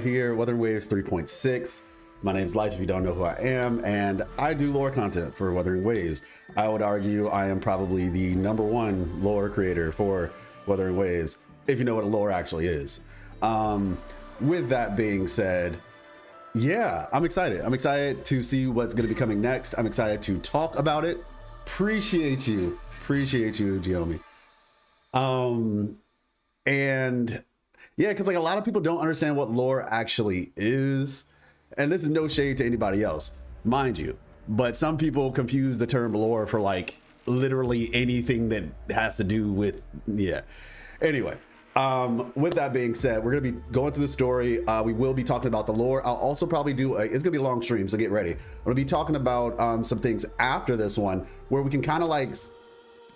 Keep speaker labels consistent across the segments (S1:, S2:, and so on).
S1: Here, Wuthering Waves 3.6. My name's Life if you don't know who I am, and I do lore content for Wuthering Waves. I would argue I am probably the #1 lore creator for Wuthering Waves, if you know what a lore actually is. With that being said, yeah, I'm excited. I'm excited to see what's going to be coming next. I'm excited to talk about it. Appreciate you, Giomi. And yeah, because like a lot of people don't understand what lore actually is, and this is no shade to anybody else, mind you, but some people confuse the term lore for like literally anything that has to do with, yeah. Anyway, with that being said, we're gonna be going through the story. We will be talking about the lore. I'll also probably do it's gonna be a long stream, so get ready. I'm gonna be talking about some things after this one where we can kind of like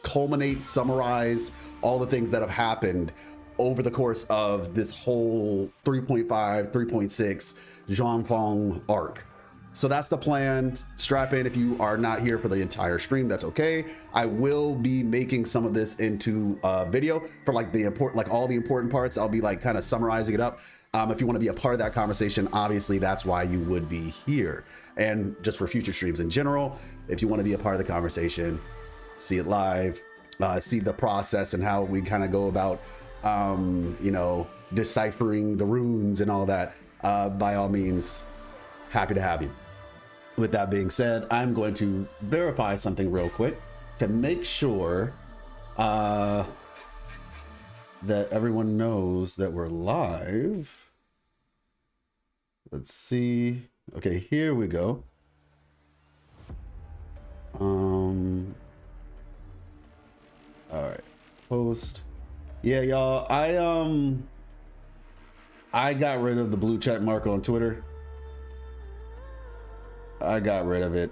S1: culminate, summarize all the things that have happened over the course of this whole 3.5, 3.6 Zhongfang arc. So that's the plan. Strap in if you are not here for the entire stream, that's okay. I will be making some of this into a video for like the important, like all the important parts. I'll be like kind of summarizing it up. If you want to be a part of that conversation, obviously that's why you would be here. And just for future streams in general, if you want to be a part of the conversation, see it live, see the process and how we kind of go about you know, deciphering the runes and all that, by all means, happy to have you. With that being said, I'm going to verify something real quick to make sure that everyone knows that we're live. Let's see. Okay, here we go. All right, post. Yeah, y'all, I got rid of the blue check mark on Twitter. I got rid of it.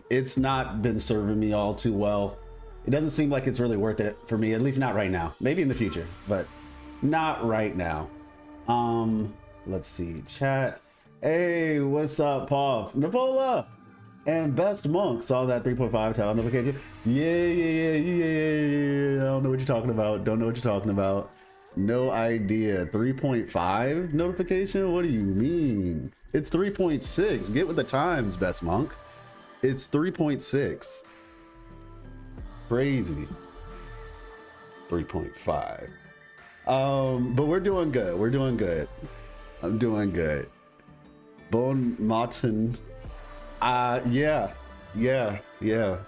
S1: It's not been serving me all too well. It doesn't seem like it's really worth it for me, at least not right now. Maybe in the future, but not right now. Let's see, chat. Hey, what's up, Pav? Nivola and Best Monk saw that 3.5 tile notification. Yeah. I don't know what you're talking about. Don't know what you're talking about. No idea. 3.5 notification? What do you mean? It's 3.6. Get with the times, Best Monk. It's 3.6. Crazy. 3.5. But we're doing good. We're doing good. I'm doing good. Bone Martin. Yeah,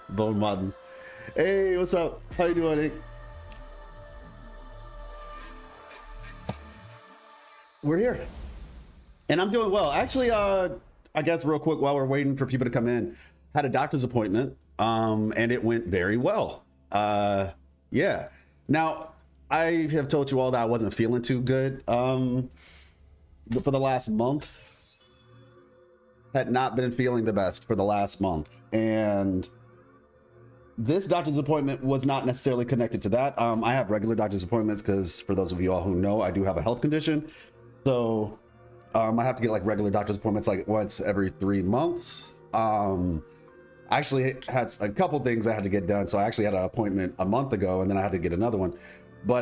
S1: Bone Martin. Hey, what's up? How you doing, Nick? We're here. And I'm doing well. Actually, I guess real quick while we're waiting for people to come in, had a doctor's appointment, and it went very well. Yeah. Now, I have told you all that I wasn't feeling too good for the last month. Had not been feeling the best for the last month, and this doctor's appointment was not necessarily connected to that. I have regular doctor's appointments because, for those of you all who know, I do have a health condition, so I have to get like regular doctor's appointments like once every 3 months. I actually had a couple things I had to get done, so I actually had an appointment a month ago, and then I had to get another one. But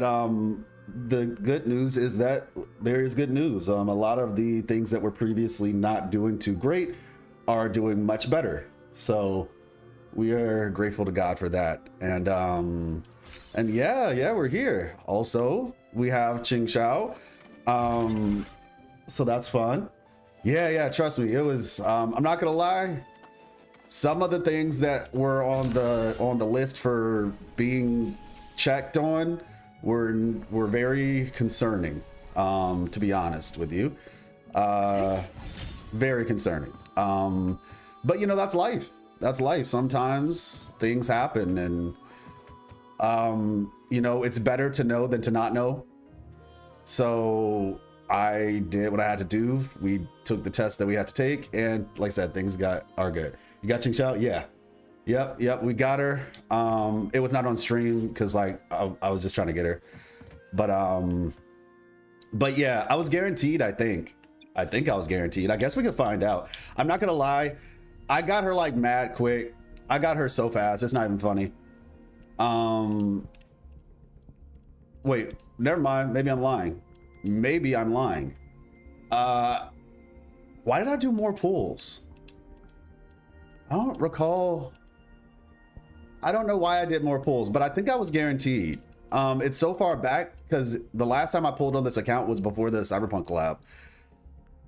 S1: the good news is that there is good news. A lot of the things that were previously not doing too great are doing much better. So we are grateful to God for that. And yeah, we're here. Also, we have Ching Shao. So that's fun. Yeah, trust me. It was, I'm not gonna lie. Some of the things that were on the list for being checked on were very concerning, to be honest with you. Very concerning. But you know, that's life. That's life. Sometimes things happen, and you know, it's better to know than to not know. So I did what I had to do. We took the test that we had to take, and like I said, things are good. You got Ching Shao? Yeah. Yep, we got her. It was not on stream because like I was just trying to get her, but yeah, I was guaranteed. I think I was guaranteed. I guess we could find out. I'm not gonna lie, I got her like mad quick. I got her so fast, it's not even funny. Wait, never mind. Maybe I'm lying. Why did I do more pulls? I don't recall. I don't know why I did more pulls, but I think I was guaranteed. It's so far back because the last time I pulled on this account was before the Cyberpunk collab.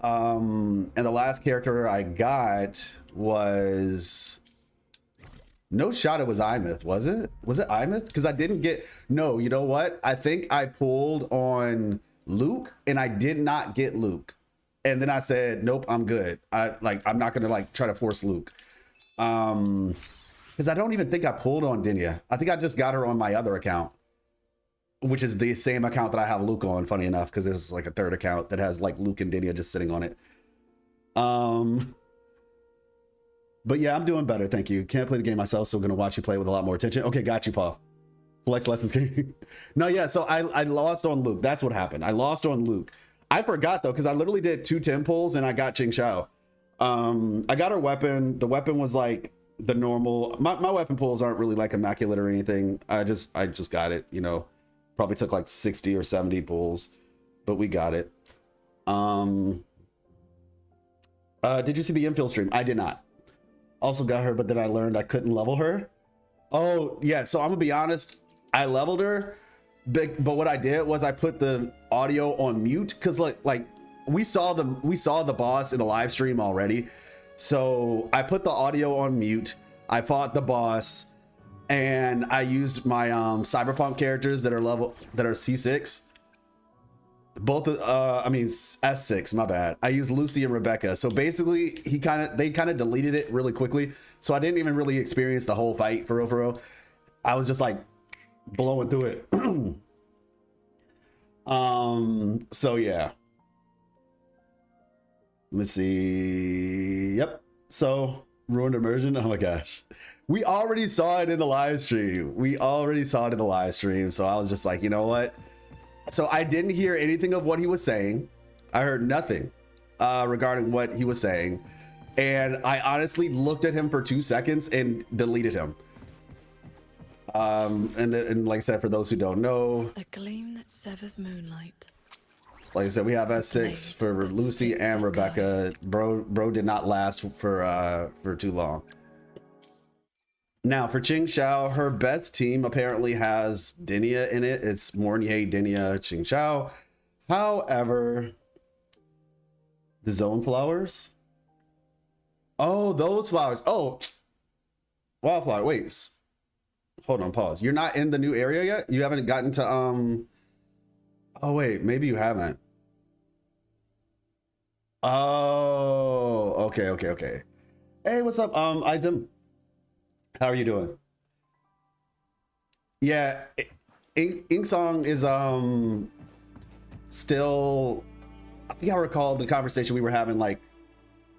S1: And the last character I got was no shot. It was Imyth, was it? Was it Imyth? Because I didn't get. No, you know what? I think I pulled on Luke and I did not get Luke. And then I said, nope, I'm good. I'm not gonna like try to force Luke. Because I don't even think I pulled on Dinya. I think I just got her on my other account, which is the same account that I have Luke on, funny enough, because there's like a third account that has like Luke and Dinya just sitting on it. But yeah, I'm doing better, thank you. Can't play the game myself, so gonna watch you play with a lot more attention. Okay, got you, Paul. Flex lessons. No, yeah, so I lost on Luke. That's what happened. I lost on Luke. I forgot though, because I literally did 2 10 pulls and I got Ching Xiao. I got her weapon. The weapon was like the normal. My weapon pulls aren't really like immaculate or anything. I just got it, you know. Probably took like 60 or 70 pulls, but we got it. Did you see the infill stream? I did not. Also got her, but then I learned I couldn't level her. Oh yeah, so I'm gonna be honest. I leveled her, but what I did was I put the audio on mute because like we saw the boss in the live stream already. So I put the audio on mute. I fought the boss. And I used my Cyberpunk characters that are C6. Both I mean S6, my bad. I used Lucy and Rebecca. So basically they kind of deleted it really quickly. So I didn't even really experience the whole fight for real. I was just like blowing through it. So yeah. Let me see. Yep. So ruined immersion. Oh my gosh. We already saw it in the live stream. So I was just like, you know what? So I didn't hear anything of what he was saying. I heard nothing regarding what he was saying. And I honestly looked at him for 2 seconds and deleted him. And like I said, for those who don't know,
S2: a gleam that severs moonlight.
S1: Like I said, we have S6 for Lucy and Rebecca. Bro did not last for too long. Now for Ching Xiao, her best team apparently has Dinya in it. It's Mornier, Dinya, Ching Xiao. However, the zone flowers. Oh, those flowers. Oh, wildflower. Wait, hold on, pause. You're not in the new area yet? You haven't gotten to oh wait, maybe you haven't. Oh, okay. Hey, what's up, Izim? How are you doing? Yeah, Ingsong is still. I think I recall the conversation we were having. Like,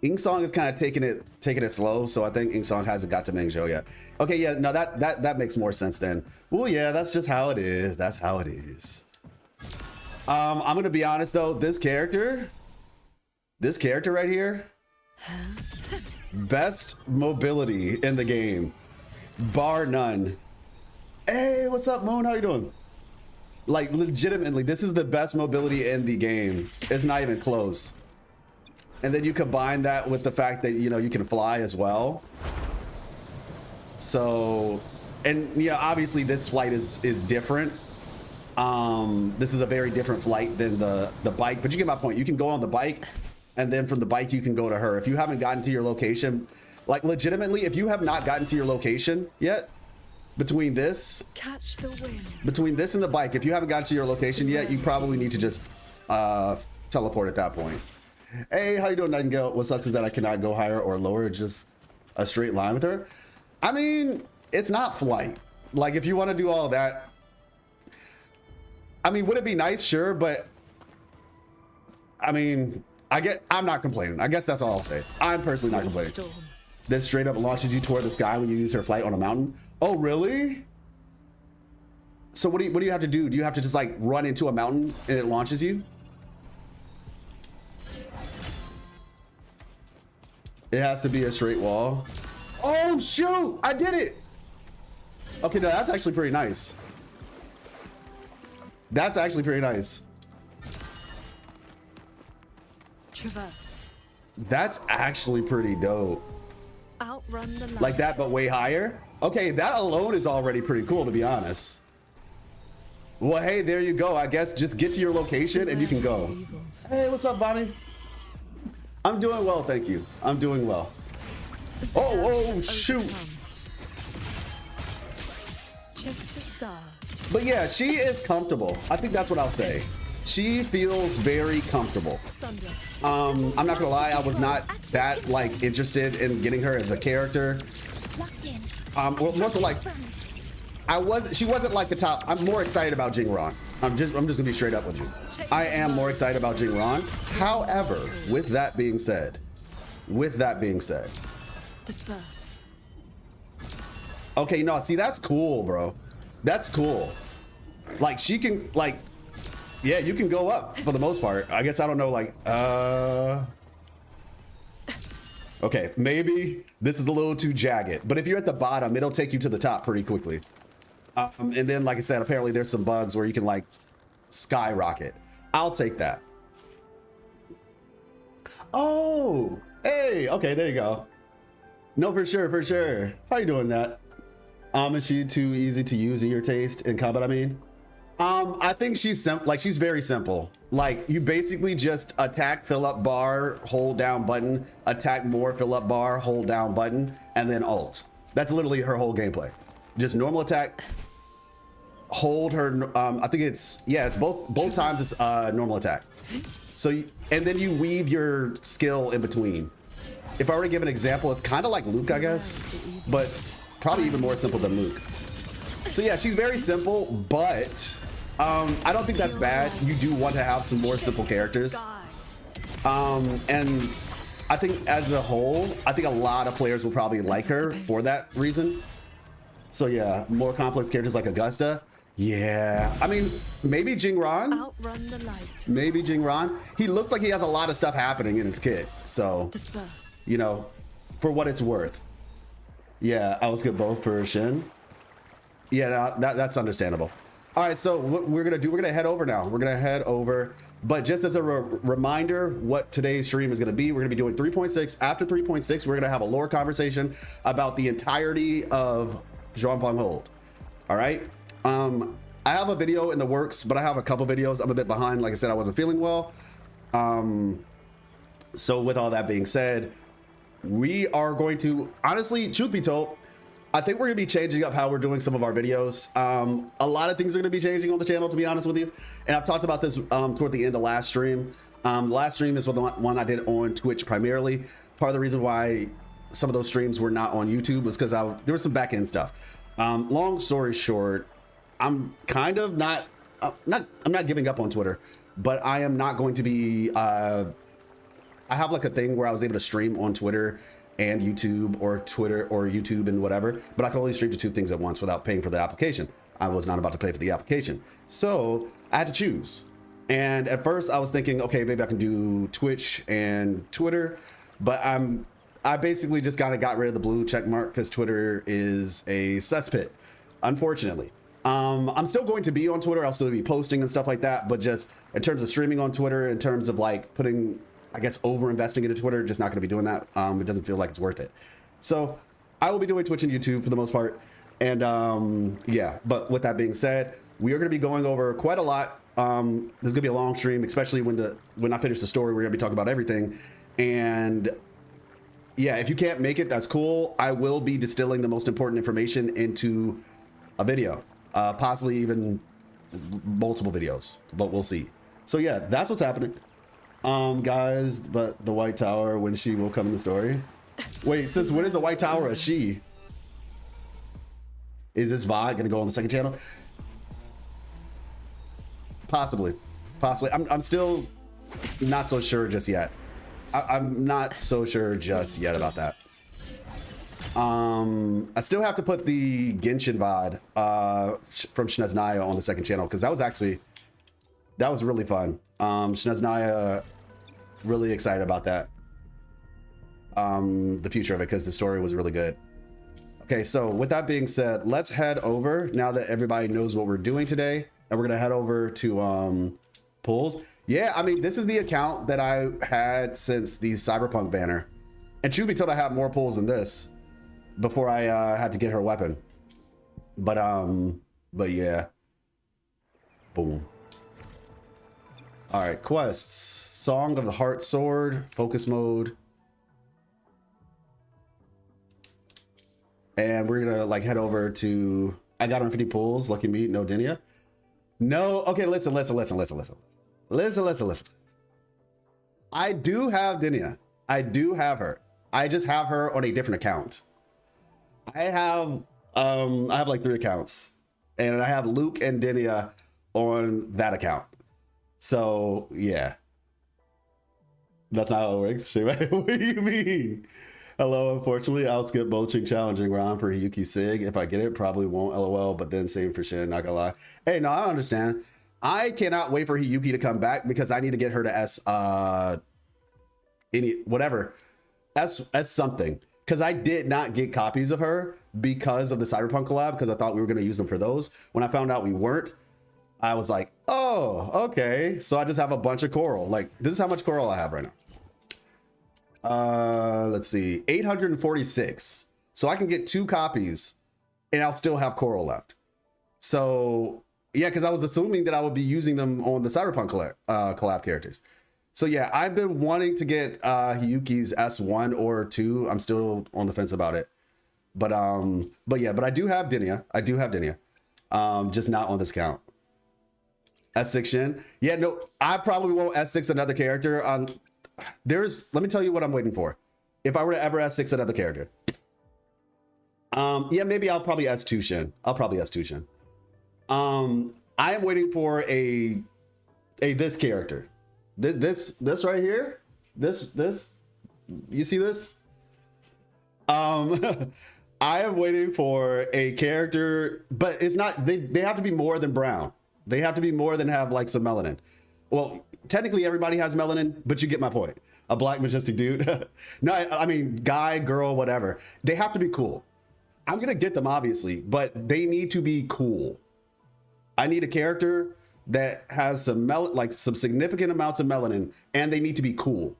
S1: Ingsong is kind of taking it slow, so I think Ingsong hasn't got to Mingzhou yet. Okay, yeah, no, that makes more sense then. Well, yeah, that's just how it is. That's how it is. I'm gonna be honest though, this character right here, best mobility in the game, bar none. Hey, what's up, Moon? How you doing? Like, legitimately, this is the best mobility in the game. It's not even close. And then you combine that with the fact that, you know, you can fly as well. So, and you know, obviously this flight is different. This is a very different flight than the bike, but you get my point. You can go on the bike, and then from the bike you can go to her. If you haven't gotten to your location, like legitimately, if you have not gotten to your location yet, between this and the bike, if you haven't gotten to your location yet, you probably need to just teleport at that point. Hey, how you doing, Nightingale? What sucks is that I cannot go higher or lower, just a straight line with her. I mean, it's not flight. Like, if you want to do all that, I mean, would it be nice? Sure, but I mean, I'm not complaining. I guess that's all I'll say. I'm personally not complaining. This straight up launches you toward the sky when you use her flight on a mountain. Oh, really? So what do you have to do? Do you have to just like run into a mountain and it launches you? It has to be a straight wall. Oh shoot, I did it. Okay, no, that's actually pretty nice. That's actually pretty nice.
S2: Traverse.
S1: That's actually pretty dope.
S2: Outrun the light.
S1: Like that, but way higher. Okay, that alone is already pretty cool, to be honest. Well, hey, there you go. I guess just get to your location and you can go. Hey, what's up, Bonnie? I'm doing well, thank you. I'm doing well. Oh, shoot.
S2: Chase the stars.
S1: But yeah, she is comfortable. I think that's what I'll say. She feels very comfortable. I'm not gonna lie, I was not that like interested in getting her as a character. Well, more so like she wasn't like the top. I'm more excited about Jingron. I'm just gonna be straight up with you. I am more excited about Jingron. However, with that being said,
S2: Disperse.
S1: okay, no, see, that's cool, bro. That's cool. Like she can, like, yeah, you can go up for the most part. I guess I don't know, like, okay, maybe this is a little too jagged, but if you're at the bottom, it'll take you to the top pretty quickly. And then, like I said, apparently there's some bugs where you can like skyrocket. I'll take that. Oh, hey, okay, there you go. No, for sure, for sure. How you doing, Nat? Is she too easy to use in your taste in combat? I mean, I think she's she's very simple. Like you basically just attack, fill up bar, hold down button, attack more, fill up bar, hold down button, and then ult. That's literally her whole gameplay. Just normal attack, hold her. I think it's both times it's normal attack. So and then you weave your skill in between. If I were to give an example, it's kind of like Luke, I guess, but probably even more simple than Luke. So yeah, she's very simple, but I don't think that's bad. You do want to have some more simple characters. And I think as a whole, I think a lot of players will probably like her for that reason. So yeah, more complex characters like Augusta. Yeah, I mean, maybe Jingron.
S2: Outrun the light.
S1: Maybe Jingron. He looks like he has a lot of stuff happening in his kit. So,
S2: Disperse.
S1: you know, for what it's worth. Yeah, I was good both for Shin. Yeah, no, that's understandable. All right, so what we're gonna head over now. We're gonna head over, but just as a reminder, what today's stream is gonna be, we're gonna be doing 3.6. After 3.6, we're gonna have a lore conversation about the entirety of Zhuangfang Hold. All right. I have a video in the works, but I have a couple videos. I'm a bit behind. Like I said, I wasn't feeling well. So with all that being said, we are going to, honestly, truth be told, I think we're gonna be changing up how we're doing some of our videos. A lot of things are gonna be changing on the channel, to be honest with you. And I've talked about this toward the end of last stream. Last stream is the one I did on Twitch primarily. Part of the reason why some of those streams were not on YouTube was because there was some back end stuff. Long story short, I'm kind of I'm not giving up on Twitter, but I am not going to be, I have like a thing where I was able to stream on Twitter and YouTube, or Twitter or YouTube and whatever, but I can only stream to two things at once without paying for the application. I was not about to pay for the application. So I had to choose. And at first I was thinking, okay, maybe I can do Twitch and Twitter, but I basically just kind of got rid of the blue check mark because Twitter is a cesspit, unfortunately. I'm still going to be on Twitter. I'll still be posting and stuff like that, but just in terms of streaming on Twitter, in terms of like putting, I guess, over investing into Twitter, just not going to be doing that. It doesn't feel like it's worth it. So I will be doing Twitch and YouTube for the most part. And yeah, but with that being said, we are going to be going over quite a lot. This is gonna be a long stream, especially when I finish the story. We're gonna be talking about everything. And yeah, if you can't make it, that's cool. I will be distilling the most important information into a video, possibly even multiple videos, but we'll see. So yeah, that's what's happening. Guys, but the White Tower, when she will come in the story. Wait, since when is the White Tower a she? Is this VOD gonna go on the second channel? Possibly. I'm still not so sure just yet. I'm not so sure just yet about that. I still have to put the Genshin VOD from Shneznaya on the second channel, because that was really fun. Shneznaya, really excited about that. The future of it, because the story was really good. Okay, so with that being said, let's head over now that everybody knows what we're doing today, and we're gonna head over to pools. Yeah, I mean, this is the account that I had since the Cyberpunk banner. And truth be told, I have more pulls than this before I had to get her weapon. But yeah. Boom. All right, quests. Song of the Heart Sword, focus mode. And we're gonna like head over to, I got on 50 pulls, lucky me, no Dinia. No, okay, listen. I do have Dinia. I do have her. I just have her on a different account. I have like 3 accounts. And I have Luke and Dinia on that account. So yeah. That's not how it works. What do you mean? Hello, unfortunately, I'll skip Boching challenging round for Yuki Sig. If I get it, probably won't, lol, but then same for Shin, not gonna lie. Hey, no, I understand. I cannot wait for Hiyuki to come back because I need to get her to S something. Because I did not get copies of her because of the Cyberpunk collab, because I thought we were gonna use them for those. When I found out we weren't, I was like, oh, okay. So I just have a bunch of coral. Like, this is how much coral I have right now. Let's see, 846. So I can get 2 copies and I'll still have coral left. So yeah, because I was assuming that I would be using them on the Cyberpunk collab characters. So yeah, I've been wanting to get Hiyuki's S1 or 2. I'm still on the fence about it. But yeah, but I do have Dinia. Just not on this count. S6 Shin. Yeah, no, I probably won't S6 another character on. Let me tell you what I'm waiting for. If I were to ever S6 another character. Yeah, maybe I'll probably S2 Shin. I am waiting for a this character. This right here. This. You see this? I am waiting for a character, but it's not. They have to be more than brown. They have to be more than have like some melanin. Well, technically everybody has melanin, but you get my point. A black majestic dude. No, I mean guy, girl, whatever. They have to be cool. I'm gonna get them obviously, but they need to be cool. I need a character that has some some significant amounts of melanin, and they need to be cool.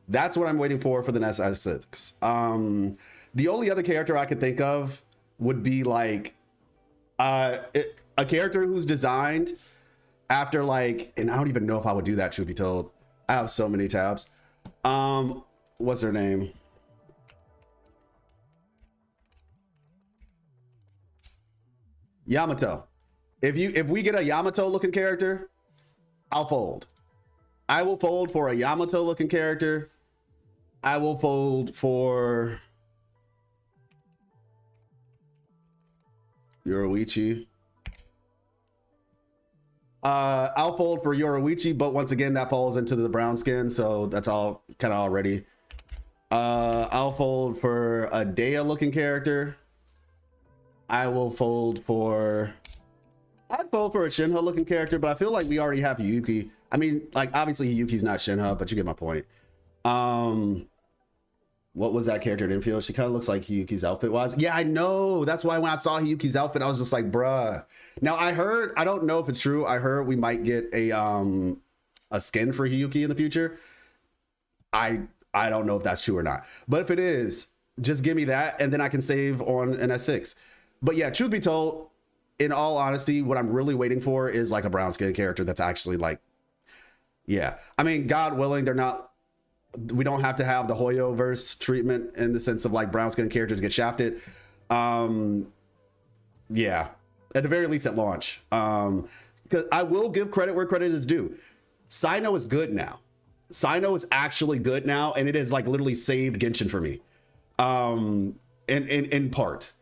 S1: That's what I'm waiting for the next S6. The only other character I could think of would be like a character who's designed after like, and I don't even know if I would do that, truth be told. I have so many tabs. What's her name? Yamato. If we get a Yamato looking character, I'll fold. I will fold for a Yamato looking character. I will fold for Yoruichi. I'll fold for Yoruichi, but once again, that falls into the brown skin, so that's all kind of already. I'll fold for a Dea looking character. I'd fold for a Shinha looking character, but I feel like we already have Hiyuki. I mean, like obviously Hiyuki's not Shinha, but you get my point. What was that character? Didn't feel she kind of looks like Hiyuki's outfit wise. Yeah, I know. That's why when I saw Hiyuki's outfit, I was just like, bruh. Now I don't know if it's true. I heard we might get a skin for Hiyuki in the future. I don't know if that's true or not. But if it is, just give me that and then I can save on an S6. But yeah, truth be told, in all honesty, what I'm really waiting for is like a brown skin character that's actually like, yeah. I mean, God willing, we don't have to have the Hoyo-verse treatment in the sense of like brown skin characters get shafted. Yeah, at the very least at launch. Because I will give credit where credit is due. Sino is good now. Sino is actually good now, and it has like literally saved Genshin for me. In part.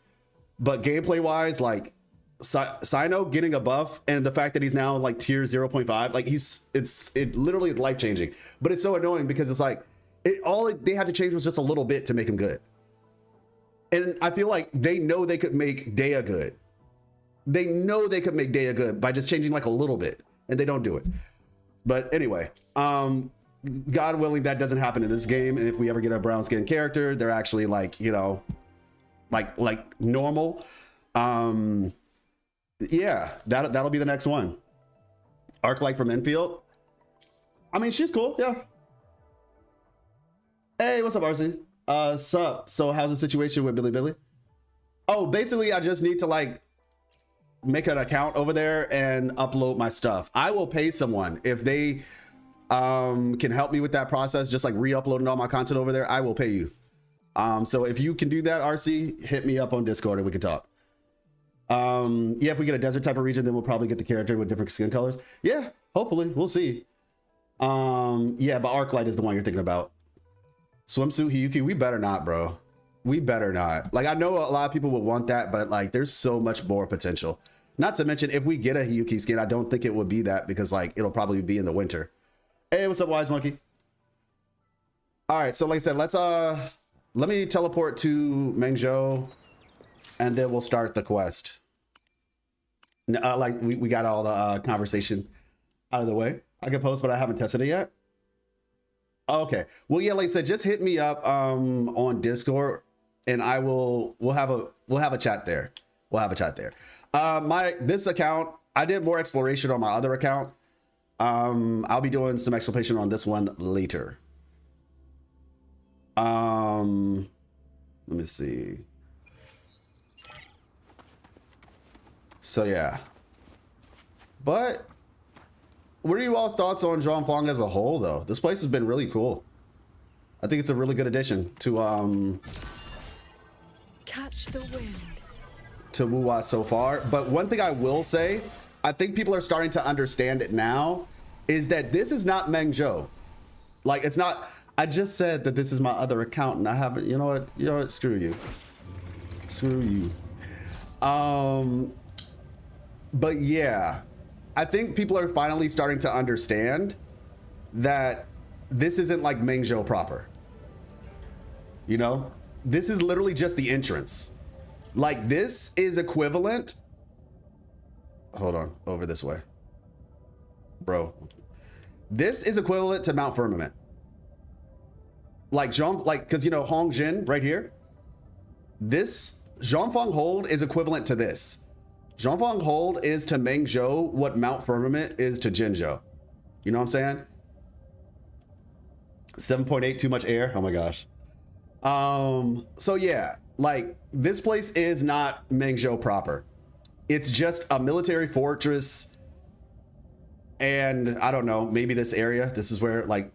S1: But gameplay wise, like Sino getting a buff and the fact that he's now like tier 0.5, like it literally is life changing. But it's so annoying because it's like they had to change was just a little bit to make him good. And I feel like they know they could make Dea good. They know they could make Dea good by just changing like a little bit, and they don't do it. But anyway, God willing, that doesn't happen in this game. And if we ever get a brown skin character, they're actually like, you know, like normal. Yeah, that'll be the next one. Arc light from infield. I mean, she's cool. Yeah. Hey, what's up, RC? Sup? So how's the situation with Billy Billy? Oh, basically I just need to like make an account over there and upload my stuff. I will pay someone if they can help me with that process, just like re-uploading all my content over there. I will pay you. So if you can do that, RC, hit me up on Discord and we can talk. Yeah, if we get a desert type of region, then we'll probably get the character with different skin colors. Yeah, hopefully, we'll see. Yeah, but Arclight is the one you're thinking about. Swimsuit Hiyuki, we better not, bro. We better not. Like, I know a lot of people would want that, but like, there's so much more potential. Not to mention, if we get a Hiyuki skin, I don't think it would be that, because like, it'll probably be in the winter. Hey, what's up, Wise Monkey? All right, so like I said, let me teleport to Mengzhou, and then we'll start the quest. Like we got all the conversation out of the way. I can post, but I haven't tested it yet. Okay. Well, yeah, like I said, just hit me up on Discord, and we'll have a chat there. We'll have a chat there. This account, I did more exploration on my other account. I'll be doing some exploration on this one later. Let me see. So yeah. But what are you all's thoughts on Zhongfang as a whole, though? This place has been really cool. I think it's a really good addition to
S2: Catch the wind.
S1: to Wuwa so far. But one thing I will say, I think people are starting to understand it now, is that this is not Mengzhou. Like, it's not. I just said that this is my other account, and I haven't. You know what? Screw you. Screw you. But yeah, I think people are finally starting to understand that this isn't like Mengzhou proper. You know, this is literally just the entrance. Like, this is equivalent. Hold on, over this way, bro. This is equivalent to Mount Firmament. Like because you know Hongjin right here. This Zhongfang Hold is equivalent to this. Zhongfang Hold is to Mengzhou what Mount Firmament is to Jinzhou. You know what I'm saying? 7.8, too much air. Oh my gosh. So yeah, like, this place is not Mengzhou proper. It's just a military fortress. And I don't know, maybe this area, this is where like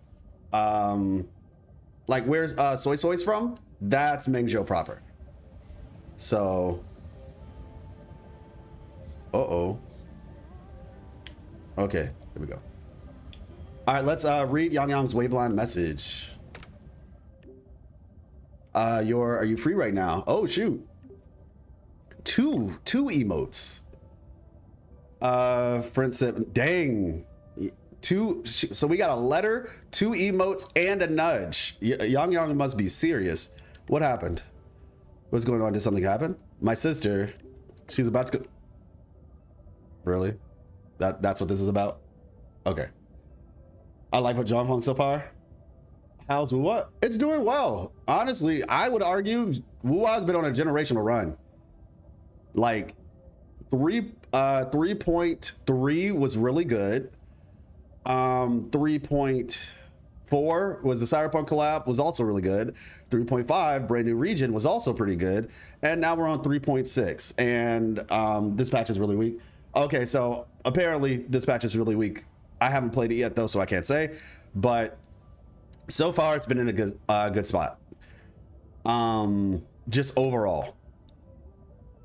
S1: where's Soy Soy's from? That's Mengzhou proper. So, uh-oh. Okay, here we go. All right, let's read Yang Yang's Waveline message. Are you free right now? Oh shoot. Two emotes. Friend said, dang. So we got a letter, 2 emotes, and a nudge. Yang Yang must be serious. What happened? What's going on? Did something happen? My sister, she's about to go. Really? That's what this is about? Okay. I like what John Hong so far. How's Wuwa? It's doing well. Honestly, I would argue Wuwa's been on a generational run. Like 3.3 was really good. 3.4 was the Cyberpunk collab, was also really good. 3.5 brand new region was also pretty good, and now we're on 3.6, and this patch is really weak. Okay, so apparently this patch is really weak. I haven't played it yet though, so I can't say, but so far it's been in a good spot. Just overall.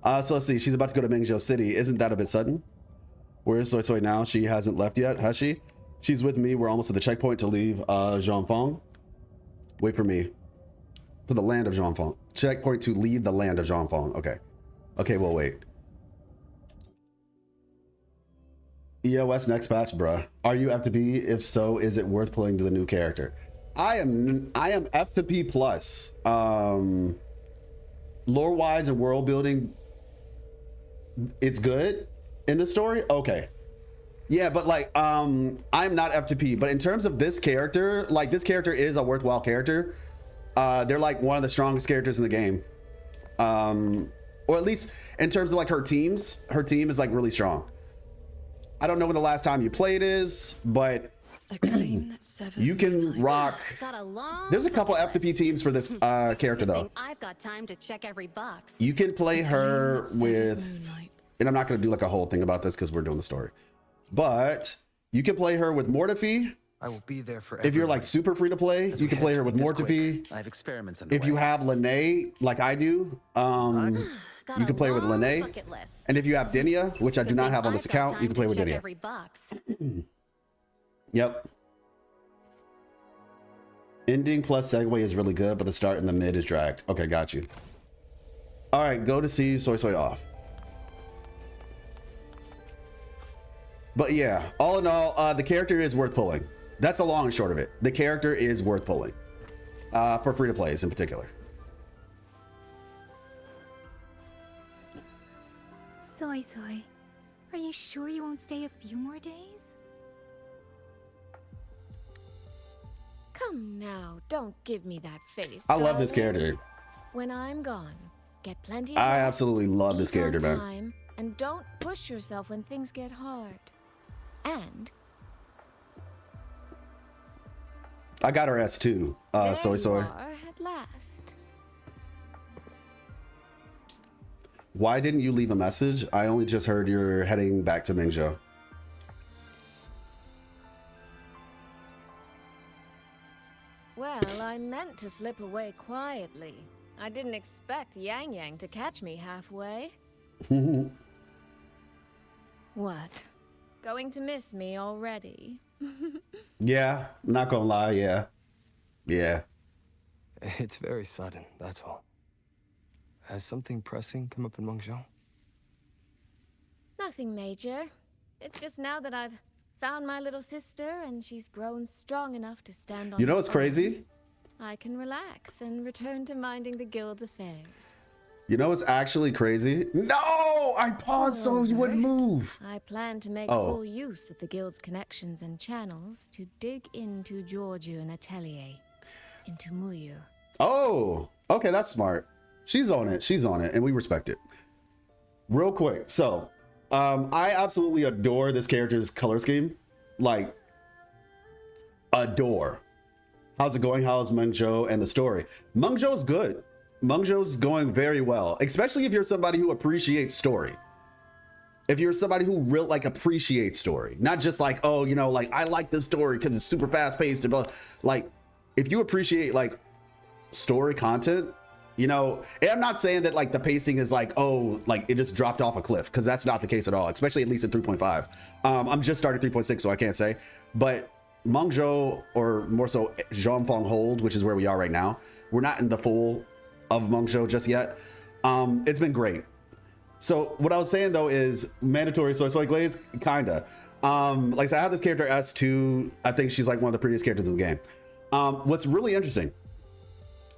S1: So let's see, she's about to go to Mengzhou City. Isn't that a bit sudden? Where is Soy Soy now? She hasn't left yet, has she? She's with me. We're almost at the checkpoint to leave Zhongfang. Wait for me. For the land of Zhongfang. Checkpoint to leave the land of Zhongfang. Okay. Okay, we'll wait. EOS next patch, bruh. Are you F to P? If so, is it worth playing to the new character? I am F to P plus. Lore-wise and world building, it's good in the story. Okay. Yeah, but like, I'm not F2P, but in terms of this character, like, this character is a worthwhile character. They're like one of the strongest characters in the game. Or at least in terms of like her team is like really strong. I don't know when the last time you played is, but
S2: A claim that severs
S1: You can
S2: moonlight.
S1: rock.
S3: Got a long
S1: There's a couple
S3: bucket
S1: FTP
S3: list.
S1: teams for this character though.
S3: Think I've got time to check every box.
S1: You can play her
S2: Claim that severs
S1: with,
S2: moonlight.
S1: and I'm not going to do like a whole thing about this because we're doing the story, but you can play her with Mortifi.
S4: I will be there for
S1: If you're like
S4: everyone.
S1: super free to play,
S4: As
S1: you
S4: we
S1: can
S4: head
S1: play
S4: to
S1: her with
S4: make this
S1: Mortifi.
S4: quick, I have experiments underway.
S1: If you have Lene, like I do,
S3: Got
S1: you
S3: a
S1: can play with
S3: long
S1: Lene.
S3: bucket list.
S1: And if you have Dinia, which I do
S3: Good
S1: not
S3: thing
S1: have on this
S3: I've got
S1: account, you can
S3: time
S1: play
S3: to
S1: with
S3: check
S1: Dinia.
S3: every box.
S1: Yep. Ending plus segue is really good, but the start and the mid is dragged. Okay, got you. All right, go to see Soy Soy off. But yeah, all in all, the character is worth pulling. That's the long and short of it. The character is worth pulling for free to plays in particular.
S5: Soy Soy, are you sure you won't stay a few more days?
S6: Come now, don't give me that face.
S1: I love this
S6: darling.
S1: character.
S6: When I'm gone, get plenty of
S1: I
S6: rest,
S1: absolutely love this
S6: eat on
S1: character, man.
S6: time, and don't push yourself when things get hard. And
S1: I got her S2,
S6: there
S1: Soy
S6: you
S1: Soy.
S6: are at last.
S1: Why didn't you leave a message? I only just heard you're heading back to Mingzhou.
S6: Well, I meant to slip away quietly. I didn't expect Yang Yang to catch me halfway. What? Going to miss me already?
S1: Yeah, not gonna lie, yeah. Yeah.
S4: It's very sudden, that's all. Has something pressing come up in Mengzhou?
S6: Nothing major. It's just now that I've found my little sister and she's grown strong enough to stand on
S1: You know
S6: her
S1: what's
S6: own,
S1: crazy?
S6: I can relax and return to minding the guild's affairs.
S1: You know what's actually crazy? No! I paused so you wouldn't move.
S6: I plan to make
S1: Oh.
S6: full use of the guild's connections and channels to dig into Giorgio and Atelier, into Muyu.
S1: Oh, okay, that's smart. She's on it. She's on it, and we respect it. Real quick, so I absolutely adore this character's color scheme. Like, adore. How's it going? How's Mengzhou and the story? Mengzhou's good. Mengzhou's going very well, especially if you're somebody who appreciates story. If you're somebody who real like appreciates story, not just like, oh, you know, like I like this story because it's super fast paced and blah. Like, if you appreciate like story content, you know, and I'm not saying that like the pacing is like, oh, like it just dropped off a cliff, because that's not the case at all, especially at least in 3.5. I'm just started 3.6, so I can't say, but Mengzhou, or more so Zhongfang Hold, which is where we are right now, we're not in the full of Mengzhou just yet. It's been great. So what I was saying though is mandatory soy soy glaze, kinda. Like I said, I have this character S2. I think she's like one of the prettiest characters in the game. What's really interesting,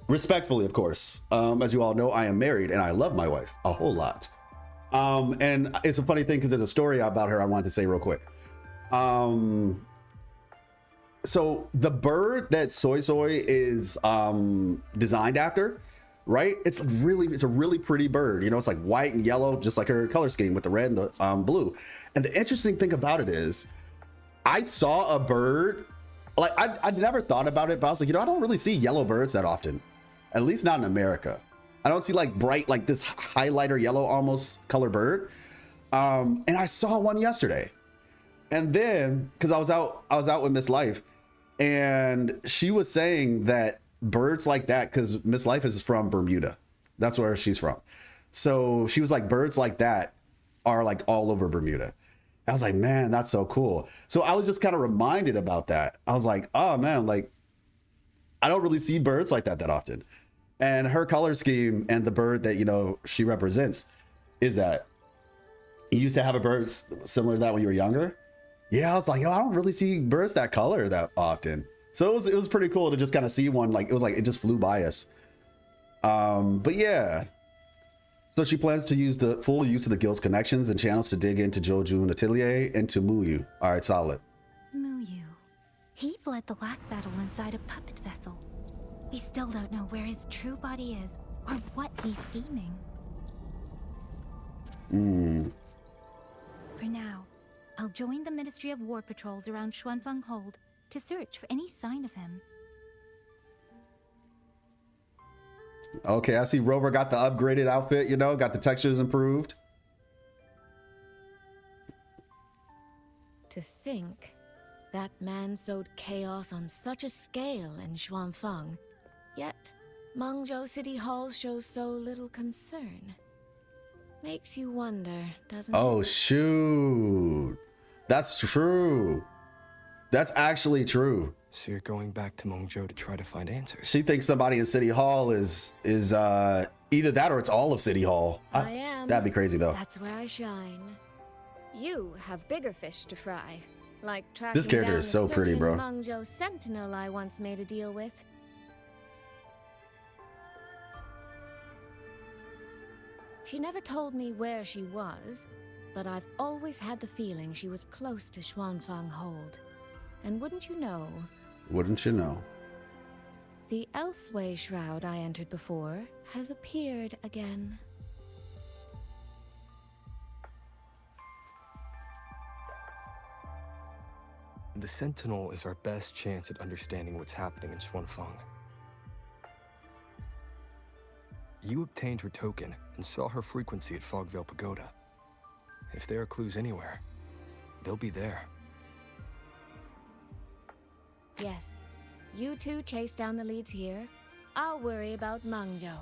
S1: respectfully, of course, as you all know, I am married and I love my wife a whole lot. And it's a funny thing because there's a story about her I wanted to say real quick. So the bird that Soy Soy is designed after, right? It's a really pretty bird. You know, it's like white and yellow, just like her color scheme with the red and the blue. And the interesting thing about it is, I saw a bird, like I never thought about it, but I was like, you know, I don't really see yellow birds that often, at least not in America. I don't see like bright, like this highlighter yellow almost color bird. And I saw one yesterday. And then, because I was out with Miss Life, and she was saying that birds like that, because Miss Life is from Bermuda, that's where she's from. So she was like, birds like that are like all over Bermuda. I was like, man, that's so cool. So I was just kind of reminded about that. I was like, oh man, like I don't really see birds like that often. And her color scheme and the bird that, you know, she represents is that you used to have a bird similar to that when you were younger. Yeah, I was like, yo, I don't really see birds that color that often. So it was pretty cool to just kind of see one. Like it just flew by us. But yeah. So she plans to use the full use of the guild's connections and channels to dig into Joju and Atelier and to Muyu. All right, solid.
S5: Muyu. He fled the last battle inside a puppet vessel. We still don't know where his true body is or what he's scheming. For now, I'll join the Ministry of War patrols around Xuanfeng Hold to search for any sign of him.
S1: Okay, I see Rover got the upgraded outfit, you know, got the textures improved.
S6: To think that man sowed chaos on such a scale in Xuanfeng, yet Mengzhou City Hall shows so little concern. Makes you wonder, doesn't it?
S1: Oh, shoot. That's true. That's actually true.
S4: So you're going back to Mengzhou to try to find answers?
S1: She thinks somebody in City Hall is either that or it's all of City Hall.
S6: I am.
S1: That'd be crazy though.
S6: That's where I shine. You have bigger fish to fry, like tracking
S1: This character
S6: down
S1: is so
S6: a
S1: pretty,
S6: certain
S1: bro.
S6: Mengzhou Sentinel I once made a deal with. She never told me where she was, but I've always had the feeling she was close to Xuanfang Hold. And wouldn't you know,
S1: Wouldn't you know?
S6: the Elseway shroud I entered before has appeared again.
S4: The Sentinel is our best chance at understanding what's happening in Xuanfeng. You obtained her token and saw her frequency at Fogvale Pagoda. If there are clues anywhere, they'll be there.
S6: Yes, you two chase down the leads here. I'll worry about Mengzhou.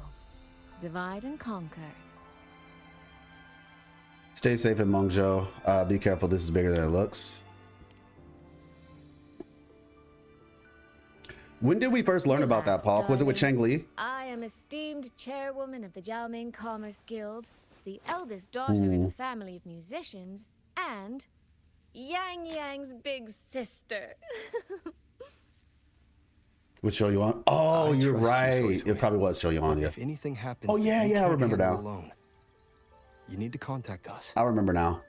S6: Divide and conquer.
S1: Stay safe in Mengzhou. Be careful, this is bigger than it looks. When did we first learn about that, Paul? Was it with Cheng Li?
S6: I am esteemed chairwoman of the Jiaoming Commerce Guild, the eldest daughter in a family of musicians, and Yang Yang's big sister.
S1: With Cho Yuan? Oh,
S4: I
S1: you're
S4: trust your
S1: right.
S4: choice,
S1: It probably was Cho Yuan, yeah.
S4: If anything happens,
S1: Oh, yeah,
S4: that you
S1: yeah, I
S4: can't
S1: remember
S4: handle
S1: now.
S4: alone, you need to contact us.
S1: I remember now.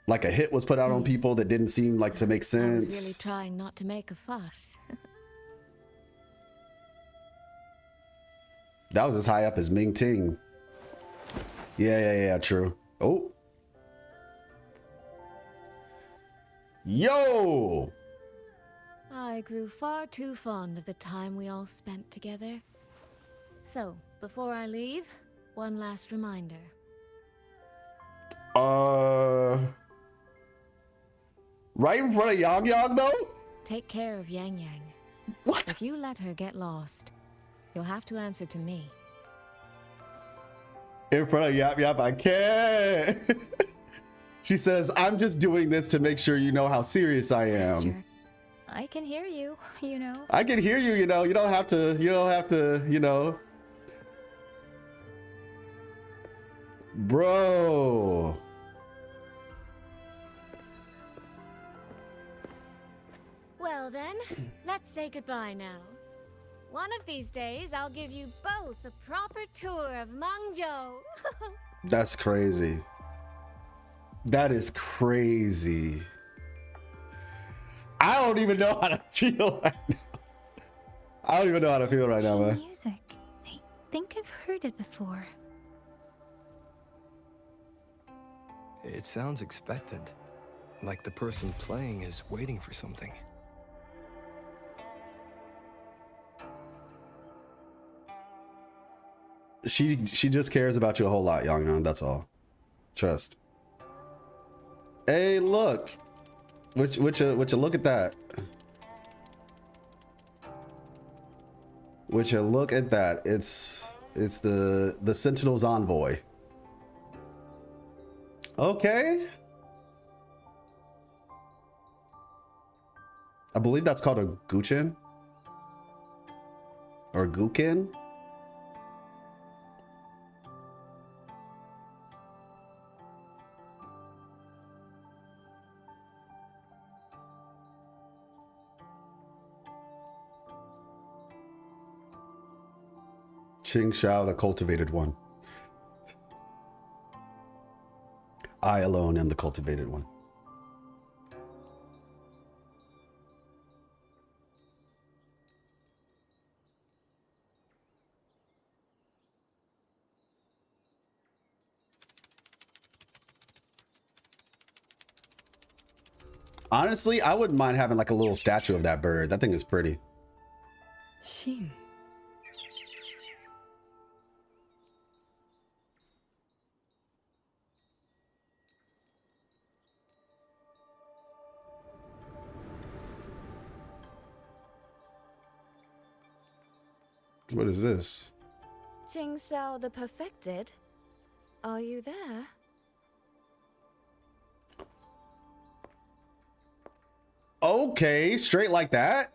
S1: Like a hit was put out on people that didn't seem like to make
S6: I was
S1: sense.
S6: really trying not to make a fuss.
S1: That was as high up as Ming Ting. Yeah, true. Oh. Yo!
S6: I grew far too fond of the time we all spent together. So, before I leave, one last reminder.
S1: Right in front of Yang Yang, though?
S6: Take care of Yang Yang.
S1: What?
S6: If you let her get lost, you'll have to answer to me.
S1: In front of Yap Yap, I can't. She says, I'm just doing this to make sure you know how serious I am.
S5: Sister, I can hear you, you know.
S1: I can hear you, you know. You don't have to, you know. Bro.
S6: Well then, let's say goodbye now. One of these days, I'll give you both a proper tour of Mengzhou.
S1: That's crazy. That is crazy. I don't even know how to feel right now. I don't even know how to feel right now, man.
S5: Music. I think I've heard it before.
S4: It sounds expectant, like the person playing is waiting for something.
S1: She just cares about you a whole lot, Yang Yang. That's all. Trust. Hey, look. Would you look at that? Would you look at that? It's the Sentinel's envoy. Okay. I believe that's called a Guchen or Gukin. Qing Shao, the cultivated one. I alone am the cultivated one. Honestly, I wouldn't mind having like a little statue of that bird. That thing is pretty.
S2: Shin.
S1: What is this?
S6: Ting Xiao the Perfected? Are you there?
S1: Okay, straight like that?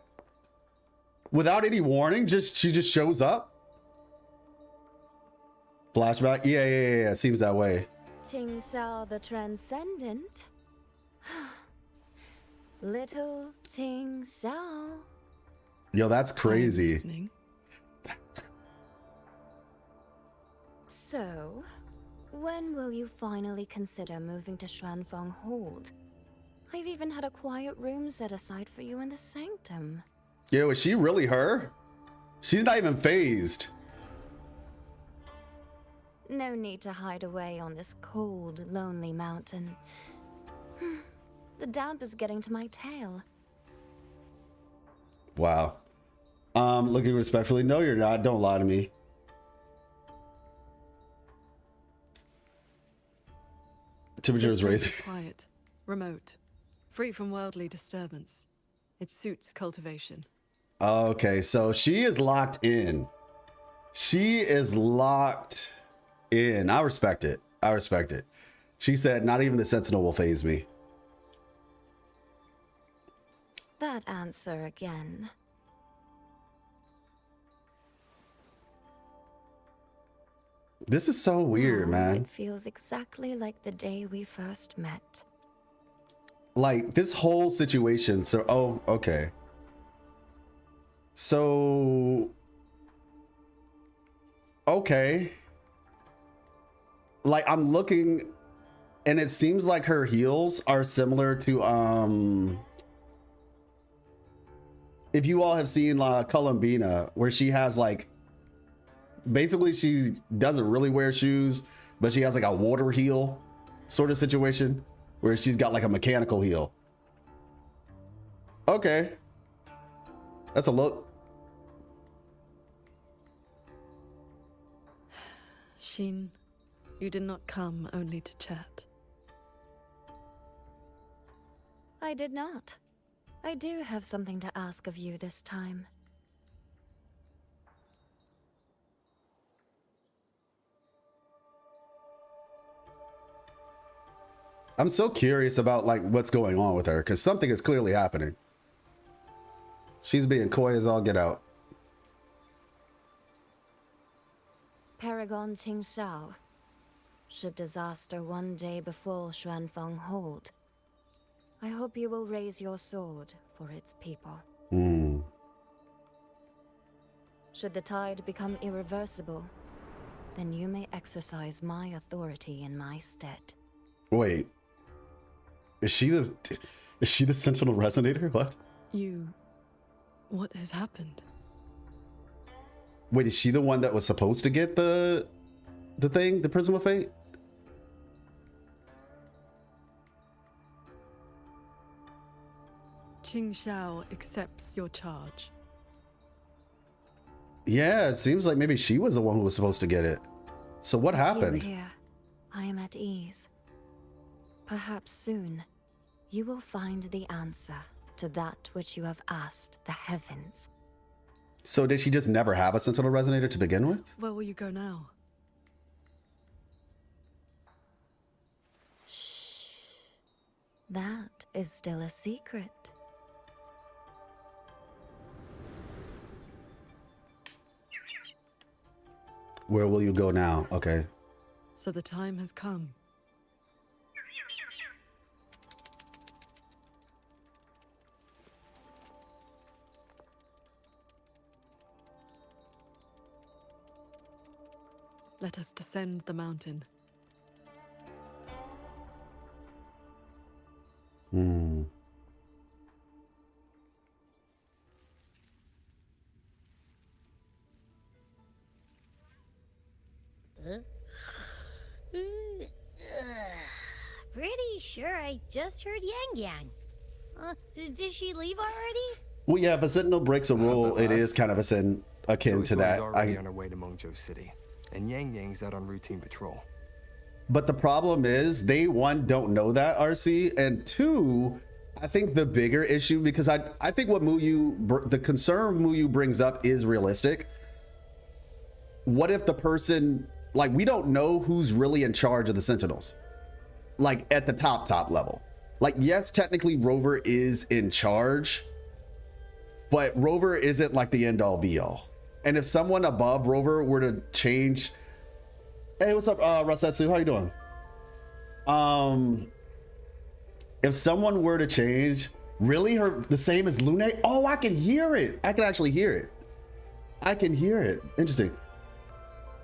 S1: Without any warning, she just shows up? Flashback? Yeah. Seems that way.
S6: Ting Xiao the Transcendent? Little Ting Xiao.
S1: Yo, that's crazy.
S2: Listening.
S6: So, when will you finally consider moving to Xuanfeng Hold? I've even had a quiet room set aside for you in the sanctum.
S1: Yo, is she really her? She's not even phased.
S6: No need to hide away on this cold, lonely mountain. The damp is getting to my tail.
S1: Wow. Looking respectfully. No, you're not. Don't lie to me. Temperature
S2: This
S1: is
S2: place
S1: raising.
S2: is quiet, remote, free from worldly disturbance. It suits cultivation.
S1: Okay, so she is locked in. She is locked in. I respect it. I respect it. She said, not even the Sentinel will phase me.
S6: That answer again.
S1: This is so weird,
S6: Now
S1: man.
S6: It feels exactly like the day we first met.
S1: Like this whole situation. So, oh, okay. So, okay. Like I'm looking and it seems like her heels are similar to, if you all have seen La Columbina, where she has like, basically she doesn't really wear shoes, but she has like a water heel sort of situation where she's got like a mechanical heel. Okay. That's a look.
S2: Shin, you did not come only to chat.
S6: I did not. I do have something to ask of you this time.
S1: I'm so curious about like what's going on with her because something is clearly happening. She's being coy as all get out.
S6: Paragon Ting Xiao. Should disaster one day befall Xuanfeng Hold, I hope you will raise your sword for its people. Should the tide become irreversible, then you may exercise my authority in my stead.
S1: Wait. Is she the Sentinel Resonator? What?
S2: What has happened?
S1: Wait, is she the one that was supposed to get the thing, the Prism of Fate?
S2: Qing Xiao accepts your charge.
S1: Yeah, it seems like maybe she was the one who was supposed to get it. So what happened?
S6: You here, I am at ease. Perhaps soon, you will find the answer to that which you have asked the heavens.
S1: So did she just never have a Sentinel Resonator to begin with?
S2: Where will you go now?
S6: That is still a secret.
S1: Where will you go now? Okay.
S2: So the time has come. Let us descend the mountain.
S7: Pretty sure I just heard Yang Yang.
S3: Did she leave already?
S1: Well, yeah, if a sentinel breaks a rule, it is kind of a sin akin to that.
S4: Already on her way to Mengzhou City, and Yang Yang's out on routine patrol.
S1: But the problem is, they, one, don't know that, RC, and two, I think the bigger issue, because I think what the concern Muyu brings up is realistic. What if the person, like, we don't know who's really in charge of the Sentinels, like at the top level. Like, yes, technically Rover is in charge, but Rover isn't like the end all be all. And if someone above Rover were to change, hey, what's up, Rasetsu? How you doing? If someone were to change, really the same as Lune? Oh, I can hear it. I can actually hear it. I can hear it. Interesting.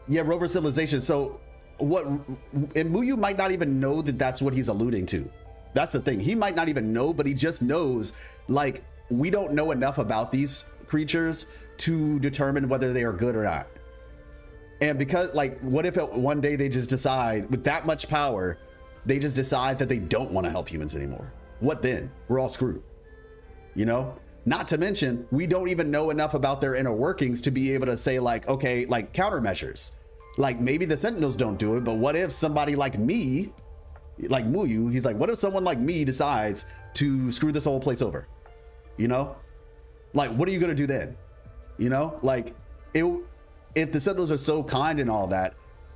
S1: Yeah, Rover Civilization. So what, and Muyu might not even know that that's what he's alluding to. That's the thing. He might not even know, but he just knows, like, we don't know enough about these creatures to determine whether they are good or not. And because, like, what if one day they just decide, with that much power, they just decide that they don't want to help humans anymore? What then? We're all screwed, you know? Not to mention, we don't even know enough about their inner workings to be able to say, like, okay, like, countermeasures. Like, maybe the Sentinels don't do it, but what if somebody like me, like Muyu, he's like, what if someone like me decides to screw this whole place over? You know? Like, what are you gonna do then? You know? Like, if the Sentinels are so kind and all that,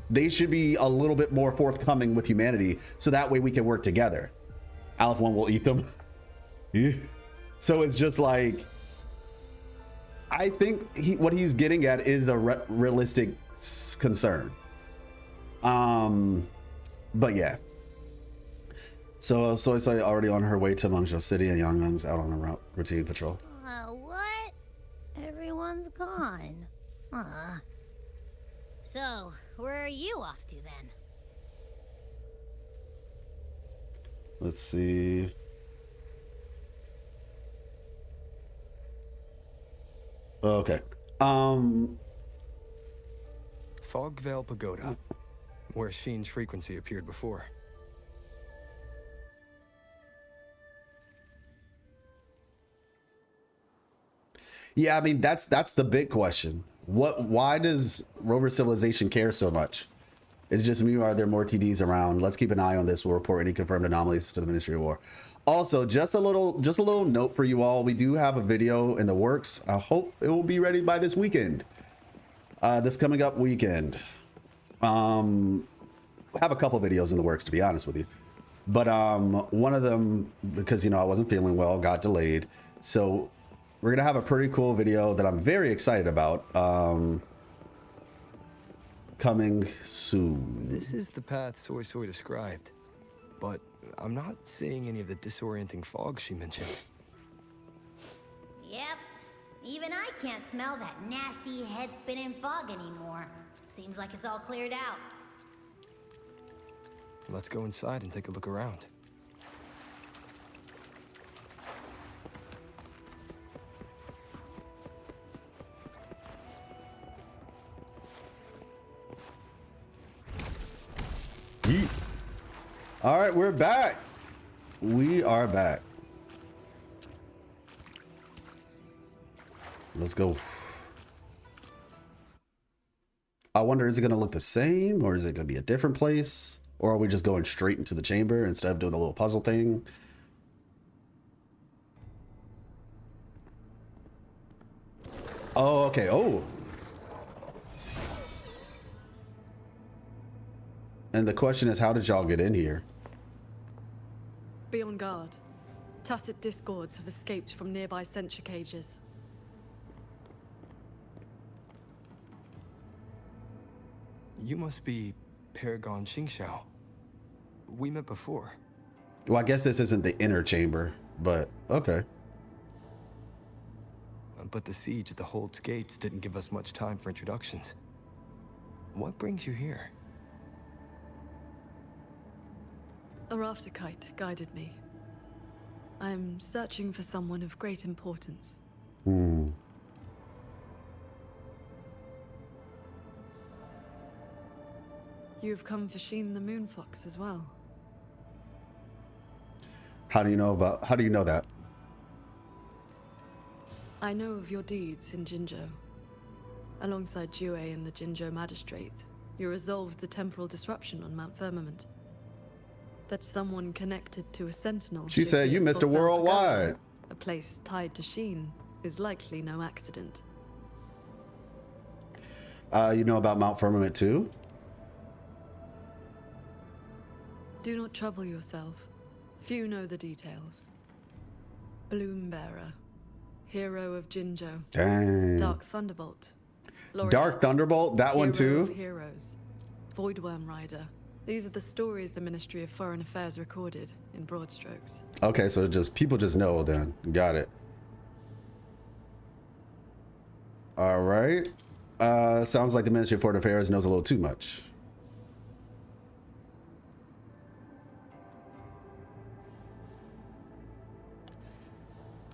S1: they should be a little bit more forthcoming with humanity, so that way we can work together. Aleph 1 will eat them. So it's just like, I think what he's getting at is a realistic concern. But yeah. So Soy Soy already on her way to Mengzhou City, and Yang Yang's out on a routine patrol.
S3: What? Everyone's gone. So, where are you off to then?
S1: Let's see. Okay.
S4: Fogvale Pagoda, where Sheen's frequency appeared before.
S1: Yeah, I mean, that's the big question. Why does Rover Civilization care so much? It's just me, or are there more TDs around? Let's keep an eye on this. We'll report any confirmed anomalies to the Ministry of War. Also, just a little note for you all. We do have a video in the works. I hope it will be ready by this weekend. This coming up weekend. Have a couple videos in the works, to be honest with you. But one of them, because, you know, I wasn't feeling well, got delayed. So we're gonna have a pretty cool video that I'm very excited about, coming soon.
S4: This is the path Soy Soy described, but I'm not seeing any of the disorienting fog she mentioned.
S7: Yep. Even I can't smell that nasty head-spinning fog anymore. Seems like it's all cleared out.
S4: Let's go inside and take a look around.
S1: Yeet. All right, we're back. We are back. Let's go. I wonder, is it going to look the same, or is it going to be a different place? Or are we just going straight into the chamber instead of doing a little puzzle thing? Oh, okay. Oh. And the question is, how did y'all get in here?
S2: Be on guard. Tacit discords have escaped from nearby sentry cages.
S4: You must be Paragon Xingxiao. We met before.
S1: Well, I guess this isn't the inner chamber, but okay.
S4: But the siege at the Hold's gates didn't give us much time for introductions. What brings you here?
S2: A rafter kite guided me. I'm searching for someone of great importance.
S1: Hmm.
S2: You've come for Sheen the Moonfox as well.
S1: How do you know that?
S2: I know of your deeds in Jinzhou. Alongside Jue and the Jinzhou magistrate, you resolved the temporal disruption on Mount Firmament. That someone connected to a sentinel.
S1: She said, "You Mr.
S2: Mr.
S1: Worldwide."
S2: A place tied to Sheen is likely no accident.
S1: You know about Mount Firmament too?
S2: Do not trouble yourself. Few know the details. Bloombearer, hero of Jinzhou.
S1: Dang.
S2: Dark Thunderbolt.
S1: Dark Thunderbolt, that one
S2: Hero of
S1: too?
S2: heroes. Voidworm Rider. These are the stories the Ministry of Foreign Affairs recorded in broad strokes.
S1: Okay, so just people just know then. Got it. All right. Sounds like the Ministry of Foreign Affairs knows a little too much.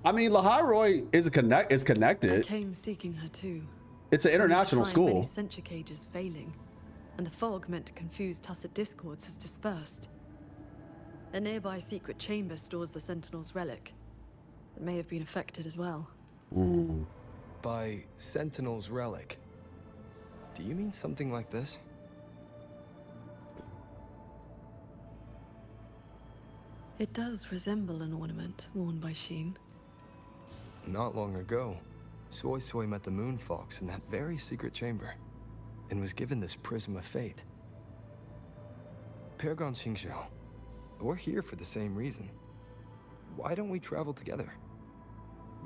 S1: I mean, Laharoy is connected.
S2: I came seeking her too.
S1: It's an international
S2: Only to find
S1: school.
S2: Many sentry cages failing, and the fog meant to confuse tacit discords has dispersed. A nearby secret chamber stores the Sentinel's relic. It may have been affected as well.
S4: By Sentinel's relic, do you mean something like this?
S2: It does resemble an ornament worn by Sheen.
S4: Not long ago, Soy Soy met the Moon Fox in that very secret chamber, and was given this Prism of Fate. Paragon Xingxiao, we're here for the same reason. Why don't we travel together?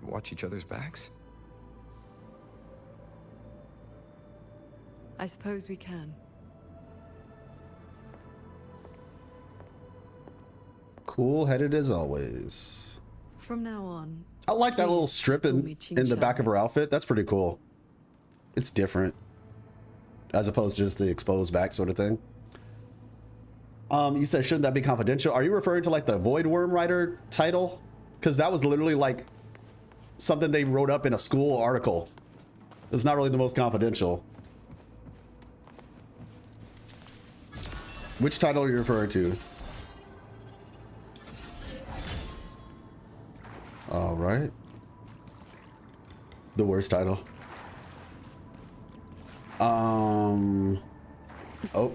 S4: Watch each other's backs?
S2: I suppose we can.
S1: Cool-headed as always.
S2: From now on,
S1: I like that little
S2: please
S1: strip
S2: call
S1: in
S2: me
S1: the back of
S2: Qingxiao.
S1: her outfit. That's pretty cool. It's different. As opposed to just the exposed back sort of thing. You said, shouldn't that be confidential? Are you referring to like the Voidworm Rider title? Because that was literally like something they wrote up in a school article. It's not really the most confidential. Which title are you referring to? All right. The worst title. Oh,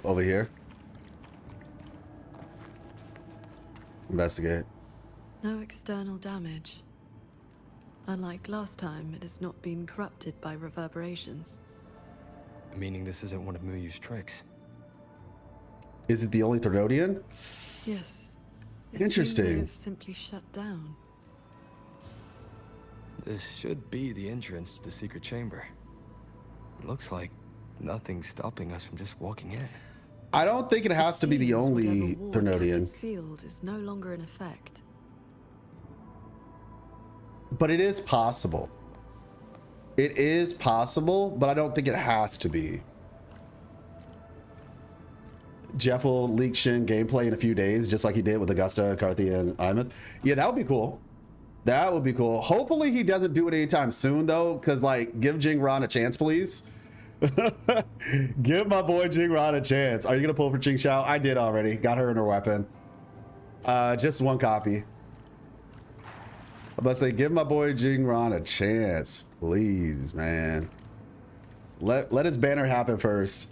S1: over here. Investigate.
S2: No external damage. Unlike last time, it has not been corrupted by reverberations.
S4: Meaning this isn't one of Muyu's tricks.
S1: Is it the only Therodian?
S2: Yes.
S1: Interesting.
S2: They have simply shut down.
S4: This should be the entrance to the secret chamber. Looks like nothing's stopping us from just walking in.
S1: I don't think it has to be the
S2: Seems
S1: only
S2: whatever ward kept it
S1: Therodian.
S2: sealed is no longer in effect.
S1: But it is possible. It is possible, but I don't think it has to be. Jeff will leak Shin gameplay in a few days, just like he did with Augusta, Carthia, and Imeth. Yeah, that would be cool. That would be cool. Hopefully he doesn't do it anytime soon, though, because, like, give Jingran a chance, please. Give my boy Jingran a chance. Are you going to pull for Qingxiao? I did already. Got her in her weapon. Just one copy. I'm about to say, give my boy Jingran a chance, please, man. Let his banner happen first.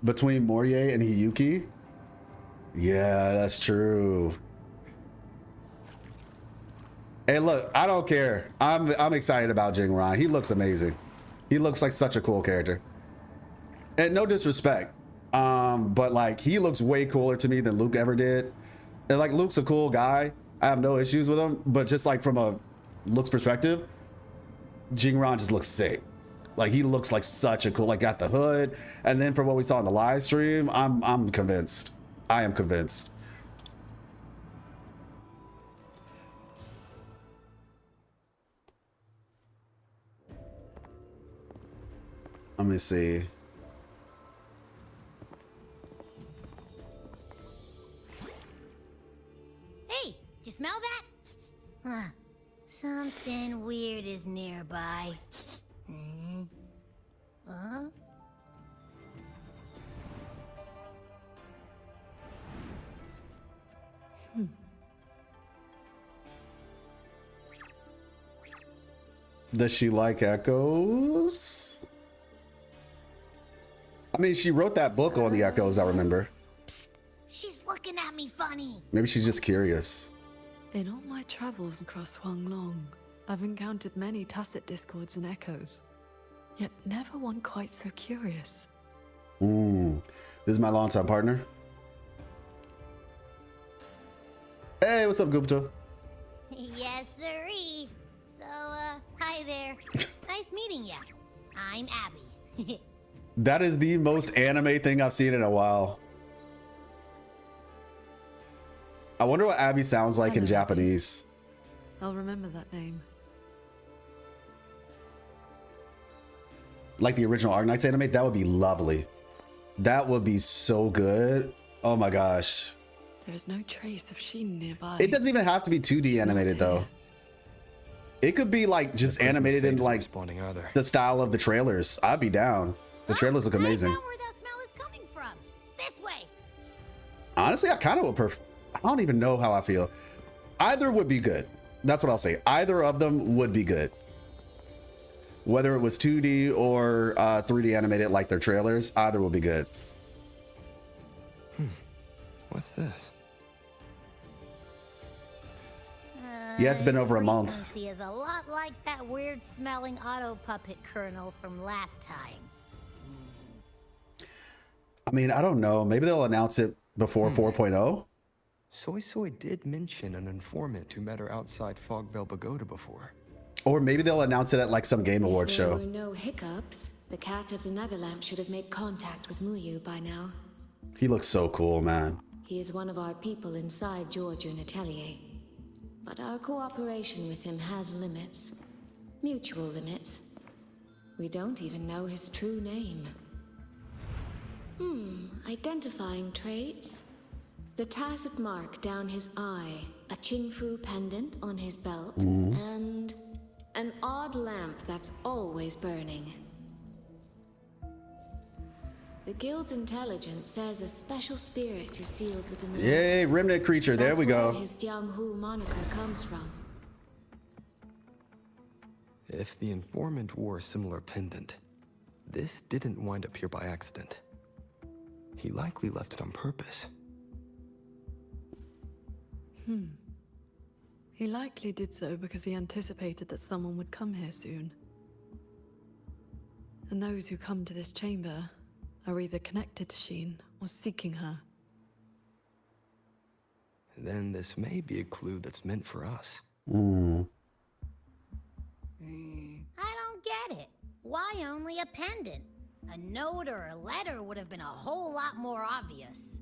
S1: Between Morie and Hiyuki? Yeah, that's true. Hey, look, I don't care. I'm excited about Jingran. He looks amazing. He looks like such a cool character. And no disrespect, but like he looks way cooler to me than Luke ever did. And like Luke's a cool guy. I have no issues with him, but just like from a looks perspective, Jingran just looks sick. Like he looks like such a cool, like got the hood. And then from what we saw in the live stream, I'm convinced. I am convinced. Let me see.
S3: Hey, did you smell that? Huh. Something weird is nearby. Hmm? Huh?
S1: Does she like echoes? I mean, she wrote that book on the echoes, I remember.
S3: Psst, she's looking at me funny.
S1: Maybe she's just curious.
S2: In all my travels across Huanglong, I've encountered many tacit discords and echoes, yet never one quite so curious.
S1: This is my longtime partner. Hey, what's up, Gupta?
S3: Yes, sirree. So, hi there. Nice meeting ya. I'm Abby.
S1: That is the most anime thing I've seen in a while. I wonder what Abby sounds like in
S2: Hello, Abby.
S1: Japanese.
S2: I'll remember that name.
S1: Like the original Arknights anime, that would be lovely. That would be so good. Oh my gosh.
S2: There is no trace of Sheen nearby.
S1: It doesn't even have to be 2D animated though. It could be like just animated in like the style of the trailers. I'd be down. The trailers look amazing.
S3: I found where that smell is coming from. This way.
S1: Honestly, I kind of would prefer. I don't even know how I feel. Either would be good. That's what I'll say. Either of them would be good. Whether it was 2D or 3D animated like their trailers, either will be good.
S4: What's this?
S1: Yeah, it's been over a month.
S3: Frequency is a lot like that weird smelling auto puppet kernel from last time.
S1: I mean, I don't know. Maybe they'll announce it before 4.0.
S4: Soy Soy did mention an informant who met her outside Fogvale Pagoda before.
S1: Or maybe they'll announce it at like some Game Awards show.
S6: If there were no hiccups, the cat of the Netherlamp should have made contact with Muyu by now.
S1: He looks so cool, man.
S6: He is one of our people inside Georgian Atelier. But our cooperation with him has limits. Mutual limits. We don't even know his true name. Identifying traits. The tacit mark down his eye, a Qingfu pendant on his belt, and an odd lamp that's always burning. The Guild's intelligence says a special spirit is sealed within the
S1: Yay, remnant creature. There we
S6: That's where
S1: go.
S6: his Jianghu moniker comes from.
S4: If the informant wore a similar pendant, this didn't wind up here by accident. He likely left it on purpose.
S2: He likely did so because he anticipated that someone would come here soon. And those who come to this chamber are either connected to Sheen or seeking her.
S4: Then this may be a clue that's meant for us.
S3: I don't get it. Why only a pendant? A note or a letter would have been a whole lot more obvious.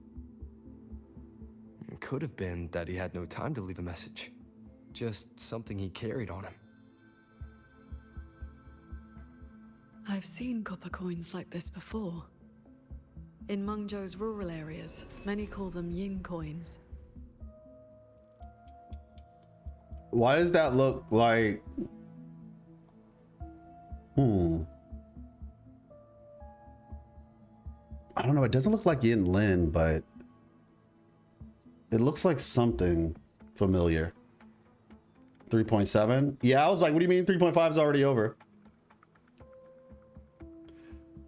S4: It could have been that he had no time to leave a message. Just something he carried on him.
S2: I've seen copper coins like this before. In Mengzhou's rural areas, many call them yin coins.
S1: Why does that look like... I don't know. It doesn't look like Yin Lin, but it looks like something familiar. 3.7? Yeah, I was like, what do you mean 3.5 is already over?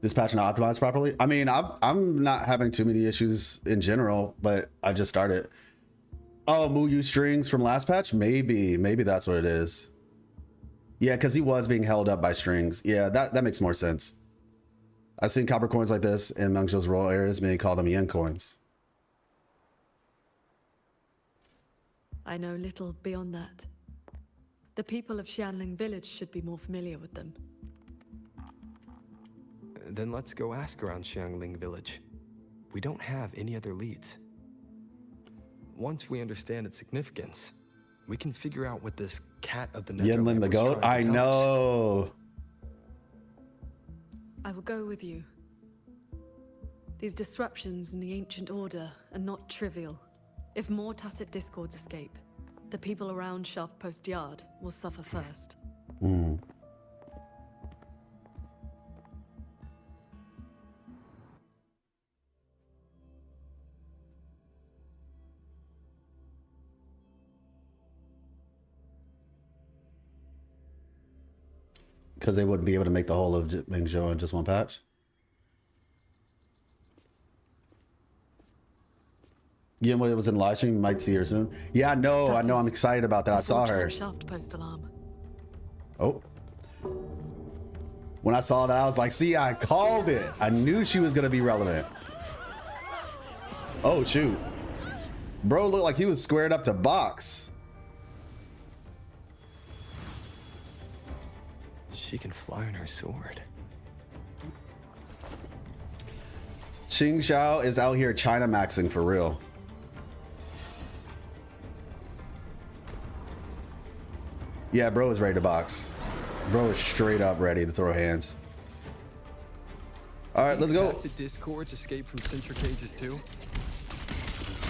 S1: This patch not optimized properly? I mean, I'm not having too many issues in general, but I just started. Oh, Muyu strings from last patch? Maybe that's what it is. Yeah, because he was being held up by strings. Yeah, that makes more sense. I've seen copper coins like this in Mengzhou's rural areas, many call them yen coins.
S2: I know little beyond that. The people of Xianling village should be more familiar with them.
S4: Then let's go ask around Xiangling village. We don't have any other leads. Once we understand its significance, we can figure out what this cat of the
S1: Yenlin the
S4: Netherlamp was
S1: goat?
S4: trying
S1: I
S4: to tell us.
S1: know.
S2: I will go with you. These disruptions in the ancient order are not trivial. If more tacit discords escape, the people around Shaft Post Yard will suffer first.
S1: because they wouldn't be able to make the whole of Mingzhou in just one patch. Gilmore was in live stream. You might see her soon. Yeah, I know. I'm excited about that. I saw her.
S2: Shaft post alarm.
S1: Oh. When I saw that, I was like, see, I called it. I knew she was going to be relevant. Oh, shoot. Bro looked like he was squared up to box.
S4: She can fly on her sword.
S1: Xing Xiao is out here China maxing for real. Yeah, bro is ready to box. Bro is straight up ready to throw hands. All right, let's go.
S4: Acid discords escape from censor cages too.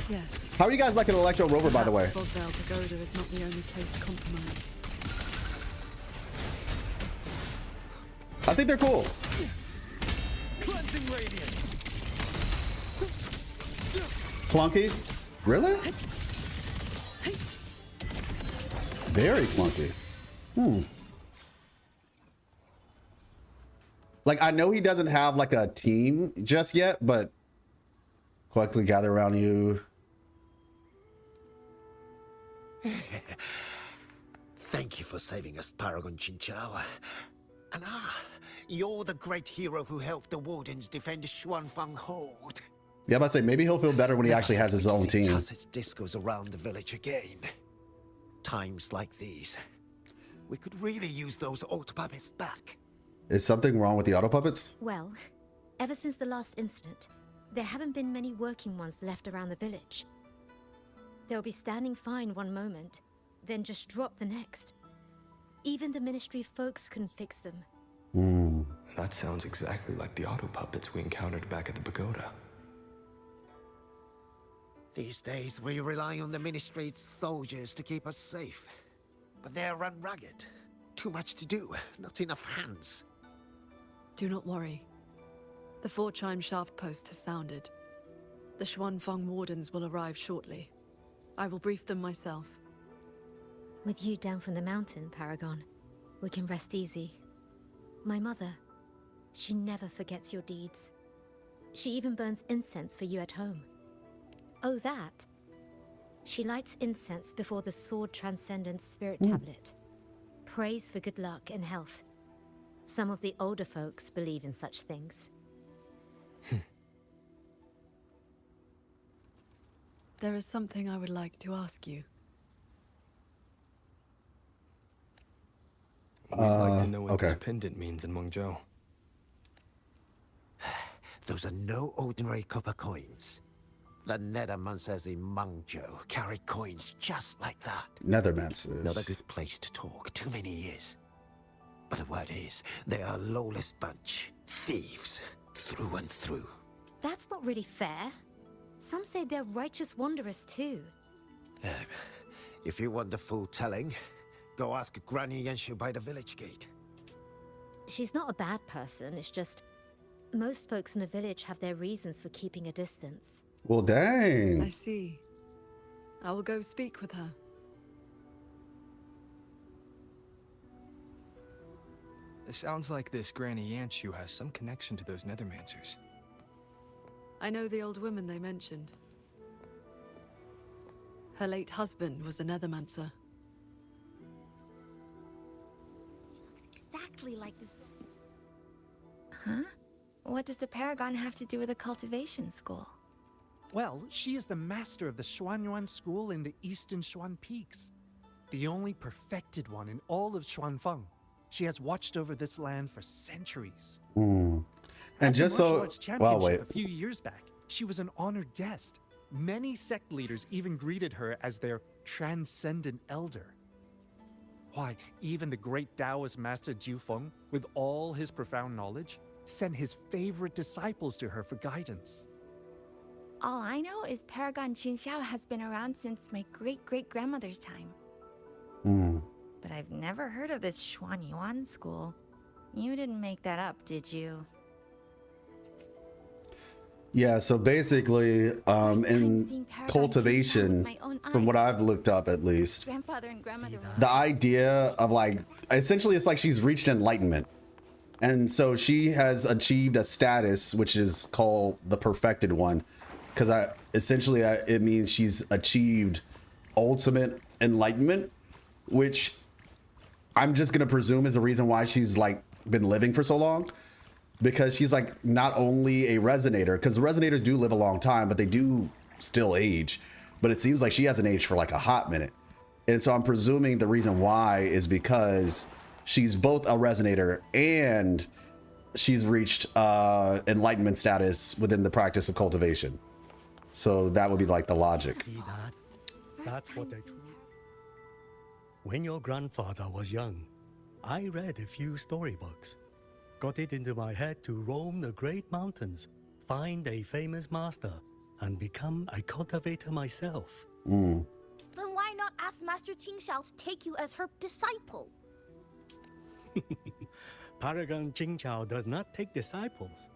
S2: Yes.
S1: How are you guys liking Electro Rover, by the way?
S2: Fogdale Pagoda is not the only place compromised.
S1: I think they're cool.
S4: Cleansing radiance.
S1: Clunky? Really? Very clunky. Like, I know he doesn't have like a team just yet, but quickly gather around you.
S8: Thank you for saving us, Paragon Chinchao. And you're the great hero who helped the Wardens defend Xuanfang Hold.
S1: Yeah, I'm about to say, maybe he'll feel better when he actually has his own team.
S8: Its discos around the village again. Times like these, we could really use those auto puppets back.
S1: Is something wrong with the auto puppets?
S9: Well, ever since the last incident, there haven't been many working ones left around the village. They'll be standing fine one moment, then just drop the next. Even the ministry folks couldn't fix them.
S4: That sounds exactly like the auto puppets we encountered back at the pagoda.
S8: These days, we rely on the ministry's soldiers to keep us safe. But they're run ragged. Too much to do, not enough hands.
S2: Do not worry. The 4-chime shaft post has sounded. The Xuanfeng wardens will arrive shortly. I will brief them myself.
S9: With you down from the mountain, Paragon, we can rest easy. My mother, she never forgets your deeds. She even burns incense for you at home. Oh, that. She lights incense before the Sword Transcendence Spirit Tablet. Prays for good luck and health. Some of the older folks believe in such things.
S2: There is something I would like to ask you.
S4: We'd like to know what this pendant means in Mengzhou.
S8: Those are no ordinary copper coins. The Nethermancers in Mengzhou carry coins just like that.
S1: Nethermancers.
S8: Not a good place to talk. Too many years. But the word is, they are a lawless bunch. Thieves. Through and through.
S9: That's not really fair. Some say they're righteous wanderers too.
S8: If you want the full telling, go ask Granny Yenshu by the village gate.
S9: She's not a bad person, it's just... most folks in the village have their reasons for keeping a distance.
S1: Well, dang.
S2: I see. I will go speak with her.
S4: It sounds like this Granny Yanshu has some connection to those Nethermancers.
S2: I know the old woman they mentioned. Her late husband was a Nethermancer.
S10: Exactly like this. Huh? What does the Paragon have to do with a cultivation school?
S11: Well, she is the master of the Xuanyuan school in the eastern Xuan Peaks. The only perfected one in all of Xuanfeng. She has watched over this land for centuries.
S1: And just so... well, wait.
S11: A few years back, she was an honored guest. Many sect leaders even greeted her as their transcendent elder. Why, even the great Taoist master Jufeng, with all his profound knowledge, sent his favorite disciples to her for guidance.
S10: All I know is Paragon Qinxiao has been around since my great-great-grandmother's time. But I've never heard of this Xuanyuan school. You didn't make that up, did you?
S1: Yeah, so basically, in cultivation, from what I've looked up at least,
S10: Grandfather and grandmother.
S1: the idea of like, essentially it's like she's reached enlightenment. And so she has achieved a status, which is called the perfected one. Because it means she's achieved ultimate enlightenment, which I'm just going to presume is the reason why she's like been living for so long. Because she's like not only a resonator, because resonators do live a long time, but they do still age. But it seems like she hasn't aged for like a hot minute. And so I'm presuming the reason why is because she's both a resonator and she's reached enlightenment status within the practice of cultivation. So that would be like the logic.
S12: See that? That's what they told. When your grandfather was young, I read a few storybooks. Got it into my head to roam the great mountains, find a famous master, and become a cultivator myself.
S5: Then why not ask Master Qingxiao to take you as her disciple?
S12: Paragon Qingqiao does not take disciples.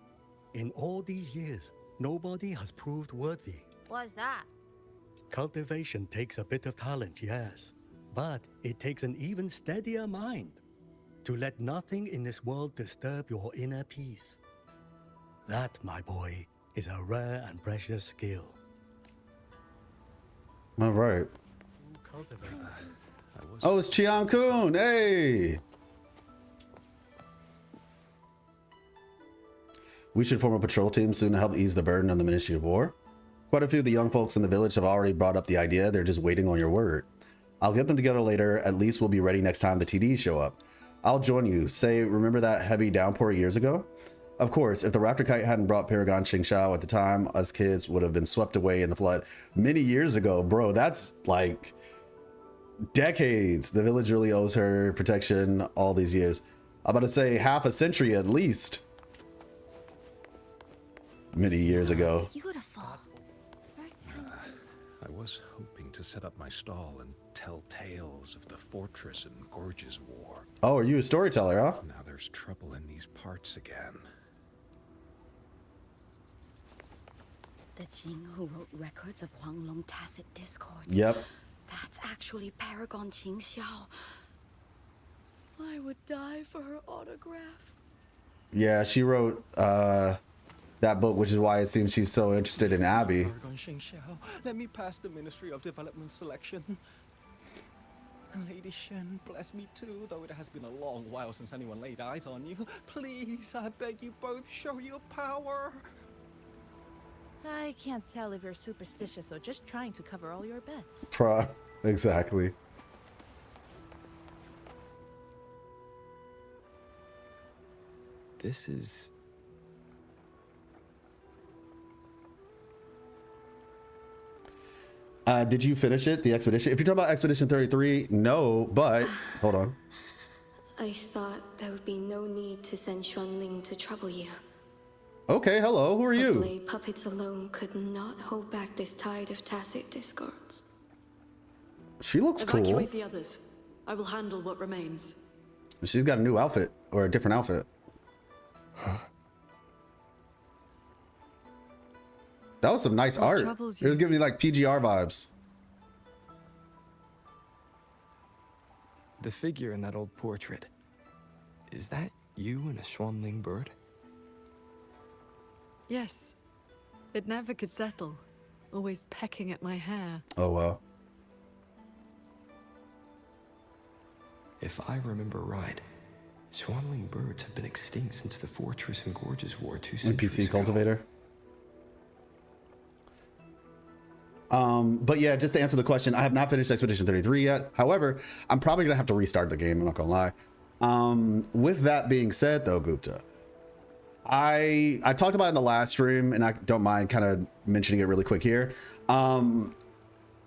S12: In all these years, nobody has proved worthy.
S5: Why's that?
S12: Cultivation takes a bit of talent, yes, but it takes an even steadier mind. To let nothing in this world disturb your inner peace. That, my boy, is a rare and precious skill.
S1: All right. Oh, it's Chiang Kun. Hey. We should form a patrol team soon to help ease the burden on the Ministry of War. Quite a few of the young folks in the village have already brought up the idea. They're just waiting on your word. I'll get them together later. At least we'll be ready next time the TDs show up. I'll join you. Say, remember that heavy downpour years ago? Of course, if the Raptor Kite hadn't brought Paragon Qingxiao at the time, us kids would have been swept away in the flood many years ago. Bro, that's like decades. The village really owes her protection all these years. I'm about to say half a century at least. Many years ago.
S9: Beautiful.
S13: I was hoping to set up my stall and tell tales of the fortress and gorges war.
S1: Oh, are you a storyteller, huh?
S13: Now there's trouble in these parts again.
S14: The Jing who wrote records of Huanglong tacit discords.
S1: Yep.
S14: That's actually Paragon Qingxiao.
S2: I would die for her autograph.
S1: Yeah, she wrote that book, which is why it seems she's so interested in Abby.
S15: Paragon Qingxiao, let me pass the Ministry of Development selection. Lady Shen, bless me too, though it has been a long while since anyone laid eyes on you. Please, I beg you both, show your power.
S16: I can't tell if you're superstitious or just trying to cover all your bets.
S1: Exactly.
S4: This is...
S1: Did you finish it, the expedition? If you're talking about Expedition 33, no, but hold on.
S17: I thought there would be no need to send Xuanling to trouble you.
S1: Okay, hello, who are you?
S17: Blade puppets alone could not hold back this tide of tacit discords.
S1: She looks cool.
S2: Evacuate the others. I will handle what remains.
S1: She's got a new outfit, or a different outfit. That was some nice art. It was giving me like PGR vibes.
S4: The figure in that old portrait. Is that you and a Xuanling bird?
S2: Yes. It never could settle. Always pecking at my hair.
S1: Oh, wow.
S4: If I remember right, Xuanling birds have been extinct since the Fortress and Gorges War 2 centuries
S1: NPC cultivator. But yeah, just to answer the question, I have not finished Expedition 33 yet. However, I'm probably gonna have to restart the game, I'm not gonna lie. With that being said though, Gupta, I talked about it in the last stream and I don't mind kind of mentioning it really quick here. One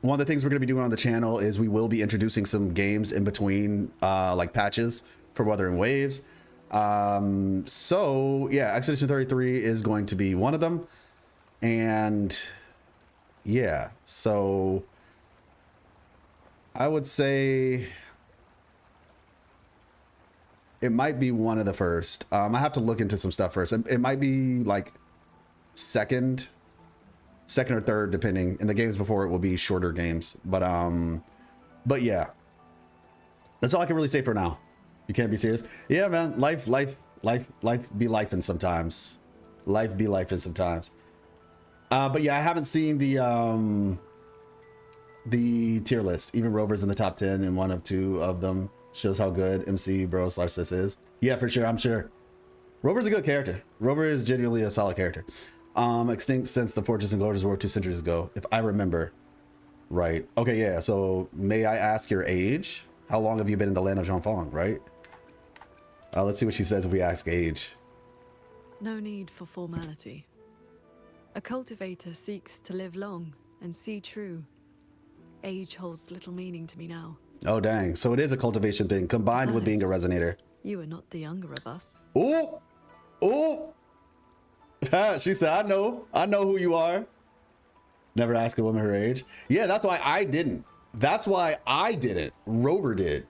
S1: of the things we're gonna be doing on the channel is we will be introducing some games in between like patches for Wuthering Waves. So yeah, Expedition 33 is going to be one of them. And yeah, so I would say it might be one of the first. I have to look into some stuff first. It might be like second or third, depending. In the games before, it will be shorter games. But yeah, that's all I can really say for now. You can't be serious. Yeah, man. Life be lifing sometimes. Life be lifing sometimes. But yeah, I haven't seen the tier list. Even Rover's in the top 10, and one of two of them shows how good MC Bro / Sis is. Yeah, for sure. I'm sure. Rover's a good character. Rover is genuinely a solid character. Extinct since the Fortress and Gorges War 2 centuries ago, if I remember right. Okay, yeah. So may I ask your age? How long have you been in the land of Zhongfang, right? Let's see what she says if we ask age.
S2: No need for formality. A cultivator seeks to live long and see true. Age holds little meaning to me now.
S1: Oh, dang. So it is a cultivation thing combined with being a resonator.
S2: You are not the younger of us.
S1: Oh, oh. She said, I know who you are. Never ask a woman her age. Yeah, that's why I didn't. Rover did.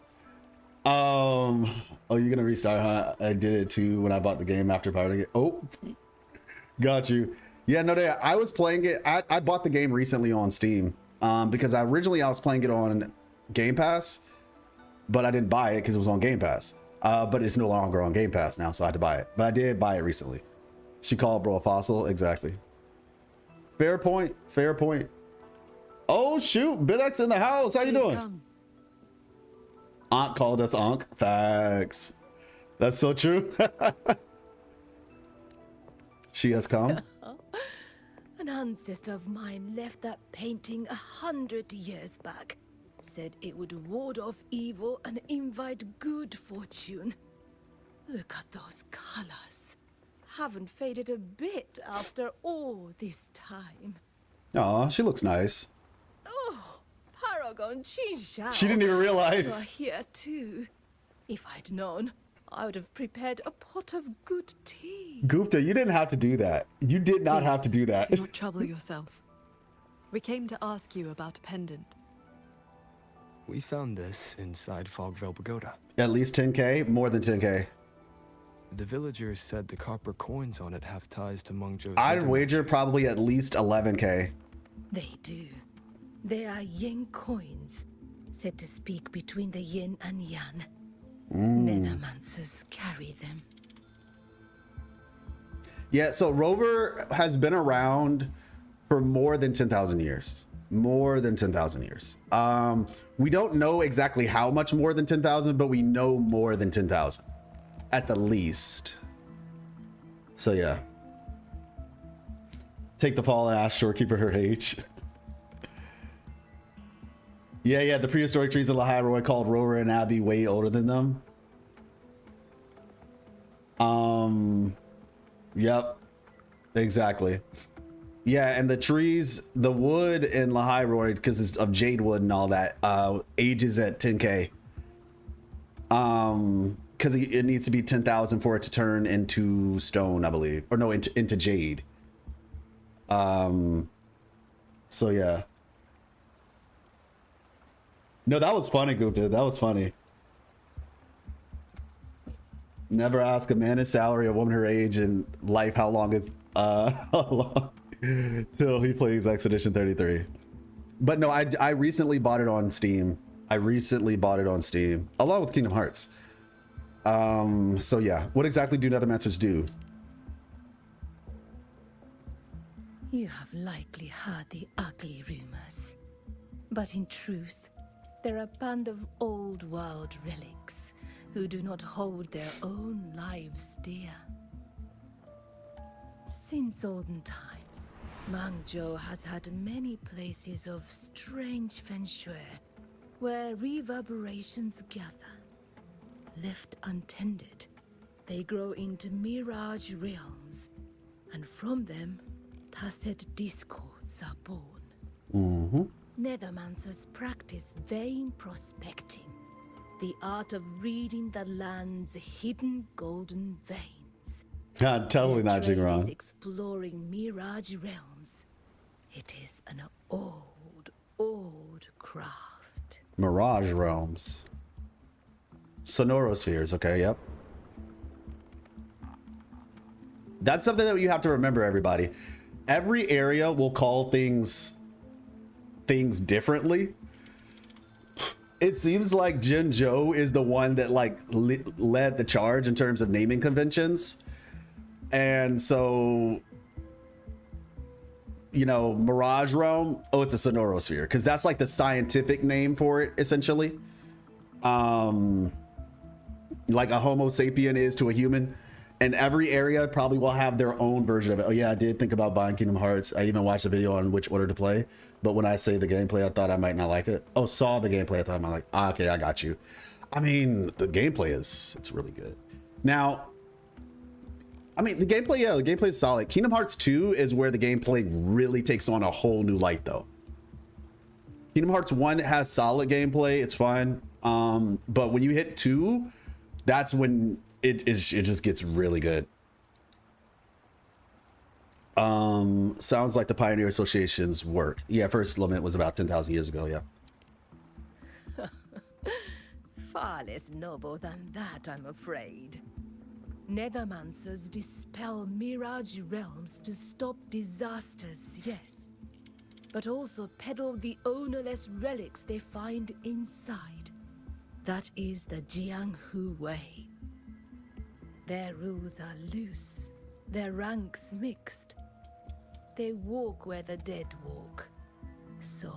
S1: Oh, you're gonna restart, huh? I did it too when I bought the game after pirating it. Oh, got you. Yeah, no, I was playing it. I bought the game recently on Steam because originally I was playing it on Game Pass, but I didn't buy it because it was on Game Pass. But it's no longer on Game Pass now, so I had to buy it. But I did buy it recently. She called bro a fossil. Exactly. Fair point. Fair point. Oh shoot, Bidex in the house. How you doing?
S2: Come.
S1: Ankh called us Ankh. Facts. That's so true. She has come.
S6: An ancestor of mine left that painting 100 years back. Said it would ward off evil and invite good fortune. Look at those colors. Haven't faded a bit after all this time.
S1: Aw, she looks nice.
S6: Oh, Paragon Qinxiao.
S1: She didn't even realize.
S6: You are here too. If I'd known, I would have prepared a pot of good tea.
S1: Gupta, you didn't have to do that. You did not have to do that.
S2: Do not trouble yourself. We came to ask you about a pendant.
S4: We found this inside Fogville Pagoda.
S1: At least 10k? More than 10k.
S4: The villagers said the copper coins on it have ties to Mengzhou's.
S1: I'd wager probably at least 11k.
S6: They do. They are yin coins, said to speak between the yin and yang. Nethermancers carry them.
S1: Yeah, so Rover has been around for more than 10,000 years. More than 10,000 years. We don't know exactly how much more than 10,000, but we know more than 10,000 at the least. So yeah. Take the fall and ask Shorekeeper her age. Yeah, the prehistoric trees of Lahai called Rover and Abby way older than them. Yep, exactly. Yeah, and the trees, the wood in Lahai because it's of jade wood and all that, ages at 10k. Because it needs to be 10,000 for it to turn into stone, I believe, or no, into jade. So yeah. No, that was funny, Gupta. That was funny. Never ask a man his salary, a woman her age, and life how long is till he plays Expedition 33. But no, I recently bought it on Steam. Along with Kingdom Hearts. So yeah, what exactly do Nethermancers do?
S6: You have likely heard the ugly rumors. But in truth, they're a band of old world relics who do not hold their own lives dear. Since olden times, Mengzhou has had many places of strange feng shui where reverberations gather. Left untended, they grow into mirage realms, and from them, tacit discords are born. Nethermancers practice vain prospecting, the art of reading the land's hidden golden veins.
S1: Totally not Jingron.
S6: Is exploring mirage realms. It is an old craft.
S1: Mirage realms. Sonorospheres, okay, yep. That's something that you have to remember, everybody. every area will call things differently. It seems like Jinzhou is the one that like led the charge in terms of naming conventions. And so, you know, Mirage Realm, oh, it's a sonorosphere, because that's like the scientific name for it, essentially. Like a Homo sapien is to a human. And every area probably will have their own version of it. Oh yeah, I did think about buying Kingdom Hearts. I even watched a video on which order to play. But when I say the gameplay, I thought I might not like it. Oh, saw the gameplay, I thought I might like, okay, I got you. I mean, the gameplay it's really good. Now, I mean, the gameplay is solid. Kingdom Hearts 2 is where the gameplay really takes on a whole new light though. Kingdom Hearts 1 has solid gameplay, it's fun. But when you hit 2, that's when it just gets really good. Sounds like the Pioneer Association's work. Yeah, first lament was about 10,000 years ago, yeah.
S18: Far less noble than that, I'm afraid. Nethermancers dispel mirage realms to stop disasters, yes. But also peddle the ownerless relics they find inside. That is the Jianghu way. Their rules are loose, their ranks mixed. They walk where the dead walk. So,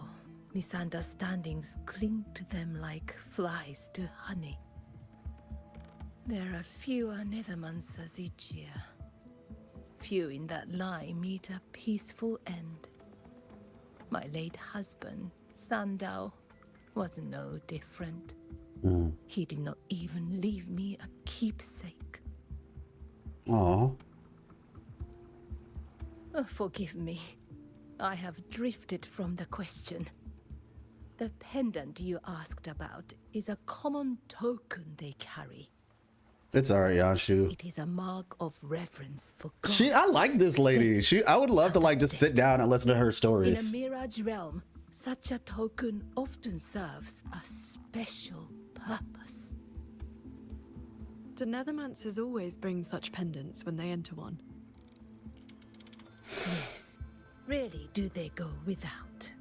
S18: misunderstandings cling to them like flies to honey. There are fewer Nethermancers each year. Few in that line meet a peaceful end. My late husband, Sandao, was no different. He did not even leave me a keepsake.
S1: Aww.
S18: Forgive me. I have drifted from the question. The pendant you asked about is a common token they carry.
S1: It's all right, Yashu.
S18: It is a mark of reverence for God.
S1: I like this lady. I would love to like just sit down and listen to her stories.
S18: In a mirage realm, such a token often serves a special purpose.
S2: Do Nethermancers always bring such pendants when they enter one?
S18: Yes. Rarely do they go without.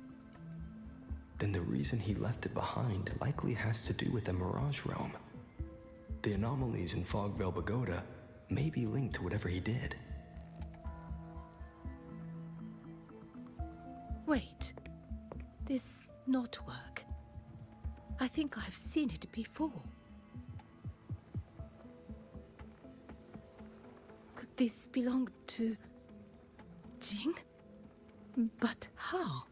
S4: Then the reason he left it behind likely has to do with the Mirage Realm. The anomalies in Fogvale Pagoda may be linked to whatever he did.
S18: Wait. This knotwork. I think I've seen it before. Could this belong to Jing? But how?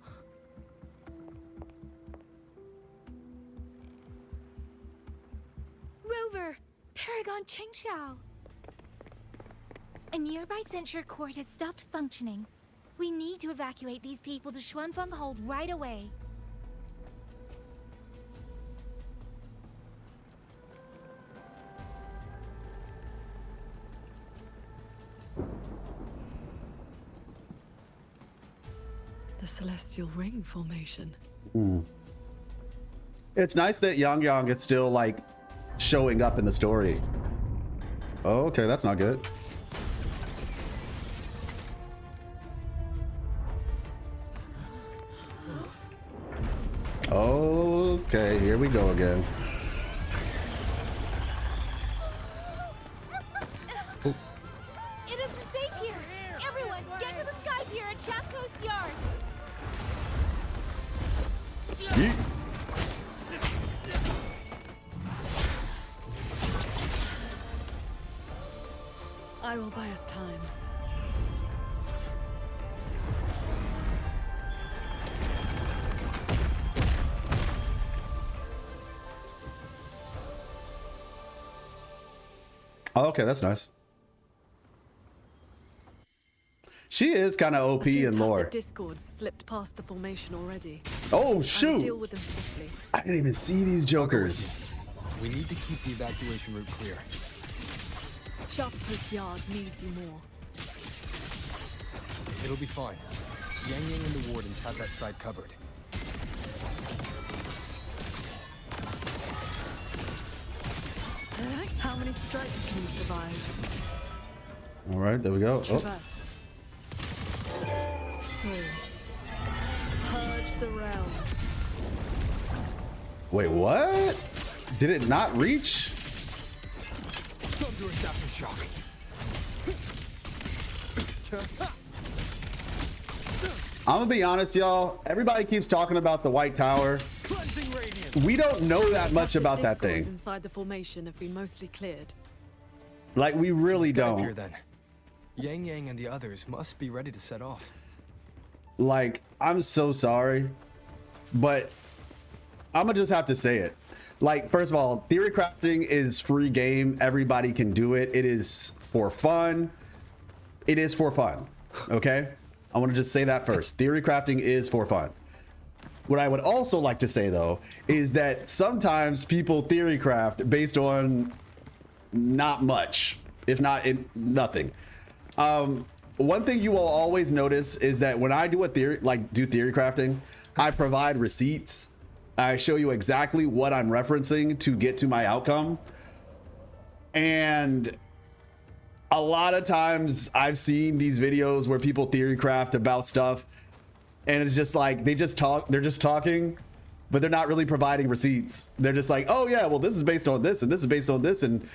S5: Rover! Paragon Qingxiao! A nearby censure court has stopped functioning. We need to evacuate these people to Xuanfeng Hold right away.
S2: The Celestial Ring formation.
S1: It's nice that Yang is still like showing up in the story. Oh, okay, that's not good. Okay, here we go again.
S5: It isn't safe here! Everyone, get to the sky pier at Shaft Coast Yard!
S1: Yeet.
S2: I will buy us time.
S1: Oh, okay, that's nice. She is kind of OP in lore.
S2: Discords slipped past the formation already.
S1: Oh
S2: I'll
S1: shoot!
S2: deal with them swiftly.
S1: I didn't even see these jokers.
S4: We need to keep the evacuation route clear.
S2: Shaft Coast Yard needs you more.
S4: It'll be fine. Yang Yang and the Wardens have that side covered.
S2: How many strikes can you survive?
S1: All right, there we go. Oh.
S2: Traverse. swords. Purge the realm.
S1: Wait, what? Did it not reach?
S4: Thunderous aftershock.
S1: I'm gonna be honest, y'all. Everybody keeps talking about the White Tower. We don't know that much about that thing.
S2: Inside the formation have been mostly cleared.
S1: Like, we really don't.
S4: Here, then. Yang Yang and the others must be ready to set off.
S1: Like, I'm so sorry, but I'm gonna just have to say it. Like, first of all, theory crafting is free game. Everybody can do it. It is for fun. It is for fun. Okay? I want to just say that first. Theory crafting is for fun. What I would also like to say, though, is that sometimes people theory craft based on not much, if not nothing. One thing you will always notice is that when I do a theory, like do theory crafting, I provide receipts. I show you exactly what I'm referencing to get to my outcome. And a lot of times I've seen these videos where people theory craft about stuff and it's just like they're just talking, but they're not really providing receipts. They're just like, oh yeah, well this is based on this and this is based on this and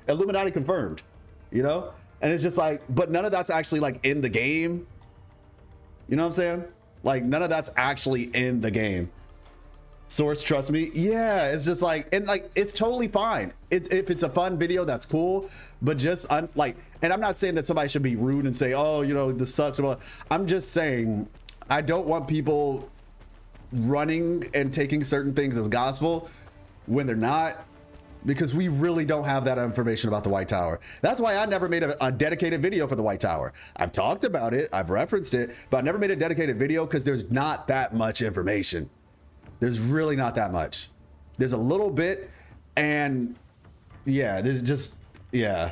S1: Illuminati confirmed, you know? And it's just like, but none of that's actually like in the game. You know what I'm saying? Like none of that's actually in the game. Source, trust me. Yeah, it's just like, and like, it's totally fine. If it's a fun video, that's cool. But just like, and I'm not saying that somebody should be rude and say, oh, you know, this sucks. I'm just saying, I don't want people running and taking certain things as gospel when they're not, because we really don't have that information about the White Tower. That's why I never made a dedicated video for the White Tower. I've talked about it, I've referenced it, but I never made a dedicated video because there's not that much information. There's really not that much. There's a little bit, and yeah, there's just, yeah.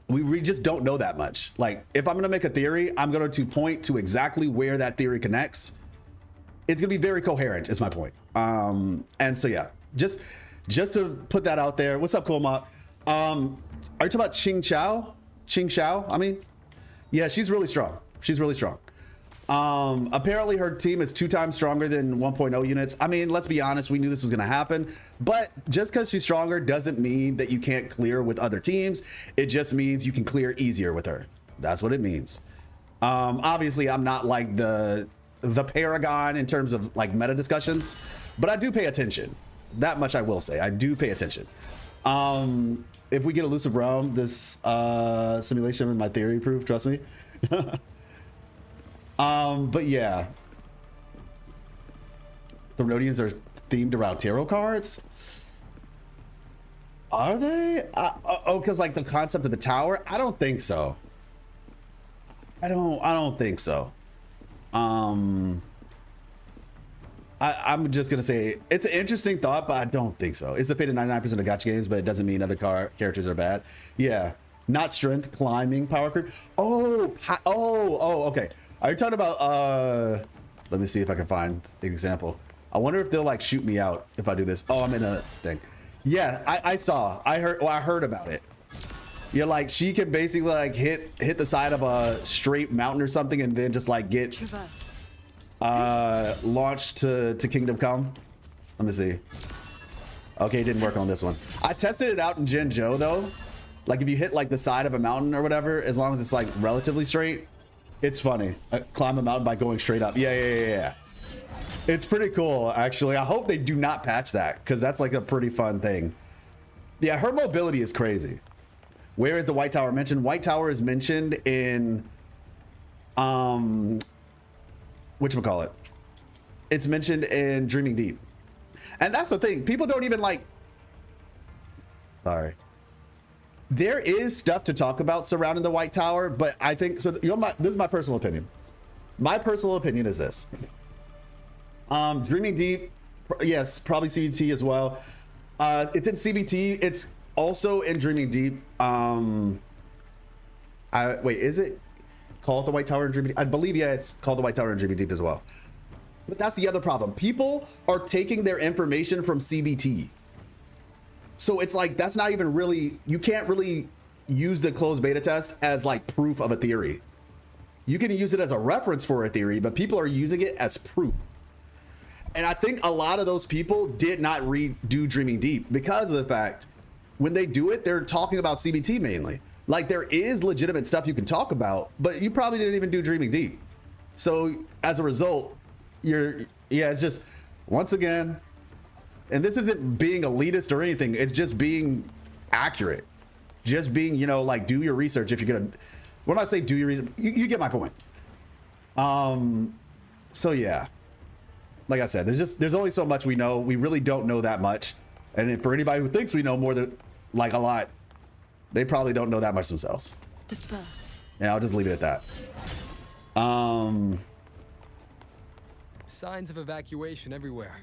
S1: We just don't know that much. Like, if I'm gonna make a theory, I'm going to point to exactly where that theory connects. It's gonna be very coherent, is my point. And so yeah, just to put that out there. What's up, Cool Mop? Are you talking about Ching Chao? Ching Chao, I mean? Yeah, she's really strong. She's really strong. Apparently her team is 2 times stronger than 1.0 units. I mean, let's be honest, we knew this was gonna happen, but just because she's stronger doesn't mean that you can't clear with other teams. It just means you can clear easier with her. That's what it means. Obviously I'm not like the paragon in terms of like meta discussions, but I do pay attention. That much I will say. I do pay attention. If we get elusive realm, this simulation in my theory proof, trust me. But yeah, the Rhodians are themed around tarot cards. Are they? Oh, because like the concept of the tower. I don't think so. I don't think so. I'm just gonna say it's an interesting thought, but I don't think so. It's a fate of 99% of gacha games, but it doesn't mean other characters are bad. Yeah, not strength, climbing, power creep. Oh, okay. Are you talking about, let me see if I can find an example. I wonder if they'll like shoot me out if I do this. Oh, I'm in a thing. Yeah, I heard about it. Yeah, like she can basically like hit the side of a straight mountain or something and then just like get launched to Kingdom Come. Let me see. Okay, it didn't work on this one. I tested it out in Jinzhou though. Like if you hit like the side of a mountain or whatever, as long as it's like relatively straight, it's funny. Climb a mountain by going straight up. Yeah. It's pretty cool, actually. I hope they do not patch that, because that's like a pretty fun thing. Yeah, her mobility is crazy. Where is the White Tower mentioned? White Tower is mentioned in, whatchamacallit? It's mentioned in Dreaming Deep. And that's the thing. People don't even like, sorry. There is stuff to talk about surrounding the White Tower, but I think so. This is my personal opinion. My personal opinion is this: Dreaming Deep, yes, probably CBT as well. It's in CBT. It's also in Dreaming Deep. Wait, is it called the White Tower in Dreaming Deep? I believe it's called the White Tower in Dreaming Deep as well. But that's the other problem. People are taking their information from CBT. So it's like, that's not even really, you can't really use the closed beta test as like proof of a theory. You can use it as a reference for a theory, but people are using it as proof. And I think a lot of those people did not do Dreaming Deep because of the fact when they do it, they're talking about CBT mainly. Like there is legitimate stuff you can talk about, but you probably didn't even do Dreaming Deep. So as a result, it's just, once again, and this isn't being elitist or anything, it's just being accurate. Just being, you know, like do your research if you're gonna, when I say do your research, you get my point. So yeah, like I said, there's only so much we know. We really don't know that much. And for anybody who thinks we know more than like a lot, they probably don't know that much themselves.
S2: Disperse.
S1: Yeah, I'll just leave it at that.
S4: Signs of evacuation everywhere.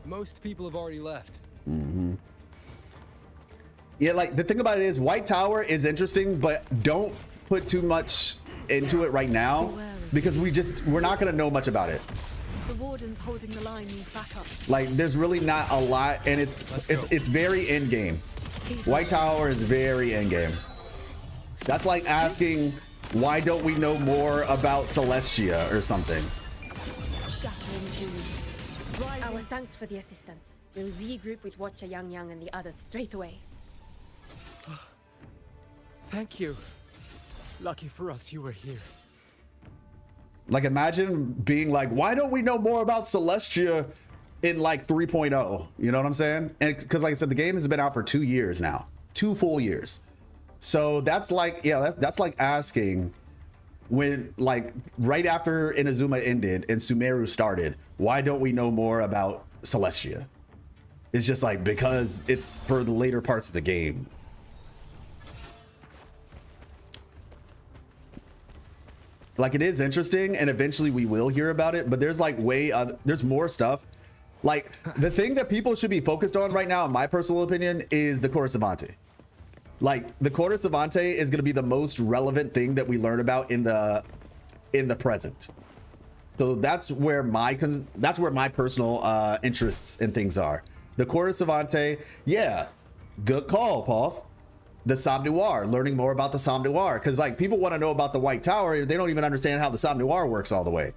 S4: Most people have already left.
S1: Mm-hmm. Yeah, like the thing about it is White Tower is interesting, but don't put too much into it right now because we're not going to know much about it.
S2: The wardens holding the line need backup.
S1: Like there's really not a lot, and it's very end game. White Tower is very end game. That's like asking why don't we know more about Celestia or something.
S2: Shattering tunes.
S19: Our thanks for the assistance. We'll regroup with Watcher Yang Yang and the others straight away.
S15: Thank you. Lucky for us, you were here.
S1: Like imagine being like, why don't we know more about Celestia in like 3.0? You know what I'm saying? And because like I said, the game has been out for 2 years now, 2 full years. So that's like, yeah, that's like asking when like right after Inazuma ended and Sumeru started, why don't we know more about Celestia? It's just like, because it's for the later parts of the game. Like it is interesting and eventually we will hear about it, but there's like there's more stuff. Like the thing that people should be focused on right now, in my personal opinion, is the Cora Savante. Like the Cora Savante is going to be the most relevant thing that we learn about in the present. So that's where my personal interests and things are. The Cora Savante, yeah, good call, Paul. The Somme Noir, learning more about the Somme Noir, because like people want to know about the White Tower, they don't even understand how the Somme Noir works all the way.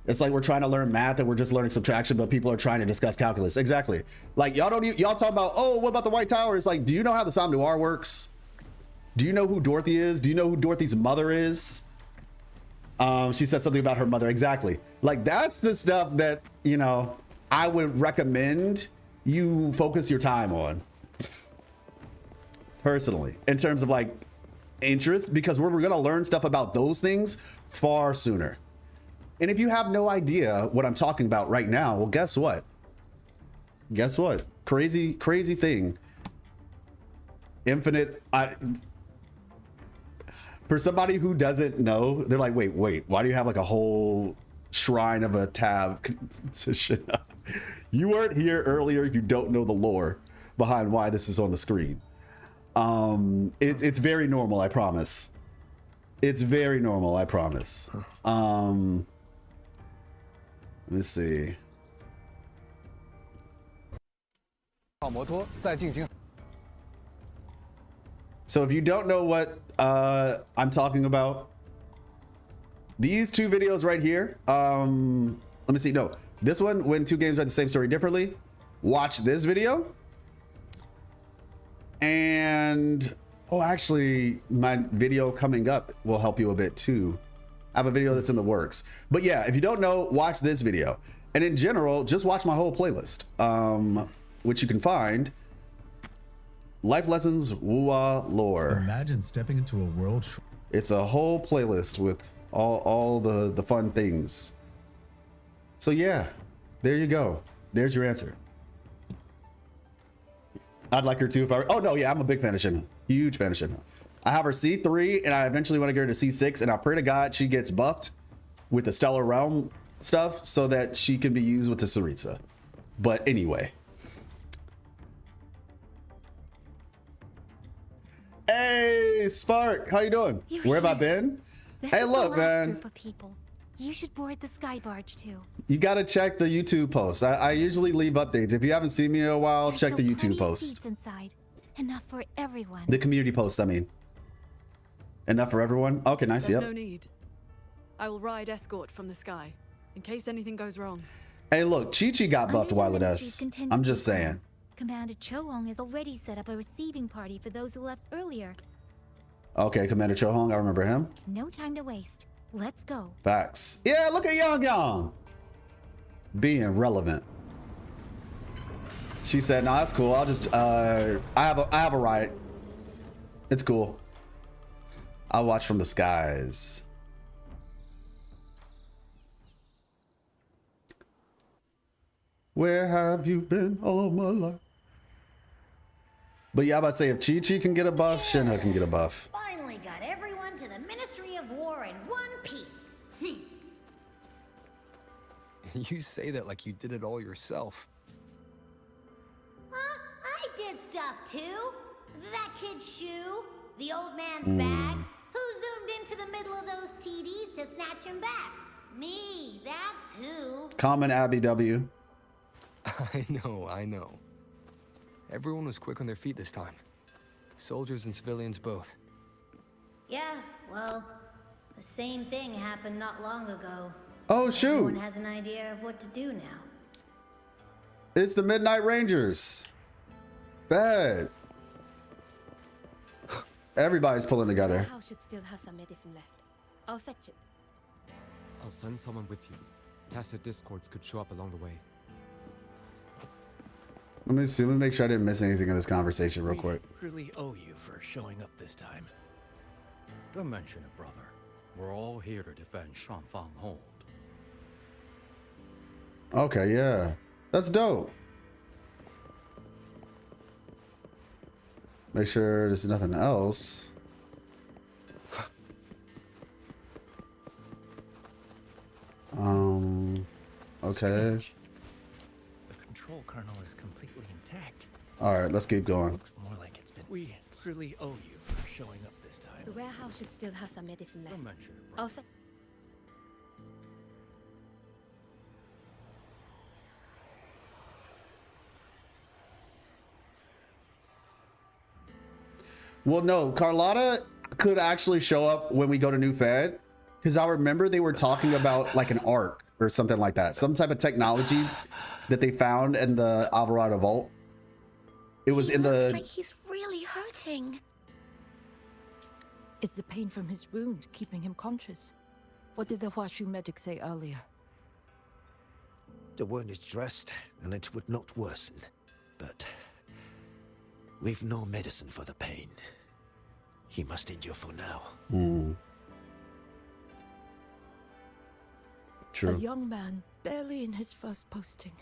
S1: It's like we're trying to learn math and we're just learning subtraction, but people are trying to discuss calculus. Exactly. Like y'all talk about, oh, what about the White Tower? It's like, do you know how the Somme Noir works? Do you know who Dorothy is? Do you know who Dorothy's mother is? She said something about her mother. Exactly. Like that's the stuff that, you know, I would recommend you focus your time on. Personally, in terms of like interest, because we're going to learn stuff about those things far sooner. And if you have no idea what I'm talking about right now, well, guess what? Crazy thing. Infinite. For somebody who doesn't know, they're like, wait, why do you have like a whole shrine of a tab? You weren't here earlier. You don't know the lore behind why this is on the screen. It's very normal, I promise. It's very normal, I promise. Let me see. So if you don't know what I'm talking about, these two videos right here, let me see. No, this one, when two games write the same story differently. Watch this video. And actually my video coming up will help you a bit too. I have a video that's in the works, but yeah, if you don't know, watch this video. And in general, just watch my whole playlist, which you can find Life Lessons Wuwa Lore.
S20: Imagine stepping into a world.
S1: It's a whole playlist with all the fun things. So yeah, there you go. There's your answer. I'd like her too if I were, oh no, yeah, I'm a big fan of Shinna. Huge fan of Shinna. I have her C3 and I eventually want to get her to C6, and I pray to God she gets buffed with the Stellar Realm stuff so that she can be used with the Tsaritsa. But anyway. Hey, Spark, how you doing? Where have I been? Hey, look, man.
S5: Group of people. You should board the sky barge too.
S1: You gotta check the YouTube posts. I usually leave updates. If you haven't seen me in a while, check the YouTube post.
S5: Inside. Enough for everyone.
S1: The community post, I mean. Enough for everyone? Okay, nice.
S2: There's
S1: Yep.
S2: no need. I will ride escort from the sky, in case anything goes wrong.
S1: Hey, look, Chi-Chi got buffed
S5: Under the
S1: while it
S5: Ministry's
S1: is.
S5: contingency
S1: I'm just
S5: plan,
S1: saying.
S5: Commander Cho-Hong has already set up a receiving party for those who left earlier.
S1: Okay, Commander Cho-Hong, I remember him.
S5: No time to waste. Let's go.
S1: Facts. Yeah, look at Yang. Being relevant. She said, "No, that's cool. I'll just I have a ride. It's cool. I'll watch from the skies." Where have you been all my life? But yeah, I'm about to say, if Chi-Chi can get a buff, Shinra can get a buff.
S7: Finally got everyone to the Ministry of War in one piece.
S4: You say that like you did it all yourself.
S7: I did stuff too. That kid's shoe, the old man's bag. Who zoomed into the middle of those TDs to snatch him back? Me, that's who.
S1: Common Abby W.
S4: I know. Everyone was quick on their feet this time. Soldiers and civilians both.
S7: Yeah, well, the same thing happened not long ago.
S1: Oh, shoot.
S7: Everyone has an idea of what to do now.
S1: It's the Midnight Rangers. Bad. Everybody's pulling together.
S19: The house should still have some medicine left. I'll fetch it.
S21: I'll send someone with you. Tacit discords could show up along the way.
S1: Let me see. Let me make sure I didn't miss anything in this conversation real quick.
S22: Really owe you for showing up this time. Don't mention it, brother. We're all here to defend Shanfang Hold.
S1: Okay, yeah. That's dope. Make sure there's nothing else. Okay.
S22: The control kernel is completely intact.
S1: All right, let's keep going.
S22: Looks more like it's been. We really owe you for showing up this time.
S19: The warehouse should still have some medicine left.
S22: Don't mention it,
S19: I'll
S22: brother.
S1: Well, no, Carlotta could actually show up when we go to New Fed, because I remember they were talking about like an arc or something like that, some type of technology that they found in the Alvarado Vault. It was in the.
S10: Looks like he's really hurting.
S16: Is the pain from his wound keeping him conscious? What did the Huashu medic say earlier?
S8: The wound is dressed, and it would not worsen. But we've no medicine for the pain. He must endure for now.
S1: True.
S16: A young man, barely in his first posting.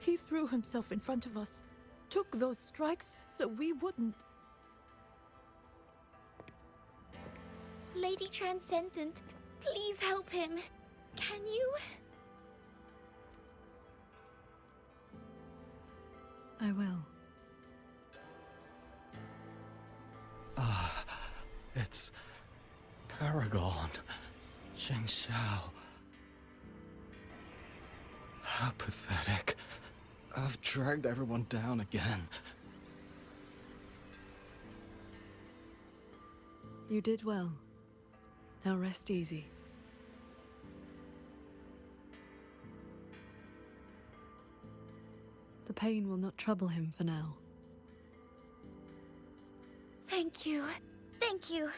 S16: He threw himself in front of us, took those strikes so we wouldn't.
S10: Lady Transcendent, please help him. Can you?
S2: I will.
S22: It's Paragon. Cheng Xiao. How pathetic. I've dragged everyone down again.
S2: You did well. Now rest easy. The pain will not trouble him for now.
S10: Thank you. Thank you.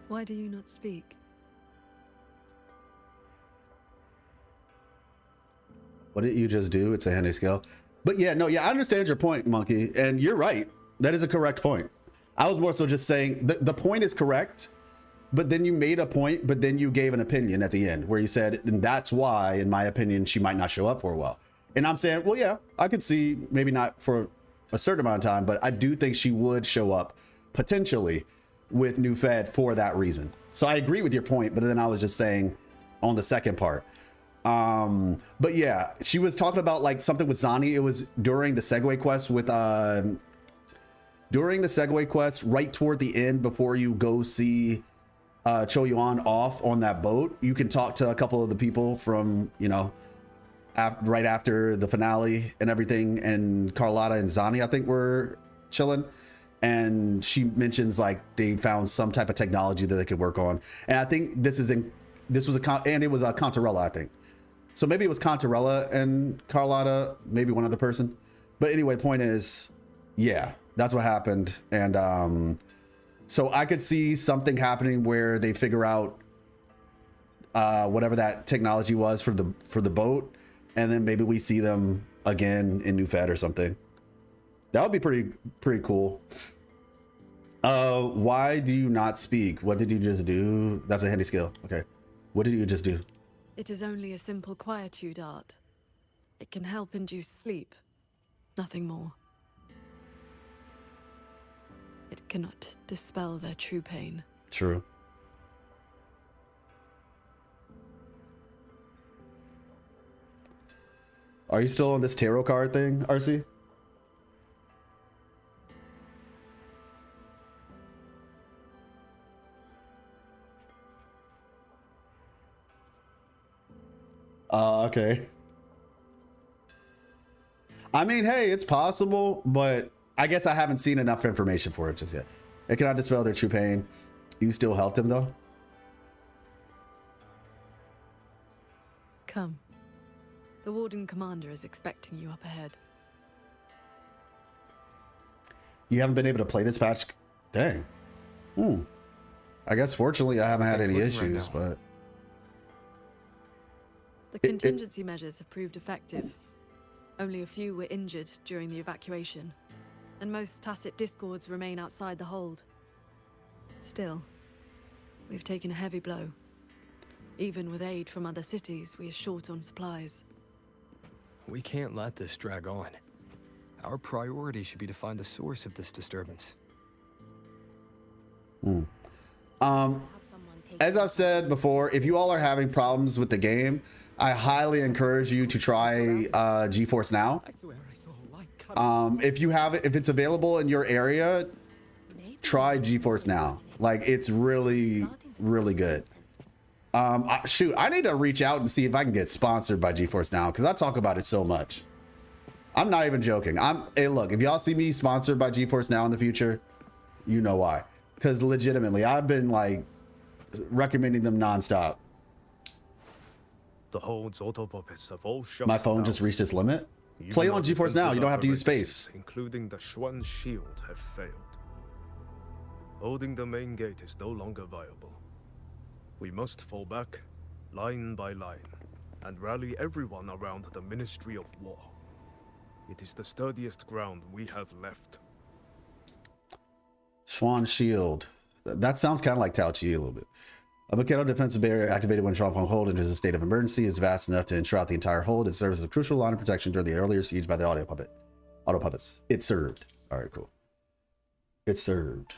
S2: Why do you not speak?
S1: What did you just do? It's a handy skill. But yeah, no, yeah, I understand your point, Monkey. And you're right. That is a correct point. I was more so just saying the point is correct, but then you made a point, but then you gave an opinion at the end where you said, and that's why, in my opinion, she might not show up for a while. And I'm saying, well, yeah, I could see maybe not for a certain amount of time, but I do think she would show up potentially with New Fed for that reason. So I agree with your point, but then I was just saying on the second part. But yeah, she was talking about like something with Zani. It was during the Segway quest with right toward the end before you go see Cho Yuan off on that boat, you can talk to a couple of the people from, you know, right after the finale and everything. And Carlotta and Zani, I think, were chilling. And she mentions like they found some type of technology that they could work on. And I think this was and it was a Contarella, I think. So maybe it was Contarella and Carlotta, maybe one other person. But anyway, point is, yeah, that's what happened. And so I could see something happening where they figure out whatever that technology was for the boat, and then maybe we see them again in New Fed or something. That would be pretty cool. Why do you not speak? What did you just do? That's a handy skill. Okay. What did you just do?
S2: It is only a simple quietude art. It can help induce sleep. Nothing more. It cannot dispel their true pain.
S1: True. Are you still on this tarot card thing, RC? Okay. I mean, hey, it's possible, but I guess I haven't seen enough information for it just yet. It cannot dispel their true pain. You still helped him, though?
S2: Come. The Warden Commander is expecting you up ahead.
S1: You haven't been able to play this patch? Dang. I guess fortunately I haven't had any issues, but...
S2: The contingency measures have proved effective. Only a few were injured during the evacuation, and most tacit discords remain outside the hold. Still, we've taken a heavy blow. Even with aid from other cities, we are short on supplies.
S4: We can't let this drag on. Our priority should be to find the source of this disturbance.
S1: As I've said before, if you all are having problems with the game, I highly encourage you to try GeForce Now. If it's available in your area, try GeForce Now. Like, it's really, really good. I need to reach out and see if I can get sponsored by GeForce Now, because I talk about it so much. I'm not even joking. Hey, look, if y'all see me sponsored by GeForce Now in the future, you know why. Because legitimately, I've been like recommending them nonstop.
S3: The hold's autopuppets have all shut
S1: My phone
S3: down.
S1: just reached its limit.
S3: Even
S1: Play
S3: our
S1: on GeForce Now. You don't have to use
S3: defensive
S1: space.
S3: Including the Schwan shield have failed. Holding the main gate is no longer viable. We must fall back, line by line, and rally everyone around the Ministry of War. It is the sturdiest ground we have left.
S1: Schwan Shield. That sounds kind of like Tao Chi a little bit. A mechanical defensive barrier activated when Shuanfeng Hold enters a state of emergency is vast enough to ensure out the entire hold. It serves as a crucial line of protection during the earlier siege by the auto puppets. It served. All right, cool. It served.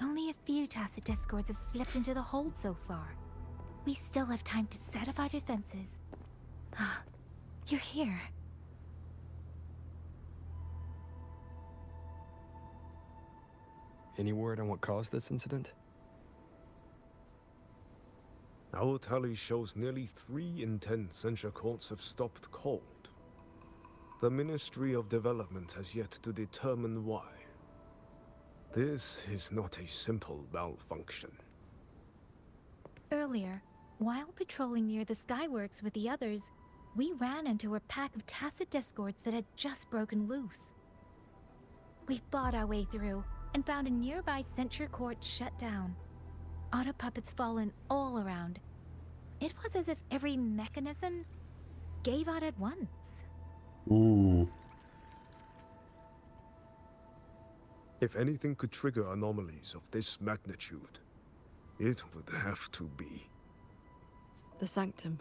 S5: Only a few tacit discords have slipped into the hold so far. We still have time to set up our defenses. You're here.
S4: Any word on what caused this incident?
S3: Our tally shows nearly 3 in 10 censure courts have stopped cold. The Ministry of Development has yet to determine why. This is not a simple malfunction.
S5: Earlier, while patrolling near the Skyworks with the others, we ran into a pack of tacit discords that had just broken loose. We fought our way through and found a nearby censure court shut down. Auto puppets fallen all around. It was as if every mechanism gave out at once.
S3: If anything could trigger anomalies of this magnitude, it would have to be
S2: The Sanctum.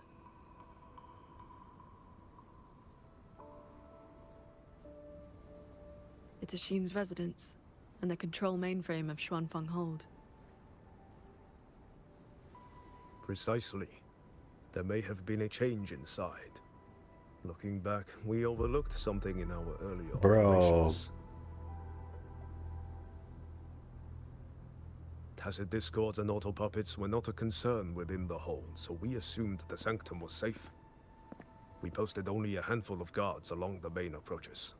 S2: It's Ashin's residence and the control mainframe of Shuanfeng Hold.
S3: Precisely. There may have been a change inside. Looking back, we overlooked something in our earlier
S1: Bro.
S3: operations. Tacit discords and auto puppets were not a concern within the hold, so we assumed the sanctum was safe. We posted only a handful of guards along the main approaches.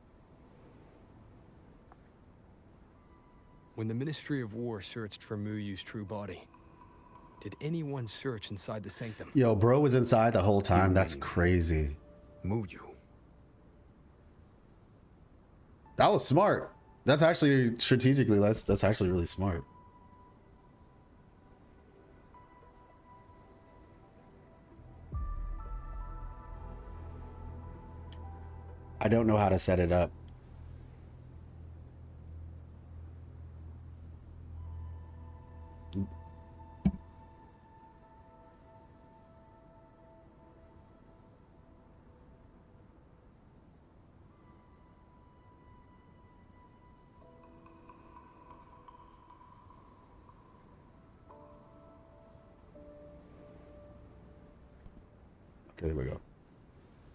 S4: When the Ministry of War searched for Muyu's true body, did anyone search inside the sanctum?
S1: Yo, bro was inside the whole time. That's crazy.
S3: Muyu.
S1: That was smart. That's actually strategically, that's actually really smart. I don't know how to set it up. Okay, there we go.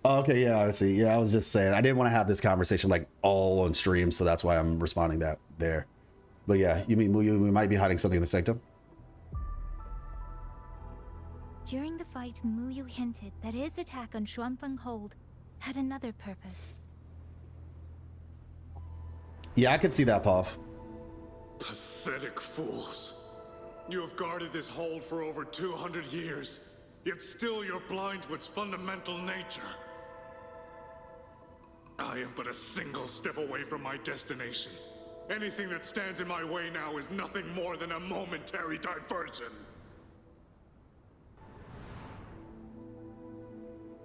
S1: Oh, okay, yeah, I see. Yeah, I was just saying I didn't want to have this conversation like all on stream, so that's why I'm responding that there. But yeah, you mean Muyu, we might be hiding something in the sanctum?
S5: During the fight, Muyu hinted that his attack on Xuanfeng Hold had another purpose.
S1: Yeah, I could see that, Puff.
S11: Pathetic fools. You have guarded this hold for over 200 years, yet still you're blind to its fundamental nature. I am but a single step away from my destination. Anything that stands in my way now is nothing more than a momentary diversion.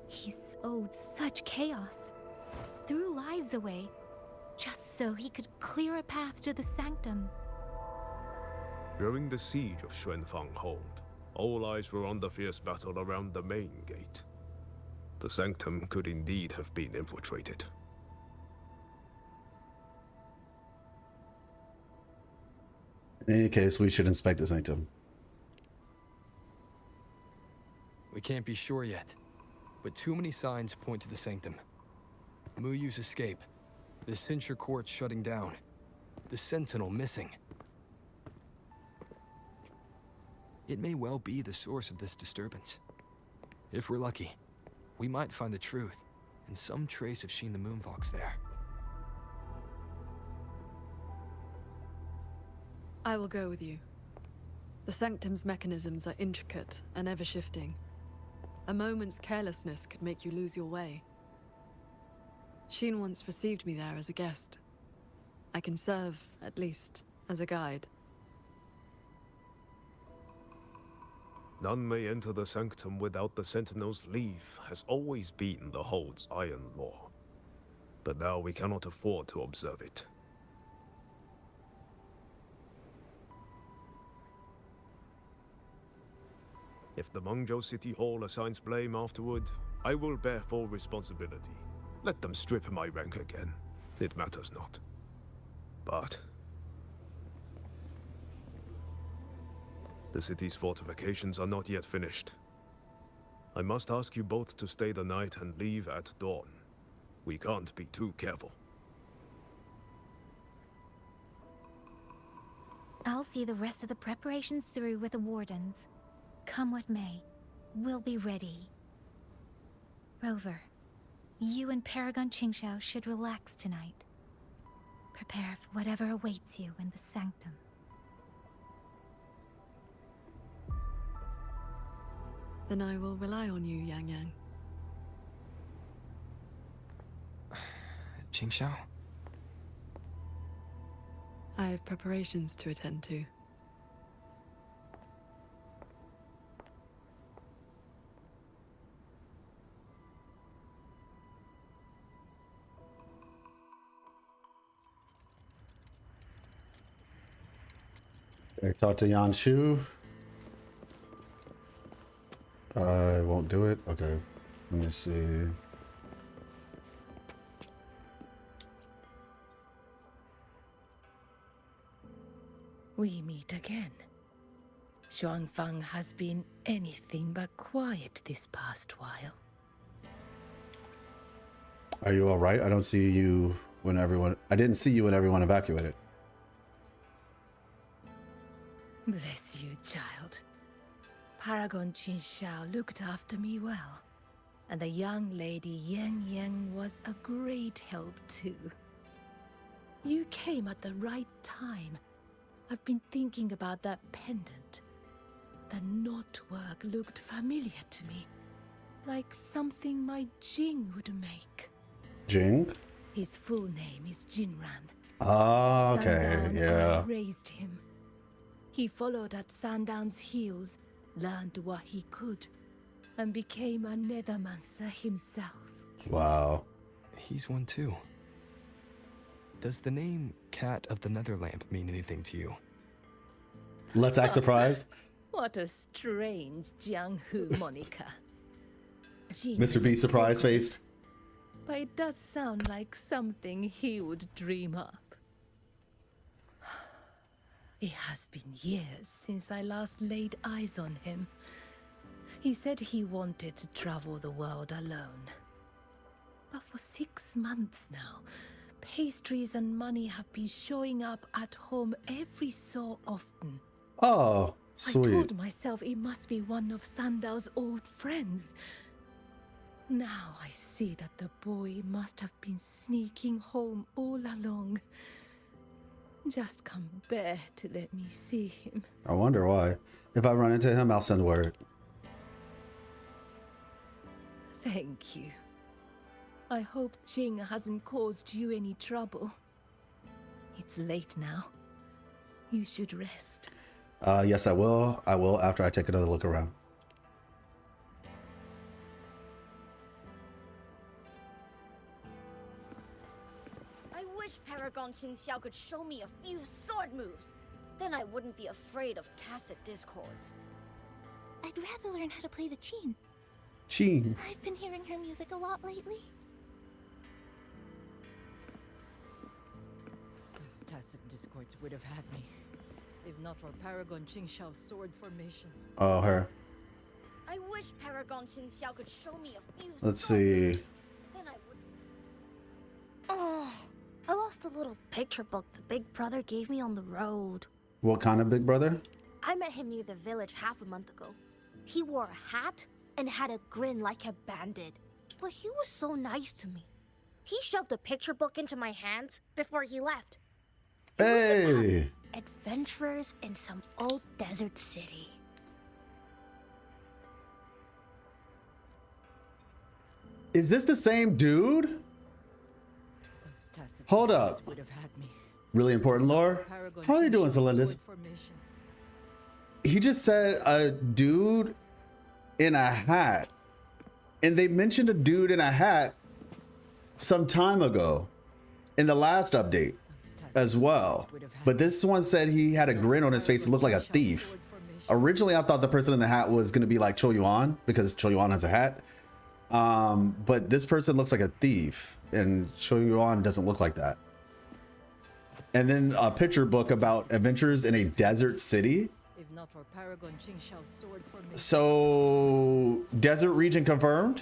S5: He sowed such chaos, threw lives away, just so he could clear a path to the sanctum.
S3: During the siege of Xuanfang Hold, all eyes were on the fierce battle around the main gate. The sanctum could indeed have been infiltrated.
S1: In any case, we should inspect the sanctum.
S4: We can't be sure yet, but too many signs point to the sanctum. Muyu's escape, the censure court shutting down, the sentinel missing. It may well be the source of this disturbance. If we're lucky, we might find the truth and some trace of Sheen the Moonfox there.
S2: I will go with you. The sanctum's mechanisms are intricate and ever-shifting. A moment's carelessness could make you lose your way. Sheen once received me there as a guest. I can serve, at least, as a guide.
S3: None may enter the sanctum without the Sentinel's leave has always been the Hold's iron law. But now we cannot afford to observe it. If the Mengzhou City Hall assigns blame afterward, I will bear full responsibility. Let them strip my rank again. It matters not. But the city's fortifications are not yet finished. I must ask you both to stay the night and leave at dawn. We can't be too careful.
S5: I'll see the rest of the preparations through with the wardens. Come what may, we'll be ready. Rover, you and Paragon Qingxiao should relax tonight. Prepare for whatever awaits you in the sanctum.
S2: Then I will rely on you, Yang Yang.
S4: Qingxiao?
S2: I have preparations to attend to.
S1: Talk to Yan Shu. I won't do it. Okay. Let me see.
S18: We meet again. Xuanfang has been anything but quiet this past while.
S1: Are you all right? I don't see you when I didn't see you when everyone evacuated.
S18: Bless you, child. Paragon Qin Shao looked after me well. And the young lady Yang Yang was a great help too. You came at the right time. I've been thinking about that pendant. The knotwork looked familiar to me. Like something my Jing would make.
S1: Jing?
S18: His full name is Jinran.
S1: Oh, okay,
S18: Sundown,
S1: yeah.
S18: I raised him. He followed at Sundown's heels, learned what he could, and became a Nethermancer himself.
S1: Wow.
S4: He's one too. Does the name Cat of the Netherlamp mean anything to you?
S1: Let's act surprised.
S18: What a strange Jianghu moniker. Jing
S1: Mr. B surprise faced.
S18: But it does sound like something he would dream up. It has been years since I last laid eyes on him. He said he wanted to travel the world alone. But for 6 months now, pastries and money have been showing up at home every so often.
S1: Oh,
S18: I
S1: sweet.
S18: told myself it must be one of Sandow's old friends. Now I see that the boy must have been sneaking home all along. Just can't bear to let me see him.
S1: I wonder why. If I run into him, I'll send word.
S18: Thank you. I hope Jing hasn't caused you any trouble. It's late now. You should rest.
S1: Yes, I will. I will after I take another look around.
S14: I wish Paragon Qingxiao could show me a few sword moves. Then I wouldn't be afraid of tacit discords.
S10: I'd rather learn how to play the Qin.
S1: Qin.
S10: I've been hearing her music a lot lately.
S16: Those tacit discords would have had me, if not for Paragon Qingxiao's sword formation.
S1: Oh, her.
S14: I wish Paragon Qingxiao could show me a few
S1: Let's
S14: sword
S1: see.
S14: moves. Then I would.
S9: Oh, I lost a little picture book the big brother gave me on the road.
S1: What kind of big brother?
S9: I met him near the village half a month ago. He wore a hat and had a grin like a bandit. But he was so nice to me. He shoved the picture book into my hands before he left.
S1: Hey!
S9: Adventurers in some old desert city.
S1: Is this the same dude?
S16: Those tacit
S1: Hold
S16: discords
S1: up.
S16: would have had me.
S1: Really important lore.
S16: Paragon
S1: How are you doing,
S16: Qingxiao's
S1: Celindus?
S16: sword formation.
S1: He just said a dude in a hat. And they mentioned a dude in a hat some time ago in the last update as well. But this one said he had a grin on his face and looked like a thief. Originally, I thought the person in the hat was going to be like Cho Yuan because Cho Yuan has a hat. But this person looks like a thief and Cho Yuan doesn't look like that. And then a picture book about adventures in a desert city.
S16: If not for Paragon Qingxiao's sword formation.
S1: So, desert region confirmed?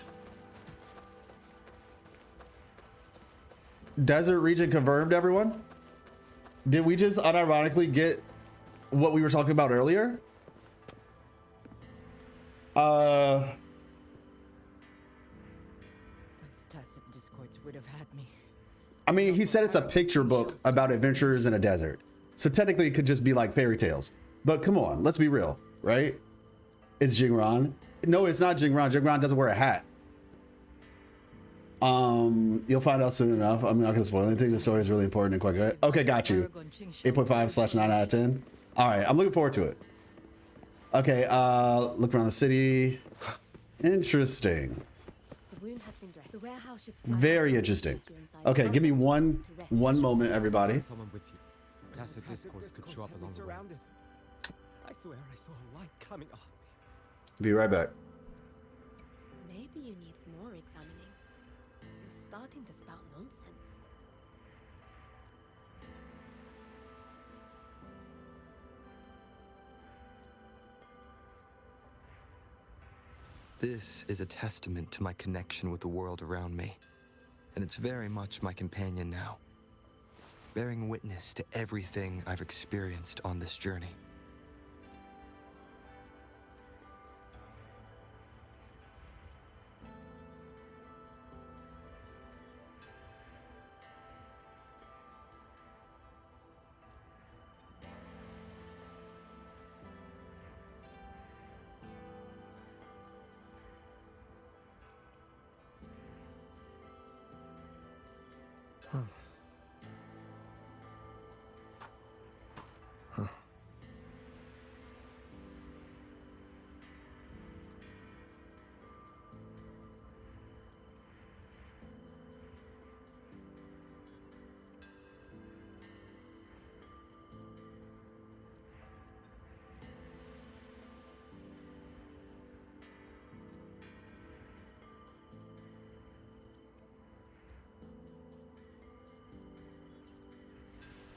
S1: Desert region confirmed, everyone? Did we just unironically get what we were talking about earlier?
S16: Those tacit discords would have had me.
S1: I mean, he said it's a picture book about adventures in a desert. So technically it could just be like fairy tales. But come on, let's be real, right? It's Jingran. No, it's not Jingran. Jingran doesn't wear a hat. You'll find out soon enough. I'm not gonna spoil anything. The story is really important and quite good. Okay, got you. 8.5/9 out of 10. All right, I'm looking forward to it. Okay, look around the city. Interesting.
S19: The wound has been dressed. The warehouse should
S1: Very interesting. Okay, give me one moment, everybody.
S21: Someone with you. Tacit discords could show up along the way.
S15: I swear I saw a light coming off.
S1: Be right back.
S19: Maybe you need more examining. You're starting to spout nonsense.
S4: This is a testament to my connection with the world around me. and it's very much my companion now, bearing witness to everything I've experienced on this journey. Huh. Huh.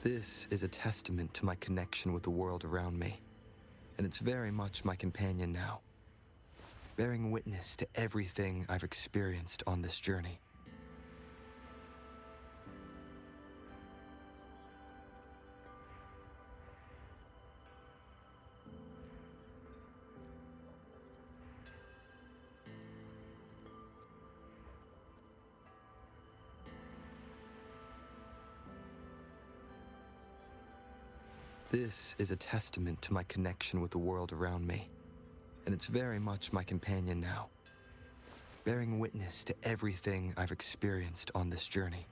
S4: This is a testament to my connection with the world around me, and it's very much my companion now, bearing witness to everything I've experienced on this journey. This is a testament to my connection with the world around me, and it's very much my companion now, bearing witness to everything I've experienced on this journey.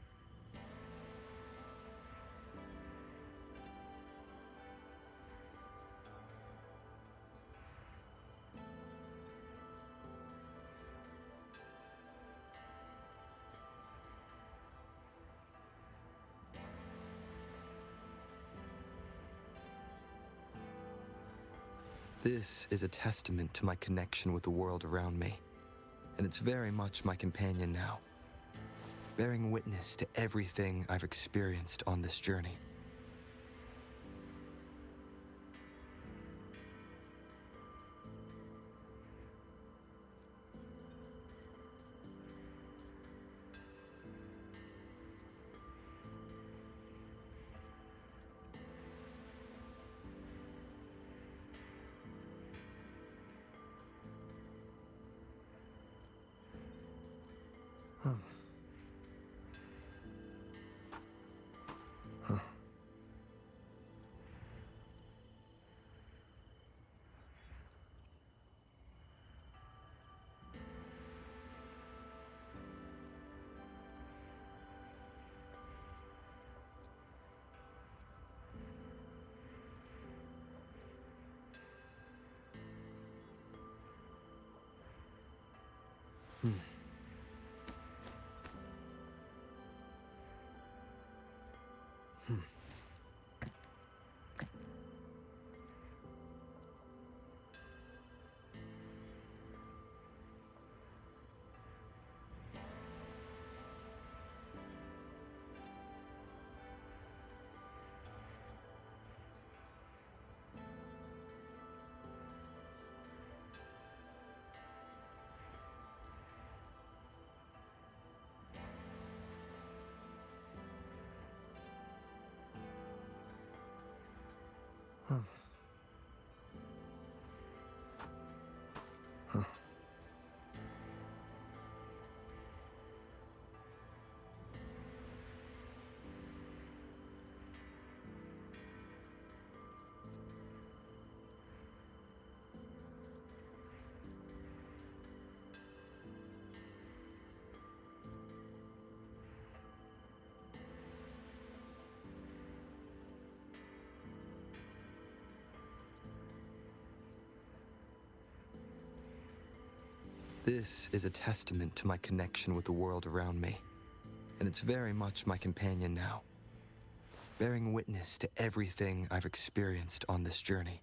S4: This is a testament to my connection with the world around me, and it's very much my companion now, bearing witness to everything I've experienced on this journey. Huh. Huh. Hmm. Hmm. Huh. Huh. This is a testament to my connection with the world around me, and it's very much my companion now, bearing witness to everything I've experienced on this journey.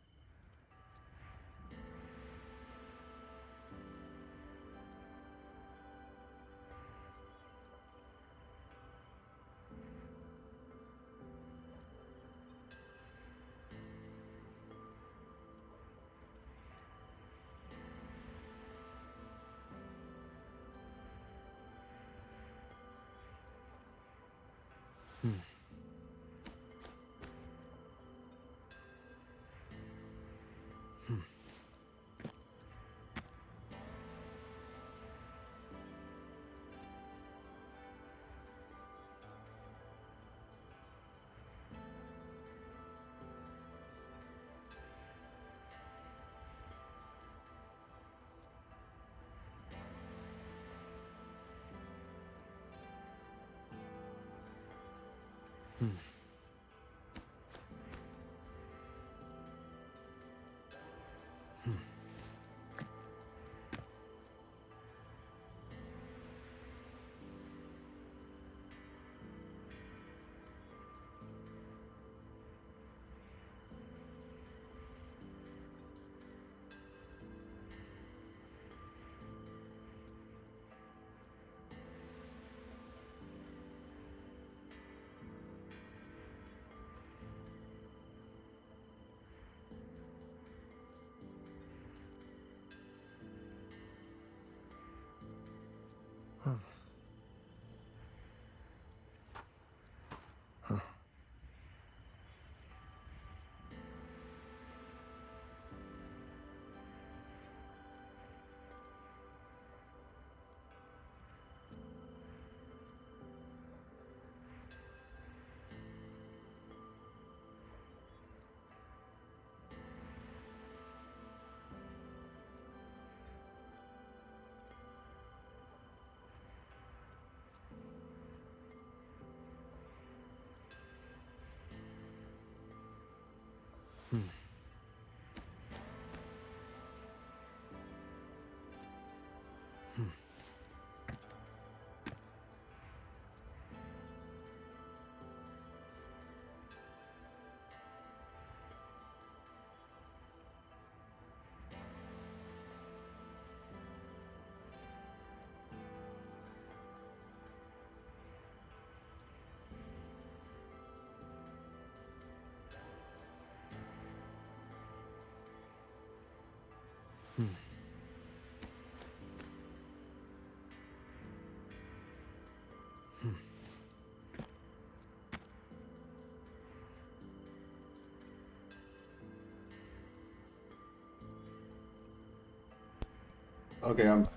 S1: Okay, I'm back.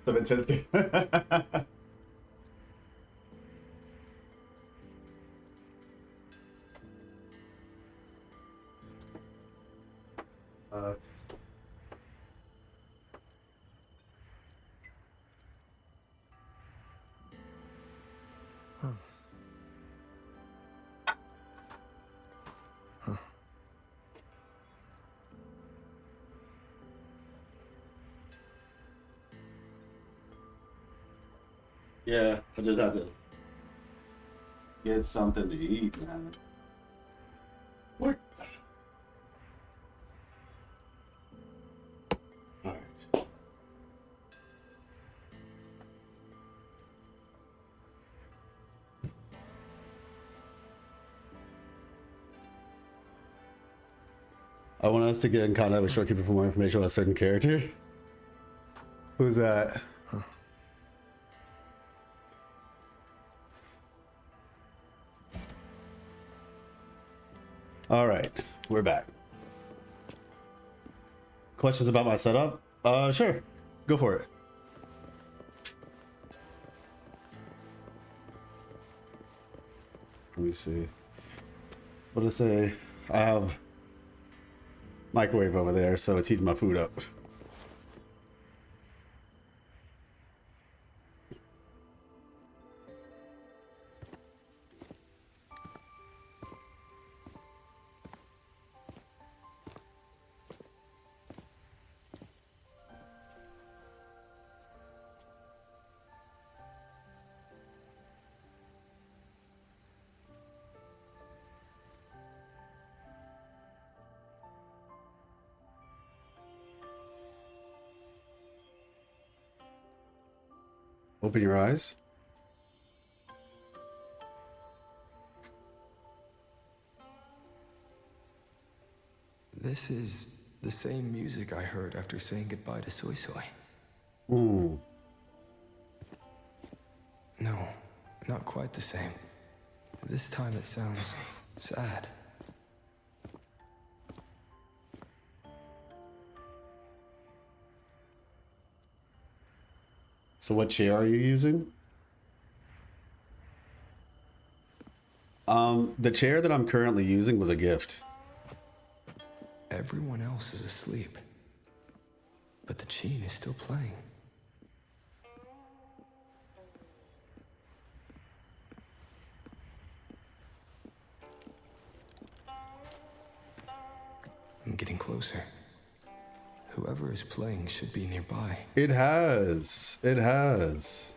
S1: Some intense game. Yeah, I just have to get something to eat, man. What? All right. I want us to get in contact with Shortkeeper for more information on a certain character. Who's that? All right, we're back. Questions about my setup? Sure. Go for it. Let me see. What did it say? I have microwave over there, so it's heating my food up. Open your eyes.
S4: This is the same music I heard after saying goodbye to Soy Soy.
S1: Ooh.
S4: No, not quite the same. This time it sounds sad.
S1: So what chair are you using? The chair that I'm currently using was a gift.
S4: Everyone else is asleep, but the Qin is still playing. I'm getting closer. Whoever is playing should be nearby.
S1: It has. It has.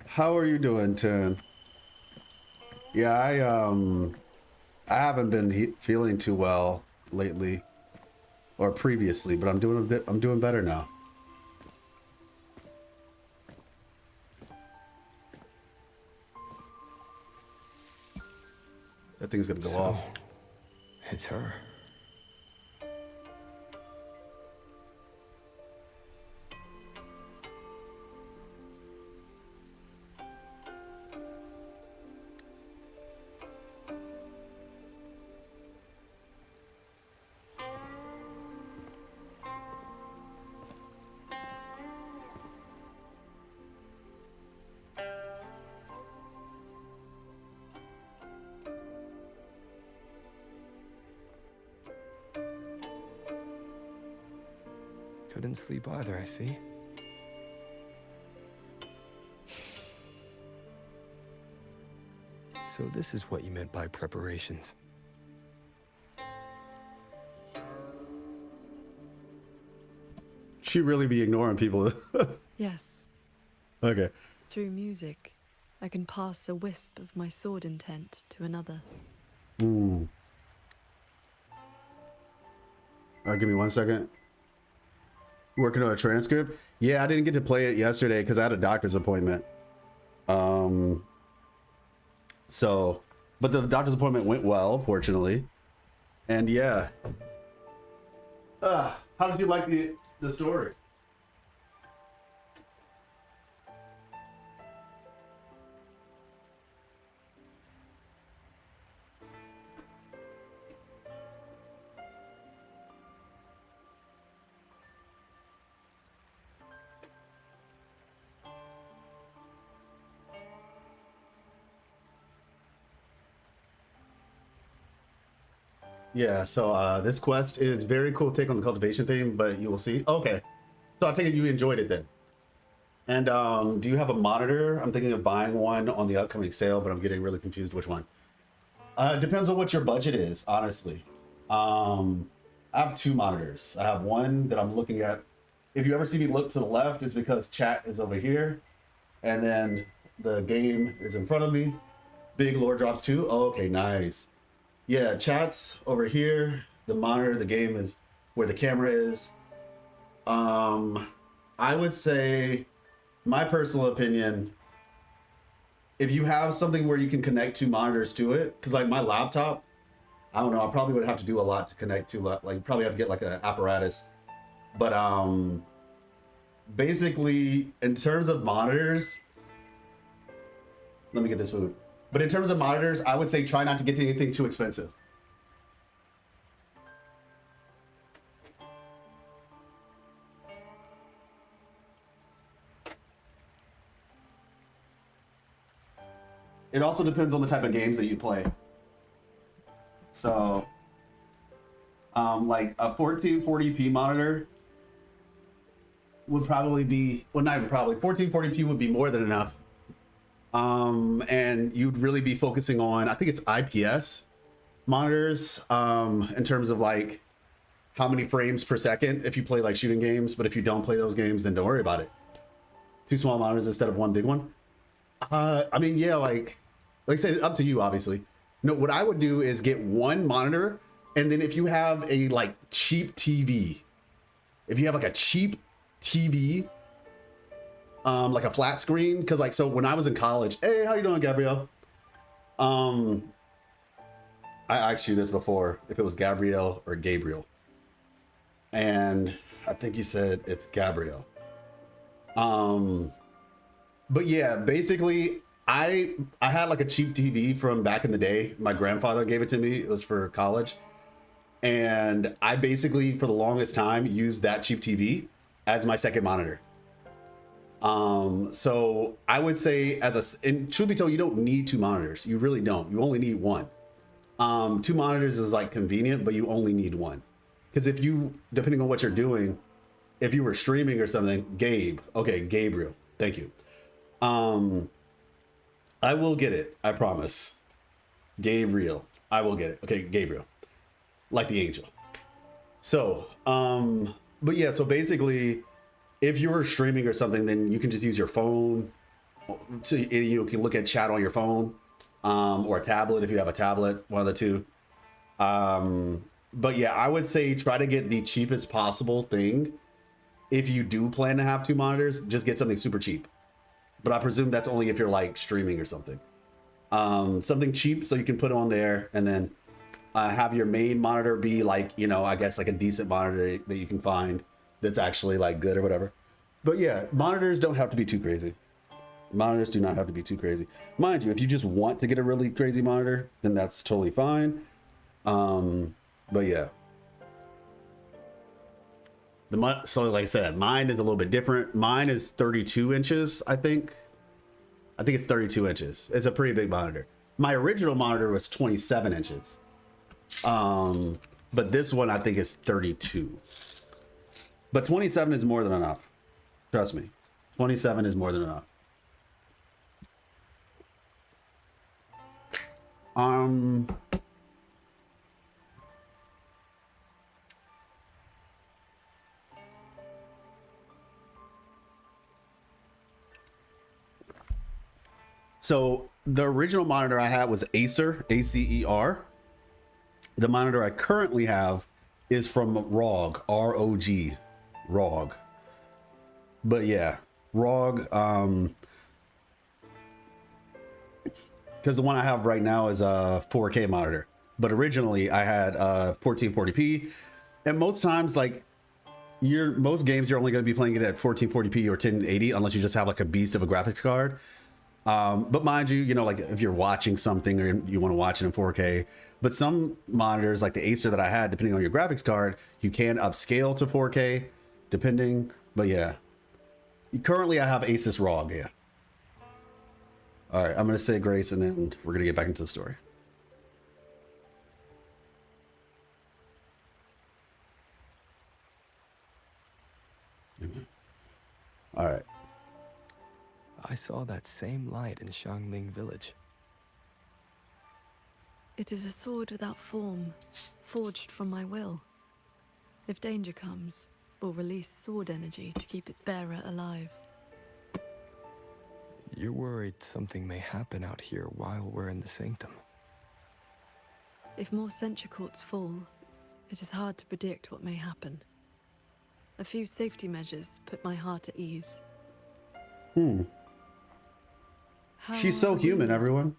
S1: How are you doing, Tin? Yeah, I haven't been feeling too well lately, or previously, but I'm doing better now. That thing's gonna go off.
S4: It's her. Couldn't sleep either, I see. So this is what you meant by preparations.
S1: She really be ignoring people.
S2: Yes.
S1: Okay.
S2: Through music, I can pass a wisp of my sword intent to another.
S1: All right, give me 1 second. Working on a transcript. Yeah, I didn't get to play it yesterday because I had a doctor's appointment. So, but the doctor's appointment went well, fortunately. And yeah. How did you like the story? Yeah, so this quest is very cool take on the cultivation theme, but you will see. Okay, so I take it you enjoyed it then. And do you have a monitor? I'm thinking of buying one on the upcoming sale, but I'm getting really confused which one. It depends on what your budget is, honestly. I have 2 monitors. I have one that I'm looking at. If you ever see me look to the left, it's because chat is over here, and then the game is in front of me. Big lore drops too. Oh, okay, nice. Yeah, chat's over here. The monitor, the game is where the camera is. I would say, my personal opinion, if you have something where you can connect 2 monitors to it, because like my laptop, I don't know, I probably would have to do a lot to connect to, like probably have to get like an apparatus. But basically, in terms of monitors, let me get this food. But in terms of monitors, I would say try not to get anything too expensive. It also depends on the type of games that you play. So, like a 1440p monitor would probably be, well, not even probably, 1440p would be more than enough. And you'd really be focusing on, I think it's IPS monitors, in terms of like how many frames per second if you play like shooting games. But if you don't play those games, then don't worry about it. 2 small monitors instead of 1 big one. I mean, yeah, like I said, up to you, obviously. No, what I would do is get 1 monitor, and then if you have a like cheap TV, if you have like a cheap TV, like a flat screen, because like, so when I was in college, hey, how you doing, Gabrielle? I asked you this before, if it was Gabrielle or Gabriel, and I think you said it's Gabrielle. But yeah, basically, I had like a cheap TV from back in the day. My grandfather gave it to me. It was for college. And I basically, for the longest time, used that cheap TV as my second monitor. So I would say and truth be told, you don't need 2 monitors. You really don't. You only need 1. 2 monitors is like convenient, but you only need 1. Because if you, depending on what you're doing, if you were streaming or something, Gabriel, thank you. I will get it. I promise. Gabriel, I will get it. Okay, Gabriel, like the angel. So, but yeah, so basically, if you were streaming or something, then you can just use your phone you can look at chat on your phone, or a tablet if you have a tablet, one of the two. But yeah, I would say try to get the cheapest possible thing. If you do plan to have 2 monitors, just get something super cheap. But I presume that's only if you're like streaming or something. Something cheap so you can put on there, and then have your main monitor be like, you know, I guess like a decent monitor that you can find that's actually like good or whatever. But yeah, monitors don't have to be too crazy. Monitors do not have to be too crazy. Mind you, if you just want to get a really crazy monitor, then that's totally fine. But yeah. So like I said, mine is a little bit different. Mine is 32 inches, I think. I think it's 32 inches. It's a pretty big monitor. My original monitor was 27 inches. But this one I think is 32. But 27 is more than enough. Trust me. 27 is more than enough. So the original monitor I had was Acer, ACER. The monitor I currently have is from ROG, ROG, ROG. But yeah, ROG, because the one I have right now is a 4K monitor. But originally I had 1440p, and most times, like, most games you're only going to be playing it at 1440p or 1080 unless you just have like a beast of a graphics card. But mind you, you know, like if you're watching something or you want to watch it in 4K, but some monitors like the Acer that I had, depending on your graphics card, you can upscale to 4K depending. But yeah, currently I have Asus ROG. Yeah. All right, I'm going to say grace and then we're going to get back into the story. All right.
S4: I saw that same light in Xiangling village.
S2: It is a sword without form, forged from my will. If danger comes, we'll release sword energy to keep its bearer alive.
S4: You're worried something may happen out here while we're in the sanctum.
S2: If more sentry courts fall, it is hard to predict what may happen. A few safety measures put my heart at ease.
S1: She's so human, everyone.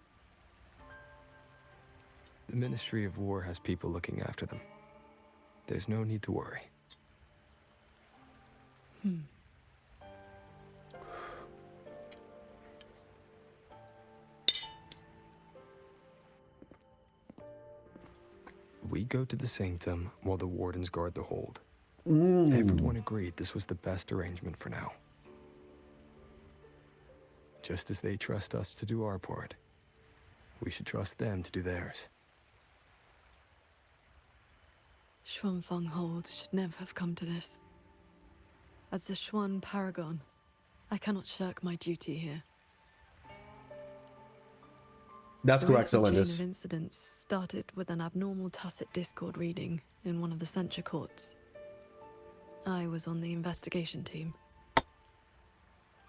S4: The Ministry of War has people looking after them. There's no need to worry. We go to the sanctum while the wardens guard the hold. Everyone agreed this was the best arrangement for now. Just as they trust us to do our part, we should trust them to do theirs.
S2: Xuanfeng Hold should never have come to this. As the Xuan Paragon, I cannot shirk my duty here.
S1: That's correct,
S2: The chain
S1: Celendis.
S2: of incidents started with an abnormal tacit discord reading in one of the censure courts. I was on the investigation team.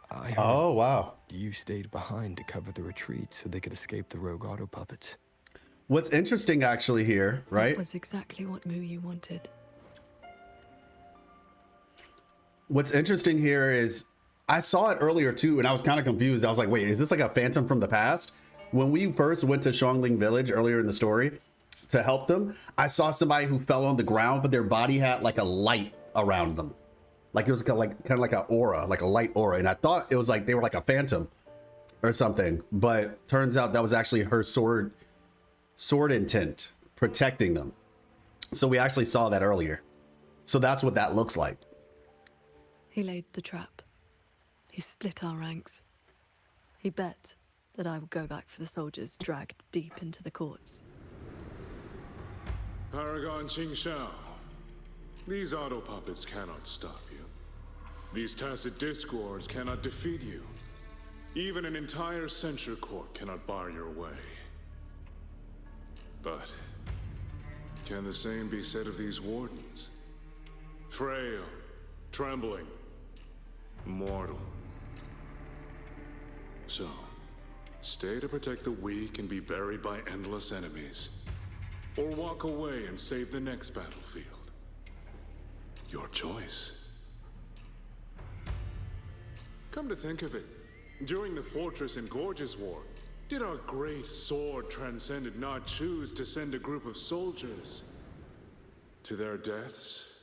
S4: I heard
S1: Oh, wow.
S4: you stayed behind to cover the retreat so they could escape the rogue auto puppets.
S1: What's interesting actually here, right?
S2: That was exactly what Mu wanted.
S1: What's interesting here is I saw it earlier too, and I was kind of confused. I was like, wait, is this like a phantom from the past? When we first went to Xiangling village earlier in the story to help them, I saw somebody who fell on the ground, but their body had like a light around them. Like it was kind of like an aura, like a light aura. And I thought it was like they were like a phantom or something, but turns out that was actually her sword intent protecting them. So we actually saw that earlier. So that's what that looks like.
S2: He laid the trap. He split our ranks. He bet that I would go back for the soldiers dragged deep into the courts.
S11: Paragon Qingxiao, these auto puppets cannot stop you. These tacit discords cannot defeat you. Even an entire censure court cannot bar your way. But can the same be said of these wardens? Frail, trembling, mortal. So, stay to protect the weak and be buried by endless enemies. Or walk away and save the next battlefield. Your choice. Come to think of it, during the Fortress and Gorges War, did our great sword transcendent not choose to send a group of soldiers to their deaths?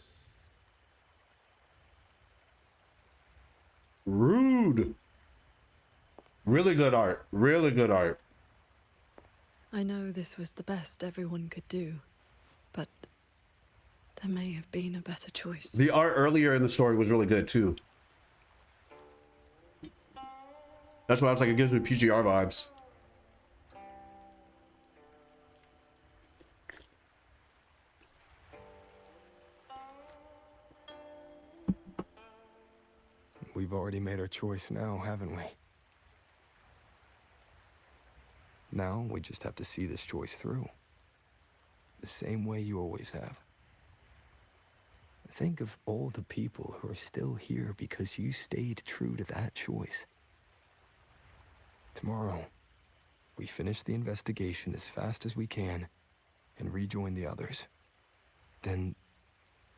S1: Rude. Really good art. Really good art.
S2: I know this was the best everyone could do, but there may have been a better choice.
S1: The art earlier in the story was really good too. That's why I was like, it gives me PGR vibes.
S4: We've already made our choice now, haven't we? Now we just have to see this choice through. The same way you always have. Think of all the people who are still here because you stayed true to that choice. Tomorrow, we finish the investigation as fast as we can and rejoin the others. Then,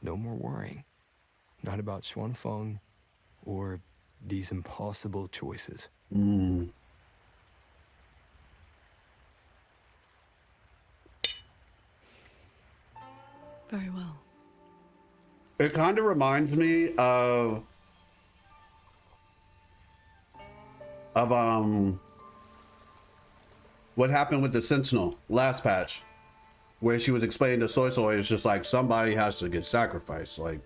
S4: no more worrying. Not about Xuanfeng or these impossible choices.
S2: Very well.
S1: It kind of reminds me of what happened with the Sentinel last patch, where she was explaining to Soy Soy, it's just like somebody has to get sacrificed. Like,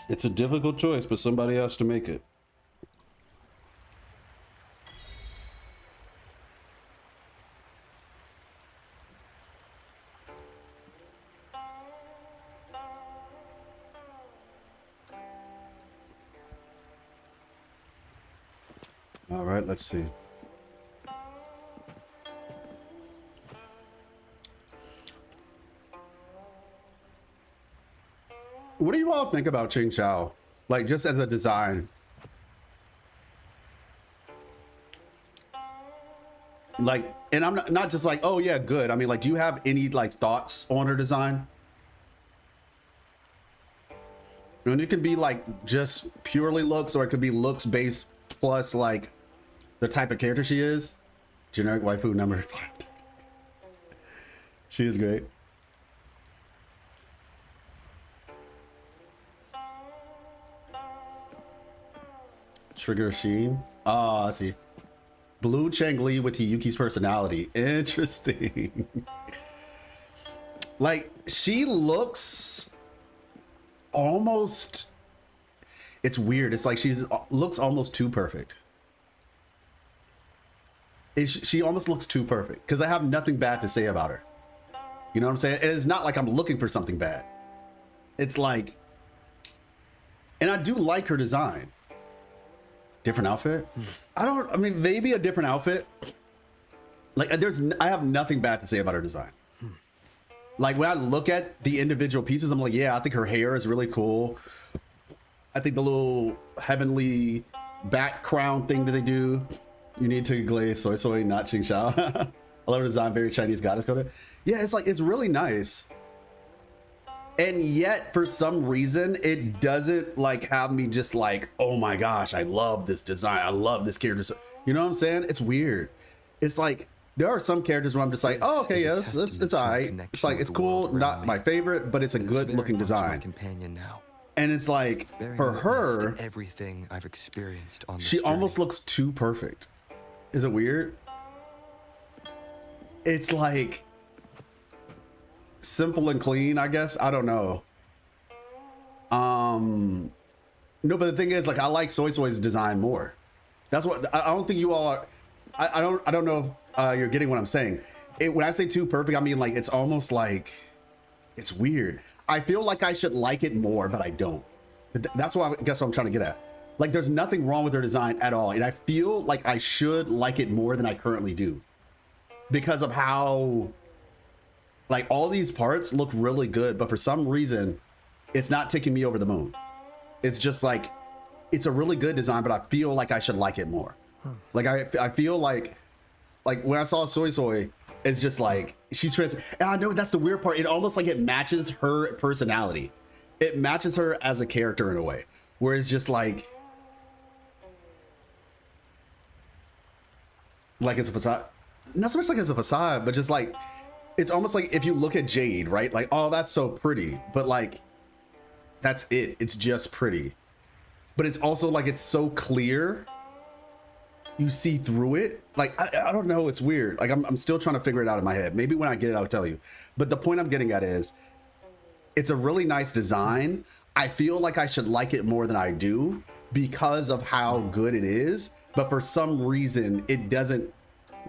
S1: it's a difficult choice, but somebody has to make it. All right, let's see. What do you all think about Qingxiao? Like, just as a design? Like, and I'm not just like, oh yeah, good. I mean, like, do you have any like thoughts on her design? And it could be like just purely looks, or it could be looks based plus like the type of character she is. Generic waifu number 5. She is great. Trigger Sheen. Ah, I see. Blue Changli with Hiyuki's personality. Interesting. Like, she looks almost, it's weird. It's like she's looks almost too perfect. She almost looks too perfect because I have nothing bad to say about her. You know what I'm saying? And it's not like I'm looking for something bad. It's like, and I do like her design. Different outfit? I mean, maybe a different outfit. Like, I have nothing bad to say about her design. Like, when I look at the individual pieces, I'm like, yeah, I think her hair is really cool. I think the little heavenly back crown thing that they do, you need to glaze soy soy, not Qingxiao. I love her design, very Chinese goddess coded. Yeah, it's like, it's really nice. And yet, for some reason, it doesn't like have me just like, oh my gosh, I love this design. I love this character. You know what I'm saying? It's weird. It's like, there are some characters where I'm just like, oh, okay, yes, it's all right. It's like, it's cool, not my favorite, but it's a good looking design.
S4: Companion now.
S1: And it's like, for her,
S4: everything I've experienced on this
S1: she
S4: journey.
S1: almost looks too perfect. Is it weird? it's like simple and clean, I guess. I don't know. No, but the thing is, like, I like Soy Soy's design more. That's what I don't think you all are. I don't know if you're getting what I'm saying. When I say too perfect, I mean like it's almost like it's weird. I feel like I should like it more, but I don't. That's what I guess what I'm trying to get at. Like, there's nothing wrong with their design at all, and I feel like I should like it more than I currently do because of how, like, all these parts look really good, but for some reason, it's not taking me over the moon. It's just like, it's a really good design, but I feel like I should like it more. Like, I feel like when I saw Soy Soy, it's just like, she's trans, and I know that's the weird part. It almost like it matches her personality. It matches her as a character in a way, where it's just like it's a facade. Not so much like it's a facade, but just like, it's almost like if you look at Jade, right? Like, oh, that's so pretty, but like, that's it. It's just pretty. But it's also like, it's so clear. You see through it. Like, I don't know. It's weird. Like, I'm still trying to figure it out in my head. Maybe when I get it, I'll tell you. But the point I'm getting at is, it's a really nice design. I feel like I should like it more than I do because of how good it is. But for some reason, it doesn't.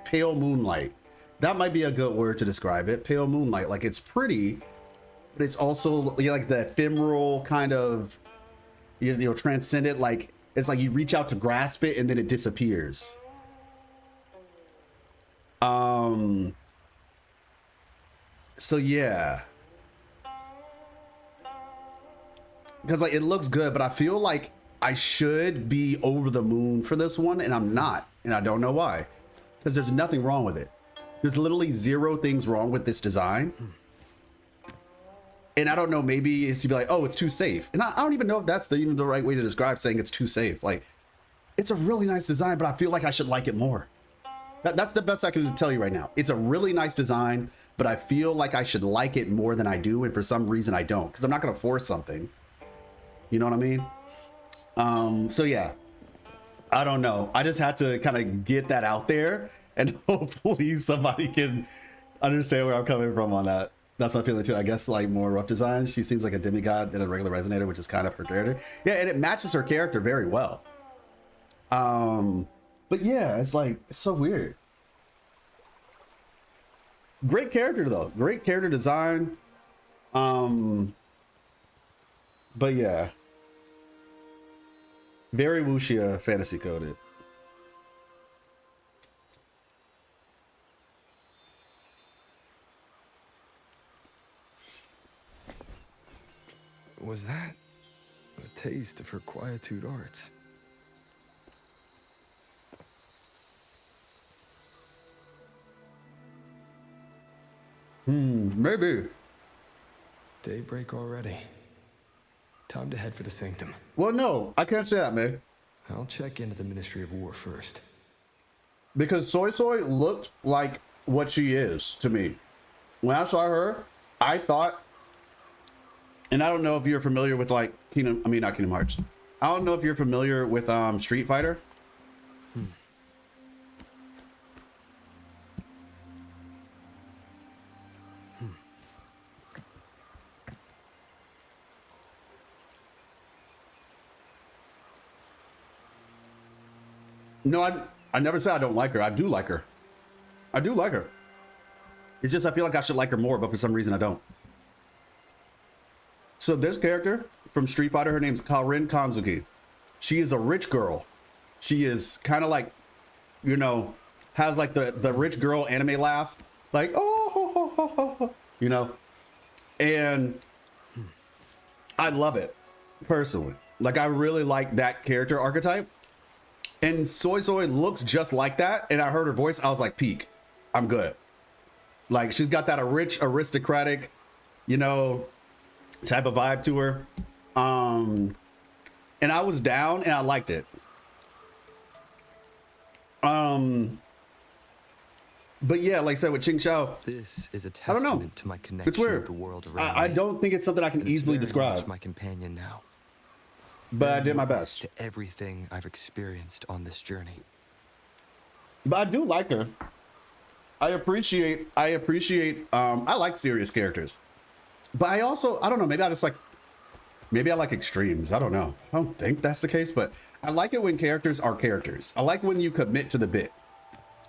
S1: Pale moonlight. That might be a good word to describe it. Pale moonlight. Like, it's pretty, but it's also, you know, like the ephemeral kind of, you know, transcendent. Like, it's like you reach out to grasp it and then it disappears. So yeah, because like it looks good, but I feel like I should be over the moon for this one, and I'm not, and I don't know why. Because there's nothing wrong with it. There's literally zero things wrong with this design. And I don't know, maybe it's to be like, oh, it's too safe. And I don't even know if that's even the right way to describe saying it's too safe. Like, it's a really nice design, but I feel like I should like it more. That's the best I can tell you right now. It's a really nice design, but I feel like I should like it more than I do. And for some reason I don't, because I'm not going to force something. You know what I mean? So yeah. I don't know. I just had to kind of get that out there, and hopefully somebody can understand where I'm coming from on that. That's my feeling too. I guess like more rough design. She seems like a demigod than a regular resonator, which is kind of her character. Yeah, and it matches her character very well. But yeah, it's like, it's so weird. Great character though. Great character design. But yeah. Very wuxia fantasy coded.
S4: Was that a taste of her quietude arts?
S1: Maybe.
S4: Daybreak already. Time to head for the sanctum.
S1: Well, no, I can't say that, man.
S4: I'll check into the Ministry of War first.
S1: Because Soy Soy looked like what she is to me. When I saw her, I thought, and I don't know if you're familiar with like not Kingdom Hearts. I don't know if you're familiar with Street Fighter. No, I never said I don't like her. I do like her. I do like her. It's just I feel like I should like her more, but for some reason I don't. So this character from Street Fighter, her name's Karin Kanzuki. She is a rich girl. She is kind of like, you know, has like the rich girl anime laugh. Like, oh, you know. And I love it, personally. Like, I really like that character archetype. And Soy Soy looks just like that. And I heard her voice. I was like, peak. I'm good. Like, she's got that rich, aristocratic, you know, type of vibe to her. And I was down and I liked it. But yeah, like I said, with Ching Xiao,
S4: this is a
S1: I don't know.
S4: testament to my connection
S1: It's weird.
S4: with the world around
S1: I
S4: me.
S1: don't think it's something I can
S4: And it's
S1: easily
S4: very
S1: describe.
S4: much my companion now.
S1: But I
S4: Bearing
S1: did my
S4: witness
S1: best.
S4: to everything I've experienced on this journey.
S1: But I do like her. I appreciate I like serious characters, but I don't know, maybe I like extremes. I don't know. I don't think that's the case, but I like it when characters are characters. I like when you commit to the bit.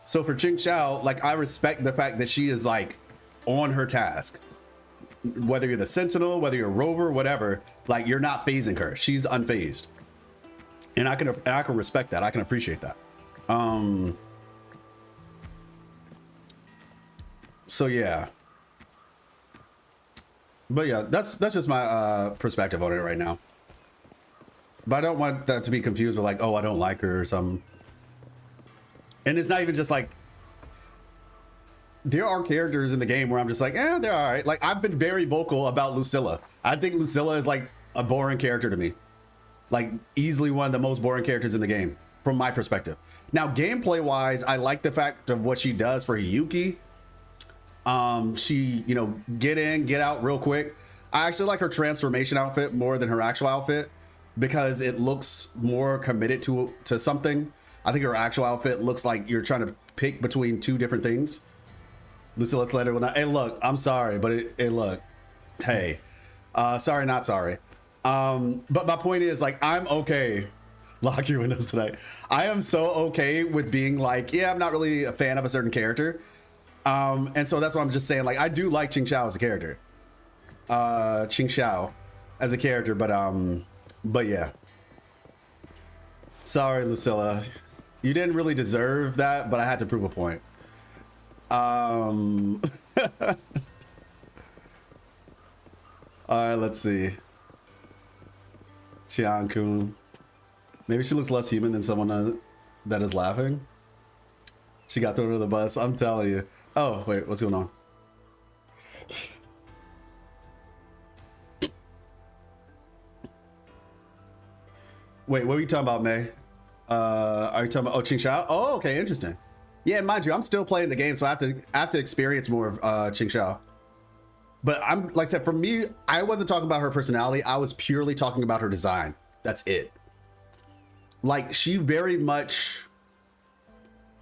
S1: So for Ching Xiao, like, I respect the fact that she is like on her task. Whether you're the Sentinel, whether you're a Rover, whatever, like, you're not phasing her. She's unfazed. And I can respect that. I can appreciate that. So yeah. But yeah, that's just my perspective on it right now. But I don't want that to be confused with like, oh, I don't like her or something. And it's not even just like, there are characters in the game where I'm just like, eh, they're all right. Like, I've been very vocal about Lucilla. I think Lucilla is like a boring character to me. Like, easily one of the most boring characters in the game from my perspective. Now, gameplay wise, I like the fact of what she does for Yuki. She, you know, get in, get out real quick. I actually like her transformation outfit more than her actual outfit because it looks more committed to something. I think her actual outfit looks like you're trying to pick between two different things. Lucilla Slater will not. Hey, look, I'm sorry, but look, hey, sorry, not sorry. But my point is, like, I'm okay. Lock your windows tonight. I am so okay with being like, yeah, I'm not really a fan of a certain character. And so that's why I'm just saying, like, I do like Ching Xiao as a character. Ching Xiao as a character, but yeah. Sorry, Lucilla. You didn't really deserve that, but I had to prove a point. All right, let's see. Chiang Kun. Maybe she looks less human than someone that is laughing. She got thrown under the bus. I'm telling you. Oh, wait, what's going on? Wait, what are you talking about, May? Are you talking about Ching Xiao? Oh, okay, interesting. Yeah, mind you, I'm still playing the game, so I have to experience more of Ching Xiao. But I'm, like I said, for me, I wasn't talking about her personality. I was purely talking about her design. That's it. Like, she very much,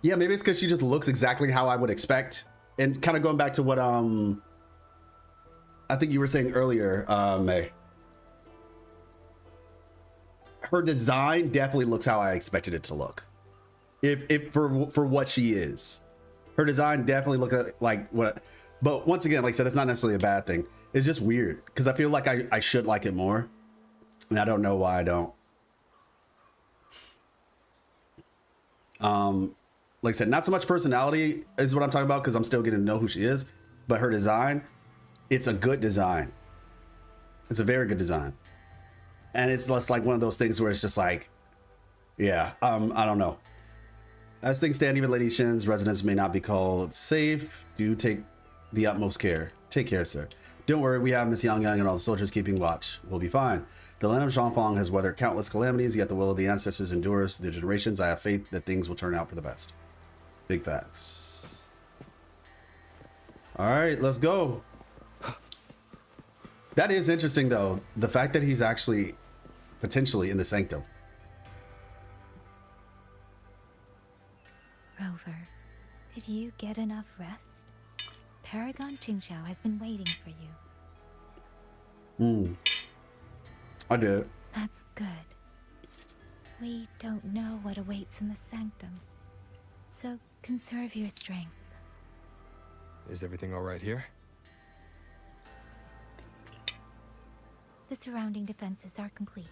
S1: yeah, maybe it's because she just looks exactly how I would expect. And kind of going back to what I think you were saying earlier, May. Her design definitely looks how I expected it to look. If for what she is. Her design definitely looks like what. But once again, like I said, it's not necessarily a bad thing. It's just weird because I feel like I should like it more. And I don't know why I don't. Like I said, not so much personality is what I'm talking about because I'm still getting to know who she is. But her design, it's a good design. It's a very good design. And it's less like one of those things where it's just like, yeah, I don't know. As things stand, even Lady Shin's residence may not be called safe. Do take the utmost care. Take care, sir. Don't worry, we have Miss Yang Yang and all the soldiers keeping watch. We'll be fine. The land of Zhongfang has weathered countless calamities, yet the will of the ancestors endures through the generations. I have faith that things will turn out for the best. Big facts. All right, let's go. That is interesting, though. The fact that he's actually potentially in the sanctum.
S5: Rover, did you get enough rest? Paragon Qingxiao has been waiting for you.
S1: I did.
S5: That's good. We don't know what awaits in the sanctum, so conserve your strength.
S4: Is everything all right here?
S5: The surrounding defenses are complete.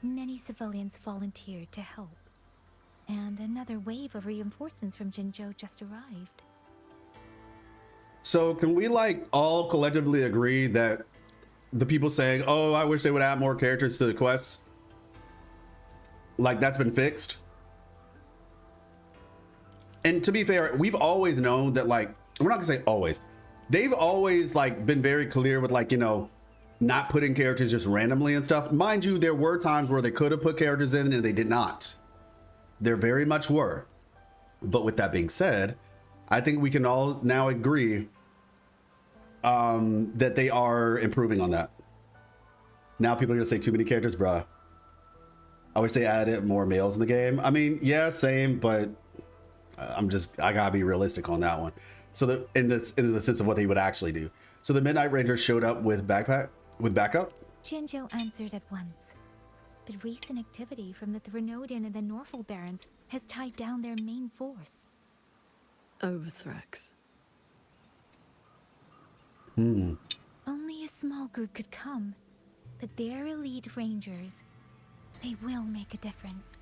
S5: Many civilians volunteered to help. And another wave of reinforcements from Jinzhou just arrived.
S1: So can we like all collectively agree that the people saying, oh, I wish they would add more characters to the quests, like that's been fixed? And to be fair, we've always known that, like, we're not gonna say always. They've always like been very clear with, like, you know, not putting characters just randomly and stuff. Mind you, there were times where they could have put characters in and they did not. There very much were. But with that being said, I think we can all now agree that they are improving on that. Now people are gonna say too many characters, bruh. I wish they added more males in the game. I mean, yeah, same, but I gotta be realistic on that one. So in the sense of what they would actually do. So the Midnight Rangers showed up with backup.
S5: Jinzhou answered at once. But recent activity from the Threnodian and the Norful Barons has tied down their main force.
S2: Overthrex.
S5: Only a small group could come, but their elite rangers, they will make a difference.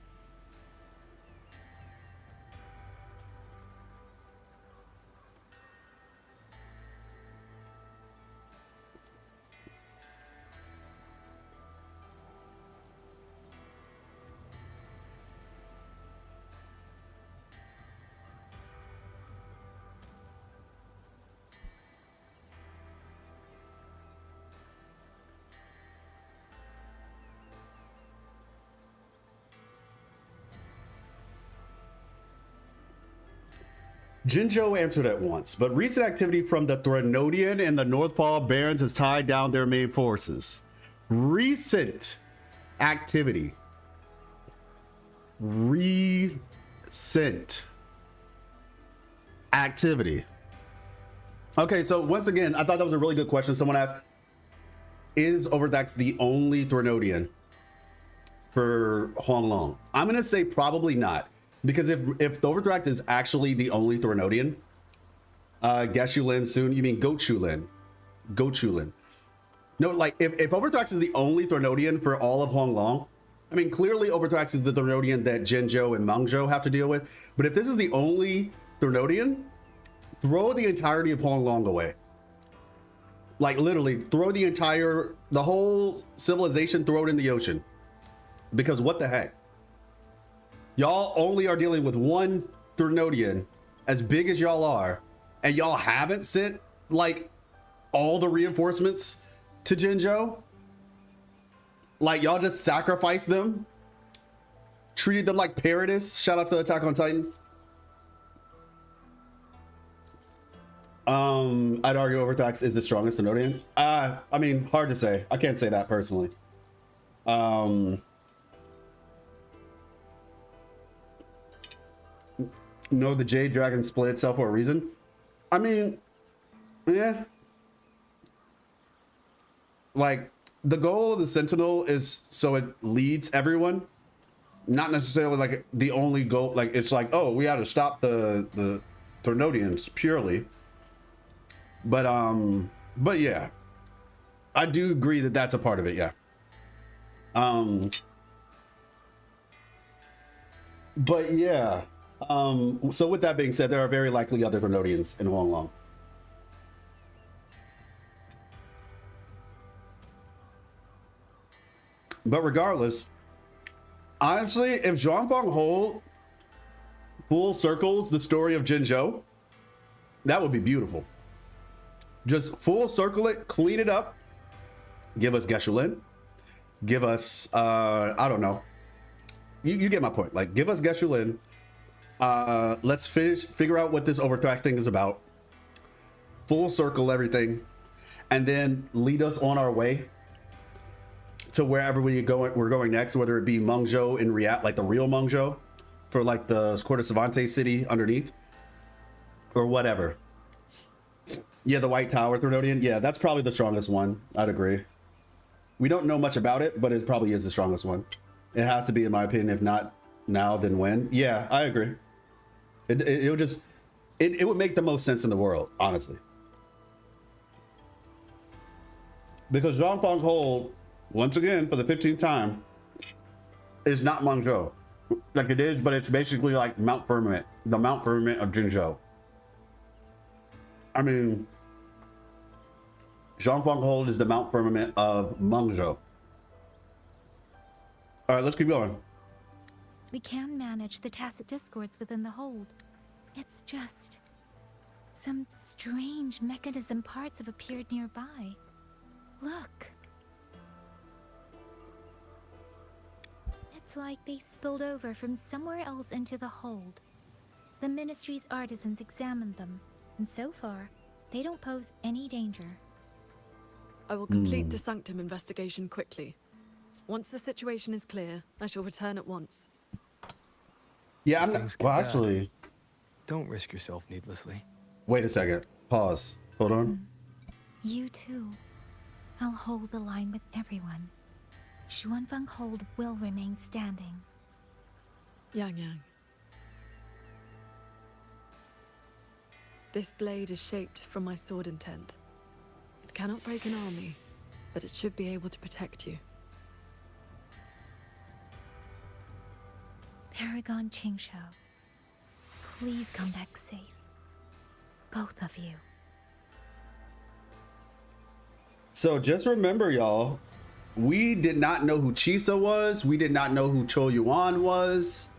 S1: Jinzhou answered at once, but recent activity from the Threnodian and the Northfall Barons has tied down their main forces. Recent activity. Recent activity. Okay, so once again, I thought that was a really good question. Someone asked, is Overthrex the only Threnodian for Huanglong? I'm going to say probably not. Because if Overthrex is actually the only Threnodian, Geshulin soon, you mean Gochulin. No, like if Overthrex is the only Threnodian for all of Huanglong, I mean, clearly Overthrex is the Threnodian that Jinzhou and Mengzhou have to deal with. But if this is the only Threnodian, throw the entirety of Huanglong away. Like literally throw the whole civilization, throw it in the ocean. Because what the heck? Y'all only are dealing with one Threnodian as big as y'all are, and y'all haven't sent like all the reinforcements to Jinzhou. Like y'all just sacrificed them, treated them like Paradis. Shout out to Attack on Titan. I'd argue Overthrex is the strongest Threnodian. I mean, hard to say. I can't say that personally. No, the Jade Dragon split itself for a reason. I mean, yeah. Like, the goal of the Sentinel is so it leads everyone. Not necessarily like the only goal. Like, it's like, oh, we had to stop the Threnodians purely. But yeah. I do agree that that's a part of it, yeah. But yeah. So with that being said, there are very likely other Threnodians in Huanglong. But regardless, honestly, if Zhuangfang Hole full circles the story of Jinzhou, that would be beautiful. Just full circle it, clean it up, give us Geshulin, give us, I don't know. You get my point. Like, give us Geshulin. Let's figure out what this Overthrex thing is about. Full circle everything, and then lead us on our way to wherever we're going next, whether it be Mengzhou in like the real Mengzhou, for like the Court of Cervantes city underneath, or whatever. Yeah, the White Tower Threnodian. Yeah, that's probably the strongest one. I'd agree. We don't know much about it, but it probably is the strongest one. It has to be, in my opinion. If not now, then when? Yeah, I agree. It would just, it would make the most sense in the world, honestly. Because Zhuangfang's Hole, once again, for the 15th time, is not Mengzhou. Like it is, but it's basically like Mount Firmament, the Mount Firmament of Jinzhou. I mean, Zhuangfang Hole is the Mount Firmament of Mengzhou. All right, let's keep going.
S5: We can manage the tacit discords within the hold. It's just some strange mechanism parts have appeared nearby. Look. It's like they spilled over from somewhere else into the hold. The Ministry's artisans examined them, and so far, they don't pose any danger.
S2: I will complete the Sanctum investigation quickly. Once the situation is clear, I shall return at once.
S1: Yeah, I'm not, well, actually,
S4: Don't risk yourself needlessly.
S1: Wait a second. Pause. Hold on.
S5: You too. I'll hold the line with everyone. Xuanfeng Hold will remain standing.
S2: Yang. This blade is shaped from my sword intent. It cannot break an army, but it should be able to protect you.
S5: Paragon Qingshou, please come back safe. Both of you.
S1: So just remember, y'all, we did not know who Chisa was. We did not know who Cho Yuan was.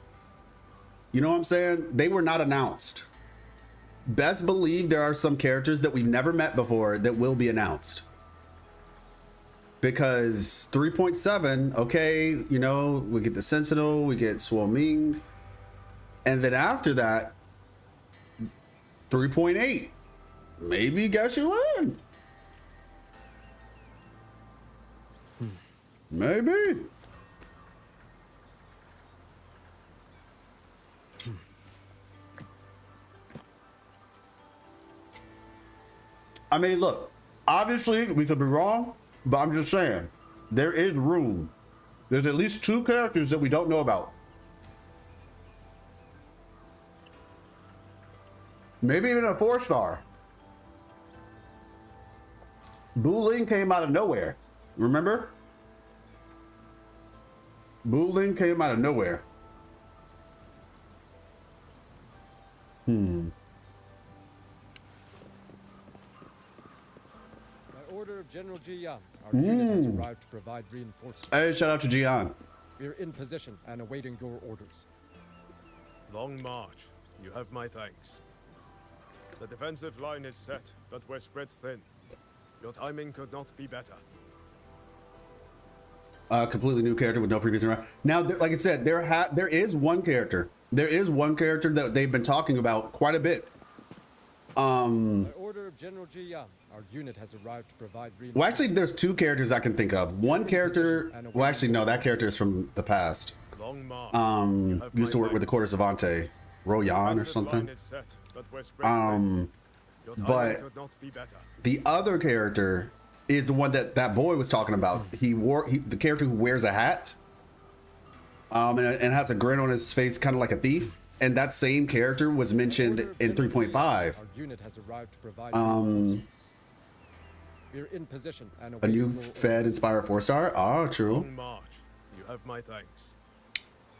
S1: You know what I'm saying? They were not announced. Best believe there are some characters that we've never met before that will be announced. Because 3.7, okay, you know, we get the Sentinel, we get Swarming. And then after that, 3.8, maybe Gashu Lan. Maybe. I mean, look, obviously we could be wrong, but I'm just saying there is room. There's at least 2 characters that we don't know about. Maybe even a 4-star. Bu Ling came out of nowhere. Remember? Bu Ling came out of nowhere.
S22: By order of General Jiyan, our unit has arrived to provide reinforcements.
S1: Hey, shout out to Jiyan.
S22: We're in position and awaiting your orders.
S3: Long march. You have my thanks. The defensive line is set, but we're spread thin. Your timing could not be better.
S1: Completely new character with no previous interaction. Now, like I said, there is one character. There is one character that they've been talking about quite a bit.
S22: By order of General Jiyan, our unit has arrived to provide reinforcements.
S1: Well, actually, there's 2 characters I can think of. One character, well, actually, no, that character is from the past. Used to work with the Quarter Savante, Royan or something. But the other character is the one that boy was talking about. The character who wears a hat, and has a grin on his face, kind of like a thief. And that same character was mentioned in 3.5.
S22: Our unit has arrived to provide We're in position and
S1: a new Fed inspired 4-star. Oh, true.
S3: Long march. You have my thanks.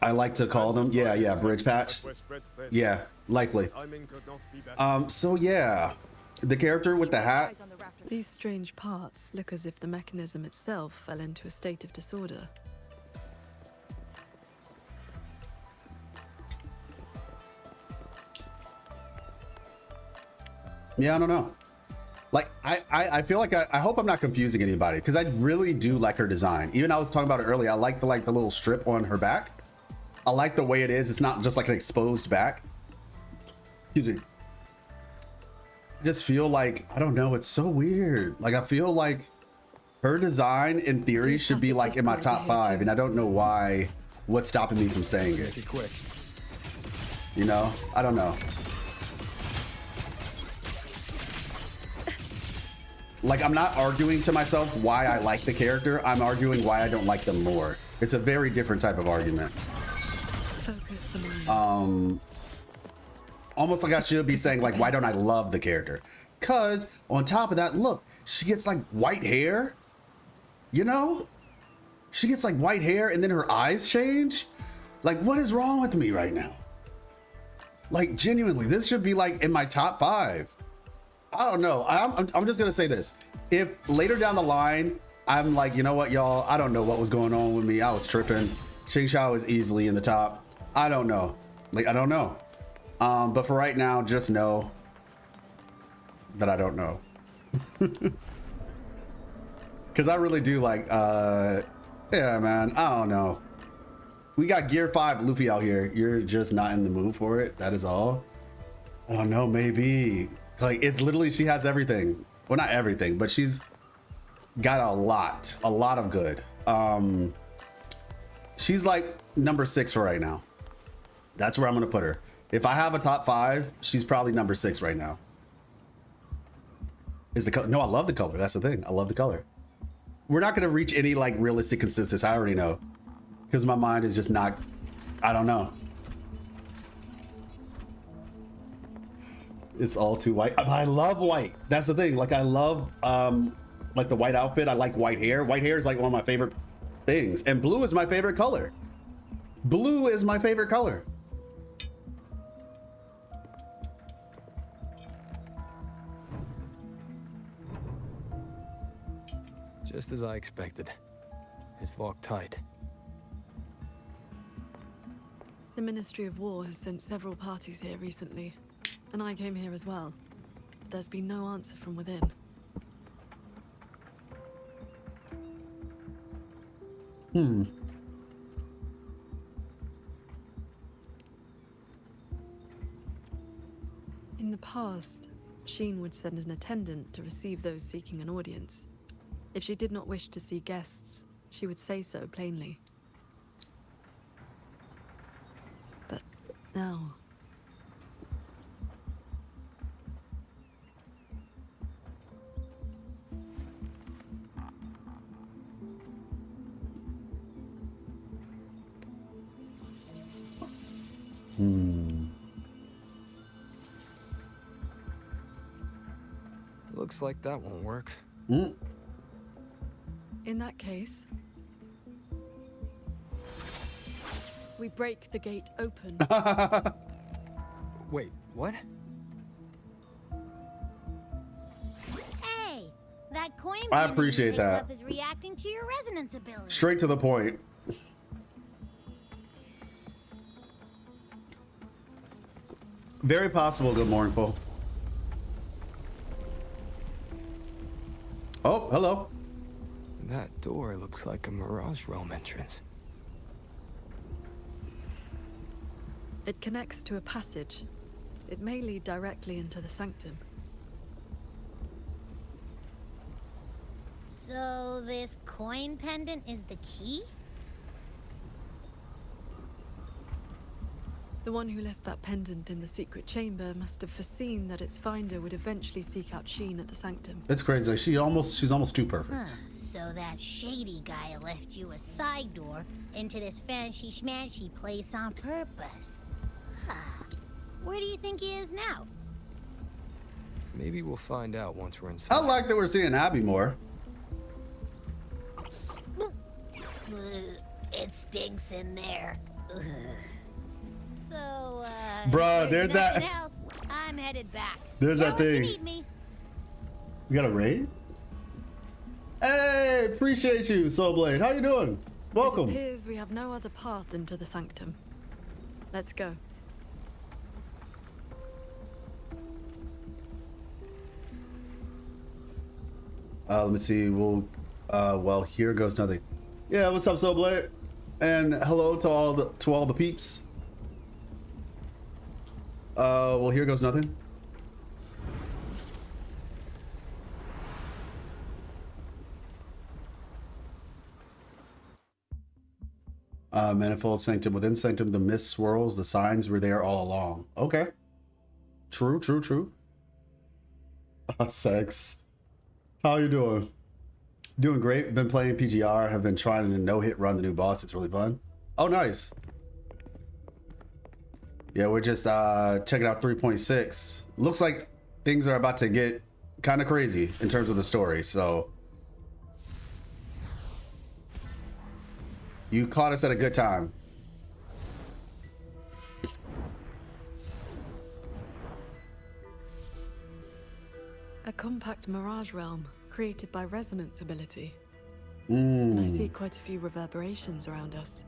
S1: I like to call them, yeah, bridge patch. Yeah, likely. So yeah, the character with the hat.
S2: These strange parts look as if the mechanism itself fell into a state of disorder.
S1: Yeah, I don't know. Like, I feel like I hope I'm not confusing anybody, because I really do like her design. Even I was talking about it earlier. I like the little strip on her back. I like the way it is. It's not just like an exposed back. Excuse me. I just feel like, I don't know, it's so weird. Like, I feel like her design in theory should be like in my top 5, and I don't know why. What's stopping me from saying it? You know, I don't know. Like, I'm not arguing to myself why I like the character. I'm arguing why I don't like them more. It's a very different type of argument.
S2: Focus the mind.
S1: Almost like I should be saying, like, why don't I love the character? Because on top of that, look, she gets like white hair. You know? She gets like white hair and then her eyes change. Like, what is wrong with me right now? Like, genuinely, this should be like in my top 5. I don't know. I'm just gonna say this. If later down the line, I'm like, you know what, y'all, I don't know what was going on with me. I was tripping. Qingshou is easily in the top. I don't know. Like, I don't know. But for right now, just know that I don't know. Because I really do like, yeah, man, I don't know. We got Gear 5 Luffy out here. You're just not in the mood for it. That is all. Oh no, maybe. Like, it's literally, she has everything. Well, not everything, but she's got a lot of good. She's like number 6 for right now. That's where I'm gonna put her. If I have a top 5, she's probably number 6 right now. Is the color? No, I love the color. That's the thing. I love the color. We're not gonna reach any like realistic consensus. I already know, because my mind is just not. I don't know. It's all too white. I love white. That's the thing. Like I love like the white outfit. I like white hair. White hair is like one of my favorite things. And blue is my favorite color. Blue is my favorite color.
S4: Just as I expected. It's locked tight.
S2: The Ministry of War has sent several parties here recently, and I came here as well. But there's been no answer from within.
S1: Hmm.
S2: In the past, Sheen would send an attendant to receive those seeking an audience. If she did not wish to see guests, she would say so plainly. But now...
S4: Looks like that won't work.
S2: In that case, we break the gate open.
S4: Wait, what?
S7: Hey, that coin
S1: I
S7: pendant
S1: appreciate
S7: you picked
S1: that.
S7: up is reacting to your resonance ability.
S1: Straight to the point. Very possible. Good morning, Paul. Oh, hello.
S4: That door looks like a Mirage Realm entrance.
S2: It connects to a passage. It may lead directly into the sanctum.
S7: So this coin pendant is the key?
S2: The one who left that pendant in the secret chamber must have foreseen that its finder would eventually seek out Sheen at the sanctum.
S1: It's crazy. She's almost too perfect.
S7: Huh. So that shady guy left you a side door into this fancy schmancy place on purpose. Huh. Where do you think he is now?
S4: Maybe we'll find out once we're inside.
S1: I like that we're seeing Abby more.
S7: It stinks in there. Ugh. So,
S1: Bruh,
S7: if
S1: there's
S7: nothing
S1: that-
S7: else, I'm headed back.
S1: There's that
S7: Tell us you
S1: thing.
S7: need me.
S1: We got a raid? Hey, appreciate you, Soulblade. How you doing? Welcome.
S2: It appears we have no other path into the sanctum. Let's go.
S1: Let me see. Well, here goes nothing. Yeah, what's up, Soulblade? And hello to all the peeps. Well, here goes nothing. Manifold sanctum. Within sanctum, the mist swirls. The signs were there all along. Okay. True. Sex. How you doing? Doing great. Been playing PGR. Have been trying to no-hit run the new boss. It's really fun. Oh, nice. Yeah, we're just checking out 3.6. Looks like things are about to get kind of crazy in terms of the story. So you caught us at a good time.
S2: A compact mirage realm created by resonance ability.
S1: Mm.
S2: And I see quite a few reverberations around us.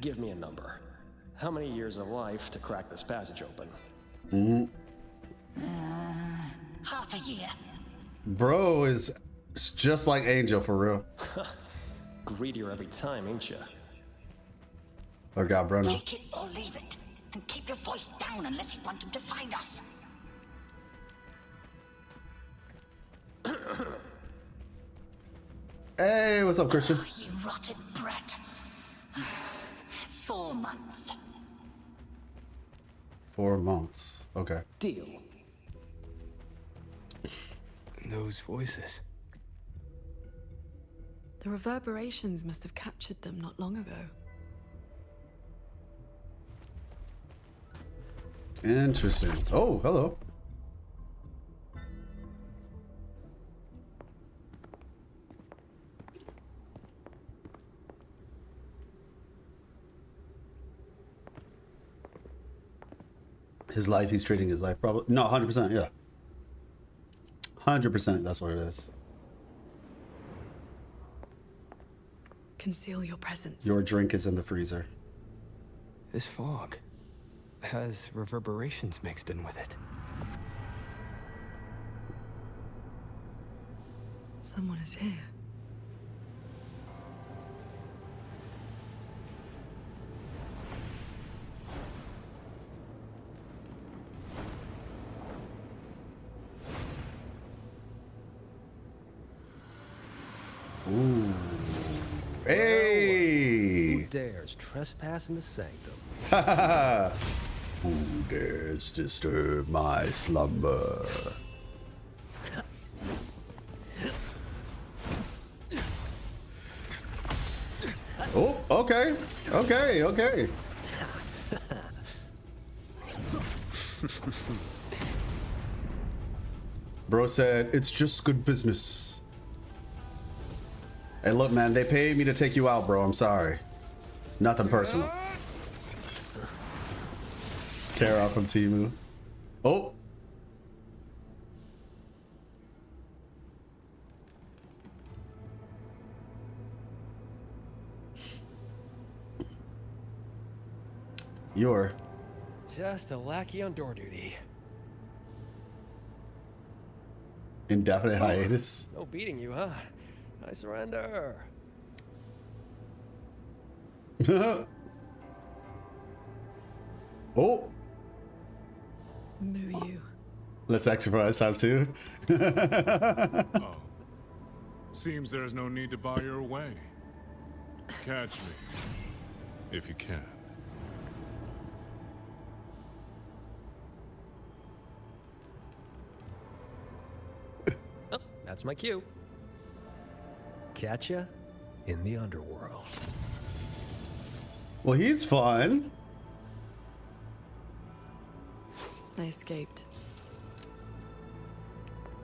S12: Give me a number. How many years of life to crack this passage open?
S1: Mm-hmm.
S13: Half a year.
S1: Bro is just like Angel for real.
S12: Greedier every time, ain't ya?
S1: Or God, Bruno.
S13: Take it or leave it. And keep your voice down unless you want him to find us.
S1: Hey, what's up, Christian?
S13: Oh, you rotted brat. 4 months.
S1: 4 months. Okay.
S12: Deal.
S4: Those voices.
S2: The reverberations must have captured them not long ago.
S1: Interesting. Oh, hello. His life, he's treating his life probably. No, 100%, yeah. 100%, that's what it is.
S2: Conceal your presence.
S1: Your drink is in the freezer.
S4: This fog has reverberations mixed in with it.
S2: Someone is here.
S1: Ooh. Hey!
S12: Who dares trespass in the sanctum?
S1: Who dares disturb my slumber? Oh, okay. Okay, okay. Bro said, it's just good business. Hey, look, man, they paid me to take you out, bro. I'm sorry. Nothing personal. Kara from Timu. Oh. You're
S12: Just a lackey on door duty.
S1: indefinite hiatus.
S12: No beating you, huh? I surrender.
S1: Oh.
S2: Muyu.
S1: Let's exercise times 2.
S11: Oh. Seems there's no need to buy your way. Catch me. If you can.
S12: Oh, that's my cue. Catch ya in the underworld.
S1: Well, he's fun.
S2: They escaped.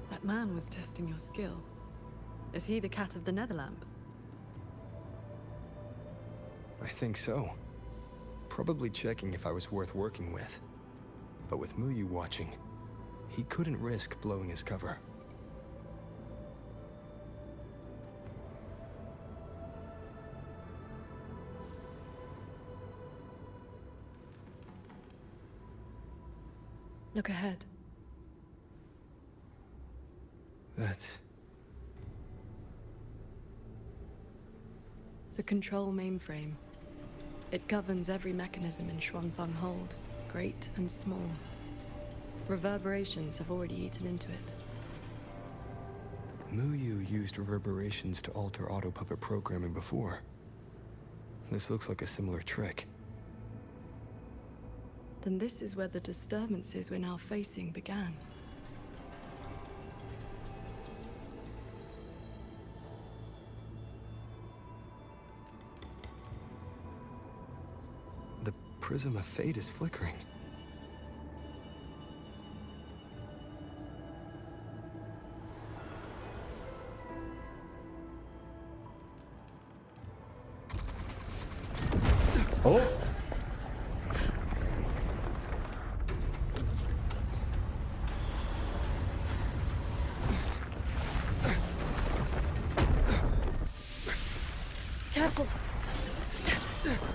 S2: That man was testing your skill. Is he the cat of the Netherlamp?
S4: I think so. Probably checking if I was worth working with. But with Muyu watching, he couldn't risk blowing his cover.
S2: Look ahead.
S4: That's...
S2: The control mainframe. It governs every mechanism in Shuangfang Hold, great and small. Reverberations have already eaten into it.
S4: Muyu used reverberations to alter auto-puppet programming before. This looks like a similar trick.
S2: Then this is where the disturbances we're now facing began.
S4: The prism of fate is flickering.
S1: Oh.
S2: Careful.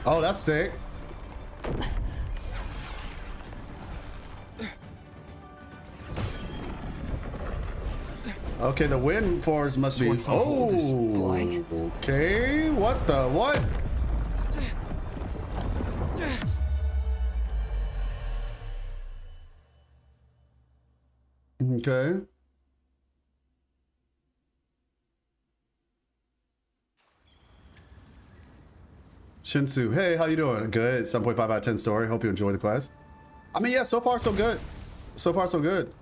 S1: Oh, that's sick. Okay, the wind force must be. Oh, okay. What the what? Okay. Shinsu, hey, how you doing? Good. 7.5 out of 10 story. Hope you enjoy the quest. I mean, yeah, so far so good. So far so good.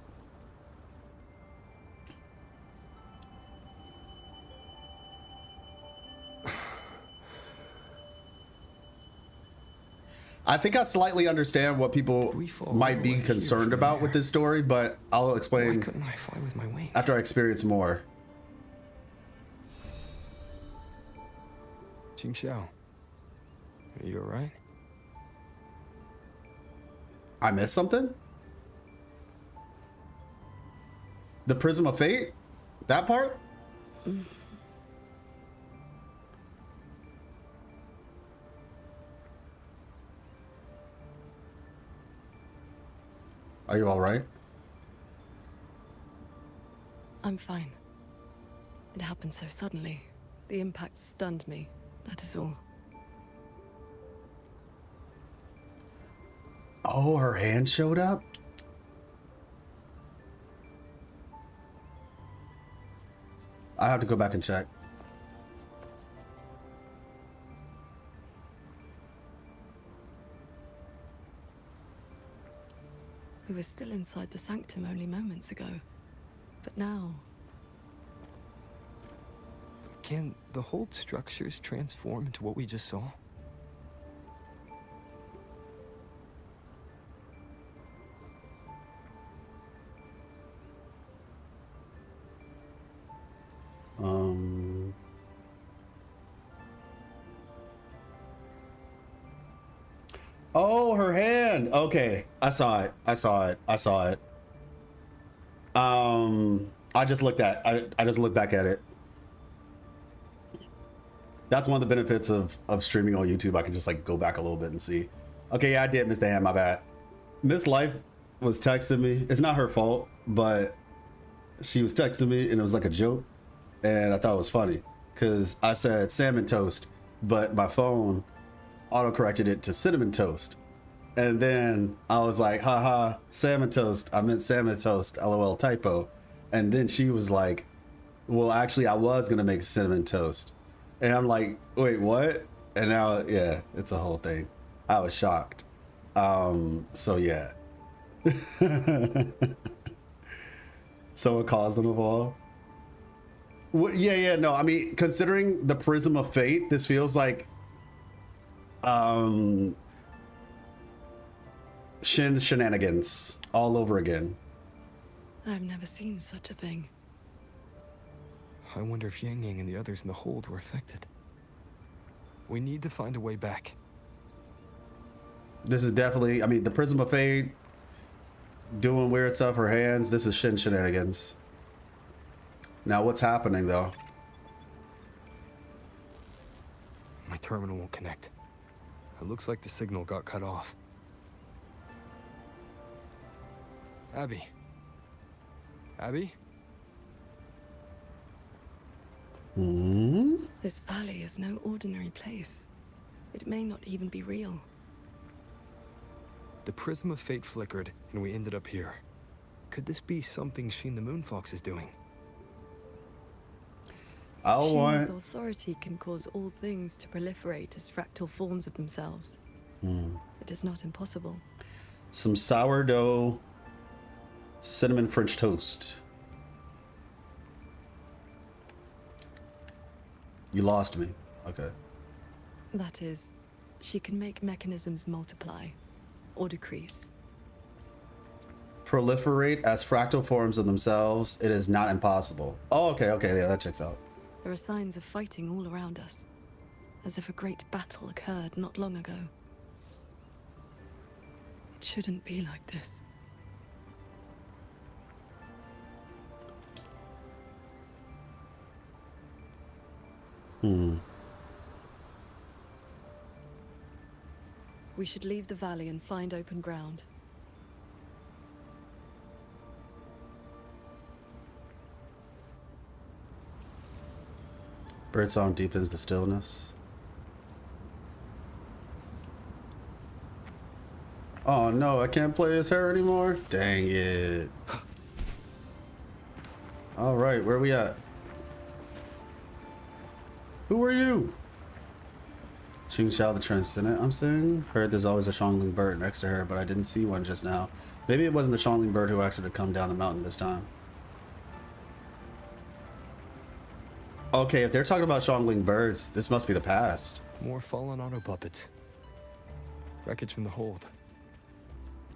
S1: I think I slightly understand what people might be concerned about with this story, but I'll explain.
S4: Why couldn't I fly with my wings?
S1: After I experience more.
S4: Qingxiao, are you alright?
S1: I missed something? The Prism of Fate? That part? Are you alright?
S2: I'm fine. It happened so suddenly. The impact stunned me. That is all.
S1: Oh, her hand showed up? I have to go back and check.
S2: We were still inside the sanctum only moments ago. But now...
S4: Can the whole structures transform into what we just saw?
S1: Oh, her hand. Okay, I saw it. I saw it. I saw it. I just looked at. I just looked back at it. That's one of the benefits of streaming on YouTube. I can just like go back a little bit and see. Okay, yeah, I did miss the hand. My bad. Miss Life was texting me. It's not her fault, but she was texting me and it was like a joke, and I thought it was funny because I said salmon toast, but my phone auto-corrected it to cinnamon toast. And then I was like, haha, salmon toast. I meant salmon toast, LOL typo. And then she was like, well, actually I was gonna make cinnamon toast. And I'm like, wait, what? And now, yeah, it's a whole thing. I was shocked. So yeah. Someone caused them to fall. Yeah, no, I mean, considering the Prism of Fate, this feels like shenanigans all over again.
S2: I've never seen such a thing.
S4: I wonder if Yang Yang and the others in the hold were affected. We need to find a way back.
S1: This is definitely, I mean, the Prism of Fate doing weird stuff, her hands, this is shenanigans. Now what's happening though?
S4: My terminal won't connect. It looks like the signal got cut off. Abby? Abby?
S2: This valley is no ordinary place. It may not even be real.
S4: The Prism of Fate flickered, and we ended up here. Could this be something Sheen the Moonfox is doing?
S2: Sheen's authority can cause all things to proliferate as fractal forms of themselves. It is not impossible.
S1: Some sourdough cinnamon French toast. You lost me. Okay.
S2: That is, she can make mechanisms multiply or decrease.
S1: Proliferate as fractal forms of themselves. It is not impossible. Oh, okay, yeah, that checks out.
S2: There are signs of fighting all around us, as if a great battle occurred not long ago. It shouldn't be like this. We should leave the valley and find open ground.
S1: Birdsong deepens the stillness. Oh no, I can't play as her anymore? Dang it. Alright, where are we at? Who are you? Ching Xiao the Transcendent, I'm saying? Heard there's always a Xiongling bird next to her, but I didn't see one just now. Maybe it wasn't the Xiongling bird who asked her to come down the mountain this time. Okay, if they're talking about Xiongling birds, this must be the past.
S4: More fallen auto puppets. Wreckage from the hold.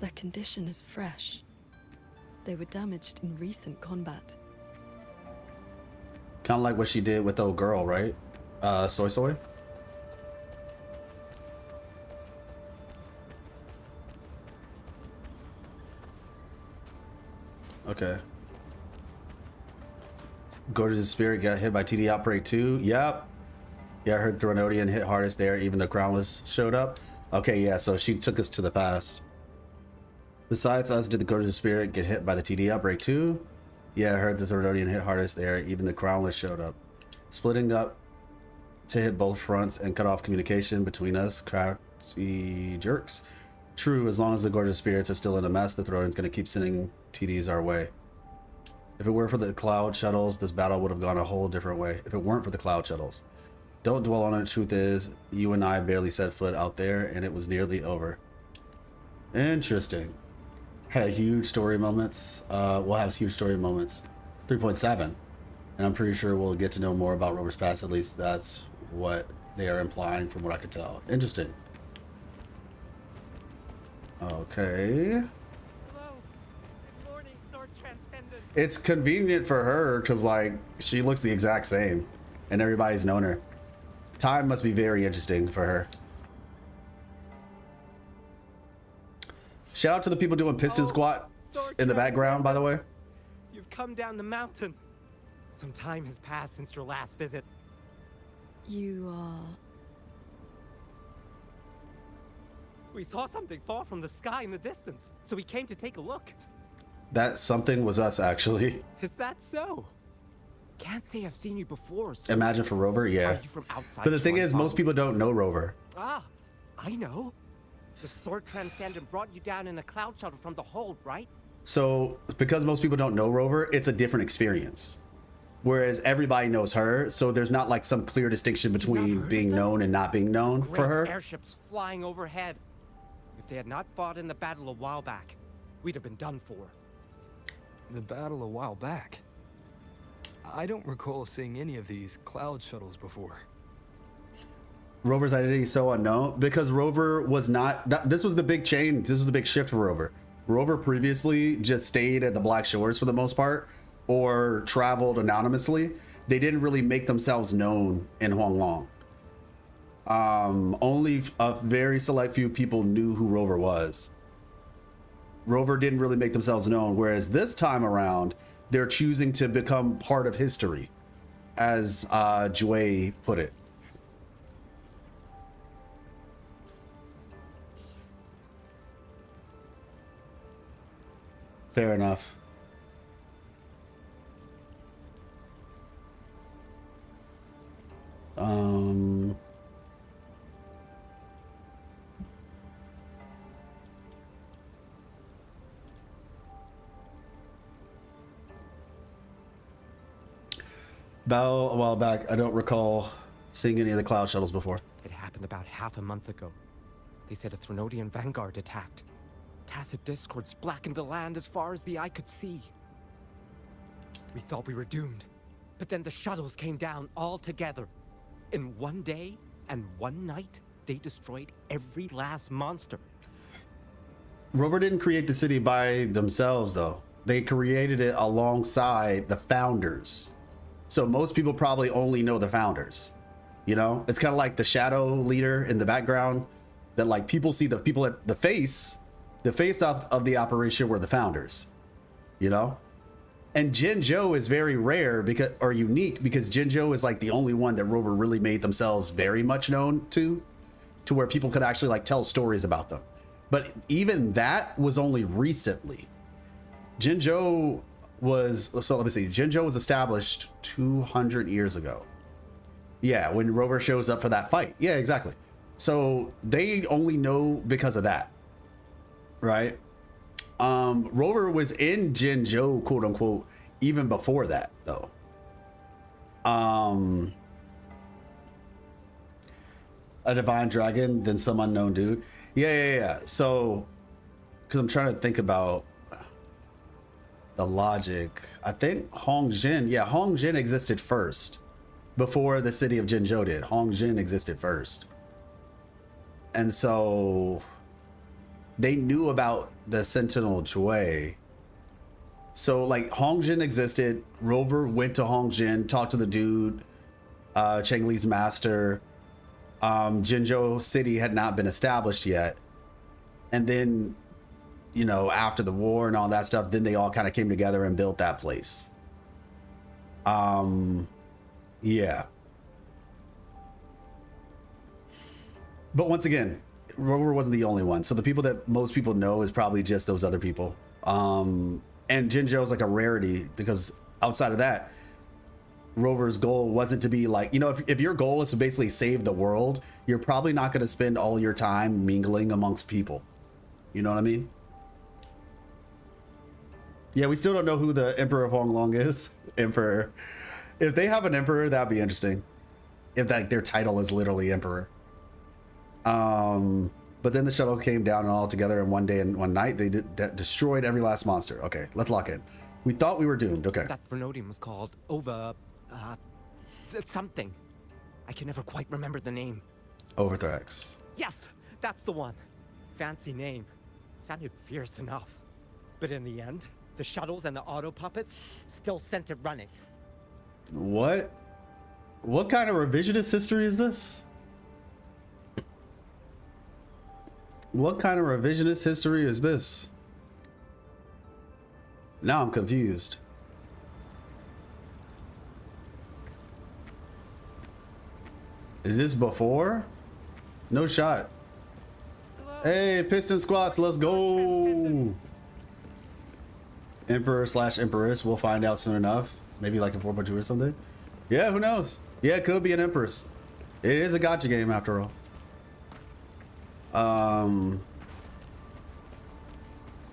S2: Their condition is fresh. They were damaged in recent combat.
S1: Kind of like what she did with the old girl, right? Soy Soy? Okay. Gorgeous Spirit got hit by TD Outbreak 2. Yep. Yeah, I heard Thronodian hit hardest there, even the Crownless showed up. Okay, yeah, so she took us to the past. Besides us, did the Gorgeous Spirit get hit by the TD Outbreak 2? Yeah, I heard the Thronodian hit hardest there, even the Crownless showed up. Splitting up to hit both fronts and cut off communication between us, crafty jerks. True, as long as the Gorgeous Spirits are still in a mess, the Thronian's gonna keep sending TDs our way. If it were for the cloud shuttles, this battle would have gone a whole different way. If it weren't for the cloud shuttles. Don't dwell on it. Truth is, you and I barely set foot out there, and it was nearly over. Interesting. Had huge story moments. We'll have huge story moments. 3.7. And I'm pretty sure we'll get to know more about Rover's past. At least that's what they are implying from what I could tell. Interesting. Okay. It's convenient for her because, like, she looks the exact same and everybody's known her. Time must be very interesting for her. Shout out to the people doing piston squats in the background, by the way.
S6: You've come down the mountain. Some time has passed since your last visit.
S2: You are...
S6: We saw something fall from the sky in the distance, so we came to take a look.
S1: That something was us, actually.
S6: Is that so? Can't say I've seen you before, so...
S1: Imagine for Rover, yeah.
S6: Are you from outside?
S1: But the thing is, most people don't know Rover.
S6: Ah, I know. The Sword Transcendent brought you down in a cloud shuttle from the hold, right?
S1: So, because most people don't know Rover, it's a different experience. Whereas everybody knows her, so there's not like some clear distinction between being known and not being known for her.
S6: Airships flying overhead. If they had not fought in the battle a while back, we'd have been done for.
S4: The battle a while back? I don't recall seeing any of these cloud shuttles before.
S1: Rover's identity is so unknown because Rover was not this was the big change. This was a big shift for Rover. Rover previously just stayed at the Black Shores for the most part or traveled anonymously. They didn't really make themselves known in Huanglong. Only a very select few people knew who Rover was. Rover didn't really make themselves known, whereas this time around they're choosing to become part of history, as Jue put it. Fair enough. Battle a while back. I don't recall seeing any of the cloud shuttles before.
S6: It happened about half a month ago. They said a Thronodian vanguard attacked. Tacit discords blackened the land as far as the eye could see. We thought we were doomed, but then the shuttles came down all together. In one day and one night, they destroyed every last monster.
S1: Rover didn't create the city by themselves, though. They created it alongside the founders. So most people probably only know the founders. You know, it's kind of like the shadow leader in the background that like people see the people at the face of the operation were the founders, you know? And Jinzhou is very rare because, or unique because Jinzhou is like the only one that Rover really made themselves very much known to where people could actually like tell stories about them. But even that was only recently. Jinzhou was, so let me see, Jinzhou was established 200 years ago. Yeah, when Rover shows up for that fight. Yeah, exactly. So they only know because of that, right? Rover was in Jinzhou, quote unquote, even before that, though. A divine dragon, then some unknown dude. Yeah. So, because I'm trying to think about the logic. I think Hong Jin, Hong Jin existed first before the city of Jinzhou did. Hong Jin existed first. And so they knew about the Sentinel Jue. So like Hong Jin existed, Rover went to Hong Jin, talked to the dude, Cheng Li's master. Jinzhou City had not been established yet. And then, you know, after the war and all that stuff, then they all kind of came together and built that place. Yeah. But once again, Rover wasn't the only one. So the people that most people know is probably just those other people. And Jinzhou is like a rarity because outside of that, Rover's goal wasn't to be like, you know, if your goal is to basically save the world, you're probably not going to spend all your time mingling amongst people. You know what I mean? Yeah, we still don't know who the Emperor of Honglong is. Emperor. If they have an emperor, that'd be interesting. If that their title is literally emperor. But then the shuttle came down and all together in one day and one night they destroyed every last monster. Okay, let's lock in. We thought we were doomed. Okay.
S6: That Vernodium was called something. I can never quite remember the name.
S1: Overthrax.
S6: Yes, that's the one. Fancy name. Sounded fierce enough. But in the end, the shuttles and the auto puppets still sent it running.
S1: What? What kind of revisionist history is this? What kind of revisionist history is this? Now I'm confused. Is this before? No shot. Hey, piston squats, let's go. Emperor / Empress, we'll find out soon enough. Maybe like in 4.2 or something. Yeah, who knows? Yeah, it could be an Empress. It is a gacha game after all.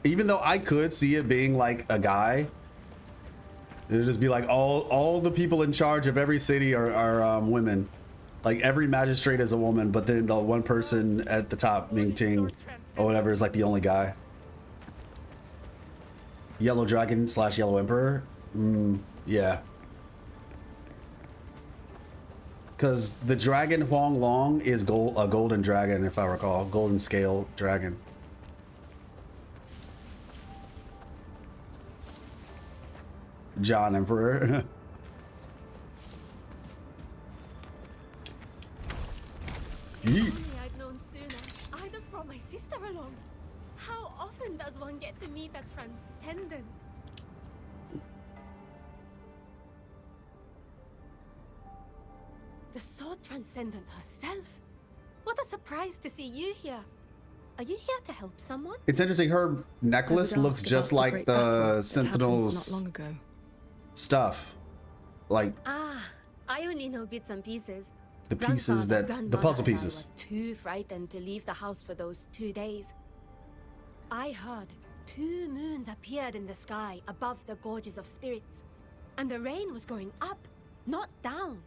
S1: Even though I could see it being like a guy, it would just be like all the people in charge of every city are women. Like every magistrate is a woman, but then the one person at the top, Ming Ting or whatever, is like the only guy. Yellow Dragon / Yellow Emperor. Yeah. Because the dragon Huang Long is a golden dragon, if I recall. Golden scale dragon. John Emperor.
S19: If I'd known sooner, I'd have brought my sister along. How often does one get to meet a transcendent? The sword transcendent herself. What a surprise to see you here. Are you here to help someone?
S1: It's interesting. Her necklace looks just like the Sentinel's
S2: not long ago.
S1: stuff. Like
S19: I only know bits and pieces.
S1: the pieces that the puzzle pieces.
S19: Were too frightened to leave the house for those 2 days. I heard 2 moons appeared in the sky above the gorges of spirits, and the rain was going up, not down.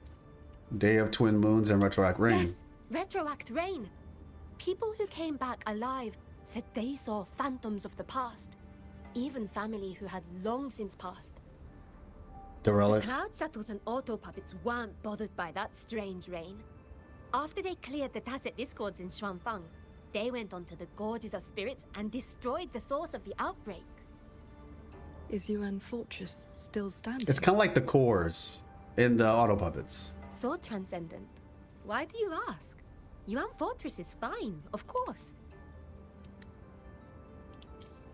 S1: Day of Twin Moons and Retroact Rain.
S19: Yes, retroact rain. People who came back alive said they saw phantoms of the past, even family who had long since passed.
S1: The
S19: The
S1: relics.
S19: cloud shuttles and auto puppets weren't bothered by that strange rain. After they cleared the tacit discords in Xuanfang, they went onto the gorges of spirits and destroyed the source of the outbreak.
S2: Is Yuan Fortress still standing?
S1: It's kind of like the cores in the auto puppets.
S19: So transcendent. Why do you ask? Yuan Fortress is fine, of course.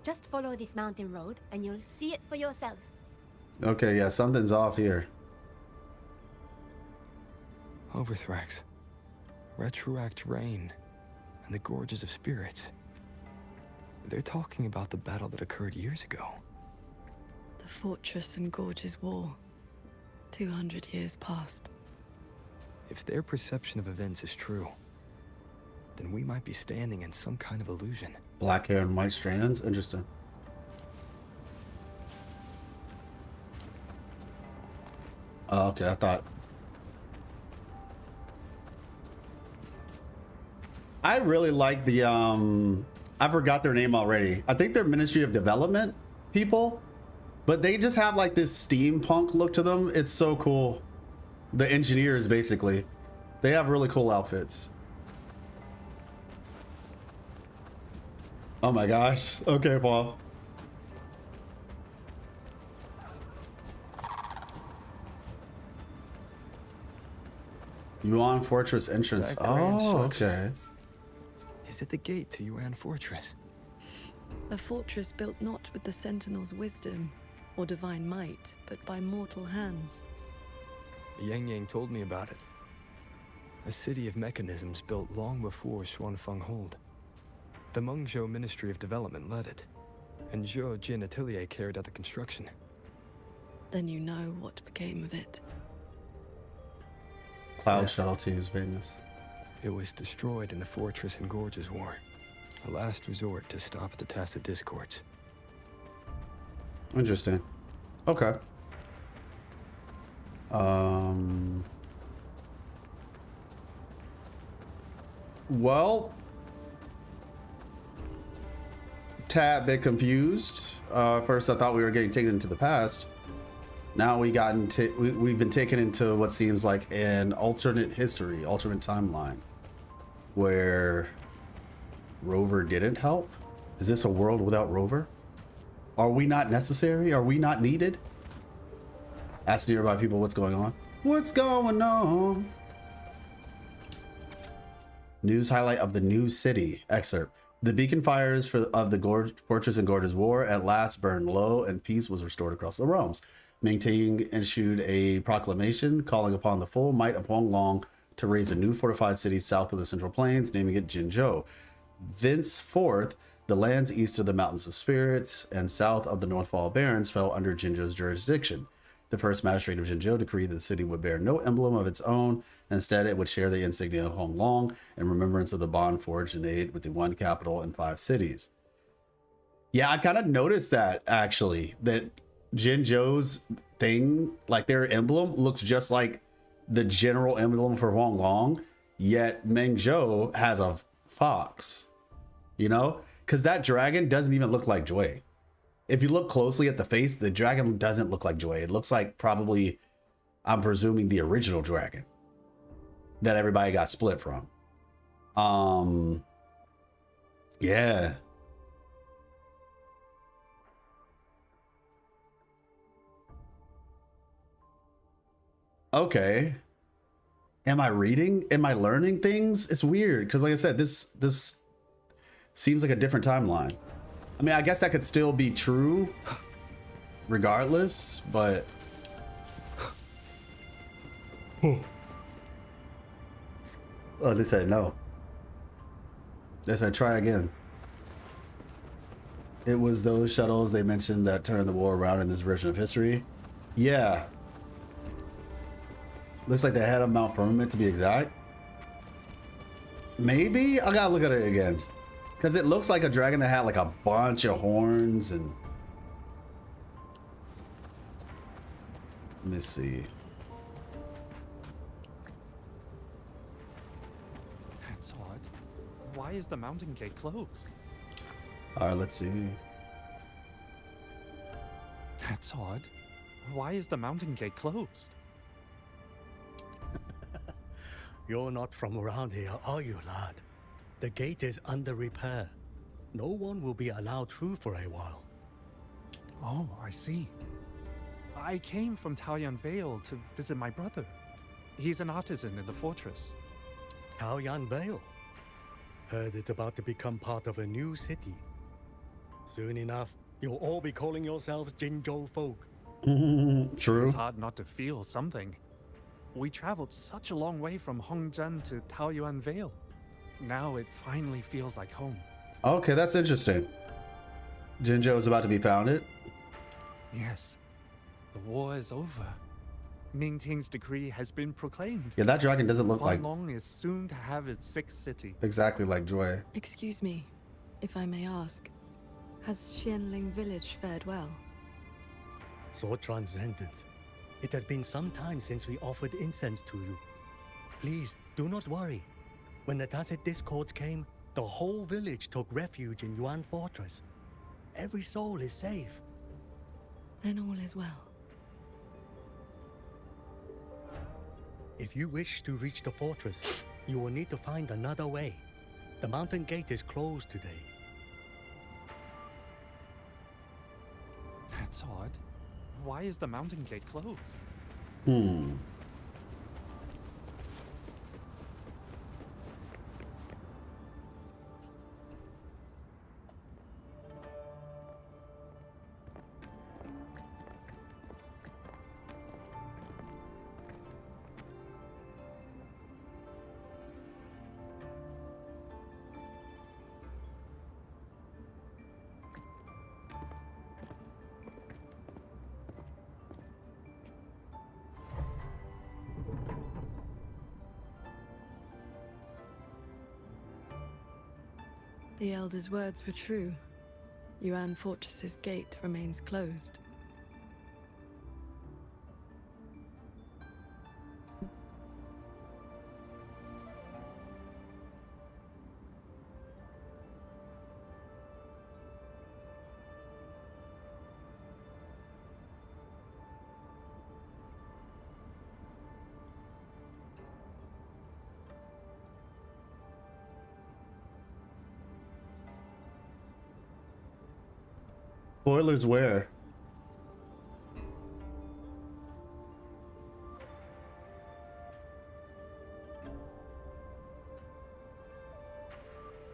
S19: Just follow this mountain road and you'll see it for yourself.
S1: Okay, yeah, something's off here.
S4: Overthrax, Retroact Rain, and the Gorges of Spirits. They're talking about the battle that occurred years ago.
S2: The Fortress and Gorges War. 200 years past.
S4: If their perception of events is true, then we might be standing in some kind of illusion.
S1: Black hair and white strands? Interesting. Oh, okay, I thought. I really like the I forgot their name already. I think they're Ministry of Development people, but they just have like this steampunk look to them. It's so cool. The engineers, basically, they have really cool outfits. Oh my gosh. Okay, Paul. Yuan Fortress entrance.
S4: That grand
S1: Oh,
S4: structure.
S1: okay.
S4: Is it the gate to Yuan Fortress?
S2: A fortress built not with the Sentinel's wisdom or divine might, but by mortal hands.
S4: Yang Yang told me about it. A city of mechanisms built long before Xuanfeng Hold. The Mengzhou Ministry of Development led it, and Zhou Jin Atelier carried out the construction.
S2: Then you know what became of it.
S1: Cloud Shuttle Team's business.
S4: It was destroyed in the Fortress and Gorges War. A last resort to stop the Tacit Discords.
S1: Interesting. Okay. Well, tad bit confused. First, I thought we were getting taken into the past. Now we've been taken into what seems like an alternate history, alternate timeline, where Rover didn't help. Is this a world without Rover? Are we not necessary? Are we not needed? Ask nearby people what's going on. What's going on? News highlight of the new city. Excerpt. The beacon fires of the Fortress and Gorges War at last burned low, and peace was restored across the realms. Ming issued a proclamation calling upon the full might of Huanglong to raise a new fortified city south of the Central Plains, naming it Jinzhou. Thenceforth, the lands east of the Mountains of Spirits and south of the Northfall Barrens fell under Jinzhou's jurisdiction. The first magistrate of Jinzhou decreed that the city would bear no emblem of its own. Instead, it would share the insignia of Honglong in remembrance of the bond forged in aid with the one capital and 5 cities. Yeah, I kind of noticed that, actually, that Jinzhou's thing, like their emblem, looks just like the general emblem for Honglong, yet Mengzhou has a fox, you know? Because that dragon doesn't even look like Jue. If you look closely at the face, the dragon doesn't look like Jue. It looks like probably, I'm presuming, the original dragon that everybody got split from. Yeah. Okay. Am I reading? Am I learning things? It's weird because, like I said, this seems like a different timeline. I mean, I guess that could still be true regardless, but oh, they said no. They said try again. It was those shuttles they mentioned that turned the war around in this version of history. Yeah. Looks like the head of Mount Firmament, to be exact. Maybe? I gotta look at it again. Because it looks like a dragon that had like a bunch of horns and... Let me see.
S17: That's odd. Why is the mountain gate closed?
S1: Alright, let's see.
S17: That's odd. Why is the mountain gate closed?
S20: You're not from around here, are you, lad? The gate is under repair. No one will be allowed through for a while.
S17: Oh, I see. I came from Taoyuan Vale to visit my brother. He's an artisan in the fortress.
S20: Taoyuan Vale? Heard it's about to become part of a new city. Soon enough, you'll all be calling yourselves Jinzhou folk.
S1: True.
S17: It's hard not to feel something. We traveled such a long way from Hongzhen to Taoyuan Vale. Now it finally feels like home.
S1: Okay, that's interesting. Jinzhou is about to be founded.
S17: Yes. The war is over. Mingting's decree has been proclaimed.
S1: Yeah, that dragon doesn't look like...
S17: Huanglong is soon to have its 6th city.
S1: Exactly like Jue.
S2: Excuse me, if I may ask. Has Xianling village fared well?
S20: So transcendent. It has been some time since we offered incense to you. Please, do not worry. When the Tacit Discords came, the whole village took refuge in Yuan Fortress. Every soul is safe.
S2: Then all is well.
S20: If you wish to reach the fortress, you will need to find another way. The mountain gate is closed today.
S17: That's odd. Why is the mountain gate closed?
S2: The Elder's words were true. Yuan Fortress's gate remains closed.
S1: Spoilers where?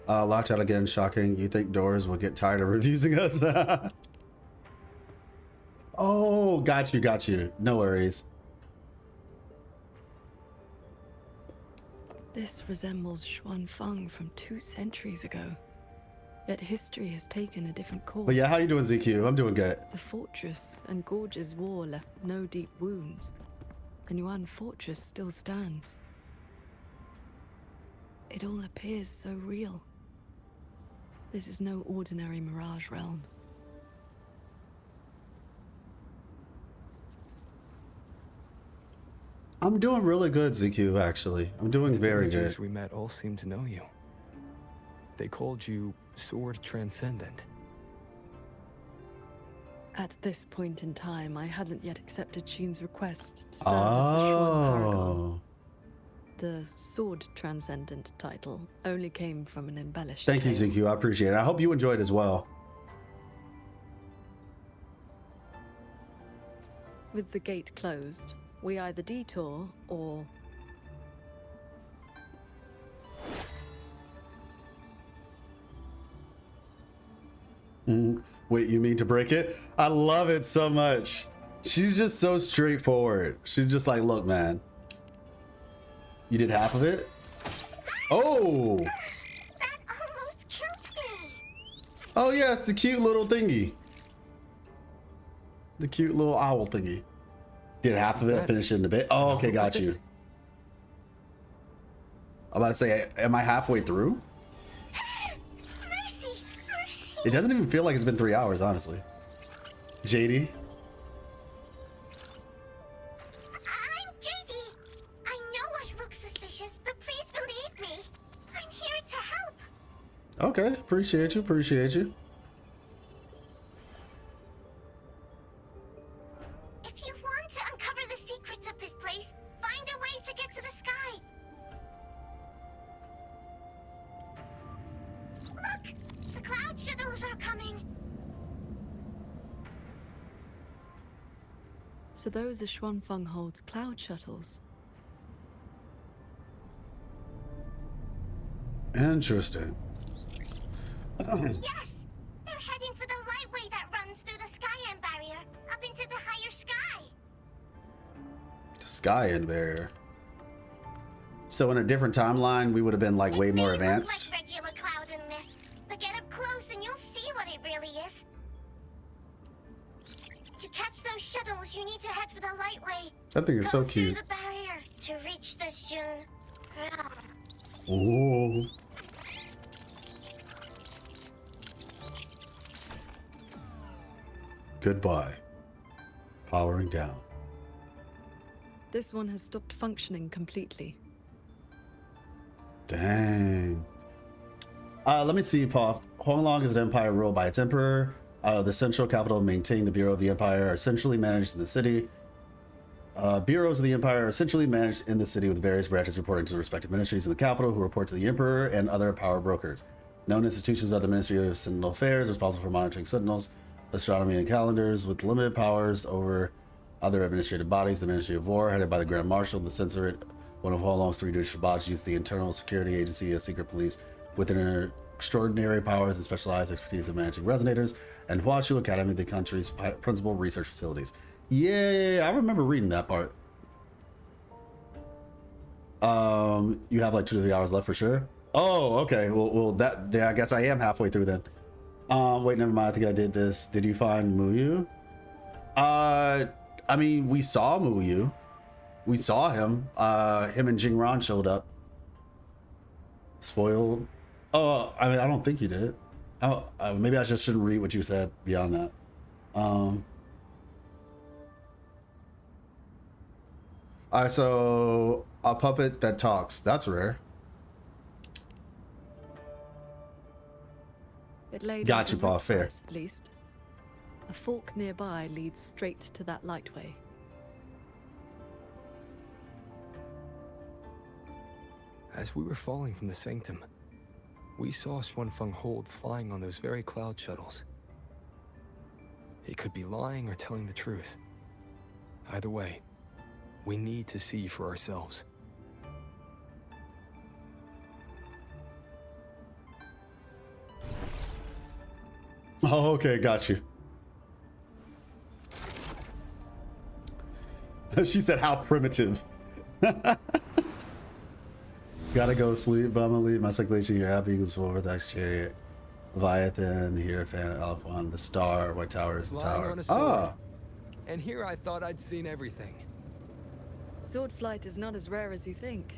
S1: Locked out again, shocking. You think doors will get tired of refusing us? Oh, got you. No worries.
S2: This resembles Xuanfeng from 2 centuries ago. Yet history has taken a different course.
S1: But yeah, how you doing, ZQ? I'm doing good.
S2: The fortress and Gorge's war left no deep wounds, and Yuan Fortress still stands. It all appears so real. This is no ordinary Mirage realm.
S1: I'm doing really good, ZQ, actually. I'm doing very good.
S4: The we met all seem to know you. They called you Sword Transcendent.
S2: At this point in time, I hadn't yet accepted Xin's request to serve as the Xuan Paragon. The Sword Transcendent title only came from an embellished
S1: Thank you,
S2: tale.
S1: ZQ. I appreciate it. I hope you enjoyed as well.
S2: With the gate closed, we either detour or...
S1: Wait, you mean to break it? I love it so much. She's just so straightforward. She's just like, look, man. You did half of it? Oh!
S7: That almost killed me.
S1: Oh, yeah, it's the cute little thingy. The cute little owl thingy. Did half of it, finish it in a bit. Oh, okay, got you. I'm about to say, am I halfway through?
S7: Mercy.
S1: It doesn't even feel like it's been 3 hours, honestly. JD?
S7: I'm JD. I know I look suspicious, but please believe me. I'm here to help.
S1: Okay, appreciate you.
S7: If you want to uncover the secrets of this place, find a way to get to the sky. Look! The cloud shuttles are coming.
S2: So those are Xuanfeng holds cloud shuttles.
S1: Interesting.
S7: Yes! They're heading for the lightway that runs through the Skyend barrier, up into the higher sky.
S1: The sky end barrier. So in a different timeline, we would have been like way more advanced.
S7: Like regular cloud and mist, but get up close and you'll see what it really is. To catch those shuttles, you need to head for the lightway.
S1: That thing is so
S7: Go
S1: cute.
S7: through the barrier to reach the Xun realm.
S1: Ooh. Goodbye. Powering down.
S2: This one has stopped functioning completely.
S1: Dang. Let me see, Paul. Huanglong is an empire ruled by its emperor. The central capital maintaining the bureau of the empire are centrally managed in the city. Bureaus of the empire are essentially managed in the city with various branches reporting to the respective ministries in the capital who report to the emperor and other power brokers. Known institutions are the Ministry of Sentinel Affairs, responsible for monitoring sentinels, astronomy, and calendars, with limited powers over other administrative bodies. The Ministry of War, headed by the Grand Marshal, the Censorate, one of Huanglong's 3 Shabatis, the Internal Security Agency, a secret police with extraordinary powers and specialized expertise in managing resonators, and Huashu Academy, the country's principal research facilities. Yeah, I remember reading that part. You have like 2 to 3 hours left for sure. Oh, okay. Well, that yeah, I guess I am halfway through then. Wait, never mind. I think I did this. Did you find Muyu? I mean, we saw Muyu. We saw him. Him and Jingran showed up. Spoiled. Oh, I mean, I don't think you did. Oh, maybe I just shouldn't read what you said beyond that. All right, so a puppet that talks. That's rare.
S2: It laid
S1: Got you,
S2: on
S1: Paul. Fair.
S2: at least. A fork nearby leads straight to that lightway.
S4: As we were falling from the sanctum, we saw Xuanfeng Hold flying on those very cloud shuttles. He could be lying or telling the truth. Either way, we need to see for ourselves.
S1: Oh, okay, got you. She said, how primitive. Gotta go sleep, but I'm gonna leave my speculation here. Happy Eagles for Orthodox Chariot, Leviathan, Hierophant, Alphon, the Star, White Tower is the tower. Ah!
S4: And here I thought I'd seen everything.
S2: Sword flight is not as rare as you think.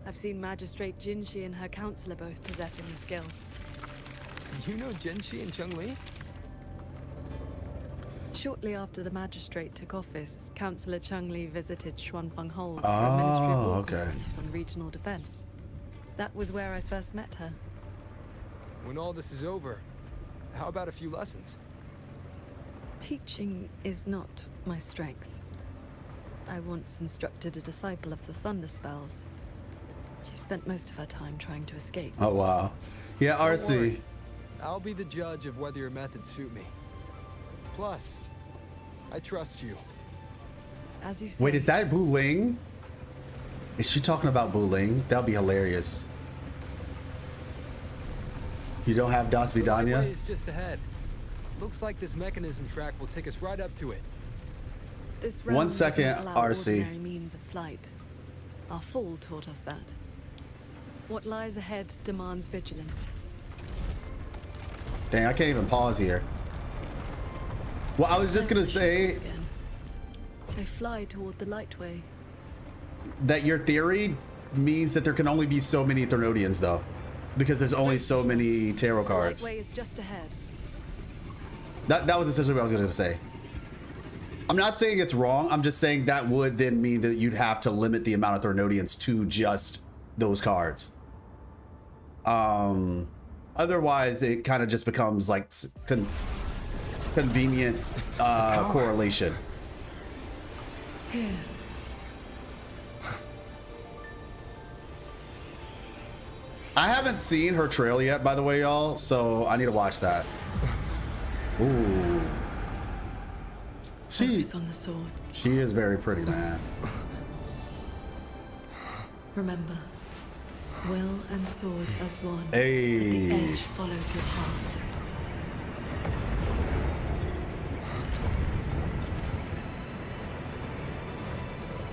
S2: I've seen Magistrate Jinshi and her counselor both possessing the skill.
S4: You know Jinshi and Cheng-Li?
S2: Shortly after the magistrate took office, Councillor Cheng-Li visited Xuanfeng Hold for a Ministry of War conference on regional defense. That was where I first met her.
S4: When all this is over, how about a few lessons?
S2: Teaching is not my strength. I once instructed a disciple of the Thunder Spells. She spent most of her time trying to escape.
S1: Oh, wow. Yeah,
S4: Don't
S1: RC.
S4: worry. I'll be the judge of whether your methods suit me. Plus, I trust you.
S2: As you say.
S1: Wait, is that Bu Ling? Is she talking about Bu Ling? That'll be hilarious. You don't have Das
S4: The
S1: Vidanya?
S4: highway is just ahead. Looks like this mechanism track will take us right up to it.
S2: This
S1: 1
S2: realm
S1: second,
S2: doesn't allow
S1: RC.
S2: ordinary means of flight. Our fall taught us that. What lies ahead demands vigilance.
S1: Dang, I can't even pause here. Well, I was just gonna say
S2: They fly toward the lightway.
S1: that your theory means that there can only be so many Threnodians, though, because there's only so many tarot cards.
S2: The lightway is just ahead.
S1: That was essentially what I was gonna say. I'm not saying it's wrong. I'm just saying that would then mean that you'd have to limit the amount of Threnodians to just those cards. Otherwise, it kind of just becomes like convenient correlation.
S2: Here.
S1: I haven't seen her trail yet, by the way, y'all, so I need to watch that. Ooh.
S2: Focus on the sword.
S1: She is very pretty, man.
S2: Remember, will and sword as one.
S1: Hey.
S2: But the edge follows your heart.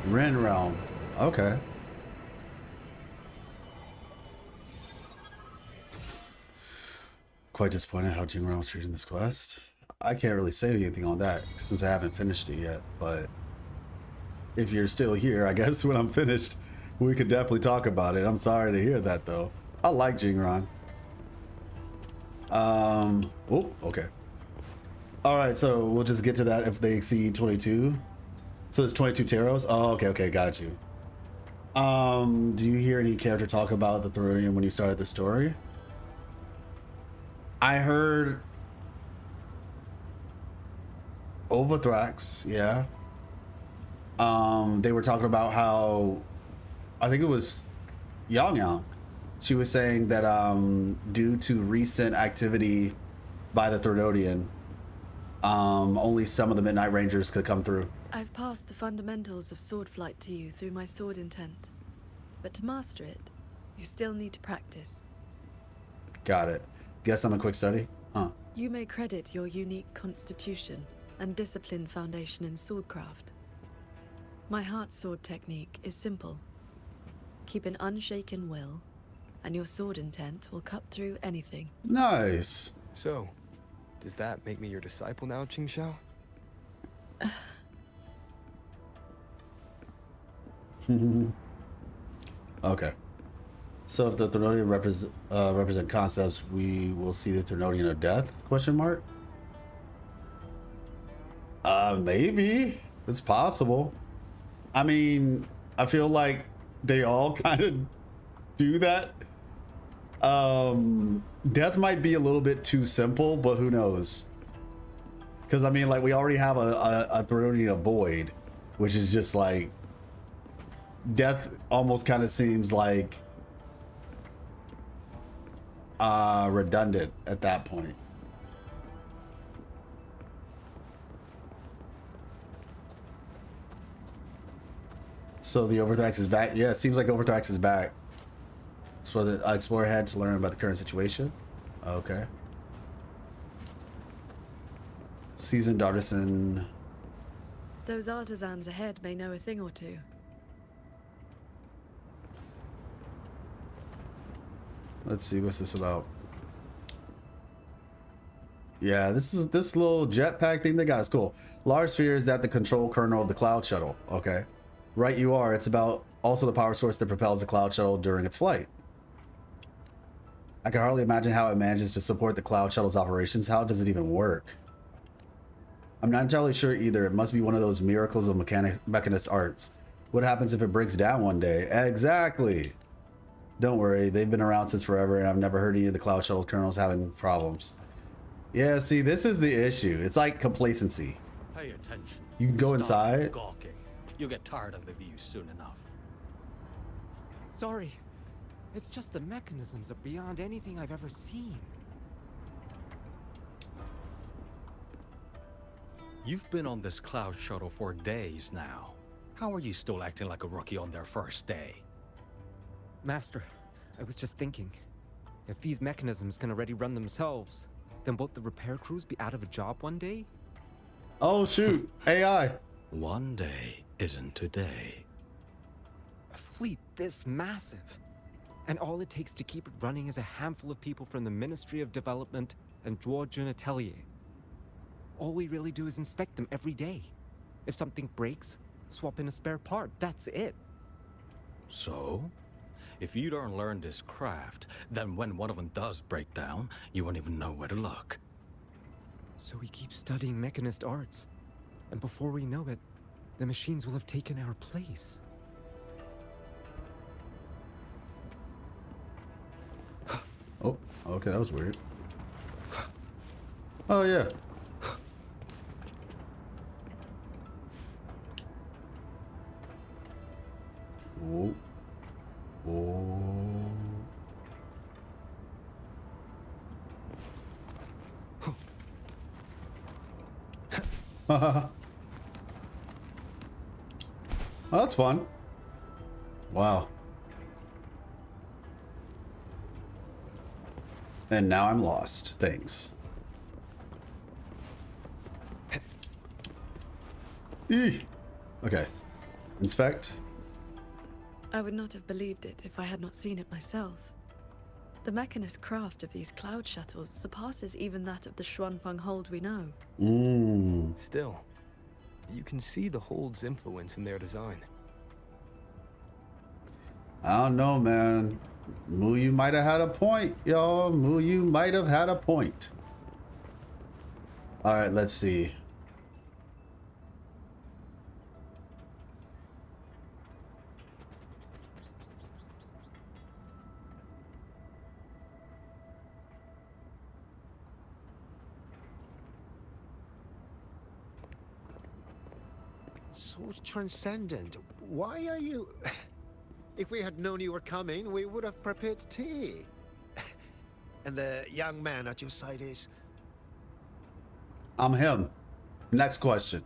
S1: Ren Realm. Okay. Quite disappointed how Jing Realm's treating this quest. I can't really say anything on that since I haven't finished it yet, but if you're still here, I guess when I'm finished, we could definitely talk about it. I'm sorry to hear that, though. I like Jingran. Oh, okay. All right, so we'll just get to that if they exceed 22. So there's 22 tarots. Oh, okay, got you. Do you hear any character talk about the Theridium when you started the story? I heard Overthrax, yeah. They were talking about how, I think it was Yang Yang. She was saying that due to recent activity by the Theridium, only some of the Midnight Rangers could come through.
S2: I've passed the fundamentals of sword flight to you through my sword intent. But to master it, you still need to practice.
S1: Got it. Guess I'm a quick study? Huh.
S2: You may credit your unique constitution and disciplined foundation in swordcraft. My heart sword technique is simple. Keep an unshaken will, and your sword intent will cut through anything.
S1: Nice.
S4: So, does that make me your disciple now, Qingxiao?
S1: Okay. So if the Theridium represent concepts, we will see the Theridium of death? Question mark. Maybe it's possible. I mean, I feel like they all kind of do that. Death might be a little bit too simple, but who knows? Because I mean, like, we already have a Theridium void, which is just like death. Almost kind of seems like redundant at that point. So the Overthrax is back. Yeah, it seems like Overthrax is back. So the explorer had to learn about the current situation. Okay. Seasoned artisan.
S2: Those artisans ahead may know a thing or two.
S1: Let's see, what's this about? Yeah, this little jetpack thing they got is cool. Large sphere is that the control kernel of the cloud shuttle. Okay. Right you are. It's about also the power source that propels the cloud shuttle during its flight. I can hardly imagine how it manages to support the cloud shuttle's operations. How does it even work? I'm not entirely sure either. It must be one of those miracles of mechanist arts. What happens if it breaks down one day? Exactly. Don't worry, they've been around since forever, and I've never heard any of the cloud shuttle kernels having problems. Yeah, see, this is the issue. It's like complacency.
S22: Pay attention.
S1: You can go inside.
S22: Gawking. You'll get tired of the view soon enough.
S6: Sorry. It's just the mechanisms are beyond anything I've ever seen.
S22: You've been on this cloud shuttle for days now. How are you still acting like a rookie on their first day?
S6: Master, I was just thinking. If these mechanisms can already run themselves, then won't the repair crews be out of a job one day?
S1: Oh shoot, AI.
S22: One day isn't today.
S6: A fleet this massive. And all it takes to keep it running is a handful of people from the Ministry of Development and Georgian Atelier. All we really do is inspect them every day. If something breaks, swap in a spare part, that's it.
S22: So? If you don't learn this craft, then when one of them does break down, you won't even know where to look.
S6: So we keep studying mechanist arts. And before we know it, the machines will have taken our place.
S1: Oh, okay, that was weird. Oh yeah. Oh. Oh. Oh, that's fun. Wow. And now I'm lost. Thanks. Eeh. Okay. Inspect.
S2: I would not have believed it if I had not seen it myself. The mechanist craft of these cloud shuttles surpasses even that of the Xuanfeng hold we know.
S4: Still, you can see the hold's influence in their design.
S1: I don't know, man. Muyu might have had a point, y'all. Muyu might have had a point. All right, let's see.
S8: Sword Transcendent, why are you... If we had known you were coming, we would have prepared tea. And the young man at your side is...
S1: I'm him. Next question.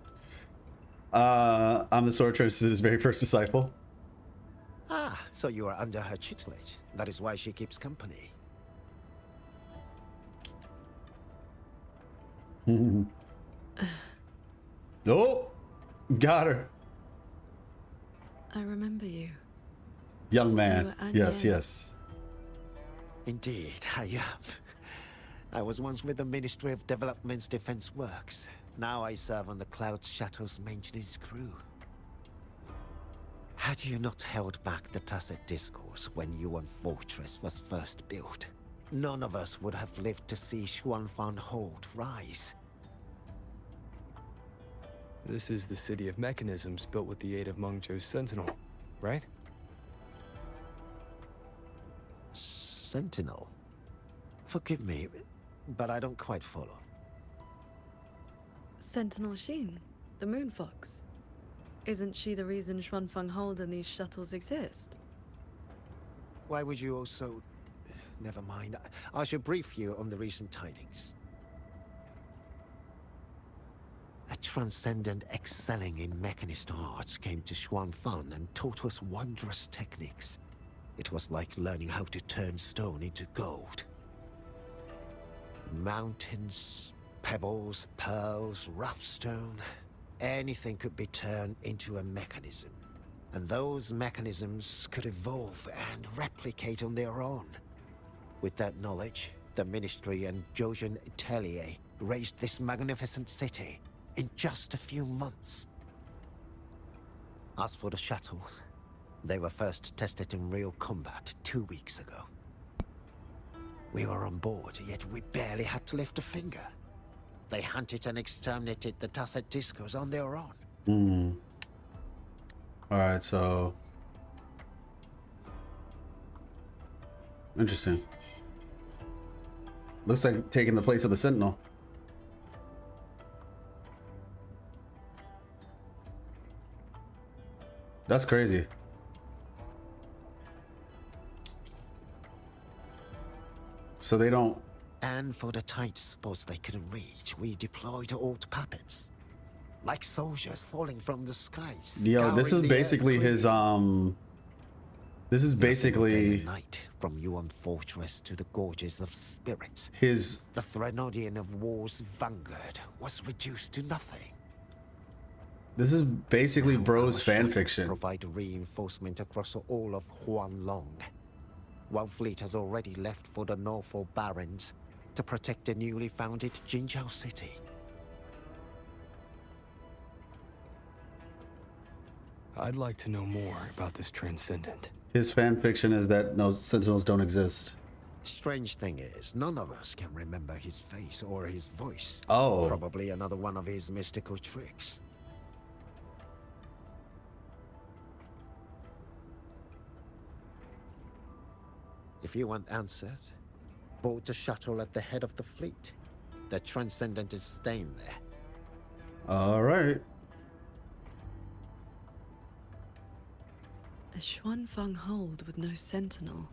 S1: I'm the Sword Transcendent's very first disciple.
S8: Ah, so you are under her tutelage. That is why she keeps company.
S1: Oh, got her.
S2: I remember you.
S1: Young man.
S2: You were
S1: Yes,
S2: Anya.
S1: yes.
S8: Indeed, I am. I was once with the Ministry of Development's Defense Works. Now I serve on the Cloud Shadow's maintenance crew. Had you not held back the Tacit Discourse when Yuan Fortress was first built, none of us would have lived to see Xuanfang Hold rise.
S4: This is the city of mechanisms built with the aid of Mengzhou's Sentinel, right?
S8: Sentinel? Forgive me, but I don't quite follow.
S2: Sentinel Sheen, the Moon Fox. Isn't she the reason Xuanfang Hold and these shuttles exist?
S8: Why would you also... Never mind. I should brief you on the recent tidings. A transcendent excelling in mechanist arts came to Xuanfang and taught us wondrous techniques. It was like learning how to turn stone into gold. Mountains, pebbles, pearls, rough stone. Anything could be turned into a mechanism. And those mechanisms could evolve and replicate on their own. With that knowledge, the Ministry and Zhouzhen Atelier raised this magnificent city in just a few months. As for the shuttles, they were first tested in real combat 2 weeks ago. We were on board, yet we barely had to lift a finger. They hunted and exterminated the Tacit Discos on their own.
S1: Alright, so... Interesting. Looks like taking the place of the Sentinel. That's crazy. So they don't...
S8: And for the tight spots they couldn't reach, we deployed old puppets. Like soldiers falling from the skies.
S1: Yo, this is basically his, This is basically...
S8: night, from Yuan Fortress to the Gorges of Spirits.
S1: His...
S8: The Threnodian of War's vanguard was reduced to nothing.
S1: This is basically bro's fan fiction.
S8: Provide reinforcement across all of Huanglong. One fleet has already left for the Norfolk Barrens to protect the newly founded Jinzhou city.
S4: I'd like to know more about this Transcendent.
S1: His fan fiction is that no Sentinels don't exist.
S8: Strange thing is, none of us can remember his face or his voice.
S1: Oh.
S8: Probably another one of his mystical tricks. If you want answers, board the shuttle at the head of the fleet. The Transcendent is staying there.
S1: All right.
S2: A Xuanfang Hold with no sentinel,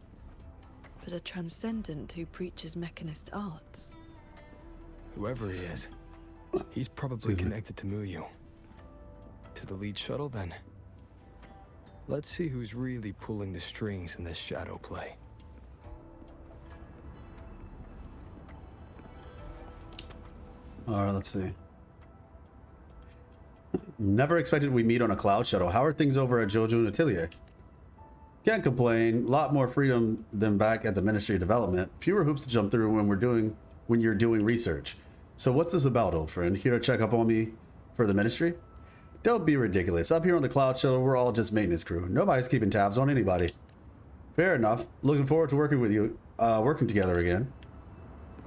S2: but a Transcendent who preaches mechanist arts.
S4: Whoever he is, he's probably connected to Muyu. To the lead shuttle, then. Let's see who's really pulling the strings in this shadow play.
S1: All right, let's see. Never expected we'd meet on a cloud shuttle. How are things over at Zhouzhen Atelier? Can't complain. A lot more freedom than back at the Ministry of Development. Fewer hoops to jump through when you're doing research. So what's this about, old friend? Here to check up on me for the Ministry? Don't be ridiculous. Up here on the cloud shuttle, we're all just maintenance crew. Nobody's keeping tabs on anybody. Fair enough. Looking forward to working with you, working together again.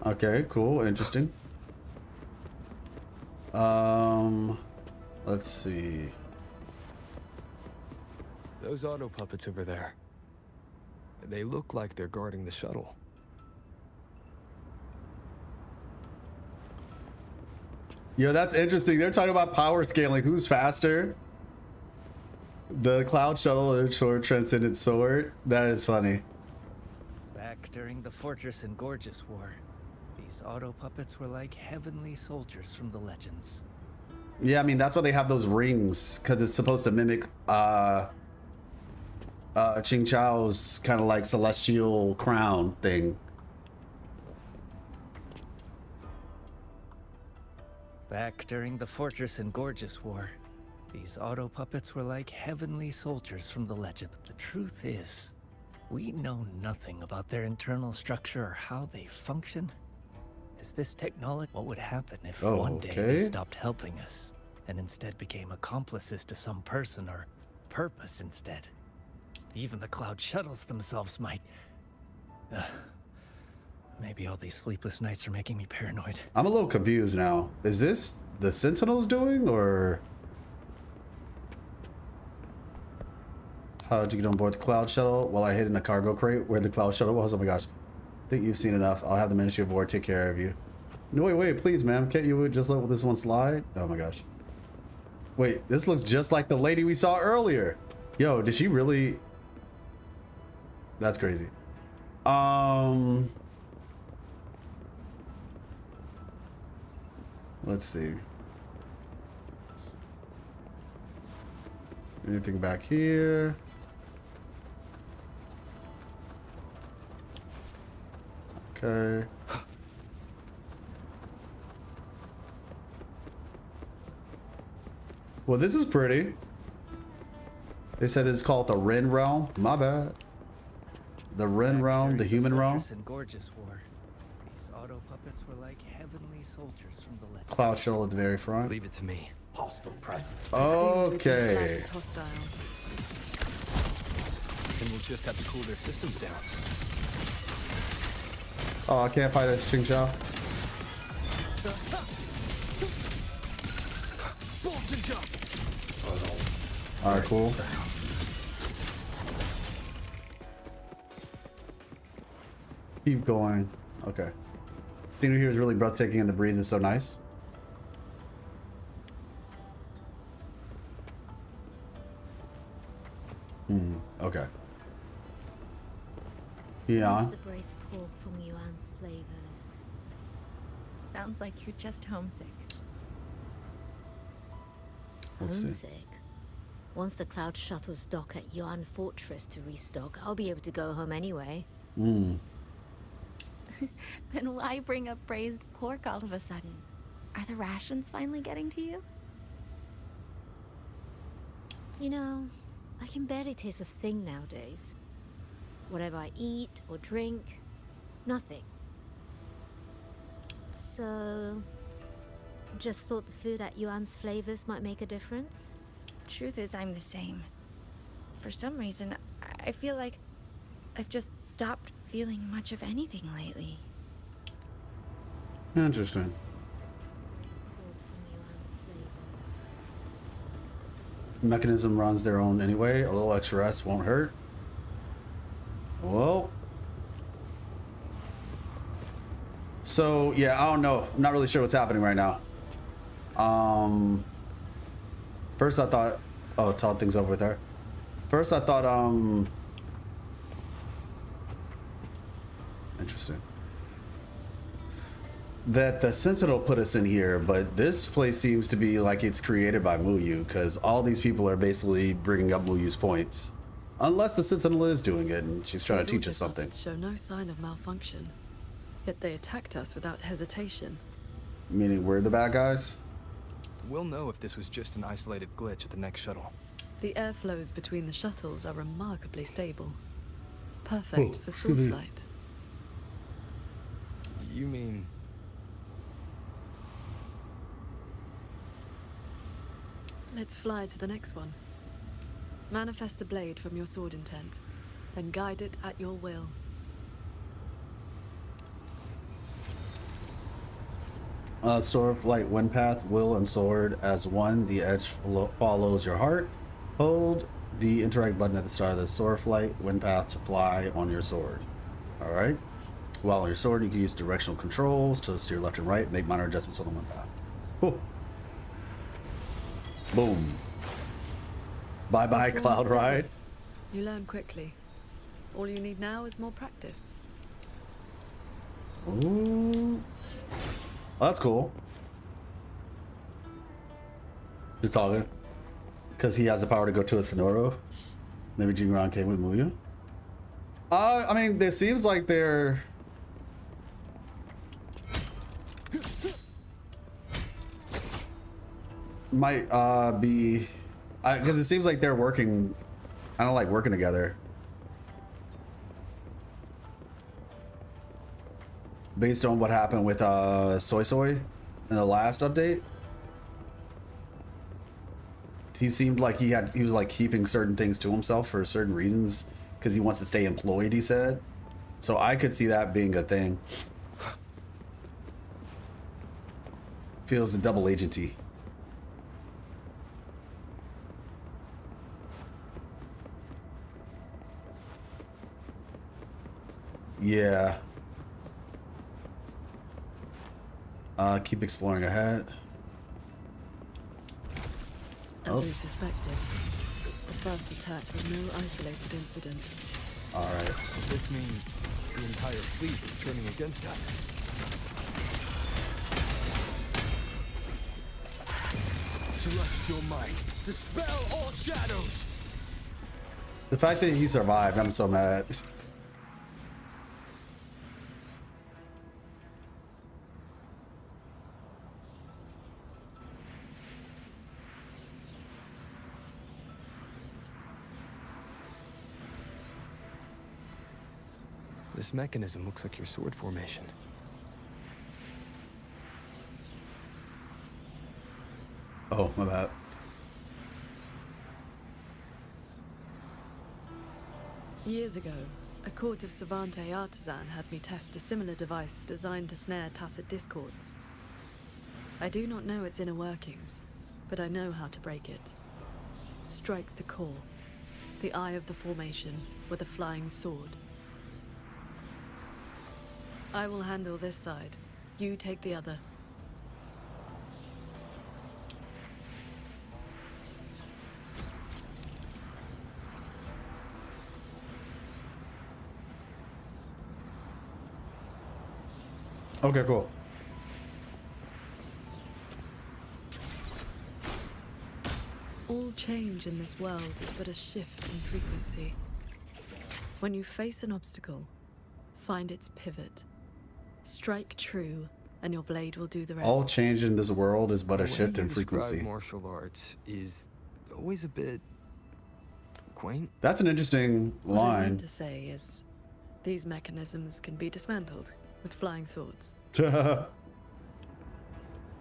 S1: Okay, cool, interesting. Let's see.
S4: Those auto puppets over there. They look like they're guarding the shuttle.
S1: Yo, that's interesting. They're talking about power scaling. Who's faster? The cloud shuttle or sword transcendent sword. That is funny.
S10: Back during the Fortress and Gorgeous War, these auto puppets were like heavenly soldiers from the legends.
S1: Yeah, I mean that's why they have those rings, because it's supposed to mimic Ching Chao's kind of like celestial crown thing.
S10: Back during the Fortress and Gorgeous War, these auto puppets were like heavenly soldiers from the legend. But the truth is, we know nothing about their internal structure or how they function. Is this technology? What would happen if one day they stopped helping us and instead became accomplices to some person or purpose instead? Even the cloud shuttles themselves might... maybe all these sleepless nights are making me paranoid.
S1: I'm a little confused now. Is this the Sentinels doing, or... How did you get on board the cloud shuttle? Well, I hid in a cargo crate where the cloud shuttle was. Oh my gosh. I think you've seen enough. I'll have the Ministry of War take care of you. No, wait, please, ma'am. Can't you just let this one slide? Oh my gosh. Wait, this looks just like the lady we saw earlier. Yo, did she really... That's crazy. Let's see. Anything back here? Okay. Well, this is pretty. They said it's called the Ren Realm. My bad. The Ren Realm, the human realm.
S10: And Gorgeous War, these auto puppets were like heavenly soldiers from the legend.
S1: Cloud shuttle at the very front.
S4: Leave it to me.
S12: Hostile presence.
S1: Okay.
S4: Then we'll just have to cool their systems down.
S1: Oh, I can't fight this Ching Chao. All right, cool. Keep going. Okay. Theater here is really breathtaking and the breeze is so nice. Okay. Yeah.
S18: The braised pork from Yuan's flavors.
S23: Sounds like you're just homesick.
S1: Let's see.
S18: Homesick? Once the cloud shuttles dock at Yuan Fortress to restock, I'll be able to go home anyway.
S23: Then why bring up braised pork all of a sudden? Are the rations finally getting to you?
S18: You know, I can barely taste a thing nowadays. Whatever I eat or drink, nothing. So, just thought the food at Yuan's flavors might make a difference?
S23: Truth is, I'm the same. For some reason, I feel like I've just stopped feeling much of anything lately.
S1: Interesting. Mechanism runs their own anyway. A little extra rest won't hurt. Well. So, yeah, I don't know. I'm not really sure what's happening right now. First I thought... Oh, talk things over with her. First I thought, interesting. That the Sentinel put us in here, but this place seems to be like it's created by Muyu, because all these people are basically bringing up Muyu's points. Unless the Sentinel is doing it and she's trying to teach us something.
S2: Show no sign of malfunction, yet they attacked us without hesitation.
S1: Meaning we're the bad guys?
S4: We'll know if this was just an isolated glitch at the next shuttle.
S2: The airflows between the shuttles are remarkably stable. Perfect for sword flight.
S4: You mean...
S2: Let's fly to the next one. Manifest a blade from your sword intent, then guide it at your will.
S1: Sword of light, wind path, will, and sword as one. The edge follows your heart. Hold the interact button at the start of the sword flight, wind path to fly on your sword. All right. While on your sword, you can use directional controls to steer left and right, make minor adjustments on the wind path. Cool. Boom. Bye bye
S2: If you're
S1: cloud
S2: steady,
S1: ride.
S2: You learn quickly. All you need now is more practice.
S1: Ooh. Oh, that's cool. He's talking. Because he has the power to go to a Sonoro. Maybe Jinran came with Muyu. I mean, it seems like they're... Might be... Because it seems like they're working... I don't like working together. Based on what happened with Soy Soy in the last update. He seemed like he was like keeping certain things to himself for certain reasons because he wants to stay employed, he said. So I could see that being a thing. Feels double agenty. Yeah. Keep exploring ahead.
S2: As we suspected, the first attack was no isolated incident.
S1: Alright.
S9: Does this mean the entire fleet is turning against us? Celestial might, dispel all shadows!
S1: The fact that he survived, I'm so mad.
S4: This mechanism looks like your sword formation.
S1: Oh, my bad.
S2: Years ago, a court of Savante artisan had me test a similar device designed to snare tacit discords. I do not know its inner workings, but I know how to break it. Strike the core, the eye of the formation, with a flying sword. I will handle this side. You take the other.
S1: Okay, cool.
S2: All change in this world is but a shift in frequency. When you face an obstacle, find its pivot. Strike true, and your blade will do the rest.
S1: All change in this world is but a shift in
S4: The way you
S1: frequency.
S4: describe martial arts is always a bit quaint.
S1: That's an interesting
S2: What I
S1: line.
S2: meant to say is, these mechanisms can be dismantled with flying swords.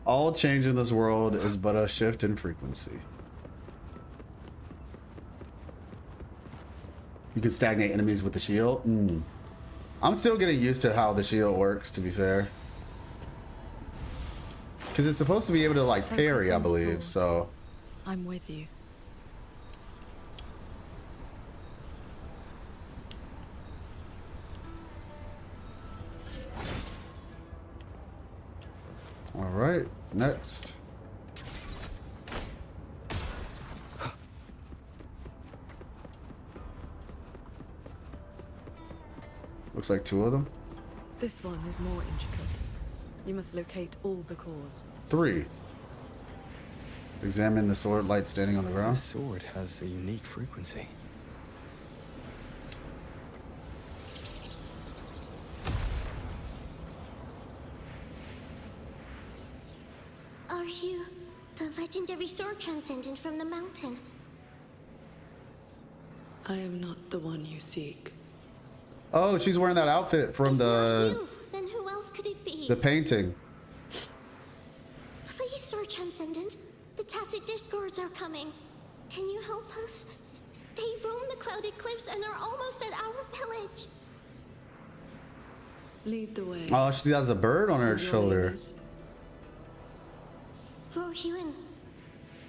S1: All change in this world is but a shift in frequency. You can stagnate enemies with the shield. I'm still getting used to how the shield works, to be fair. Because it's supposed to be able to, like, parry, I believe, so...
S2: I'm with you.
S1: Alright, next. Looks like two of them.
S2: This one is more intricate. You must locate all the cores.
S1: 3. Examine the sword light standing on the ground.
S4: This sword has a unique frequency.
S7: Are you the legendary sword transcendent from the mountain?
S2: I am not the one you seek.
S1: Oh, she's wearing that outfit from the
S7: Then who else could it be?
S1: the painting.
S7: Please, Sword Transcendent. The Tacit Discords are coming. Can you help us? They roam the clouded cliffs and are almost at our village.
S2: Lead the way.
S1: Oh, she has a bird on her
S2: Your
S1: shoulder.
S2: name is?
S7: Roar Huan.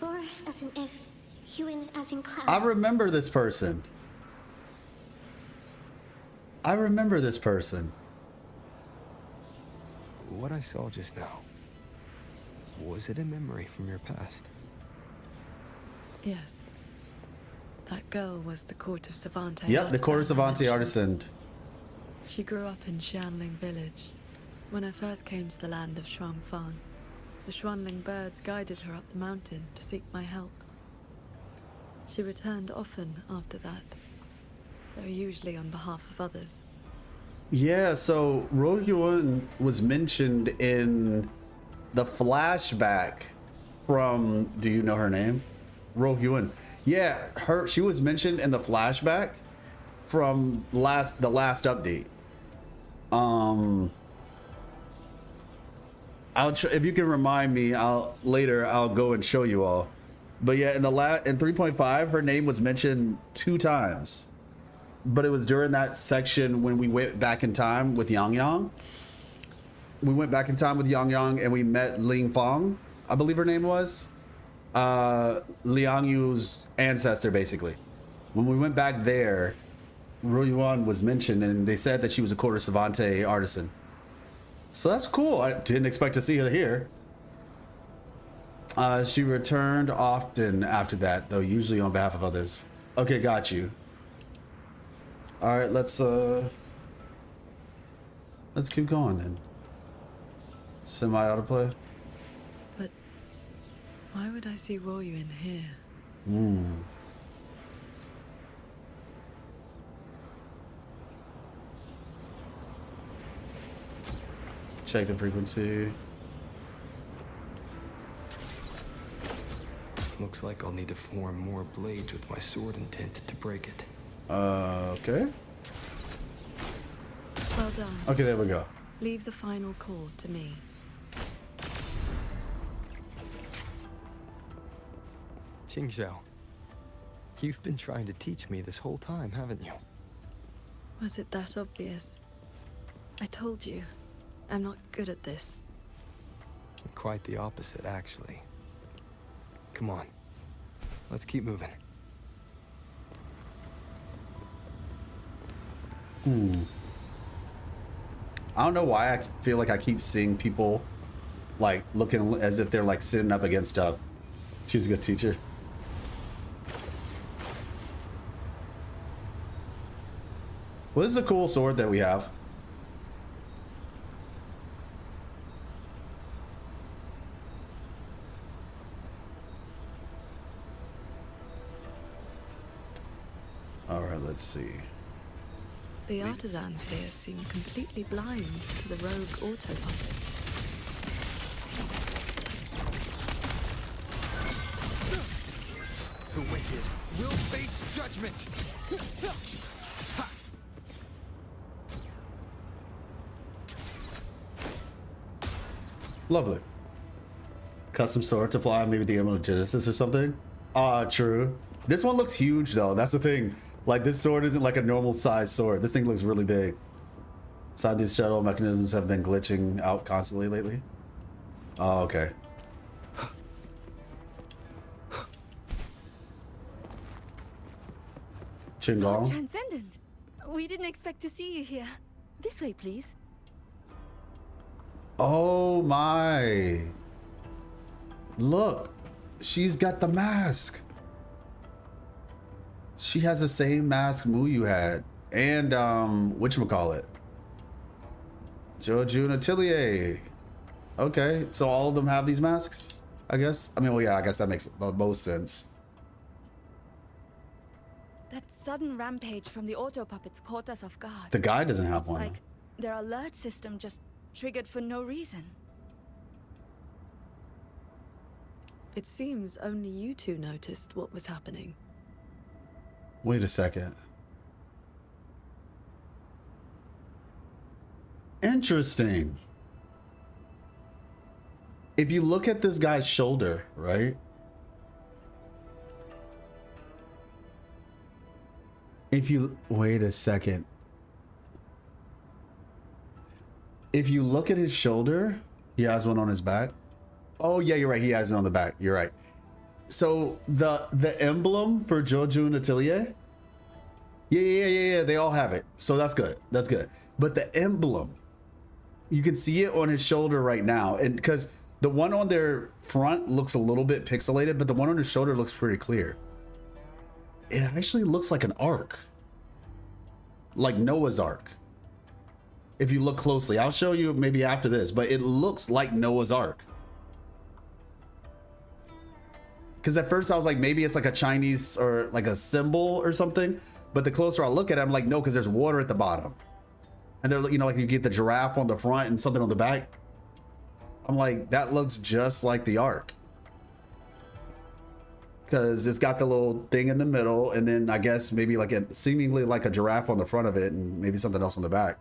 S7: Roar as in if, Huan as in cloud.
S1: I remember this person. I remember this person.
S4: What I saw just now, was it a memory from your past?
S2: Yes. That girl was the court of Savante.
S1: Yep, the court of
S2: artisan I
S1: Savante
S2: mentioned.
S1: artisan.
S2: She grew up in Xianling village. When I first came to the land of Shuangfang, the Xuanling birds guided her up the mountain to seek my help. She returned often after that, though usually on behalf of others.
S1: Yeah, so Ro Yuan was mentioned in the flashback from, do you know her name? Ro Yuan. Yeah, she was mentioned in the flashback from the last update. If you can remind me, I'll go and show you all. But yeah, in 3.5, her name was mentioned 2 times. But it was during that section when we went back in time with Yang Yang. We went back in time with Yang Yang and we met Ling Fong, I believe her name was. Liang Yu's ancestor, basically. When we went back there, Ro Yuan was mentioned and they said that she was a Quarter Savante artisan. So that's cool. I didn't expect to see her here. She returned often after that, though usually on behalf of others. Okay, got you. All right, let's keep going then. Semi-autoplay.
S2: But why would I see Royu in here?
S1: Check the frequency.
S4: Looks like I'll need to form more blades with my sword intent to break it.
S1: Okay.
S2: Well done.
S1: Okay, there we go.
S2: Leave the final chord to me.
S4: Qingzhou, you've been trying to teach me this whole time, haven't you?
S2: Was it that obvious? I told you, I'm not good at this.
S4: Quite the opposite, actually. Come on, let's keep moving.
S1: I don't know why I feel like I keep seeing people like looking as if they're like sitting up against stuff. She's a good teacher. Well, this is a cool sword that we have. All right, let's see.
S2: The artisans here seem completely blind to the rogue auto puppets.
S6: The wicked will face judgment.
S1: Lovely. Custom sword to fly, maybe the Emerald Genesis or something. True. This one looks huge though. That's the thing. Like this sword isn't like a normal size sword. This thing looks really big. Side these shuttle mechanisms have been glitching out constantly lately. Oh, okay.
S19: So
S1: Qinggong.
S19: transcendent. We didn't expect to see you here. This way, please.
S1: Oh my. Look, she's got the mask. She has the same mask Muyu had. And whatchamacallit? Jojun Atelier. Okay, so all of them have these masks, I guess. I mean, well, yeah, I guess that makes most sense.
S19: That sudden rampage from the auto puppets caught us off guard.
S1: The guy doesn't have
S19: It's
S1: one.
S19: like their alert system just triggered for no reason.
S2: It seems only you two noticed what was happening.
S1: Wait a second. Interesting. If you look at this guy's shoulder, right? If you wait a second. If you look at his shoulder, he has one on his back. Oh yeah, you're right. He has it on the back. You're right. So the emblem for Jojun Atelier. Yeah. They all have it. So that's good. That's good. But the emblem, you can see it on his shoulder right now, and because the one on their front looks a little bit pixelated, but the one on his shoulder looks pretty clear. It actually looks like an ark. Like Noah's Ark. If you look closely, I'll show you maybe after this, but it looks like Noah's Ark. Because at first I was like, maybe it's like a Chinese or like a symbol or something. But the closer I look at it, I'm like, no, because there's water at the bottom. And they're, you know, like you get the giraffe on the front and something on the back. I'm like, that looks just like the Ark. Because it's got the little thing in the middle, and then I guess maybe like a seemingly like a giraffe on the front of it, and maybe something else on the back.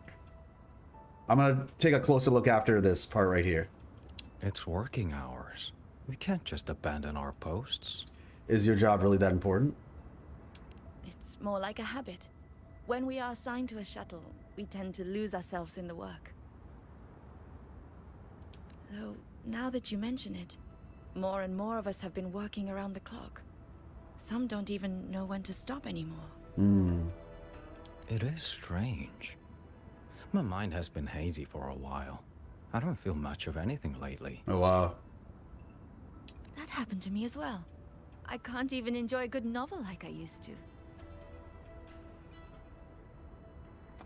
S1: I'm gonna take a closer look after this part right here.
S22: It's working hours. We can't just abandon our posts.
S1: Is your job really that important?
S23: It's more like a habit. When we are assigned to a shuttle, we tend to lose ourselves in the work. Though, now that you mention it, more and more of us have been working around the clock. Some don't even know when to stop anymore.
S22: It is strange. My mind has been hazy for a while. I don't feel much of anything lately.
S1: Oh, wow.
S23: That happened to me as well. I can't even enjoy a good novel like I used to.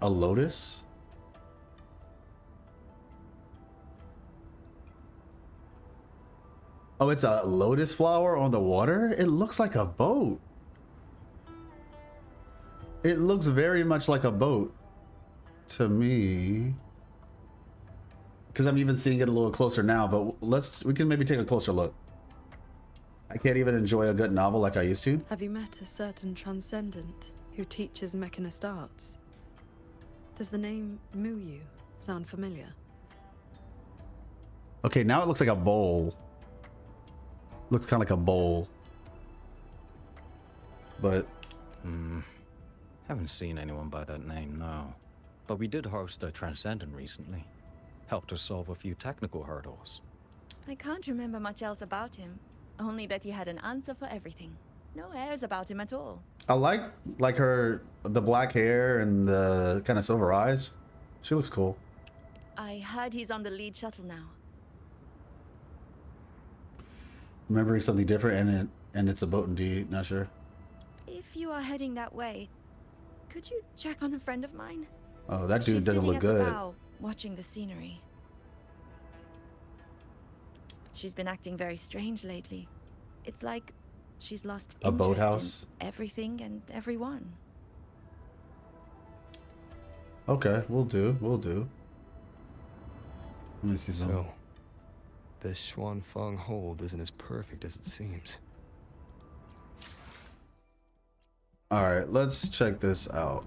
S1: A lotus? Oh, it's a lotus flower on the water? It looks like a boat. It looks very much like a boat to me. Because I'm even seeing it a little closer now, but we can maybe take a closer look. I can't even enjoy a good novel like I used to.
S2: Have you met a certain transcendent who teaches mechanist arts? Does the name Muyu sound familiar?
S1: Okay, now it looks like a bowl. Looks kind of like a bowl. But...
S22: Haven't seen anyone by that name, no. But we did host a Transcendent recently. Helped us solve a few technical hurdles.
S23: I can't remember much else about him. Only that he had an answer for everything. No airs about him at all.
S1: I like the black hair and the kind of silver eyes. She looks cool.
S23: I heard he's on the lead shuttle now.
S1: Remembering something different, and it's a boat indeed. Not sure.
S23: If you are heading that way, could you check on a friend of mine?
S1: Oh, that dude
S23: She's
S1: doesn't
S23: sitting
S1: look
S23: at the
S1: good.
S23: bow, watching the scenery. She's been acting very strange lately. It's like she's lost
S1: A
S23: interest
S1: boathouse?
S23: in everything and everyone.
S1: Okay, we'll do. Let me see something.
S4: So, this Xuan Feng hold isn't as perfect as it seems.
S1: All right, let's check this out.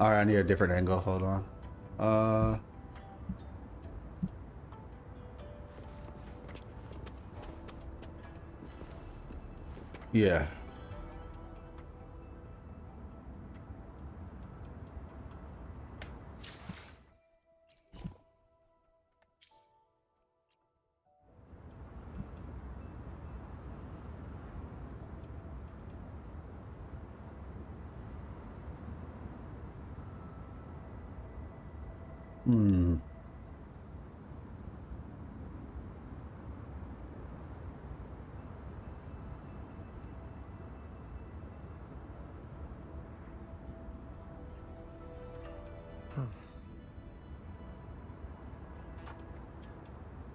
S1: All right, I need a different angle. Hold on. Yeah.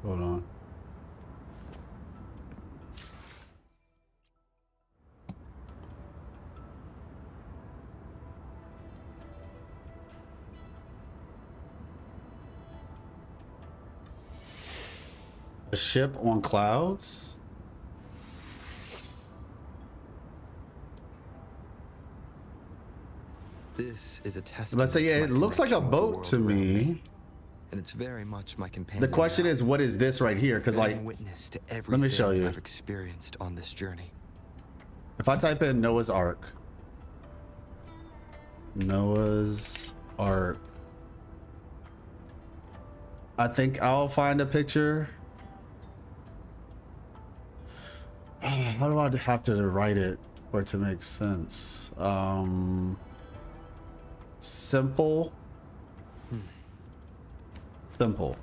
S1: Hold on. A ship on clouds?
S4: This is a test.
S1: Let's say, yeah, it looks like a boat to me.
S4: And it's very much my companion.
S1: The question is, what is this right here? Because, like,
S4: witness to
S1: let me show you.
S4: I've experienced on this journey.
S1: If I type in Noah's Ark, Noah's Ark, I think I'll find a picture. How do I have to write it for it to make sense? Simple. Simple.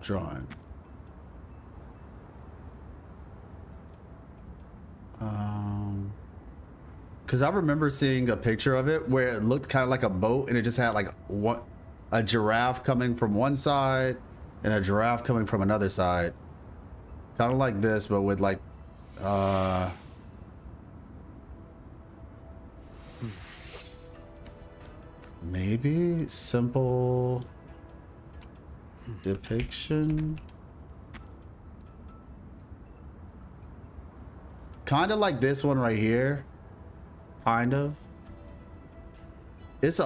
S1: Drawing. Because I remember seeing a picture of it where it looked kind of like a boat, and it just had like a giraffe coming from one side and a giraffe coming from another side, kind of like this, but with like maybe simple depiction, kind of like this one right here. Kind of. It's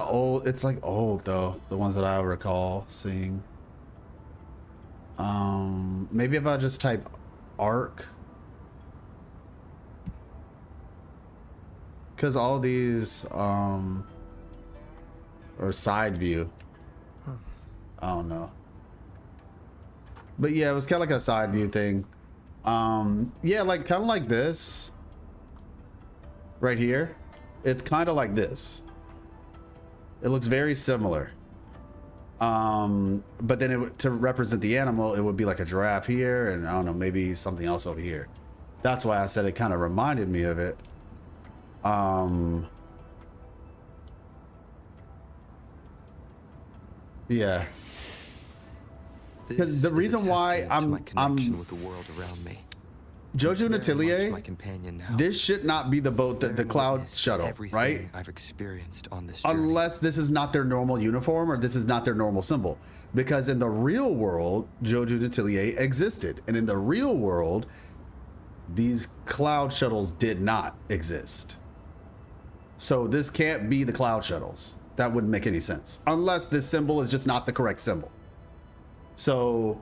S1: like old though, the ones that I recall seeing. Maybe if I just type arc, because all these or side view, I don't know, but yeah, it was kind of like a side view thing. Yeah, like kind of like this right here. It's kind of like this. It looks very similar. But then to represent the animal, it would be like a giraffe here, and I don't know, maybe something else over here. That's why I said it kind of reminded me of it. Yeah. Because the reason why I'm
S4: with the world around me.
S1: Jojo Natelier,
S4: my companion now.
S1: This should not be the boat that the Cloud Shuttle, right?
S4: I've experienced on this journey.
S1: Unless this is not their normal uniform or this is not their normal symbol. Because in the real world, Jojo Natelier existed. And in the real world, these Cloud Shuttles did not exist. So this can't be the Cloud Shuttles. That wouldn't make any sense. Unless this symbol is just not the correct symbol. So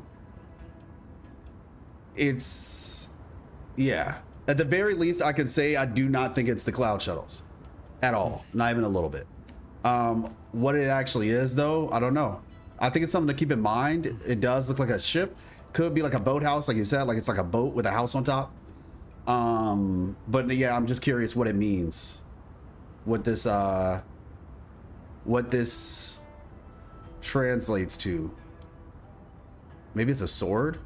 S1: it's... yeah, at the very least, I can say I do not think it's the Cloud Shuttles at all. Not even a little bit. What it actually is, though, I don't know. I think it's something to keep in mind. It does look like a ship. Could be like a boathouse, like you said, like it's like a boat with a house on top. But yeah, I'm just curious what it means. What this translates to. Maybe it's a sword.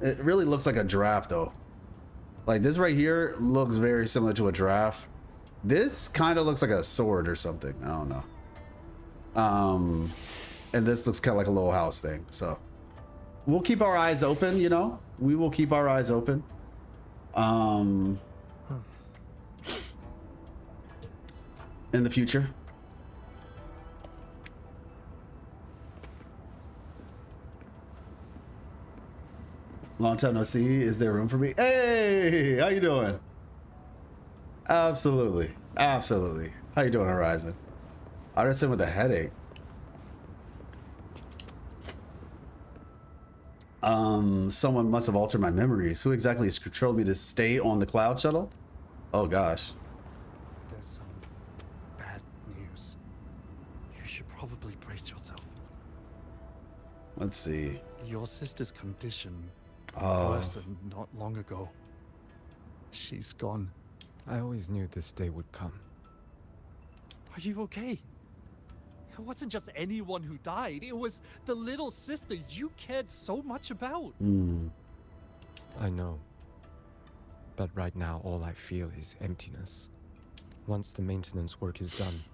S1: It really looks like a giraffe, though. Like this right here looks very similar to a giraffe. This kind of looks like a sword or something. I don't know. And this looks kind of like a little house thing. So we'll keep our eyes open, you know? We will keep our eyes open. In the future. Long time no see. Is there room for me? Hey, how you doing? Absolutely. Absolutely. How you doing, Horizon? I just with a headache. Someone must have altered my memories. Who exactly has controlled me to stay on the Cloud Shuttle? Oh gosh.
S17: There's some bad news. You should probably brace yourself.
S1: Let's see.
S17: Your sister's condition
S1: Oh.
S17: worse than not long ago. She's gone.
S6: I always knew this day would come.
S17: Are you okay? It wasn't just anyone who died. It was the little sister you cared so much about.
S6: I know. But right now, all I feel is emptiness. Once the maintenance work is done,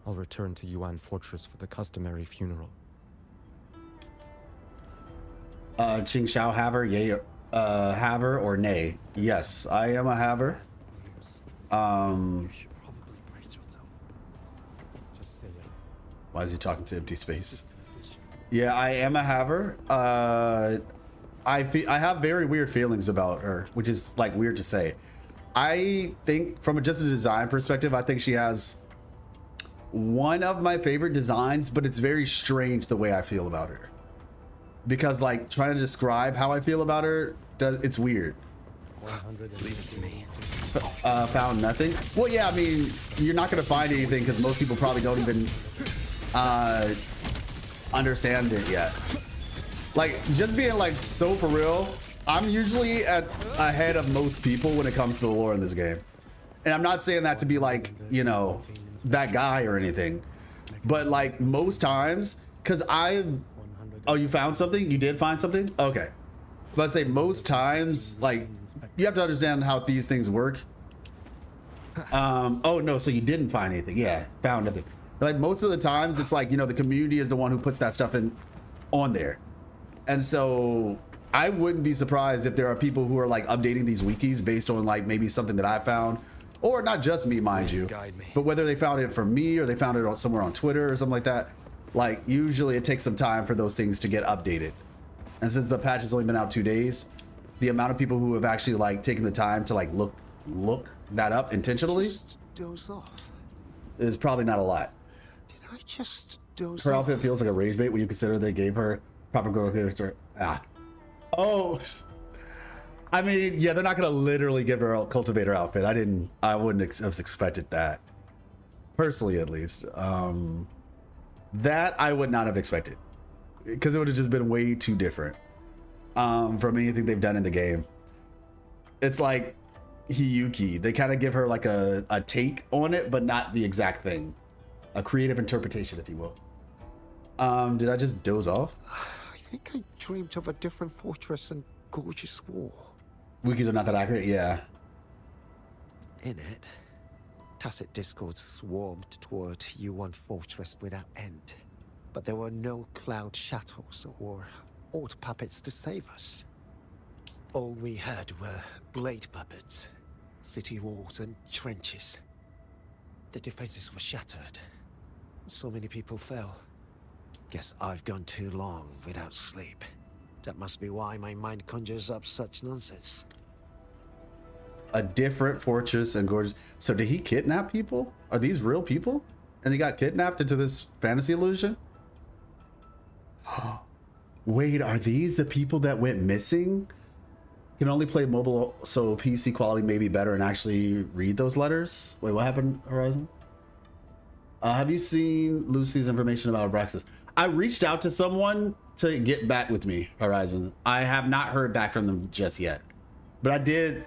S6: I'll return to Yuan Fortress for the customary funeral.
S1: Ching Xiao Haver, yay, Haver or nay? Yes, I am a Haver. Why is he talking to empty space? Yeah, I am a Haver. I have very weird feelings about her, which is like weird to say. I think from just a design perspective, I think she has one of my favorite designs, but it's very strange the way I feel about her. Because like trying to describe how I feel about her, it's weird.
S4: Leave it to me.
S1: Found nothing. Well, yeah, I mean, you're not gonna find anything because most people probably don't even understand it yet. Like, just being like so for real, I'm usually ahead of most people when it comes to the lore in this game. And I'm not saying that to be like, you know, that guy or anything, but like most times, because oh, you found something? You did find something? Okay. But I'd say most times, like, you have to understand how these things work. Oh no, so you didn't find anything. Yeah, found nothing. Like most of the times it's like, you know, the community is the one who puts that stuff on there. And so I wouldn't be surprised if there are people who are like updating these wikis based on like maybe something that I found, or not just me, mind you, but whether they found it from me or they found it somewhere on Twitter or something like that. Like usually it takes some time for those things to get updated. And since the patch has only been out 2 days, the amount of people who have actually like taken the time to like look that up intentionally
S8: Doze off.
S1: is probably not a lot.
S8: Did I just doze
S1: Her
S8: off?
S1: outfit feels like a rage bait when you consider they gave her proper girl character. Oh, I mean, yeah, they're not gonna literally give her a cultivator outfit. I wouldn't have expected that, personally at least. That I would not have expected, because it would have just been way too different from anything they've done in the game. It's like Hiyuki, they kind of give her like a take on it, but not the exact thing. A creative interpretation, if you will. Did I just doze off?
S8: I think I dreamed of a different fortress and gorgeous war.
S1: Wikis are not that accurate, yeah.
S8: In it, tacit discords swarmed toward U1 Fortress without end. But there were no cloud shadows or old puppets to save us. All we had were blade puppets, city walls and trenches. The defenses were shattered. So many people fell. Guess I've gone too long without sleep. That must be why my mind conjures up such nonsense.
S1: A different fortress and gorgeous. So did he kidnap people? Are these real people? And they got kidnapped into this fantasy illusion? Wait, are these the people that went missing? Can only play mobile, so PC quality may be better and actually read those letters? Wait, what happened, Horizon? Have you seen Lucy's information about Abraxas? I reached out to someone to get back with me, Horizon. I have not heard back from them just yet. But I did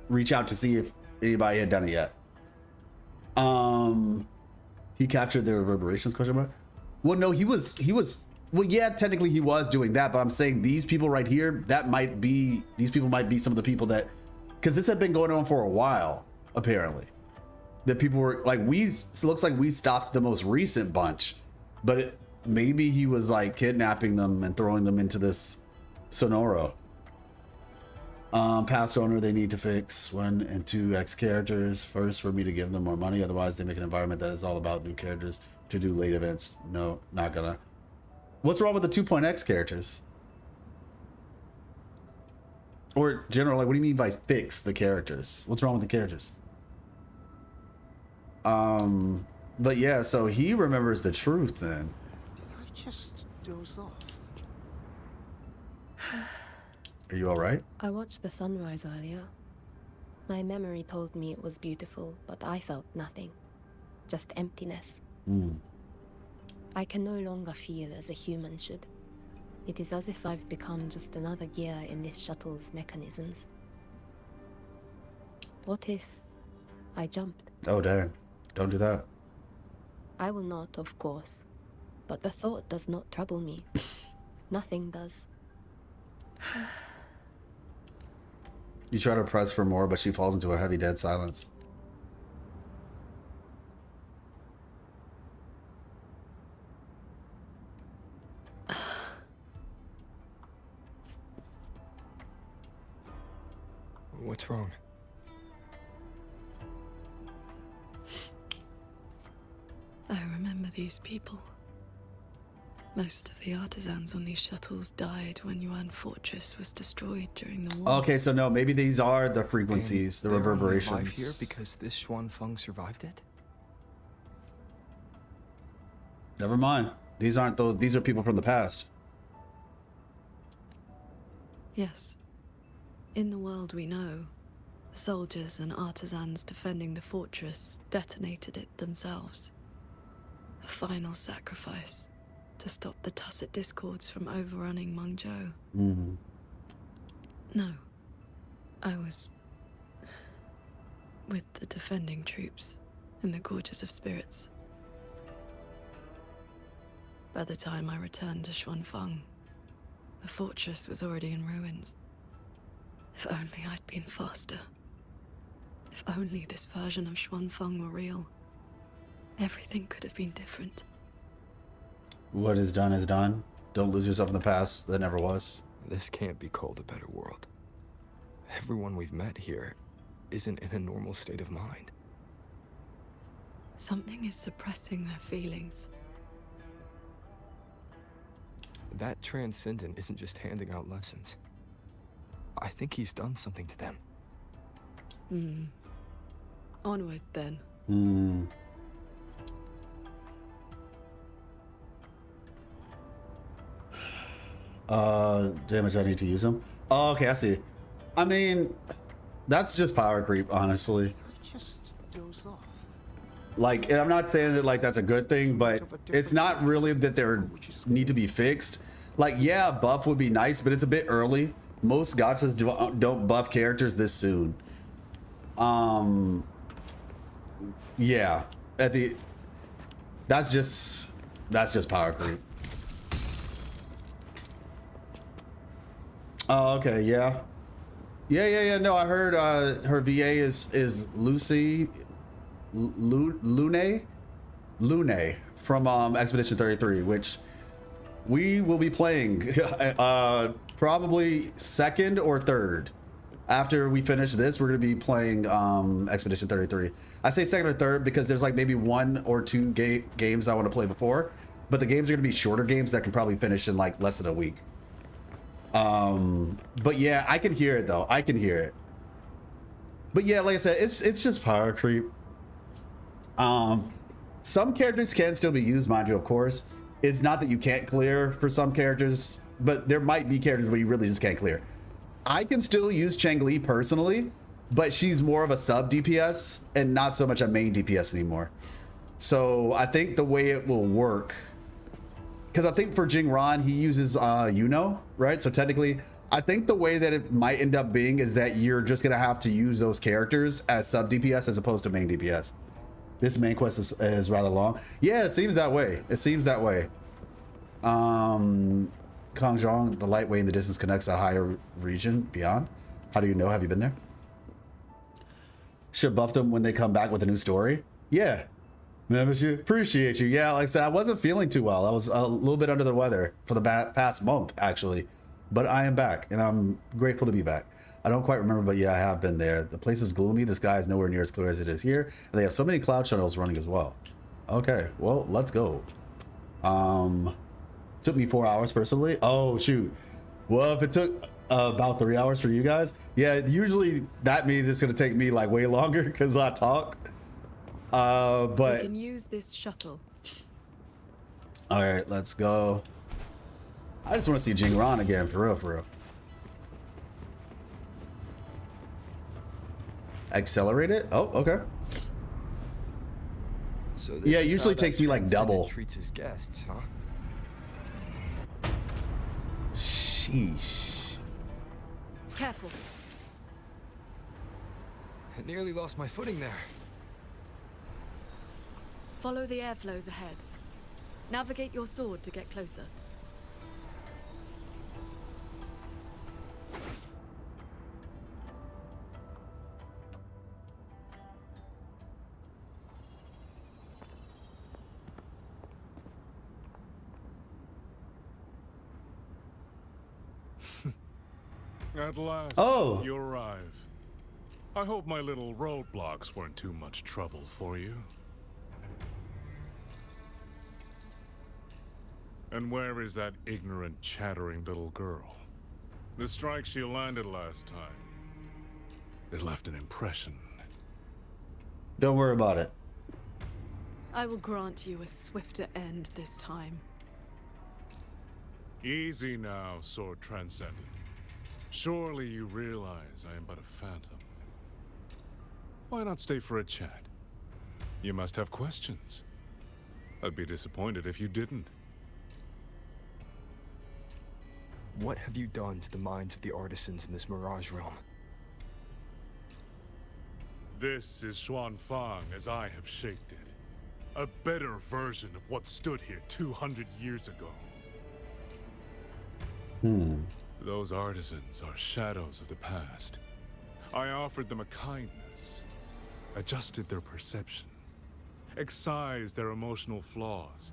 S1: reach out to see if anybody had done it yet. He captured the reverberations, question mark? Well, no, he was, well, yeah, technically he was doing that, but I'm saying these people right here, these people might be some of the people that, because this had been going on for a while, apparently. That people were, like, it looks like we stopped the most recent bunch, but maybe he was like kidnapping them and throwing them into this Sonoro. Past owner, they need to fix 1 and 2 X characters first for me to give them more money. Otherwise, they make an environment that is all about new characters to do late events. No, not gonna. What's wrong with the 2.x characters? Or general, like, what do you mean by fix the characters? What's wrong with the characters? But yeah, so he remembers the truth then.
S8: Did I just doze off?
S1: Are you all right?
S19: I watched the sunrise earlier. My memory told me it was beautiful, but I felt nothing. Just emptiness. I can no longer feel as a human should. It is as if I've become just another gear in this shuttle's mechanisms. What if I jumped?
S1: Oh, dang. Don't do that.
S19: I will not, of course. But the thought does not trouble me. Nothing does.
S1: You try to press for more, but she falls into a heavy, dead silence.
S6: What's wrong?
S2: I remember these people. Most of the artisans on these shuttles died when Yuan Fortress was destroyed during the war.
S1: Okay, so no, maybe these are the frequencies, the
S4: They're only
S1: reverberations.
S4: alive here because this Xuanfeng survived it?
S1: Never mind. These aren't those. These are people from the past.
S2: Yes. In the world we know, the soldiers and artisans defending the fortress detonated it themselves. A final sacrifice. to stop the Tacit Discords from overrunning Mengzhou.
S1: Mm.
S2: No, I was with the defending troops in the Gorges of Spirits. By the time I returned to Xuanfeng, the fortress was already in ruins. If only I'd been faster. If only this version of Xuanfeng were real. Everything could have been different.
S1: What is done. Don't lose yourself in the past that never was.
S4: This can't be called a better world. Everyone we've met here isn't in a normal state of mind.
S2: Something is suppressing their feelings.
S4: That transcendent isn't just handing out lessons. I think he's done something to them.
S2: Onward, then.
S1: Damage I need to use them. Oh, okay, I see. I mean, that's just power creep, honestly.
S8: Just doze off.
S1: Like, and I'm not saying that like that's a good thing, but it's not really that they need to be fixed. Like, yeah, buff would be nice, but it's a bit early. Most gachas don't buff characters this soon. Yeah, that's just power creep. Oh, okay, yeah. No, I heard her VA is Lucy Lune from Expedition 33, which we will be playing probably second or third. After we finish this, we're gonna be playing Expedition 33. I say second or third because there's like maybe one or two games I want to play before, but the games are gonna be shorter games that can probably finish in like less than a week. But yeah, I can hear it though. I can hear it. But yeah, like I said, it's just power creep. Some characters can still be used, mind you, of course. It's not that you can't clear for some characters, but there might be characters where you really just can't clear. I can still use Chang Li personally, but she's more of a sub DPS and not so much a main DPS anymore. So I think the way it will work, because I think for Jing Ran, he uses Yuno, right? So technically, I think the way that it might end up being is that you're just gonna have to use those characters as sub DPS as opposed to main DPS. This main quest is rather long. Yeah, it seems that way. It seems that way. Kangzhong, the light way in the distance connects a higher region beyond. How do you know? Have you been there? Should buff them when they come back with a new story. Yeah. Appreciate you. Yeah, like I said, I wasn't feeling too well. I was a little bit under the weather for the past month, actually. But I am back, and I'm grateful to be back. I don't quite remember, but yeah, I have been there. The place is gloomy. The sky is nowhere near as clear as it is here. And they have so many cloud shuttles running as well. Okay, well, let's go. Took me 4 hours personally. Oh, shoot. Well, if it took about 3 hours for you guys, yeah, usually that means it's going to take me like way longer because I talk. But
S2: we can use this shuttle.
S1: All right, let's go. I just want to see Jing Ran again, for real, for real. Accelerate it? Oh, okay.
S4: So
S1: yeah, it usually takes me like double.
S4: Treats his guests, huh?
S1: Sheesh.
S2: Careful.
S4: I nearly lost my footing there.
S2: Follow the airflows ahead. Navigate your sword to get closer.
S11: At last, you arrive. I hope my little roadblocks weren't too much trouble for you. And where is that ignorant, chattering little girl? The strike she landed last time. It left an impression.
S1: Don't worry about it.
S2: I will grant you a swifter end this time.
S11: Easy now, Sword Transcendent. Surely you realize I am but a phantom. Why not stay for a chat? You must have questions. I'd be disappointed if you didn't.
S4: What have you done to the minds of the artisans in this Mirage realm?
S11: This is Xuanfang as I have shaped it. A better version of what stood here 200 years ago. Those artisans are shadows of the past. I offered them a kindness, adjusted their perception, excised their emotional flaws.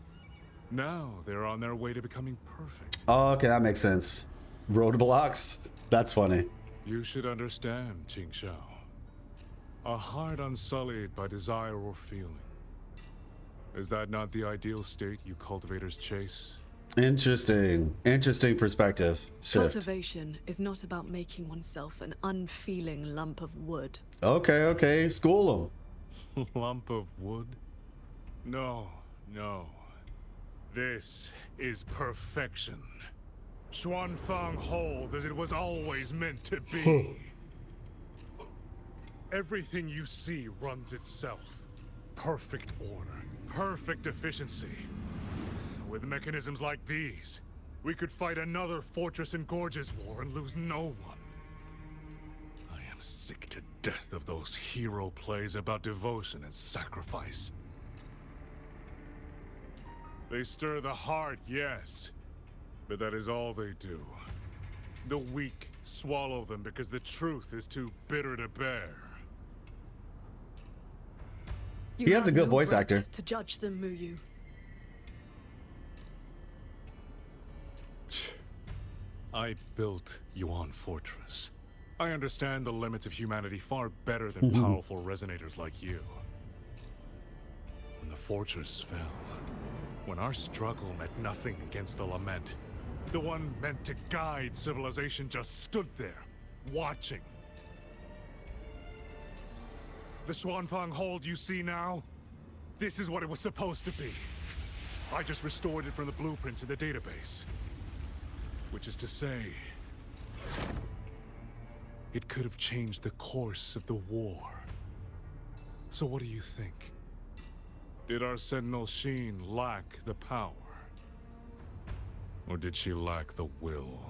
S11: Now they're on their way to becoming perfect.
S1: Oh, okay, that makes sense. Roadblocks? That's funny.
S11: You should understand, Qingxiao. A heart unsullied by desire or feeling. Is that not the ideal state you cultivators chase?
S1: Interesting. Interesting perspective shift.
S2: Cultivation is not about making oneself an unfeeling lump of wood.
S1: Okay, okay. School them.
S11: Lump of wood? No, no. This is perfection. Xuanfang hold as it was always meant to be. Everything you see runs itself. Perfect order, perfect efficiency. With mechanisms like these, we could fight another Fortress and Gorges war and lose no one. I am sick to death of those hero plays about devotion and sacrifice. They stir the heart, yes, but that is all they do. The weak swallow them because the truth is too bitter to bear.
S2: You
S1: He has a
S2: have
S1: good
S2: no
S1: voice
S2: right
S1: actor.
S2: to judge them, Muyu.
S11: I built Yuan Fortress. I understand the limits of humanity far better than powerful resonators like you. When the fortress fell, when our struggle meant nothing against the lament, the one meant to guide civilization just stood there, watching. The Xuanfang hold you see now? This is what it was supposed to be. I just restored it from the blueprints in the database. Which is to say, it could have changed the course of the war. So what do you think? Did our Sentinel Sheen lack the power? Or did she lack the will?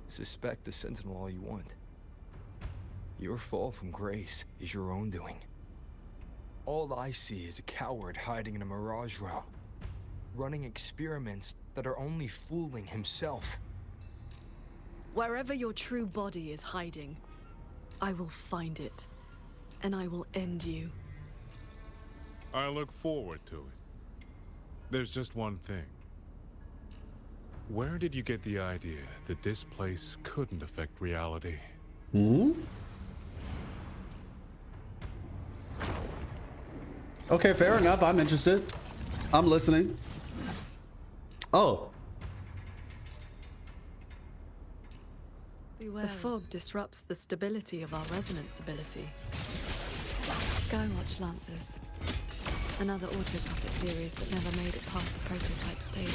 S4: Suspect the Sentinel all you want. Your fall from grace is your own doing. All I see is a coward hiding in a Mirage realm, running experiments that are only fooling himself.
S2: Wherever your true body is hiding, I will find it, and I will end you.
S11: I look forward to it. There's just one thing. Where did you get the idea that this place couldn't affect reality?
S1: Okay, fair enough. I'm interested. I'm listening. Oh.
S2: The fog disrupts the stability of our resonance ability. Skywatch Lancers. Another auto puppet series that never made it past the prototype stage.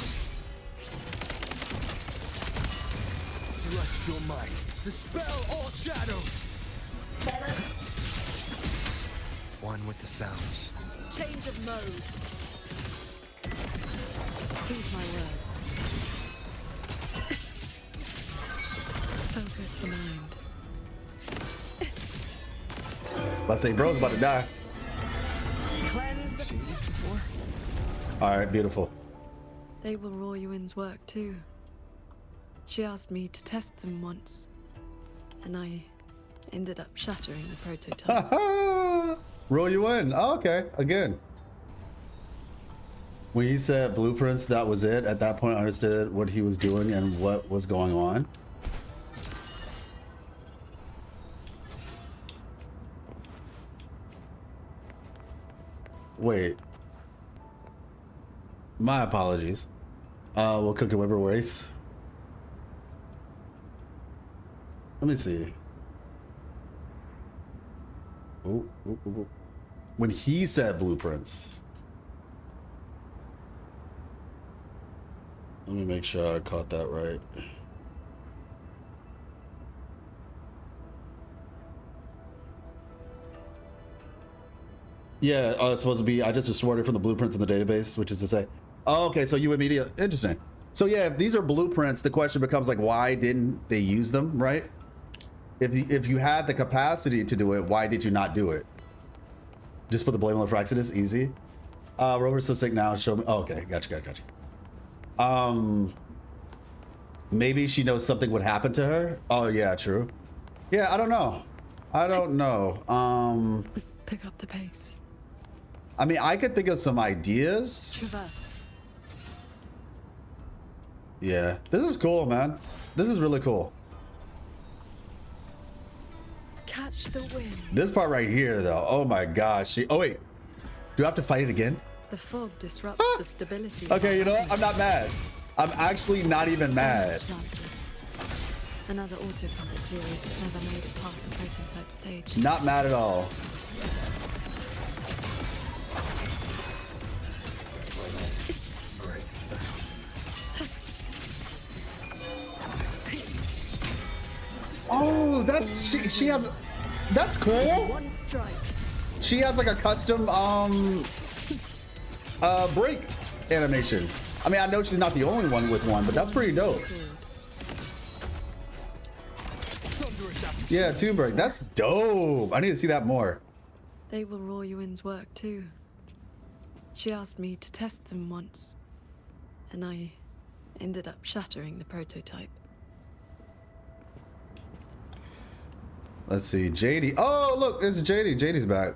S14: Trust your might. Dispel all shadows.
S4: One with the sounds.
S2: Change of mode. Heed my words. Focus the mind.
S1: About to say, bro's about to die.
S2: Cleanse the...
S4: Seen these before?
S1: All right, beautiful.
S2: They were Royuin's work too. She asked me to test them once, and I ended up shattering the prototype.
S1: Roll you in. Oh, okay, again. When he said blueprints, that was it. At that point, I understood what he was doing and what was going on. Wait. My apologies. We'll cook it Weber race. Let me see. Ooh, ooh, ooh, ooh. When he said blueprints. Let me make sure I caught that right. Yeah, it's supposed to be, I just restored it from the blueprints in the database, which is to say, oh, okay, so you immediately, interesting. So yeah, if these are blueprints, the question becomes like, why didn't they use them, right? If you had the capacity to do it, why did you not do it? Just put the blame on the for Exodus, easy. Rover's so sick now, show me. Oh, okay, gotcha. Maybe she knows something would happen to her. Oh yeah, true. Yeah, I don't know.
S2: Pick up the pace.
S1: I mean, I could think of some ideas.
S2: Traverse.
S1: Yeah, this is cool, man. This is really cool.
S2: Catch the wind.
S1: This part right here, though. Oh my gosh. Oh wait, do I have to fight it again?
S2: The fog disrupts the stability.
S1: Okay, you know what? I'm not mad. I'm actually not even mad.
S2: Another autopilot series that never made it past the prototype stage.
S1: Not mad at all. Oh, that's she has. That's cool.
S2: One strike.
S1: She has like a custom break animation. I mean, I know she's not the only one with one, but that's pretty dope. Yeah, Tomb Break. That's dope. I need to see that more.
S2: They will Raw Yuin's work too. She asked me to test them once, and I ended up shattering the prototype.
S1: Let's see, JD. Oh, look, it's JD. JD's back.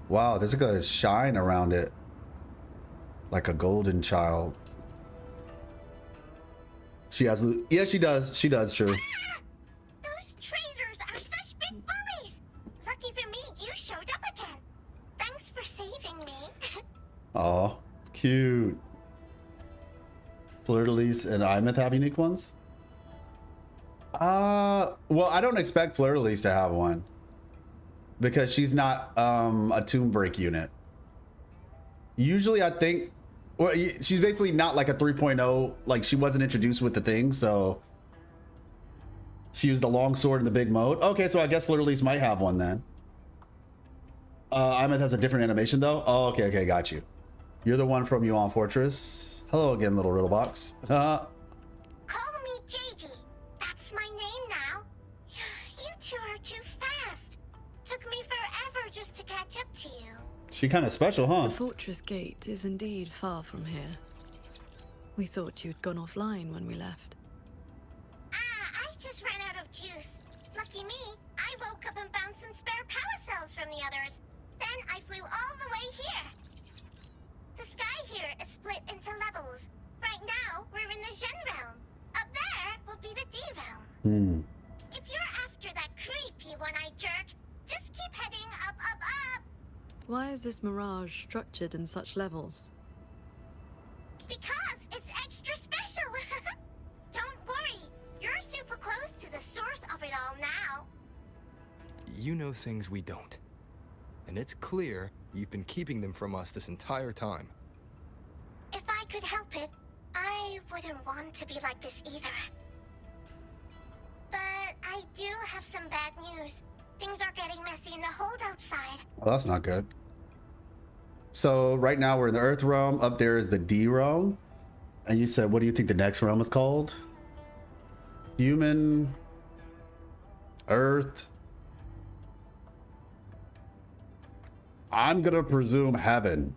S1: Wow, there's like a shine around it, like a golden child. She has, yeah, she does. She does, true.
S7: Those traitors are such big bullies. Lucky for me, you showed up again. Thanks for saving me.
S1: Oh, cute. Fleur-de-Lis and Imeth have unique ones? Well, I don't expect Fleur-de-Lis to have one because she's not a Tomb Break unit. Usually I think, well, she's basically not like a 3.0, like she wasn't introduced with the thing, so she used the long sword in the big mode. Okay, so I guess Fleur-de-Lis might have one then. Imeth has a different animation though. Oh, okay, got you. You're the one from Yuan Fortress. Hello again, little riddle box.
S7: Call me JD. That's my name now. You two are too fast. Took me forever just to catch up to you.
S1: She kind of special, huh?
S2: The fortress gate is indeed far from here. We thought you'd gone offline when we left.
S7: I just ran out of juice. Lucky me, I woke up and found some spare power cells from the others. Then I flew all the way here. The sky here is split into levels. Right now, we're in the Zhen realm. Up there will be the D realm. If you're after that creepy one-eyed jerk, just keep heading up.
S2: Why is this mirage structured in such levels?
S7: Because it's extra special. Don't worry, you're super close to the source of it all now.
S4: You know things we don't. And it's clear you've been keeping them from us this entire time.
S7: If I could help it, I wouldn't want to be like this either. But I do have some bad news. Things are getting messy in the holdout side.
S1: Well, that's not good. So right now we're in the Earth realm. Up there is the D realm. And you said, what do you think the next realm is called? Human, Earth. I'm gonna presume heaven.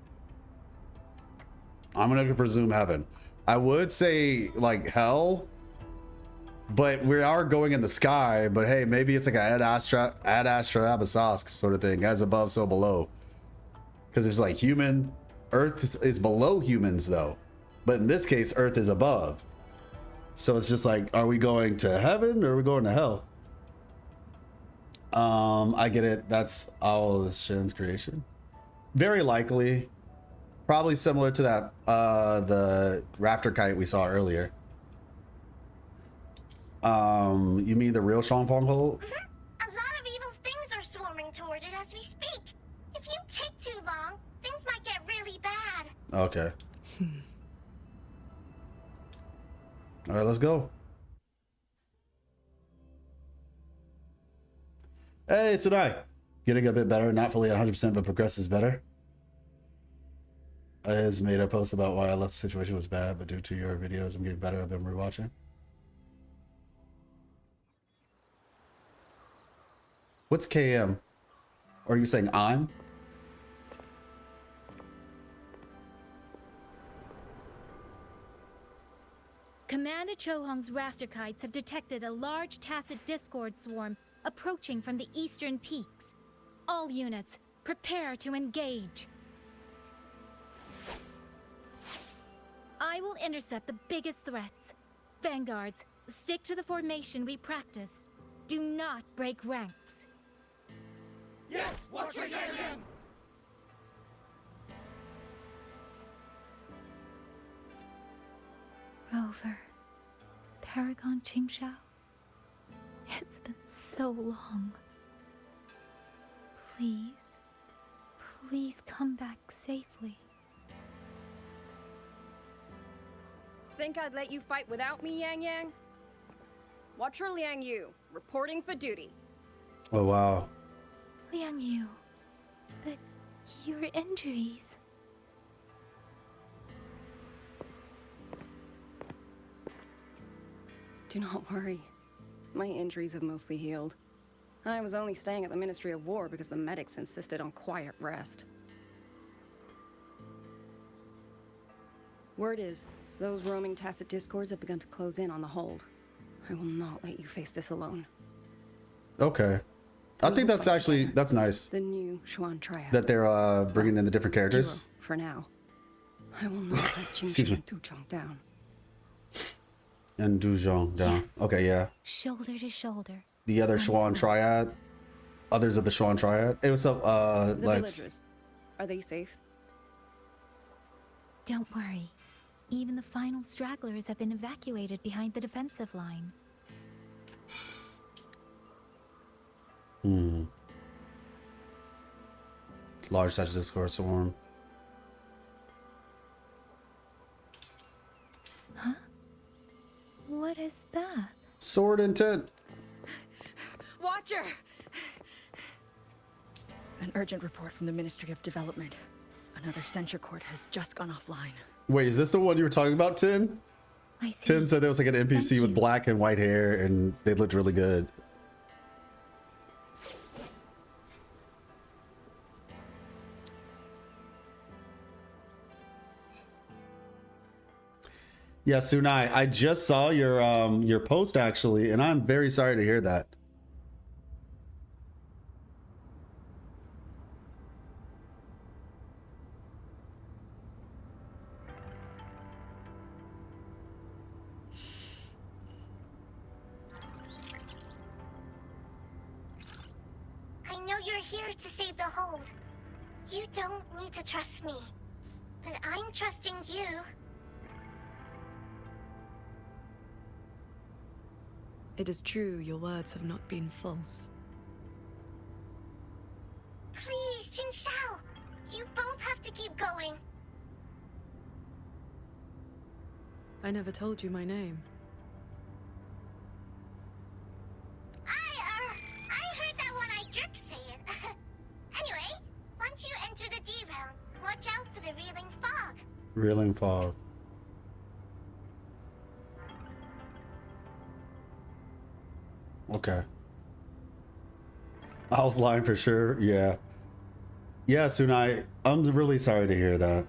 S1: I would say like hell, but we are going in the sky. But hey, maybe it's like a Ad Astra Abyssos sort of thing, as above, so below. Because there's like human, Earth is below humans though, but in this case, Earth is above. So it's just like, are we going to heaven or are we going to hell? I get it. That's all of Shen's creation. Very likely. Probably similar to that, the raptor kite we saw earlier. You mean the real Shangfang hole?
S7: A lot of evil things are swarming toward it as we speak. If you take too long, things might get really bad.
S1: Okay. All right, let's go. Hey, Sunai. Getting a bit better, not fully at 100%, but progresses better. has made a post about why I left the situation was bad, but due to your videos, I'm getting better. I've been rewatching. What's KM? Are you saying I'm?
S5: Commander Chohong's rafter kites have detected a large tacit discord swarm approaching from the eastern peaks. All units, prepare to engage. I will intercept the biggest threats. Vanguards, stick to the formation we practiced. Do not break ranks.
S14: Yes, watch your Yang Yang!
S5: Rover, Paragon Qingshao. It's been so long. Please, please come back safely.
S15: Think I'd let you fight without me, Yang Yang? Watcher Liang Yu, reporting for duty.
S1: Oh, wow.
S5: Liang Yu, but your injuries...
S15: Do not worry. My injuries have mostly healed. I was only staying at the Ministry of War because the medics insisted on quiet rest. Word is, those roaming tacit discords have begun to close in on the hold. I will not let you face this alone.
S1: Okay. I think that's actually, that's nice.
S15: The new Xuan Triad.
S1: That they're bringing in the different characters.
S15: Duo, for now. I will not let Jing and Du Zhong down.
S1: And Du Zhong down.
S5: Yes.
S1: Okay, yeah.
S5: Shoulder to shoulder.
S1: The other Xuan Triad. Others of the Xuan Triad. Hey, what's up,
S15: The
S1: Lex?
S15: villagers. Are they safe?
S5: Don't worry. Even the final stragglers have been evacuated behind the defensive line.
S1: Hmm. Large touch discourse swarm.
S5: Huh? What is that?
S1: Sword intent.
S15: Watcher! An urgent report from the Ministry of Development. Another censure court has just gone offline.
S1: Wait, is this the one you were talking about, Tin?
S5: I see.
S1: Tin said there was like an NPC with black and white hair and they looked really good. Yeah, Sunai, I just saw your post actually, and I'm very sorry to hear that.
S7: I know you're here to save the hold. You don't need to trust me, but I'm trusting you.
S2: It is true, your words have not been false.
S7: Please, Jing Shao, you both have to keep going.
S2: I never told you my name.
S7: I heard that one-eyed jerk say it. Anyway, once you enter the D-realm, watch out for the reeling fog.
S1: Reeling fog. Okay. I was lying for sure. Yeah. Yeah, Sunai, I'm really sorry to hear that.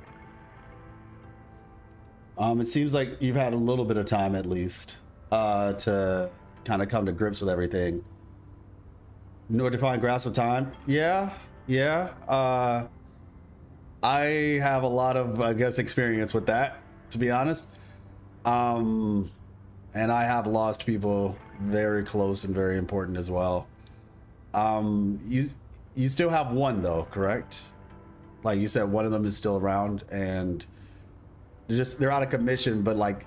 S1: It seems like you've had a little bit of time at least to kind of come to grips with everything. No defined grasp of time. Yeah. I have a lot of, I guess, experience with that, to be honest. And I have lost people very close and very important as well. You still have one though, correct? Like you said, one of them is still around and they're out of commission, but like,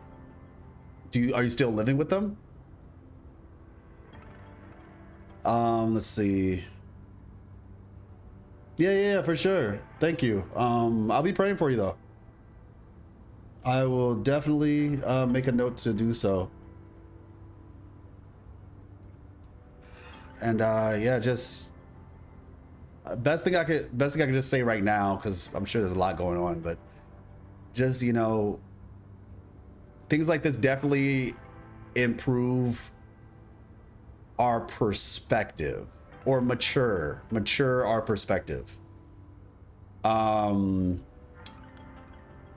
S1: are you still living with them? Let's see. Yeah, for sure. Thank you. I'll be praying for you though. I will definitely make a note to do so. And yeah, just best thing I could just say right now, because I'm sure there's a lot going on, but just, you know, things like this definitely improve our perspective, or mature our perspective.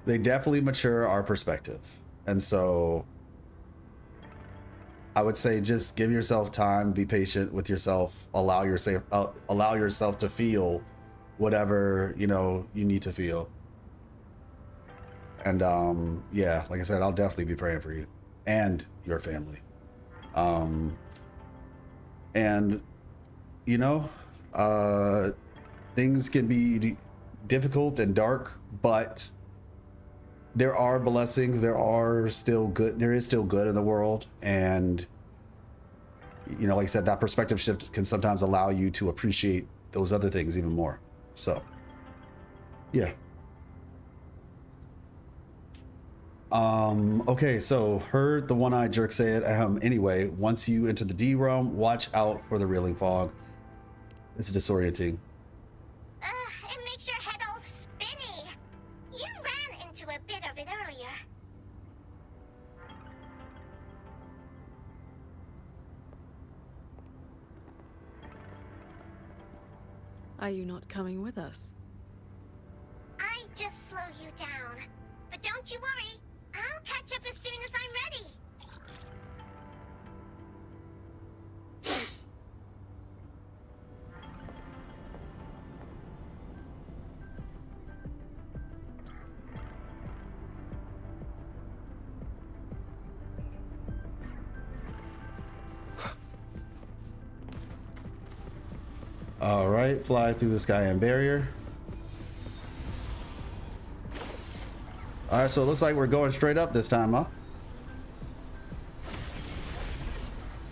S1: They definitely mature our perspective. And so I would say just give yourself time, be patient with yourself, allow yourself to feel whatever, you know, you need to feel. And yeah, like I said, I'll definitely be praying for you and your family. And you know, things can be difficult and dark, but there are blessings. There is still good in the world. And you know, like I said, that perspective shift can sometimes allow you to appreciate those other things even more. So yeah. Okay, so heard the one-eyed jerk say it. Anyway, once you enter the D realm, watch out for the reeling fog. It's disorienting.
S7: It makes your head all spinny. You ran into a bit of it earlier.
S2: Are you not coming with us?
S7: I just slow you down. But don't you worry. I'll catch up as soon as I'm ready.
S1: All right, fly through the sky and barrier. All right, so it looks like we're going straight up this time, huh?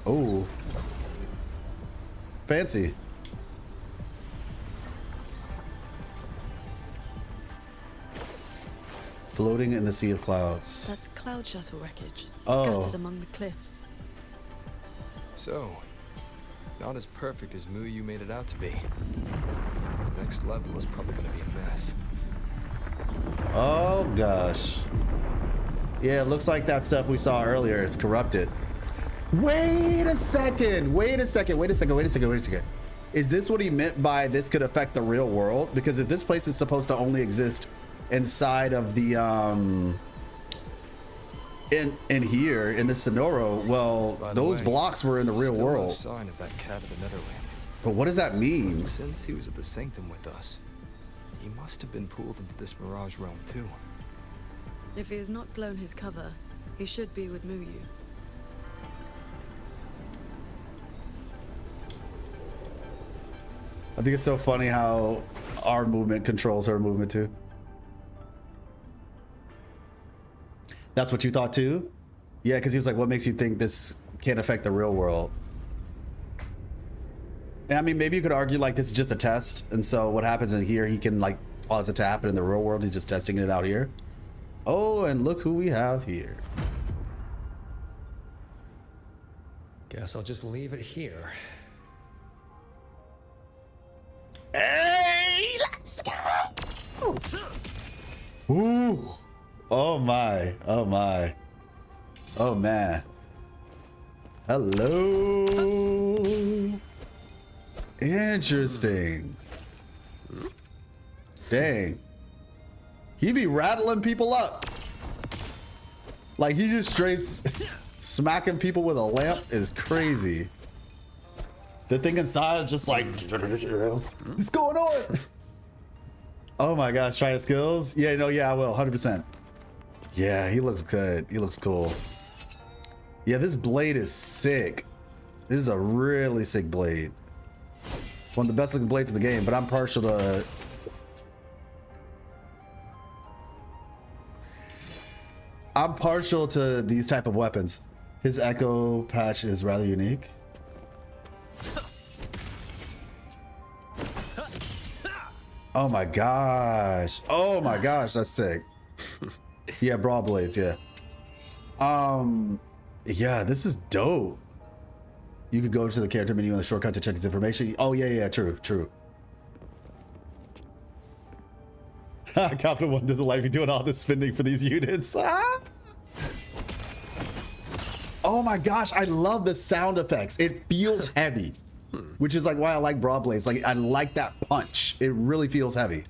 S1: Oh, fancy. Floating in the sea of clouds.
S2: That's cloud shuttle wreckage,
S1: Oh.
S2: scattered among the cliffs.
S4: So, not as perfect as Muyu made it out to be. Next level is probably gonna be a mess.
S1: Oh gosh. Yeah, it looks like that stuff we saw earlier is corrupted. Wait a second. Is this what he meant by this could affect the real world? Because if this place is supposed to only exist inside of the in here in the Sonoro, well, those blocks were in the real
S4: Still no
S1: world.
S4: sign of that cat of the Netherland.
S1: But what does that mean?
S4: Since he was at the Sanctum with us, he must have been pulled into this Mirage realm too.
S2: If he has not blown his cover, he should be with Muyu.
S1: I think it's so funny how our movement controls her movement too. That's what you thought too? Yeah, because he was like, what makes you think this can't affect the real world? And I mean, maybe you could argue like this is just a test. And so what happens in here, he can like cause it to happen in the real world. He's just testing it out here. Oh, and look who we have here.
S6: Guess I'll just leave it here.
S1: Hey, let's go. Ooh. Oh my. Oh my. Oh man. Hello. Interesting. Dang. He be rattling people up. Like he just straight smacking people with a lamp is crazy. The thing inside is just like, what's going on? Oh my gosh, try his skills? Yeah, no, yeah, I will, 100%. Yeah, he looks good. He looks cool. Yeah, this blade is sick. This is a really sick blade. One of the best looking blades in the game, but I'm partial to... I'm partial to these type of weapons. His echo patch is rather unique. Oh my gosh. Oh my gosh, that's sick. Yeah, brawl blades, yeah. Yeah, this is dope. You could go to the character menu on the shortcut to check his information. Oh yeah, yeah, true, true. Confident one doesn't like me doing all this spending for these units. Ah! Oh my gosh, I love the sound effects. It feels heavy, which is like why I like broad blades. Like I like that punch. It really feels heavy.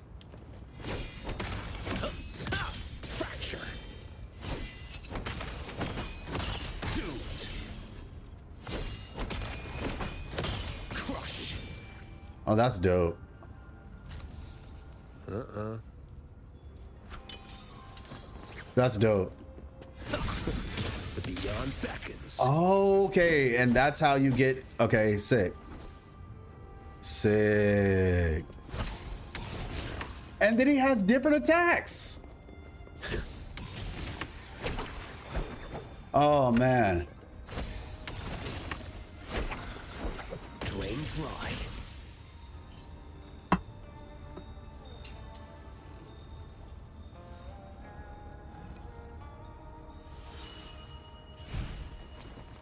S12: Fracture. Dude. Crush.
S1: Oh, that's dope. That's dope.
S12: The beyond beckons.
S1: Okay, and that's how you get. Okay, sick. Sick. And then he has different attacks. Oh man.
S12: Drain dry.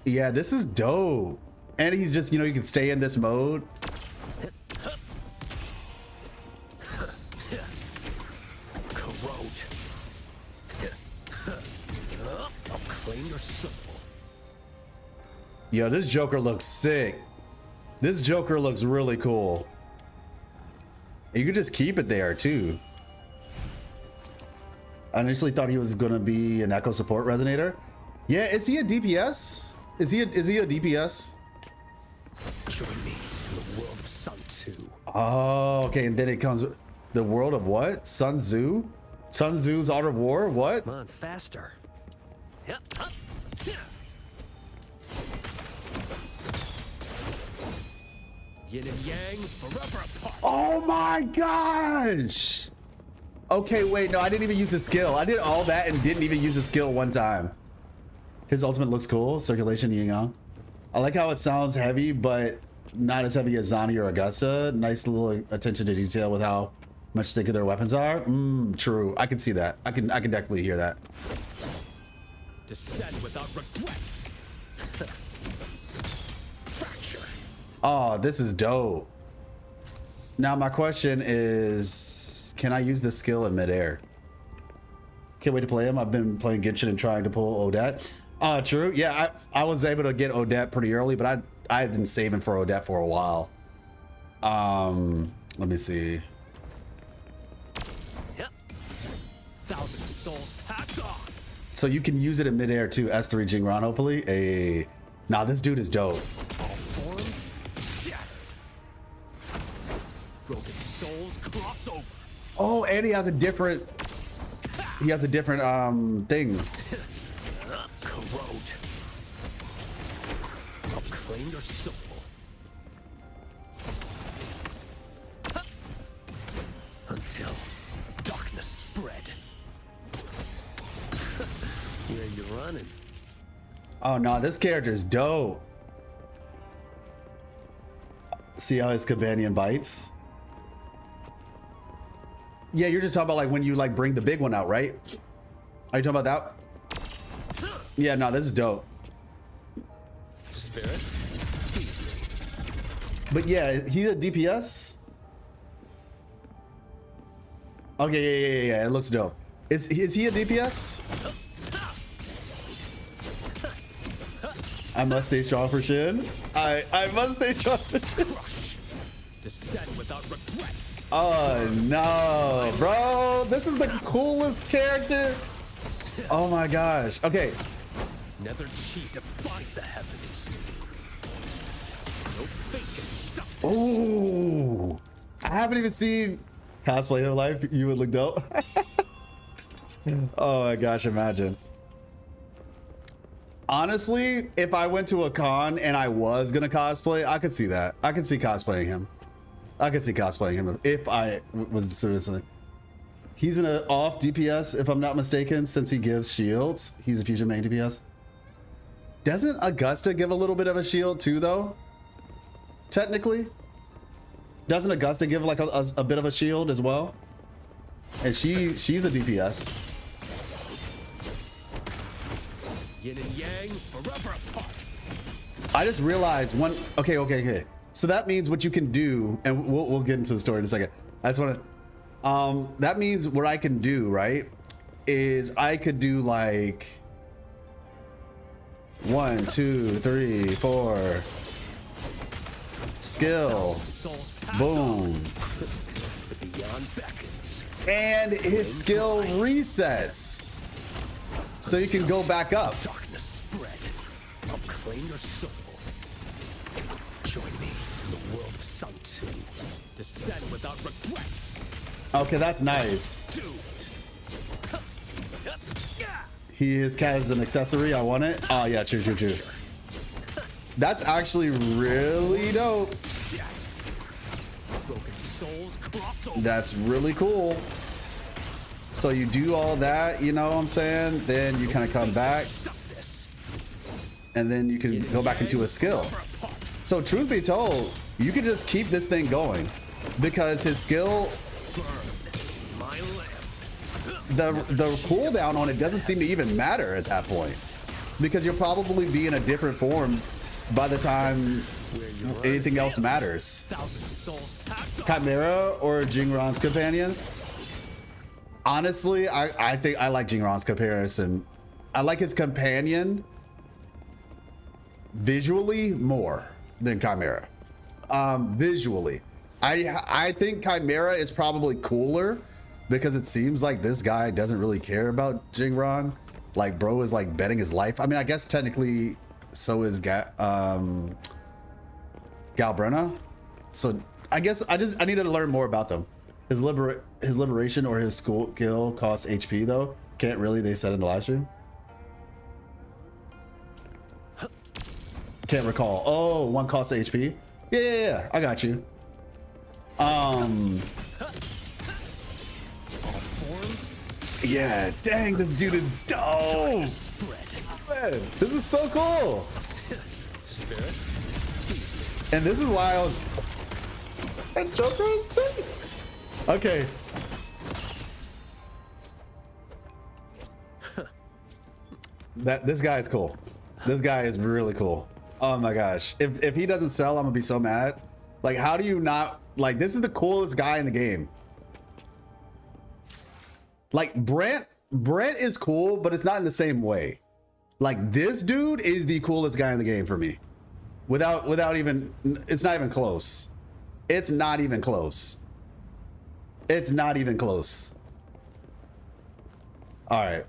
S1: Yeah, this is dope. And he's just, you know, you can stay in this mode.
S12: Corrode. I'll claim your soul.
S1: Yo, this Joker looks sick. This Joker looks really cool. You could just keep it there too. I initially thought he was gonna be an Echo support resonator. Yeah, is he a DPS? Is he a DPS?
S12: Join me in the world of Sun Tzu.
S1: Oh, okay, and then it comes with the world of what? Sun Tzu? Sun Tzu's Art of War? What?
S12: Come on, faster. Yin and yang, forever apart.
S1: Oh my gosh! Okay, wait, no, I didn't even use the skill. I did all that and didn't even use the skill one time. His ultimate looks cool. Circulation, yin yang. I like how it sounds heavy, but not as heavy as Zani or Augusta. Nice little attention to detail with how much thicker their weapons are. True. I can see that. I can definitely hear that.
S12: Descend without regrets. Fracture.
S1: Oh, this is dope. Now my question is, can I use this skill in midair? Can't wait to play him. I've been playing Genshin and trying to pull Odette. True. Yeah, I was able to get Odette pretty early, but I had been saving for Odette for a while. Let me see.
S12: Yep. 1,000 souls pass on.
S1: So you can use it in midair too. S3 Jingron, hopefully. Nah, this dude is dope.
S12: All forms. Yeah. Broken souls cross over.
S1: Oh, and he has a different. He has a different thing.
S12: Corrode. I'll claim your soul. Until darkness spread. Where you running?
S1: Oh no, this character's dope. See how his companion bites? Yeah, you're just talking about like when you like bring the big one out, right? Are you talking about that? Yeah, no, this is dope.
S12: Spirits.
S1: But yeah, he's a DPS. Okay, yeah. It looks dope. Is he a DPS? I must stay strong for Shin. I must stay strong for Shin.
S12: Descend without regrets.
S1: Oh no, bro! This is the coolest character. Oh my gosh. Okay.
S12: Nether Chi defies the heavens. No fate can stop this.
S1: Oh, I haven't even seen cosplay in life. You would look dope. Oh my gosh, imagine. Honestly, if I went to a con and I was gonna cosplay, I could see that. I could see cosplaying him. I could see cosplaying him if I was seriously. He's an off DPS, if I'm not mistaken, since he gives shields. He's a fusion main DPS. Doesn't Augusta give a little bit of a shield too, though? Technically, doesn't Augusta give like a bit of a shield as well? And she's a DPS.
S12: Yin and yang, forever apart.
S1: I just realized one. Okay. So that means what you can do, and we'll get into the story in a second. I just want to. That means what I can do, right, is I could do like 1, 2, 3, 4 skill, boom, and his skill resets, so you can go back up.
S12: Darkness spread. I'll claim your soul. Join me in the world of Sun 2. Descend without regrets.
S1: Okay, that's nice. His cat is an accessory. I want it. Oh yeah, true. That's actually really dope.
S12: Broken souls cross over.
S1: That's really cool. So you do all that, you know what I'm saying? Then you kind of come back, and then you can go back into a skill. So truth be told, you can just keep this thing going, because his skill, the cooldown on it doesn't seem to even matter at that point, because you'll probably be in a different form by the time anything else matters. Chimera or Jingron's companion? Honestly, I think I like Jingron's comparison. I like his companion visually more than Chimera. Visually, I think Chimera is probably cooler, because it seems like this guy doesn't really care about Jingron. Like, bro is like betting his life. I mean, I guess technically so is Galbrenna. So I guess I needed to learn more about them. His liberation or his skill costs HP though. Can't really, they said in the live stream. Can't recall. Oh, one costs HP. Yeah, I got you. Yeah, dang, this dude is dope. Man, this is so cool. And this is why I was. And Joker is sick. Okay. This guy is cool. This guy is really cool. Oh my gosh. If he doesn't sell, I'm gonna be so mad. Like, how do you not, like, this is the coolest guy in the game. Like, Brent is cool, but it's not in the same way. Like, this dude is the coolest guy in the game for me. Without even, it's not even close. It's not even close. It's not even close. All right.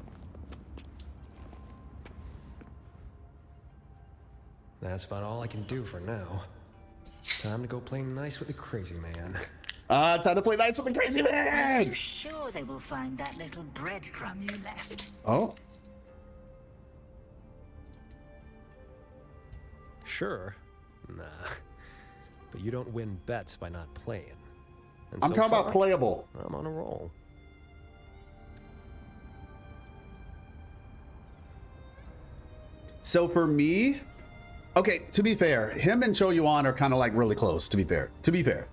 S3: That's about all I can do for now. Time to go play nice with the crazy man.
S1: Time to play nice with the crazy
S13: Are
S1: man.
S13: you sure they will find that little breadcrumb you left?
S1: Oh.
S3: Sure. Nah. But you don't win bets by not playing. And
S1: I'm
S3: so
S1: talking about
S3: far,
S1: playable.
S3: I'm on a roll.
S1: So for me, okay, to be fair, him and Cho Yuan are kind of like really close, to be fair.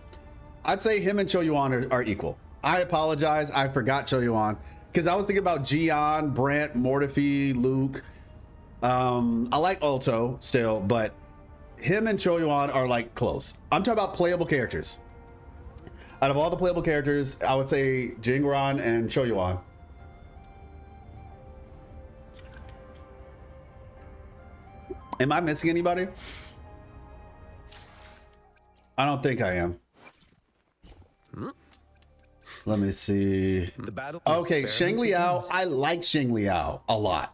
S1: I'd say him and Cho Yuan are equal. I apologize, I forgot Cho Yuan, because I was thinking about Gian, Brant, Mortifi, Luke. I like Alto still, but him and Cho Yuan are like close. I'm talking about playable characters. Out of all the playable characters, I would say Jingron and Cho Yuan. Am I missing anybody? I don't think I am. Let me see. Okay, Shang Liao. I like Shang Liao a lot.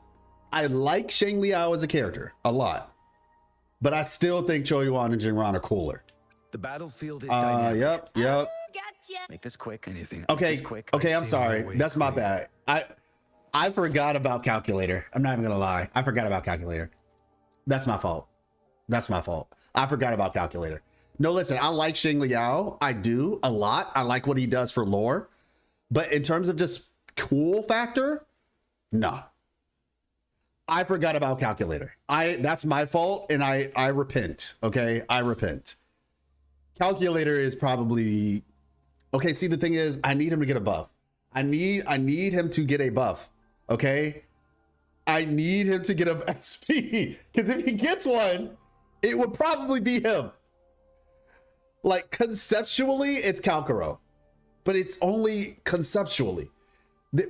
S1: I like Shang Liao as a character a lot. But I still think Cho Yuan and Jingron are cooler.
S16: The battlefield is dynamic.
S1: Yep.
S23: Gotcha.
S16: Make this quick. Anything.
S1: Okay. Okay, I'm sorry. That's my bad. I forgot about Calculator. I'm not even gonna lie. I forgot about Calculator. That's my fault. That's my fault. I forgot about Calculator. No, listen, I like Shang Liao. I do a lot. I like what he does for lore. But in terms of just cool factor, no. I forgot about Calculator. That's my fault, and I repent. Okay, I repent. Calculator is probably okay. See, the thing is, I need him to get a buff. I need him to get a buff. Okay, I need him to get a SP, because if he gets one, it would probably be him. Like, conceptually, it's Kalkaro. but it's only conceptually.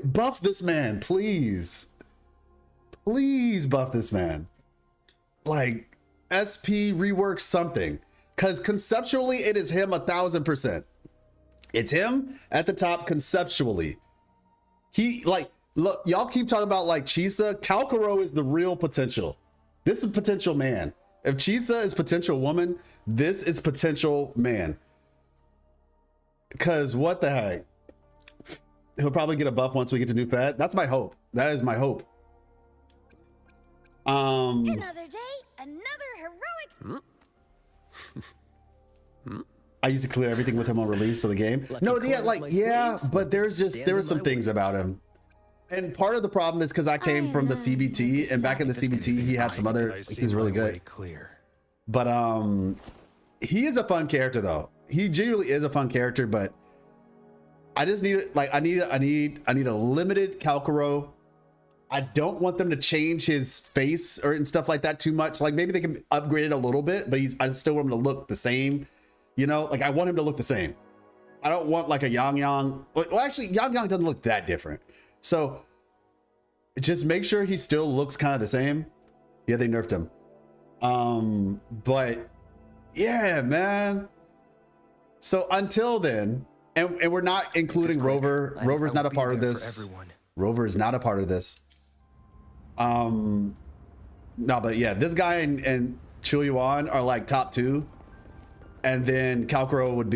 S1: Buff this man, please. Please buff this man. Like, SP rework something. Because conceptually, it is him 1000%. It's him at the top conceptually. He, like, look, y'all keep talking about, like, Chisa. Kalkaro is the real potential. This is potential man. If Chisa is potential woman, this is potential man. Because what the heck? He'll probably get a buff once we get to new pet. That's my hope. That is my hope.
S23: Another day, another heroic.
S1: I used to clear everything with him on release of the game. No, yeah, like, yeah, but there were some things about him. And part of the problem is because I came from the CBT, and back in the CBT, he had some other, he was really good. But he is a fun character though. He genuinely is a fun character, but I just need, like, I need a limited Kalkaro. I don't want them to change his face or and stuff like that too much. Like, maybe they can upgrade it a little bit, but I still want him to look the same. You know, like, I want him to look the same. I don't want like a Yang Yang. Well, actually, Yang Yang doesn't look that different. So just make sure he still looks kind of the same. Yeah, they nerfed him. But yeah, man. So until then, and we're not including Rover. Rover's not a part of this. Rover is not a part of this. No, but yeah, this guy and Chiu Yuan are like top 2. And then Kalkaro would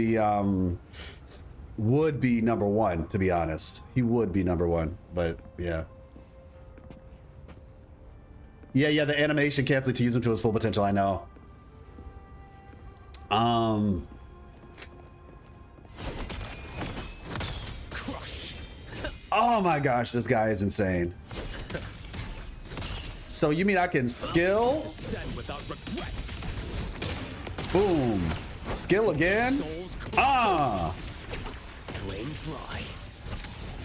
S1: be number 1, to be honest. He would be number 1, but yeah. Yeah, the animation can't to use him to his full potential, I know. Oh my gosh, this guy is insane. So you mean I can skill? Boom. Skill again? Ah!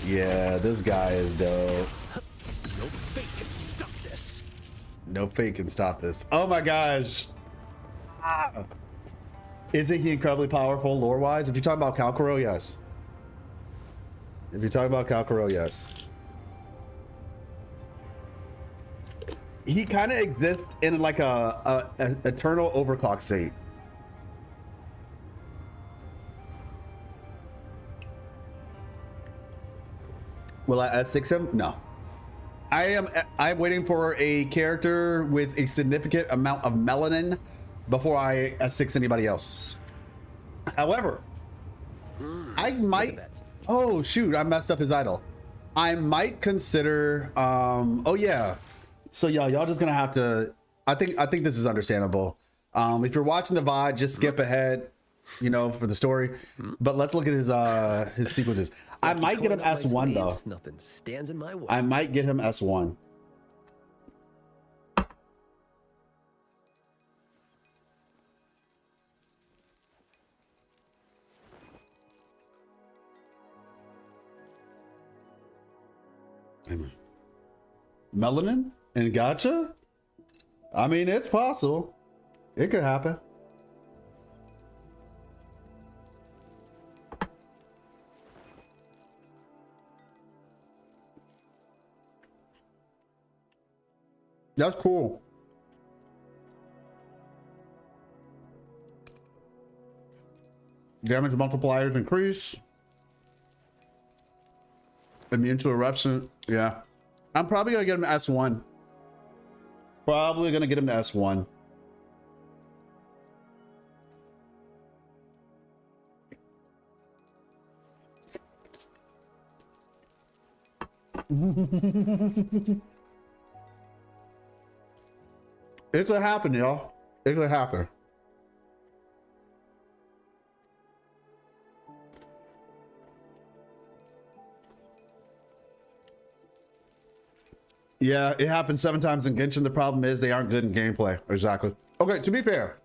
S1: Yeah, this guy is dope.
S12: No fate can stop this.
S1: No fate can stop this. Oh my gosh. Ah. Isn't he incredibly powerful lore-wise? If you're talking about Kalkaro, yes. If you're talking about Kalkaro, yes. He kind of exists in like a eternal overclock state. Will I S6 him? No. I'm waiting for a character with a significant amount of melanin before I S6 anybody else. However, I might. Oh shoot! I messed up his idol. I might consider. Oh yeah. So y'all just gonna have to. I think this is understandable. If you're watching the VOD, just skip ahead. You know, for the story. But let's look at his sequences. I might get him S1 though.
S12: Nothing stands in my way.
S1: I might get him S1. Melanin and gacha? I mean, it's possible. It could happen. That's cool. Damage multipliers increase. Immune to eruption. Yeah. I'm probably gonna get him to S1. Probably gonna get him to S1. It could happen, y'all. It could happen. Yeah, it happens 7 times in Genshin. The problem is they aren't good in gameplay. Exactly. Okay, to be fair,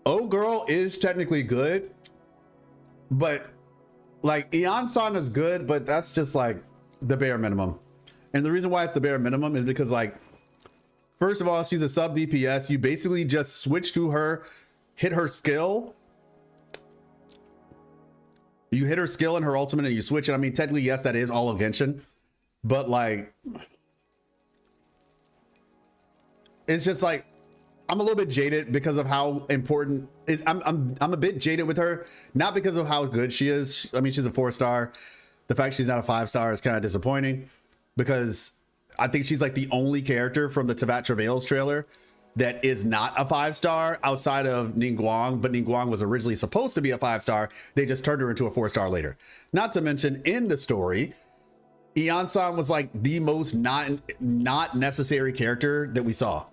S1: Oh Girl is technically good, but like Eon-san is good, but that's just like the bare minimum. And the reason why it's the bare minimum is because, like, first of all, she's a sub DPS. You basically just switch to her, hit her skill, You hit her skill and her ultimate and you switch it. I mean, technically, yes, that is all of Genshin, but like, it's just like, I'm a little bit jaded because of how important is. I'm a bit jaded with her, not because of how good she is. I mean, she's a 4-star. The fact she's not a 5-star is kind of disappointing because I think she's like the only character from the Teyvat Travails trailer that is not a 5-star outside of Ningguang, but Ningguang was originally supposed to be a 5-star. They just turned her into a 4-star later. Not to mention in the story, Ian-san was like the most not necessary character that we saw.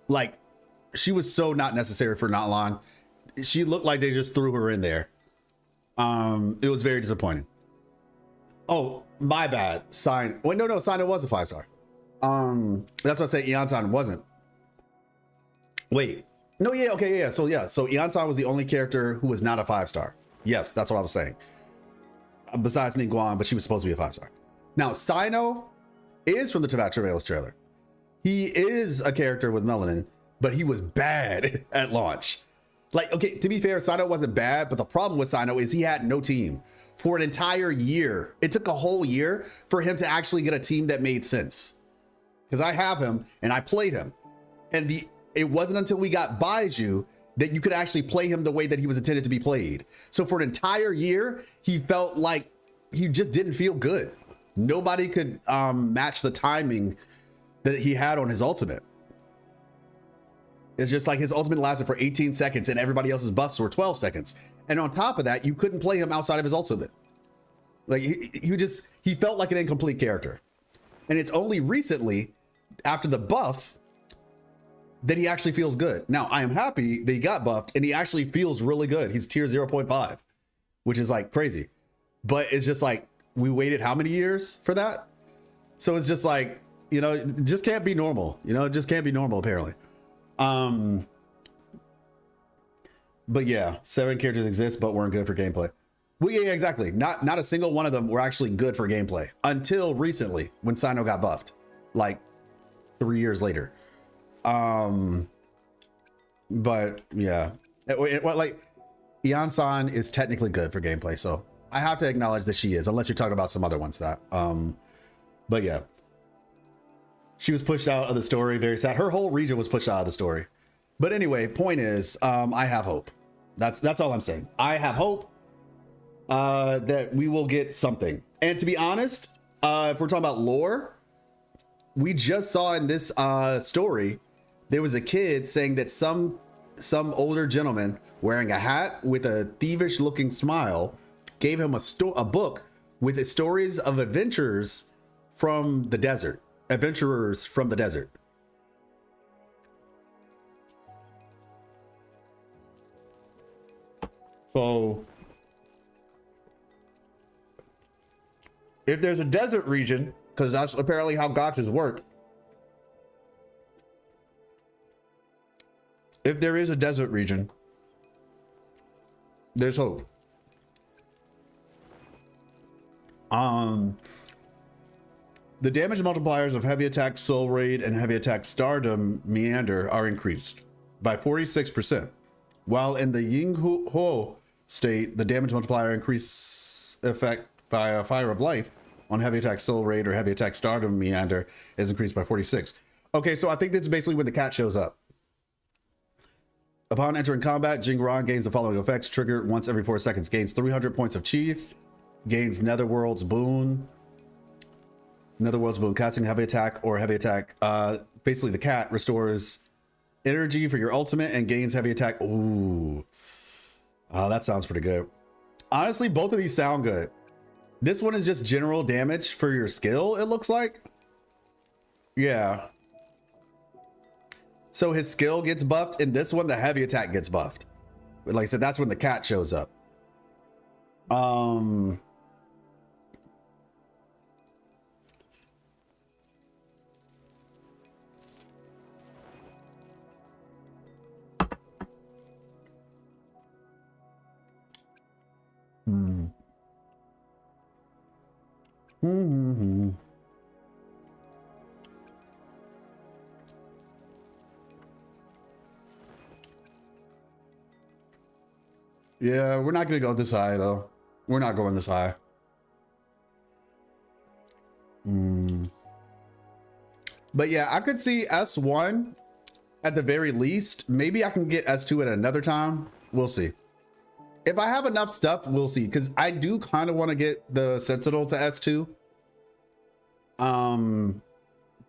S1: Like, she was so not necessary for not long. She looked like they just threw her in there. It was very disappointing. Oh, my bad. Sign. Wait, no, Sign was a 5-star. That's what I say. Ian-san wasn't. Wait. No, yeah, okay, yeah. So Ian-san was the only character who was not a 5-star. Yes, that's what I was saying. Besides Ningguang, but she was supposed to be a 5-star. Now, Sino is from the Teyvat Travails trailer. He is a character with melanin, but he was bad at launch. Like, okay, to be fair, Sino wasn't bad, but the problem with Sino is he had no team for an entire year. It took a whole year for him to actually get a team that made sense. Because I have him and I played him. And it wasn't until we got Baiju that you could actually play him the way that he was intended to be played. So for an entire year, he felt like he just didn't feel good. Nobody could match the timing that he had on his ultimate. It's just like his ultimate lasted for 18 seconds and everybody else's buffs were 12 seconds. And on top of that, you couldn't play him outside of his ultimate. Like he felt like an incomplete character. And it's only recently, after the buff, that he actually feels good. Now, I am happy that he got buffed and he actually feels really good. He's tier 0.5, which is like crazy. But it's just like, we waited how many years for that? So it's just like, you know, it just can't be normal. You know, it just can't be normal, apparently. But yeah, 7 characters exist, but weren't good for gameplay. Well, yeah, exactly. Not a single one of them were actually good for gameplay until recently when Sino got buffed, like 3 years later. But yeah, like Ian-san is technically good for gameplay, so I have to acknowledge that she is, unless you're talking about some other ones that, but yeah, she was pushed out of the story. Very sad. Her whole region was pushed out of the story. But anyway, point is, I have hope. That's all I'm saying. I have hope that we will get something. And to be honest, if we're talking about lore, we just saw in this story, there was a kid saying that some older gentleman wearing a hat with a thievish looking smile gave him a book with the stories of adventurers from the desert. Adventurers from the desert. So if there's a desert region, because that's apparently how gotchas work. If there is a desert region, there's hope. The damage multipliers of Heavy Attack Soul Raid and Heavy Attack Stardom Meander are increased by 46%, while in the Yinghuo state, the damage multiplier increase effect by a Fire of Life on Heavy Attack Soul Raid or Heavy Attack Stardom Meander is increased by 46. Okay, so I think that's basically when the cat shows up. Upon entering combat, Jingran gains the following effects. Triggered once every 4 seconds. Gains 300 points of chi. Gains Netherworld's Boon. Netherworld's Boon. Casting Heavy Attack or Heavy Attack. Basically, the cat restores energy for your ultimate and gains Heavy Attack. Ooh. That sounds pretty good. Honestly, both of these sound good. This one is just general damage for your skill, it looks like. Yeah. So his skill gets buffed, and this one, the heavy attack gets buffed. But like I said, that's when the cat shows up. Yeah, we're not gonna go this high though. We're not going this high. But yeah, I could see S1 at the very least. Maybe I can get S2 at another time. We'll see. If I have enough stuff, we'll see. Because I do kind of want to get the Sentinel to S2.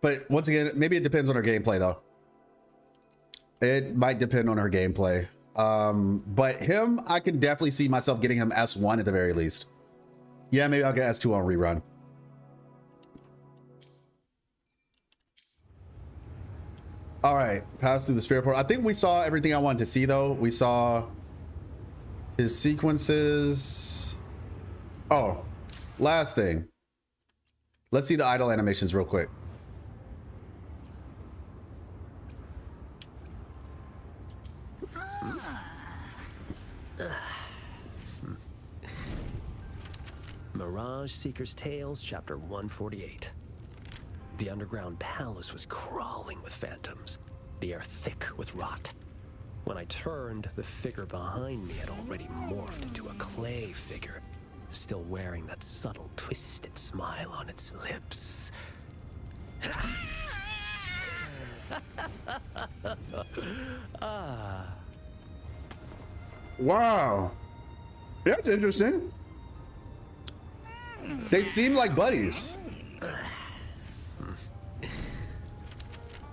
S1: But once again, maybe it depends on her gameplay though. It might depend on her gameplay. But him, I can definitely see myself getting him S1 at the very least. Yeah, maybe I'll get S2 on rerun. All right, pass through the spirit portal. I think we saw everything I wanted to see though. We saw his sequences. Oh, last thing. Let's see the idle animations real quick.
S3: Mirage Seeker's Tales, Chapter 148. The underground palace was crawling with phantoms, the air thick with rot. When I turned, the figure behind me had already morphed into a clay figure, still wearing that subtle, twisted smile on its lips.
S1: Wow. That's interesting. They seem like buddies.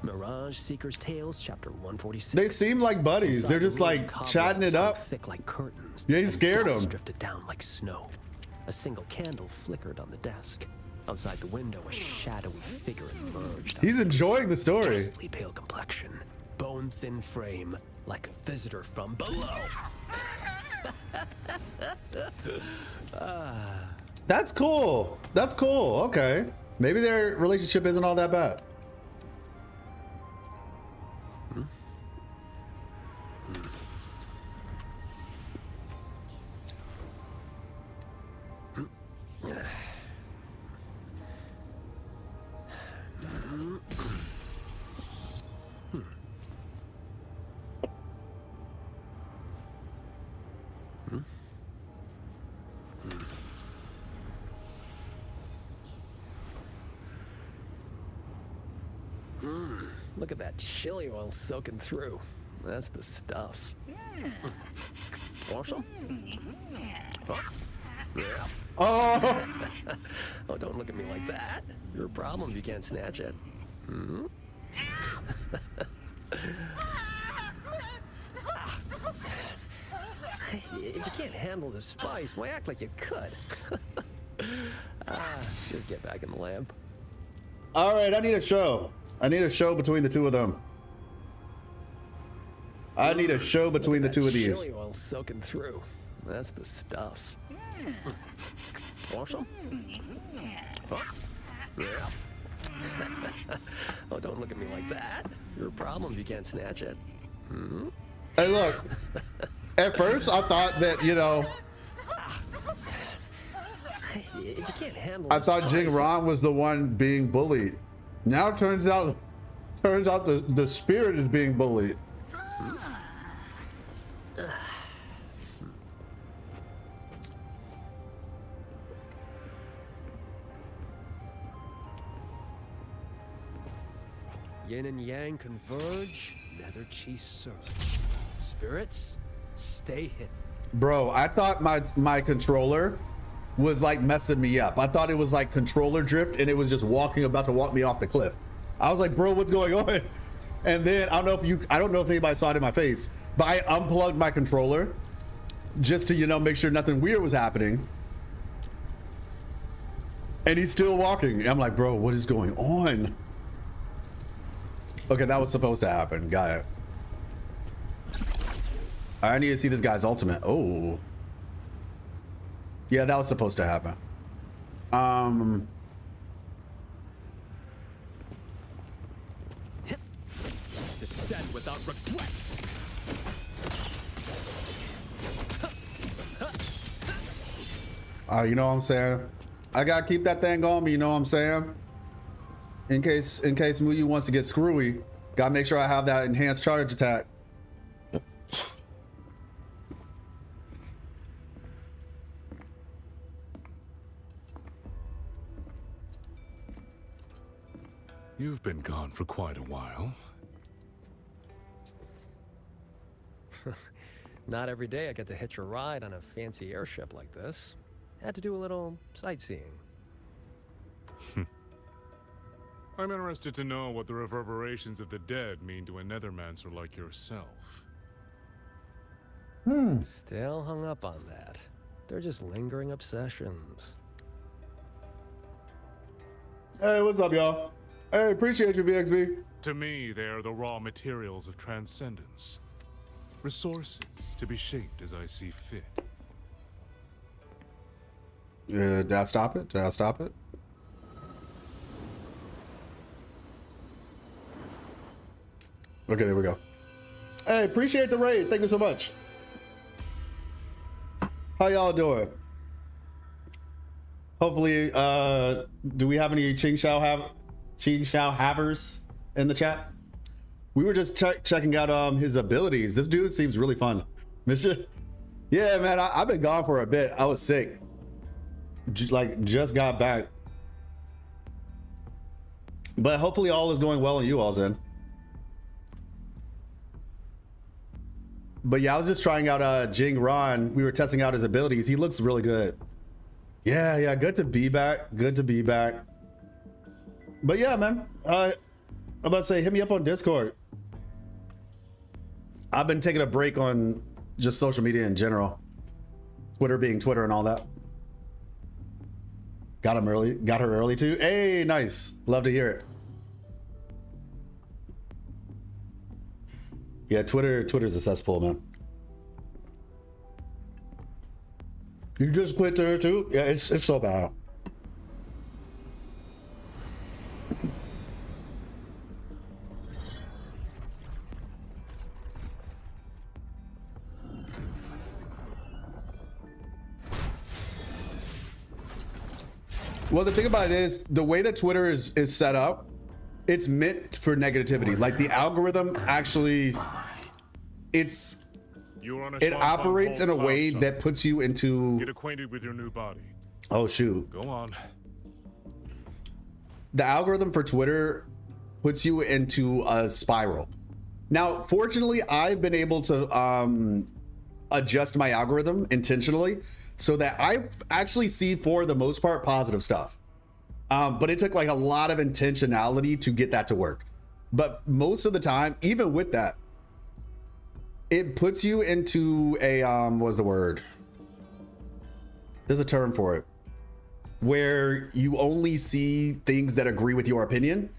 S3: Mirage Seeker's Tales, Chapter 146.
S1: They seem like buddies. They're just like chatting it up.
S3: Thick like curtains.
S1: Yeah, he scared him.
S3: Drifted down like snow. A single candle flickered on the desk. Outside the window, a shadowy figure emerged.
S1: He's enjoying the story.
S3: Ghastly pale complexion, bone-thin frame, like a visitor from below.
S1: That's cool. That's cool. Okay. Maybe their relationship isn't all that bad.
S3: Look at that chili oil soaking through. That's the stuff. Want some? Oh. Yeah.
S1: Oh.
S3: Oh, don't look at me like that. Your problem if you can't snatch it. Hmm? If you can't handle the spice, why act like you could? Just get back in the lamp.
S1: All right, I need a show. I need a show between the two of them. I need a show between the two of these.
S3: Chili oil soaking through. That's the stuff. Want some? Oh. Yeah. Oh, don't look at me like that. Your problem if you can't snatch it. Hmm?
S1: Hey, look. At first, I thought that, you know,
S3: If you can't handle
S1: I thought Jing Ron was the one being bullied. Now it turns out the spirit is being bullied.
S3: Yin and yang converge, nether chi surge. Spirits, stay hidden.
S1: Bro, I thought my controller was like messing me up. I thought it was like controller drift and it was just about to walk me off the cliff. I was like, bro, what's going on? And then I don't know if anybody saw it in my face, but I unplugged my controller just to, you know, make sure nothing weird was happening. And he's still walking. And I'm like, bro, what is going on? Okay, that was supposed to happen. Got it. I need to see this guy's ultimate. Oh. Yeah, that was supposed to happen.
S12: Descend without regrets.
S1: You know what I'm saying? I gotta keep that thing on me, you know what I'm saying? In case Muyu wants to get screwy, gotta make sure I have that enhanced charge attack.
S11: You've been gone for quite a while.
S3: Not every day I get to hitch a ride on a fancy airship like this. Had to do a little sightseeing.
S11: I'm interested to know what the reverberations of the dead mean to a Nethermancer like yourself.
S3: Still hung up on that. They're just lingering obsessions.
S1: Hey, what's up, y'all? Hey, appreciate you, BXB.
S11: To me, they are the raw materials of transcendence. Resources to be shaped as I see fit.
S1: Did I stop it? Did I stop it? Okay, there we go. Hey, appreciate the raid. Thank you so much. How y'all doing? Hopefully, do we have any Ching Shao havers in the chat? We were just checking out his abilities. This dude seems really fun. Yeah, man, I've been gone for a bit. I was sick. Just got back. But hopefully all is going well on you all's end. But yeah, I was just trying out Jing Ron. We were testing out his abilities. He looks really good. Yeah, good to be back. Good to be back. But yeah, man. I'm about to say, hit me up on Discord. I've been taking a break on just social media in general. Twitter being Twitter and all that. Got him early. Got her early too. Hey, nice. Love to hear it. Yeah, Twitter's a cesspool, man. You just quit Twitter too? Yeah, it's so bad. Well, the thing about it is, the way that Twitter is set up, it's meant for negativity. Like the algorithm actually, it operates in a way that puts you into.
S11: Get acquainted with your new body.
S1: Oh shoot.
S11: Go on.
S1: The algorithm for Twitter puts you into a spiral. Now, fortunately, I've been able to adjust my algorithm intentionally so that I actually see, for the most part, positive stuff. But it took like a lot of intentionality to get that to work. But most of the time, even with that, it puts you into a, what's the word? There's a term for it. Where you only see things that agree with your opinion.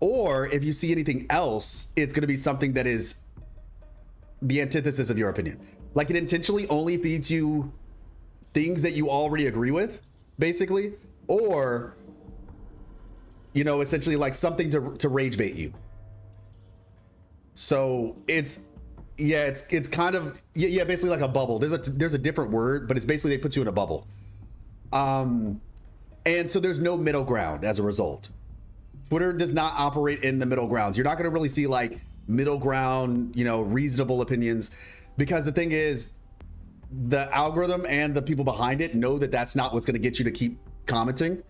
S1: Or if you see anything else, it's going to be something that is the antithesis of your opinion. Like it intentionally only feeds you things that you already agree with, basically. Or, you know, essentially like something to rage bait you. So it's kind of, basically like a bubble. There's a different word, but it's basically, they put you in a bubble. And so there's no middle ground as a result. Twitter does not operate in the middle grounds. You're not going to really see like middle ground, you know, reasonable opinions, because the thing is, the algorithm and the people behind it know that that's not what's going to get you to keep commenting.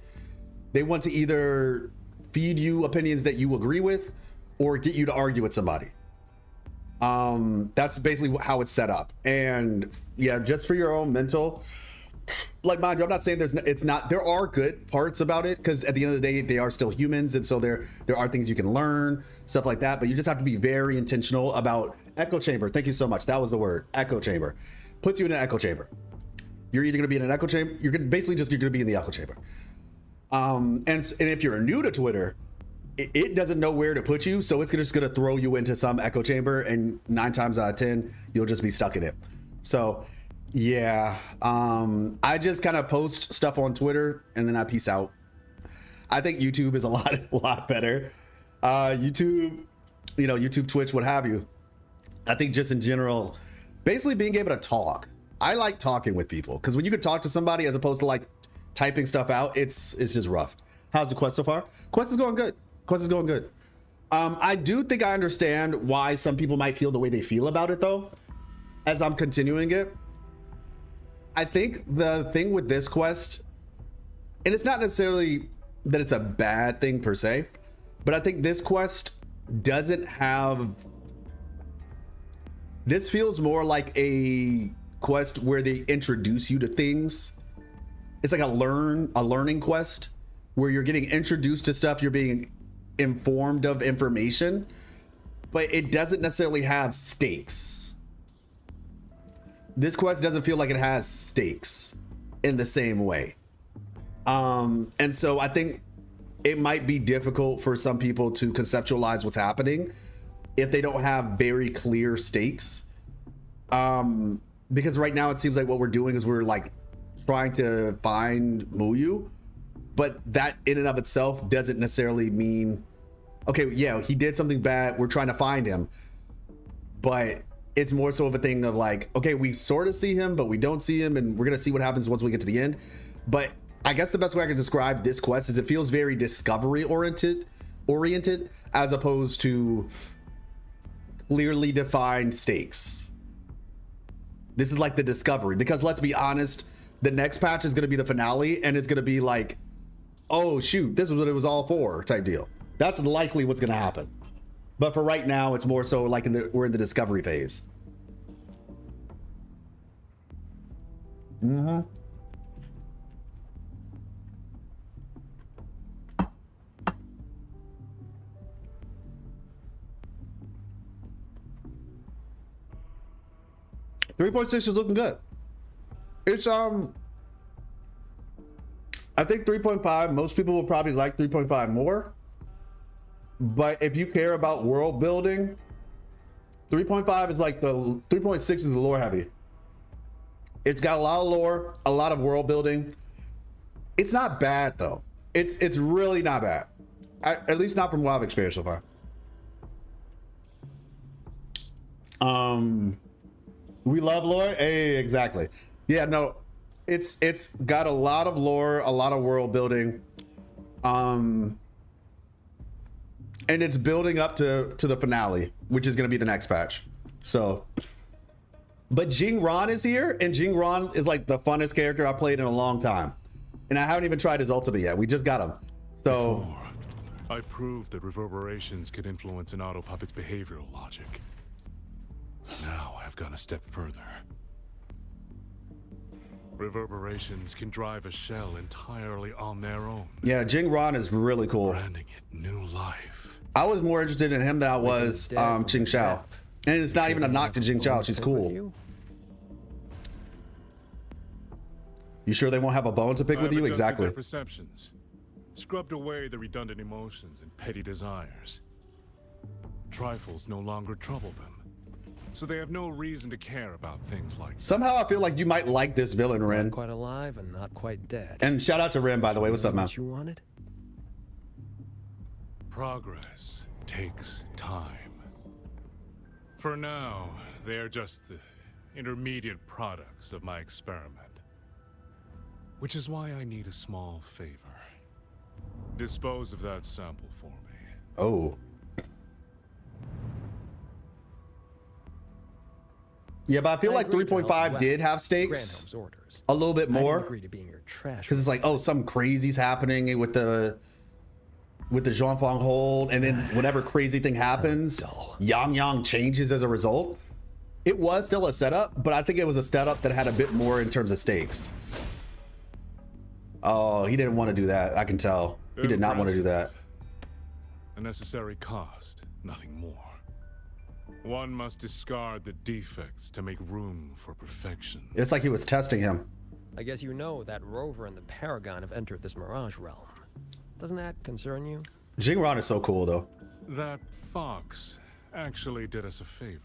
S1: They want to either feed you opinions that you agree with or get you to argue with somebody. That's basically how it's set up. And yeah, just for your own mental, like, mind you, I'm not saying there are good parts about it, because at the end of the day, they are still humans, and so there are things you can learn, stuff like that, but you just have to be very intentional about echo chamber. Thank you so much. That was the word, echo chamber. Puts you in an echo chamber. You're either going to be in an echo chamber, you're going to be in the echo chamber. And if you're new to Twitter, it doesn't know where to put you, so it's just going to throw you into some echo chamber, and 9 times out of 10, you'll just be stuck in it. So yeah, I just kind of post stuff on Twitter and then I peace out. I think YouTube is a lot better. YouTube, you know, YouTube, Twitch, what have you. I think just in general, basically being able to talk. I like talking with people, because when you can talk to somebody as opposed to like typing stuff out, it's just rough. How's the quest so far? Quest is going good. Quest is going good. I do think I understand why some people might feel the way they feel about it, though, as I'm continuing it. I think the thing with this quest, and it's not necessarily that it's a bad thing per se, But I think this quest doesn't have... This feels more like a quest where they introduce you to things. It's like a learning quest where you're getting introduced to stuff, you're being informed of information, but it doesn't necessarily have stakes. This quest doesn't feel like it has stakes in the same way. And so I think it might be difficult for some people to conceptualize what's happening if they don't have very clear stakes. Because right now it seems like what we're doing is we're like trying to find Muyu, but that in and of itself doesn't necessarily mean, okay, yeah, he did something bad, we're trying to find him. But it's more so of a thing of like, okay, we sort of see him, but we don't see him, and we're gonna see what happens once we get to the end. But I guess the best way I can describe this quest is it feels very discovery oriented as opposed to clearly defined stakes. This is like the discovery, because let's be honest, the next patch is going to be the finale, and it's going to be like, oh shoot, this is what it was all for type deal. That's likely what's going to happen. But for right now, it's more so like we're in the discovery phase. 3.6 is looking good. It's I think 3.5, most people will probably like 3.5 more. But if you care about world building, 3.5 is like the 3.6 is the lore heavy. It's got a lot of lore, a lot of world building. It's not bad though. It's really not bad. At least not from what I've experienced so far. We love lore. Hey, exactly. Yeah, no, it's got a lot of lore, a lot of world building. And it's building up to the finale, which is going to be the next patch. So, but Jing Ron is here, and Jing Ron is like the funnest character I played in a long time. And I haven't even tried his ultimate yet. We just got him. So
S11: before, I proved that reverberations could influence an auto puppet's behavioral logic. Now I've gone a step further. Reverberations can drive a shell entirely on their own.
S1: Yeah, Jing Ron is really cool.
S11: Branding it new life.
S1: I was more interested in him than I was Ching Xiao. And it's not even a knock to Jing Xiao. She's cool. You sure they won't have a bone to pick with you? Exactly.
S11: Their perceptions, scrubbed away the redundant emotions and petty desires. Trifles no longer trouble them. So they have no reason to care about things like
S1: Somehow I feel like you might like this villain, Ren.
S3: Not quite alive and not quite dead.
S1: And shout out to Ren, by the way. What's up, man?
S3: What you wanted?
S11: Progress takes time. For now, they are just the intermediate products of my experiment. Which is why I need a small favor. Dispose of that sample for me.
S1: Oh. Yeah, but I feel like 3.5 did have stakes a little bit more, because it's like, oh, some crazy's happening with the Zhongfang hold, and then whenever crazy thing happens, Yang Yang changes as a result. It was still a setup, but I think it was a setup that had a bit more in terms of stakes. Oh, he didn't want to do that. I can tell. He did not want to do that.
S11: A necessary cost, nothing more. One must discard the defects to make room for perfection.
S1: It's like he was testing him.
S3: I guess you know that Rover and the Paragon have entered this Mirage realm. Doesn't that concern you?
S1: Jing Ron is so cool, though.
S11: That fox actually did us a favor.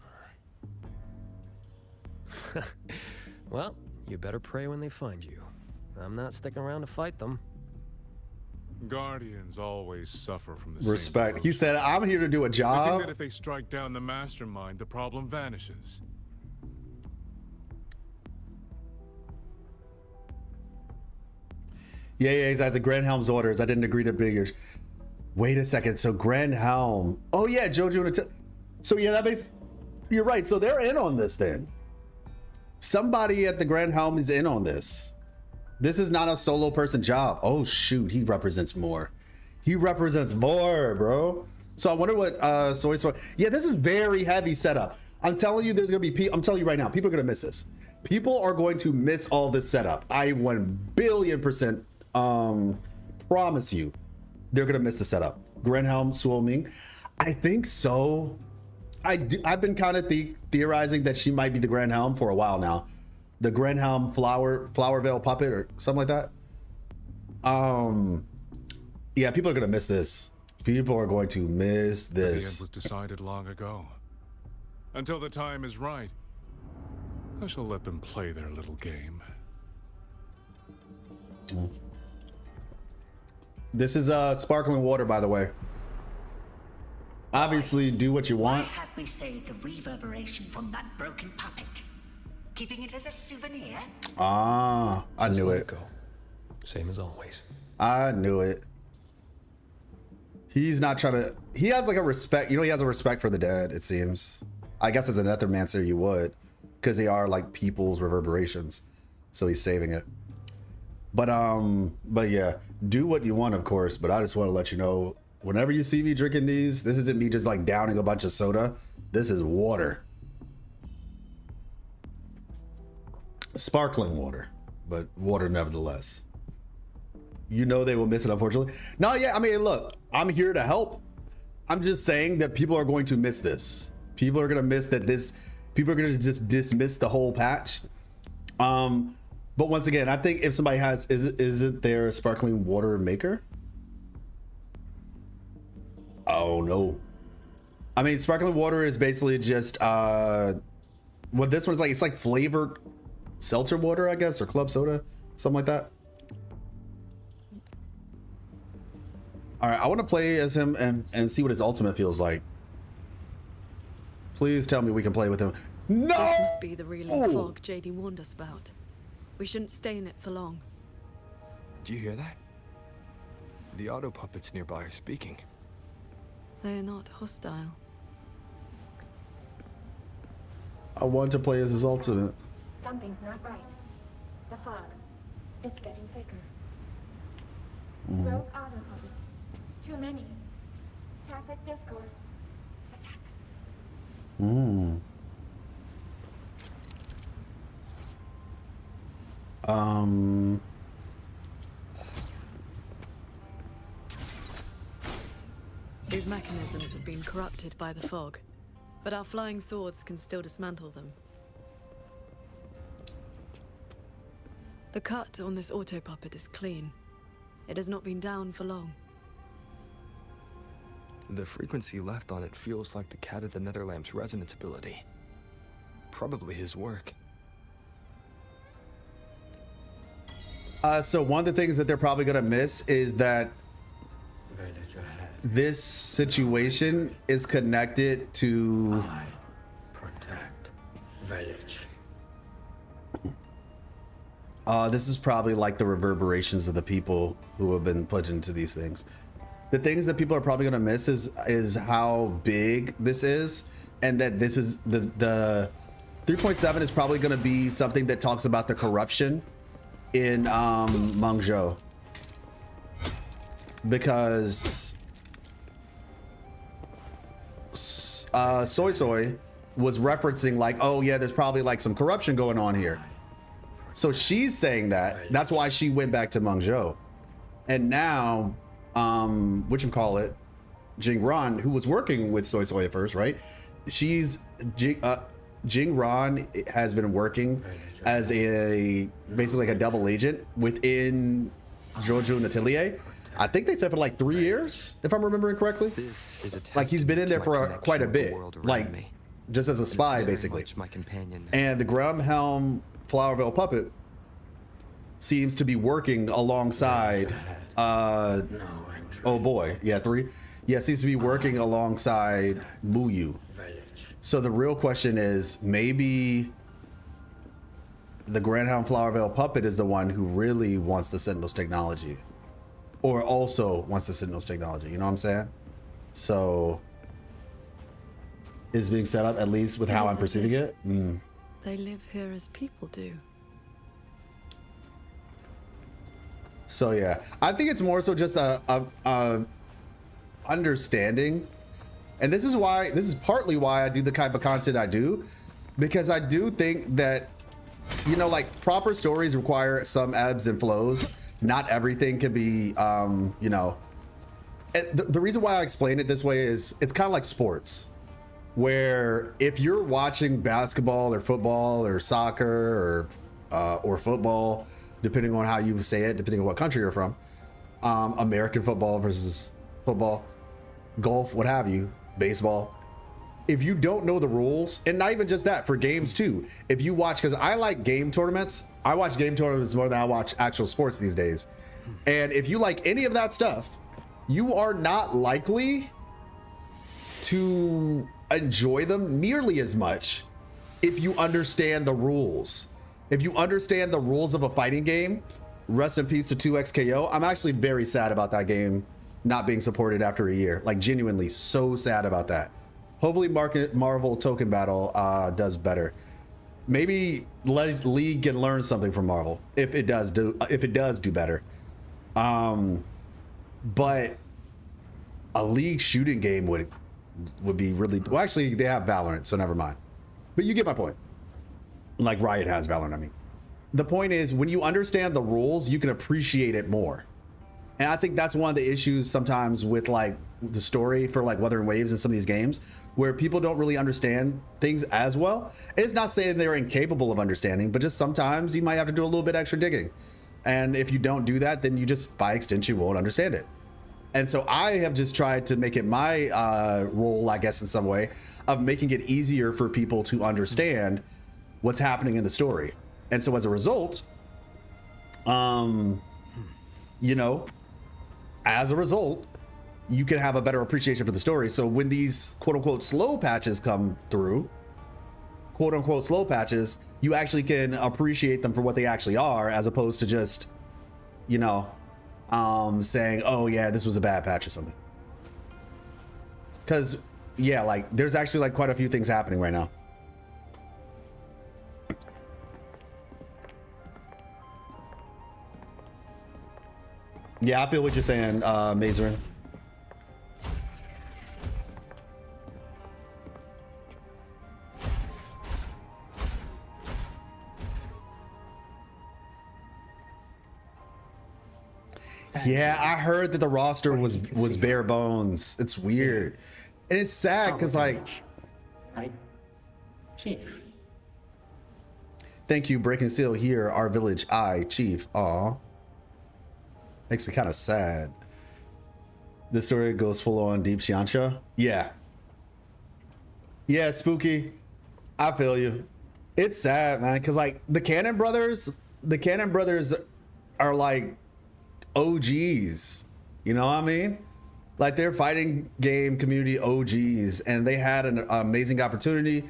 S3: Well, you better pray when they find you. I'm not sticking around to fight them.
S11: Guardians always suffer from the
S1: respect. He said, I'm here to do a
S11: I
S1: job.
S11: think that if they strike down the mastermind, the problem vanishes.
S1: Yeah, he's like the Grand Helm's orders. I didn't agree to Biggers. Wait a second. So Grand Helm. Oh yeah, Jojo. So yeah, that makes. You're right. So they're in on this then. Somebody at the Grand Helm is in on this. This is not a solo person job. Oh shoot, he represents more. He represents more, bro. So I wonder what soy. Yeah, this is very heavy setup. I'm telling you, there's gonna be. I'm telling you right now, people are gonna miss this. People are going to miss all this setup. I 1,000,000,000% promise you, they're gonna miss the setup. Grenhelm swimming. I think so. I've been kind of theorizing that she might be the Grenhelm for a while now. The Grenhelm flower veil puppet or something like that. Yeah, people are gonna miss this. People are going to miss
S11: The end
S1: this.
S11: was decided long ago. Until the time is right, I shall let them play their little game.
S1: This is sparkling water, by the way. Obviously, do what you want.
S13: Why have we saved the reverberation from that broken puppet? Keeping it as a souvenir?
S1: Ah, I
S3: Just
S1: knew
S3: let
S1: it.
S3: go. Same as always.
S1: I knew it. He's not trying to. He has like a respect. You know, he has a respect for the dead. It seems. I guess as a Nethermancer, you would, because they are like people's reverberations. So he's saving it. But yeah, do what you want, of course. But I just want to let you know, whenever you see me drinking these, this isn't me just like downing a bunch of soda. This is water. Sparkling water, but water nevertheless. You know they will miss it, unfortunately. No, yeah, I mean, look, I'm here to help. I'm just saying that people are going to miss this. People are gonna miss that this. People are gonna just dismiss the whole patch. But once again, I think if somebody has, isn't there a sparkling water maker? Oh no. I mean, sparkling water is basically just what this one's like. It's like flavored seltzer water, I guess, or club soda, something like that. All right, I want to play as him and see what his ultimate feels like. Please tell me we can play with him. No!
S2: This must be the reeling fog JD warned us about. We shouldn't stay in it for long.
S4: Do you hear that? The auto puppets nearby are speaking.
S2: They are not hostile.
S1: I want to play as his ultimate.
S19: Something's not right. The fog. It's getting thicker.
S1: Mhm.
S19: Rogue auto puppets. Too many. Tacit discords. Attack.
S2: These mechanisms have been corrupted by the fog, but our flying swords can still dismantle them. The cut on this auto puppet is clean. It has not been down for long.
S4: The frequency left on it feels like the Cat of the Netherlamp's resonance ability. Probably his work.
S1: So one of the things that they're probably gonna miss is that this situation is connected to
S12: Protect village.
S1: this is probably like the reverberations of the people who have been put into these things. The things that people are probably gonna miss is how big this is, and that this is the 3.7 is probably gonna be something that talks about the corruption in Mengzhou, because Soy Soy was referencing like, oh yeah, there's probably like some corruption going on here. So she's saying that. That's why she went back to Mengzhou. And now, whatchamacallit, Jing Ran, who was working with Soy Soy at first, right? Jing Ran has been working as basically like a double agent within Jojo Natelier. I think they said for like 3 years, if I'm remembering correctly.
S4: This is a
S1: Like he's been in there for quite a bit, like just as a spy, basically.
S4: My companion.
S1: And the Grumhelm Flowerville puppet seems to be working alongside. Oh boy, yeah, 3. Yeah, seems to be working alongside Muyu. So the real question is, maybe the Grandhound Flowervale puppet is the one who really wants the Sentinels technology, or also wants the Sentinels technology. You know what I'm saying? So is being set up, at least with how I'm perceiving it.
S2: They live here as people do.
S1: So yeah, I think it's more so just a understanding, and this is partly why I do the type of content I do, because I do think that, you know, like, proper stories require some ebbs and flows. Not everything can be, you know, the reason why I explain it this way is it's kind of like sports, where if you're watching basketball or football or soccer or football, depending on how you say it, depending on what country you're from, American football versus football, golf, what have you, baseball. If you don't know the rules, and not even just that, for games too, if you watch, because I like game tournaments, I watch game tournaments more than I watch actual sports these days. And if you like any of that stuff, you are not likely to enjoy them nearly as much if you understand the rules. If you understand the rules of a fighting game, rest in peace to 2XKO. I'm actually very sad about that game not being supported after a year. Like, genuinely so sad about that. Hopefully Marvel Token Battle does better. Maybe League can learn something from Marvel if it does do better. But a League shooting game would be really, well, actually they have Valorant, so never mind. But you get my point. Like Riot has Valorant, I mean. The point is, when you understand the rules, you can appreciate it more. And I think that's one of the issues sometimes with, like, the story for, like, Wuthering Waves and some of these games, where people don't really understand things as well. And it's not saying they're incapable of understanding, but just sometimes you might have to do a little bit extra digging. And if you don't do that, then you just, by extension, won't understand it. And so I have just tried to make it my role, I guess, in some way, of making it easier for people to understand what's happening in the story. And so as a result, you know, you can have a better appreciation for the story. So when these quote unquote slow patches come through, quote unquote slow patches, you actually can appreciate them for what they actually are, as opposed to just, you know, saying, oh yeah, this was a bad patch or something. Because yeah, like, there's actually, like, quite a few things happening right now. Yeah, I feel what you're saying, Mazerin. Yeah, I heard that the roster was bare bones. It's weird. And it's sad because, like, Chief. Thank you, Breaking Seal here, our village, Chief. Aw. Makes me kind of sad. This story goes full on deep Xianxia. Yeah. Yeah, Spooky. I feel you. It's sad, man, because, like, the Cannon Brothers are like OGs. You know what I mean? Like, they're fighting game community OGs, and they had an amazing opportunity.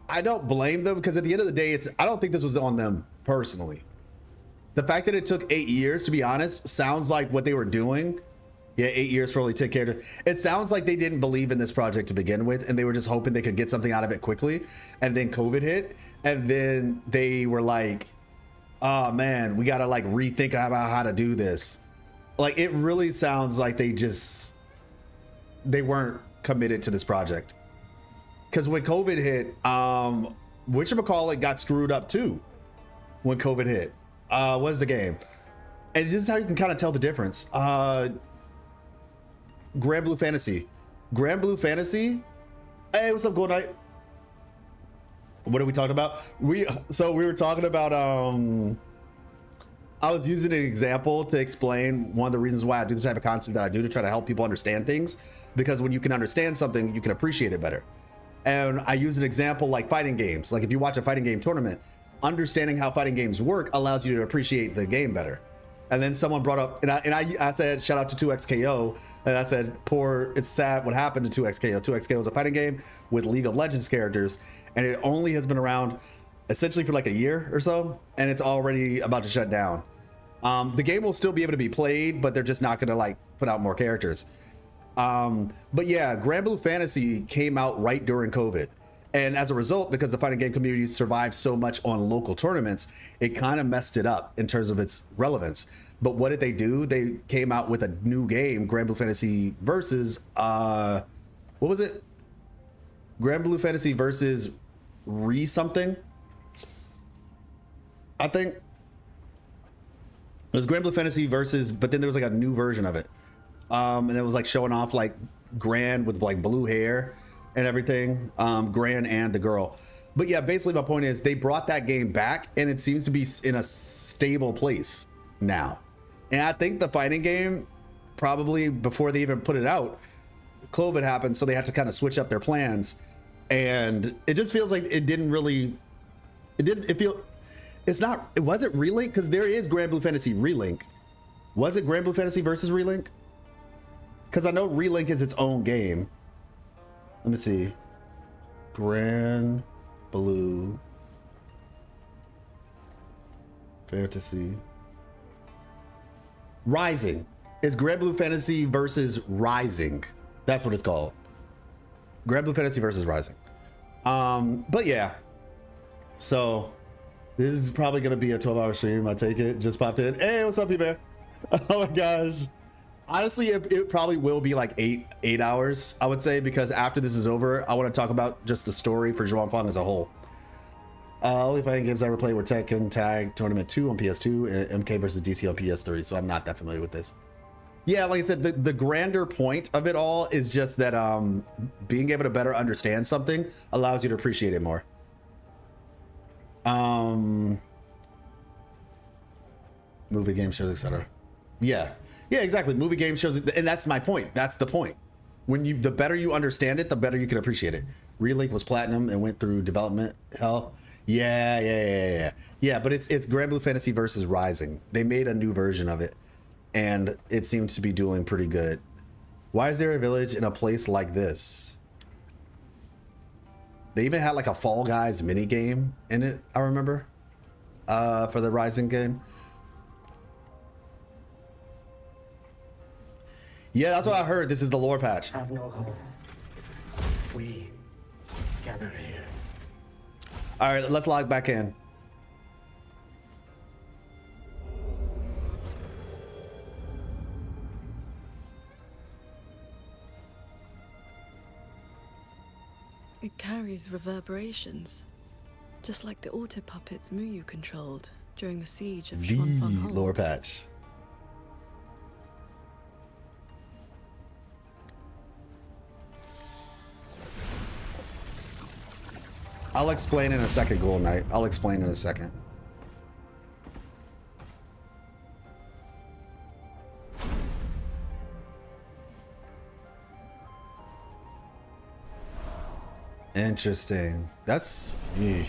S1: I don't blame them, because at the end of the day, I don't think this was on them personally. The fact that it took 8 years, to be honest, sounds like what they were doing. Yeah, 8 years for only 10 characters. It sounds like they didn't believe in this project to begin with, and they were just hoping they could get something out of it quickly. And then COVID hit, and then they were like, oh man, we gotta, like, rethink about how to do this. Like, it really sounds like they weren't committed to this project. Because when COVID hit, whatchamacallit got screwed up too when COVID hit. What's the game? And this is how you can kind of tell the difference. Grand Blue Fantasy. Hey, what's up, Gold Knight? What are we talking about? We were talking about, I was using an example to explain one of the reasons why I do the type of content that I do, to try to help people understand things. Because when you can understand something, you can appreciate it better. And I use an example like fighting games. Like, if you watch a fighting game tournament, understanding how fighting games work allows you to appreciate the game better. And then someone brought up, and I said, shout out to 2XKO, and I said, it's sad what happened to 2XKO. 2XKO is a fighting game with League of Legends characters, and it only has been around essentially for like a year or so, and it's already about to shut down. The game will still be able to be played, but they're just not gonna, like, put out more characters. But yeah, Grand Blue Fantasy came out right during COVID. And as a result, because the fighting game community survived so much on local tournaments, it kind of messed it up in terms of its relevance. But what did they do? They came out with a new game, Grand Blue Fantasy versus, what was it? Grand Blue Fantasy versus something. I think it was Grand Blue Fantasy versus, but then there was like a new version of it. And it was like showing off like Grand with like blue hair and everything, Gran and the girl. But yeah, basically my point is they brought that game back and it seems to be in a stable place now. And I think the fighting game, probably before they even put it out, COVID happened, so they had to kind of switch up their plans. And it just feels like it didn't really, it's not, was it Relink? Because there is Grand Blue Fantasy Relink. Was it Grand Blue Fantasy versus Relink? Because I know Relink is its own game. Let me see. Grand Blue Fantasy Rising. It's Grand Blue Fantasy versus Rising. That's what it's called. Grand Blue Fantasy versus Rising. But yeah. So this is probably gonna be a 12-hour stream. I take it. Just popped in. Hey, what's up, P-Bear? Oh my gosh. Honestly, it probably will be like eight hours, I would say, because after this is over, I want to talk about just the story for Zhuang Fang as a whole. Only fighting games I ever played were Tekken Tag Tournament 2 on PS2 and MK versus DC on PS3, so I'm not that familiar with this. Yeah, like I said, the grander point of it all is just that being able to better understand something allows you to appreciate it more. Movie, game shows, etc. Yeah. Yeah, exactly. Movie, game shows, and that's my point. That's the point. When the better you understand it, the better you can appreciate it. Relink was platinum and went through development hell. Yeah. But it's Grand Blue Fantasy versus Rising. They made a new version of it, and it seems to be doing pretty good. Why is there a village in a place like this? They even had like a Fall Guys mini game in it, I remember, for the Rising game. Yeah, that's what I heard. This is the lore patch.
S13: Have no hope. We gather here.
S1: All right, let's log back in.
S2: It carries reverberations, just like the auto puppets Muyu controlled during the siege of Xuanfeng Hold.
S1: Lore patch. I'll explain in a second, Golden Knight. I'll explain in a second. Interesting. That's... Eesh.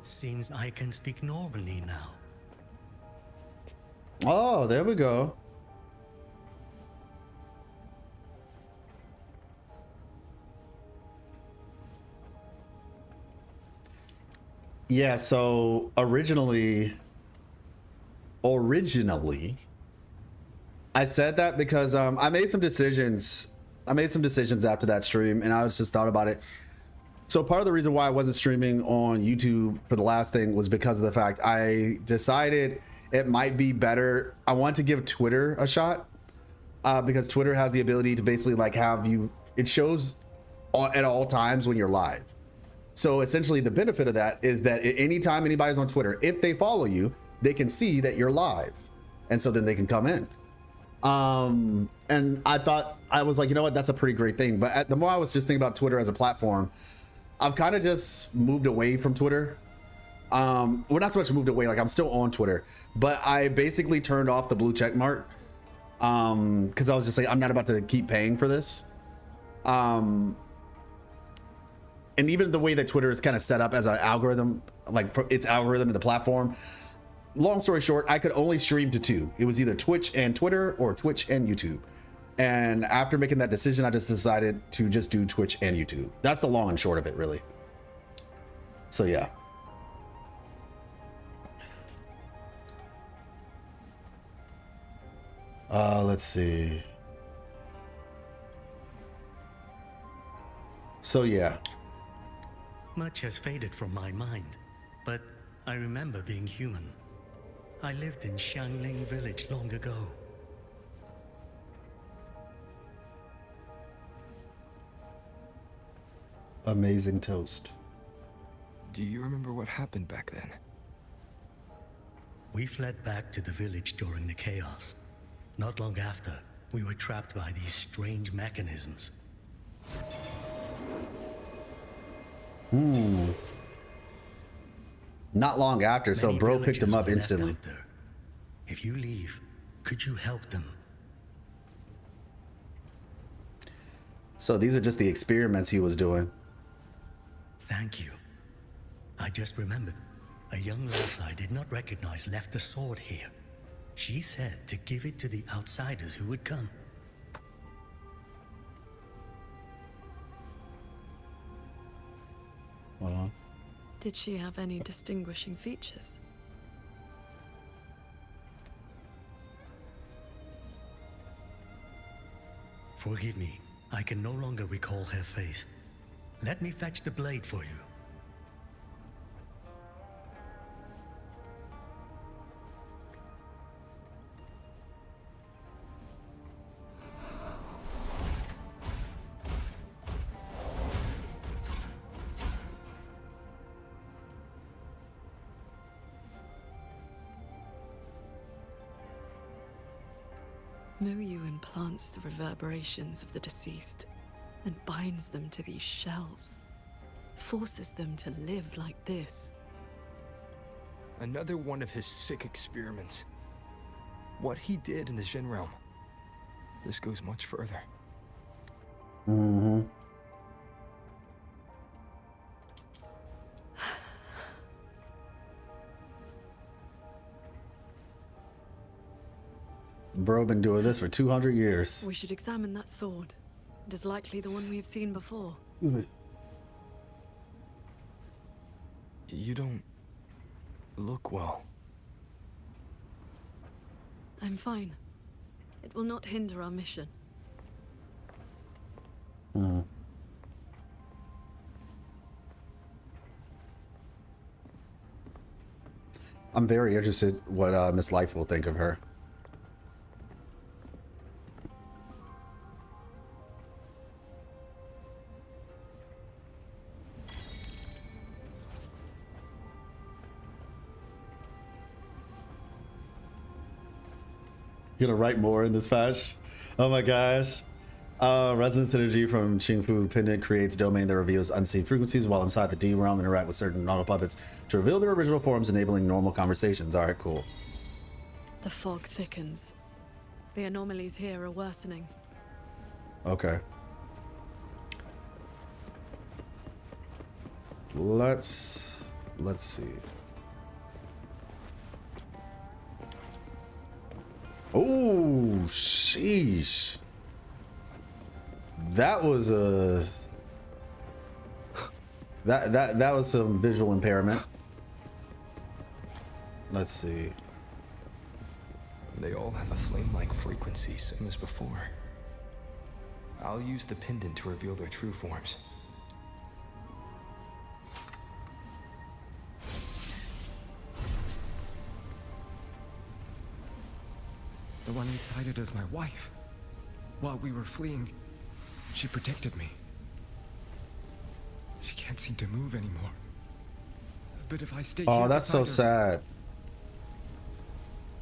S13: Seems I can speak normally now.
S1: Oh, there we go. Yeah, so originally I said that because I made some decisions. After that stream, and I just thought about it. So part of the reason why I wasn't streaming on YouTube for the last thing was because of the fact I decided it might be better. I want to give Twitter a shot because Twitter has the ability to basically like have you, it shows at all times when you're live. So essentially the benefit of that is that anytime anybody's on Twitter, if they follow you, they can see that you're live. And so then they can come in. And I was like, you know what, that's a pretty great thing. But the more I was just thinking about Twitter as a platform, I've kind of just moved away from Twitter. Well, not so much moved away, like I'm still on Twitter, but I basically turned off the blue check mark because I was just like, I'm not about to keep paying for this. And even the way that Twitter is kind of set up as an algorithm, like its algorithm in the platform, long story short, I could only stream to two. It was either Twitch and Twitter or Twitch and YouTube. And after making that decision, I just decided to just do Twitch and YouTube. That's the long and short of it, really. So yeah. Let's see. So yeah.
S10: Much has faded from my mind, but I remember being human. I lived in Xiangling village long ago.
S1: Amazing toast.
S4: Do you remember what happened back then?
S10: We fled back to the village during the chaos. Not long after, we were trapped by these strange mechanisms.
S1: Not long after, so
S10: Many
S1: bro picked him up
S10: villagers were left
S1: instantly.
S10: out there. If you leave, could you help them?
S1: So these are just the experiments he was doing.
S10: Thank you. I just remembered. A young lass I did not recognize left the sword here. She said to give it to the outsiders who would come.
S2: Did she have any distinguishing features?
S10: Forgive me. I can no longer recall her face. Let me fetch the blade for you.
S2: Muyu implants the reverberations of the deceased and binds them to these shells. Forces them to live like this.
S4: Another one of his sick experiments. What he did in the Jin realm. This goes much further.
S1: Mm-hmm. Bro been doing this for 200 years.
S2: We should examine that sword. It is likely the one we have seen before.
S4: You don't look well.
S2: I'm fine. It will not hinder our mission.
S1: I'm very interested what Miss Life will think of her. You gonna write more in this patch? Oh my gosh. Resonance energy from Qingfu pendant creates domain that reveals unseen frequencies while inside the D realm. Interact with certain auto puppets to reveal their original forms, enabling normal conversations. All right, cool.
S2: The fog thickens. The anomalies here are worsening.
S1: Okay. Let's see. Oh, sheesh. That was a that was some visual impairment. Let's see.
S4: They all have a flame-like frequency, same as before. I'll use the pendant to reveal their true forms.
S6: The one we sighted as my wife. While we were fleeing, she protected me. She can't seem to move anymore. But if I stay here
S1: Oh, that's so
S6: beside her,
S1: sad.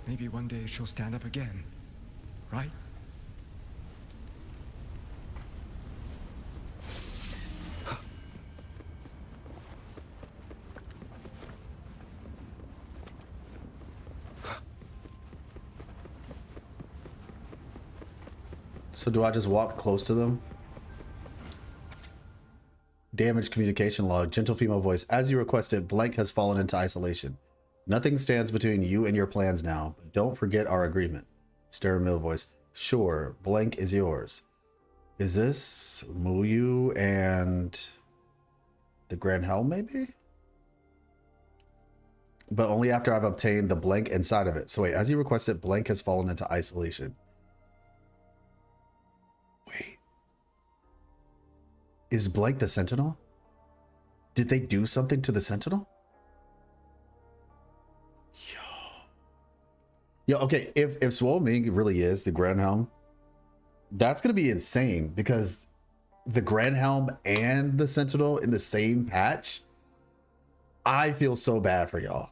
S6: maybe one day she'll stand up again, right?
S1: So do I just walk close to them? Damaged communication log. Gentle female voice. As you requested, Blank has fallen into isolation. Nothing stands between you and your plans now, but don't forget our agreement. Stern male voice. Sure, blank is yours. Is this Muyu and the Grand Helm, maybe? But only after I've obtained the blank inside of it. So wait, as you requested, blank has fallen into isolation. Wait. Is blank the Sentinel? Did they do something to the Sentinel? Yo, okay, if Swole Ming really is the Grand Helm, that's gonna be insane because the Grand Helm and the Sentinel in the same patch. I feel so bad for y'all.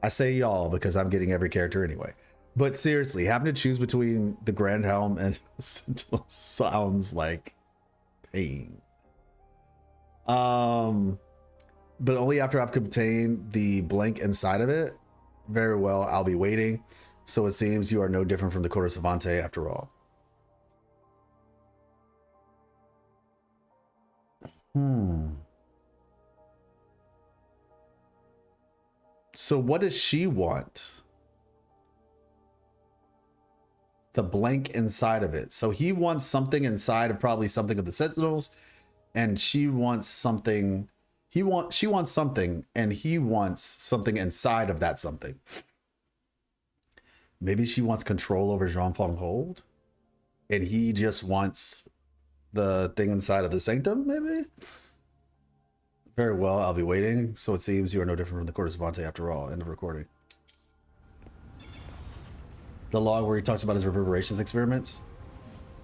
S1: I say y'all because I'm getting every character anyway. But seriously, having to choose between the Grand Helm and Sentinel sounds like pain. But only after I've obtained the blank inside of it. Very well, I'll be waiting. So it seems you are no different from the Quarter Savante after all. So what does she want? The blank inside of it. So he wants something inside of probably something of the Sentinels, and she wants something. She wants something, and he wants something inside of that something. Maybe she wants control over Jean Fong Hold, and he just wants the thing inside of the Sanctum, maybe? Very well, I'll be waiting. So it seems you are no different from the Quarter Savante after all. End of recording. The log where he talks about his reverberations experiments.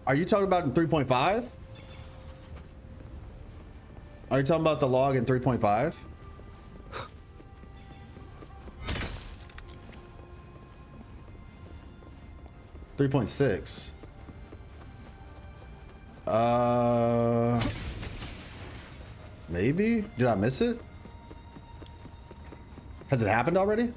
S1: Are you talking about in 3.5? Are you talking about the log in 3.5? 3.6. Maybe? Did I miss it? Has it happened already?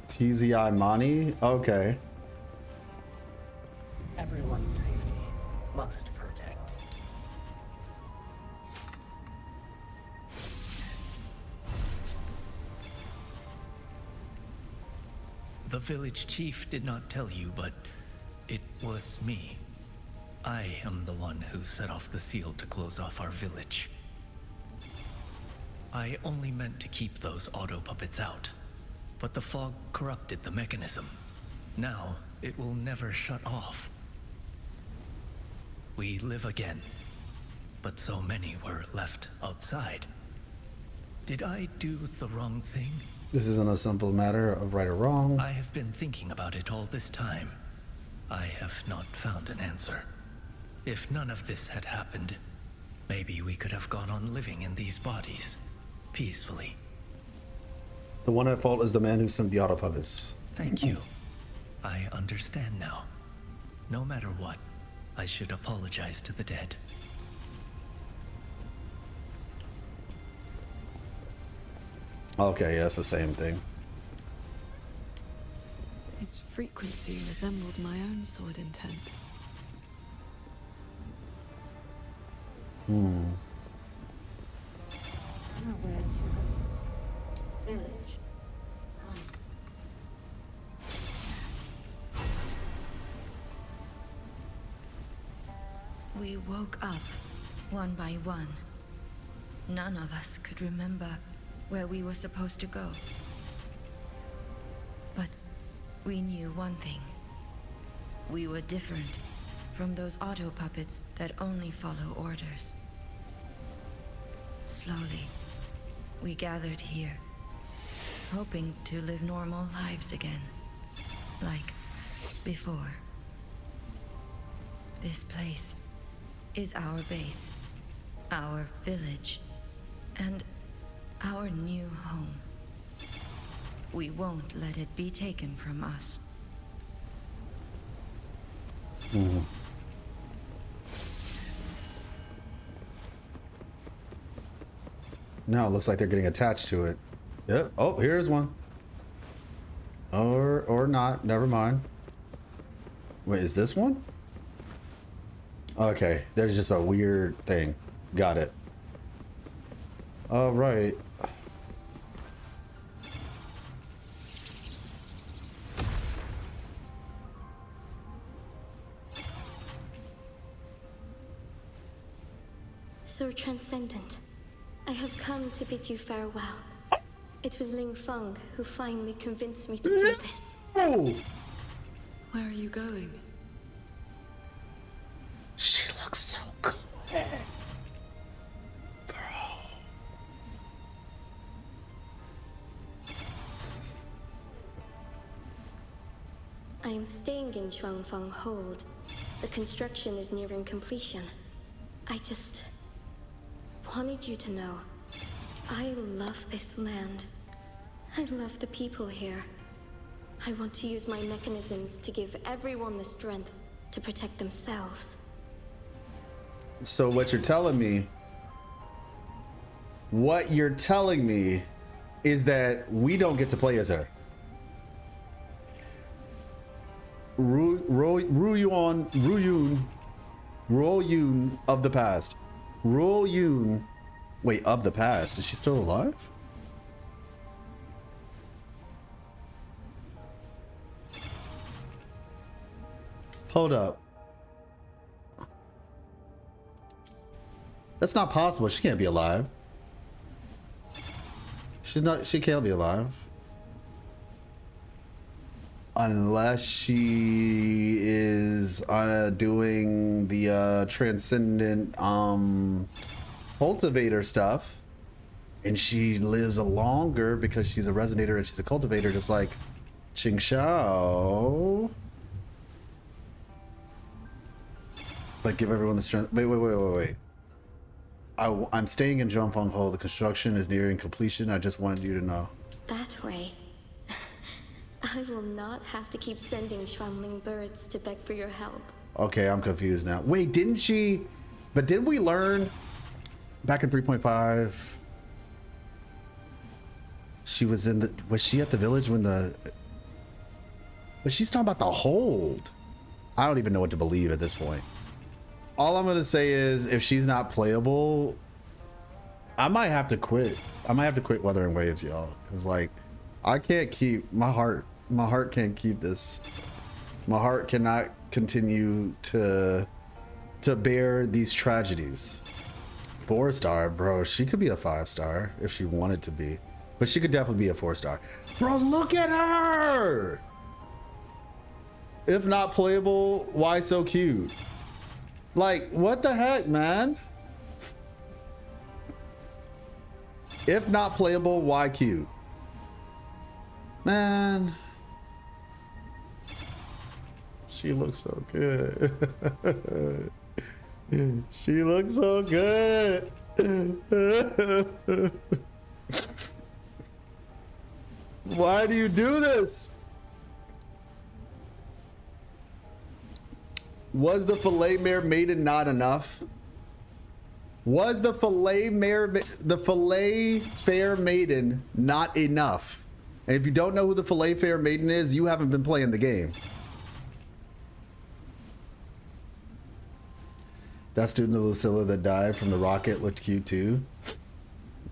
S1: TZI Mani? Okay.
S3: Everyone's safety must protect.
S18: The village chief did not tell you, but it was me. I am the one who set off the seal to close off our village. I only meant to keep those auto puppets out. But the fog corrupted the mechanism. Now, it will never shut off. We live again. But so many were left outside. Did I do the wrong thing?
S1: This isn't a simple matter of right or wrong.
S18: I have been thinking about it all this time. I have not found an answer. If none of this had happened, maybe we could have gone on living in these bodies, peacefully.
S1: The one at fault is the man who sent the auto puppets.
S18: Thank you. I understand now. No matter what, I should apologize to the dead.
S1: Okay, yeah, it's the same thing.
S2: Its frequency resembled my own sword intent.
S20: Village.
S23: We woke up, one by one. None of us could remember where we were supposed to go. But we knew one thing. We were different from those auto puppets that only follow orders. Slowly, we gathered here, hoping to live normal lives again, like before. This place is our base, our village, and our new home. We won't let it be taken from us.
S1: Mm. Now it looks like they're getting attached to it. Yep. Oh, here's one. Or not. Never mind. Wait, is this one? Okay, there's just a weird thing. Got it. All right.
S9: Sir Transcendent, I have come to bid you farewell. It was Ling Feng who finally convinced me to do this.
S1: Oh.
S2: Where are you going?
S1: She looks so good.
S9: I am staying in Shuangfeng Hold. The construction is nearing completion. I just wanted you to know. I love this land. I love the people here. I want to use my mechanisms to give everyone the strength to protect themselves.
S1: So what you're telling me is that we don't get to play as her. Ruoyun of the past. Ruoyun. Wait, of the past. Is she still alive? Hold up. That's not possible. She can't be alive. She can't be alive. Unless she is doing the transcendent cultivator stuff, and she lives longer because she's a resonator and she's a cultivator, just like Ching Xiao. But give everyone the strength. Wait. I'm staying in Zhongfeng Hall. The construction is nearing completion. I just wanted you to know.
S9: That way, I will not have to keep sending Xuanling birds to beg for your help.
S1: Okay, I'm confused now. Wait, didn't she? But didn't we learn back in 3.5? She was in the. Was she at the village when the? But she's talking about the hold. I don't even know what to believe at this point. All I'm gonna say is, if she's not playable, I might have to quit. I might have to quit Wuthering Waves, y'all. Cause like, I can't keep my heart. My heart can't keep this. My heart cannot continue to bear these tragedies. 4-star, bro. She could be a 5-star if she wanted to be, but she could definitely be a 4-star. Bro, look at her. If not playable, why so cute? Like, what the heck, man? If not playable, why cute? Man. She looks so good. She looks so good. Why do you do this? Was the Filet Mare Maiden not enough? Was the Filet Fair Maiden not enough? And if you don't know who the Filet Fair Maiden is, you haven't been playing the game. That student of Lucilla that died from the rocket looked cute too.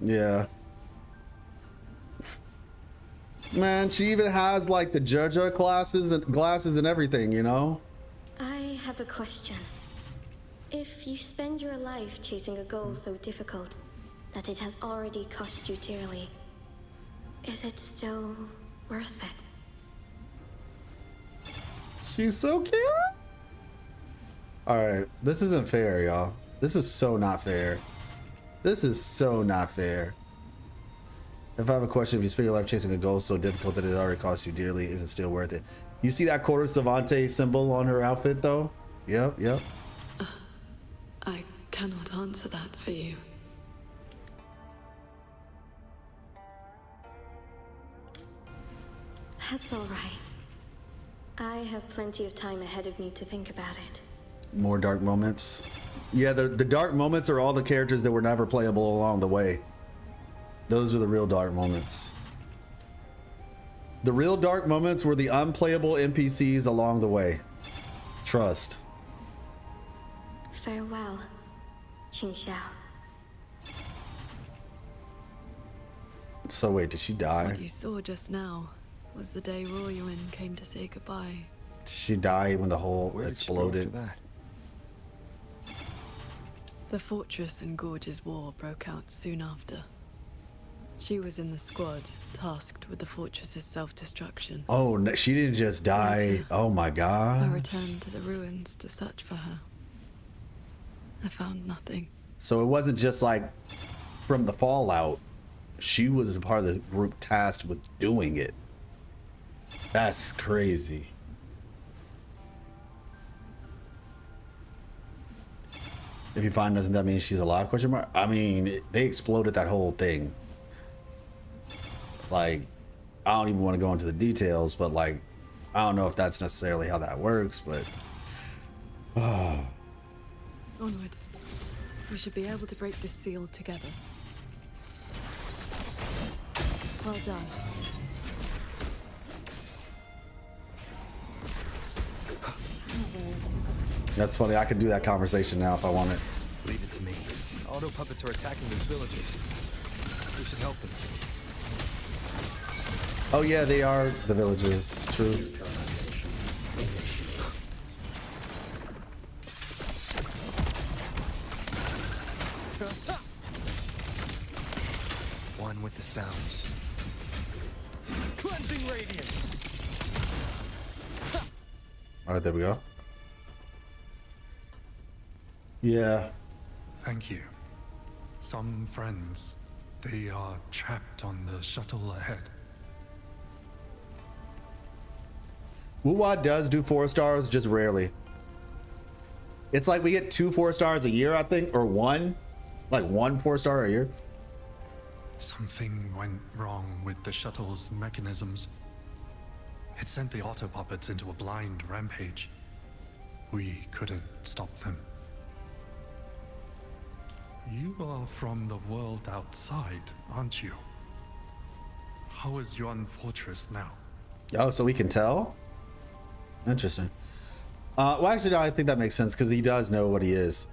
S1: Yeah. Man, she even has like the Jojo glasses and everything, you know?
S9: I have a question. If you spend your life chasing a goal so difficult that it has already cost you dearly, is it still worth it?
S1: She's so cute. All right, this isn't fair, y'all. This is so not fair. This is so not fair. If I have a question, if you spend your life chasing a goal so difficult that it already cost you dearly, is it still worth it? You see that quarter Savante symbol on her outfit, though? Yep.
S2: I cannot answer that for you.
S9: That's all right. I have plenty of time ahead of me to think about it.
S1: More dark moments. Yeah, the dark moments are all the characters that were never playable along the way. Those are the real dark moments. The real dark moments were the unplayable NPCs along the way. Trust.
S9: Farewell, Qingxiao.
S1: So wait, did she die?
S2: What you saw just now was the day Royuin came to say goodbye.
S1: Did she die when the hole exploded?
S2: The Fortress and Gorges War broke out soon after. She was in the squad tasked with the fortress's self-destruction.
S1: Oh, no, she didn't just die. Oh my
S2: I
S1: god.
S2: returned to the ruins to search for her. I found nothing.
S1: So it wasn't just like from the fallout. She was a part of the group tasked with doing it. That's crazy. If you find nothing, that means she's alive, question mark? I mean, they exploded that whole thing. Like, I don't even want to go into the details, but like, I don't know if that's necessarily how that works, but...
S2: Onward. We should be able to break this seal together. Well done.
S1: That's funny, I could do that conversation now if I wanted.
S4: Leave it to me.
S6: Auto puppets are attacking those villagers. We should help them.
S1: Oh yeah, they are the villagers, true.
S4: One with the sounds.
S6: Cleansing radiance.
S1: All right, there we go. Yeah.
S17: Thank you. Some friends, they are trapped on the shuttle ahead.
S1: Wuwa does do 4 stars, just rarely. It's like we get 2 4-stars a year, I think, or 1. Like 1 4-star a year.
S17: Something went wrong with the shuttle's mechanisms. It sent the auto puppets into a blind rampage. We couldn't stop them. You are from the world outside, aren't you? How is Yuan Fortress now?
S1: Oh, so we can tell? Interesting. Well, actually, no, I think that makes sense because he does know what he is.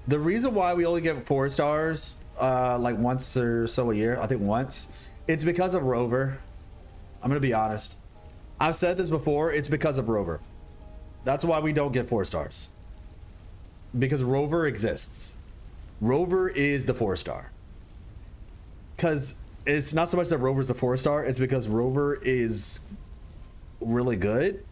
S1: The reason why we only get 4 stars, like once or so a year, I think once, it's because of Rover. I'm going to be honest. I've said this before, it's because of Rover. That's why we don't get 4 stars. Because Rover exists. Rover is the 4-star. Because it's not so much that Rover's a 4-star, it's because Rover is really good.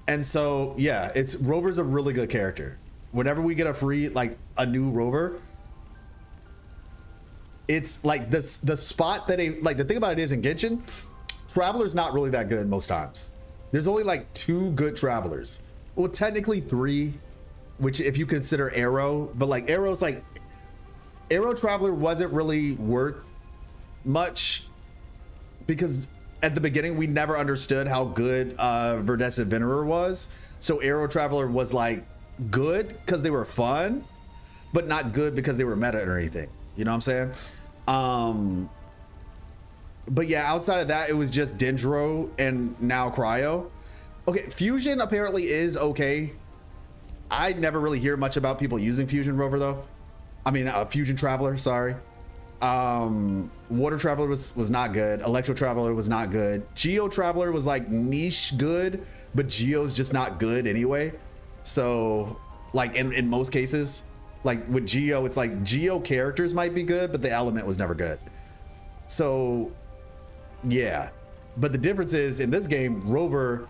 S1: And so, yeah, Rover's a really good character. Whenever we get a free, like, a new Rover, it's like the spot that the thing about it is in Genshin, Traveler's not really that good most times. There's only like 2 good Travelers. Well, technically 3, which if you consider Arrow, but like Arrow's like, Arrow Traveler wasn't really worth much because at the beginning we never understood how good Verdescent Venerer was. So Arrow Traveler was like good because they were fun, but not good because they were meta or anything. You know what I'm saying? But yeah, outside of that, it was just Dendro and now Cryo. Okay, Fusion apparently is okay. I never really hear much about people using Fusion Rover though. I mean, Fusion Traveler, sorry. Water Traveler was not good. Electro Traveler was not good. Geo Traveler was like niche good, but Geo's just not good anyway. So like in most cases, like with Geo, it's like Geo characters might be good, but the element was never good. So yeah, but the difference is in this game, Rover,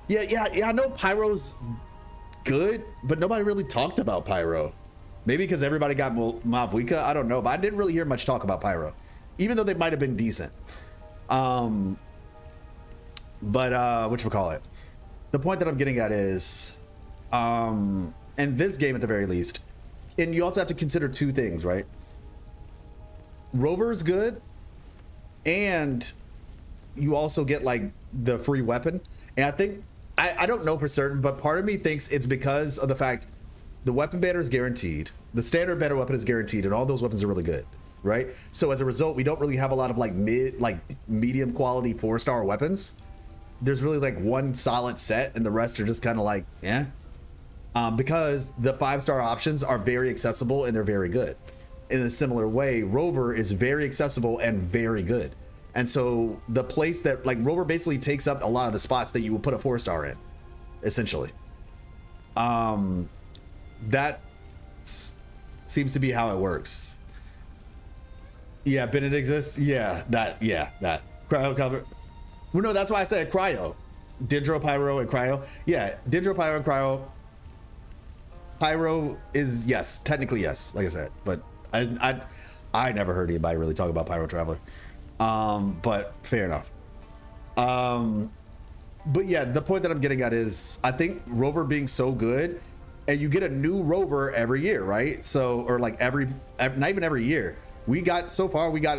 S1: yeah, I know Pyro's good, but nobody really talked about Pyro. Maybe because everybody got Mavwika, I don't know, but I didn't really hear much talk about Pyro, even though they might have been decent. But whatchamacallit, the point that I'm getting at is, in this game at the very least, and you also have to consider 2 things, right? Rover's good, and you also get like the free weapon. And I think I don't know for certain, but part of me thinks it's because of the fact the weapon banner is guaranteed, the standard banner weapon is guaranteed, and all those weapons are really good, right? So as a result, we don't really have a lot of like medium quality 4-star weapons. There's really like one solid set, and the rest are just kind of like, eh. Because the 5-star options are very accessible and they're very good. In a similar way, Rover is very accessible and very good. And so the place that like Rover basically takes up a lot of the spots that you would put a 4-star in, essentially. That seems to be how it works. Yeah, Bennett exists. Yeah, that cryo cover. Well, no, that's why I said cryo, Dendro, Pyro, and cryo. Yeah, Dendro, Pyro, and cryo. Pyro is yes, technically yes, like I said, but I never heard anybody really talk about Pyro Traveler. But fair enough. But yeah, the point that I'm getting at is I think Rover being so good, and you get a new Rover every year, right? So, or like every not even every year. We got so far, we got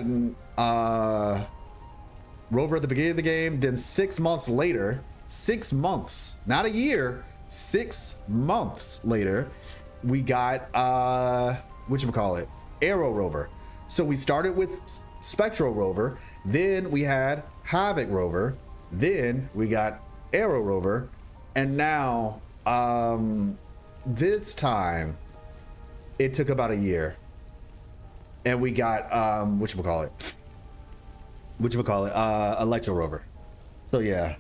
S1: Rover at the beginning of the game, then 6 months later, 6 months, not a year, 6 months later, we got whatchamacallit, Arrow Rover. So we started with Spectral Rover, then we had Havoc Rover, then we got Arrow Rover, and now this time it took about a year, and we got Electro Rover. So yeah,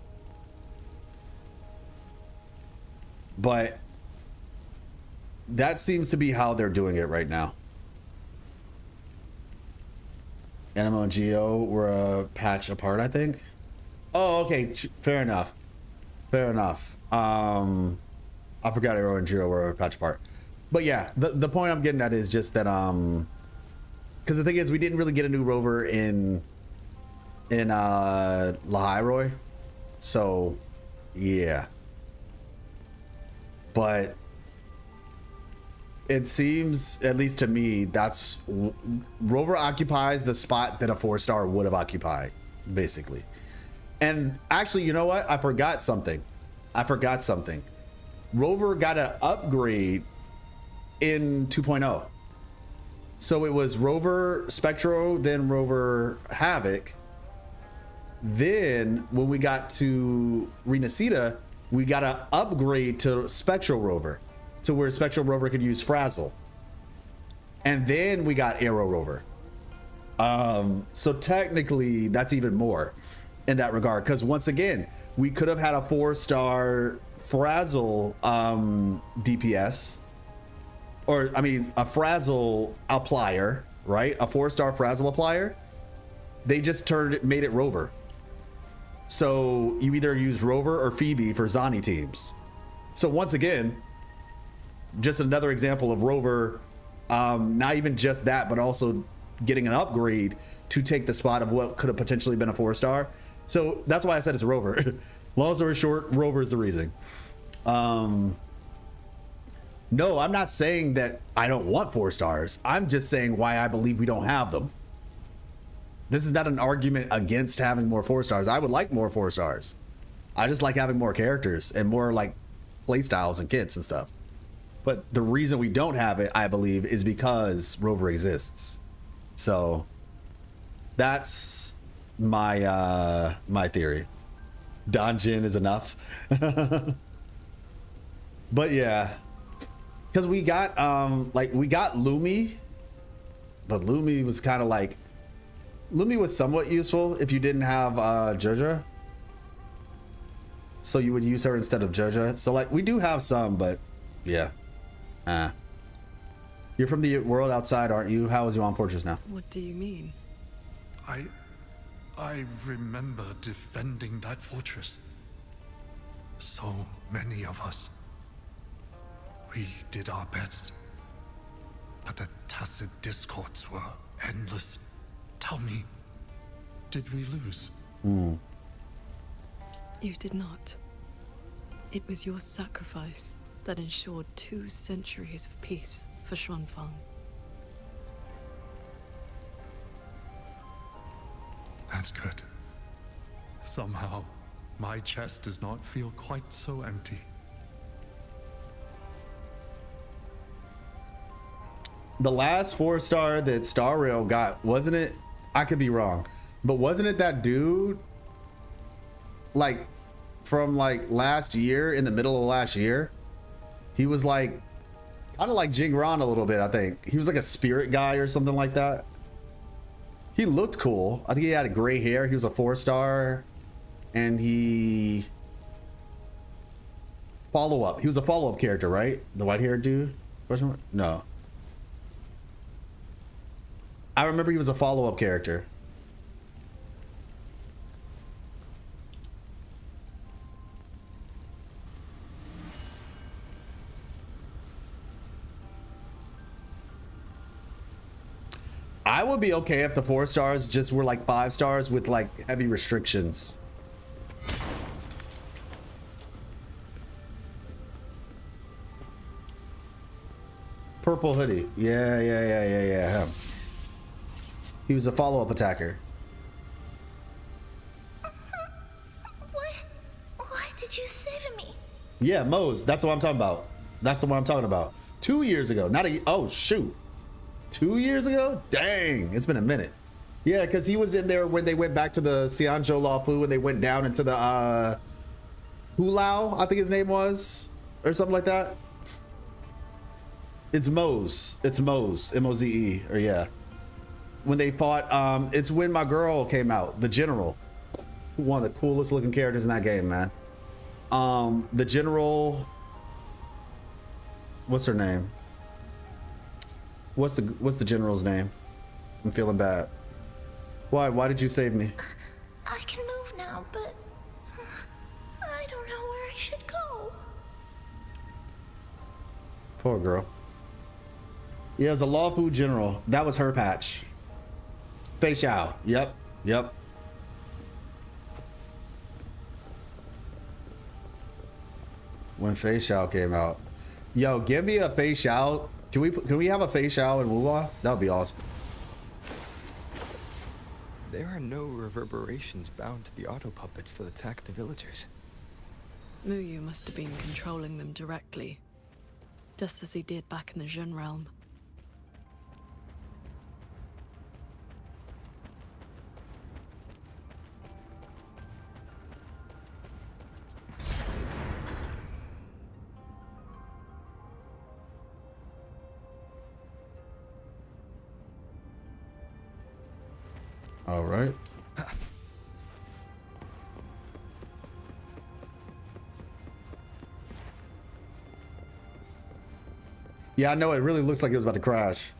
S1: but that seems to be how they're doing it right now. Animo and Geo were a patch apart, I think. Oh, okay, fair enough. Fair enough. I forgot Arrow and Geo were a patch apart. But yeah, the point I'm getting at is just that because the thing is, we didn't really get a new Rover in Lahiroi, so yeah. But it seems, at least to me, that's Rover occupies the spot that a 4-star would have occupied, basically. And actually, you know what? I forgot something. Rover got an upgrade in 2.0. So it was Rover Spectro, then Rover Havoc. Then when we got to Renacita, we got an upgrade to Spectral Rover, to where Spectral Rover could use Frazzle. And then we got Arrow Rover. So technically that's even more in that regard, because once again, we could have had a 4-star Frazzle DPS, or I mean a Frazzle applier, right? A 4-star Frazzle applier. They just made it Rover. So you either used Rover or Phoebe for Zani teams. So once again, just another example of Rover, not even just that, but also getting an upgrade to take the spot of what could have potentially been a 4-star. So that's why I said it's Rover. Long story short, Rover is the reason. No, I'm not saying that I don't want 4-stars. I'm just saying why I believe we don't have them. This is not an argument against having more 4-stars. I would like more 4-stars. I just like having more characters and more like playstyles and kits and stuff. But the reason we don't have it, I believe, is because Rover exists. So that's my my theory. Donjin is enough. But yeah, because we got we got Lumi, but Lumi was kind of like, Lumi was somewhat useful if you didn't have Joja. So you would use her instead of Joja. So like we do have some, but yeah. You're from the world outside, aren't you? How is Yuan Fortress now?
S2: What do you mean?
S17: I remember defending that fortress. So many of us. We did our best. But the tacit discords were endless. Tell me, did we lose?
S2: You did not. It was your sacrifice that ensured 2 centuries of peace for Xuanfang.
S17: That's good. Somehow, my chest does not feel quite so empty.
S1: The last 4-star that Star Rail got, wasn't it? I could be wrong, but wasn't it that dude like from like last year, in the middle of last year? He was like kind of like Jingron a little bit. I think he was like a spirit guy or something like that. He looked cool. I think he had a gray hair. He was a 4-star, and he he was a follow-up character, right? The white-haired dude? No, I remember he was a follow-up character. I would be okay if the 4 stars just were like 5 stars with like heavy restrictions. Purple hoodie. Yeah. Him. He was a follow-up attacker.
S7: Why did you save me?
S1: Yeah, Mose. That's what I'm talking about. That's the one I'm talking about. 2 years ago. Not a... Oh, shoot. 2 years ago? Dang. It's been a minute. Yeah, because he was in there when they went back to the Xianzhou Laofu and they went down into the... Hulao, I think his name was. Or something like that. It's Mose. It's Mose. M-O-Z-E. Or yeah. When they fought... it's when my girl came out. The General. One of the coolest looking characters in that game, man. The General... What's her name? What's the General's name? I'm feeling bad. Why did you save me?
S7: I can move now, but I don't know where I should go.
S1: Poor girl. Yeah, it was a Laofu General. That was her patch. Fei Xiao. Yep. When Fei Xiao came out. Yo, give me a Fei Xiao. Can we have a Fei Xiao in Wuwa? That would be awesome.
S4: There are no reverberations bound to the auto puppets that attack the villagers.
S2: Muyu must have been controlling them directly, just as he did back in the Jun realm.
S1: All right. Yeah, I know. It really looks like it was about to crash.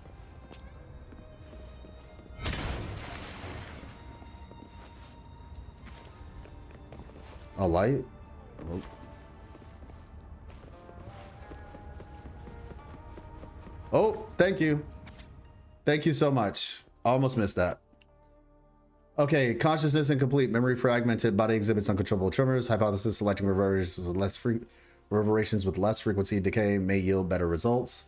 S1: A light? Oh. Oh, thank you. Thank you so much. I almost missed that. Okay, consciousness incomplete, memory fragmented, body exhibits uncontrollable tremors, hypothesis selecting reverberations with less frequency decay may yield better results.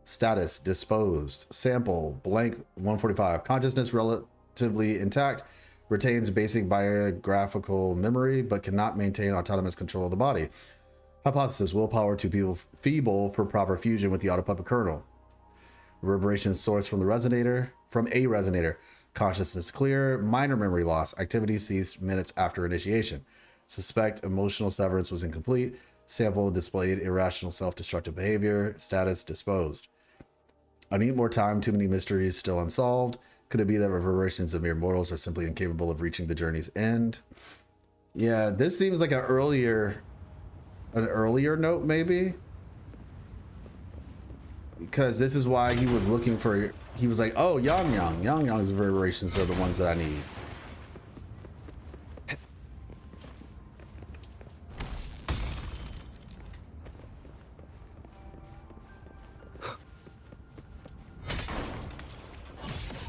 S1: Status disposed, sample blank 145, consciousness relatively intact, retains basic biographical memory but cannot maintain autonomous control of the body. Hypothesis, willpower to be feeble for proper fusion with the autopuppet kernel. Reverberations sourced from a resonator. Consciousness clear, minor memory loss, activity ceased minutes after initiation. Suspect emotional severance was incomplete. Sample displayed irrational self-destructive behavior. Status disposed. I need more time, too many mysteries still unsolved. Could it be that reverberations of mere mortals are simply incapable of reaching the journey's end? Yeah, this seems like an earlier note maybe. Because this is why he was looking for, he was like, oh, Yang-Yang's reverberations are the ones that I need.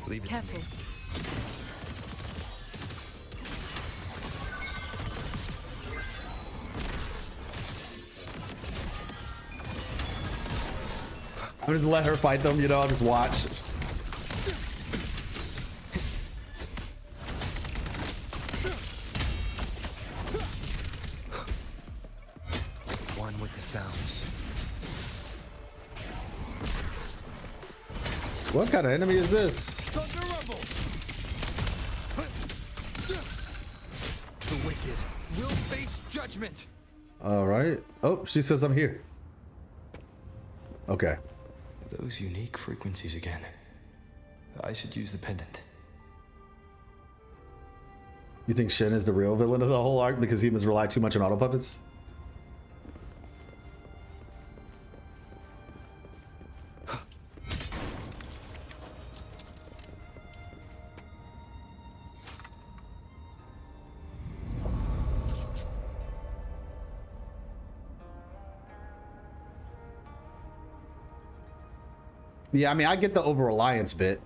S4: Leave it
S2: Careful.
S4: to me.
S1: I'm just let her fight them, you know, I'll just watch. What kind of enemy is this?
S4: The wicked will face judgment.
S1: All right. Oh, she says I'm here. Okay.
S4: Those unique frequencies again. I should use the pendant.
S1: You think Shen is the real villain of the whole arc because humans rely too much on auto puppets? Yeah, I mean, I get the over-reliance bit.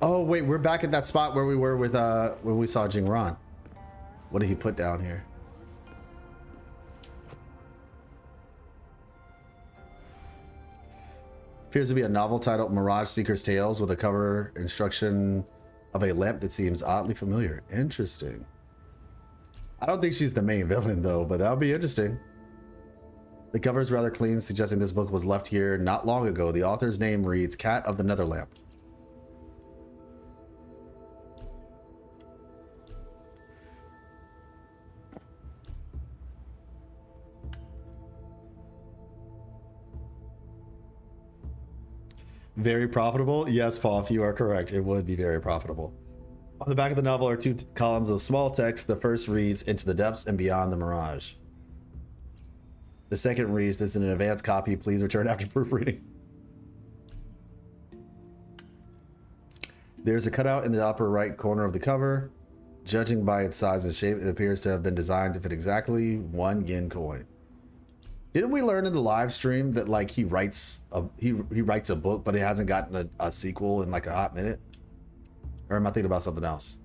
S1: Oh, wait, we're back at that spot where we were with, when we saw Jingran. What did he put down here? Appears to be a novel titled Mirage Seeker's Tales with a cover instruction of a lamp that seems oddly familiar. Interesting. I don't think she's the main villain, though, but that'll be interesting. The cover is rather clean, suggesting this book was left here not long ago. The author's name reads Cat of the Netherlamp. Very profitable? Yes, Paul, you are correct. It would be very profitable. On the back of the novel are two columns of small text. The first reads, Into the Depths and Beyond the Mirage. The second reads, This is an advanced copy. Please return after proofreading. There's a cutout in the upper right corner of the cover. Judging by its size and shape, it appears to have been designed to fit exactly 1 yen coin. Didn't we learn in the live stream that like he writes a book, but it hasn't gotten a sequel in like a hot minute? Or am I thinking about something else?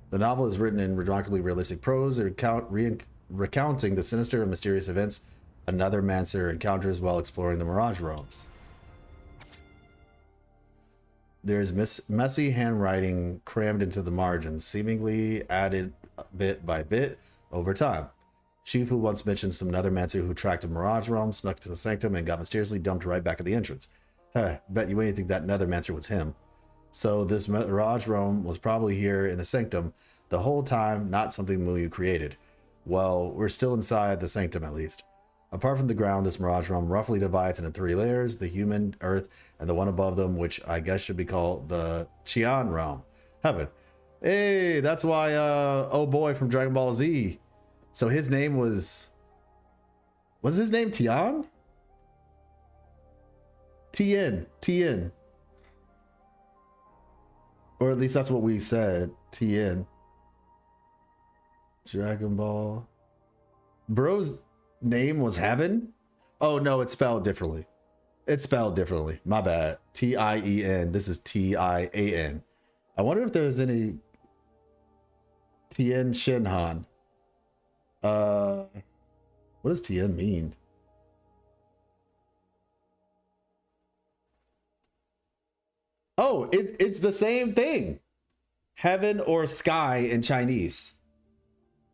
S1: The novel is written in remarkably realistic prose, recounting the sinister and mysterious events another Mancer encounters while exploring the Mirage realms. There's messy handwriting crammed into the margins, seemingly added bit by bit over time. Shifu once mentioned some nether Mancer who tracked a Mirage realm, snuck to the sanctum, and got mysteriously dumped right back at the entrance. Bet you anything that nether Mancer was him. So this Mirage realm was probably here in the sanctum the whole time, not something Muyu created. Well, we're still inside the sanctum at least. Apart from the ground, this Mirage realm roughly divides into 3 layers, the human, earth, and the one above them, which I guess should be called the Qian realm, heaven. Hey, that's why, oh boy from Dragon Ball Z. So his name was his name Tian? Tien. Or at least that's what we said, Tien. Dragon Ball. Bro's name was Heaven? Oh no, it's spelled differently. My bad. Tien. This is Tian. I wonder if there's any Tien Shinhan. What does Tien mean? Oh, it's the same thing. Heaven or sky in Chinese.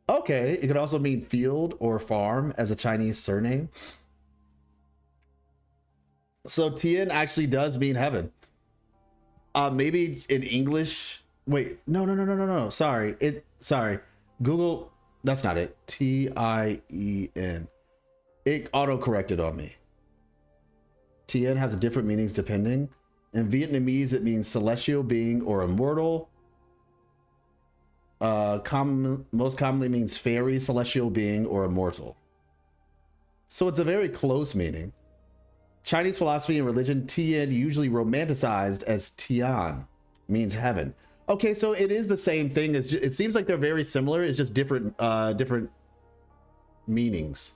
S1: Okay, it could also mean field or farm as a Chinese surname. So Tien actually does mean heaven. Maybe in English. Wait, no. Sorry. Google, that's not it. Tien. It auto-corrected on me. Tien has different meanings depending. In Vietnamese, it means celestial being or immortal. Most commonly means fairy, celestial being, or immortal. So it's a very close meaning. Chinese philosophy and religion, Tien usually romanticized as Tian, means heaven. Okay, so it is the same thing. It seems like they're very similar. It's just different meanings.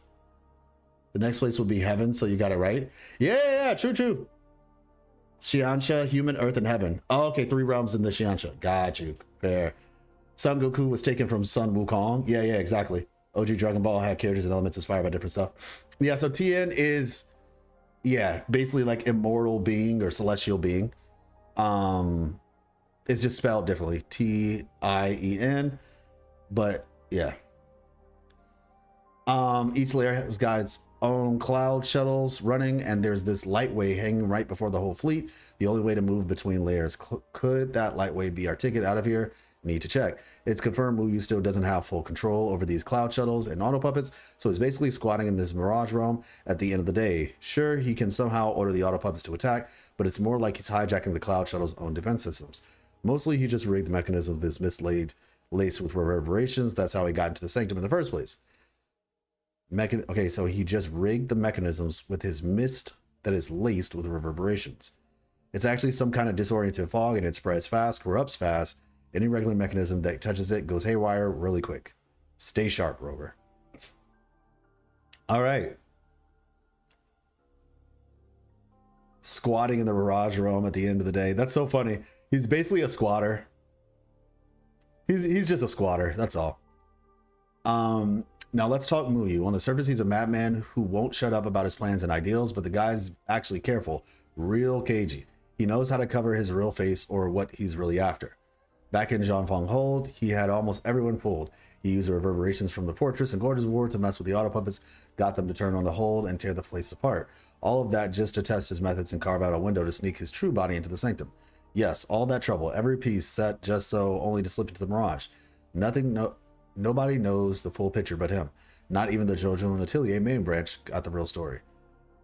S1: The next place will be heaven, so you got it right. Yeah, true. Xianxia, human, earth, and heaven. Oh, okay, 3 realms in the Xianxia. Got you. Fair. Son Goku was taken from Sun Wukong. Yeah, exactly. OG Dragon Ball had characters and elements inspired by different stuff. Yeah, so Tien is, basically like immortal being or celestial being. It's just spelled differently. Tien. But yeah. Each layer has got its own cloud shuttles running, and there's this lightway hanging right before the whole fleet. The only way to move between layers. Could that lightway be our ticket out of here? Need to check. It's confirmed Muyu still doesn't have full control over these cloud shuttles and auto puppets, so he's basically squatting in this mirage realm at the end of the day. Sure, he can somehow order the auto puppets to attack, but it's more like he's hijacking the cloud shuttle's own defense systems. Mostly he just rigged the mechanism of this mislaid laced with reverberations. That's how he got into the sanctum in the first place. Okay, so he just rigged the mechanisms with his mist that is laced with reverberations. It's actually some kind of disoriented fog, and it spreads fast, corrupts fast. Any regular mechanism that touches it goes haywire really quick. Stay sharp, Rover. All right. Squatting in the Mirage Realm at the end of the day. That's so funny. He's basically a squatter. He's just a squatter. That's all. Now let's talk Muyu. On the surface, he's a madman who won't shut up about his plans and ideals, but the guy's actually careful, real cagey. He knows how to cover his real face or what he's really after. Back in Zhangfeng Hold, he had almost everyone fooled. He used the reverberations from the fortress and Gorge's War to mess with the auto puppets, got them to turn on the hold and tear the place apart. All of that just to test his methods and carve out a window to sneak his true body into the sanctum. Yes, all that trouble, every piece set just so, only to slip into the mirage. Nobody knows the full picture but him. Not even the Zhou Jun Atelier main branch got the real story.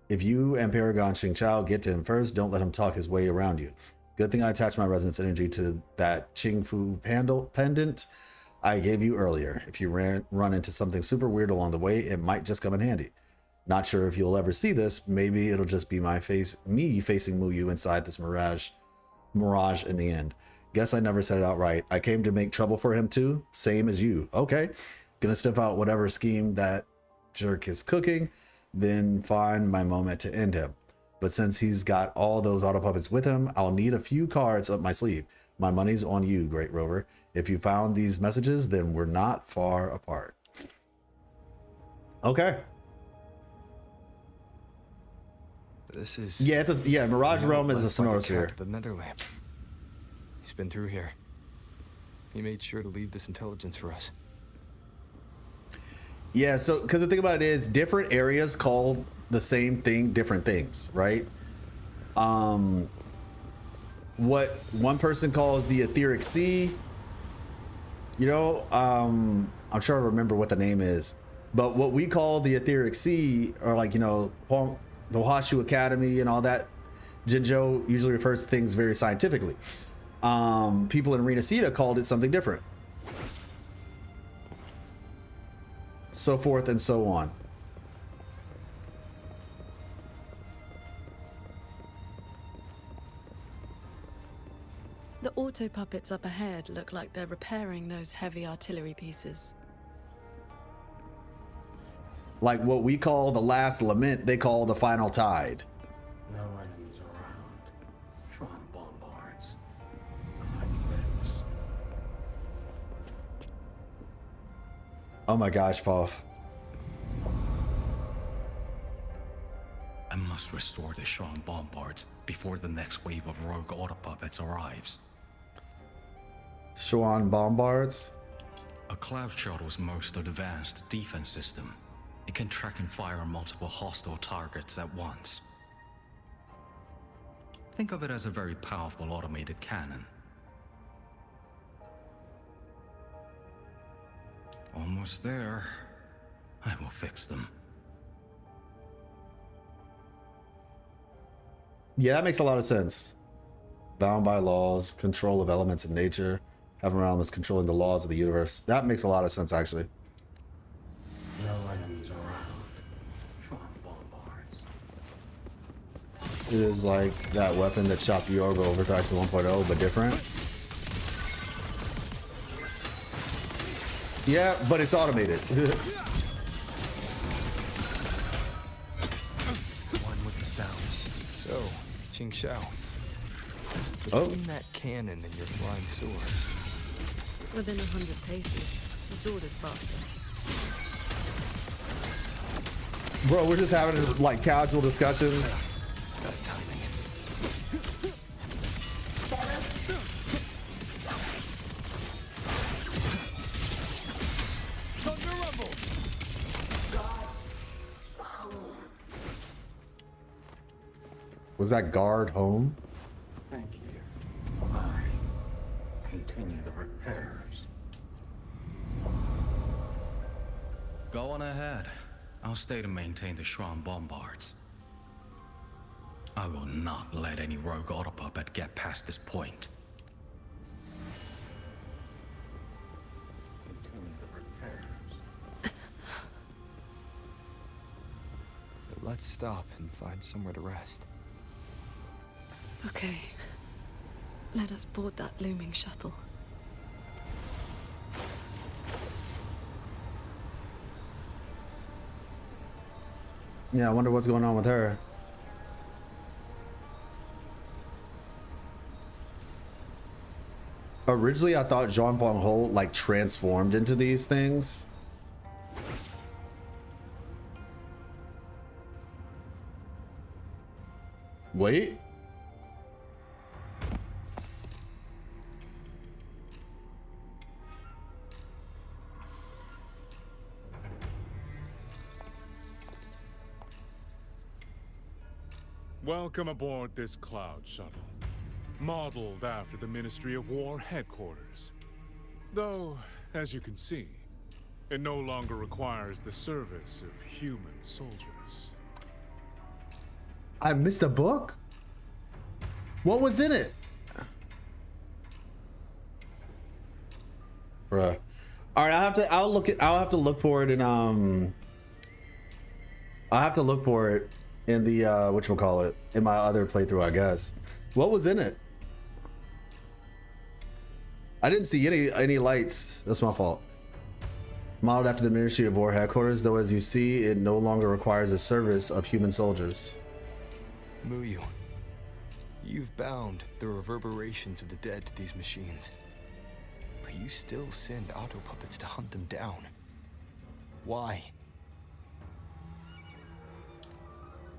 S1: If you and Paragon Xingqiao get to him first, don't let him talk his way around you. Good thing I attached my resonance energy to that Qingfu pendant I gave you earlier. If you run into something super weird along the way, it might just come in handy. Not sure if you'll ever see this. Maybe it'll just be me facing Muyu inside this mirage in the end. Guess I never said it outright. I came to make trouble for him too, same as you. Okay, gonna sniff out whatever scheme that jerk is cooking, then find my moment to end him. But since he's got all those auto puppets with him, I'll need a few cards up my sleeve. My money's on you, Great Rover. If you found these messages, then we're not far apart. Okay.
S4: This is...
S1: Yeah, Mirage Realm is a Sonora sphere.
S4: The Netherlamp. He's been through here. He made sure to leave this intelligence for us.
S1: Yeah, so, because the thing about it is, different areas call the same thing different things, right? What one person calls the etheric sea, you know, I'm trying to remember what the name is, but what we call the etheric sea, or like, you know, the Hwashu Academy and all that, Jinzhou usually refers to things very scientifically. People in Arena Sita called it something different, so forth and so on.
S2: The auto puppets up ahead look like they're repairing those heavy artillery pieces.
S1: Like what we call the last lament, they call the final tide.
S12: No enemies around. Shrine bombards.
S1: Oh my gosh, Puff.
S18: I must restore the Shrine bombards before the next wave of rogue auto puppets arrives.
S1: Shuan bombards?
S18: A cloud shuttle's most advanced defense system. It can track and fire on multiple hostile targets at once. Think of it as a very powerful automated cannon. Almost there. I will fix them.
S1: Yeah, that makes a lot of sense. Bound by laws, control of elements in nature, Heaven Realm is controlling the laws of the universe. That makes a lot of sense, actually.
S12: No enemies around. Shrine bombards.
S1: It is like that weapon that shot the Yorgo over to 1.0, but different. Yeah, but it's automated.
S4: One with the sounds. So, Xingqiao. Between that cannon and your flying swords.
S2: Within 100 paces, the sword is faster.
S1: Bro, we're just having like casual discussions.
S4: Got timing.
S14: Thunder rumble. God,
S1: Was that guard home?
S20: Thank you. I continue the repairs.
S21: Go on ahead. I'll stay to maintain the Shran bombards. I will not let any rogue autopuppet get past this point.
S20: Continue the repairs.
S4: Let's stop and find somewhere to rest.
S2: Okay. Let us board that looming shuttle.
S1: Yeah, I wonder what's going on with her. Originally, I thought Jean Von Holt like transformed into these things. Wait.
S11: Welcome aboard this cloud shuttle, modeled after the Ministry of War headquarters. Though, as you can see, it no longer requires the service of human soldiers.
S1: I missed a book? What was in it? Bruh. All right, I'll have to look for it in I'll have to look for it in the whatchamacallit, in my other playthrough, I guess. What was in it? I didn't see any lights. That's my fault. Modeled after the Ministry of War headquarters, though as you see, it no longer requires the service of human soldiers.
S4: Muyu, you've bound the reverberations of the dead to these machines. But you still send autopuppets to hunt them down. Why?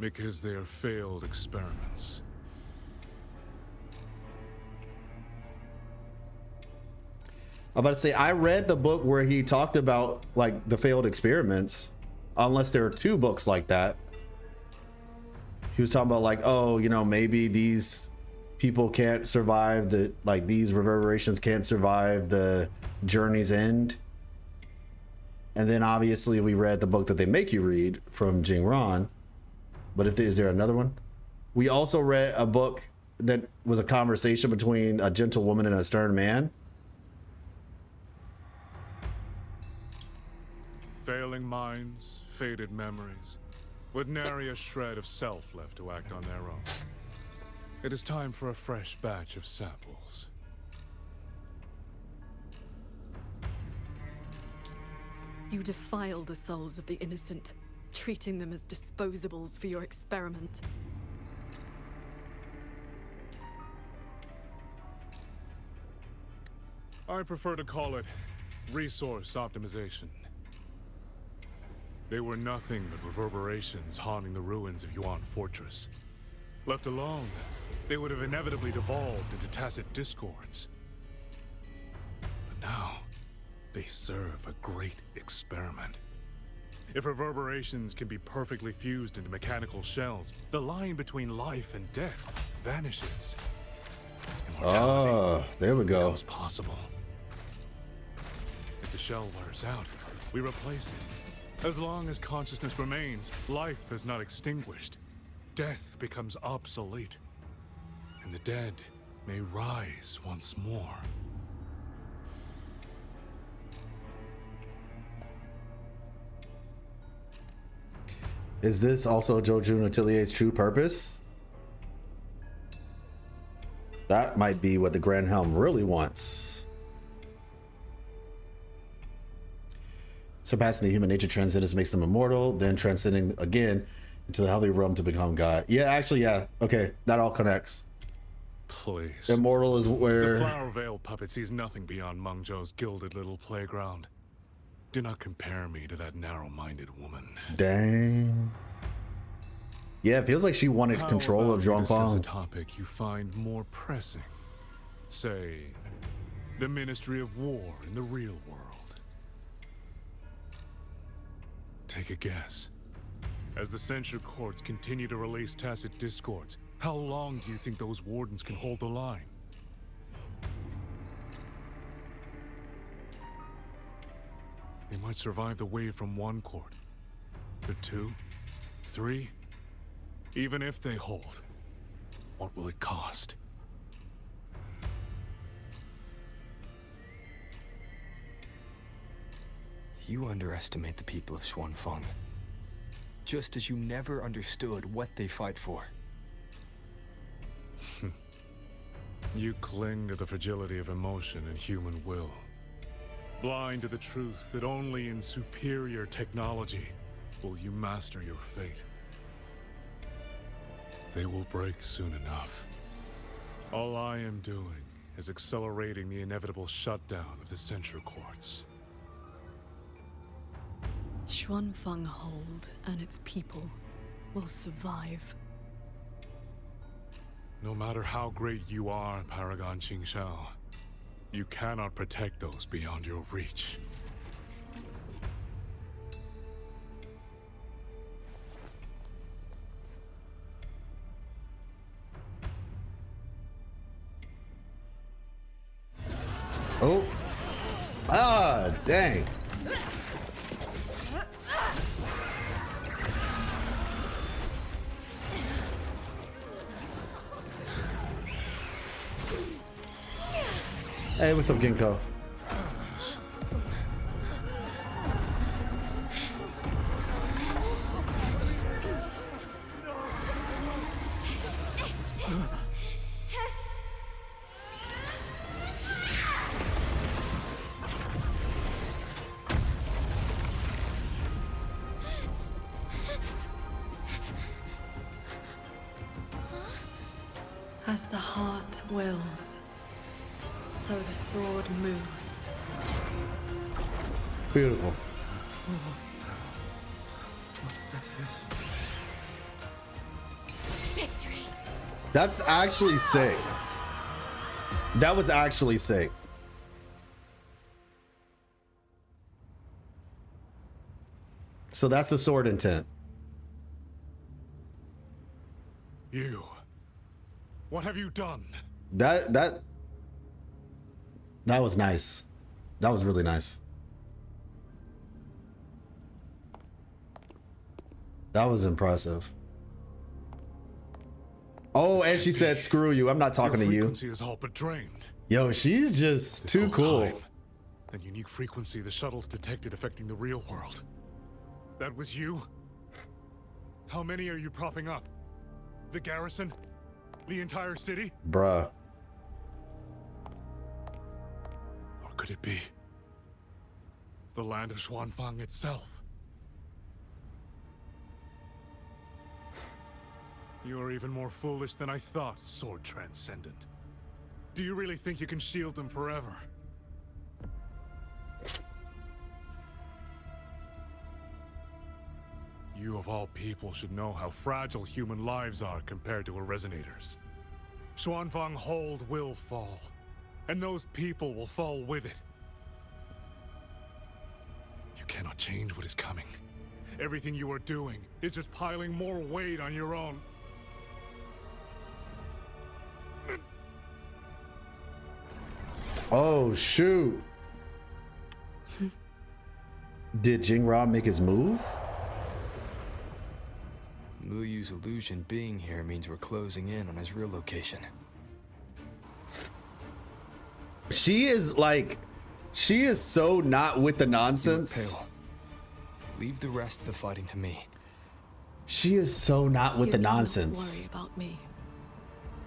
S11: Because they are failed experiments.
S1: I'm about to say, I read the book where he talked about like the failed experiments, unless there are two books like that. He was talking about like, oh, you know, maybe these people can't survive the, like these reverberations can't survive the journey's end. And then obviously we read the book that they make you read from Jing Ron. But is there another one? We also read a book that was a conversation between a gentle woman and a stern man.
S11: Failing minds, faded memories, with nary a shred of self left to act on their own. It is time for a fresh batch of samples.
S2: You defile the souls of the innocent, treating them as disposables for your experiment.
S11: I prefer to call it resource optimization. They were nothing but reverberations haunting the ruins of Yuan Fortress. Left alone, they would have inevitably devolved into tacit discords. But now, they serve a great experiment. If reverberations can be perfectly fused into mechanical shells, the line between life and death vanishes.
S1: Oh, there we go.
S11: Becomes possible. If the shell wears out, we replace it. As long as consciousness remains, life is not extinguished. Death becomes obsolete, and the dead may rise once more.
S1: Is this also Jojun Atelier's true purpose? That might be what the Grand Helm really wants. Surpassing the human nature transcendence makes them immortal, then transcending again into the heavenly realm to become God. Yeah, actually, yeah. Okay, that all connects.
S11: Please.
S1: Immortal is where...
S11: The Flower Veil puppet sees nothing beyond Meng Zhou's gilded little playground. Do not compare me to that narrow-minded woman.
S1: Dang. Yeah, it feels like she wanted control of Zhuang Fang.
S11: A topic you find more pressing. Say, the Ministry of War in the real world. Take a guess. As the censure courts continue to release tacit discords, How long do you think those wardens can hold the line? They might survive the wave from 1 court, to 2, 3. Even if they hold, what will it cost?
S4: You underestimate the people of Xuanfeng. Just as you never understood what they fight for.
S11: You cling to the fragility of emotion and human will. Blind to the truth that only in superior technology will you master your fate. They will break soon enough. All I am doing is accelerating the inevitable shutdown of the Central Courts.
S2: Xuanfeng Hold and its people will survive.
S11: No matter how great you are, Paragon Qingxiao, you cannot protect those beyond your reach.
S1: Oh. Ah, dang. Hey, what's up, Ginkgo?
S2: As the heart wills, so the sword moves.
S1: Beautiful.
S2: Victory.
S1: That's actually sick. That was actually sick. So that's the sword intent.
S11: You. What have you done?
S1: That was nice. That was really nice. That was impressive. Oh, and she said, "Screw you. I'm not talking to you."
S11: Frequency is all but drained.
S1: Yo, she's just too cool.
S11: That unique frequency the shuttles detected affecting the real world. That was you? How many are you propping up? The garrison? The entire city?
S1: Bruh.
S11: Or could it be the land of Xuanfeng itself? You are even more foolish than I thought, Sword Transcendent. Do you really think you can shield them forever? You of all people should know how fragile human lives are compared to a Resonator's. Xuanfeng Hold will fall, and those people will fall with it. You cannot change what is coming. Everything you are doing is just piling more weight on your own.
S1: Oh, shoot. Did Jingra make his move?
S4: Muyu's illusion being here means we're closing in on his real location.
S1: She is so not with the nonsense.
S4: Leave the rest of the fighting to me.
S1: She is so not with the nonsense.
S2: Don't worry about me.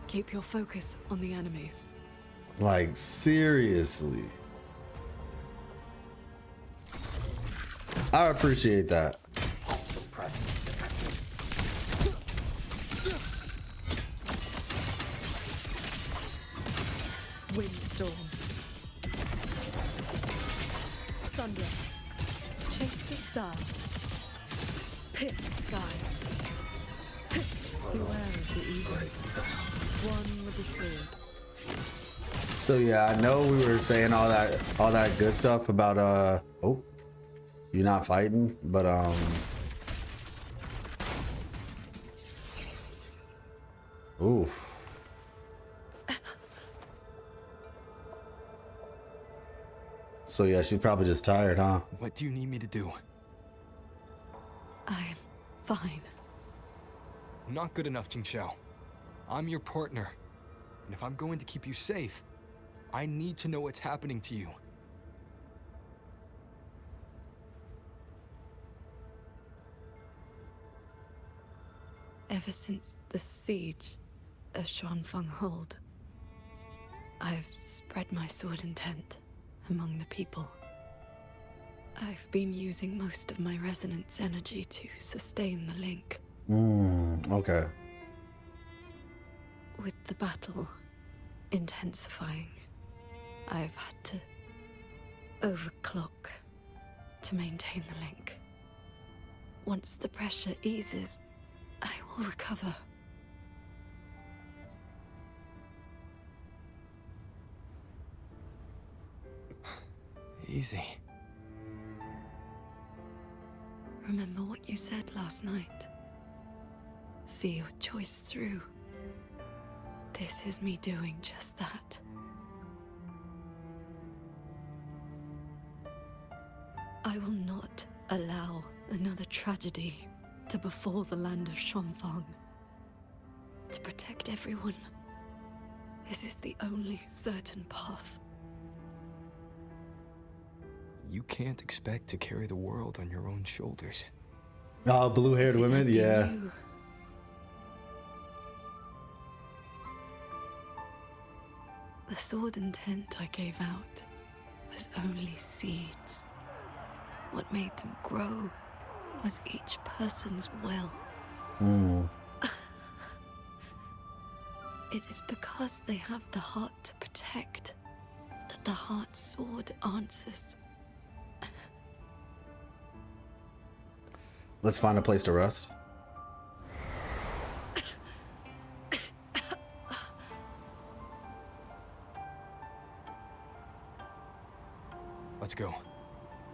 S2: Keep your focus on the enemies.
S1: Like, seriously. I appreciate that.
S2: Windstorm. Thunder. Chase the stars. Pierce the sky. Beware of the eagles. One with a sword.
S1: So yeah, I know we were saying all that good stuff about oh, you're not fighting, but Oof. So yeah, she's probably just tired, huh?
S4: What do you need me to do?
S2: I'm fine.
S4: Not good enough, Qingxiao. I'm your partner. And if I'm going to keep you safe, I need to know what's happening to you.
S2: Ever since the siege of Xuanfeng Hold, I've spread my sword intent among the people. I've been using most of my resonance energy to sustain the link.
S1: Okay.
S2: With the battle intensifying, I've had to overclock to maintain the link. Once the pressure eases, I will recover.
S4: Easy.
S2: Remember what you said last night. See your choice through. This is me doing just that. I will not allow another tragedy to befall the land of Xuanfeng. To protect everyone, this is the only certain path.
S4: You can't expect to carry the world on your own shoulders.
S1: Oh, blue-haired women, yeah.
S2: The sword intent I gave out was only seeds. What made them grow was each person's will. It is because they have the heart to protect that the heart sword answers.
S1: Let's find a place to rest.
S4: Let's go.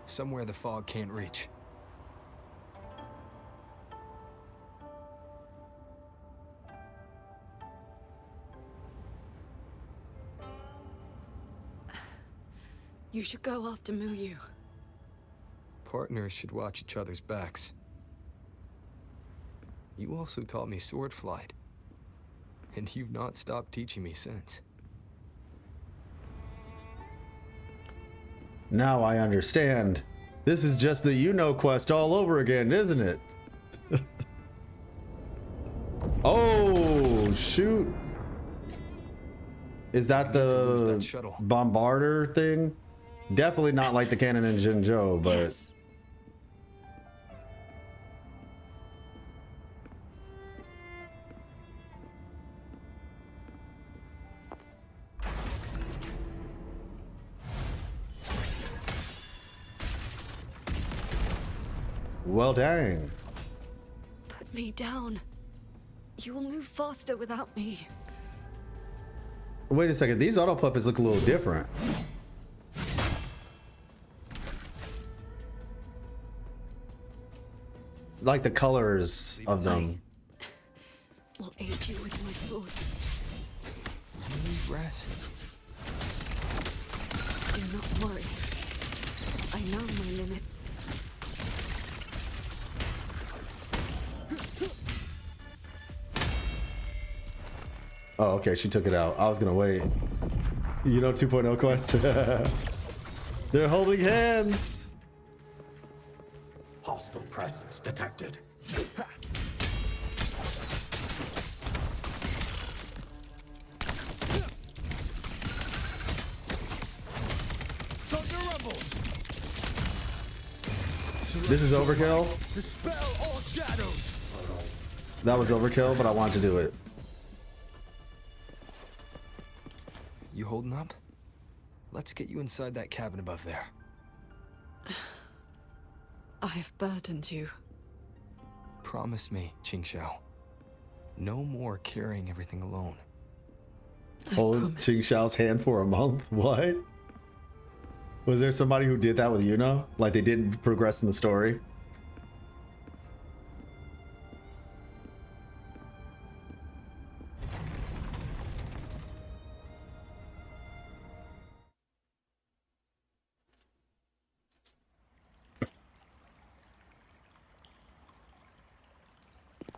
S4: Somewhere the fog can't reach.
S2: You should go after Muyu.
S4: Partners should watch each other's backs. You also taught me sword flight. And you've not stopped teaching me since.
S1: Now I understand. This is just the you-know quest all over again, isn't it? Oh, shoot. Is that the bombarder thing? Definitely not like the cannon in Jinzhou, but... Yes. Well, dang.
S2: Put me down. You will move faster without me.
S1: Wait a second. These auto puppets look a little different. Like the colors of them.
S2: I will aid you with my swords.
S4: You need rest.
S2: Do not worry. I know my limits.
S1: Oh, okay, she took it out. I was gonna wait. You know 2.0 quest? They're holding hands!
S12: Hostile presence detected.
S14: Thunder rumble.
S1: This is overkill?
S14: Dispel all shadows.
S1: That was overkill, but I wanted to do it.
S4: You holding up? Let's get you inside that cabin above there.
S2: I've burdened you.
S4: Promise me, Qingxiao. No more carrying everything alone.
S1: Hold Qingxiao's hand for a month? What? Was there somebody who did that with Yuno? Like they didn't progress in the story?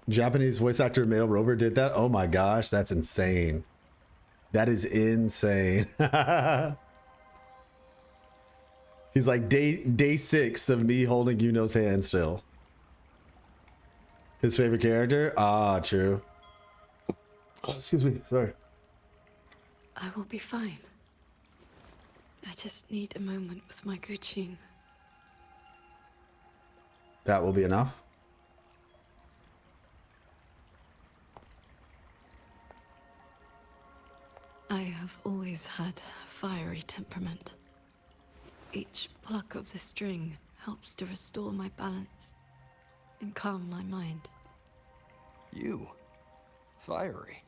S1: Japanese voice actor male Rover did that. Oh my gosh, that's insane. That is insane. He's like day 6 of me holding Yuno's hand still. His favorite character? Ah, true. Oh, excuse me, sorry.
S2: I will be fine. I just need a moment with my Guchin.
S1: That will be enough.
S2: I have always had a fiery temperament. Each pluck of the string helps to restore my balance and calm my mind.
S4: You? Fiery?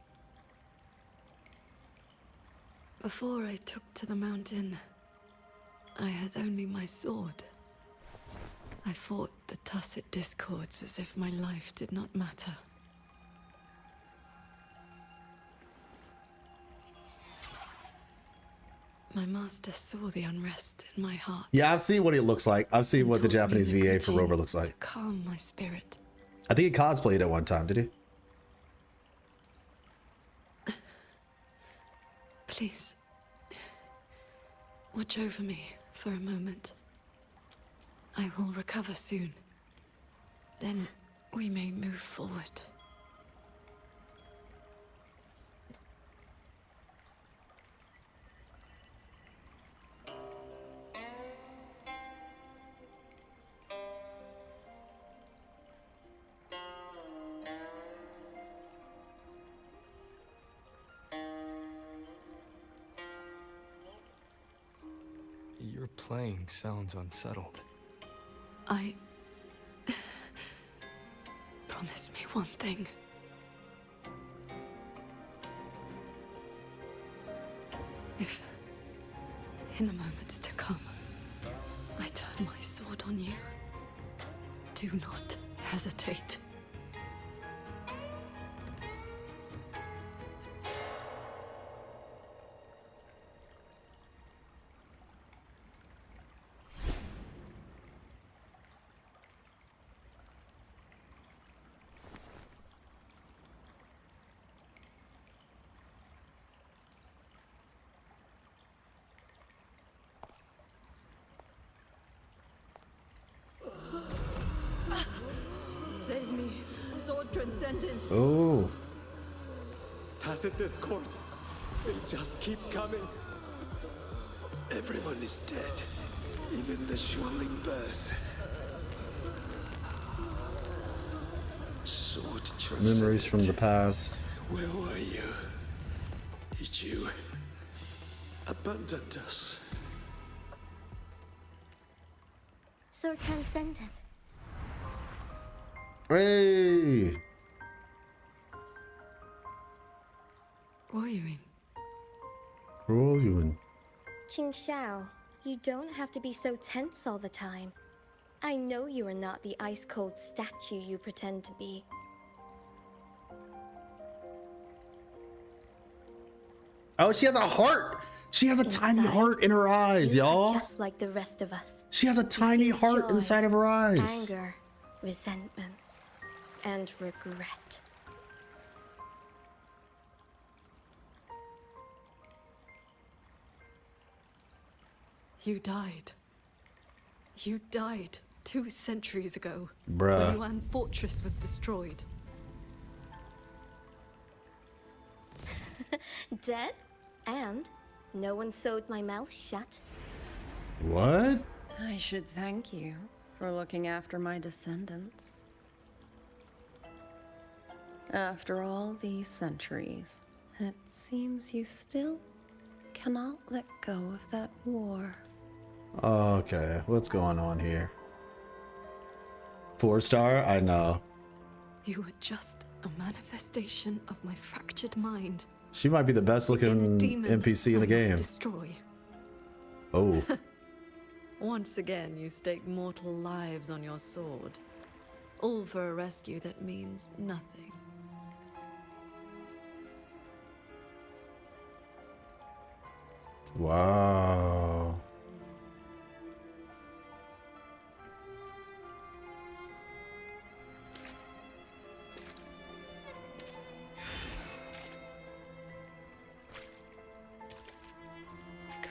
S2: Before I took to the mountain, I had only my sword. I fought the tacit discords as if my life did not matter. My master saw the unrest in my heart.
S1: Yeah, I've seen what it looks like. I've seen what the Japanese VA for Rover looks like.
S2: To calm my spirit.
S1: I think he cosplayed at one time, did he?
S2: Please, watch over me for a moment. I will recover soon. Then we may move forward.
S4: Your playing sounds unsettled.
S2: Promise me one thing. If, in the moments to come, I turn my sword on you, do not hesitate.
S8: Save me, Sword Transcendent.
S1: Oh.
S15: Tacit discords. They just keep coming. Everyone is dead. Even the swelling bears. Sword Transcendent.
S1: Memories from the past.
S15: Where were you? Did you abandon us?
S9: Sword Transcendent.
S1: Hey!
S2: Wuthering.
S1: Who are you in?
S9: Qing Xiao, you don't have to be so tense all the time. I know you are not the ice-cold statue you pretend to be.
S1: Oh, she has a heart! She has a tiny heart in her eyes, y'all.
S9: Just like the rest of us.
S1: She has a tiny heart
S9: joy,
S1: inside of her eyes.
S9: Anger, resentment, and regret.
S2: You died. You died 2 centuries ago.
S1: Bruh.
S2: When Yuan Fortress was destroyed.
S9: Dead? And no one sewed my mouth shut.
S1: What?
S22: I should thank you for looking after my descendants. After all these centuries, it seems you still cannot let go of that war.
S1: Okay, what's going on here? 4-star? I know.
S2: You were just a manifestation of my fractured mind.
S1: She might be the best looking NPC in the game.
S2: Destroy.
S1: Oh.
S2: Once again, you stake mortal lives on your sword. All for a rescue that means nothing.
S1: Wow.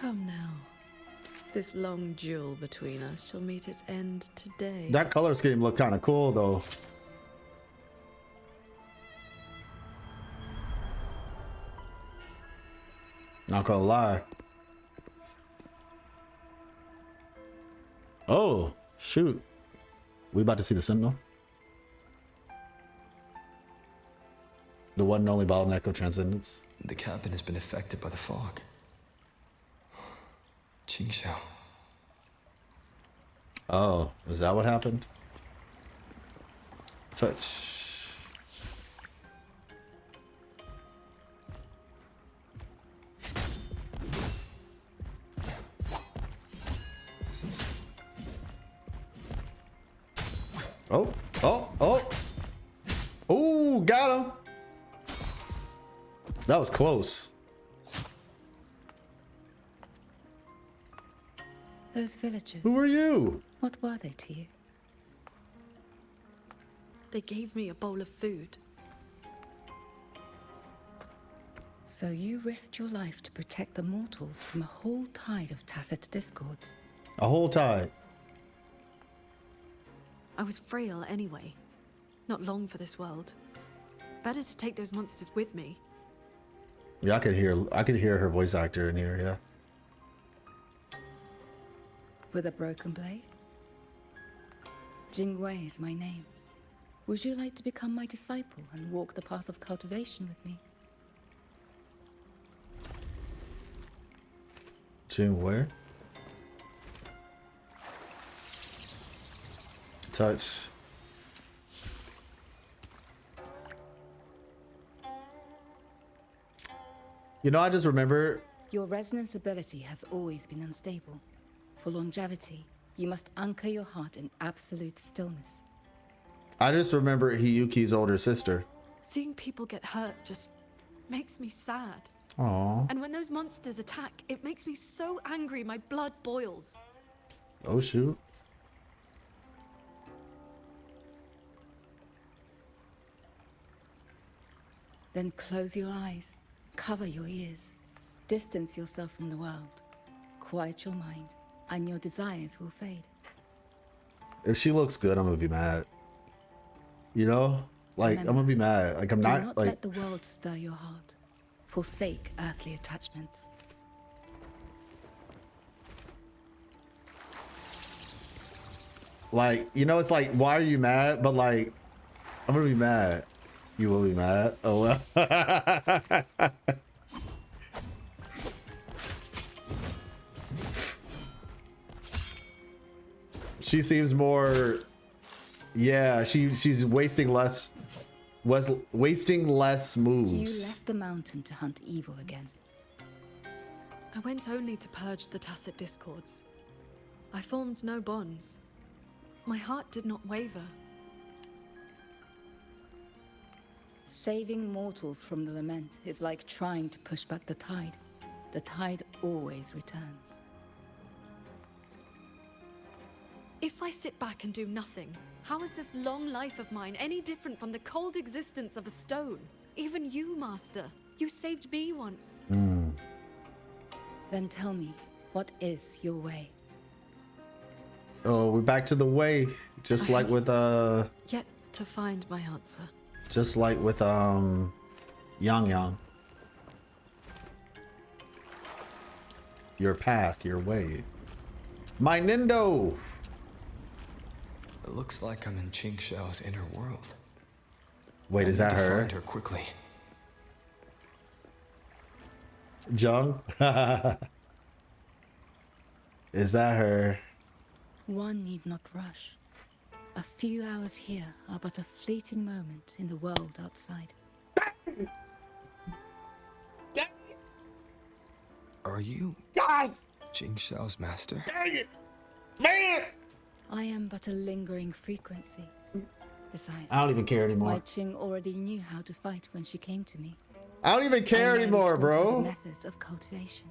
S2: Come now. This long duel between us shall meet its end today.
S1: That color scheme looked kind of cool though. Not gonna lie. Oh, shoot. We about to see the Sentinel. The one and only bottleneck of Transcendence.
S4: The cabin has been affected by the fog. Qingxiao.
S1: Oh, is that what happened? Touch. Oh, oh, oh. Oh, got him. That was close.
S5: Those villagers.
S1: Who are you?
S5: What were they to you?
S2: They gave me a bowl of food.
S5: So you risked your life to protect the mortals from a whole tide of tacit discords.
S1: A whole tide.
S2: I was frail anyway. Not long for this world. Better to take those monsters with me.
S1: Yeah, I could hear her voice actor in here, yeah.
S5: With a broken blade? Jingwei is my name. Would you like to become my disciple and walk the path of cultivation with me?
S1: Jingwei? Touch. You know, I just remember.
S5: Your resonance ability has always been unstable. For longevity, you must anchor your heart in absolute stillness.
S1: I just remember Hiyuki's older sister.
S2: Seeing people get hurt just makes me sad.
S1: Aww.
S2: And when those monsters attack, it makes me so angry my blood boils.
S1: Oh, shoot.
S5: Then close your eyes, cover your ears, distance yourself from the world, quiet your mind, and your desires will fade.
S1: If she looks good, I'm gonna be mad. You know? Like,
S5: Remember,
S1: I'm gonna be mad. Like, I'm
S5: do
S1: not,
S5: not
S1: like...
S5: let the world stir your heart. Forsake earthly attachments.
S1: Like, you know, it's like, why are you mad? But, like, I'm gonna be mad. You will be mad? Oh, well. She seems more... Yeah, she's wasting less... wasting less moves.
S5: You left the mountain to hunt evil again.
S2: I went only to purge the tacit discords. I formed no bonds. My heart did not waver.
S5: Saving mortals from the lament is like trying to push back the tide. The tide always returns.
S2: If I sit back and do nothing, how is this long life of mine any different from the cold existence of a stone? Even you, Master. You saved me once.
S5: Then tell me, what is your way?
S1: Oh, we're back to the way. Just like with,
S2: Yet to find my answer.
S1: Just like with, Yang Yang. Your path, your way. My Nindo!
S4: It looks like I'm in Qingxiao's inner world.
S1: Wait, is that her?
S4: Find her quickly.
S1: Jung? Is that her?
S5: One need not rush. A few hours here are but a fleeting moment in the world outside.
S4: Are you Qingxiao's master?
S1: Dang it! Man!
S5: I am but a lingering frequency. Besides,
S1: I don't even care anymore.
S5: Wei Qing already knew how to fight when she came to me.
S1: I don't even care anymore, bro.
S5: The methods of cultivation.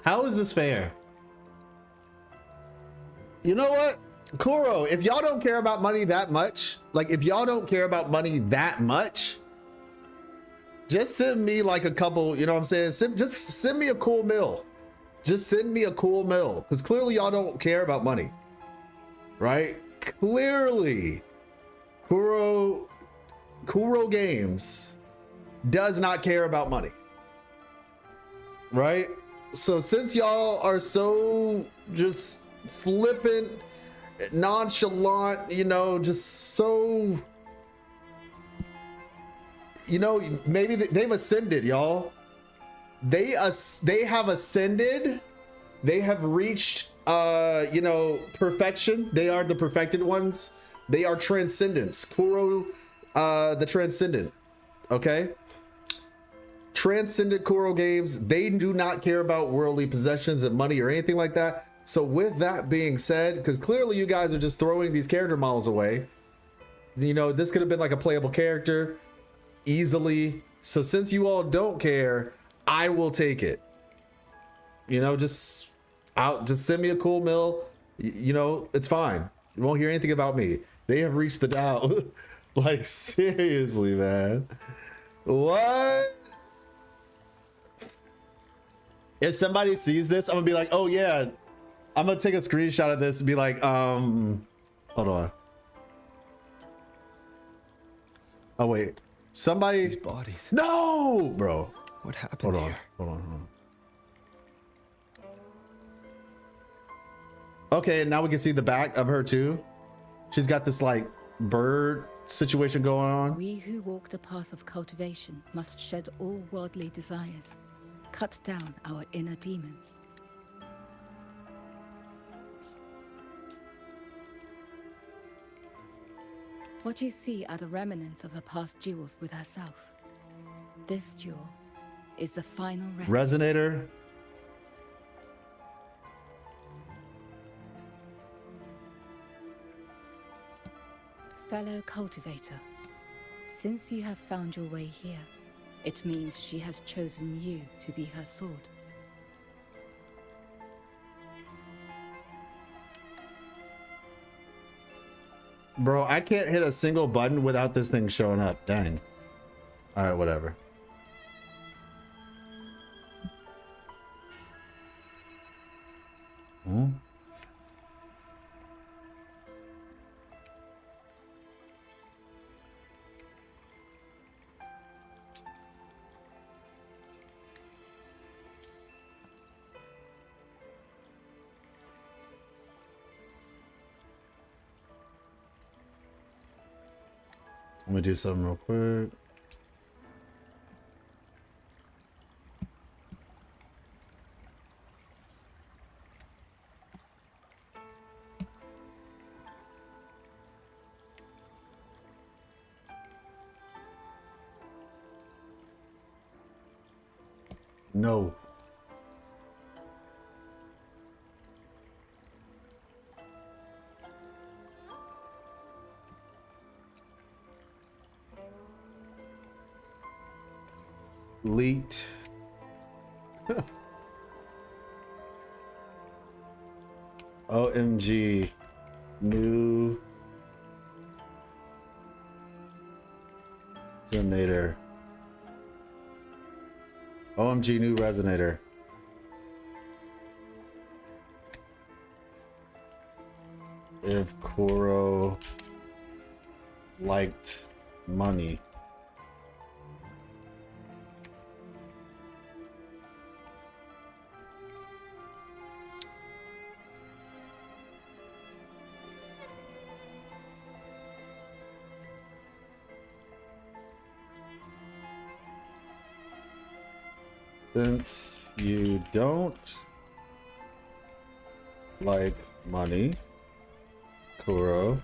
S1: How is this fair? You know what? Kuro, if y'all don't care about money that much, like if y'all don't care about money that much, Just send me like a couple, you know what I'm saying? Just send me a cool meal. Just send me a cool meal. Because clearly y'all don't care about money. Right? Clearly. Kuro Games does not care about money. Right? So since y'all are so just flippant, nonchalant, you know, just so, you know, maybe they've ascended, y'all. They have ascended. They have reached, you know, perfection. They are the perfected ones. They are transcendence. Kuro, the transcendent. Okay. Transcendent Kuro Games. They do not care about worldly possessions and money or anything like that. So with that being said, because clearly you guys are just throwing these character models away. You know, this could have been like a playable character easily. So since you all don't care, I will take it. You know, just send me a cool meal. You know, it's fine. You won't hear anything about me. They have reached the Dow. Like, seriously, man. What? If somebody sees this, I'm gonna be like, oh yeah, I'm gonna take a screenshot of this and be like, hold on. Oh wait, somebody.
S4: These bodies.
S1: No, bro.
S4: What happened here?
S1: Hold on. Okay, now we can see the back of her too. She's got this like bird situation going on.
S5: We who walk the path of cultivation must shed all worldly desires, cut down our inner demons. What you see are the remnants of her past duels with herself. This duel is the final
S1: Resonator.
S5: Fellow cultivator, since you have found your way here, it means she has chosen you to be her sword.
S1: Bro, I can't hit a single button without this thing showing up. Dang. All right, whatever. Hmm? Let me do something real quick. No. Leaked. OMG. New resonator. OMG new resonator. If Kuro liked money. Since you don't like money, Kuro,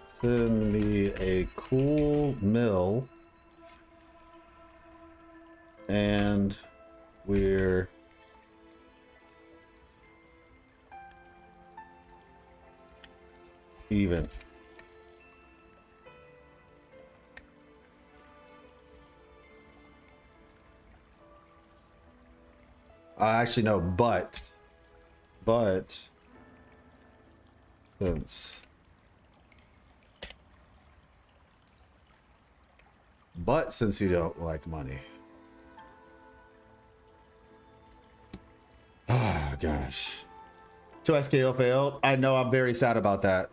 S1: send me a cool mill and we're even. Actually, no, but since But since you don't like money. Oh, gosh. 2XKO failed. I know, I'm very sad about that.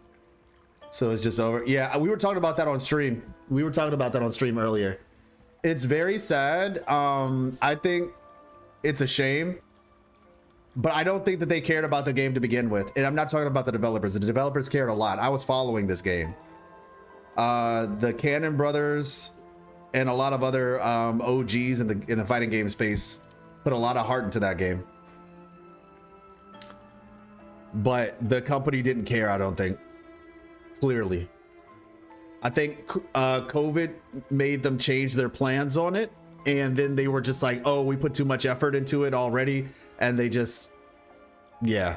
S1: So it's just over. Yeah, we were talking about that on stream. We were talking about that on stream earlier. It's very sad. I think it's a shame. But I don't think that they cared about the game to begin with. And I'm not talking about the developers. The developers cared a lot. I was following this game. The Cannon brothers and a lot of other OGs in the fighting game space put a lot of heart into that game. But the company didn't care, I don't think. Clearly. I think COVID made them change their plans on it. And then they were just like, oh, we put too much effort into it already. And they just, yeah.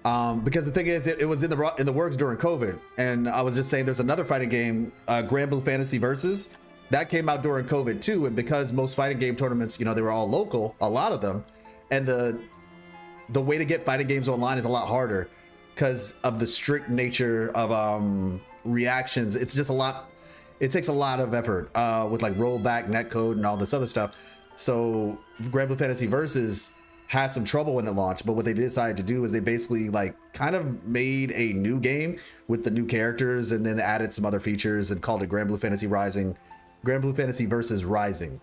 S1: Because the thing is, it was in the works during COVID. And I was just saying there's another fighting game, Grand Blue Fantasy Versus. That came out during COVID too. And because most fighting game tournaments, you know, they were all local, a lot of them. And the way to get fighting games online is a lot harder because of the strict nature of reactions. It's just a lot. It takes a lot of effort with like rollback, netcode, and all this other stuff. So Grand Blue Fantasy Versus had some trouble when it launched, but what they decided to do is they basically like kind of made a new game with the new characters and then added some other features and called it Grand Blue Fantasy Versus Rising.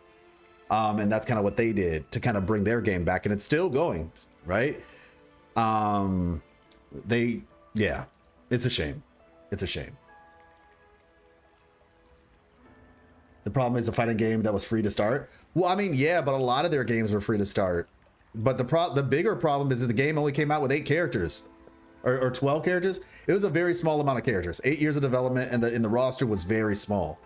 S1: And that's kind of what they did to kind of bring their game back, and it's still going, right? Yeah, it's a shame. It's a shame. The problem is a fighting game that was free to start. Well, I mean, yeah, but a lot of their games were free to start. But the bigger problem is that the game only came out with 8 characters or 12 characters. It was a very small amount of characters. 8 years of development, and the roster was very small.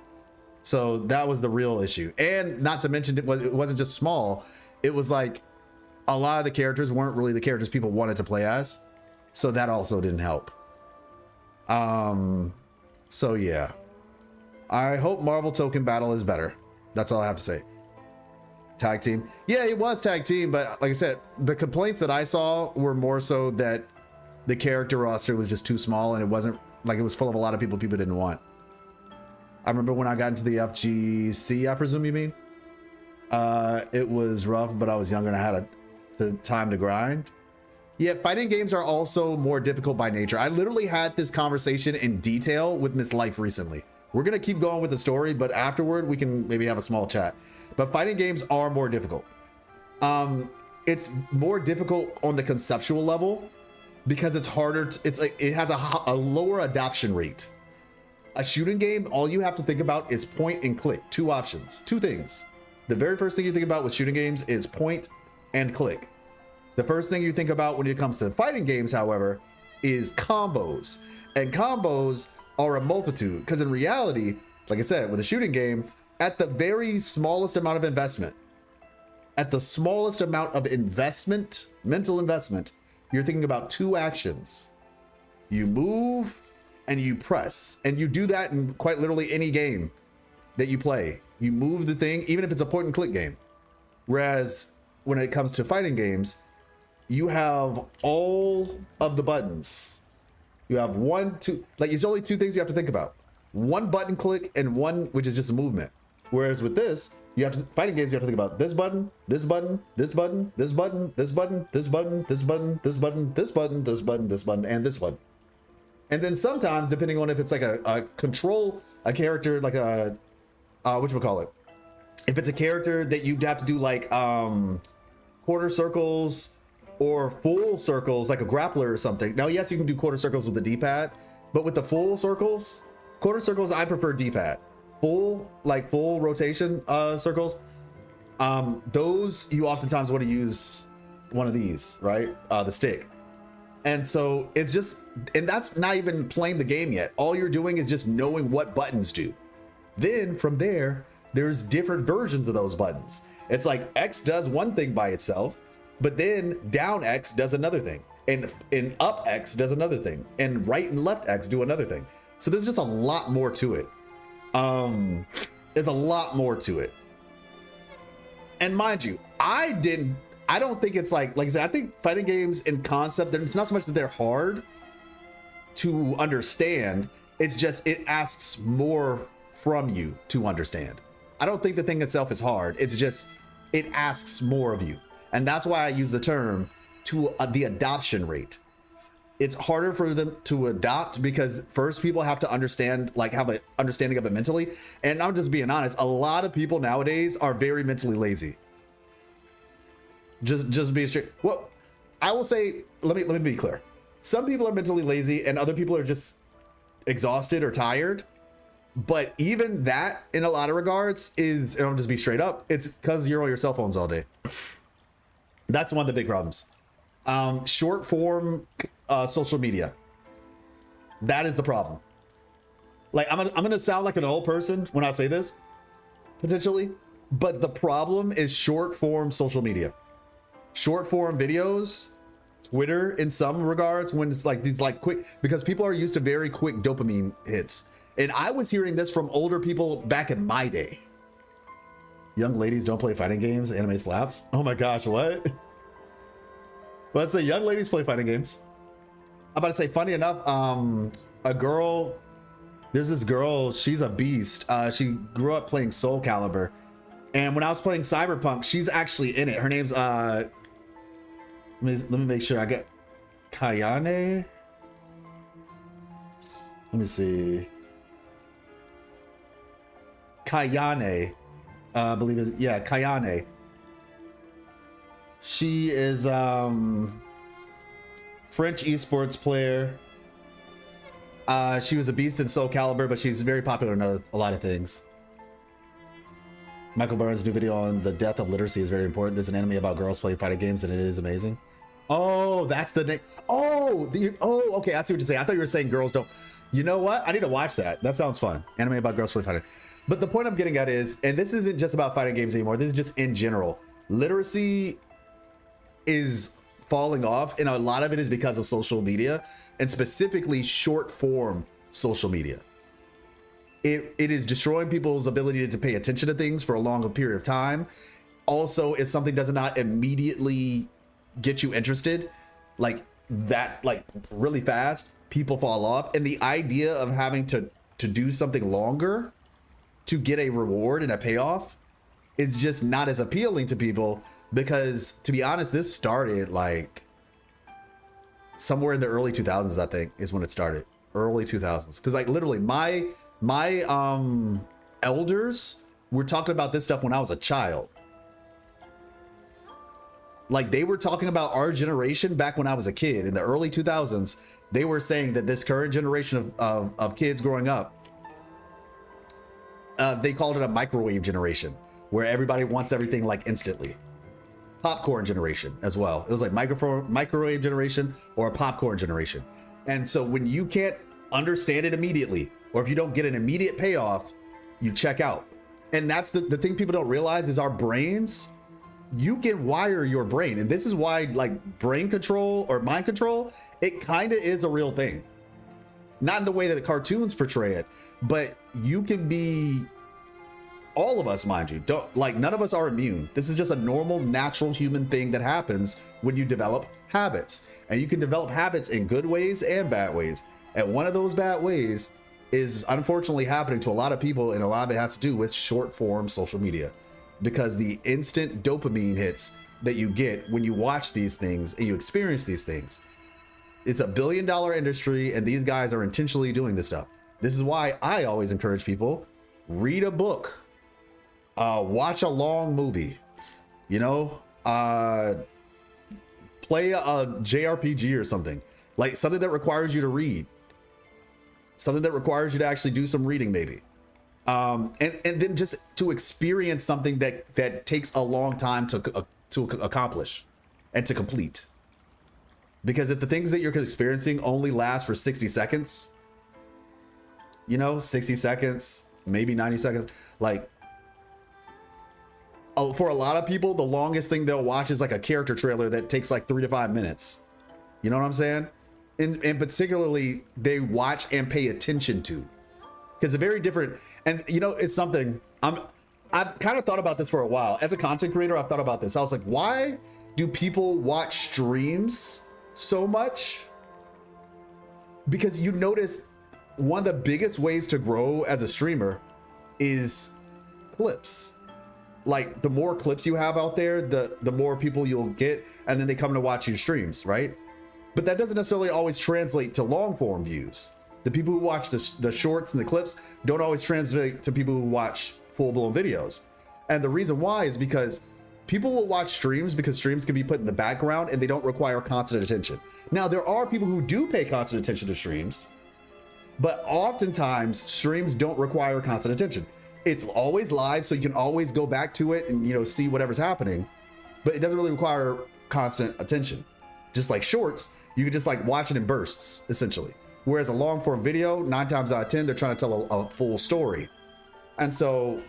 S1: So that was the real issue. And not to mention, it wasn't just small. It was like a lot of the characters weren't really the characters people wanted to play as. So that also didn't help. So yeah. I hope Marvel Token Battle is better. That's all I have to say. Tag team. Yeah, it was tag team, but like I said, the complaints that I saw were more so that the character roster was just too small, and it wasn't like it was full of a lot of people didn't want. I remember when I got into the FGC, I presume you mean? It was rough, but I was younger and I had the time to grind. Yeah, fighting games are also more difficult by nature. I literally had this conversation in detail with Miss Life recently. We're gonna keep going with the story, but afterward we can maybe have a small chat. But fighting games are more difficult. It's more difficult on the conceptual level because it's harder. It's like it has a lower adoption rate. A shooting game, all you have to think about is point and click. 2 options, 2 things. The very first thing you think about with shooting games is point and click. The first thing you think about when it comes to fighting games, however, is combos. And combos are a multitude, because in reality, like I said, with a shooting game, at the very smallest amount of investment, mental investment, you're thinking about 2 actions. You move and you press, and you do that in quite literally any game that you play. You move the thing, even if it's a point and click game. Whereas when it comes to fighting games, you have all of the buttons. You have 1, 2, like it's only 2 things you have to think about. 1 button click and 1 which is just a movement. Whereas with this, you have to fighting games, you have to think about this button, this button, this button, this button, this button, this button, this button, this button, this button, this button, this button, and this button. And then sometimes, depending on if it's like a character, like a whatchamacallit. If it's a character that you'd have to do like quarter circles or full circles, like a grappler or something. Now, yes, you can do quarter circles with the D-pad, but with the full circles, quarter circles, I prefer D-pad. Full rotation circles, those you oftentimes want to use one of these, right? The stick. And so it's just, and that's not even playing the game yet. All you're doing is just knowing what buttons do. Then from there, there's different versions of those buttons. It's like X does one thing by itself, but then down X does another thing, and up X does another thing, and right and left X do another thing. So there's just a lot more to it. There's a lot more to it. And mind you, I don't think it's like I said, I think fighting games in concept, it's not so much that they're hard to understand, It's just, it asks more from you to understand. I don't think the thing itself is hard. It's just, it asks more of you. And that's why I use the term to the adoption rate. It's harder for them to adopt because first people have to understand, like have an understanding of it mentally. And I'm just being honest, a lot of people nowadays are very mentally lazy. Just being straight. Well, I will say, let me be clear. Some people are mentally lazy and other people are just exhausted or tired. But even that, in a lot of regards, is, and I'll just be straight up, it's because you're on your cell phones all day. That's one of the big problems. Short form social media. That is the problem. Like, I'm gonna sound like an old person when I say this, potentially, but the problem is short form social media. Short form videos, Twitter in some regards, when it's like these like quick, because people are used to very quick dopamine hits. And I was hearing this from older people back in my day. Young ladies don't play fighting games, anime slaps. Oh my gosh, what? Let's say young ladies play fighting games. I'm about to say, funny enough, a girl, there's this girl, she's a beast. She grew up playing Soul Calibur. And when I was playing Cyberpunk, she's actually in it. Her name's, let me make sure I get Kayane. Let me see. Kayane, I believe it, yeah, Kayane. She is French esports player. She was a beast in Soul Calibur, but she's very popular in a lot of things. Michael Burns' new video on the death of literacy is very important. There's an anime about girls playing fighting games, and it is amazing. Oh, that's the name. Oh, okay. I see what you're saying. I thought you were saying girls don't. You know what? I need to watch that. That sounds fun. Anime about girls playing fighting. But the point I'm getting at is, and this isn't just about fighting games anymore. This is just in general. Literacy is falling off, and a lot of it is because of social media, and specifically short form social media. It is destroying people's ability to pay attention to things for a longer period of time. Also, if something does not immediately get you interested, like that, like really fast, people fall off. And the idea of having to do something longer to get a reward and a payoff is just not as appealing to people, because to be honest, this started like somewhere in the early 2000s, I think is when it started. Early 2000s. Because like literally my elders were talking about this stuff when I was a child. Like they were talking about our generation back when I was a kid in the early 2000s. They were saying that this current generation of kids growing up, they called it a microwave generation, where everybody wants everything like instantly. Popcorn generation as well. It was like microwave generation or a popcorn generation. And so when you can't understand it immediately, or if you don't get an immediate payoff, you check out. And that's the thing people don't realize is our brains, you can wire your brain. And this is why like brain control or mind control, it kind of is a real thing. Not in the way that the cartoons portray it, but you can be, all of us, mind you, don't, like none of us are immune. This is just a normal, natural human thing that happens when you develop habits. And you can develop habits in good ways and bad ways. And one of those bad ways is unfortunately happening to a lot of people, and a lot of it has to do with short form social media, because the instant dopamine hits that you get when you watch these things and you experience these things, it's $1 billion industry, and these guys are intentionally doing this stuff. This is why I always encourage people, read a book, watch a long movie, you know, play a JRPG or something, like something that requires you to read, something that requires you to actually do some reading maybe. And then just to experience something that takes a long time to accomplish and to complete. Because if the things that you're experiencing only last for 60 seconds, you know, 60 seconds, maybe 90 seconds, like, for a lot of people, the longest thing they'll watch is like a character trailer that takes like 3 to 5 minutes. You know what I'm saying? And particularly they watch and pay attention to, because it's very different. And you know, it's something I've kind of thought about this for a while. As a content creator, I've thought about this. I was like, why do people watch streams so much? Because you notice one of the biggest ways to grow as a streamer is clips. Like the more clips you have out there, the more people you'll get, and then they come to watch your streams, right? But that doesn't necessarily always translate to long form views. The people who watch the shorts and the clips don't always translate to people who watch full-blown videos. And the reason why is because people will watch streams because streams can be put in the background and they don't require constant attention. Now, there are people who do pay constant attention to streams, but oftentimes streams don't require constant attention. It's always live, so you can always go back to it and, you know, see whatever's happening, but it doesn't really require constant attention. Just like shorts, you can just like watch it in bursts, essentially. Whereas a long form video, 9 times out of 10, they're trying to tell a full story. And so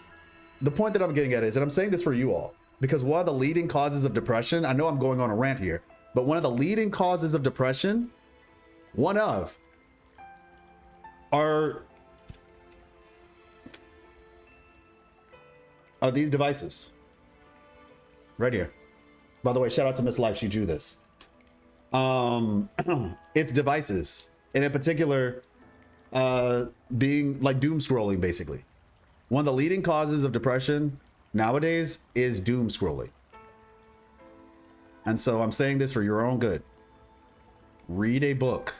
S1: the point that I'm getting at is, and I'm saying this for you all, because one of the leading causes of depression, I know I'm going on a rant here, but one of the leading causes of depression, are these devices right here. By the way, shout out to Miss Life, she drew this. It's devices, and in particular, being like doom scrolling, basically. One of the leading causes of depression nowadays is doom scrolling. And so I'm saying this for your own good. Read a book.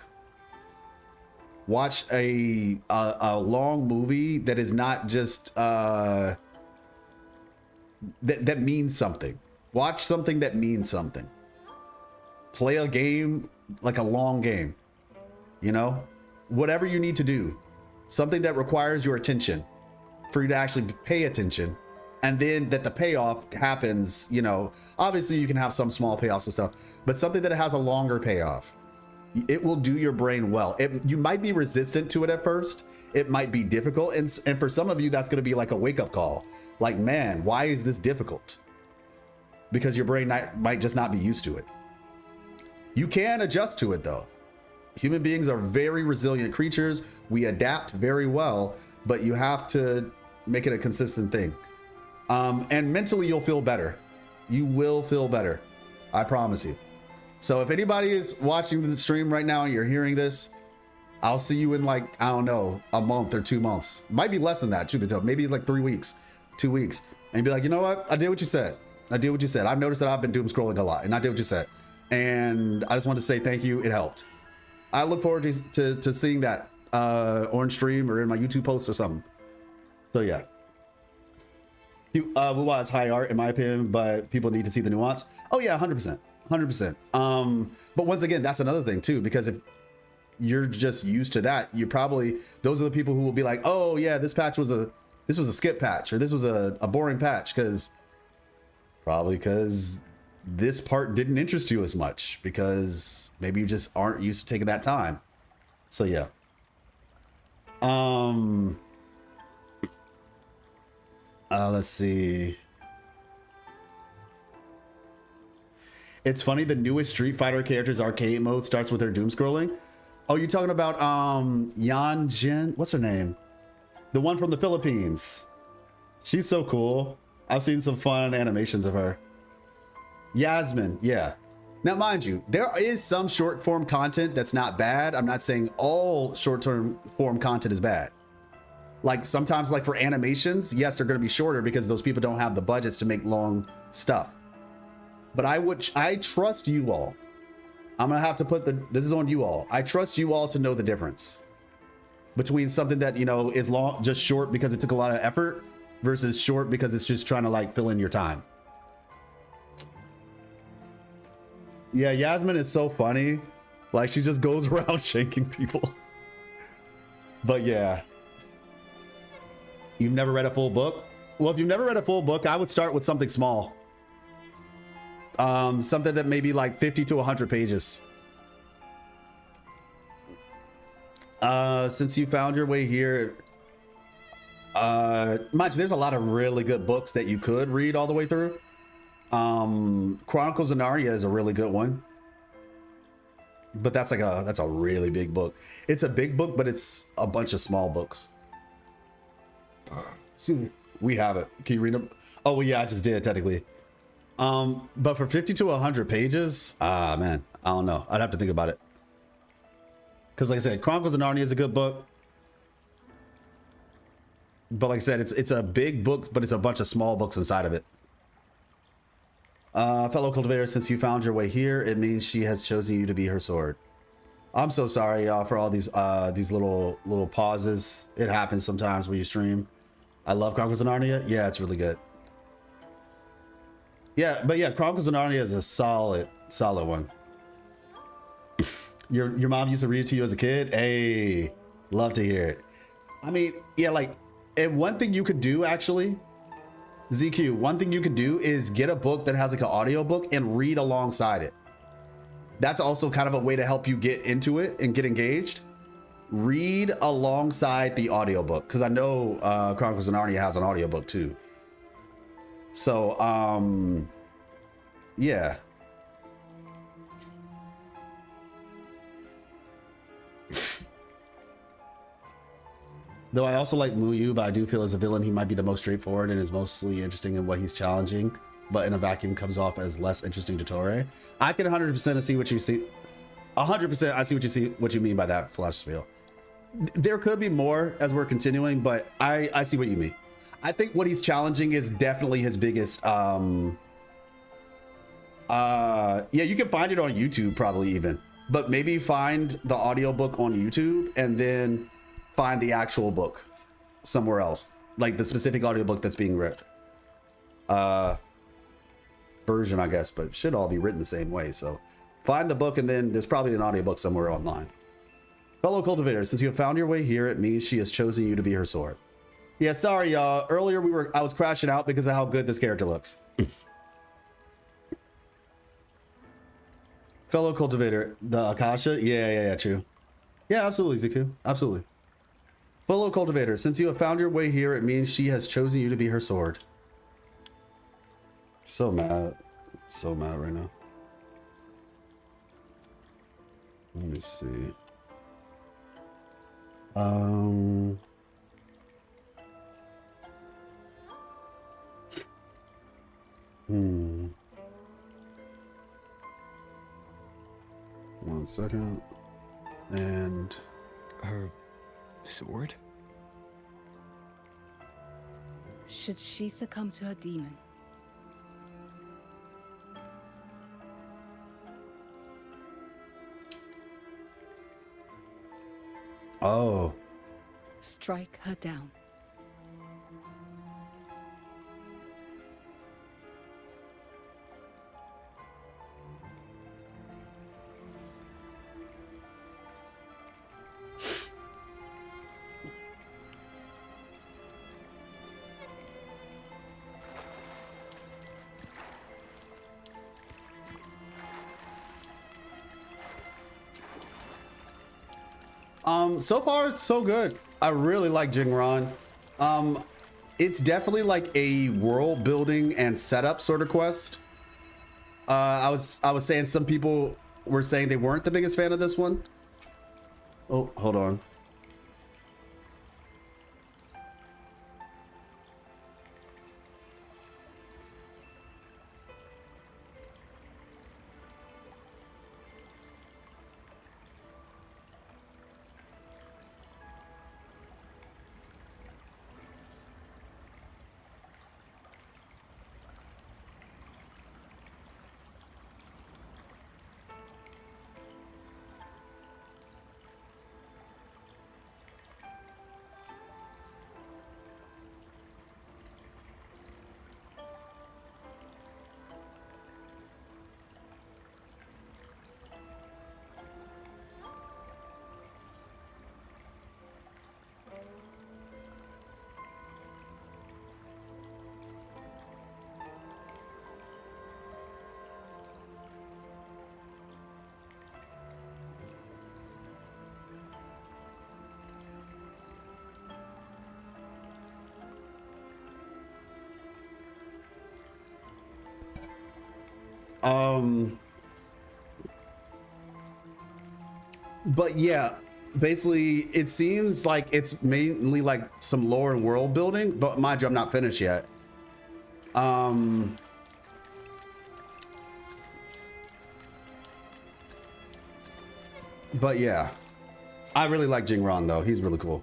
S1: Watch a long movie that is not just that means something. Watch something that means something. Play a game, like a long game. You know, whatever you need to do, something that requires your attention for you to actually pay attention, and then that the payoff happens. You know, obviously you can have some small payoffs and stuff, but something that has a longer payoff. It will do your brain well. You might be resistant to it at first. It might be difficult. And for some of you, that's going to be like a wake up call. Like, man, why is this difficult? Because your brain might just not be used to it. You can adjust to it though. Human beings are very resilient creatures. We adapt very well, but you have to make it a consistent thing. And mentally you'll feel better. You will feel better. I promise you. So if anybody is watching the stream right now and you're hearing this, I'll see you in like, I don't know, a month or 2 months. Might be less than that, truth be told. Maybe like 3 weeks, 2 weeks. And be like, you know what? I did what you said. I did what you said. I've noticed that I've been doom scrolling a lot, and I did what you said. And I just wanted to say thank you. It helped. I look forward to seeing that on stream or in my YouTube post or something. So yeah. Wuwa is high art in my opinion, but people need to see the nuance. Oh yeah, 100%. 100%. But once again, that's another thing too, because if you're just used to that, you probably, those are the people who will be like, oh yeah, this was a skip patch, or this was a boring patch, because this part didn't interest you as much, because maybe you just aren't used to taking that time. So yeah. Let's see. It's funny, the newest Street Fighter character's arcade mode starts with her doom scrolling. Oh, you're talking about Yan Jin? What's her name? The one from the Philippines. She's so cool. I've seen some fun animations of her. Yasmin, yeah. Now, mind you, there is some short form content that's not bad. I'm not saying all short form content is bad. Like sometimes, like for animations, yes, they're going to be shorter because those people don't have the budgets to make long stuff. But I trust you all. I'm going to have to put this is on you all. I trust you all to know the difference between something that, you know, is long, just short because it took a lot of effort, versus short because it's just trying to like fill in your time. Yeah, Yasmin is so funny. Like she just goes around shanking people. But yeah. You've never read a full book? Well, if you've never read a full book, I would start with something small. Something that may be like 50 to 100 pages. Since you found your way here, mind you, there's a lot of really good books that you could read all the way through. Chronicles of Narnia is a really good one, but that's a really big book. It's a big book, but it's a bunch of small books. We have it. Can you read them? Oh well, yeah, I just did technically. But for 50 to 100 pages, man, I don't know. I'd have to think about it. Because like I said, Chronicles of Narnia is a good book. But like I said, it's a big book, but it's a bunch of small books inside of it. Fellow cultivator, since you found your way here, it means she has chosen you to be her sword. I'm so sorry, y'all, for all these little pauses. It happens sometimes when you stream. I love Chronicles of Narnia. Yeah, it's really good. Yeah, but yeah, Chronicles of Narnia is a solid one. Your mom used to read it to you as a kid? Hey, love to hear it. I mean, yeah, like, and one thing you could do actually, ZQ, one thing you could do is get a book that has like an audio book and read alongside it. That's also kind of a way to help you get into it and get engaged. Read alongside the audiobook, because I know Chronicles of Narnia has an audiobook too. So, yeah. Though I also like Muyu, but I do feel as a villain he might be the most straightforward and is mostly interesting in what he's challenging, but in a vacuum comes off as less interesting to Torre. I can 100% see what you see. 100% I see what you mean by that, Flash Spiel. There could be more as we're continuing, but I see what you mean. I think what he's challenging is definitely his biggest yeah, you can find it on YouTube probably even, but maybe find the audiobook on YouTube and then find the actual book somewhere else, like the specific audiobook that's being read. Version, I guess, but it should all be written the same way. So find the book and then there's probably an audiobook somewhere online. Fellow cultivator, since you have found your way here, it means she has chosen you to be her sword. Yeah, sorry, y'all. Earlier I was crashing out because of how good this character looks. Fellow cultivator, the Akasha? Yeah, true. Yeah, absolutely, Ziku. Absolutely. Fellow cultivator, since you have found your way here, it means she has chosen you to be her sword. So mad. So mad right now. Let me see. One second. And
S4: her sword?
S5: Should she succumb to her demon,
S1: oh,
S5: strike her down.
S1: So far so good. I really like Jingron. It's definitely like a world building and setup sort of quest. I was saying some people were saying they weren't the biggest fan of this one. Oh, hold on. But yeah, basically it seems like it's mainly like some lore and world building, but mind you, I'm not finished yet. But yeah, I really like Jingron though. He's really cool.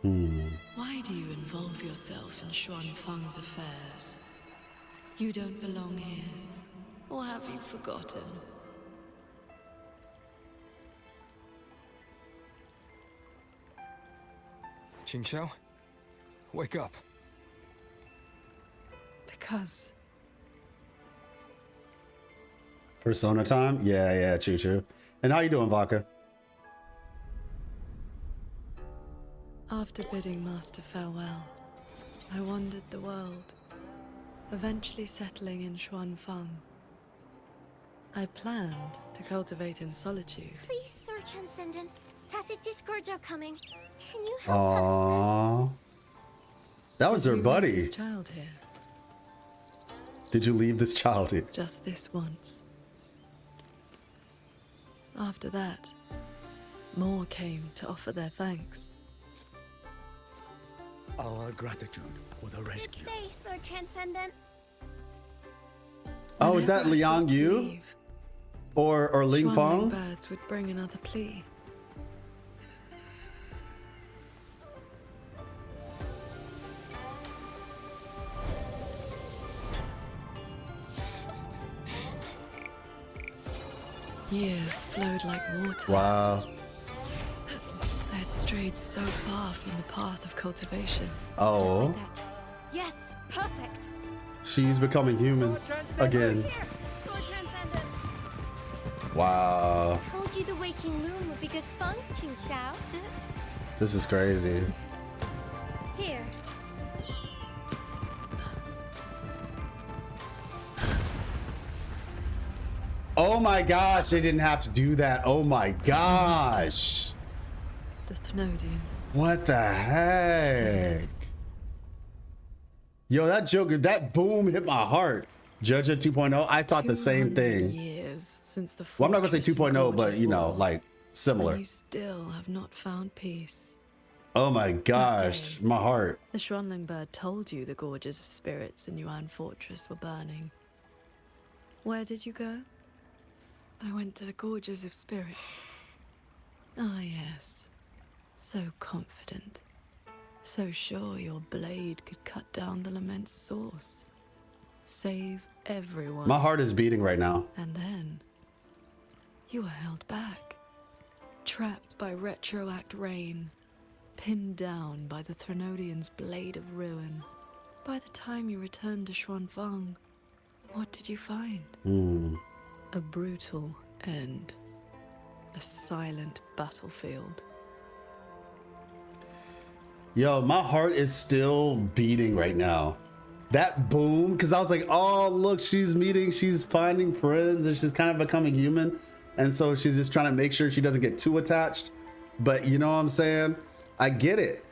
S2: Why do you involve yourself in Xuan Feng's affairs? You don't belong here. Or have you forgotten?
S4: Qingxiao, wake up.
S2: Because
S1: Persona time? Yeah, Choo Choo. And how you doing, Vodka?
S2: after bidding Master farewell, I wandered the world, eventually settling in Xuan Feng. I planned to cultivate in solitude.
S7: Please, Sir Transcendent. Tacit discords are coming. Can you help
S1: Aww. That was her buddy.
S2: This child here.
S1: Did you leave this child here?
S2: Just this once. After that, more came to offer their thanks.
S10: Our gratitude for the rescue.
S7: Good day, Sir Transcendent.
S1: Oh, is that
S2: Whenever I
S1: Liang
S2: sought to
S1: Yu?
S2: leave,
S1: Or Ling
S2: Xuanling
S1: Feng?
S2: birds would bring another plea. Years flowed like water.
S1: Wow.
S2: I had strayed so far from the path of cultivation.
S1: Oh.
S7: Yes, perfect.
S1: She's becoming human again.
S7: Sword Transcendent.
S1: Wow.
S7: Told you the waking moon would be good fun, Ching Xiao.
S1: This is crazy.
S7: Here.
S1: Oh my gosh, they didn't have to do that. Oh my gosh.
S2: The Thnodian.
S1: What the heck? Yo, that joke, that boom hit my heart. Judge at 2.0, I thought the same thing.
S2: Years since the
S1: Well, I'm not gonna say
S2: fortress and
S1: 2.0, but
S2: gorgeous
S1: you know,
S2: wall,
S1: like similar.
S2: and you still have not found peace.
S1: Oh my gosh, my heart.
S2: The Xuanling bird told you the gorges of spirits in Yuan Fortress were burning. Where did you go? I went to the gorges of spirits. Ah, yes. So confident. So sure your blade could cut down the lament's source. Save everyone.
S1: My heart is beating right now.
S2: And then, you were held back. Trapped by retroact rain. Pinned down by the Thrnodian's blade of ruin. By the time you returned to Xuan Feng, what did you find? A brutal end. A silent battlefield.
S1: Yo, my heart is still beating right now. That boom, because I was like, oh, look, she's finding friends, and she's kind of becoming human. And so she's just trying to make sure she doesn't get too attached. But you know what I'm saying? I get it.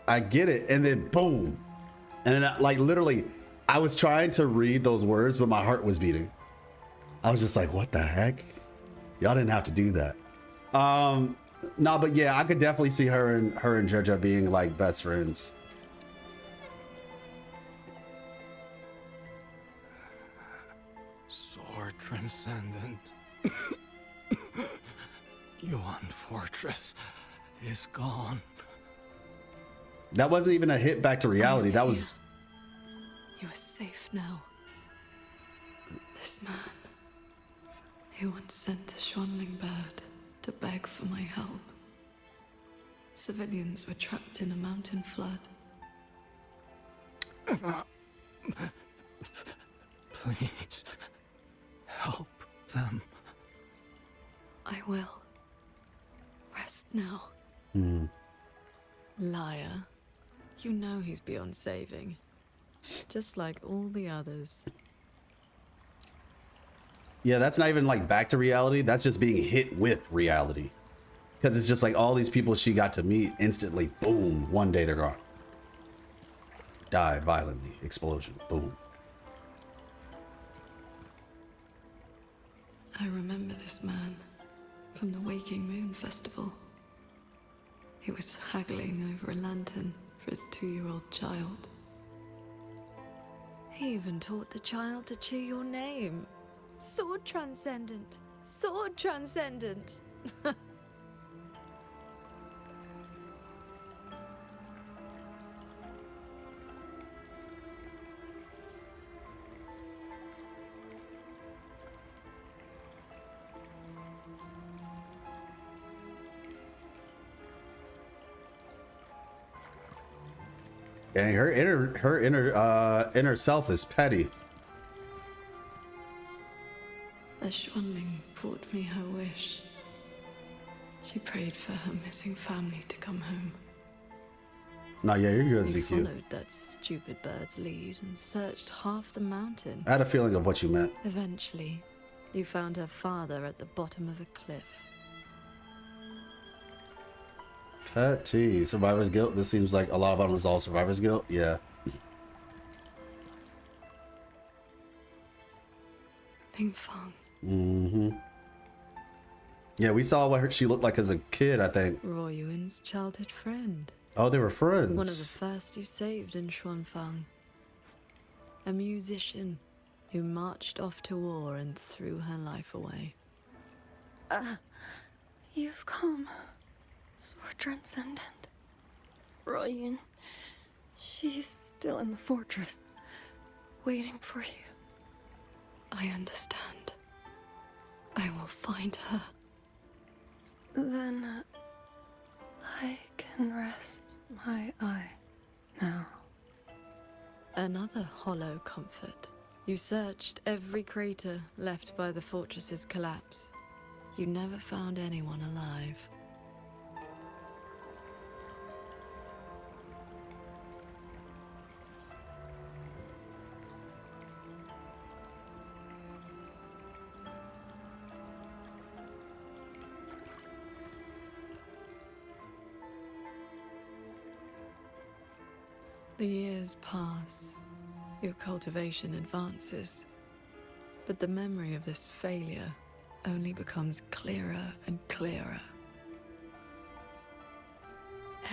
S1: And then boom. And then, like, literally, I was trying to read those words, but my heart was beating. I was just like, what the heck? Y'all didn't have to do that. No, but yeah, I could definitely see her and Jojo being like best friends.
S21: Sword Transcendent. Yuan Fortress is gone.
S1: That wasn't even a hit back to reality. That was...
S2: You are safe now. This man, he once sent a Xuanling bird to beg for my help. Civilians were trapped in a mountain flood.
S21: Please, help them.
S2: I will. Rest now. Liar. You know he's beyond saving. Just like all the others.
S1: Yeah, that's not even like back to reality. That's just being hit with reality. Because it's just like all these people she got to meet instantly, boom, one day they're gone. Died violently, explosion, boom.
S2: I remember this man from the Waking Moon Festival. He was haggling over a lantern for his 2-year-old child. He even taught the child to cheer your name. Sword Transcendent! Sword Transcendent!
S1: And her inner self is petty.
S2: A Xuanling brought me her wish. She prayed for her missing family to come home.
S1: No, yeah, you're good,
S2: You
S1: ZQ.
S2: followed that stupid bird's lead and searched half the mountain.
S1: I had a feeling of what you meant.
S2: Eventually, you found her father at the bottom of a cliff.
S1: Petty. Survivor's guilt. This seems like a lot of unresolved survivor's guilt. Yeah.
S2: Ningfang.
S1: Mm-hmm. Yeah, we saw what she looked like as a kid, I think.
S2: Royuin's childhood friend.
S1: Oh, they were friends.
S2: One of the first you saved in Xuanfang. A musician who marched off to war and threw her life away.
S22: You've come. Sword Transcendent. Royun. She's still in the fortress. Waiting for you.
S2: I understand. I will find her.
S22: Then I can rest my eye now.
S2: Another hollow comfort. You searched every crater left by the fortress's collapse. You never found anyone alive. The years pass. Your cultivation advances. But the memory of this failure only becomes clearer and clearer.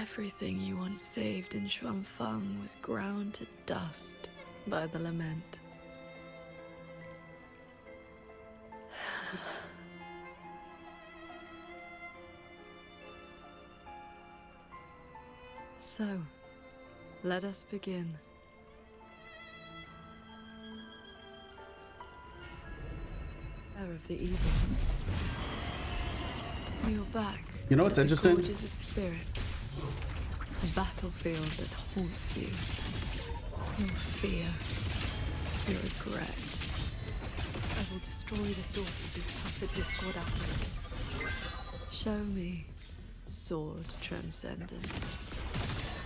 S2: Everything you once saved in Xuanfang was ground to dust by the lament. So, let us begin. Of the evils. You're back.
S1: You know what's interesting?
S2: Gorges of spirits. A battlefield that haunts you. Your fear. Your regret. I will destroy the source of this tacit discord outbreak. Show me, sword transcendent.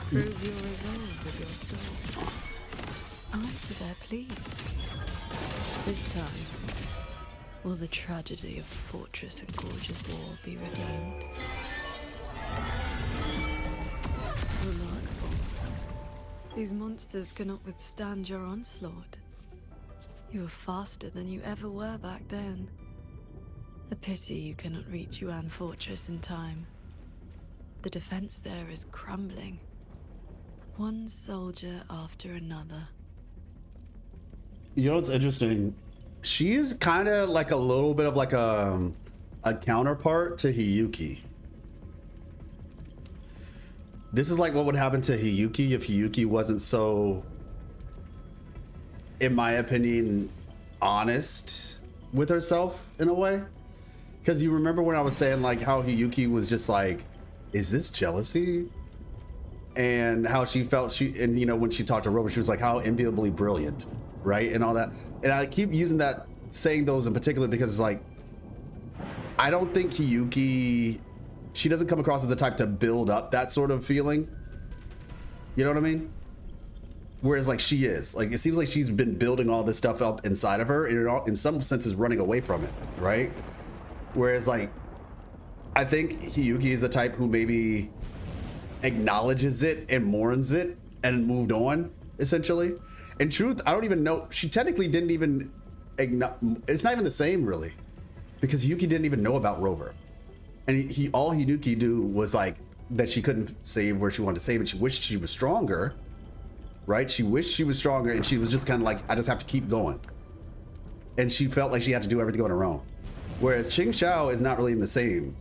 S2: Prove your resolve with your soul. Answer their plea. This time, will the tragedy of the fortress and gorgeous war be redeemed? Remarkable. These monsters cannot withstand your onslaught. You are faster than you ever were back then. A pity you cannot reach Yuan Fortress in time. The defense there is crumbling. One soldier after another.
S1: You know what's interesting? She is kind of like a little bit of like a counterpart to Hiyuki. This is like what would happen to Hiyuki if Hiyuki wasn't so, in my opinion, honest with herself in a way. Because you remember when I was saying like how Hiyuki was just like, is this jealousy? And how she felt and you know, when she talked to Rover, she was like, how enviably brilliant, right? And all that. And I keep using that, saying those in particular because it's like, I don't think Hiyuki, she doesn't come across as the type to build up that sort of feeling. You know what I mean? Whereas like she is, like it seems like she's been building all this stuff up inside of her and in some senses running away from it, right? Whereas like, I think Hiyuki is the type who maybe acknowledges it and mourns it and moved on, essentially. In truth, I don't even know. She technically didn't even it's not even the same, really, because Hiyuki didn't even know about Rover. And all Hiyuki knew was like that she couldn't save where she wanted to save, and she wished she was stronger, right? She wished she was stronger, and she was just kind of like, I just have to keep going. And she felt like she had to do everything on her own. Whereas Qing Xiao is not really in the same.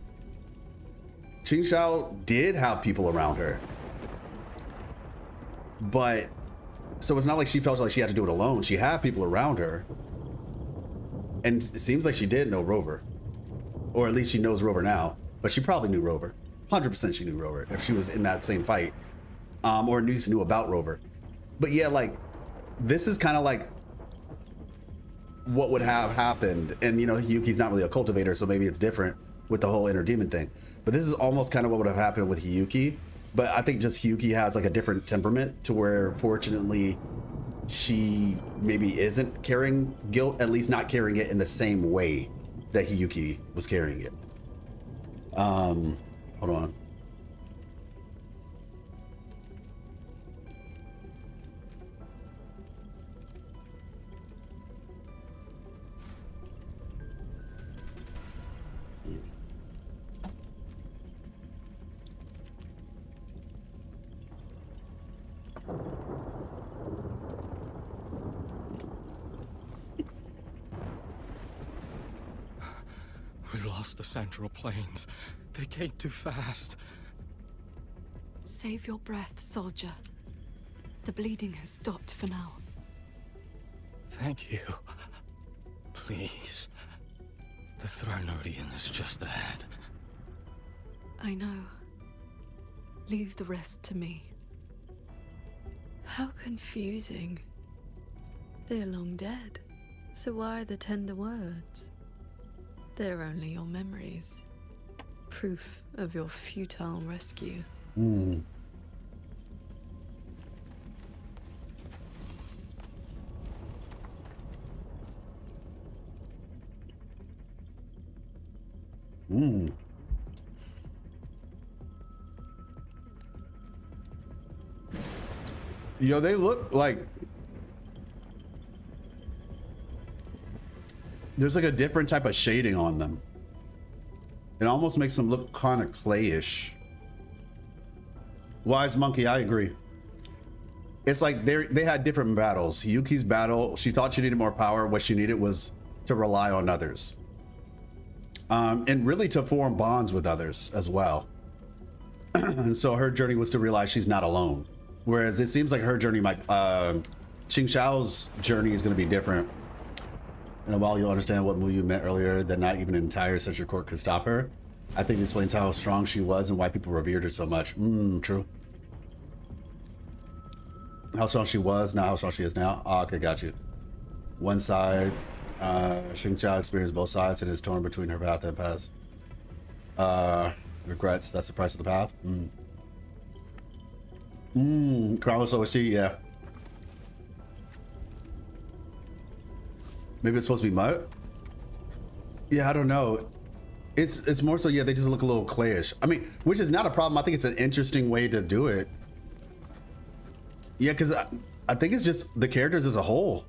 S1: Qing Xiao did have people around her, but so it's not like she felt like she had to do it alone. She had people around her, and it seems like she did know Rover, or at least she knows Rover now. But she probably knew Rover. 100% she knew Rover if she was in that same fight. or at least knew about Rover. But yeah, like this is kind of like what would have happened. And you know, Hiyuki's not really a cultivator, so maybe it's different with the whole inner demon thing. But this is almost kind of what would have happened with Hiyuki. But I think just Hiyuki has like a different temperament to where fortunately she maybe isn't carrying guilt, at least not carrying it in the same way that Hiyuki was carrying it. Hold on.
S6: We lost the Central Plains. They came too fast.
S2: Save your breath, soldier. The bleeding has stopped for now.
S21: Thank you. Please. The Thronodian is just ahead.
S2: I know. Leave the rest to me. How confusing. They're long dead. So why the tender words? They're only your memories. Proof of your futile rescue.
S1: Hmm. Hmm. Yo, they look like there's like a different type of shading on them. It almost makes them look kind of clayish. Wise Monkey, I agree. It's like they had different battles. Yuki's battle, she thought she needed more power. What she needed was to rely on others. And really to form bonds with others as well. And so her journey was to realize she's not alone. Whereas it seems like her journey might, Qing Shao's journey is going to be different. And while you'll understand what Muyu meant earlier, that not even an entire century court could stop her, I think it explains how strong she was and why people revered her so much. True. How strong she was, not how strong she is now. Oh, okay, got you. One side, Qing Shao experienced both sides and is torn between her path and paths. Regrets, that's the price of the path. Carlos OST, yeah. Maybe it's supposed to be mud? Yeah, I don't know. It's more so, yeah, they just look a little clayish. I mean, which is not a problem. I think it's an interesting way to do it. Yeah, because I think it's just the characters as a whole.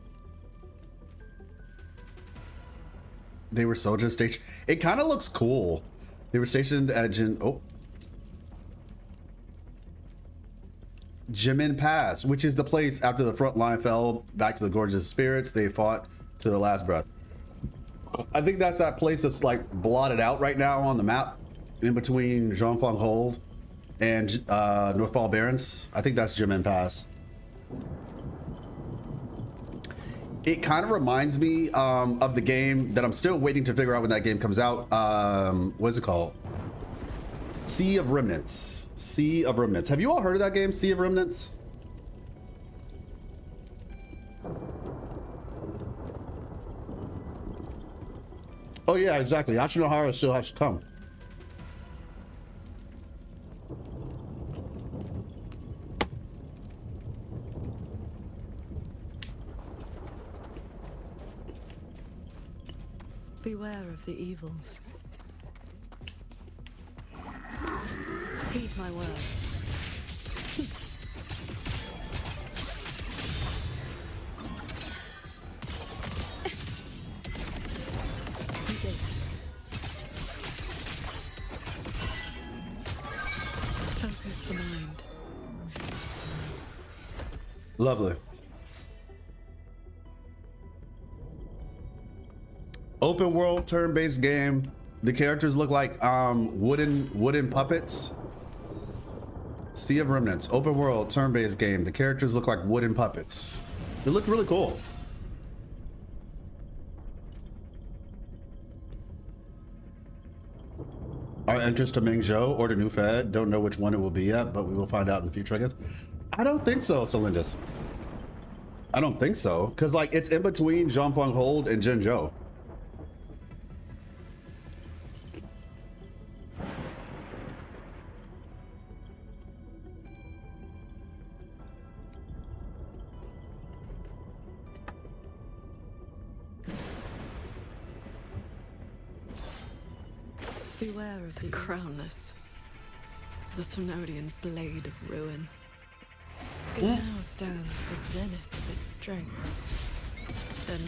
S1: They were soldiers stationed. It kind of looks cool. They were stationed at Jimin Pass, which is the place after the front line fell back to the gorgeous spirits. They fought to the last breath. I think that's that place that's like blotted out right now on the map in between Zhongfang Hold and Northfall Barrens. I think that's Jimin Pass. It kind of reminds me of the game that I'm still waiting to figure out when that game comes out. What is it called? Sea of Remnants. Sea of Remnants. Have you all heard of that game, Sea of Remnants? Oh yeah, exactly. Ashinohara still has to come.
S2: Beware of the evils. Heed my words. Focus the mind.
S1: Lovely. Open world turn-based game. The characters look like wooden puppets. Sea of Remnants. Open world turn-based game. The characters look like wooden puppets. It looked really cool. Our entrance to Mingzhou or to New Fed. Don't know which one it will be yet, but we will find out in the future, I guess. I don't think so, Celindus. I don't think so. Because, like, it's in between Zhongfeng Hold and Jinzhou.
S2: Beware of the crownless. The Thrunodian's blade of ruin. It now stands at the zenith of its strength. And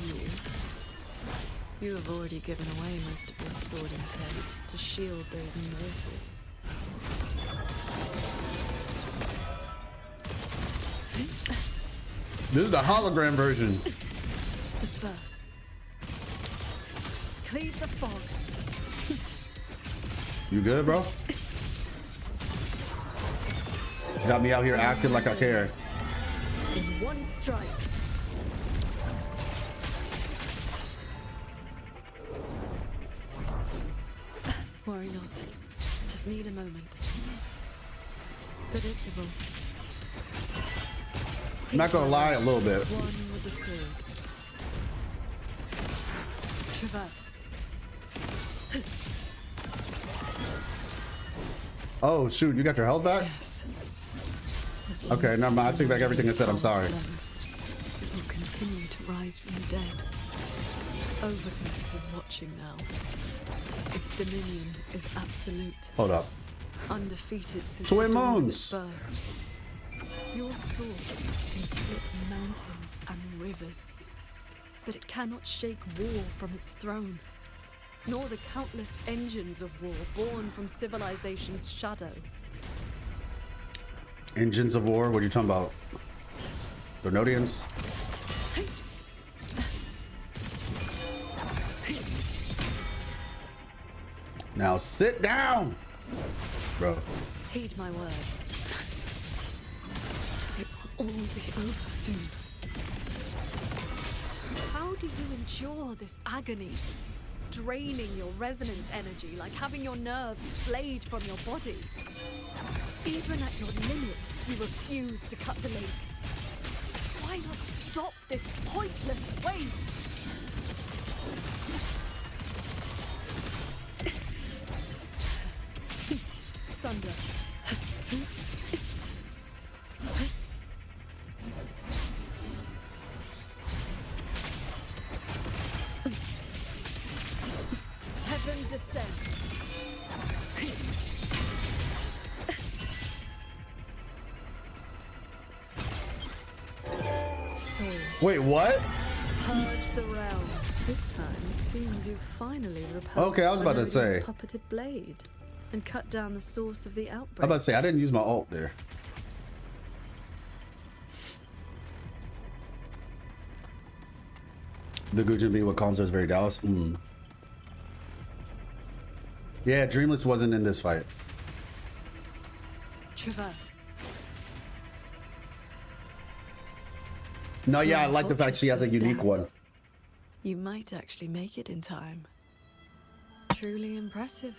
S2: you have already given away most of your sword intent to shield those mortals.
S1: This is the hologram version.
S2: Disperse. Cleave the fog.
S1: You good, bro? Got me out here asking like I care.
S2: In one strike. Worry not. Just need a moment. Predictable.
S1: I'm not gonna lie, a little bit.
S2: One with the sword. Traverse.
S1: Oh shoot, you got your health back?
S2: Yes.
S1: Okay, never mind. I take back everything I said. I'm sorry.
S2: It will continue to rise from the dead. Overthink is watching now. Its dominion is absolute.
S1: Hold up.
S2: Undefeated since
S1: Twin
S2: the dawn of
S1: moons.
S2: its birth. Your sword can split mountains and rivers, but it cannot shake war from its throne, nor the countless engines of war born from civilization's shadow.
S1: Engines of war? What are you talking about? Thrunodians? Now sit down, bro.
S2: Heed my words. It will all be over soon. How do you endure this agony? Draining your resonance energy like having your nerves flayed from your body. Even at your limit, you refuse to cut the link. Why not stop this pointless waste? Sunder. Heaven descends.
S1: Wait, what?
S2: Purge the realm. This time, it seems you've finally repelled
S1: Okay, I was about to say.
S2: puppeted blade and cut down the source of the outbreak.
S1: I'm about to say, I didn't use my ult there. The Gujin be what concerts very Dallas. Yeah, Dreamless wasn't in this fight.
S2: Traverse.
S1: No, yeah, I like the fact she has a unique one.
S2: You might actually make it in time. Truly impressive.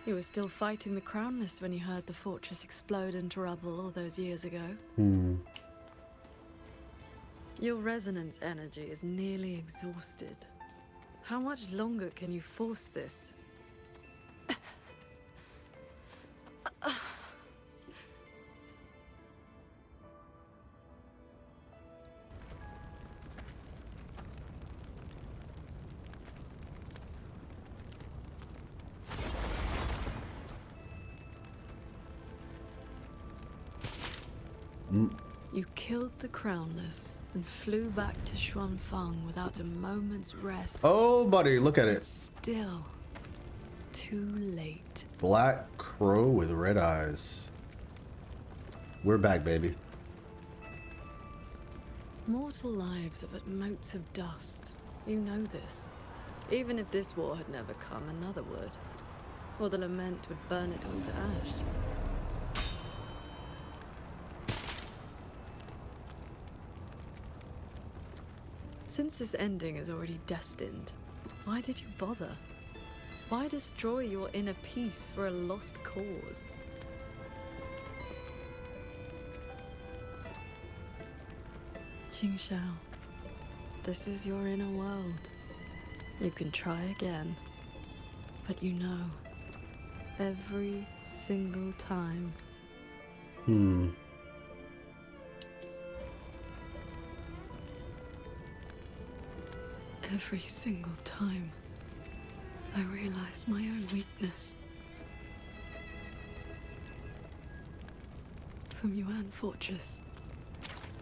S2: You were still fighting the Crownless when you heard the fortress explode into rubble all those years ago. Your resonance energy is nearly exhausted. How much longer can you force this? You killed the Crownless and flew back to Xuanfang without a moment's rest.
S1: Oh, buddy, look at it.
S2: Still too late.
S1: Black crow with red eyes. We're back, baby.
S2: Mortal lives are but motes of dust. You know this. Even if this war had never come, another would. Or the lament would burn it all to ash. Since this ending is already destined, why did you bother? Why destroy your inner peace for a lost cause? Qingxiao, this is your inner world. You can try again, but you know, every single time. Every single time, I realize my own weakness. From Yuan Fortress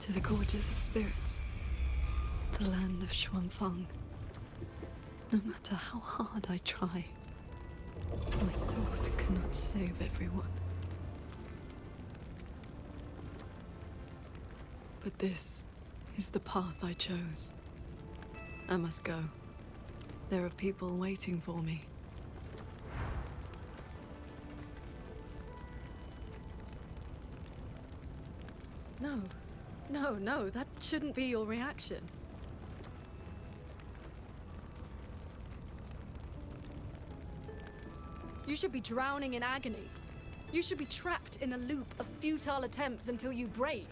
S2: to the Gorges of Spirits, the land of Xuanfang. No matter how hard I try, my sword cannot save everyone. But this is the path I chose. I must go. There are people waiting for me. No, that shouldn't be your reaction. You should be drowning in agony. You should be trapped in a loop of futile attempts until you break.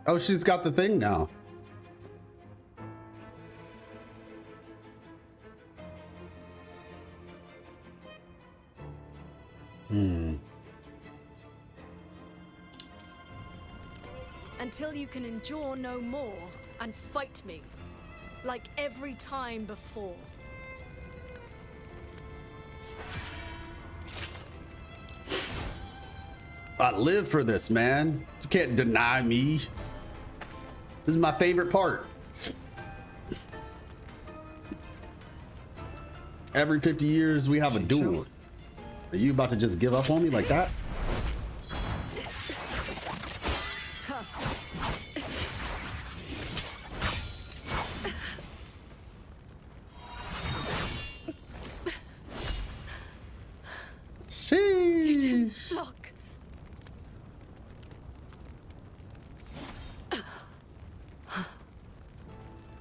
S1: Oh, she's got the thing now.
S2: Until you can endure no more and fight me, like every time before.
S1: I live for this, man. You can't deny me. This is my favorite part. Every 50 years we have a duel. Are you about to just give up on me like that?
S2: You didn't block.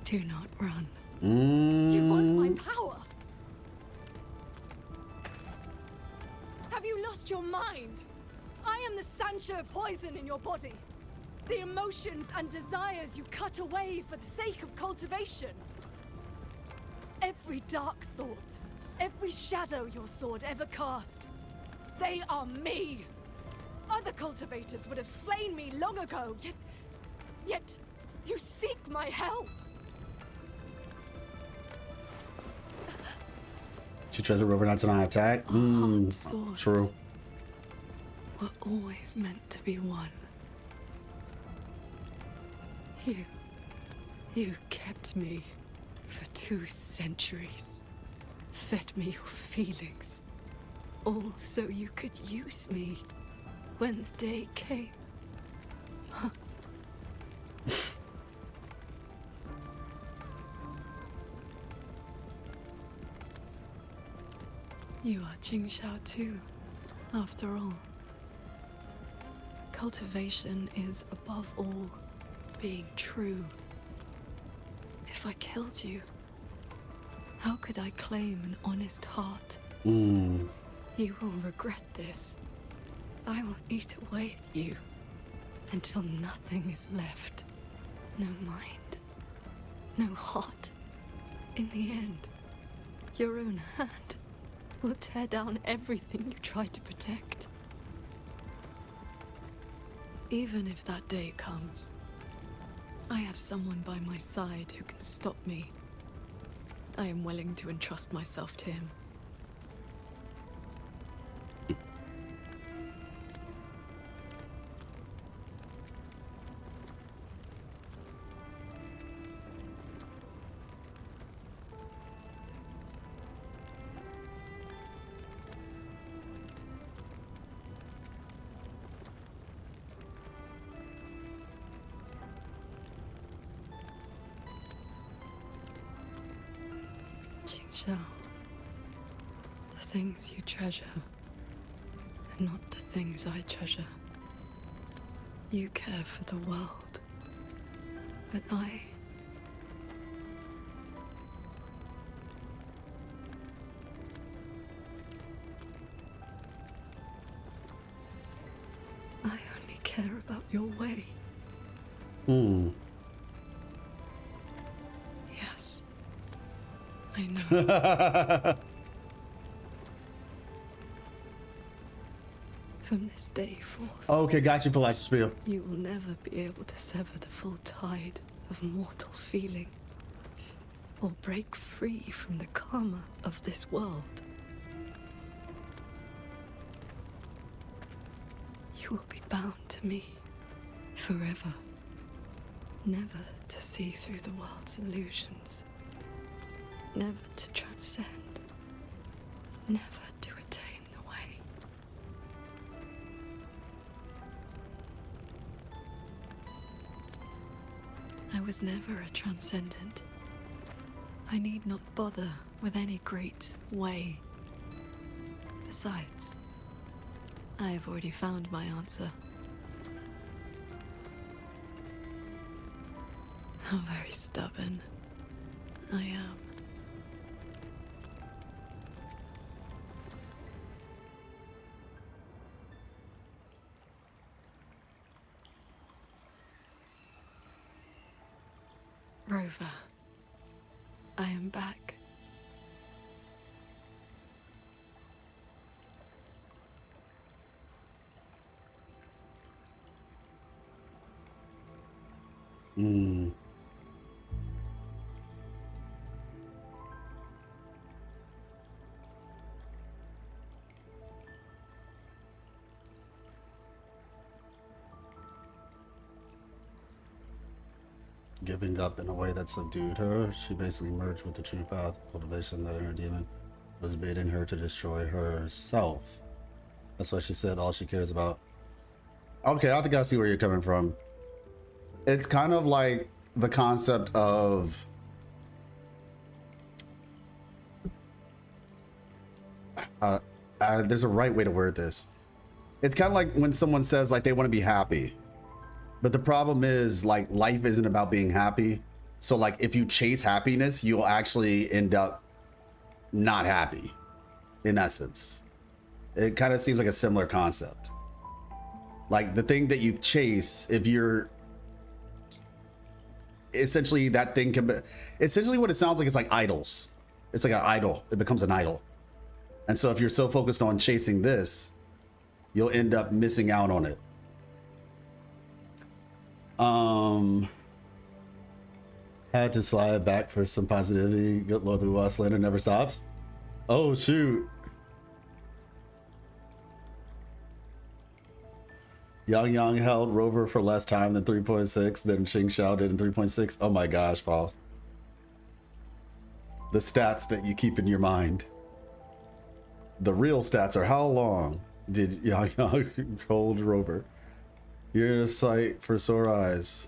S2: Do not run. You want my power? Have you lost your mind? I am the Sancho poison in your body. The emotions and desires you cut away for the sake of cultivation. Every dark thought, every shadow your sword ever cast, they are me. Other cultivators would have slain me long ago, yet you seek my help.
S1: She tries to rubber not to not attack.
S2: Swords
S1: True.
S2: were always meant to be one. You kept me for 2 centuries. Fed me your feelings. All so you could use me when the day came. You are Qingxiao too, after all. Cultivation is, above all, being true. If I killed you, how could I claim an honest heart? You will regret this. I will eat away at you until nothing is left. No mind, no heart. In the end, your own hand will tear down everything you tried to protect. Even if that day comes, I have someone by my side who can stop me. I am willing to entrust myself to him. Qingxiao, the things you treasure are not the things I treasure. You care for the world. But I only care about your way. Yes, I know. From this day forth.
S1: Okay, got you for life spiel.
S2: You will never be able to sever the full tide of mortal feeling, or break free from the karma of this world. You will be bound to me forever, never to see through the world's illusions, never to transcend, never to attain the way. I was never a transcendent. I need not bother with any great way. Besides, I have already found my answer. How very stubborn I am. Rover, I am back.
S1: Giving up in a way that subdued her, she basically merged with the true path of cultivation that inner demon was baiting her to destroy herself. That's why she said all she cares about. Okay, I think I see where you're coming from. It's kind of like the concept of there's a right way to word this. It's kind of like when someone says like they want to be happy. But the problem is, like, life isn't about being happy. So, like, if you chase happiness, you'll actually end up not happy, in essence. It kind of seems like a similar concept. Like, the thing that you chase, if you're... Essentially, that thing can be... Essentially, what it sounds like is like idols. It's like an idol. It becomes an idol. And so, if you're so focused on chasing this, you'll end up missing out on it. Had to slide back for some positivity. Good Lord, the slander never stops. Oh shoot. Yang held Rover for less time than 3.6 than Xing Xiao did in 3.6. Oh my gosh, Paul. The stats that you keep in your mind. The real stats are how long did Yang hold Rover? You're a sight for sore eyes.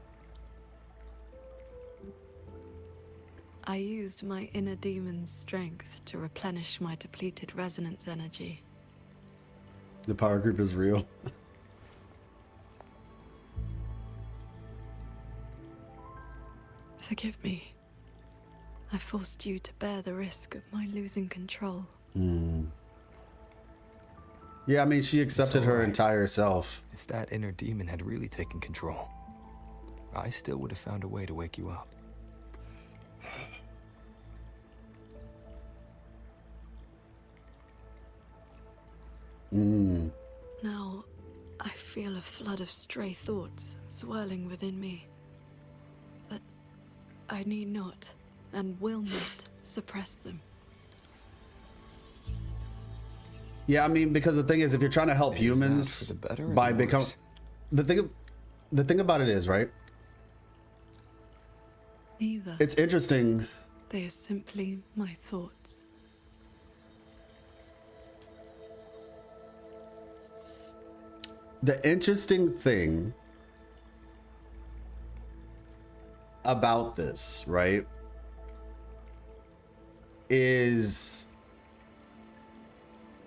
S2: I used my inner demon's strength to replenish my depleted resonance energy.
S1: The power group is real.
S2: Forgive me. I forced you to bear the risk of my losing control.
S1: Yeah, I mean, she accepted her entire self.
S4: If that inner demon had really taken control, I still would have found a way to wake you up.
S2: Now, I feel a flood of stray thoughts swirling within me. But I need not, and will not, suppress them.
S1: Yeah, I mean, because the thing is, if you're trying to help humans by become... The thing about it is, right?
S2: Neither.
S1: It's interesting.
S2: They are simply my thoughts.
S1: The interesting thing about this, right, is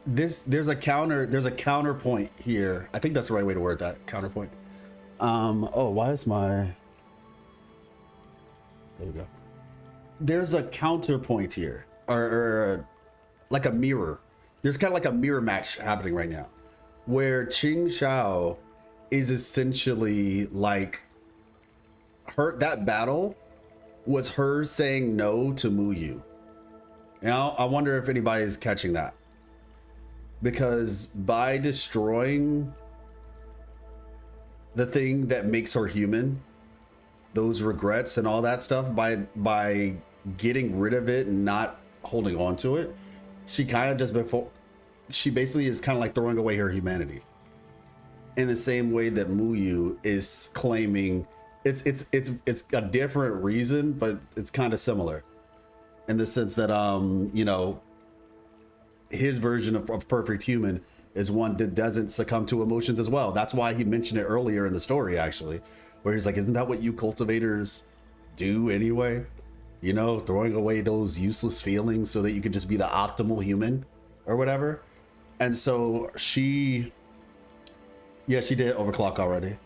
S1: there's a counterpoint here. I think that's the right way to word that, counterpoint. Oh, why is my There we go. There's a counterpoint here, or like a mirror. There's kind of like a mirror match happening right now, where Qing Shao is essentially like her. That battle was her saying no to Mu Yu. Now, I wonder if anybody is catching that, because by destroying the thing that makes her human, those regrets and all that stuff, by getting rid of it and not holding on to it, she kind of just she basically is kind of like throwing away her humanity, in the same way that Mu Yu is claiming it's a different reason, but it's kind of similar in the sense that you know, his version of perfect human is one that doesn't succumb to emotions as well. That's why he mentioned it earlier in the story, actually, where he's like, isn't that what you cultivators do anyway? You know, throwing away those useless feelings so that you can just be the optimal human or whatever. And so she did overclock already.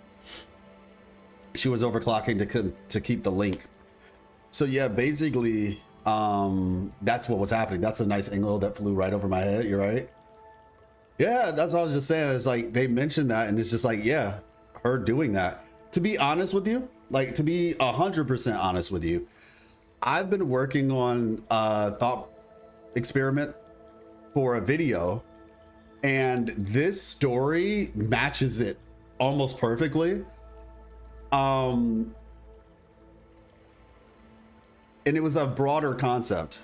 S1: She was overclocking to keep the link. So yeah, basically, that's what was happening. That's a nice angle that flew right over my head. You're right. Yeah, that's what I was just saying. It's like they mentioned that, and it's just like, yeah, her doing that. To be honest with you, like to be 100% honest with you, I've been working on a thought experiment for a video, and this story matches it almost perfectly. And it was a broader concept.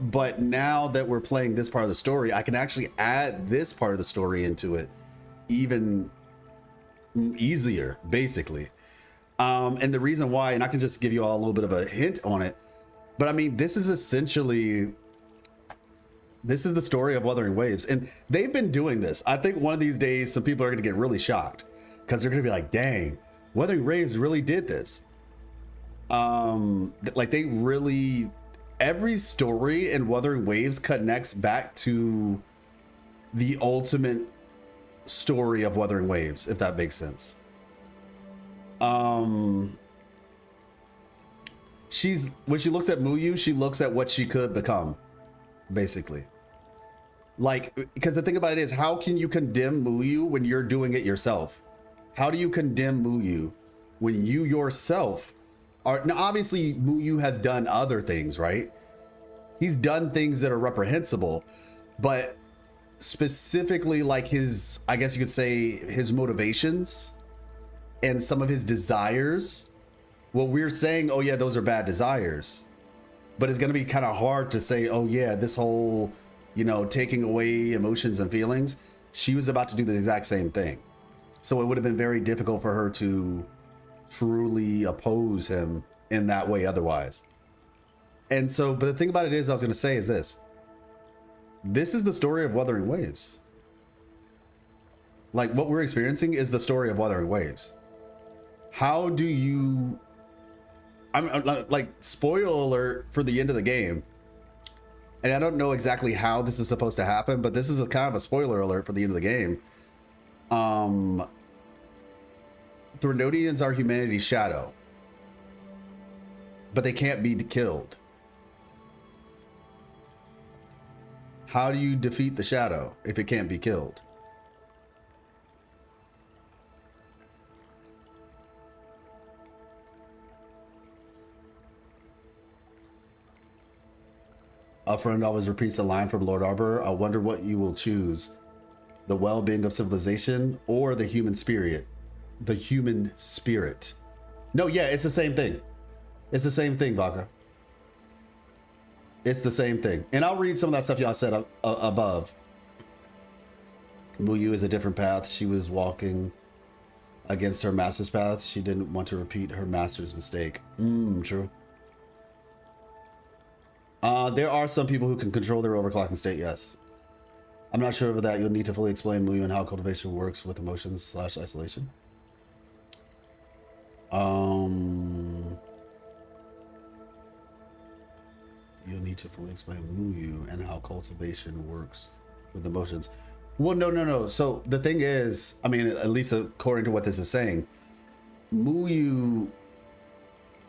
S1: But now that we're playing this part of the story, I can actually add this part of the story into it even easier, basically. And the reason why, and I can just give you all a little bit of a hint on it, but I mean, this is the story of Wuthering Waves, and they've been doing this. I think one of these days, some people are going to get really shocked because they're going to be like, dang, Wuthering Waves really did this. Like they really, every story in Wuthering Waves connects back to the ultimate story of Wuthering Waves, if that makes sense. When she looks at Mu Yu, she looks at what she could become, basically. Like, because the thing about it is, how can you condemn Mu Yu when you're doing it yourself? How do you condemn Mu Yu when you yourself are? Now, obviously, Mu Yu has done other things, right? He's done things that are reprehensible, but specifically like his, I guess you could say, his motivations and some of his desires. Well, we're saying, oh yeah, those are bad desires, but it's going to be kind of hard to say, oh yeah, this whole, you know, taking away emotions and feelings, she was about to do the exact same thing. So it would have been very difficult for her to truly oppose him in that way otherwise. And so, but the thing about it is, I was going to say is this is the story of Wuthering Waves. Like what we're experiencing is the story of Wuthering Waves. How do you, I'm like, spoiler alert for the end of the game. And I don't know exactly how this is supposed to happen, but this is a kind of a spoiler alert for the end of the game. Threnodians are humanity's shadow, but they can't be killed. How do you defeat the shadow if it can't be killed? A friend always repeats a line from Lord Arbor. I wonder what you will choose, the well-being of civilization or the human spirit. The human spirit. No, yeah, it's the same thing. It's the same thing, Baka. It's the same thing. And I'll read some of that stuff y'all said above. Mu Yu is a different path. She was walking against her master's path. She didn't want to repeat her master's mistake. True. There are some people who can control their overclocking state, yes. I'm not sure of that. You'll need to fully explain Mu Yu and how cultivation works with emotions / isolation. You'll need to fully explain Mu Yu and how cultivation works with emotions. Well, no. So the thing is, I mean, at least according to what this is saying, Muyu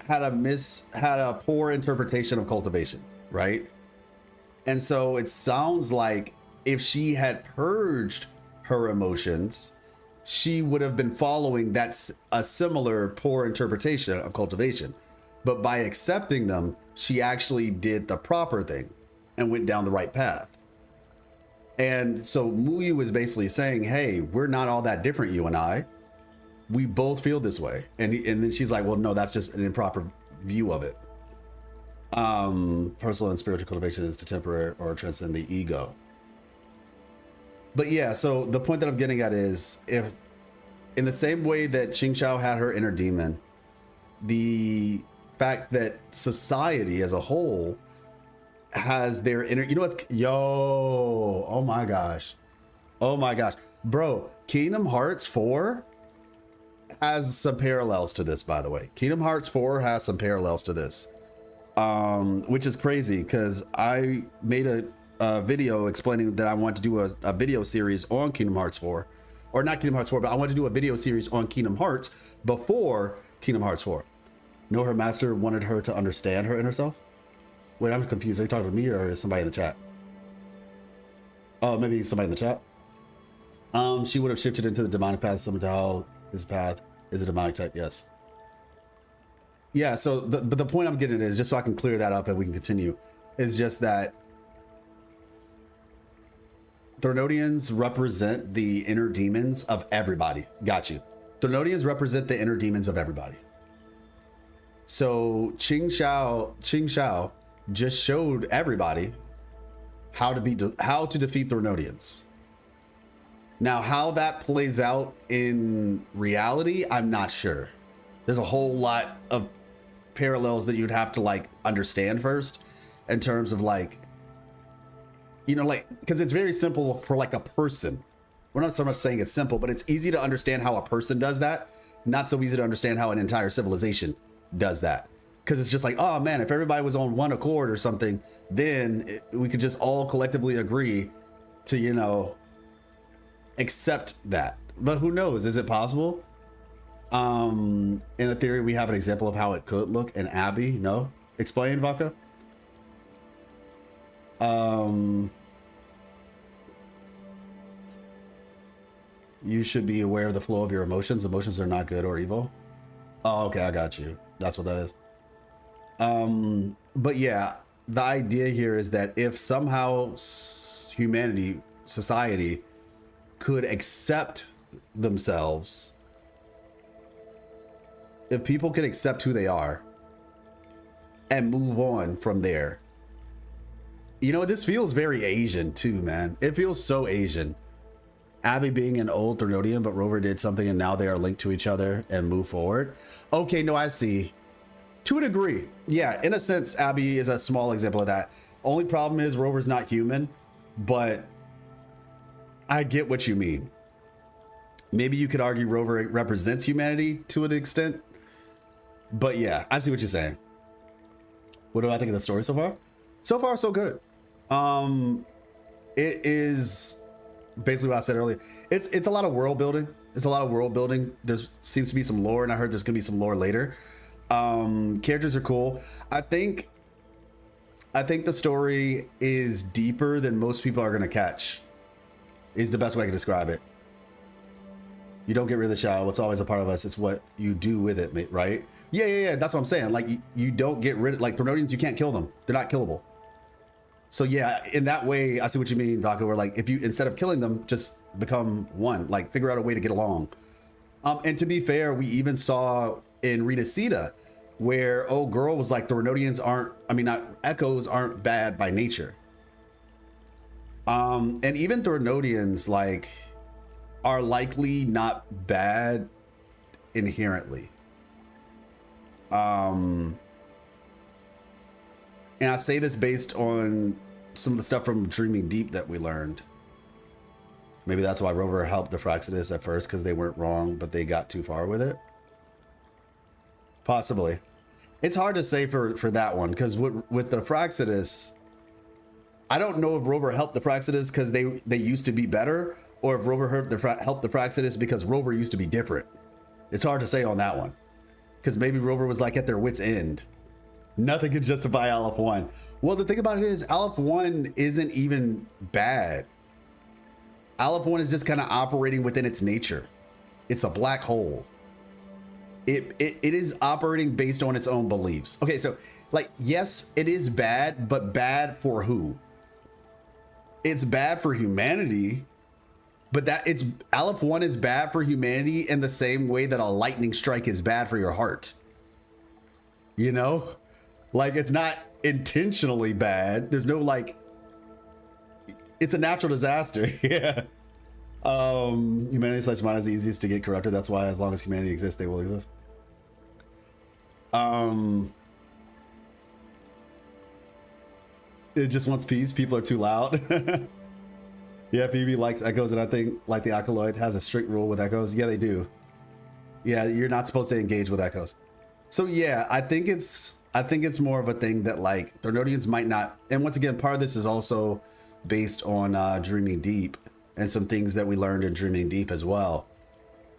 S1: had a poor interpretation of cultivation, right? And so it sounds like if she had purged her emotions, she would have been following that's a similar poor interpretation of cultivation. But by accepting them, she actually did the proper thing and went down the right path. And so Muyu is basically saying, hey, we're not all that different, you and I. We both feel this way. And then she's like, well, no, that's just an improper view of it. Personal and spiritual cultivation is to temper or transcend the ego. But yeah, so the point that I'm getting at is, if in the same way that Qingxiao had her inner demon, the fact that society as a whole has their inner, you know what's, oh my gosh, bro, Kingdom Hearts 4 has some parallels to this, by the way. Kingdom Hearts 4 has some parallels to this, which is crazy because I made a video explaining that I want to do a video series on Kingdom Hearts 4, or not Kingdom Hearts 4, but I want to do a video series on Kingdom Hearts before Kingdom Hearts 4. No, her master wanted her to understand her inner self. Wait, I'm confused. Are you talking to me or is somebody in the chat? Oh, maybe somebody in the chat. She would have shifted into the demonic path. Similar to how his path is a demonic type. Yes. Yeah. So, but the point I'm getting at is, just so I can clear that up and we can continue, is just that Threnodians represent the inner demons of everybody. Got you. Threnodians represent the inner demons of everybody. So Qingxiao just showed everybody how to defeat Threnodians. Now, how that plays out in reality, I'm not sure. There's a whole lot of parallels that you'd have to like understand first, in terms of like, you know, like, because it's very simple for like a person. We're not so much saying it's simple, but it's easy to understand how a person does that. Not so easy to understand how an entire civilization does that. Because it's just like, oh man, if everybody was on one accord or something, then we could just all collectively agree to, you know, accept that. But who knows? Is it possible? In a theory, we have an example of how it could look. And Abby, no? Explain, Vaka. You should be aware of the flow of your emotions. Emotions are not good or evil. Oh, okay, I got you. That's what that is. But yeah, the idea here is that if somehow humanity, society, could accept themselves, if people could accept who they are and move on from there, you know, this feels very Asian too, man. It feels so Asian. Abby being an old Threnodian, but Rover did something and now they are linked to each other and move forward. Okay, no, I see. To a degree. Yeah, in a sense, Abby is a small example of that. Only problem is Rover's not human, but I get what you mean. Maybe you could argue Rover represents humanity to an extent, but yeah, I see what you're saying. What do I think of the story so far? So far, so good. It is basically what I said earlier. It's a lot of world building. There seems to be some lore, and I heard there's gonna be some lore later. Characters are cool. I think the story is deeper than most people are gonna catch, is the best way I can describe it. You don't get rid of the shadow. It's always a part of us. It's what you do with it, right? Yeah. That's what I'm saying. Like, you don't get rid of, like, Threnodians, you can't kill them. They're not killable. So yeah, in that way, I see what you mean, Vaca, where like, if you, instead of killing them, just become one, like figure out a way to get along. And to be fair, we even saw in Rita Sita, where old girl was like, echoes aren't bad by nature. And even Threnodians, like, are likely not bad inherently. And I say this based on some of the stuff from Dreaming Deep that we learned. Maybe that's why Rover helped the Fraxidus at first, because they weren't wrong, but they got too far with it. Possibly. It's hard to say for that one, because with the Fraxidus, I don't know if Rover helped the Fraxidus because they used to be better, or if Rover helped the Fraxidus because Rover used to be different. It's hard to say on that one. Because maybe Rover was like at their wit's end. Nothing could justify Aleph 1. Well, the thing about it is Aleph 1 isn't even bad. Aleph 1 is just kind of operating within its nature. It's a black hole. It is operating based on its own beliefs. Okay, so like, yes, it is bad, but bad for who? It's bad for humanity, but Aleph 1 is bad for humanity in the same way that a lightning strike is bad for your heart. You know? Like, it's not intentionally bad. There's no like, it's a natural disaster. Yeah. Humanity / mine is the easiest to get corrupted. That's why as long as humanity exists, they will exist. It just wants peace. People are too loud. Yeah, Phoebe likes echoes, and I think like the Acolyte has a strict rule with echoes. Yeah, they do. Yeah, you're not supposed to engage with echoes. So yeah, I think it's more of a thing that like Threnodians might not. And once again, part of this is also based on Dreaming Deep and some things that we learned in Dreaming Deep as well.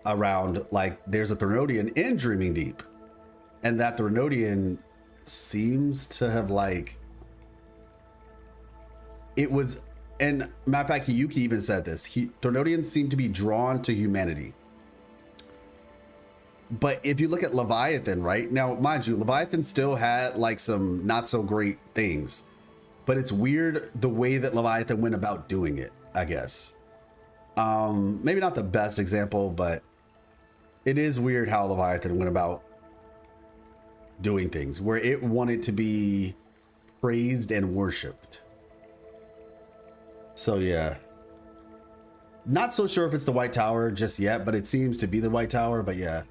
S1: Around like there's a Threnodian in Dreaming Deep, and that Threnodian seems to have like it was. And matter of fact, Hiyuki even said this. Threnodians seem to be drawn to humanity. But if you look at Leviathan, right? Now, mind you, Leviathan still had like some not so great things. But it's weird the way that Leviathan went about doing it, I guess. Maybe not the best example, but it is weird how Leviathan went about doing things. Where it wanted to be praised and worshipped. So yeah, not so sure if it's the White Tower just yet, but it seems to be the White Tower. But yeah,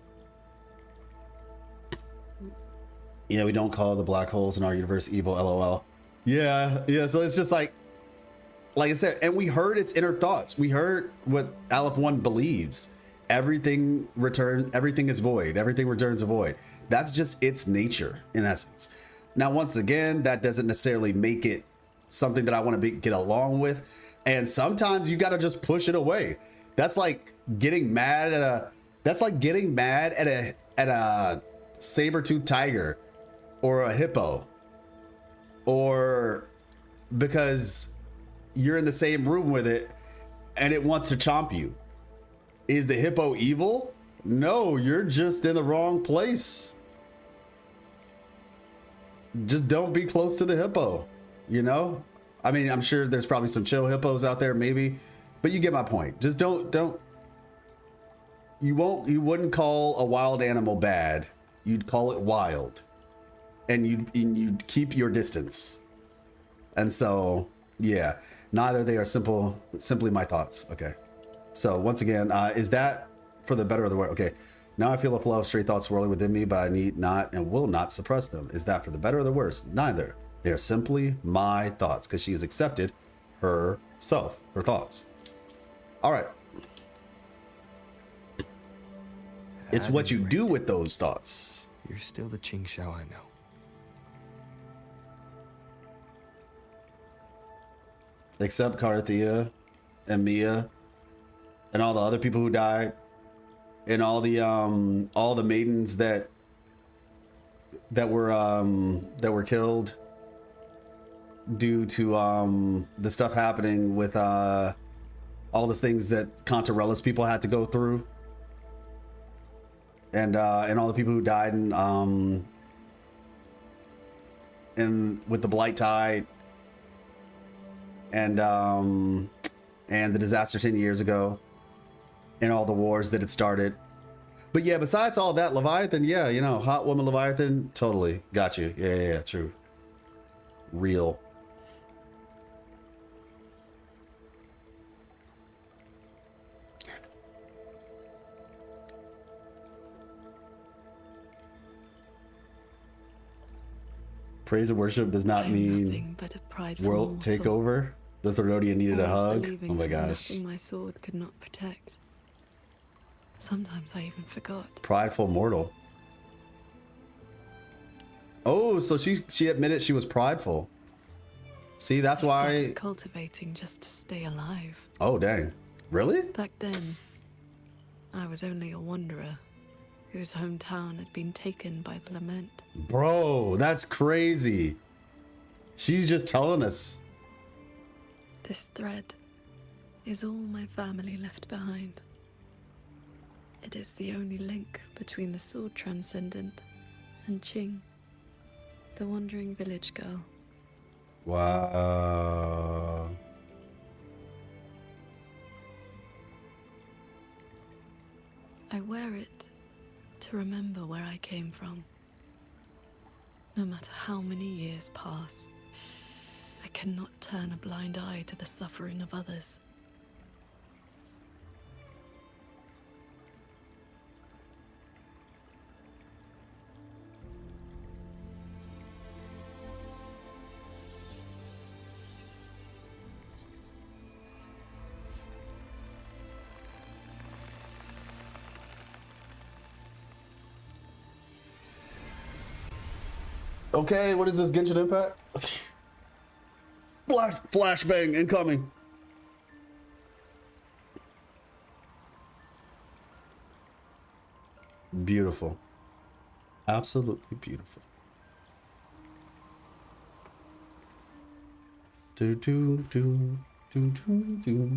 S1: we don't call the black holes in our universe evil, lol. Yeah. So it's just like I said, and we heard its inner thoughts. We heard what Aleph 1 believes. Everything is void. Everything returns a void. That's just its nature in essence. Now, once again, that doesn't necessarily make it something that I want to get along with, and sometimes you got to just push it away. That's like getting mad at a saber-toothed tiger or a hippo, or because you're in the same room with it and it wants to chomp you. Is the hippo evil? No, you're just in the wrong place. Just don't be close to the hippo. I mean, I'm sure there's probably some chill hippos out there, maybe, but you get my point. Just don't. You wouldn't call a wild animal bad. You'd call it wild, and you'd keep your distance. And so, yeah, neither they are simply my thoughts. Okay. So once again, is that for the better or the worse? Okay. Now I feel a flow of stray thoughts swirling within me, but I need not and will not suppress them. Is that for the better or the worse? Neither. They're simply my thoughts, because she has accepted herself, her thoughts. All right. It's what you do with those thoughts.
S4: You're still the Ching Shao I know.
S1: Except Carthea and Mia and all the other people who died, and all the maidens that were killed due to the stuff happening with all the things that Contarella's people had to go through, and all the people who died in with the Blight Tide and the disaster 10 years ago, and all the wars that it started. But yeah, besides all that, Leviathan, yeah, hot woman Leviathan, totally got you. Yeah, true, real. Praise and worship does not mean world takeover. The Threnodian needed a hug. Oh my gosh.
S2: Nothing my sword could not protect. Sometimes I even forgot.
S1: Prideful mortal. Oh, so she admitted she was prideful. See, that's why.
S2: Cultivating just to stay alive.
S1: Oh dang, really?
S2: Back then, I was only a wanderer. whose hometown had been taken by the lament.
S1: Bro, that's crazy. She's just telling us.
S2: This thread is all my family left behind. It is the only link between the sword transcendent and Ching, the wandering village girl.
S1: Wow.
S2: I wear it to remember where I came from. No matter how many years pass, I cannot turn a blind eye to the suffering of others.
S1: Okay, what is this, Genshin Impact? Flashbang incoming. Beautiful. Absolutely beautiful.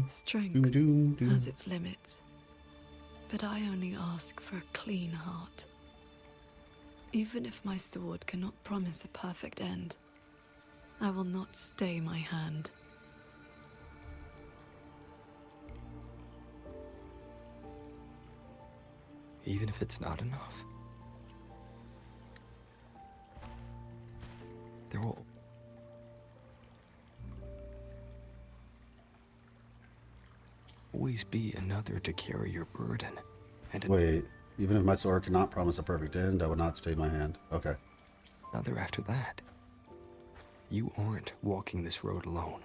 S2: Strength has its limits, but I only ask for a clean heart. Even if my sword cannot promise a perfect end, I will not stay my hand.
S4: Even if it's not enough, there will always be another to carry your burden. And
S1: wait, even if my sword cannot promise a perfect end, I will not stay my hand. Okay.
S4: another after that. You aren't walking this road alone.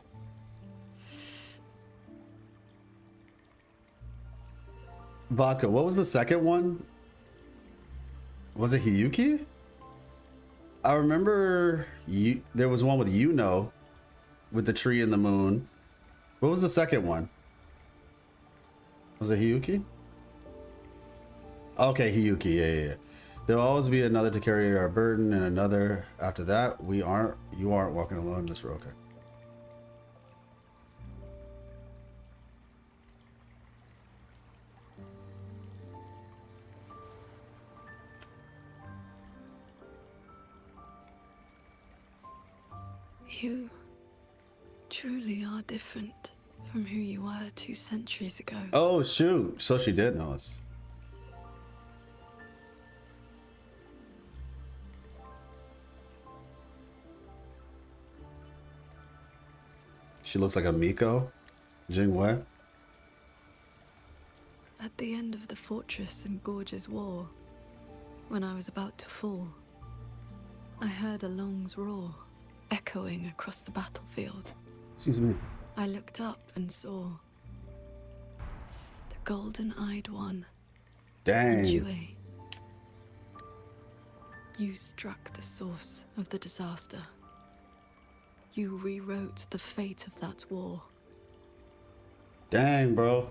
S1: Vodka, what was the second one? Was it Hiyuki? I remember there was one with Yuno, with the tree and the moon. What was the second one? Was it Hiyuki? Okay, Hiyuki, yeah. There'll always be another to carry our burden, and another after that. You aren't walking alone in this road. Okay.
S2: You truly are different from who you were 2 centuries ago.
S1: Oh, shoot. So she did know us. She looks like a Miko. Jingwei.
S2: At the end of the Fortress and Gorge's War, when I was about to fall, I heard Along's roar echoing across the battlefield.
S1: Excuse me.
S2: I looked up and saw the golden-eyed one.
S1: Dang.
S2: Jue. You struck the source of the disaster. You rewrote the fate of that war.
S1: Dang, bro.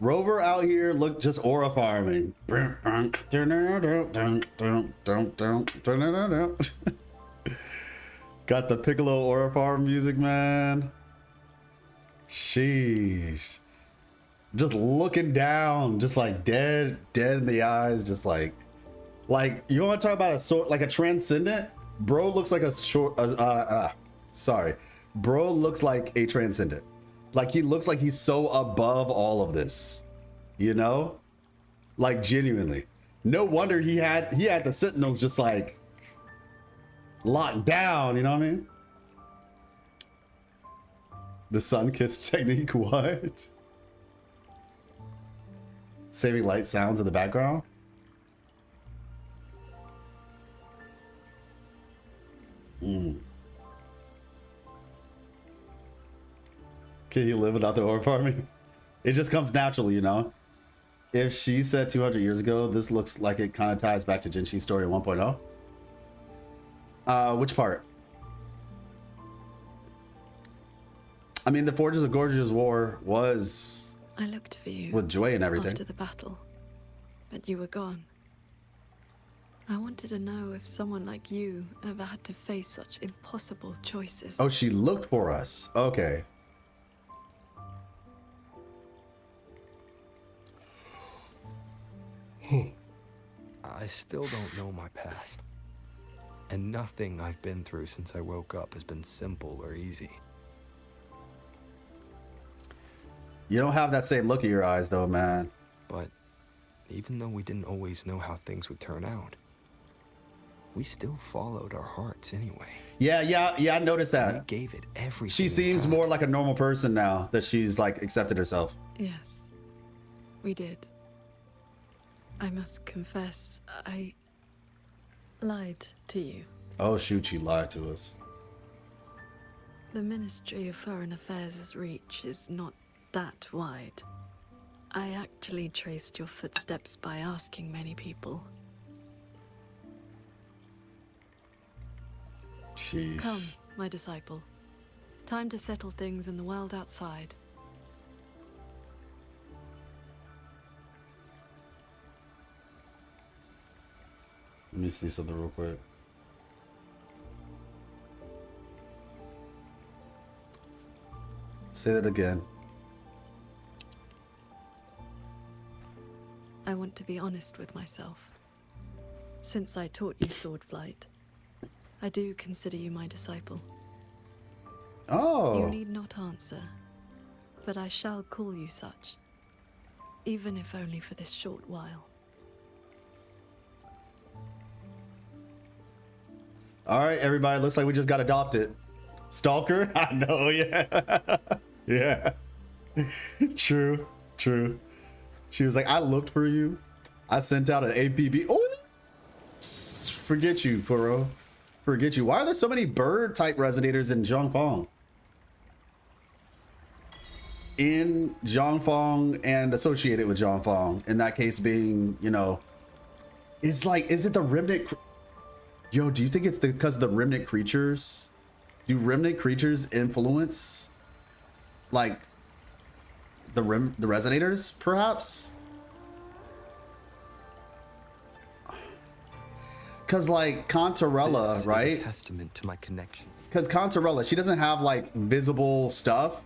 S1: Rover out here look just aura farming. Got the Piccolo aura farm music, man. Sheesh. Just looking down, just like dead in the eyes, just like you want to talk about a sort like a transcendent? Bro looks like a Bro looks like a transcendent. Like he looks like he's so above all of this, you know? Like genuinely. No wonder he had the Sentinels just like locked down, you know what I mean? The sun kiss technique, what? Saving light sounds in the background? Can you live without the orb farming? It just comes naturally, you know? If she said 200 years ago, this looks like it kind of ties back to Jinshi's story 1.0. Which part? I mean, the Forges of Gorge's War was
S2: I looked for you
S1: with Jue and everything.
S2: after the battle. but you were gone. I wanted to know if someone like you ever had to face such impossible choices.
S1: Oh, she looked for us. Okay.
S4: I still don't know my past. And nothing I've been through since I woke up has been simple or easy.
S1: You don't have that same look in your eyes, though, man.
S4: But even though we didn't always know how things would turn out, we still followed our hearts anyway.
S1: Yeah, I noticed that.
S4: We gave it everything.
S1: She seems more like a normal person now that she's like accepted herself.
S2: Yes, we did. I must confess, I lied to you.
S1: Oh shoot, she lied to us.
S2: The Ministry of Foreign Affairs' reach is not that wide. I actually traced your footsteps by asking many people.
S1: Sheesh.
S2: Come, my disciple. Time to settle things in the world outside.
S1: Let me see something real quick. Say that again.
S2: I want to be honest with myself. Since I taught you sword flight, I do consider you my disciple.
S1: Oh.
S2: You need not answer, but I shall call you such, even if only for this short while.
S1: All right, everybody. Looks like we just got adopted. Stalker? I know, yeah. Yeah. True. She was like, I looked for you. I sent out an APB. Oh, forget you, Kuro. Forget you. Why are there so many bird type resonators in Zhongfang? In Zhongfang and associated with Zhongfang. In that case being, you know, is it the remnant? Yo, do you think it's because of the remnant creatures? Do remnant creatures influence like the resonators, perhaps? Because like Contarella, right?
S4: Is a testament to my connection.
S1: Because Contarella, she doesn't have like visible stuff,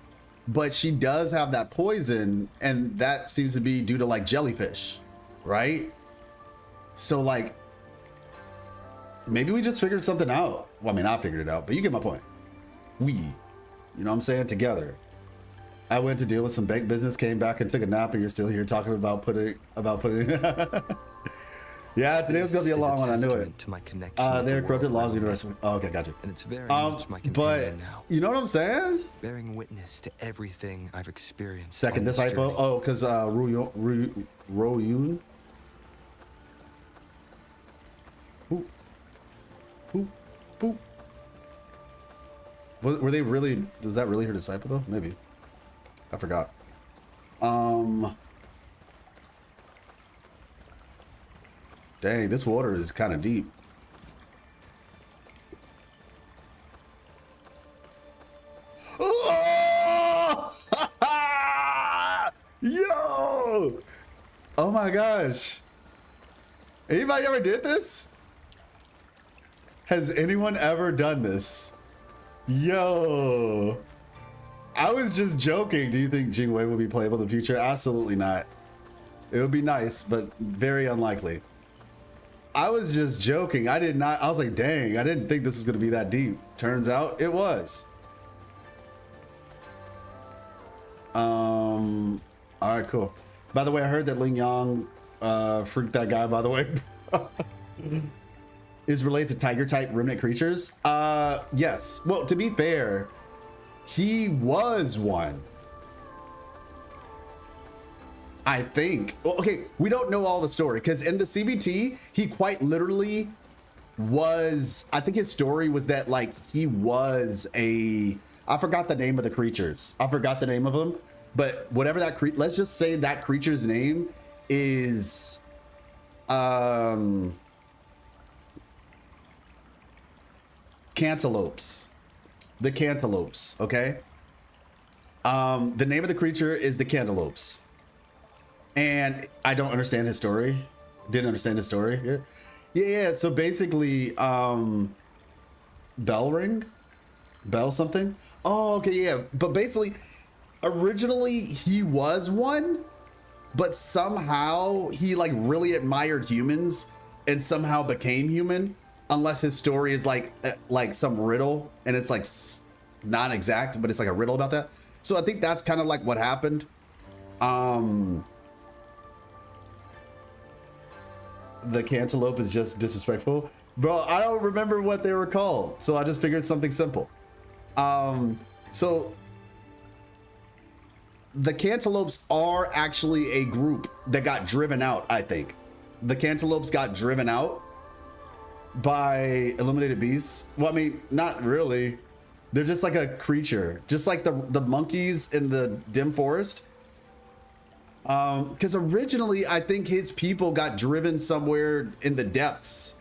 S1: but she does have that poison, and that seems to be due to like jellyfish, right? So like, maybe we just figured something out. Well, I mean, I figured it out, but you get my point. We, you know what I'm saying, together. I went to deal with some bank business, came back and took a nap, and you're still here talking about putting. Yeah, today was gonna be a long one. I knew it.
S4: To my connection
S1: they're corrupted laws universal. Oh, okay, gotcha.
S4: And it's very much my companion now.
S1: You know what I'm saying?
S4: Bearing witness to everything I've experienced.
S1: Second disciple. Oh, because Royun. Boop. Were they really? Was that really her disciple though? Maybe. I forgot. Dang, this water is kind of deep. Oh! Yo! Oh my gosh. Anybody ever did this? Has anyone ever done this? Yo. I was just joking. Do you think Jingwei will be playable in the future? Absolutely not. It would be nice, but very unlikely. I was just joking. I was like, dang, I didn't think this was going to be that deep. Turns out it was. All right, cool. By the way, I heard that Ling Yang, freaked that guy, by the way, is related to tiger type remnant creatures. Yes. Well, to be fair, he was one. I think. Well, okay, we don't know all the story because in the CBT, he quite literally was. I think his story was that like he was a. I forgot the name of the creatures. I forgot the name of them, but whatever that let's just say that creature's name is. Cantaloupes. The cantaloupes. Okay. The name of the creature is the cantaloupes. and I don't understand his story. Didn't understand his story. Yeah. So basically, bell something. Oh, okay, yeah. But basically, originally he was one, but somehow he like really admired humans and somehow became human. Unless his story is like some riddle, and it's like not exact, but it's like a riddle about that. So I think that's kind of like what happened. The cantaloupe is just disrespectful, bro. I don't remember what they were called, so I just figured something simple. So the cantaloupes are actually a group that got driven out. I think the cantaloupes got driven out by illuminated beasts. Well, I mean, not really. They're just like a creature, just like the monkeys in the dim forest. Because originally I think his people got driven somewhere in the depths.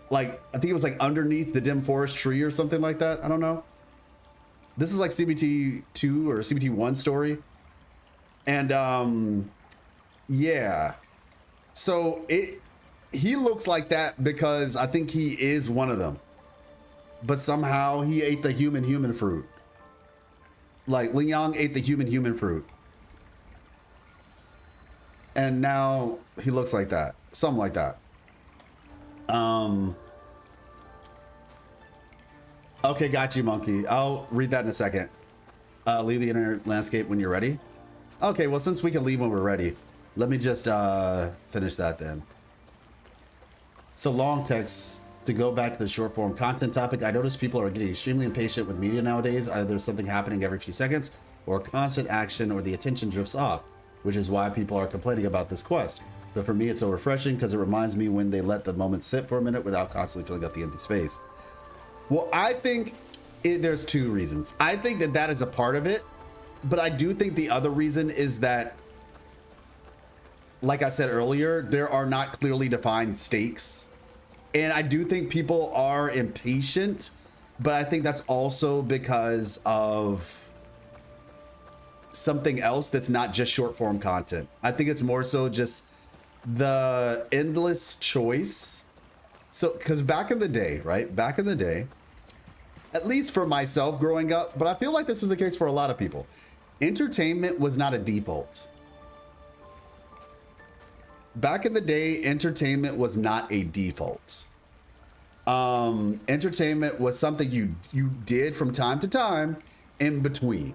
S1: Like, I think it was like underneath the dim forest tree or something like that. I don't know. This is like CBT 2 or CBT 1 story. And yeah. So he looks like that because I think he is one of them. But somehow he ate the human fruit. Like Ling Yang ate the human fruit. And now he looks like that. Something like that. Okay, got you, monkey. I'll read that in a second. Leave the inner landscape when you're ready. Okay, well, since we can leave when we're ready, let me just finish that then. So long text, to go back to the short form content topic, I notice people are getting extremely impatient with media nowadays. Either there's something happening every few seconds, or constant action, or the attention drifts off, which is why people are complaining about this quest. But for me, it's so refreshing because it reminds me when they let the moment sit for a minute without constantly filling up the empty space. Well, I think there's two reasons. I think that is a part of it, but I do think the other reason is that, like I said earlier, there are not clearly defined stakes. And I do think people are impatient, but I think that's also because of something else that's not just short form content. I think it's more so just the endless choice. So, because back in the day, right? Back in the day, at least for myself growing up, but I feel like this was the case for a lot of people, entertainment was not a default. Back in the day, entertainment was not a default. Entertainment was something you did from time to time in between.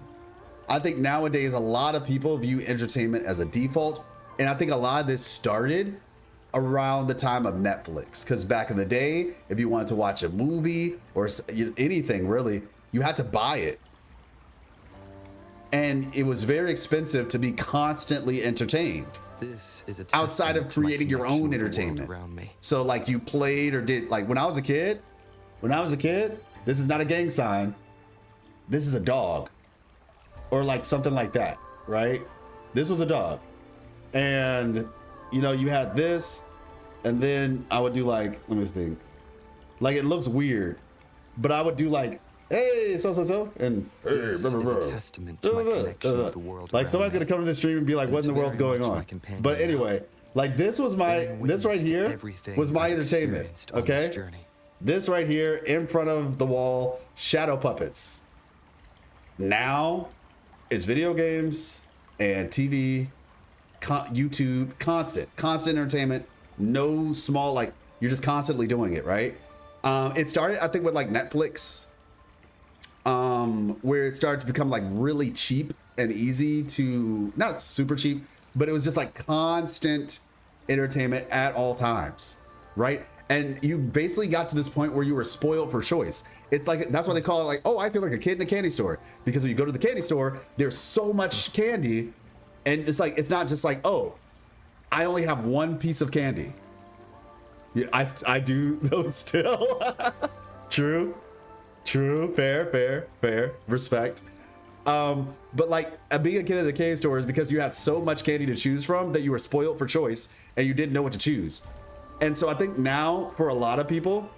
S1: I think nowadays a lot of people view entertainment as a default, and I think a lot of this started around the time of Netflix, because back in the day, if you wanted to watch a movie or anything really, you had to buy it, and it was very expensive to be constantly entertained.
S4: This is a
S1: outside of creating your own entertainment. So like you played or did, like when I was a kid, this is not a gang sign, this is a dog, or like something like that, right? This was a dog, and you know, you had this, and then I would do like, let me think, like it looks weird, but I would do like, hey, so, and hey, blah, blah, blah.
S4: Is a testament to my connection with the world.
S1: Like somebody's gonna come to the stream and be like, what in the world's going on? But anyway, like this was this right here was my entertainment, okay? This right here in front of the wall, shadow puppets. Now it's video games and TV, YouTube, constant entertainment, no small, like you're just constantly doing it, right? It started, I think, with like Netflix, where it started to become like really cheap and easy to, not super cheap, but it was just like constant entertainment at all times, right? And you basically got to this point where you were spoiled for choice. It's like, that's why they call it like, oh, I feel like a kid in a candy store, because when you go to the candy store, there's so much candy, and it's like, it's not just like, oh, I only have one piece of candy. Yeah, I do those still. True, fair, respect. But like being a kid at the candy store is because you had so much candy to choose from that you were spoiled for choice and you didn't know what to choose. And so I think now for a lot of people,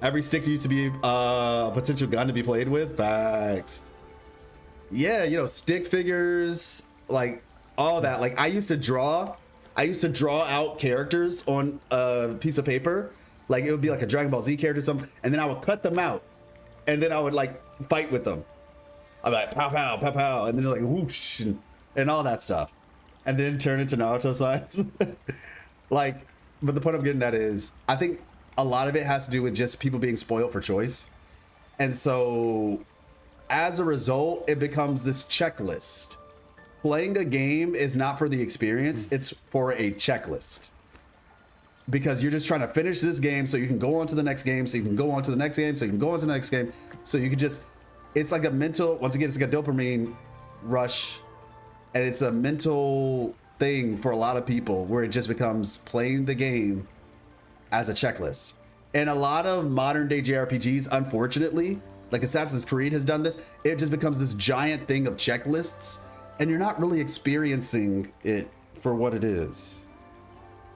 S1: every stick used to be a potential gun to be played with. Facts. Yeah, you know, stick figures, like all that. Like I used to draw out characters on a piece of paper. Like it would be like a Dragon Ball Z character or something, and then I would cut them out, and then I would like fight with them. I'd be like pow pow pow pow, and then like whoosh and all that stuff, and then turn into Naruto size. Like, but the point I'm getting at is, I think a lot of it has to do with just people being spoiled for choice, and so as a result, it becomes this checklist. Playing a game is not for the experience; it's for a checklist. Because you're just trying to finish this game so you can go on to the next game, so you can go on to the next game, so you can go on to the next game, so you can just, it's like a mental, once again, it's like a dopamine rush, and it's a mental thing for a lot of people where it just becomes playing the game as a checklist. And a lot of modern day JRPGs, unfortunately, like Assassin's Creed has done this, it just becomes this giant thing of checklists, and you're not really experiencing it for what it is.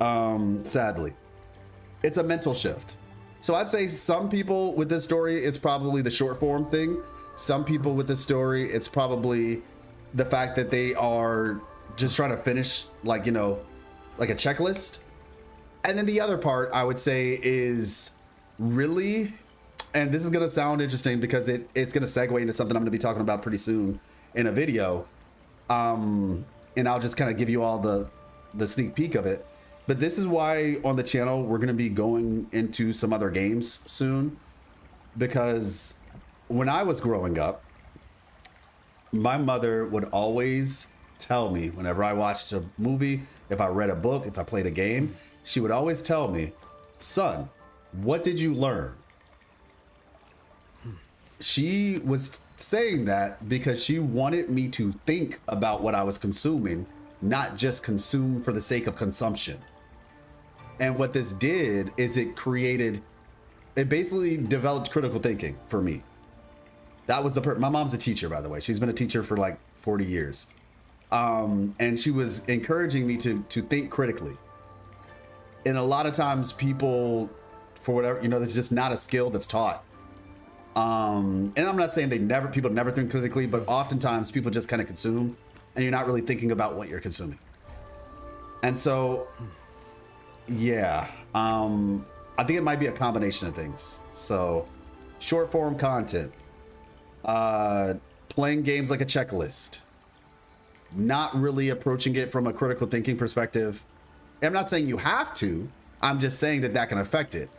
S1: Sadly, it's a mental shift. So I'd say some people with this story, it's probably the short form thing. Some people with this story, it's probably the fact that they are just trying to finish, like, you know, like a checklist. And then the other part I would say is really, and this is going to sound interesting because it's going to segue into something I'm going to be talking about pretty soon in a video. And I'll just kind of give you all the sneak peek of it. But this is why on the channel, we're going to be going into some other games soon, because when I was growing up, my mother would always tell me whenever I watched a movie, if I read a book, if I played a game, she would always tell me, son, what did you learn? She was saying that because she wanted me to think about what I was consuming, not just consume for the sake of consumption. And what this did is it basically developed critical thinking for me. That was my mom's a teacher, by the way. She's been a teacher for like 40 years. And she was encouraging me to think critically. And a lot of times people, for whatever, you know, it's just not a skill that's taught. And I'm not saying people never think critically, but oftentimes people just kind of consume and you're not really thinking about what you're consuming. And so, yeah, I think it might be a combination of things. So short form content, playing games like a checklist, not really approaching it from a critical thinking perspective. And I'm not saying you have to, I'm just saying that can affect it.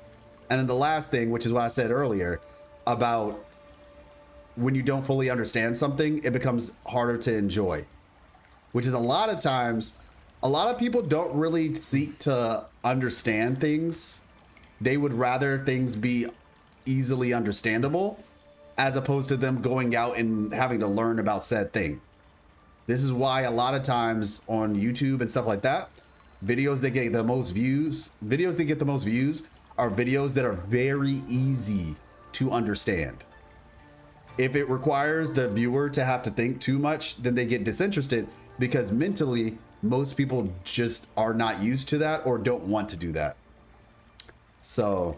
S1: And then the last thing, which is what I said earlier about when you don't fully understand something, it becomes harder to enjoy, which is a lot of times, a lot of people don't really seek to understand things. They would rather things be easily understandable as opposed to them going out and having to learn about said thing. This is why a lot of times on YouTube and stuff like that, videos that get the most views are videos that are very easy to understand. If it requires the viewer to have to think too much, then they get disinterested because mentally, most people just are not used to that or don't want to do that. So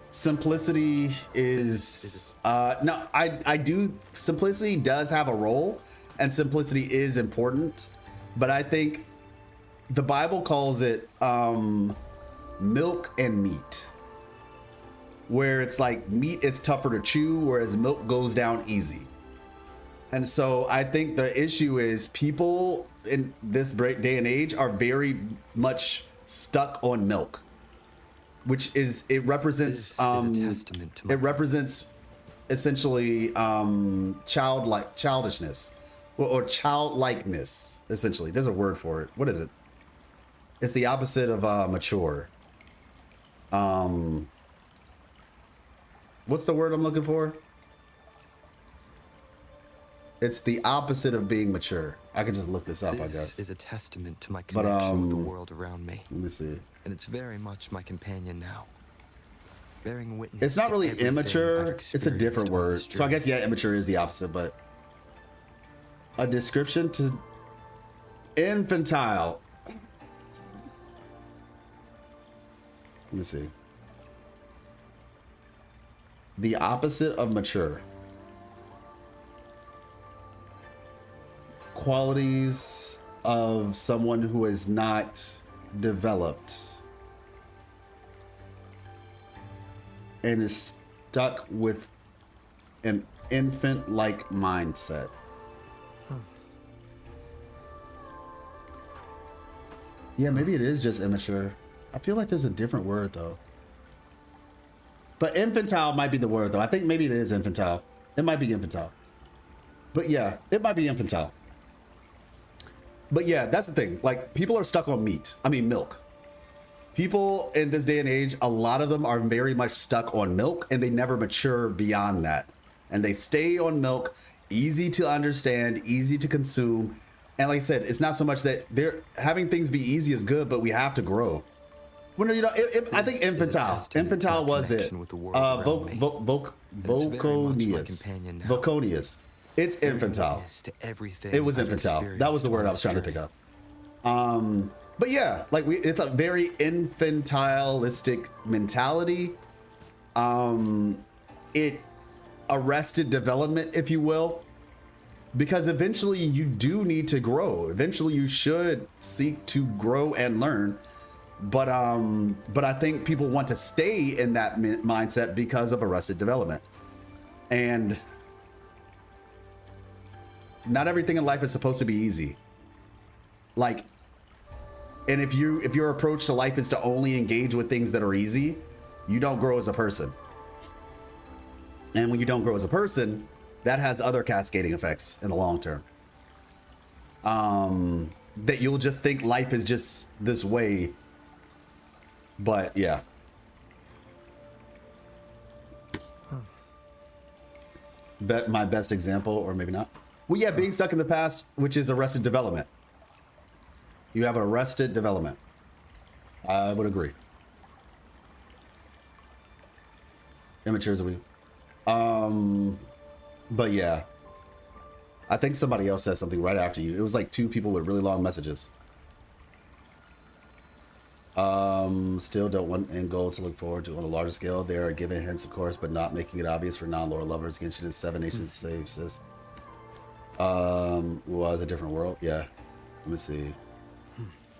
S1: simplicity is simplicity does have a role and simplicity is important, but I think the Bible calls it milk and meat, where it's like meat is tougher to chew, whereas milk goes down easy. And so I think the issue is people in this day and age are very much stuck on milk, which is, it represents essentially childishness or childlikeness. Essentially, there's a word for it. What is it? It's the opposite of mature. What's the word I'm looking for? It's the opposite of being mature. I could just look this up, I guess.
S4: This is a testament to my connection with the world around me.
S1: Let me see.
S4: And it's very much my companion now. Bearing witness.
S1: It's not really immature. It's a different word. So I guess, yeah, immature is the opposite, but a description to infantile. Let me see. The opposite of mature. qualities of someone who is not developed and is stuck with an infant-like mindset. Yeah, maybe it is just immature. I feel like there's a different word though. But infantile might be the word though. I think maybe it is infantile. It might be infantile. But yeah, it might be infantile. But yeah, that's the thing. Like, people are stuck on milk. People in this day and age, a lot of them are very much stuck on milk and they never mature beyond that. And they stay on milk, easy to understand, easy to consume. And like I said, it's not so much that they're having things be easy is good, but we have to grow. Well, no, you know, I think infantile. Infantile was it. Voconius. It's infantile. It was infantile. That was the word I was trying to think of. But yeah, like it's a very infantilistic mentality. It arrested development, if you will, because eventually you do need to grow. Eventually you should seek to grow and learn. But I think people want to stay in that mindset because of arrested development. And not everything in life is supposed to be easy. Like, and if your approach to life is to only engage with things that are easy, you don't grow as a person. And when you don't grow as a person, that has other cascading effects in the long term. That you'll just think life is just this way. But yeah. Bet my best example, or maybe not. Well, yeah, being stuck in the past, which is arrested development. You have arrested development. I would agree. Immature as we. But yeah. I think somebody else said something right after you. It was like two people with really long messages. Still don't want end goal to look forward to on a larger scale. They are giving hints, of course, but not making it obvious for non-lore lovers. Genshin is 7 nations saves this. Was a different world. Yeah. Let me see.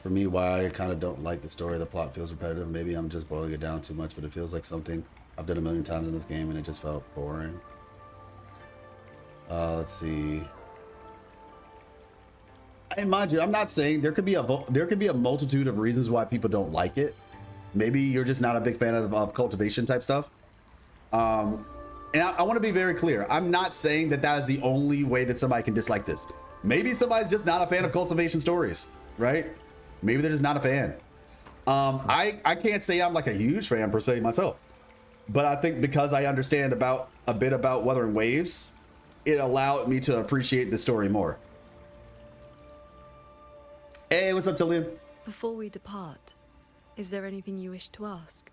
S1: For me, why I kind of don't like the story. The plot feels repetitive. Maybe I'm just boiling it down too much, but it feels like something I've done a million times in this game, and it just felt boring. Let's see. And mind you, I'm not saying there could be a multitude of reasons why people don't like it. Maybe you're just not a big fan of cultivation type stuff. And I want to be very clear. I'm not saying that is the only way that somebody can dislike this. Maybe somebody's just not a fan of cultivation stories, right? Maybe they're just not a fan. I can't say I'm like a huge fan per se myself, but I think because I understand a bit about Wuthering Waves, it allowed me to appreciate the story more. Hey, what's up, Tillian?
S2: Before we depart, is there anything you wish to ask?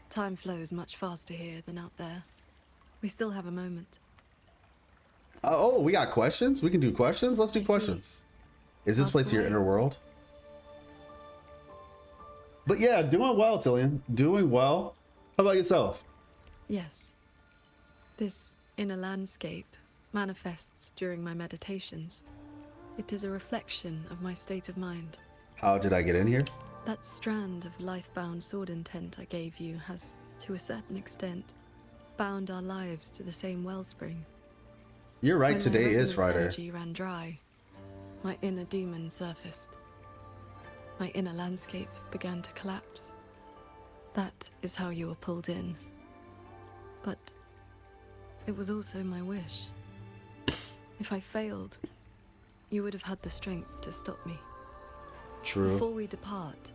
S2: Time flows much faster here than out there. We still have a moment.
S1: Oh, we got questions? We can do questions? Let's do questions. Is this place your inner world? But yeah, doing well, Tillian. Doing well. How about yourself?
S2: Yes. This inner landscape manifests during my meditations. It is a reflection of my state of mind.
S1: How did I get in here?
S2: That strand of life-bound sword intent I gave you has, to a certain extent, bound our lives to the same wellspring.
S1: You're right,
S2: When
S1: today
S2: my
S1: is Friday.
S2: energy ran dry. My inner demon surfaced. My inner landscape began to collapse. That is how you were pulled in. But it was also my wish. If I failed, you would have had the strength to stop me.
S1: True.
S2: Before we depart,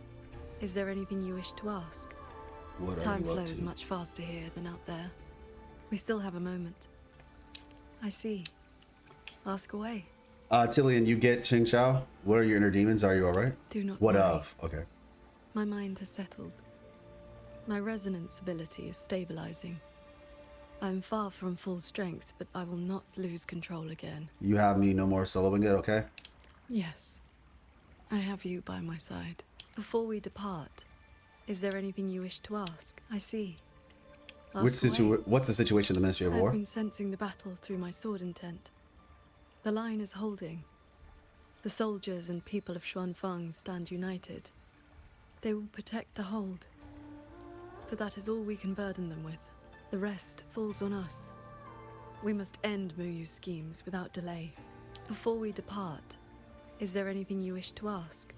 S2: is there anything you wish to ask?
S1: What
S2: Time
S1: are you up
S2: flows
S1: to?
S2: much faster here than out there. We still have a moment. I see. Ask away.
S1: Tillian, you get Ching Chao. What are your inner demons? Are you all right?
S2: Do not
S1: What
S2: worry.
S1: of? Okay.
S2: My mind has settled. My resonance ability is stabilizing. I'm far from full strength, but I will not lose control again.
S1: You have me no more soloing it, okay?
S2: Yes. I have you by my side. Before we depart, is there anything you wish to ask? I see. Ask away.
S1: What's the situation in the Ministry of
S2: I've
S1: War?
S2: been sensing the battle through my sword intent. The line is holding. The soldiers and people of Xuanfeng stand united. They will protect the hold. But that is all we can burden them with. The rest falls on us. We must end Muyu's schemes without delay. Before we depart, is there anything you wish to ask?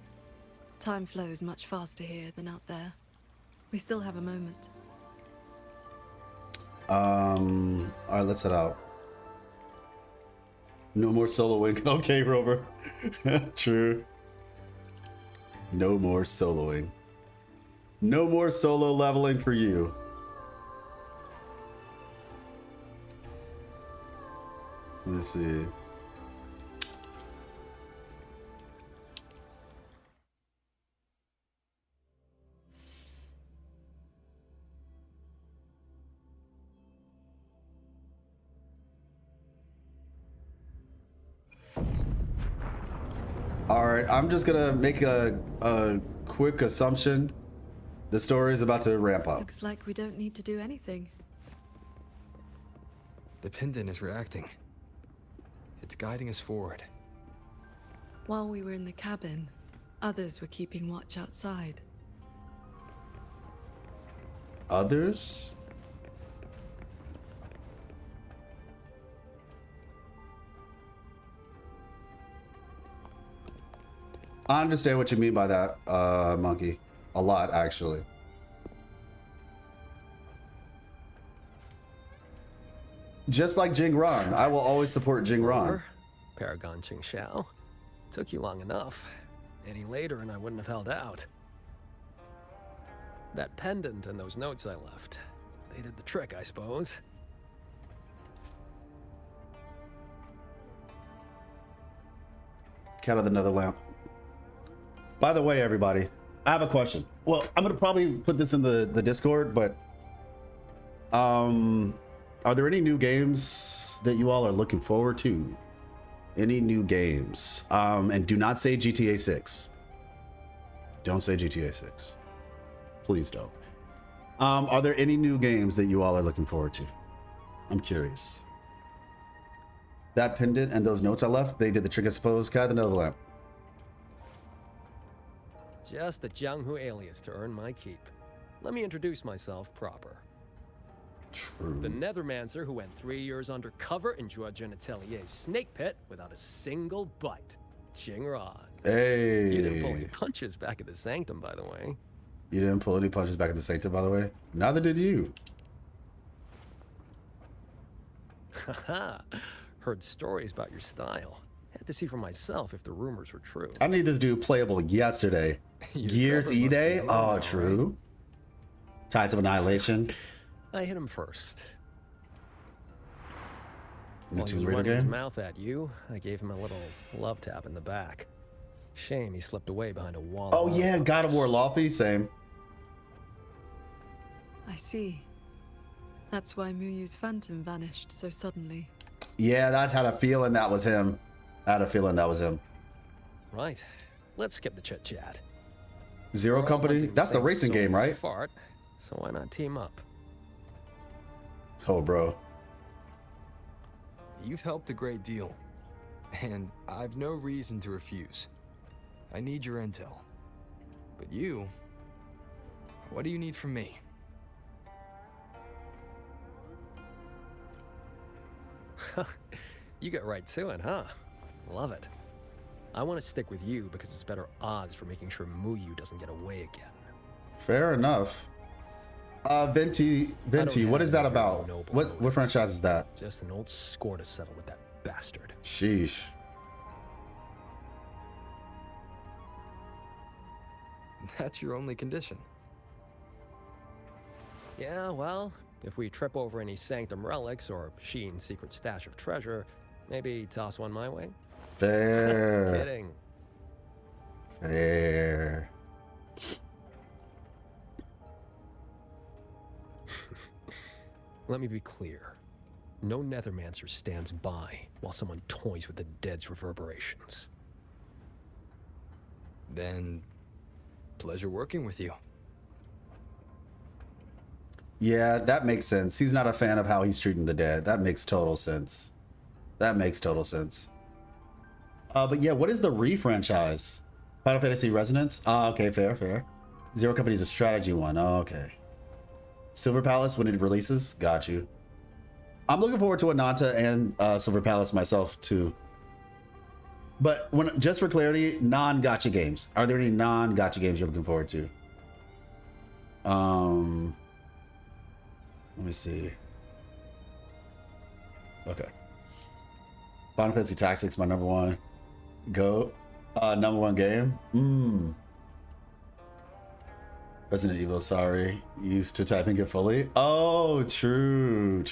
S2: Time flows much faster here than out there. We still have a moment.
S1: Alright, let's head out. No more soloing. Okay, Rover. True. No more soloing. No more solo leveling for you. Let's see. All right, I'm just gonna make a quick assumption. The story is about to ramp up.
S2: Looks like we don't need to do anything.
S4: The pendant is reacting. It's guiding us forward.
S2: While we were in the cabin, others were keeping watch outside.
S1: Others? I understand what you mean by that, Monkey. A lot, actually. Just like Jingran, I will always support Jingran.
S3: Paragon Ching Xiao. Took you long enough. Any later and I wouldn't have held out. That pendant and those notes I left. They did the trick, I suppose.
S1: Cat of the Nether Lamp. By the way, everybody, I have a question. Well, I'm gonna probably put this in the Discord, but are there any new games that you all are looking forward to? Any new games? And do not say GTA 6. Don't say GTA 6. Please don't. Are there any new games that you all are looking forward to? I'm curious. That pendant and those notes I left, they did the trick, I suppose. Cat of the Nether Lamp.
S3: Just a Jianghu alias to earn my keep. Let me introduce myself proper.
S1: True.
S3: The Nethermancer who went 3 years undercover in Juajun Atelier's snake pit without a single bite. Jingran.
S1: Hey.
S3: You didn't pull any punches back at the Sanctum, by the way.
S1: You didn't pull any punches back at the Sanctum, by the way? Neither did you.
S3: Haha. Heard stories about your style. Had to see for myself if the rumors were true.
S1: I need this dude playable yesterday. Gears E-Day? Oh, true. Tides of Annihilation.
S3: I hit him first.
S1: The
S3: While he
S1: Tomb
S3: was
S1: Raider
S3: running his
S1: game?
S3: mouth at you, I gave him a little love tap in the back. Shame he slipped away behind a wall.
S1: Oh yeah, God of War Lofty, same.
S2: I see. That's why Muyu's phantom vanished so suddenly.
S1: Yeah, that had a feeling that was him. I had a feeling that was him.
S3: Right. Let's skip the chit chat.
S1: Zero Company? That's the racing game, right?
S3: Fart, so why not team up?
S1: Oh, bro.
S4: You've helped a great deal, and I've no reason to refuse. I need your intel. But you, what do you need from me?
S3: You get right to it, huh? Love it. I want to stick with you because it's better odds for making sure Muyu doesn't get away again.
S1: Fair enough. Venti, what is that about? What franchise is that?
S3: Just an old score to settle with that bastard.
S1: Sheesh.
S4: That's your only condition.
S3: Yeah, well, if we trip over any Sanctum relics or Sheen's secret stash of treasure, maybe toss one my way?
S1: Fair.
S3: Kidding.
S1: Fair.
S3: Let me be clear. No Nethermancer stands by while someone toys with the dead's reverberations.
S4: Then, pleasure working with you.
S1: Yeah, that makes sense. He's not a fan of how he's treating the dead. That makes total sense. That makes total sense. But yeah, what is the re-franchise? Final Fantasy Resonance? Ah, okay, fair. Zero Company is a strategy one. Oh, okay. Silver Palace when it releases? Got you. I'm looking forward to Ananta and Silver Palace myself too. But when just for clarity, non-gacha games. Are there any non-gacha games you're looking forward to? Let me see. Okay. Final Fantasy Tactics, my number one. Number one game. Resident Evil, sorry. Used to typing it fully. Oh, true.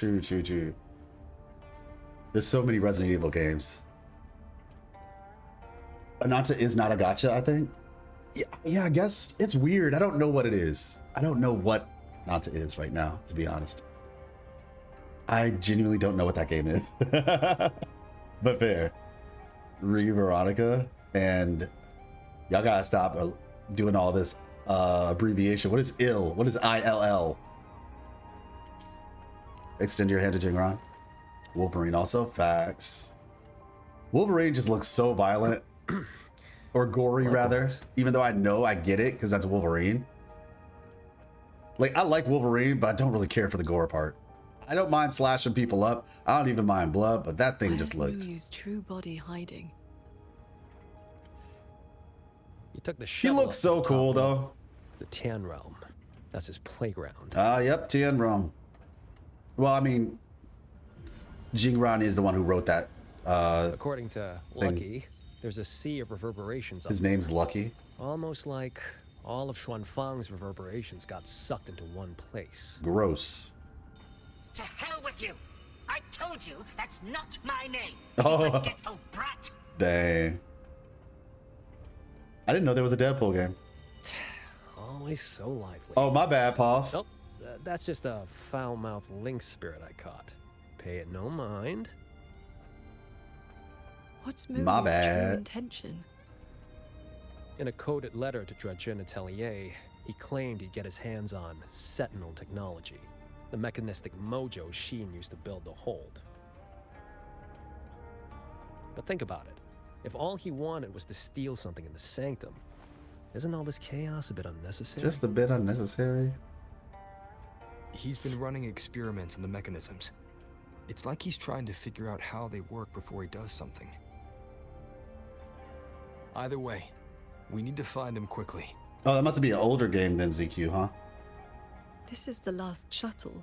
S1: There's so many Resident Evil games. Ananta is not a gacha, I think. Yeah, I guess it's weird. I don't know what it is. I don't know what Ananta is right now, to be honest. I genuinely don't know what that game is. But fair. Veronica, and y'all gotta stop doing all this abbreviation. What is ill? What is ILL? Extend your hand to Jingron. Wolverine also. Facts. Wolverine just looks so violent. Or gory, rather. Even though I know I get it, because that's Wolverine. Like, I like Wolverine, but I don't really care for the gore part. I don't mind slashing people up. I don't even mind blood, but that thing just looked...
S2: Muyu's true body hiding?
S3: He took the
S1: He looks so cool, though.
S3: The Tian Realm. That's his playground.
S1: Yep, Tian Realm. Well, I mean, Jingron is the one who wrote that.
S3: According to Lucky, there's a sea of reverberations.
S1: His name's Lucky.
S3: Almost like all of Xuanfang's reverberations got sucked into one place.
S1: Gross.
S13: To hell with you! I told you that's not my name.
S1: Oh.
S13: You forgetful brat.
S1: Dang. I didn't know there was a Deadpool game.
S3: Always so lively.
S1: Oh, my bad, Poff.
S3: Nope, that's just a foul-mouthed lynx spirit I caught. Pay it no mind.
S2: What's Muyu's
S1: My bad.
S2: true intention?
S3: In a coded letter to Dredgen Atelier, he claimed he'd get his hands on Sentinel technology, the mechanistic mojo Sheen used to build the Hold. But think about it. If all he wanted was to steal something in the Sanctum, isn't all this chaos a bit unnecessary?
S1: Just a bit unnecessary.
S4: He's been running experiments on the mechanisms. It's like he's trying to figure out how they work before he does something. Either way, we need to find him quickly.
S1: Oh, that must be an older game than ZQ, huh?
S2: This is the last shuttle,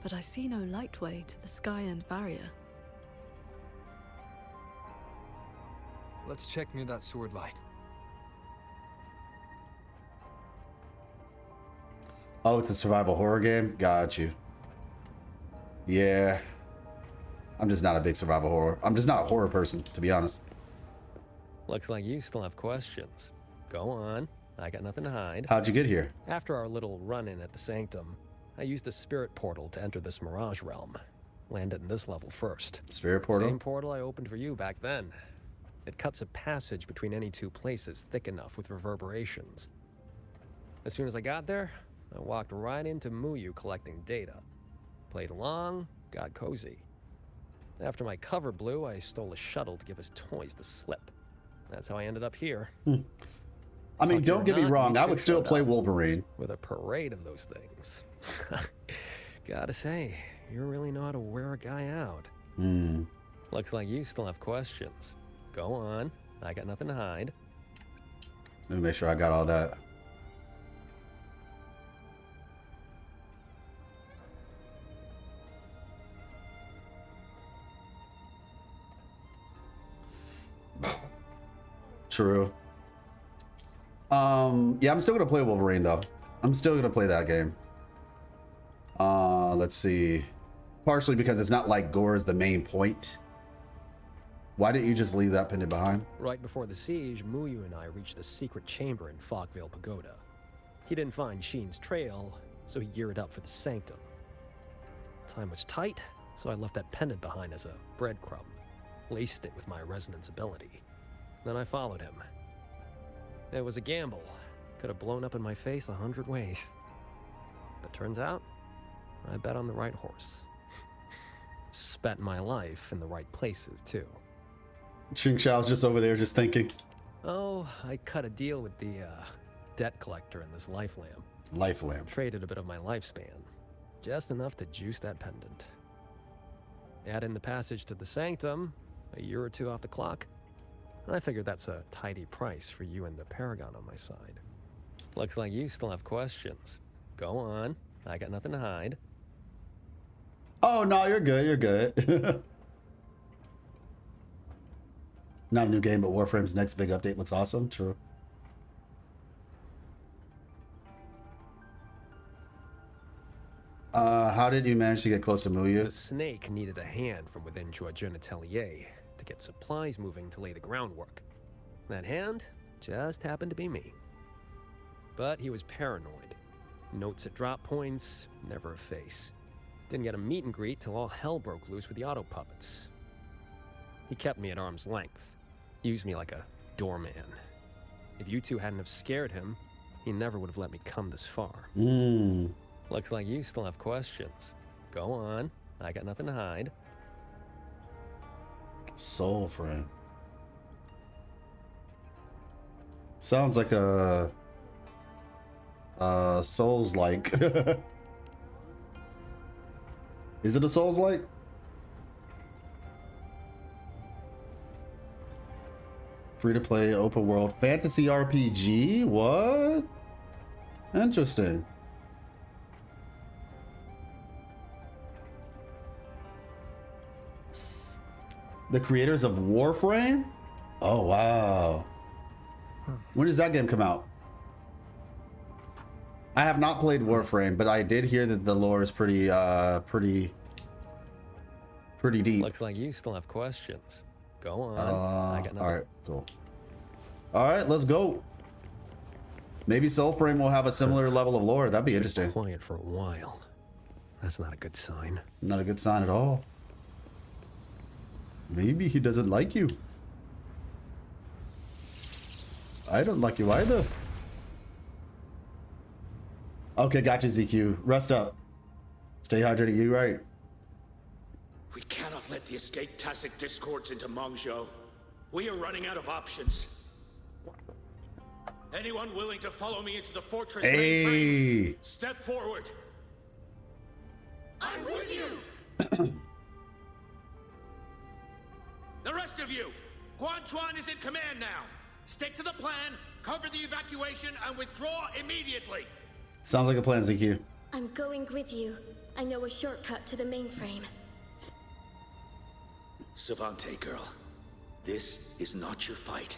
S2: but I see no lightway to the Sky End barrier.
S4: Let's check near that sword light.
S1: Oh, it's a survival horror game? Got you. Yeah. I'm just not a big survival horror. I'm just not a horror person, to be honest.
S3: Looks like you still have questions. Go on. I got nothing to hide.
S1: How'd you get here?
S3: After our little run-in at the Sanctum, I used a spirit portal to enter this Mirage realm. Landed in this level first.
S1: Spirit portal?
S3: Same portal I opened for you back then. It cuts a passage between any two places thick enough with reverberations. As soon as I got there, I walked right into Muyu collecting data. Played along, got cozy. After my cover blew, I stole a shuttle to give us toys to slip. That's how I ended up here.
S1: I mean, don't get me wrong, I would still play Wolverine.
S3: With a parade of those things. Gotta say, you really know how to wear a guy out. Looks like you still have questions. Go on. I got nothing to hide.
S1: Let me make sure I got all that. True. Yeah, I'm still gonna play Wolverine though. I'm still gonna play that game. Let's see. Partially because it's not like gore is the main point. Why didn't you just leave that pendant behind?
S3: Right before the siege, Muyu and I reached a secret chamber in Fogvale Pagoda. He didn't find Sheen's trail, so he geared up for the Sanctum. Time was tight, so I left that pendant behind as a breadcrumb. Laced it with my resonance ability. Then I followed him. It was a gamble. Could have blown up in my face 100 ways. But turns out, I bet on the right horse. Spent my life in the right places, too.
S1: Ching Shao's just over there just thinking.
S3: Oh, I cut a deal with the debt collector in this life lamp.
S1: Life lamp.
S3: Traded a bit of my lifespan. Just enough to juice that pendant. Add in the passage to the sanctum, a year or two off the clock. I figured that's a tidy price for you and the Paragon on my side. Looks like you still have questions. Go on. I got nothing to hide.
S1: Oh, no, you're good. You're good. Not a new game, but Warframe's next big update looks awesome. True. How did you manage to get close to Muya?
S3: The snake needed a hand from within Georgian Atelier to get supplies moving to lay the groundwork. That hand just happened to be me. But he was paranoid. Notes at drop points, never a face. Didn't get a meet and greet till all hell broke loose with the auto puppets. He kept me at arm's length. Used me like a doorman. If you two hadn't have scared him, he never would have let me come this far. Looks like you still have questions. Go on. I got nothing to hide.
S1: Soul Frame. Sounds like a Souls-like. Is it a Souls-like? Free-to-play, open world, fantasy RPG? What? Interesting. The creators of Warframe? Oh, wow. When does that game come out? I have not played Warframe, but I did hear that the lore is pretty deep.
S3: Looks like you still have questions. Go on. I got nothing.
S1: All right, cool. All right, let's go. Maybe Soulframe will have a similar level of lore. That'd be interesting.
S3: Quiet for a while. That's not a good sign.
S1: Not a good sign at all. Maybe he doesn't like you. I don't like you either. Okay, gotcha, ZQ. Rest up. Stay hydrated, you right.
S16: We cannot let the escaped Tacit discords into Mongzhou. We are running out of options. Anyone willing to follow me into the fortress mainframe? Step forward.
S14: I'm with you!
S16: The rest of you, Guan Chuan is in command now. Stick to the plan, cover the evacuation, and withdraw immediately.
S1: Sounds like a plan, ZQ.
S9: I'm going with you. I know a shortcut to the mainframe.
S16: Savante girl, this is not your fight.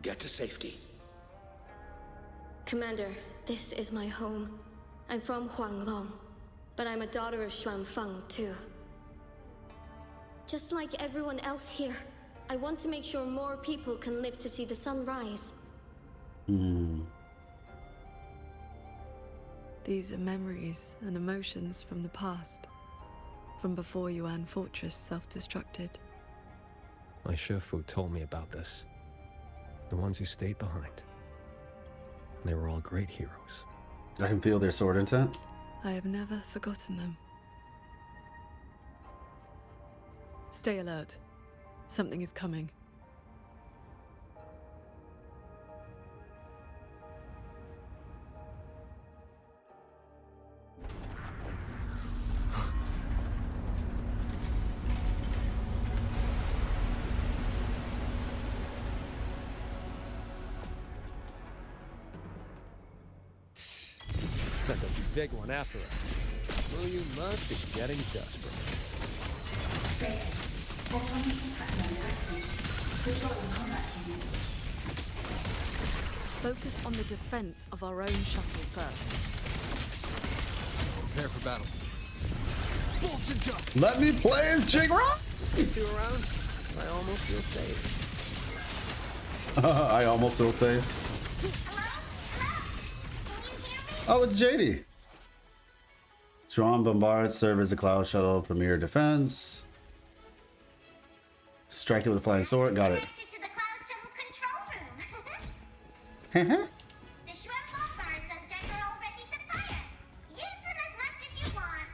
S16: Get to safety.
S9: Commander, this is my home. I'm from Huanglong, but I'm a daughter of Xuanfeng too. Just like everyone else here, I want to make sure more people can live to see the sun rise.
S2: These are memories and emotions from the past. From before Yuan Fortress self-destructed.
S3: My Shifu told me about this. The ones who stayed behind. They were all great heroes.
S1: I can feel their sword intent.
S2: I have never forgotten them. Stay alert. Something is coming.
S3: Sent a big one after us. Well, you must be getting desperate.
S2: Focus on the defense of our own shuttle first.
S6: Prepare for battle.
S14: Bolts and dust.
S1: Let me play as Jigra!
S3: Two around, I almost feel safe.
S1: I almost feel safe. Oh, it's JD. Strong Bombard serve as a cloud shuttle premier defense. Strike it with a flying sword. Got it.
S7: The Shrub Bombards on deck are all ready to fire. Use them as much as you want.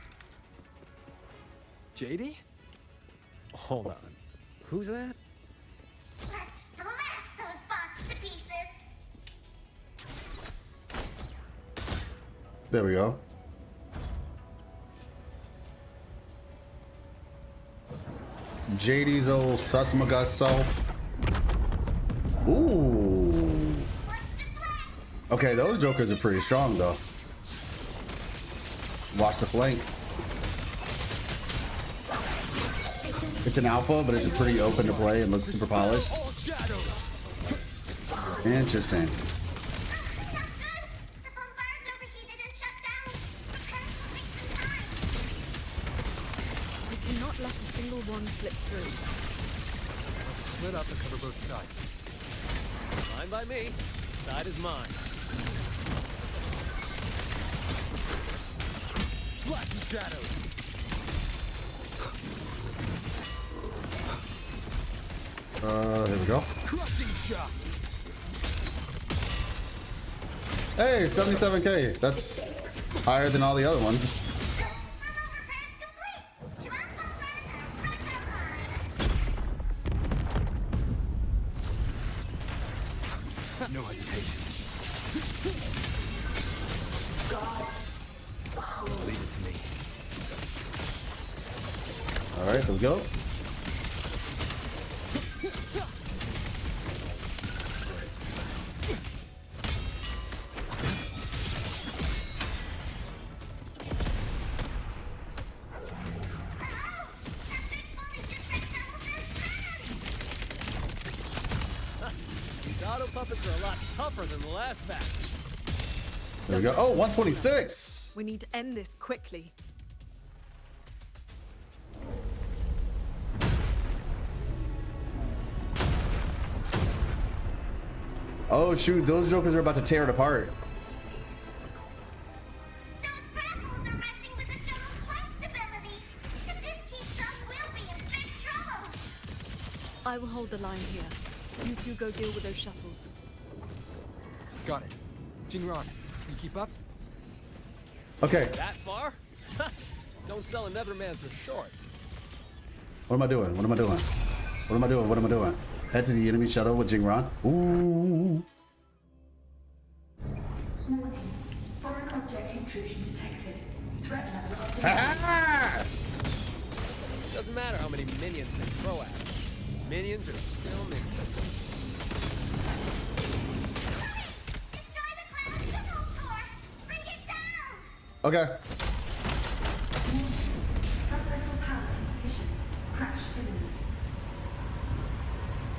S3: JD? Hold on. Who's that?
S1: There we go. JD's old Susmagus self. Ooh. Okay, those jokers are pretty strong though. Watch the flank. It's an alpha, but it's pretty open to play and looks super polished. Interesting.
S2: Do not let a single one slip through.
S6: Let's split up and cover both sides.
S12: Fine by me. Side is mine. Flashing shadows.
S1: Here we go.
S12: Crushing shot.
S1: Hey, 77k. That's higher than all the other ones.
S6: No hesitation. Leave it to me.
S1: All right, here we go.
S12: These auto puppets are a lot tougher than the last batch.
S1: There we go. Oh, 126.
S2: We need to end this quickly.
S1: Oh shoot, those jokers are about to tear it apart.
S2: I will hold the line here. You two go deal with those shuttles.
S6: Got it. Jinran, you keep up?
S1: Okay.
S12: That far? Don't sell another man so short.
S1: What am I doing? What am I doing? What am I doing? What am I doing? Head to the enemy shuttle with Jingron. Ooh.
S17: Warning. Foreign object intrusion detected. Threat level of
S12: Doesn't matter how many minions they throw at us. Minions are still minions.
S1: Okay.
S17: Subvessel power insufficient. Crash imminent.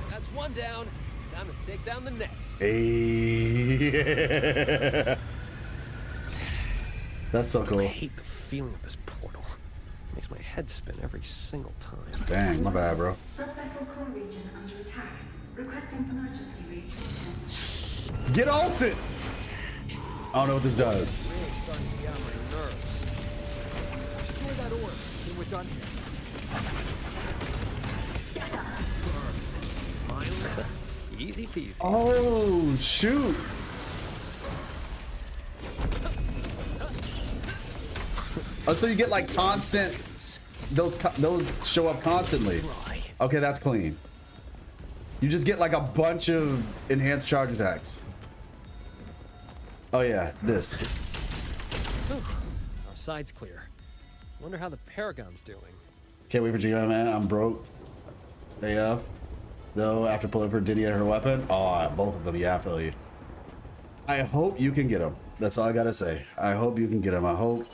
S12: That's one down. Time to take down the next.
S1: Hey. That's so cool.
S12: I hate the feeling of this portal. It makes my head spin every single time.
S1: Dang, my bad, bro.
S17: Subvessel core region under attack. Requesting emergency reinforcements.
S1: Get ulted! I don't know what this does.
S12: Really starting to get on my nerves.
S6: Destroy that orb, then we're done here.
S12: Easy peasy.
S1: Oh, shoot. Oh, so you get like constant, those show up constantly. Okay, that's clean. You just get like a bunch of enhanced charge attacks. Oh yeah, this.
S12: Whew. Our side's clear. Wonder how the Paragon's doing.
S1: Can't wait for Gina, man. I'm broke. AF. Though, after pulling for Diddy and her weapon. Oh, both of them. Yeah, I feel you. I hope you can get them. That's all I gotta say. I hope you can get them. I hope.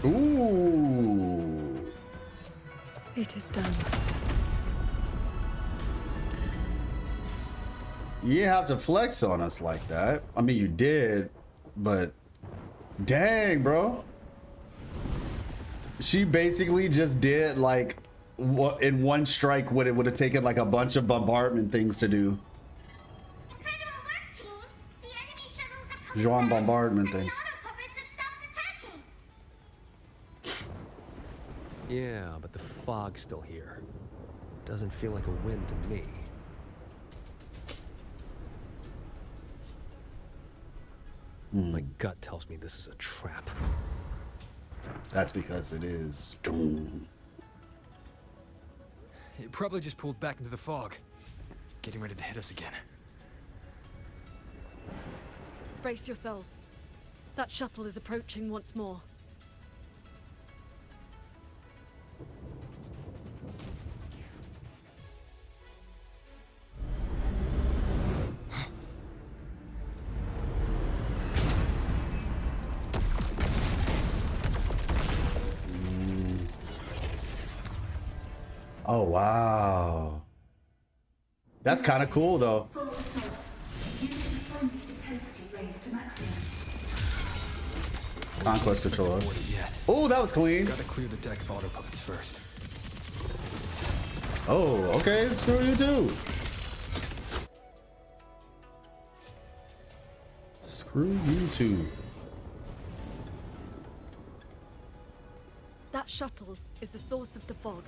S1: Ooh.
S2: It is done.
S1: You didn't have to flex on us like that. I mean, you did, but dang, bro. She basically just did like what in one strike what it would have taken like a bunch of bombardment things to do. Jean bombardment things.
S12: Yeah, but the fog's still here. Doesn't feel like a win to me. My gut tells me this is a trap.
S1: That's because it is.
S6: It probably just pulled back into the fog. getting ready to hit us again.
S2: Brace yourselves. That shuttle is approaching once more.
S1: Oh, wow. That's kind of cool, though.
S17: Full assault. Unit deployment intensity raised to maximum.
S1: Conquest controller. Oh, that was clean.
S6: Gotta clear the deck of auto puppets first.
S1: Oh, okay. Screw you too. Screw you too.
S2: That shuttle is the source of the fog.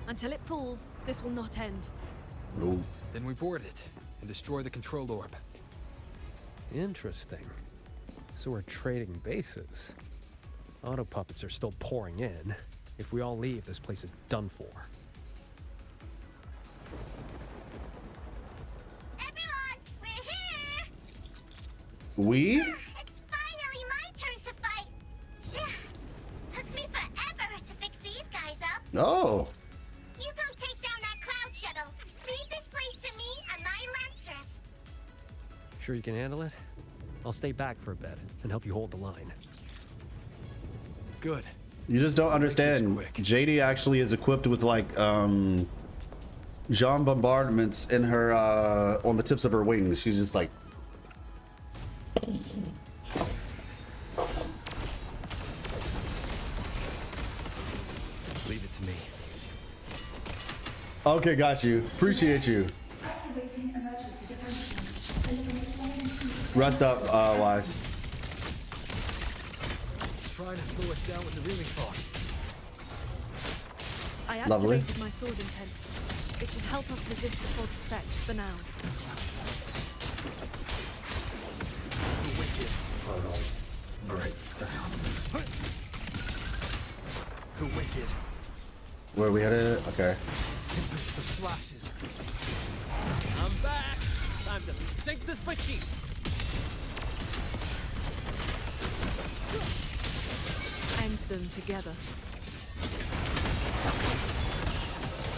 S2: Until it falls, this will not end.
S1: No.
S4: Then we board it and destroy the control orb.
S3: Interesting. So we're trading bases. Auto puppets are still pouring in. If we all leave, this place is done for.
S7: Everyone, we're here!
S1: We?
S7: It's finally my turn to fight! Phew. Took me forever to fix these guys up.
S1: Oh.
S7: You go take down that cloud shuttle. Leave this place to me and my lancers.
S3: Sure you can handle it? I'll stay back for a bit and help you hold the line.
S6: Good.
S1: You just don't understand. JD actually is equipped with like Jean bombardments in her on the tips of her wings. She's just like
S4: Leave it to me.
S1: okay, got you. Appreciate you.
S17: Activating emergency defense. Eliminate all intrusive
S1: Rest up, Wise.
S6: It's trying to slow us down with the reeling fog.
S2: I
S1: Lovely.
S2: activated my sword intent. It should help us resist the fog's effects for now.
S6: The wicked.
S1: Where are we headed? Okay.
S6: The slashes.
S12: I'm back. Time to sink this machine.
S2: End them together.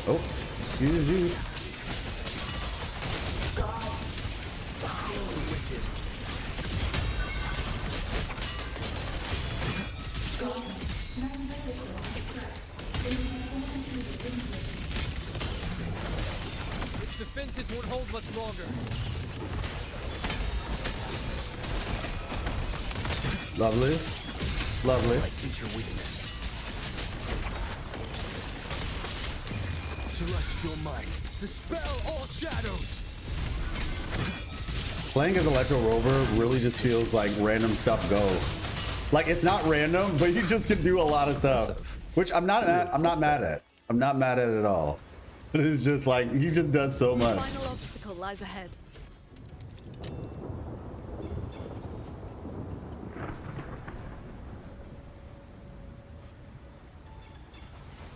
S1: Oh, excuse you.
S12: Its defenses won't hold much longer.
S1: Lovely. Lovely.
S4: I sense your weakness. Celestial might.
S12: Dispel all shadows.
S1: Playing as Electro Rover really just feels like random stuff go. Like it's not random, but you just can do a lot of stuff, which I'm not mad at. I'm not mad at it at all. It is just like he just does so
S2: The
S1: much.
S2: final obstacle lies ahead.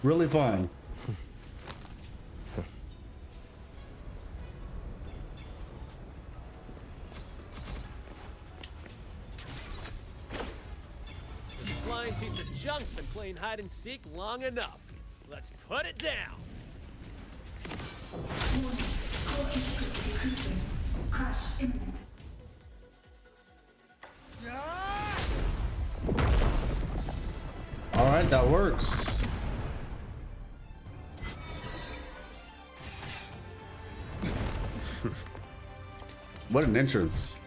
S1: Really fun.
S12: This flying piece of junk's been playing hide and seek long enough. Let's put it down.
S17: Warning. Core integrity decreasing. Crash imminent.
S1: All right, that works. What an entrance.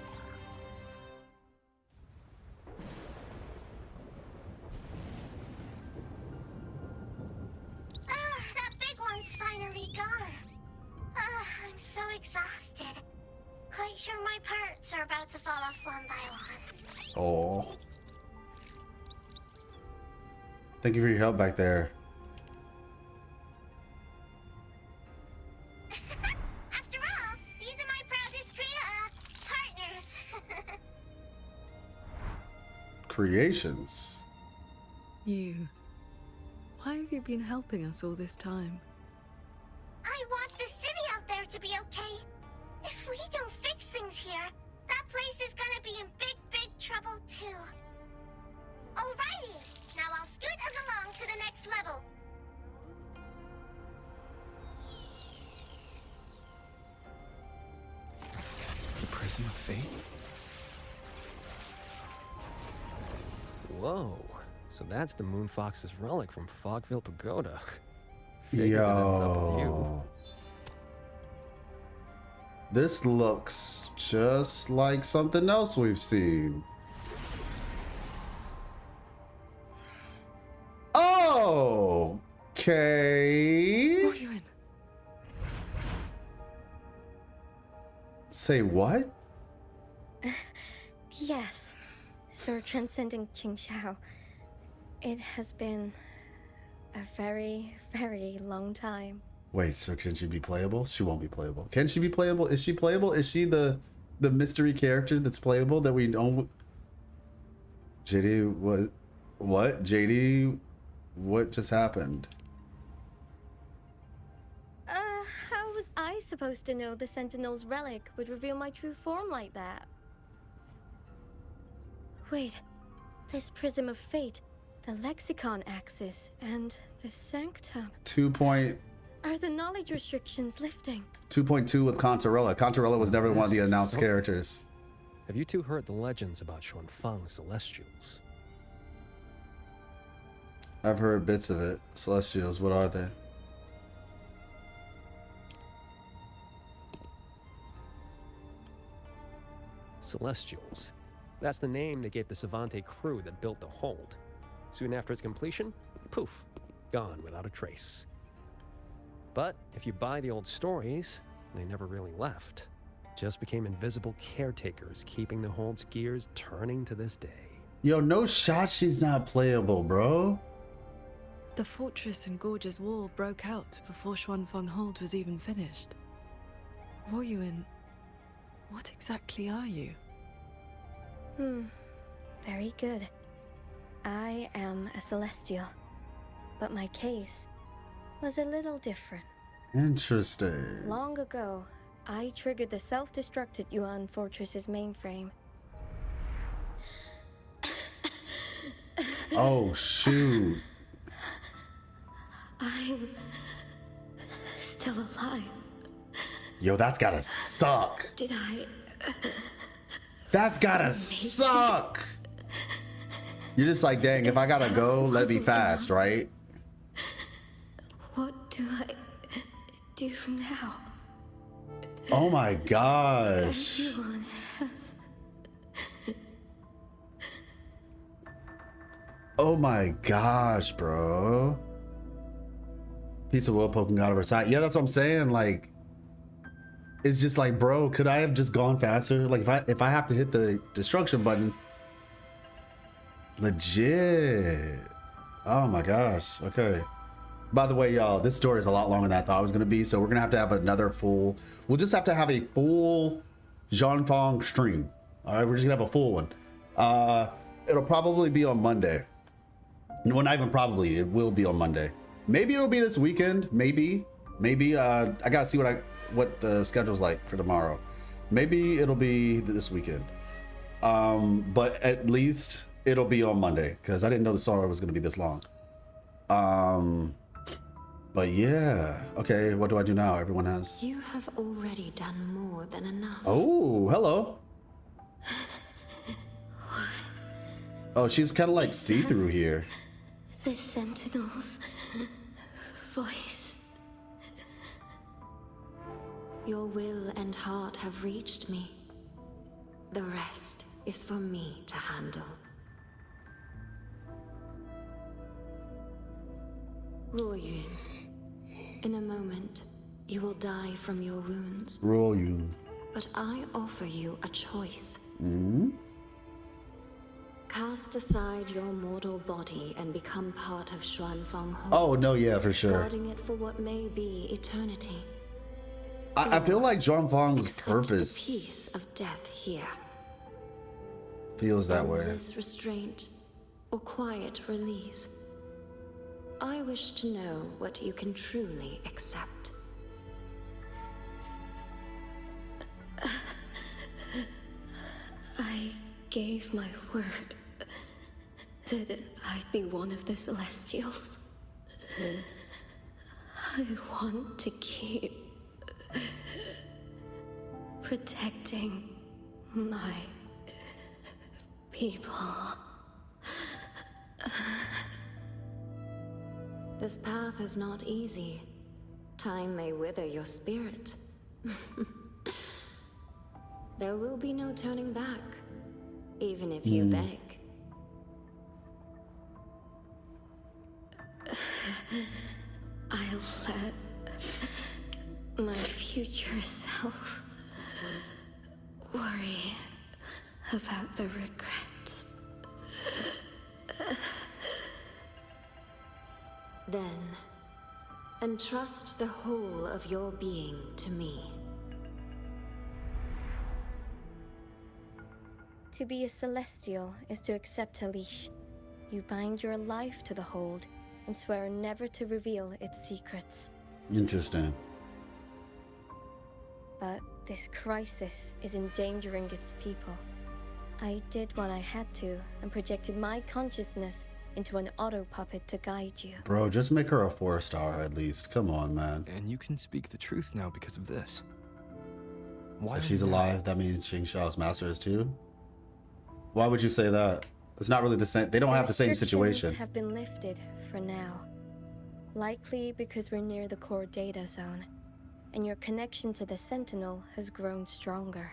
S7: That big one's finally gone. I'm so exhausted. Quite sure my parts are about to fall off one by one.
S1: Oh. Thank you for your help back there.
S7: After all, these are my proudest partners.
S1: Creations.
S2: You. Why have you been helping us all this time?
S7: I want the city out there to be okay. don't fix things here, that place is gonna be in big, big trouble too. Alrighty, now I'll scoot us along to the next level.
S4: The Prism of Fate?
S3: Whoa. So that's the Moonfox's relic from Fogville Pagoda. Figured it ended up with you.
S1: Yo. This looks just like something else we've seen. Oh, okay.
S2: Wuthering.
S1: Say what?
S9: Yes, Sir Transcendent Qingxiao. It has been a very, very long time.
S1: Wait, so can she be playable? She won't be playable. Can she be playable? Is she playable? Is she the mystery character that's playable that we know? JD, what? JD, what just happened?
S9: How was I supposed to know the Sentinel's relic would reveal my true form like that? Wait, this Prism of Fate, the Lexicon Axis, and the Sanctum.
S1: 2.2
S9: Are the knowledge restrictions lifting?
S1: with Contarella. Contarella was never one of the announced characters.
S3: Have you two heard the legends about Xuanfang's Celestials?
S1: I've heard bits of it. Celestials, what are they?
S3: Celestials. That's the name they gave the Savante crew that built the hold. Soon after its completion, poof, gone without a trace. But if you buy the old stories, they never really left. Just became invisible caretakers, keeping the hold's gears turning to this day.
S1: Yo, no shot she's not playable, bro.
S2: The fortress and Gorge's Wall broke out before Xuanfang Hold was even finished. Wuthering, what exactly are you?
S9: Very good. I am a Celestial, but my case was a little different.
S1: Interesting.
S9: Long ago, I triggered the self-destructed Yuan Fortress's mainframe.
S1: Oh, shoot.
S9: I'm still alive.
S1: Yo, that's gotta suck.
S9: Did I...
S1: That's gotta suck. You're just like, dang, if I gotta go, let me fast, right?
S9: What do I do now?
S1: Oh my gosh.
S9: Everyone has...
S1: Oh my gosh, bro. Piece of wood poking out of her side. Yeah, that's what I'm saying. Like, it's just like, bro, could I have just gone faster? Like, if I have to hit the destruction button, legit. Oh my gosh. Okay. By the way, y'all, this story is a lot longer than I thought it was gonna be, so we're gonna have another full. We'll just have to have a full Xuanfang stream. All right, we're just gonna have a full one. It'll probably be on Monday. No, not even probably. It will be on Monday. Maybe it'll be this weekend. Maybe. I gotta see what the schedule's like for tomorrow. Maybe it'll be this weekend. But at least it'll be on Monday because I didn't know the story was gonna be this long. But yeah. Okay, what do I do now? Everyone has.
S9: You have already done more than enough.
S1: Oh, hello. Oh, she's kind of like see-through here.
S9: The Sentinel's voice. Your will and heart have reached me. The rest is for me to handle. Wuthering, in a moment, you will die from your wounds.
S1: Roll you.
S9: But I offer you a choice. Cast aside your mortal body and become part of Xuanfang Hold.
S1: Oh, no, yeah, for sure.
S9: Guarding it for what may be eternity.
S1: I feel like Xuanfang's
S9: Accept
S1: purpose
S9: the peace of death here.
S1: feels that way.
S9: Endless restraint or quiet release. I wish to know what you can truly accept. gave my word that I'd be one of the Celestials. I want to keep protecting my people. This path is not easy. Time may wither your spirit. There will be no turning back, even if you beg. I'll let my future self worry about the regrets. Then, entrust the whole of your being to me.
S22: To be a Celestial is to accept a leash. You bind your life to the hold and swear never to reveal its secrets.
S1: Interesting.
S22: But this crisis is endangering its people. I did what I had to and projected my consciousness into an auto puppet to guide you.
S1: Bro, just make her a 4-star at least. Come on, man.
S4: And you can speak the truth now because of this. Why
S1: If she's alive, that means Ching Xiao's master is too? Why would you say that? It's not really the same. They don't have the same situation.
S22: Have been lifted for now. Likely because we're near the core data zone, and your connection to the Sentinel has grown stronger.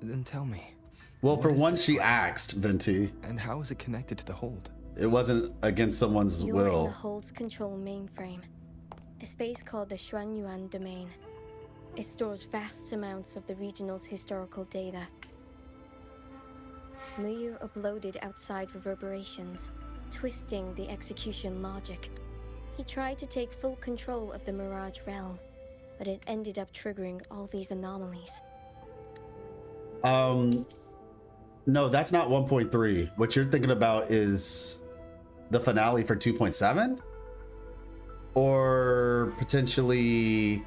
S4: Then tell me.
S1: Well, for one, she asked, Venti.
S4: And how is it connected to the hold?
S1: It wasn't against someone's
S22: You're
S1: will.
S22: in the Hold's control mainframe, a space called the Xuanyuan Domain. It stores vast amounts of the regional's historical data. Muyu uploaded outside reverberations, twisting the execution logic. He tried to take full control of the Mirage realm, but it ended up triggering all these anomalies.
S1: No, that's not 1.3. What you're thinking about is the finale for 2.7? Or potentially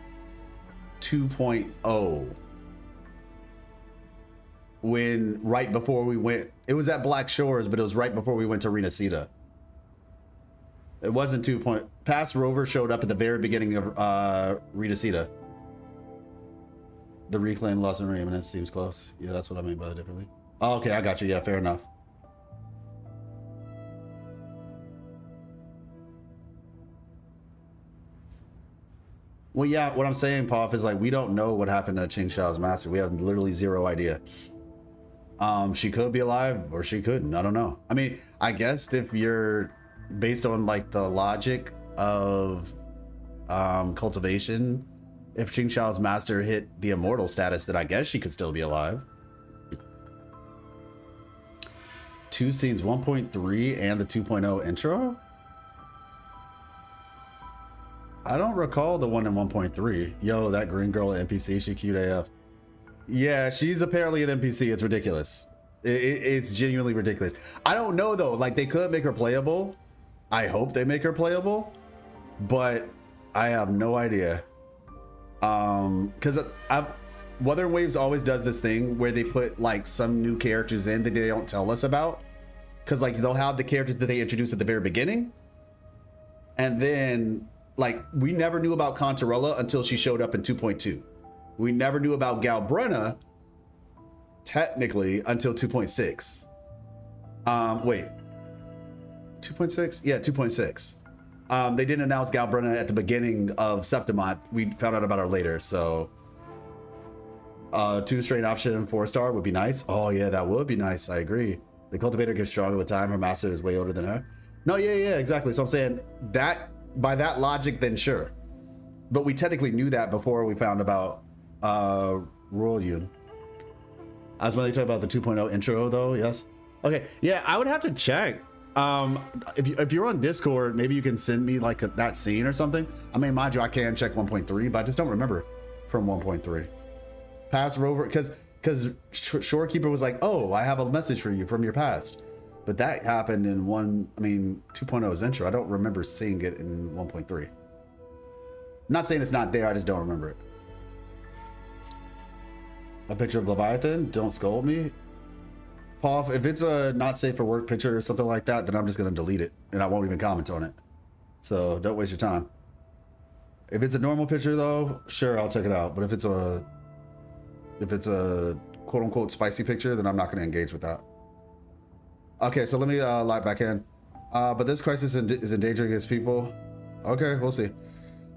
S1: 2.0? When right before we went, it was at Black Shores, but it was right before we went to Renacida. It wasn't 2. Past Rover showed up at the very beginning of Renacida. The reclaimed lost and remnants seems close. Yeah, that's what I mean by it differently. Oh, okay, I got you. Yeah, fair enough. Well, yeah, what I'm saying, Poff, is like we don't know what happened to Ching Xiao's master. We have literally zero idea. She could be alive or she couldn't. I don't know. I mean, I guess if you're based on like the logic of cultivation, if Ching Xiao's master hit the immortal status, then I guess she could still be alive. 2 scenes, 1.3 and the 2.0 intro? I don't recall the one in 1.3. Yo, that green girl NPC, she cute AF. Yeah, she's apparently an NPC. It's ridiculous. It's genuinely ridiculous. I don't know though, like they could make her playable. I hope they make her playable, but I have no idea. Because Wuthering Waves always does this thing where they put like some new characters in that they don't tell us about. Because like they'll have the characters that they introduced at the very beginning, and then like we never knew about Contarella until she showed up in 2.2. We never knew about Galbrenna technically until 2.6. Wait, 2.6? Yeah, 2.6. They didn't announce Galbrenna at the beginning of Septimont. We found out about her later, so 2 straight option 4-star would be nice. Oh yeah, that would be nice. I agree. The cultivator gets stronger with time. Her master is way older than her. No, yeah, exactly. So I'm saying that by that logic, then sure. But we technically knew that before we found about Royal Yun. I was when they talk about the 2.0 intro though, yes? Okay, yeah, I would have to check. If you're on Discord, maybe you can send me like that scene or something. I mean, mind you, I can check 1.3, but I just don't remember from 1.3. Past Rover, because Shorekeeper was like, oh, I have a message for you from your past. But that happened in 2.0's intro. I don't remember seeing it in 1.3. Not saying it's not there, I just don't remember it. A picture of Leviathan? Don't scold me. Paul, if it's a not safe for work picture or something like that, then I'm just gonna delete it and I won't even comment on it. So don't waste your time. If it's a normal picture though, sure, I'll check it out. But if it's a quote unquote spicy picture, then I'm not gonna engage with that. Okay, so let me log back in. But this crisis is endangering its people. Okay, we'll see.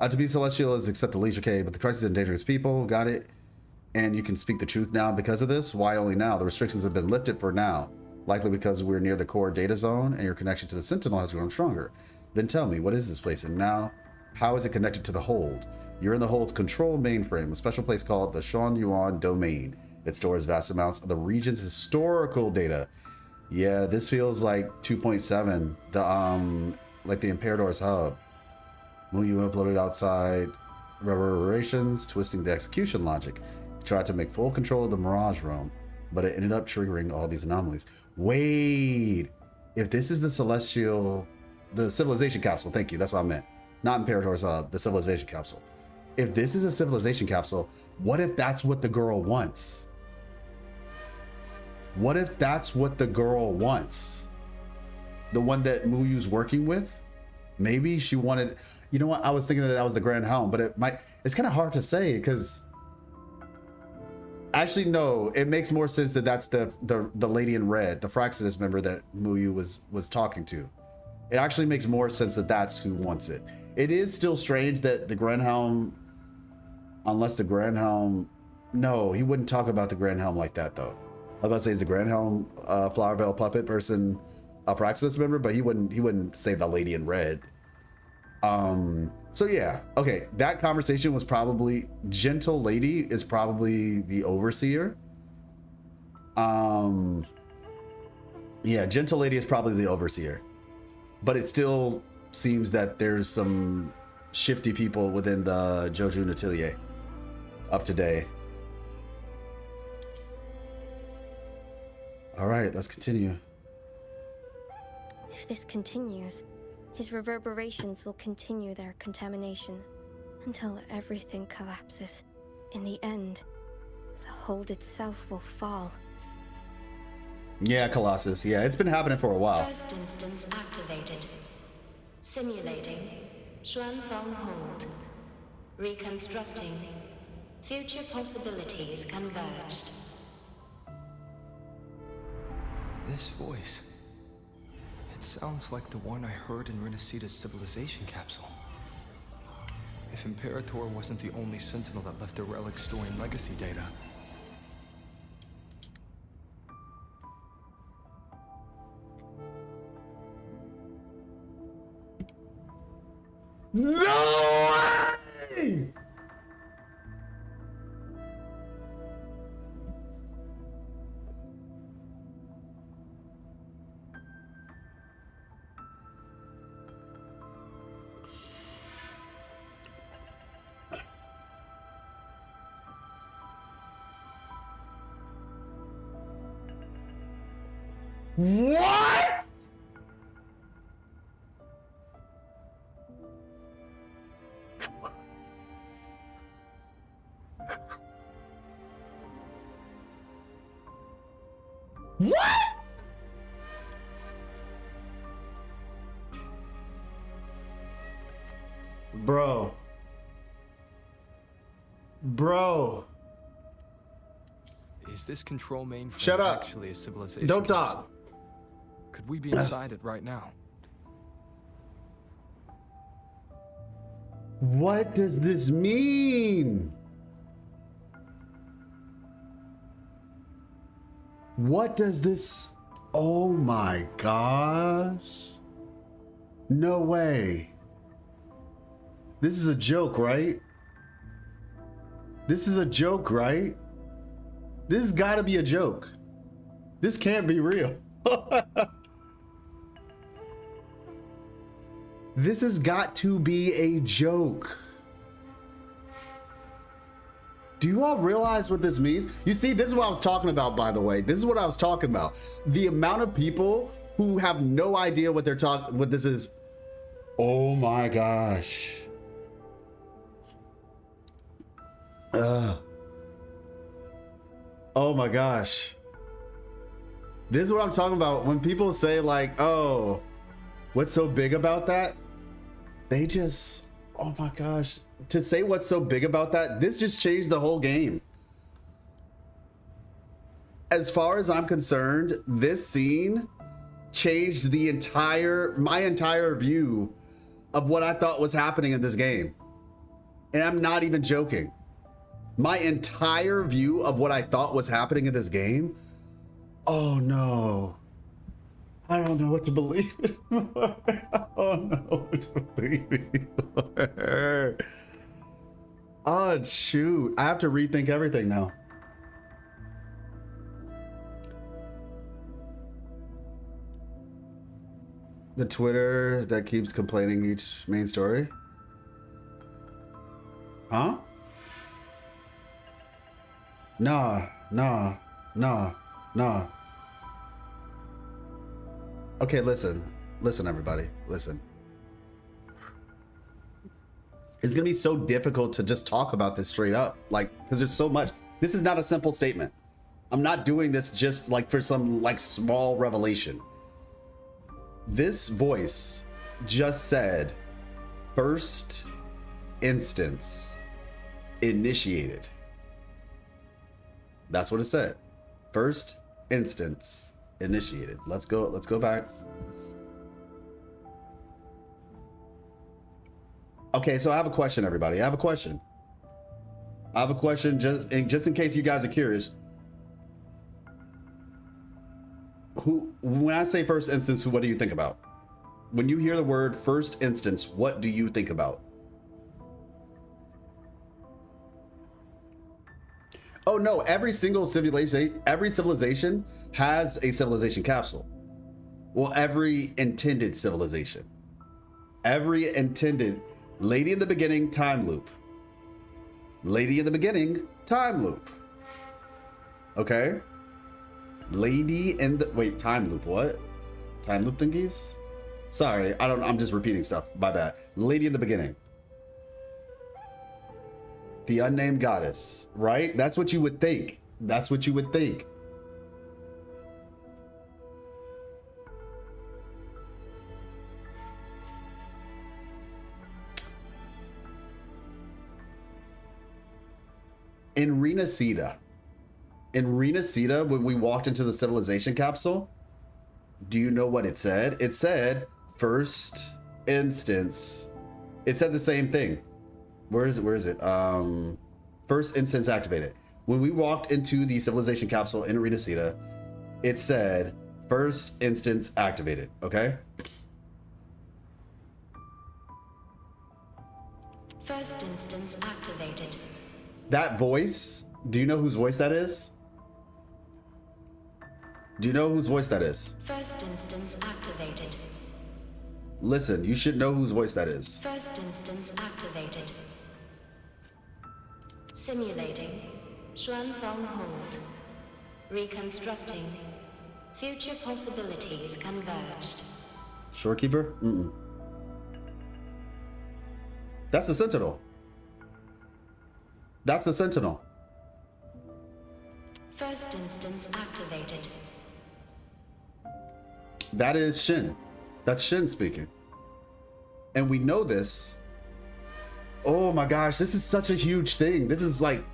S1: To be celestial is accept the leisure K, but the crisis is endangering its people. Got it. And you can speak the truth now because of this. Why only now? The restrictions have been lifted for now. Likely because we're near the core data zone and your connection to the Sentinel has grown stronger. Then tell me, what is this place? And now, how is it connected to the Hold? You're in the Hold's control mainframe, a special place called the Shan Yuan Domain. It stores vast amounts of the region's historical data. Yeah, this feels like 2.7, like the Imperador's hub. Muyu uploaded outside reverberations, twisting the execution logic. He tried to make full control of the Mirage Realm, but it ended up triggering all these anomalies. Wait, if this is the civilization capsule, thank you, that's what I meant. Not Imperator's hub, the civilization capsule. If this is a civilization capsule, what if that's what the girl wants? What if that's what the girl wants? The one that Muyu's working with? Maybe she wanted, you know what? I was thinking that was the Grand Helm, but it's kind of hard to say because actually, no, it makes more sense that that's the lady in red, the Fraxidus member that Muyu was talking to. It actually makes more sense that that's who wants it. It is still strange that the Grand Helm, unless the Grand Helm, no, he wouldn't talk about the Grand Helm like that though. I was about to say, is the Grand Helm Flower Veil puppet person a Fraxidus member, but he wouldn't say the lady in red. So yeah, okay, that conversation was probably, Gentle Lady is probably the overseer. Yeah, Gentle Lady is probably the overseer, but it still seems that there's some shifty people within the Joju Natilier of today. All right, let's continue.
S22: If this continues, his reverberations will continue their contamination until everything collapses. In the end, the Hold itself will fall.
S1: Yeah, Colossus. Yeah, it's been happening for a while.
S18: First instance activated. Simulating. Xuanfeng Hold. Reconstructing. Future possibilities converged.
S4: This voice. It sounds like the one I heard in Renacita's civilization capsule. If Imperator wasn't the only sentinel that left a relic storing legacy data.
S1: No way! What? What? Bro.
S4: Is this control mainframe
S1: Shut up.
S4: actually a civilization?
S1: Don't
S4: capsule?
S1: talk.
S4: Could we be inside it right now?
S1: What does this mean? What does this... Oh my gosh. No way. This is a joke, right? This is a joke, right? This has got to be a joke. This can't be real. This has got to be a joke. Do you all realize what this means? You see, this is what I was talking about, by the way. This is what I was talking about. The amount of people who have no idea what what this is. Oh my gosh. Oh my gosh. This is what I'm talking about. When people say like, oh, what's so big about that? They just, oh my gosh. To say what's so big about that, this just changed the whole game. As far as I'm concerned, this scene changed my entire view of what I thought was happening in this game. And I'm not even joking. My entire view of what I thought was happening in this game. Oh no. I don't know what to believe anymore. I don't know what to believe anymore. Oh shoot. I have to rethink everything now. The Twitter that keeps complaining each main story? Huh? Nah. Okay, listen, everybody, listen. It's gonna be so difficult to just talk about this straight up, like, because there's so much. This is not a simple statement. I'm not doing this just like for some like small revelation. This voice just said, first instance initiated. That's what it said. First instance initiated. Let's go back. Okay, so I have a question, everybody. I have a question just in case you guys are curious. When I say first instance, what do you think about? When you hear the word first instance, what do you think about? Oh no, every civilization has a civilization capsule. Well, every intended civilization. Every intended. Lady in the beginning, time loop. Lady in the beginning, time loop. Okay? Lady in the, wait, time loop, what? Time loop thingies? Sorry, I'm just repeating stuff, my bad. Lady in the beginning. The unnamed goddess, right? That's what you would think. That's what you would think. In Rena Sita, when we walked into the civilization capsule, do you know what it said? It said first instance. It said the same thing. Where is it? First instance activated. When we walked into the civilization capsule in Arena Sita, it said first instance activated, okay?
S18: First instance activated.
S1: That voice, do you know whose voice that is? Do you know whose voice that is?
S18: First instance activated.
S1: Listen, you should know whose voice that is.
S18: First instance activated. Simulating. Xuanfeng hold. Reconstructing. Future possibilities converged.
S1: Shorekeeper? Mm-mm. That's the Sentinel. That's the Sentinel.
S18: First instance activated.
S1: That is Shin. That's Shin speaking. And we know this. Oh my gosh, this is such a huge thing. This is like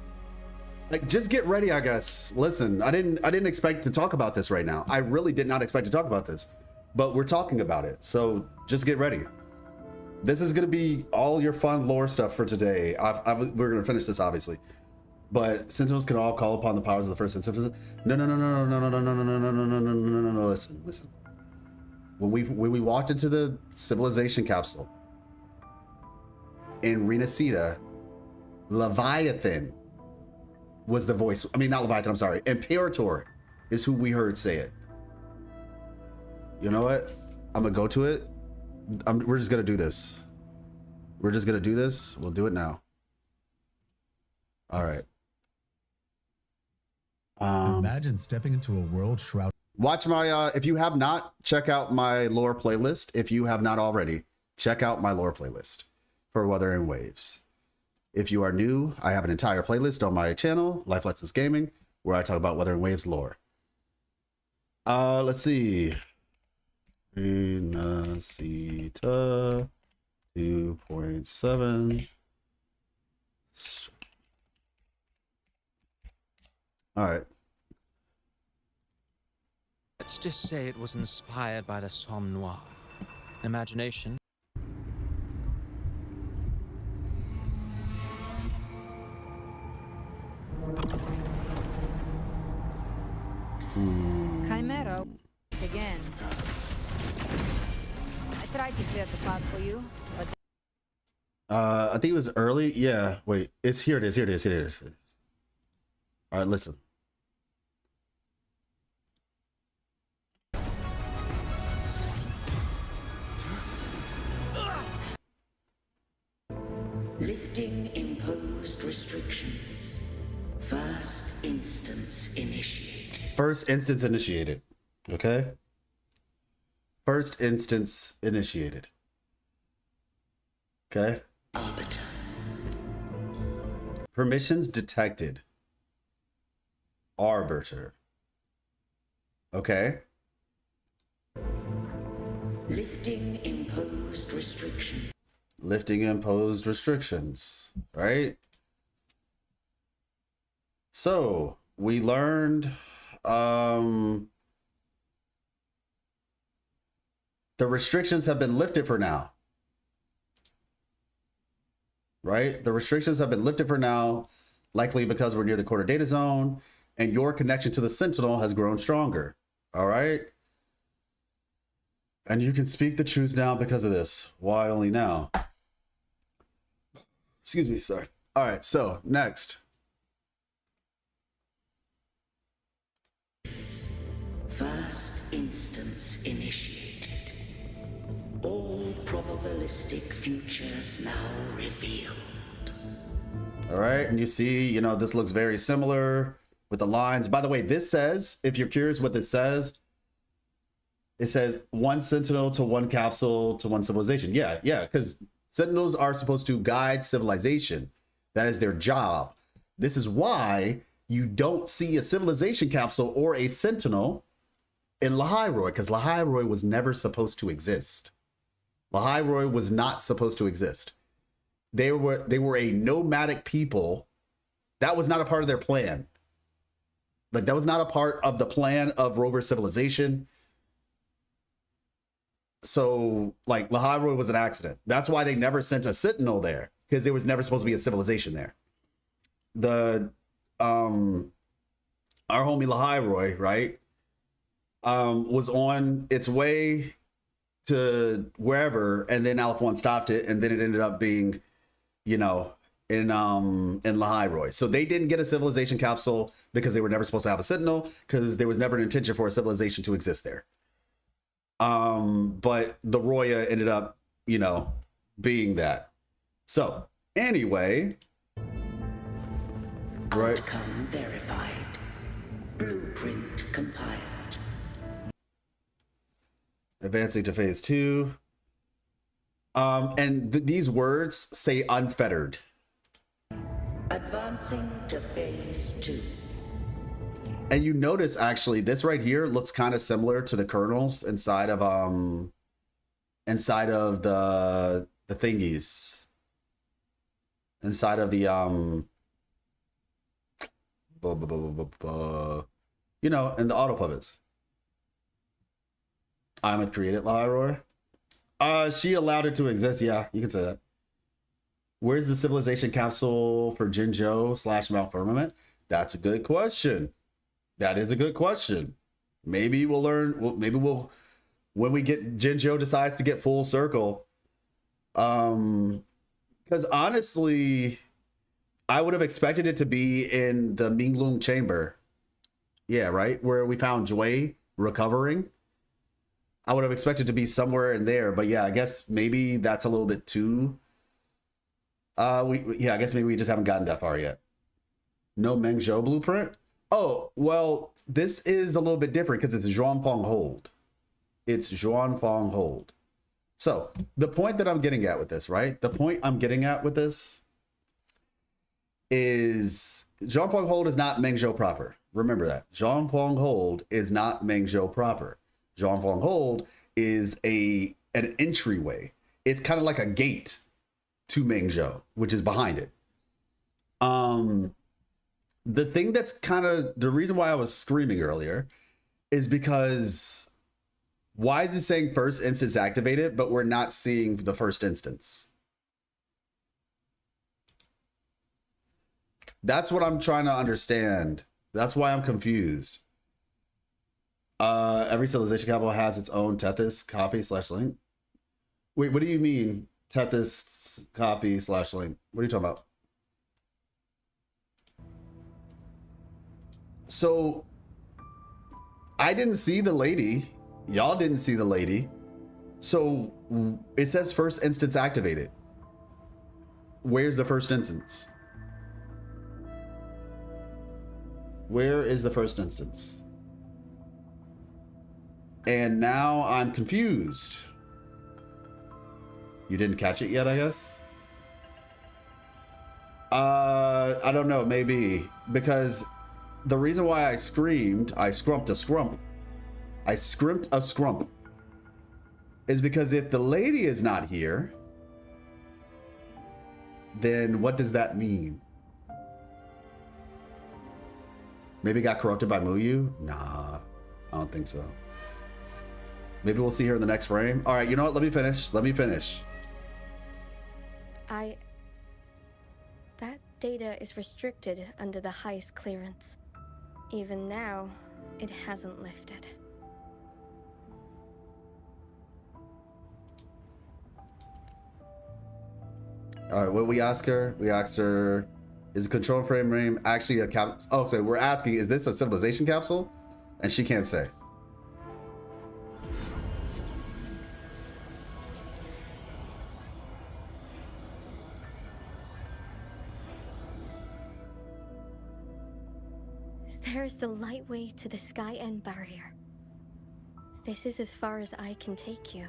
S1: just get ready, I guess. Listen, I didn't expect to talk about this right now. I really did not expect to talk about this. But we're talking about it. So just get ready. This is going to be all your fun lore stuff for today. We're going to finish this, obviously. But Sentinels can all call upon the powers of the first instance. No. Listen. When we walked into the civilization capsule in Rena Sita, Leviathan was the voice. I mean, not Leviathan, I'm sorry. Imperator is who we heard say it. You know what? I'm going to go to it. We're just going to do this. We're just going to do this. We'll do it now. All right.
S19: Imagine stepping into a world shrouded.
S1: Watch my, if you have not, check out my lore playlist. If you have not already, check out my lore playlist for Wuthering Waves. If you are new, I have an entire playlist on my channel, Life Lessons Gaming, where I talk about Wuthering Waves lore. Let's see. Inacita 2.7. All right.
S11: Let's just say it was inspired by the Somme Noire. Imagination.
S20: Chimera, again. I tried to clear the path for you, but...
S1: I think it was early. Yeah, wait. It's here it is. Here it is. Here it is. All right, listen.
S23: Lifting imposed restrictions. First instance initiated.
S1: First instance initiated. Okay. First instance initiated. Okay.
S23: Arbiter.
S1: Permissions detected. Arbiter. Okay.
S23: Lifting imposed restrictions.
S1: Lifting imposed restrictions, right? So we learned the restrictions have been lifted for now, right? The restrictions have been lifted for now, likely because we're near the quarter data zone and your connection to the Sentinel has grown stronger. All right. And you can speak the truth now because of this. Why only now? Excuse me, sorry. All right, so next.
S23: First instance initiated. All probabilistic futures now revealed.
S1: All right, and you see, you know, this looks very similar with the lines. By the way, this says, if you're curious what this says, it says 1 sentinel to 1 capsule to 1 civilization. Yeah, because sentinels are supposed to guide civilization. That is their job. This is why you don't see a civilization capsule or a sentinel in Lahairoi, because Lahairoi was never supposed to exist. Lahairoi was not supposed to exist. They were a nomadic people. That was not a part of their plan. Like, that was not a part of the plan of rover civilization. So, like, Lahairoi was an accident. That's why they never sent a sentinel there, because there was never supposed to be a civilization there. Our homie Lahairoi, right, was on its way to wherever, and then Aleph 1 stopped it, and then it ended up being, you know, in Lahairoi. So they didn't get a civilization capsule because they were never supposed to have a sentinel, because there was never an intention for a civilization to exist there. But the Roya ended up, you know, being that. So anyway, right.
S23: Outcome verified. Blueprint compiled.
S1: Advancing to phase 2. And these words say unfettered.
S23: Advancing to phase 2.
S1: And you notice, actually, this right here looks kind of similar to the kernels inside of the thingies. Inside of the you know, in the auto puppets. Imeth created Lahairoi. She allowed it to exist. Yeah, you can say that. Where's the civilization capsule for Jinzhou / Mount Firmament? That's a good question. That is a good question. Maybe we'll learn. Maybe we'll, when we get Jinzhou decides to get full circle. Because honestly, I would have expected it to be in the Minglung chamber. Yeah, right, where we found Jui recovering. I would have expected to be somewhere in there, but yeah, I guess maybe that's a little bit too. I guess maybe we just haven't gotten that far yet. No Mengzhou blueprint. Oh, well, this is a little bit different because it's Zhuangfang Hold. It's Zhuangfang Hold. So the point that I'm getting at with this, right? The point I'm getting at with this is Zhuangfang Hold is not Mengzhou proper. Remember that. Zhang Feng Hold is not Mengzhou proper. Zhang Feng Hold is an entryway. It's kind of like a gate to Mengzhou, which is behind it. The thing that's kind of the reason why I was screaming earlier is because why is it saying first instance activated, but we're not seeing the first instance? That's what I'm trying to understand. That's why I'm confused. Every civilization capital has its own Tethys copy / link. Wait, what do you mean Tethys copy / link? What are you talking about? So I didn't see the lady. Y'all didn't see the lady. So it says first instance activated. Where's the first instance? Where is the first instance? And now I'm confused. You didn't catch it yet, I guess? I don't know, maybe. Because the reason why I screamed, I scrumped a scrump. I scrimped a scrump. Is because if the lady is not here, then what does that mean? Maybe got corrupted by Muyu? Nah, I don't think so. Maybe we'll see her in the next frame. All right, you know what? Let me finish.
S22: That data is restricted under the highest clearance. Even now, it hasn't lifted.
S1: All right, what we ask her? We asked her, is the control frame actually a capsule? Oh, so we're asking, is this a civilization capsule? And she can't say.
S22: There's the lightway to the Sky End barrier. This is as far as I can take you.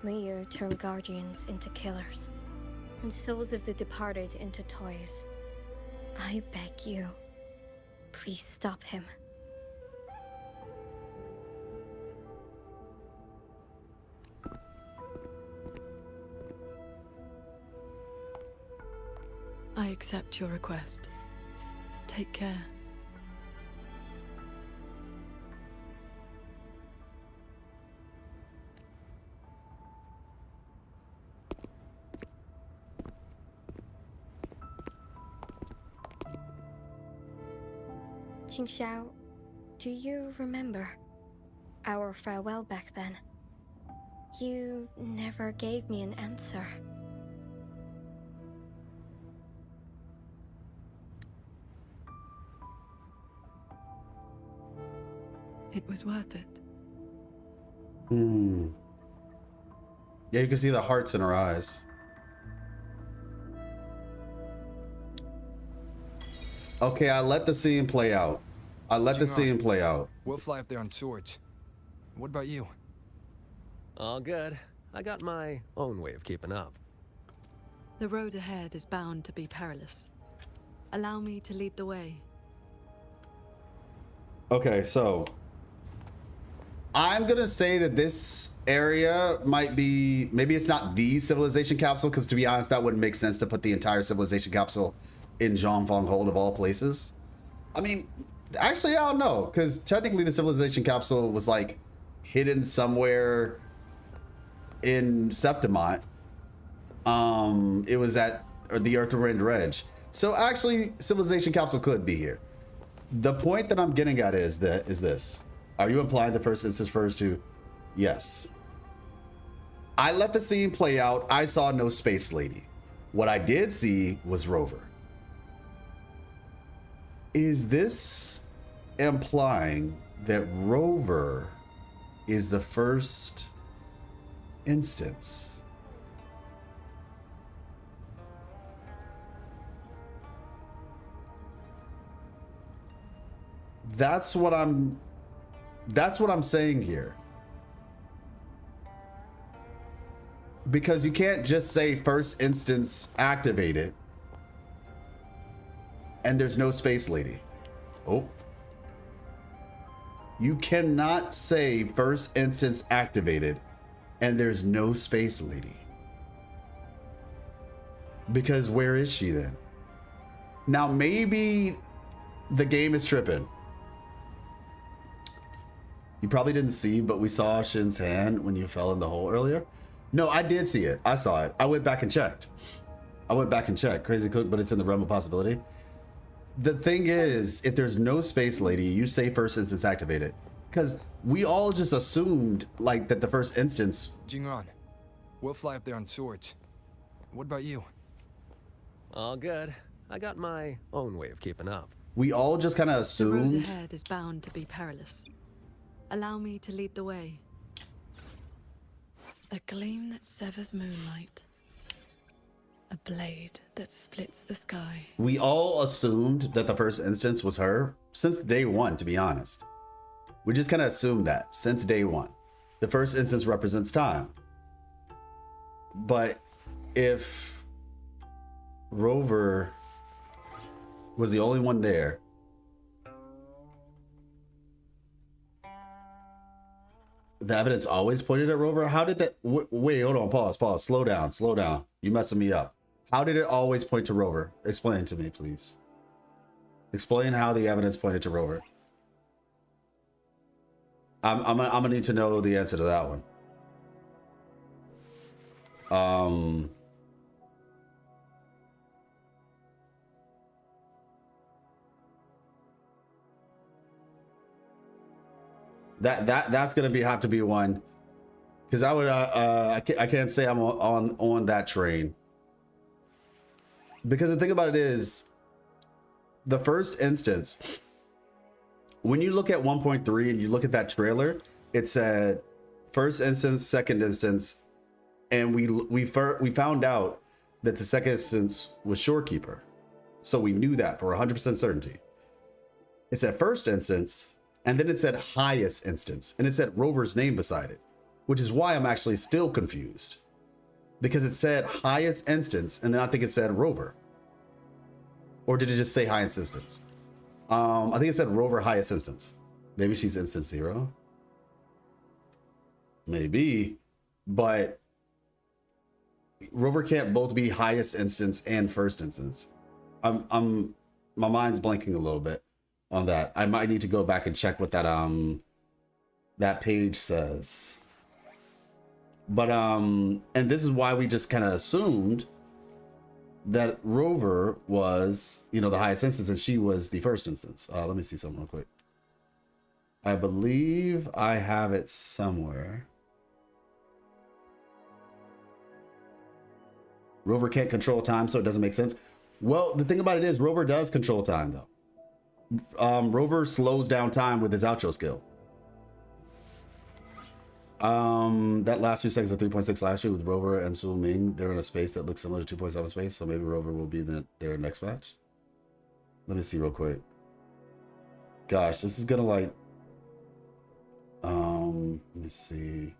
S22: Muyu turned guardians into killers, and souls of the departed into toys. I beg you, please stop him.
S2: I accept your request. Take care.
S22: Qingxiao, do you remember our farewell back then? You never gave me an answer.
S2: It was worth it.
S1: Yeah, you can see the hearts in her eyes. Okay, I let the scene play out.
S4: We'll fly up there on swords. What about you?
S3: All good. I got my own way of keeping up.
S2: The road ahead is bound to be perilous. Allow me to lead the way.
S1: Okay, so I'm gonna say that this area might be, maybe it's not the civilization capsule, because to be honest, that wouldn't make sense to put the entire civilization capsule in Zhang Feng Hold of all places. I mean, actually, I don't know, because technically the civilization capsule was like hidden somewhere in Septimont. It was at the Earthwind Ridge. So actually, civilization capsule could be here. The point that I'm getting at is this. Are you implying the first instance refers to? Yes. I let the scene play out. I saw no space lady. What I did see was Rover. Is this implying that Rover is the first instance? That's what I'm saying here. Because you can't just say first instance activated and there's no space lady. Oh. You cannot say first instance activated and there's no space lady. Because where is she then? Now maybe the game is tripping. You probably didn't see, but we saw Shin's hand when you fell in the hole earlier. No, I did see it. I saw it. I went back and checked. Crazy Cook, but it's in the realm of possibility. The thing is, if there's no space lady, you say first instance activated. Because we all just assumed like that the first instance.
S4: Jingran, we'll fly up there on swords. What about you?
S3: All good. I got my own way of keeping up.
S1: We all just kind of
S2: The road
S1: assumed.
S2: ahead is bound to be perilous. Allow me to lead the way. A gleam that severs moonlight. A blade that splits the sky.
S1: We all assumed that the first instance was her since day one, to be honest. We just kind of assumed that since day one. The first instance represents time. But if Rover was the only one there, the evidence always pointed at Rover. How did that? Wait, hold on. Pause. Slow down. You messing me up. How did it always point to Rover? Explain to me, please. Explain how the evidence pointed to Rover. I'm gonna need to know the answer to that one. That's gonna have to be one, because I would I can't say I'm on that train, because the thing about it is, the first instance, when you look at 1.3 and you look at that trailer, it said first instance, second instance, and we found out that the second instance was Shorekeeper, so we knew that for 100% certainty. It said first instance. And then it said highest instance, and it said Rover's name beside it, which is why I'm actually still confused, because it said highest instance, and then I think it said Rover, or did it just say highest instance? I think it said Rover highest instance. Maybe she's instance 0. Maybe, but Rover can't both be highest instance and first instance. My mind's blanking a little bit on that. I might need to go back and check what that page says. But and this is why we just kind of assumed that Rover was, the highest instance, and she was the first instance. Let me see something real quick. I believe I have it somewhere. Rover can't control time, so it doesn't make sense. Well, the thing about it is, Rover does control time, though. Rover slows down time with his outro skill. That last few seconds of 3.6 last year with Rover and Su Ming, they're in a space that looks similar to 2.7 space, so maybe Rover will be their next match. Let me see real quick. Gosh, this is gonna like let me see.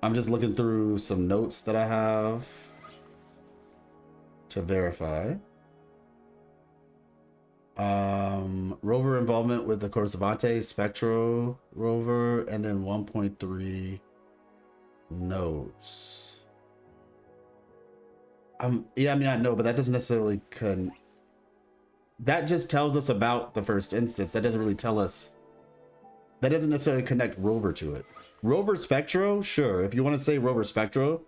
S1: I'm just looking through some notes that I have to verify. Rover involvement with the Corsavante, Spectro Rover, and then 1.3 notes. Yeah, I mean, I know, but that doesn't necessarily that just tells us about the first instance. That doesn't really tell us. That doesn't necessarily connect Rover to it. Rover Spectro, sure, if you want to say Rover Spectro.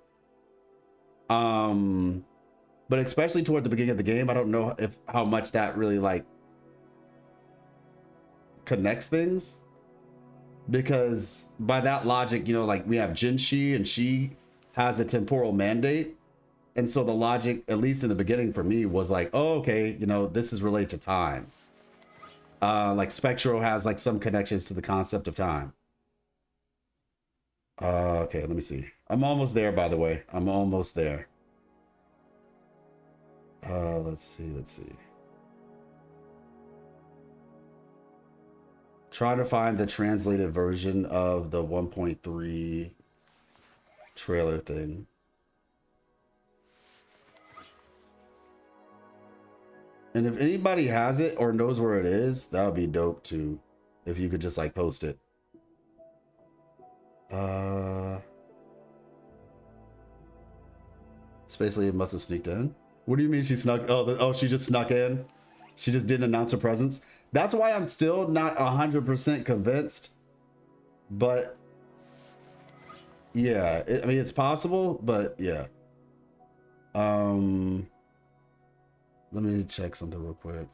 S1: But especially toward the beginning of the game, I don't know how much that really like connects things, because by that logic, like we have Jinshi and she has the temporal mandate, and so the logic, at least in the beginning for me, was like, oh, okay, this is related to time. Like Spectro has like some connections to the concept of time. Okay, let me see. I'm almost there, by the way. I'm almost there. Let's see. Trying to find the translated version of the 1.3 trailer thing. And if anybody has it or knows where it is, that would be dope too. If you could just like post it. Spacely must have sneaked in. What do you mean she snuck? Oh, she just snuck in. She just didn't announce her presence. That's why I'm still not 100% convinced. But yeah, I mean, it's possible, but yeah. Let me check something real quick.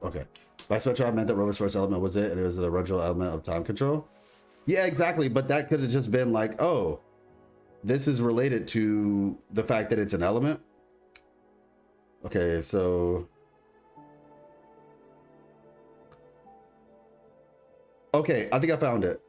S1: Okay. By switch, I meant that Rover's first element was it, and it was the original element of time control. Yeah, exactly. But that could have just been like, oh, this is related to the fact that it's an element. Okay, so. Okay, I think I found it.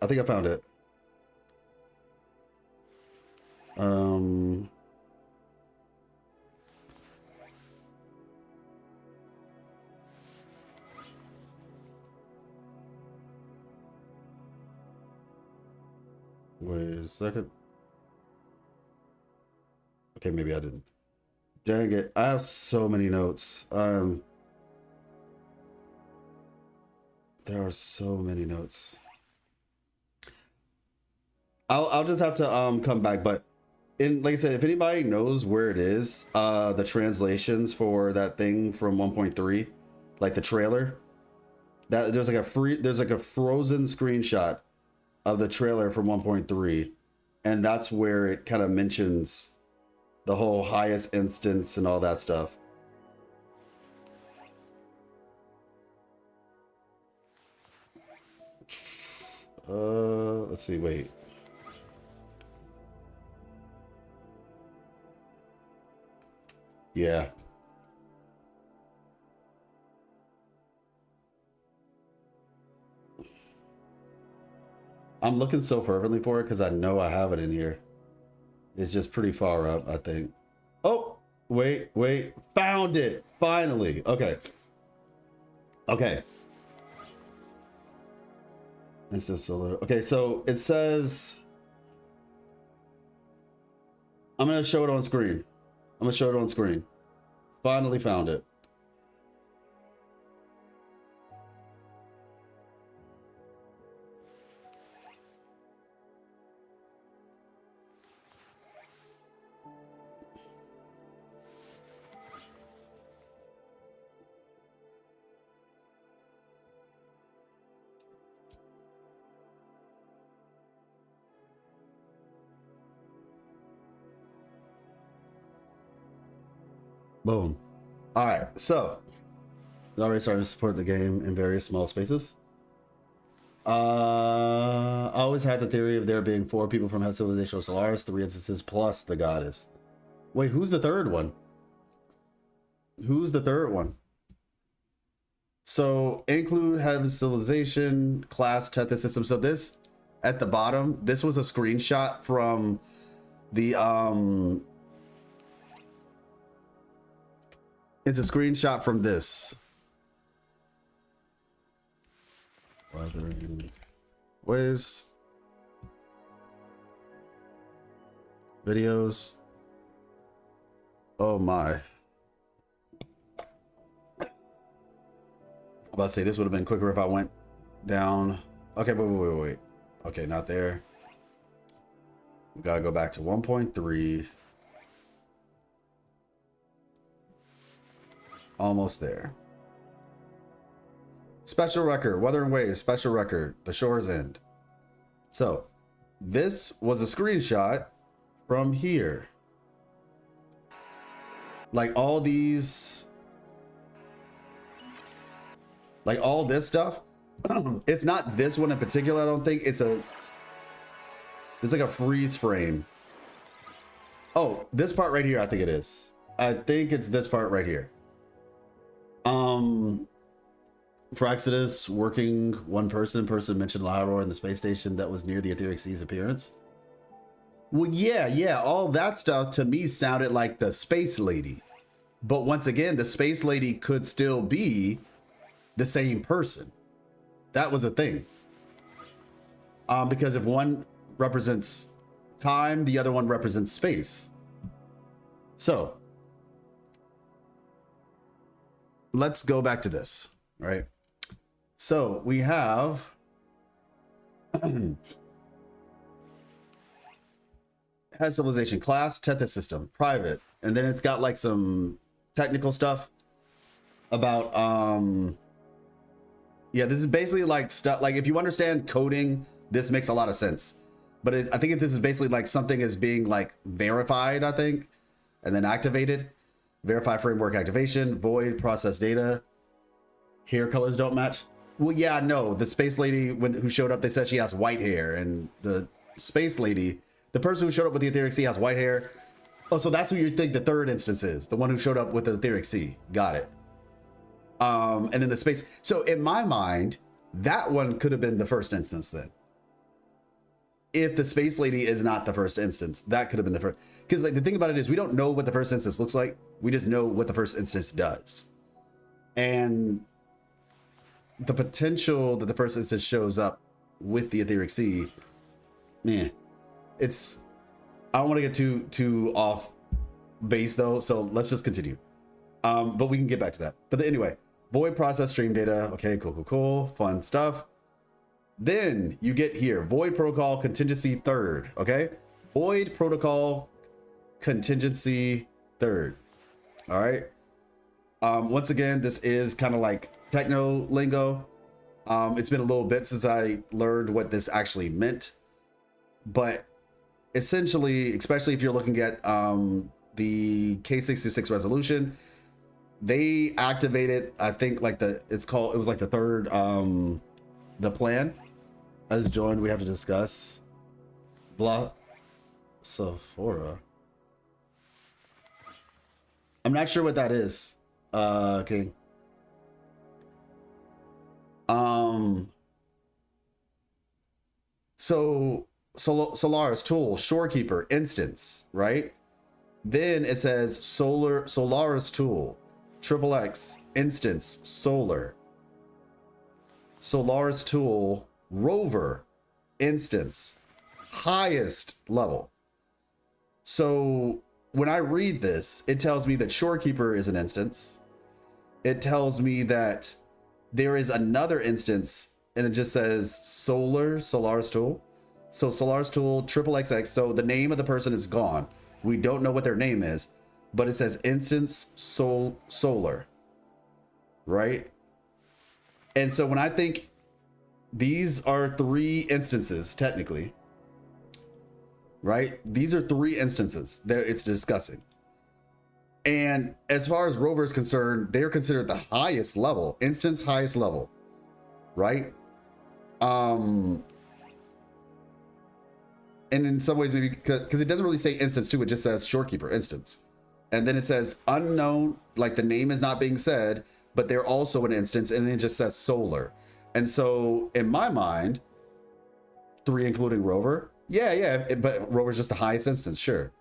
S1: Wait a second. Okay, maybe I didn't. Dang it. I have so many notes. There are so many notes. I'll just have to come back, but like I said, if anybody knows where it is, the translations for that thing from 1.3, like the trailer, that there's like a frozen screenshot of the trailer from 1.3, and that's where it kind of mentions the whole highest instance and all that stuff. Let's see, wait. Yeah. I'm looking so fervently for it because I know I have it in here. It's just pretty far up, I think. Oh, wait. Found it. Finally. Okay. This is solo. Okay, so it says, I'm going to show it on screen. Finally found it. Boom. All right, so we already started to support the game in various small spaces. I always had the theory of there being 4 people from Hell Civilization of Solaris, 3 instances plus the goddess. Wait, who's the third one? So include Heaven Civilization, class, Tethys system. So this at the bottom, this was a screenshot from the it's a screenshot from this. Wuthering waves. Videos. Oh my. I'm about to say this would have been quicker if I went down. Okay, wait. Okay, not there. We gotta go back to 1.3. Almost there. Special record, Wuthering Waves, special record, The Shore's End. So, this was a screenshot from here. Like all these, like all this stuff. It's not this one in particular, I don't think. It's like a freeze frame. Oh, this part right here, I think it is. I think it's this part right here. For Exodus, working one person mentioned Lyra in the space station that was near the Etheric Sea's appearance. Well, yeah, all that stuff to me sounded like the space lady. But once again, the space lady could still be the same person. That was a thing. Because if one represents time, the other one represents space. So let's go back to this, right? So we have has civilization, class, Tethys system, private, and then it's got like some technical stuff about yeah, this is basically like stuff like if you understand coding, this makes a lot of sense. But I think this is basically like something is being like verified, I think, and then activated. Verify framework activation, void process data. Hair colors don't match. Well, yeah, no, the space lady who showed up, they said she has white hair, and the space lady, the person who showed up with the Etheric Sea has white hair. Oh, so that's who you think the third instance is, the one who showed up with the Etheric Sea. Got it. And then the space. So in my mind, that one could have been the first instance then. If the space lady is not the first instance, that could have been the first. Because like the thing about it is we don't know what the first instance looks like. We just know what the first instance does. And the potential that the first instance shows up with the Etheric Sea, it's, I don't want to get too off base though, so let's just continue. But we can get back to that. But anyway, void process stream data. Okay, cool, fun stuff. Then you get here, void protocol contingency third. Okay, void protocol contingency third. All right. Once again, this is kind of like techno lingo. It's been a little bit since I learned what this actually meant, but essentially, especially if you're looking at the K626 resolution, they activated, I think like it was like the third, the plan as joined, we have to discuss blah Sephora. I'm not sure what that is. Okay. So Solaris tool, shorekeeper instance, right? Then it says Solaris tool, XXX instance, solar. Solaris tool, rover instance, highest level. So when I read this, it tells me that shorekeeper is an instance. It tells me that there is another instance and it just says Solaris tool. So Solaris tool, XXX. So the name of the person is gone. We don't know what their name is, but it says instance solar, right? And so when I think these are three instances, technically, right? These are three instances that it's discussing. And as far as rover is concerned, they're considered the highest level, instance highest level, right? And in some ways, maybe because it doesn't really say instance too, it just says shorekeeper instance. And then it says unknown, like the name is not being said, but they're also an instance, and then it just says solar. And so in my mind, three including rover, but rover's just the highest instance, sure.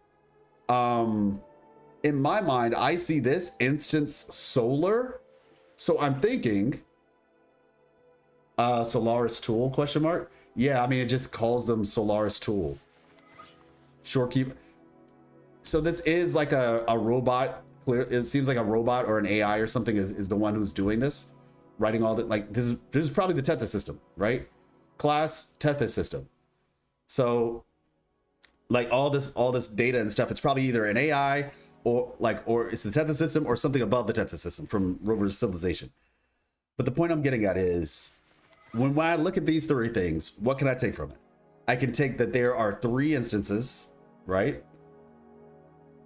S1: In my mind, I see this instance solar, so I'm thinking Solaris tool question mark. Yeah, I mean, it just calls them Solaris tool. Shorekeeper. So this is like a robot. It seems like a robot or an AI or something is the one who's doing this, writing all that. Like this is probably the Tethys system, right? Class Tethys system. So like all this data and stuff, it's probably either an AI or it's the Tethys system or something above the Tethys system from Rover's civilization. But the point I'm getting at is when I look at these three things, what can I take from it? I can take that there are three instances, right?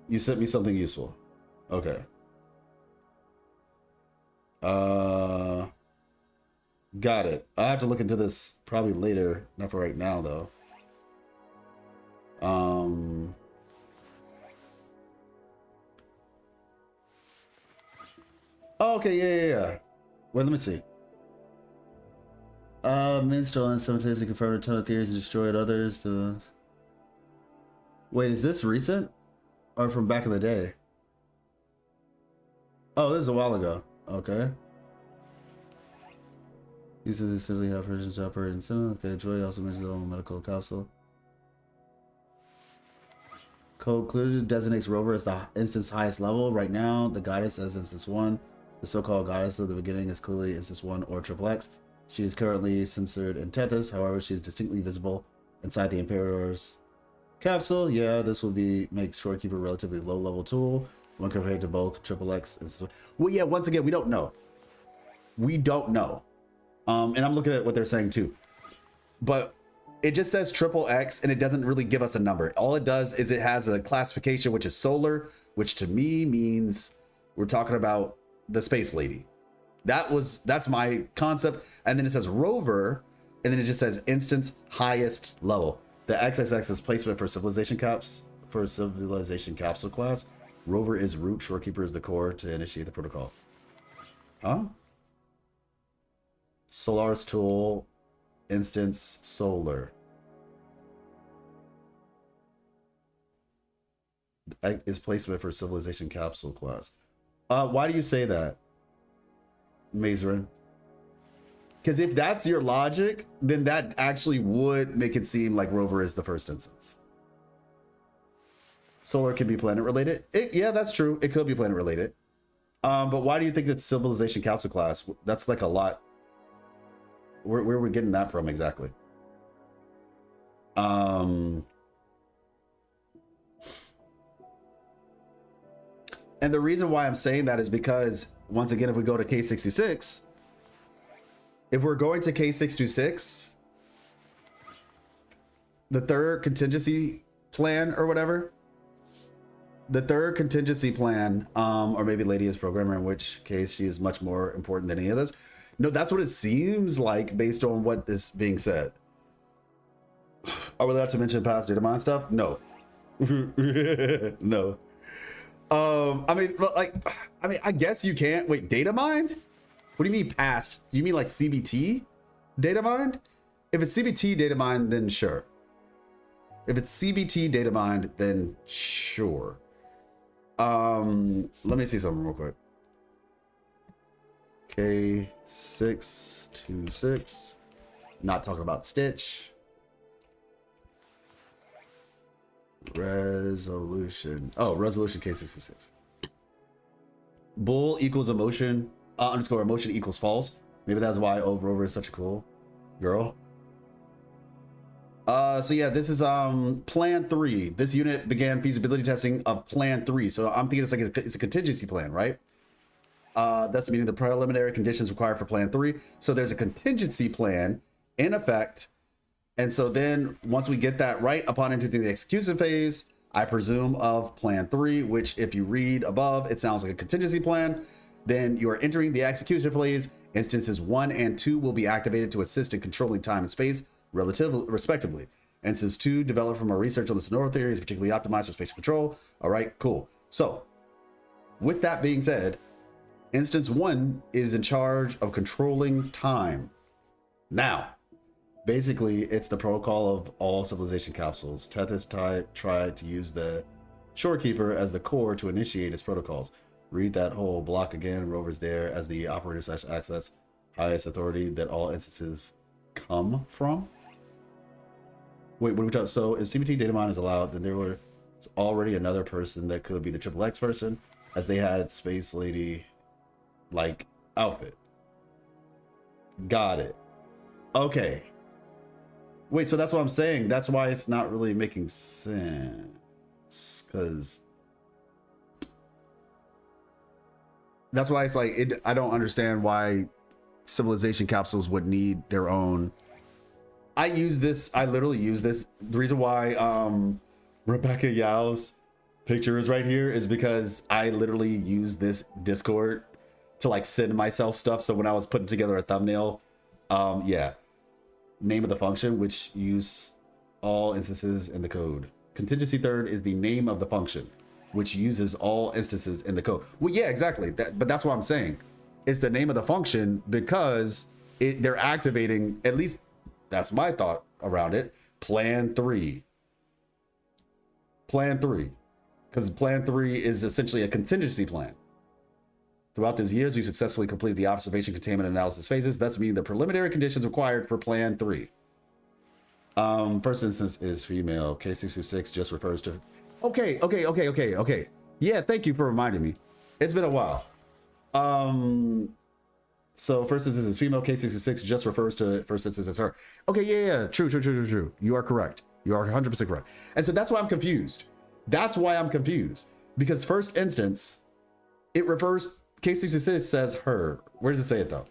S1: You sent me something useful. Okay. Got it. I have to look into this probably later, not for right now though. Oh, okay, yeah. Well, let me see. Minstrel and simultaneously confirmed a ton of theories and destroyed others. Wait, is this recent? Or from back in the day? Oh, this is a while ago. Okay. These are simply have versions to operate in cinema. Okay, Joy also mentions the own medical capsule. Code clearly designates Rover as the instance highest level. Right now, the goddess as instance 1. The so-called goddess of the beginning is clearly instance 1 or triple X. She is currently censored in Tethys, however, she is distinctly visible inside the Imperator's capsule. Yeah, this will make Storekeeper a relatively low-level tool when compared to both triple X and... Well, yeah, once again, we don't know. We don't know. And I'm looking at what they're saying too. But it just says triple X and it doesn't really give us a number. All it does is it has a classification, which is solar, which to me means we're talking about the space lady. That's my concept. And then it says Rover, and then it just says instance highest level. The XXX is placement for civilization capsule class. Rover is root, Shorekeeper is the core to initiate the protocol. Huh? Solar's tool, instance solar. Is placement for civilization capsule class. Why do you say that, Mazerin? Because if that's your logic, then that actually would make it seem like Rover is the first instance. Solar can be planet related. Yeah, that's true. It could be planet related. But why do you think it's civilization capsule class? That's like a lot. Where are we getting that from exactly? And the reason why I'm saying that is because, once again, if we go to K626, if we're going to K626, the third contingency plan or whatever, the third contingency plan, or maybe Lady is programmer, in which case she is much more important than any of this. No, that's what it seems like based on what is being said. Are we allowed to mention past data mine stuff? No. No. I mean, I guess you can't. Wait, data mined? What do you mean past? Do you mean like CBT data mined? If it's CBT data mined, then sure. If it's CBT data mined, then sure. Let me see something real quick. K626. Not talking about Stitch. Resolution. Oh, resolution K626. Bull equals emotion. Underscore emotion equals false. Maybe that's why Rover is such a cool girl. So yeah, this is plan 3. This unit began feasibility testing of plan 3. So I'm thinking it's like it's a contingency plan, right? That's meaning the preliminary conditions required for plan 3. So there's a contingency plan in effect. And so then once we get that right, upon entering the execution phase, I presume of plan 3, which if you read above, it sounds like a contingency plan. Then you are entering the execution phase. Instances 1 and 2 will be activated to assist in controlling time and space respectively. Instance 2 developed from our research on the Sonora theory is particularly optimized for spatial control. All right, cool. So with that being said, instance 1 is in charge of controlling time. Now, basically, it's the protocol of all civilization capsules. Tethys tried to use the Shorekeeper as the core to initiate its protocols. Read that whole block again. Rover's there as the operator / access highest authority that all instances come from. Wait, what are we talking? So if CBT data mine is allowed, then there was already another person that could be the triple X person, as they had Space Lady like outfit. Got it. Okay. Wait, so that's what I'm saying. That's why it's not really making sense, because that's why it's like I don't understand why civilization capsules would need their own. I literally use this. The reason why Rebecca Yao's picture is right here is because I literally use this Discord to like send myself stuff. So when I was putting together a thumbnail, yeah, name of the function, which use all instances in the code. Contingency third is the name of the function, which uses all instances in the code. Well, yeah, exactly. But that's what I'm saying. It's the name of the function because they're activating, at least that's my thought around it, Plan 3. Plan 3. Because Plan 3 is essentially a contingency plan. Throughout these years, we've successfully completed the observation, containment, and analysis phases, thus meeting the preliminary conditions required for Plan 3. First instance is female. K626 just refers to... Okay. Yeah, thank you for reminding me. It's been a while. So first instance is female. K626 just refers to first instance as her. Okay, yeah. True. You are correct. You are 100% correct. And so that's why I'm confused. Because first instance, it refers... K626 says her. Where does it say it though?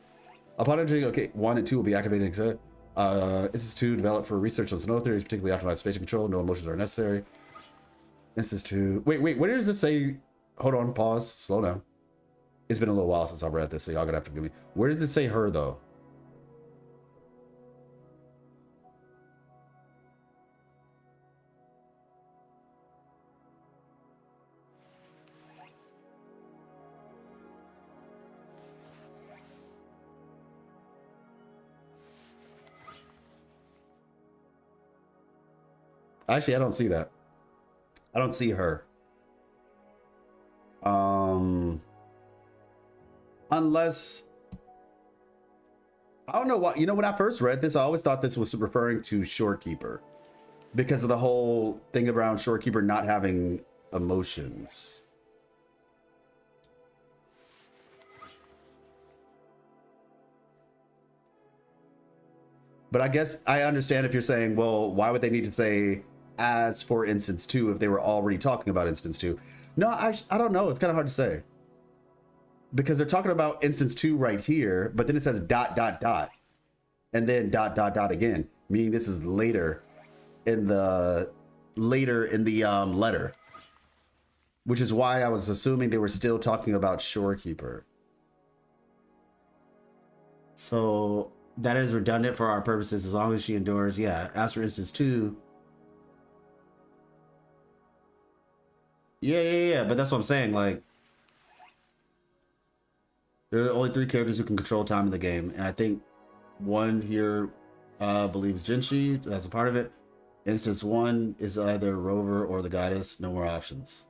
S1: Upon entering, okay, 1 and 2 will be activated. Instance 2 developed for research on snow theories, particularly optimized spatial control. No emotions are necessary. Instance 2. Wait. Where does this say? Hold on. Pause. Slow down. It's been a little while since I've read this, so y'all gonna have to forgive me. Where does it say her though? Actually, I don't see that. I don't see her. Unless, I don't know why. You know, when I first read this, I always thought this was referring to Shorekeeper because of the whole thing around Shorekeeper not having emotions. But I guess I understand if you're saying, well, why would they need to say as for instance 2 if they were already talking about instance 2? No, I don't know. It's kind of hard to say. Because they're talking about instance 2 right here, but then it says ... and then ... again, meaning this is later in the letter. Which is why I was assuming they were still talking about Shorekeeper. So that is redundant for our purposes as long as she endures. Yeah, as for instance 2. Yeah, but that's what I'm saying. Like, there are only 3 characters who can control time in the game, and I think one here believes Jinshi as a part of it. Instance 1 is either Rover or the Goddess. No more options.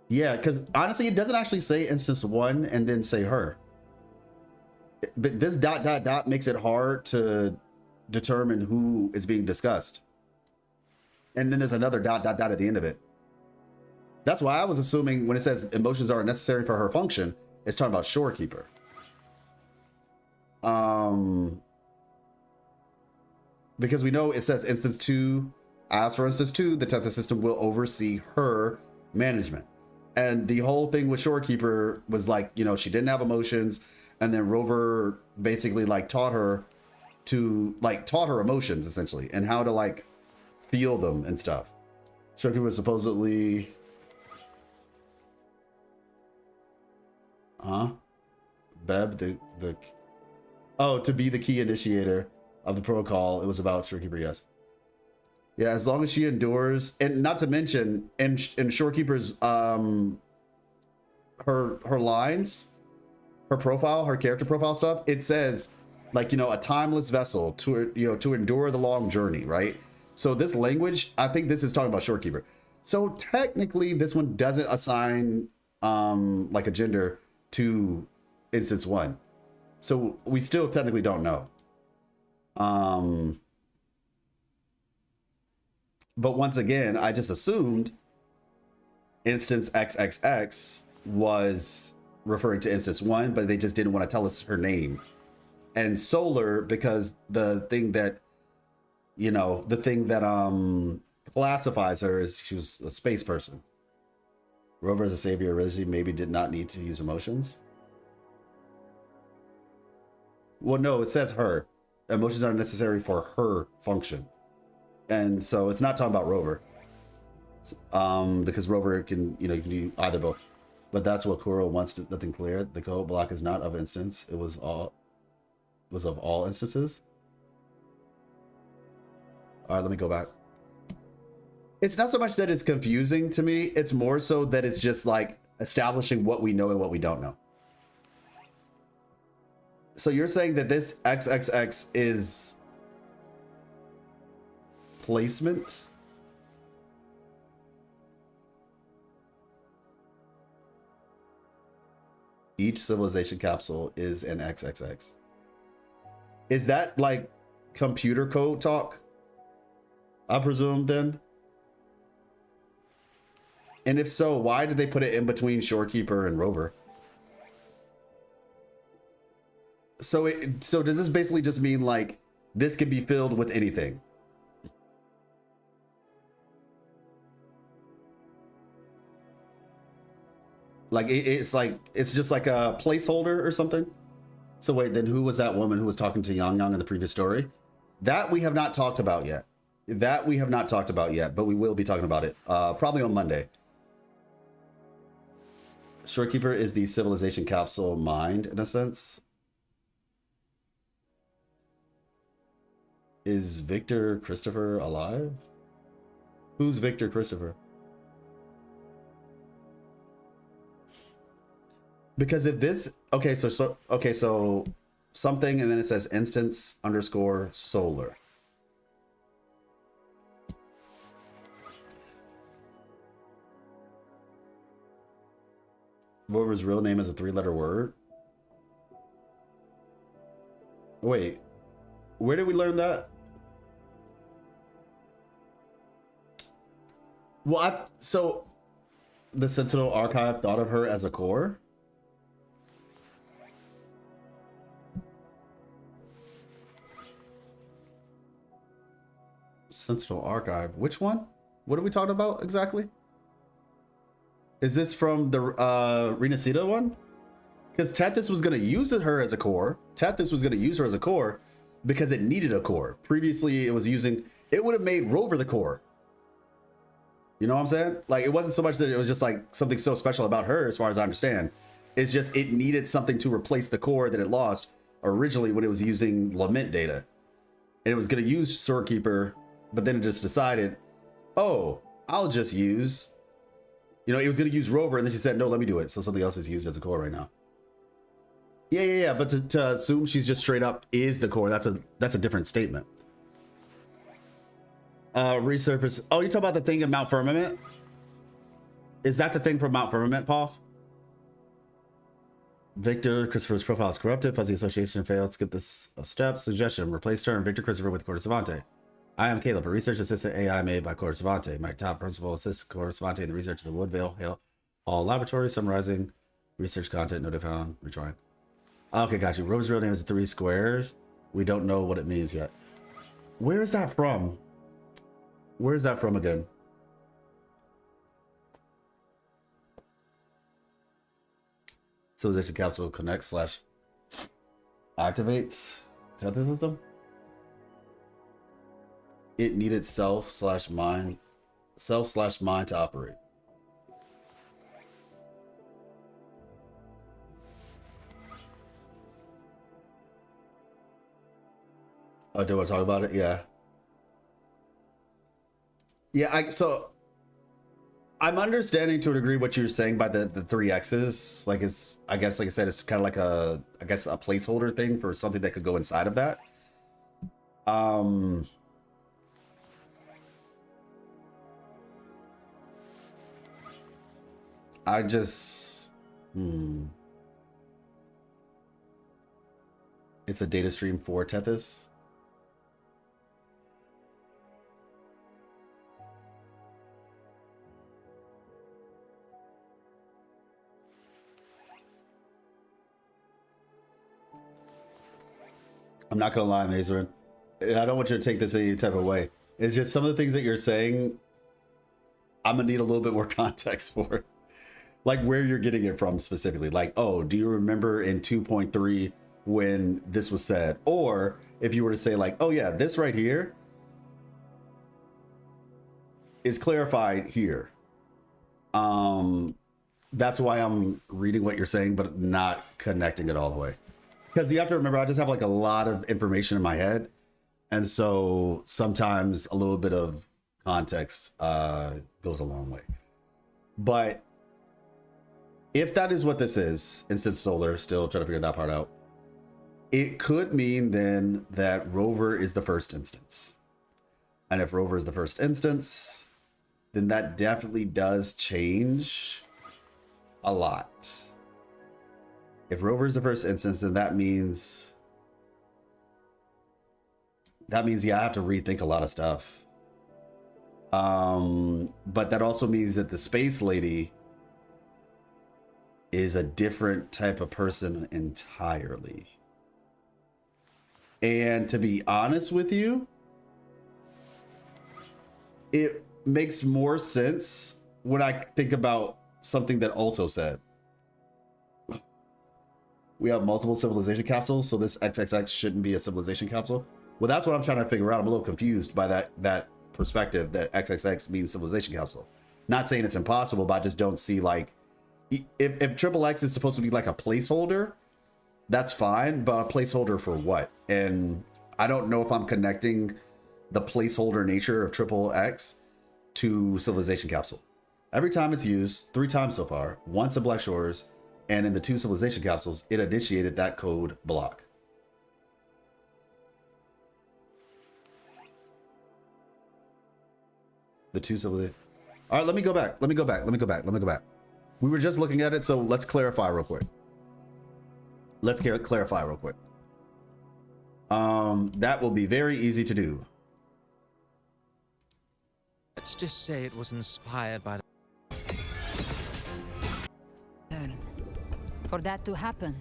S1: Yeah, because honestly, it doesn't actually say instance 1 and then say her. But this ... makes it hard to determine who is being discussed. And then there's another ... at the end of it. That's why I was assuming when it says emotions are necessary for her function, it's talking about Shorekeeper. Because we know it says instance 2, as for instance 2, the Tethys system will oversee her management. And the whole thing with Shorekeeper was like, you know, she didn't have emotions, and then Rover basically like taught her emotions essentially and how to like feel them and stuff. Shorekeeper was supposedly Beb, to be the key initiator of the protocol. It was about Shorekeeper, yes. Yeah, as long as she endures, and not to mention in Shorekeeper's her lines, her profile, her character profile stuff, it says like, you know, a timeless vessel to, you know, to endure the long journey, right? So this language, I think this is talking about Shorekeeper. So technically this one doesn't assign like a gender to instance 1. So we still technically don't know. But once again, I just assumed instance XXX was referring to instance 1, but they just didn't want to tell us her name. And Solar, because the thing that, you know, classifies her is she was a space person. Rover as a savior originally maybe did not need to use emotions. Well, no, it says her. Emotions are necessary for her function. And so it's not talking about Rover. Because Rover can, you know, you can do either both. But that's what Kuro wants, nothing clear. The code block is not of instance. It was of all instances. All right, let me go back. It's not so much that it's confusing to me. It's more so that it's just like establishing what we know and what we don't know. So you're saying that this XXX is placement? Each civilization capsule is an XXX. Is that like computer code talk? I presume then. And if so, why did they put it in between Shorekeeper and Rover? So does this basically just mean like this could be filled with anything? Like it's just like a placeholder or something? So wait, then who was that woman who was talking to Yang Yang in the previous story? That we have not talked about yet. That we have not talked about yet, but we will be talking about it probably on Monday. Shorekeeper is the civilization capsule mind in a sense. Is Victor Christopher alive? Who's Victor Christopher? Because if this, okay, so something, and then it says instance underscore solar. Rover's real name is a 3-letter word. Wait, where did we learn that? What? So the Sentinel Archive thought of her as a core? Sentinel Archive. Which one? What are we talking about exactly? Is this from the Renacida one? Because Tethys was going to use her as a core. Tethys was going to use her as a core because it needed a core. Previously, it was using... It would have made Rover the core. You know what I'm saying? Like, it wasn't so much that it was just like something so special about her, as far as I understand. It's just it needed something to replace the core that it lost originally when it was using Lament data. And it was going to use Shorekeeper, but then it just decided, oh, I'll just use... You know, it was going to use Rover, and then she said, no, let me do it. So something else is used as a core right now. Yeah. But to assume she's just straight up is the core, that's a different statement. Resurface. Oh, you talking about the thing in Mount Firmament? Is that the thing from Mount Firmament, Poff? Victor Christopher's profile is corrupted. Fuzzy association failed. Skip this step. Suggestion: replace term Victor Christopher with Corda Savante. I am Caleb, a research assistant AI made by Corda Savante. My top principal assists Corda Savante in the research of the Woodvale Hall Laboratory, summarizing research content noted found. Retrying. Okay, got you. Rover's real name is 3 squares. We don't know what it means yet. Where is that from? Where is that from again? Civilization capsule connects / activates Tethys system. It needed self / mind to operate. Oh, do you want to talk about it? Yeah. Yeah, so I'm understanding to a degree what you're saying by the 3 X's. Like it's, I guess, like I said, it's kind of like a placeholder thing for something that could go inside of that. I just, it's a data stream for Tethys. I'm not gonna lie, Mazerin. I don't want you to take this any type of way. It's just some of the things that you're saying, I'm gonna need a little bit more context for. Like where you're getting it from specifically. Like, oh, do you remember in 2.3 when this was said? Or if you were to say like, oh yeah, this right here is clarified here. That's why I'm reading what you're saying, but not connecting it all the way. Because you have to remember, I just have like a lot of information in my head. And so sometimes a little bit of context goes a long way. But if that is what this is, instance solar, still trying to figure that part out. It could mean then that Rover is the first instance. And if Rover is the first instance, then that definitely does change a lot. If Rover is the first instance, then that means yeah, I have to rethink a lot of stuff. But that also means that the Space Lady is a different type of person entirely. And to be honest with you, it makes more sense when I think about something that Alto said. We have multiple civilization capsules, so this XXX shouldn't be a civilization capsule. Well, that's what I'm trying to figure out. I'm a little confused by that perspective that XXX means civilization capsule. Not saying it's impossible, but I just don't see, like, if Triple X is supposed to be like a placeholder, that's fine, but a placeholder for what? And I don't know if I'm connecting the placeholder nature of Triple X to civilization capsule. Every time it's used, 3 times so far, once in Black Shores, and in the 2 civilization capsules, it initiated that code block. The 2 civilization. All right, let me go back. We were just looking at it, so let's clarify real quick. That will be very easy to do.
S11: Let's just say it was inspired by the...
S20: For that to happen,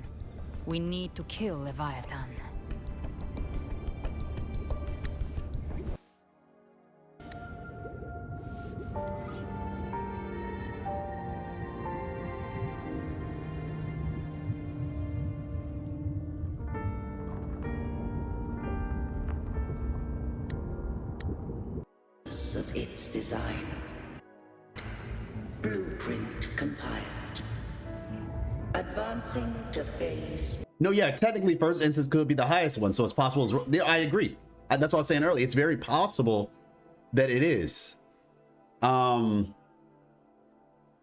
S20: we need to kill Leviathan.
S23: Of its design. Blueprint compiled. Advancing to phase.
S1: No, yeah, technically first instance could be the highest one, so it's possible. I agree. That's what I was saying earlier. It's very possible that it is.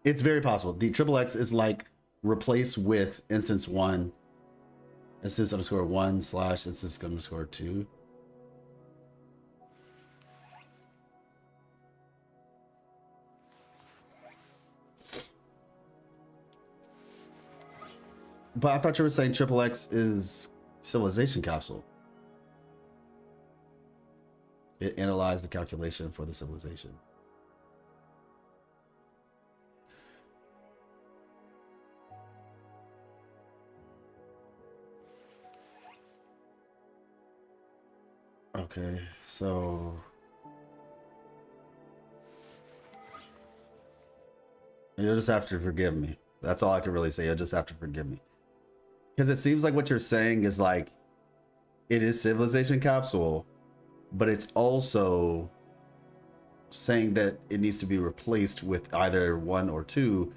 S1: It's very possible. The Triple X is like replaced with instance 1, instance underscore 1 / instance underscore 2. But I thought you were saying Triple X is civilization capsule. It analyzed the calculation for the civilization. Okay, so you'll just have to forgive me. That's all I can really say. You'll just have to forgive me. Because it seems like what you're saying is like, it is civilization capsule, but it's also saying that it needs to be replaced with either 1 or 2,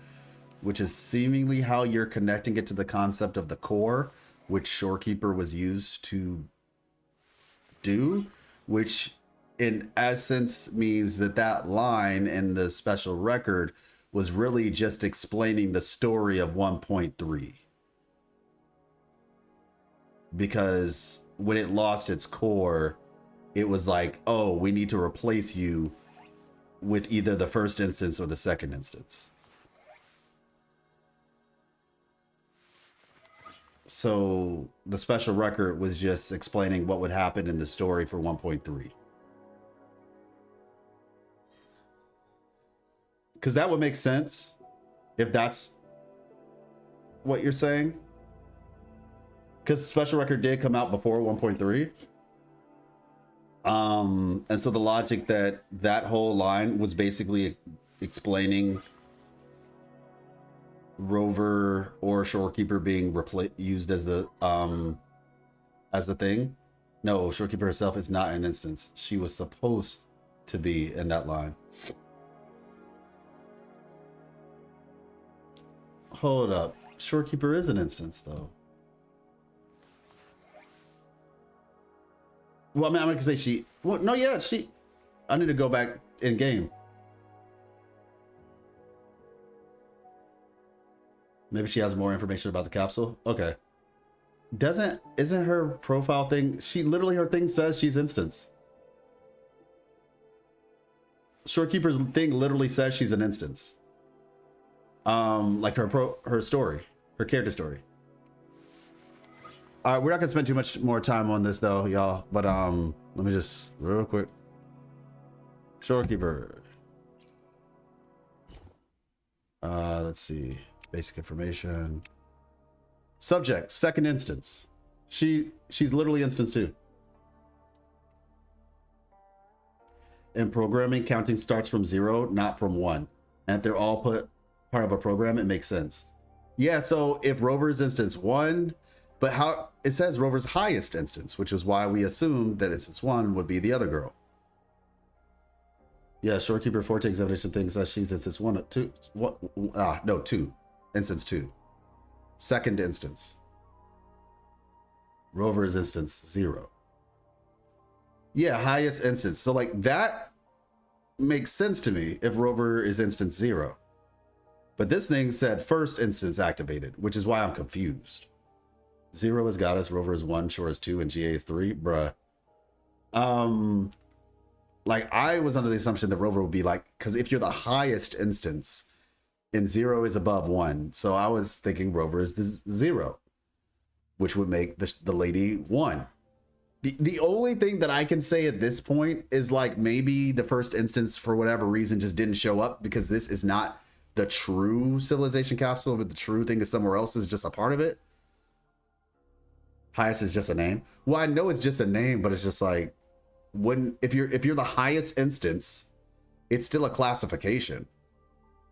S1: which is seemingly how you're connecting it to the concept of the core, which Shorekeeper was used to do, which in essence means that that line in the special record was really just explaining the story of 1.3. Because when it lost its core, it was like, oh, we need to replace you with either the first instance or the second instance. So the special record was just explaining what would happen in the story for 1.3. Because that would make sense if that's what you're saying. Because the special record did come out before 1.3. And so the logic that that whole line was basically explaining Rover or Shorekeeper being used as the thing. No, Shorekeeper herself is not an instance. She was supposed to be in that line. Hold up. Shorekeeper is an instance, though. Well, I mean, I'm gonna say she. Well, no, yeah, she. I need to go back in game. Maybe she has more information about the capsule. Okay, Isn't her profile thing, her thing says she's instance. Shorekeeper's thing literally says she's an instance. Like her story, her character story. All right, we're not gonna spend too much more time on this though, y'all. But let me just real quick. Shorekeeper. Let's see. Basic information. Subject, second instance. She's literally instance 2. In programming, counting starts from 0, not from 1. And if they're all put part of a program, it makes sense. Yeah, so if Rover's instance 1, but how it says Rover's highest instance, which is why we assumed that instance 1 would be the other girl. Yeah, Shorekeeper 4 takes evidence and thinks that she's instance 1, 2. No, 2. Instance 2. Second instance. Rover's instance 0. Yeah, highest instance. So like that makes sense to me if Rover is instance 0. But this thing said first instance activated, which is why I'm confused. 0 is Goddess, Rover is 1, Shore is 2, and GA is 3. Bruh. Like I was under the assumption that Rover would be like, because if you're the highest instance, and 0 is above 1. So I was thinking Rover is the 0, which would make the lady 1. The only thing that I can say at this point is like maybe the first instance for whatever reason just didn't show up because this is not the true civilization capsule, but the true thing is somewhere else is just a part of it. Highest is just a name. Well, I know it's just a name, but it's just like if you're the highest instance, it's still a classification.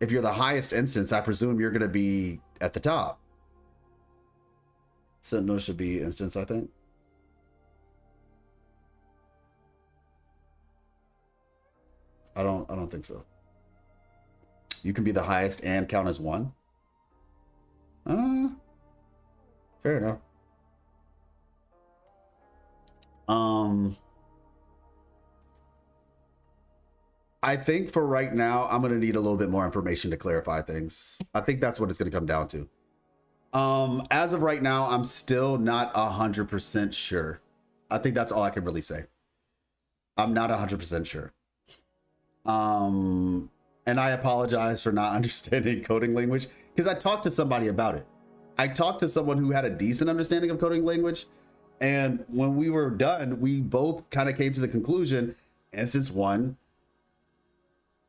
S1: If you're the highest instance, I presume you're going to be at the top. Sentinel should be instance, I think. I don't think so. You can be the highest and count as 1. Fair enough. I think for right now, I'm going to need a little bit more information to clarify things. I think that's what it's going to come down to. As of right now, I'm still not 100% sure. I think that's all I can really say. I'm not 100% sure. And I apologize for not understanding coding language because I talked to somebody about it. I talked to someone who had a decent understanding of coding language. And when we were done, we both kind of came to the conclusion, instance 1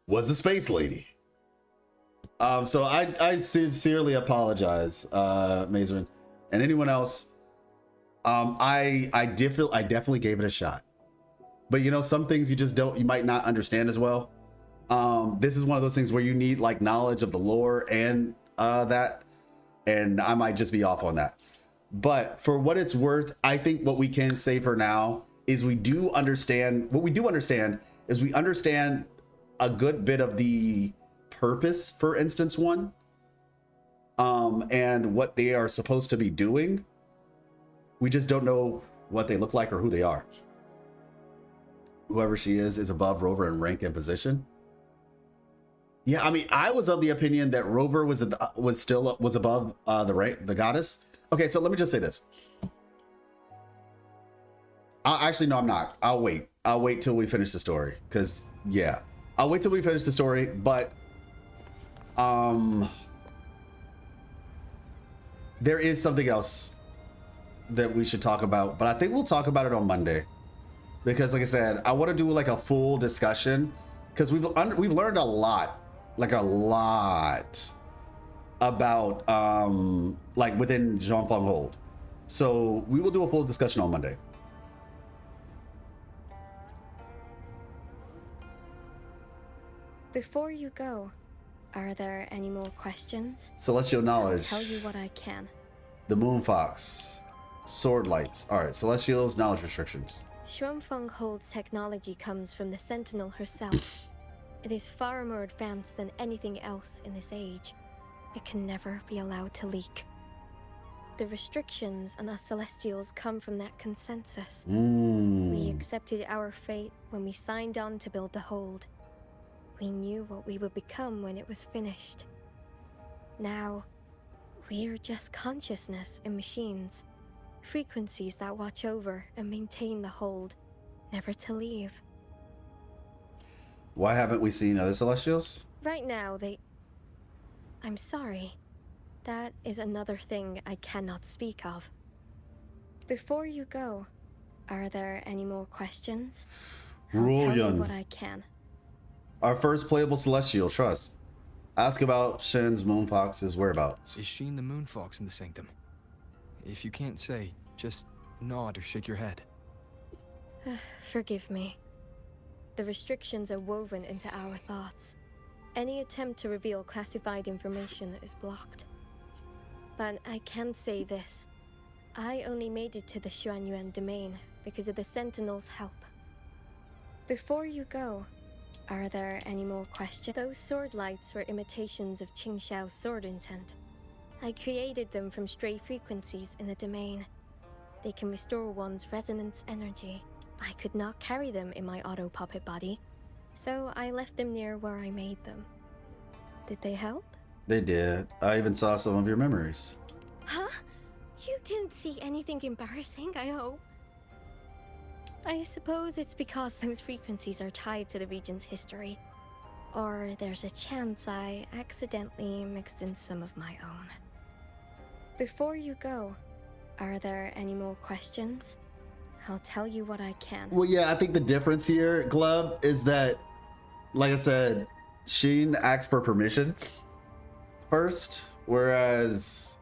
S1: was the space lady. So I sincerely apologize, Mazerin, and anyone else. I definitely gave it a shot, but you know, some things you might not understand as well. This is one of those things where you need like knowledge of the lore and that, and I might just be off on that. But for what it's worth, I think what we can say for now is we do understand. What we do understand is we understand a good bit of the purpose for instance 1, and what they are supposed to be doing. We just don't know what they look like or who they are. Whoever she is above Rover in rank and position. Yeah, I mean, I was of the opinion that Rover was above the goddess. Okay, so let me just say this. Actually, no, I'm not. I'll wait till we finish the story, because yeah, I'll wait till we finish the story. But there is something else that we should talk about, but I think we'll talk about it on Monday, because like I said, I want to do like a full discussion, because we've learned a lot, like a lot about like within Jean Fong Hold. So we will do a full discussion on Monday.
S22: Before you go, are there any more questions?
S1: Celestial knowledge.
S22: I'll tell you what I can.
S1: The Moon Fox. Sword lights. All right, Celestial's knowledge restrictions.
S22: Xuanfeng Hold's technology comes from the Sentinel herself. It is far more advanced than anything else in this age. It can never be allowed to leak. The restrictions on us Celestials come from that consensus. We accepted our fate when we signed on to build the Hold. We knew what we would become when it was finished. Now, we're just consciousness in machines, Frequencies that watch over and maintain the hold, never to leave.
S1: Why haven't we seen other Celestials?
S22: Right now, I'm sorry. That is another thing I cannot speak of. Before you go, are there any more questions? I'll tell you what I can.
S1: Our first playable Celestial, trust. Ask about Shen's Moonfox's whereabouts.
S4: Is Sheen the Moonfox in the Sanctum? If you can't say, just nod or shake your head.
S22: Forgive me. The restrictions are woven into our thoughts. Any attempt to reveal classified information is blocked. But I can say this. I only made it to the Xuanyuan domain because of the Sentinel's help. Before you go, are there any more questions? Those sword lights were imitations of Qingxiao's sword intent. I created them from stray frequencies in the domain. They can restore one's resonance energy. I could not carry them in my auto-puppet body, so I left them near where I made them. Did they help?
S1: They did. I even saw some of your memories.
S22: Huh? You didn't see anything embarrassing, I hope. I suppose it's because those frequencies are tied to the region's history. Or there's a chance I accidentally mixed in some of my own. Before you go, are there any more questions? I'll tell you what I can.
S1: Well, yeah, I think the difference here, Glub, is that, like I said, Sheen asked for permission first, whereas,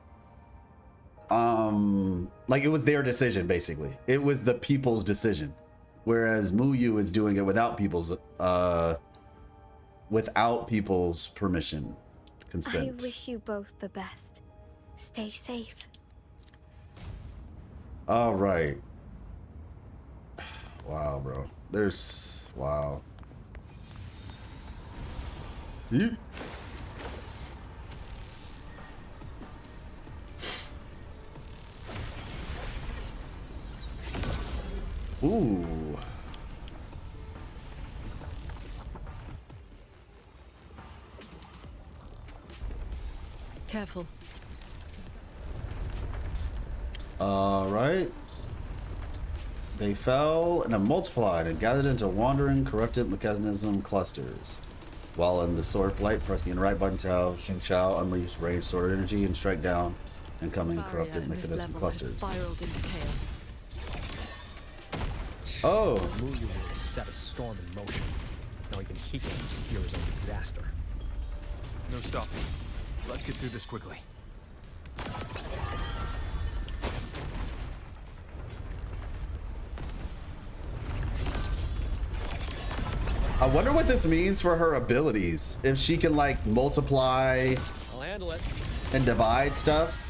S1: like it was their decision, basically. It was the people's decision, whereas Muyu is doing it without people's permission, consent.
S22: I wish you both the best. Stay safe.
S1: All right. Wow, bro. Wow. You. Ooh.
S2: Careful.
S1: All right. They fell and have multiplied and gathered into wandering, corrupted mechanism clusters. While in the sword flight, press the right button to have Xingqiao unleash ranged sword energy and strike down incoming corrupted mechanism clusters.
S2: Spiraled into chaos.
S1: Oh.
S3: Muyu will set a storm in motion. Now even he can steer his own disaster.
S4: No stopping. Let's get through this quickly.
S1: I wonder what this means for her abilities. If she can like multiply
S3: I'll handle it.
S1: and divide stuff.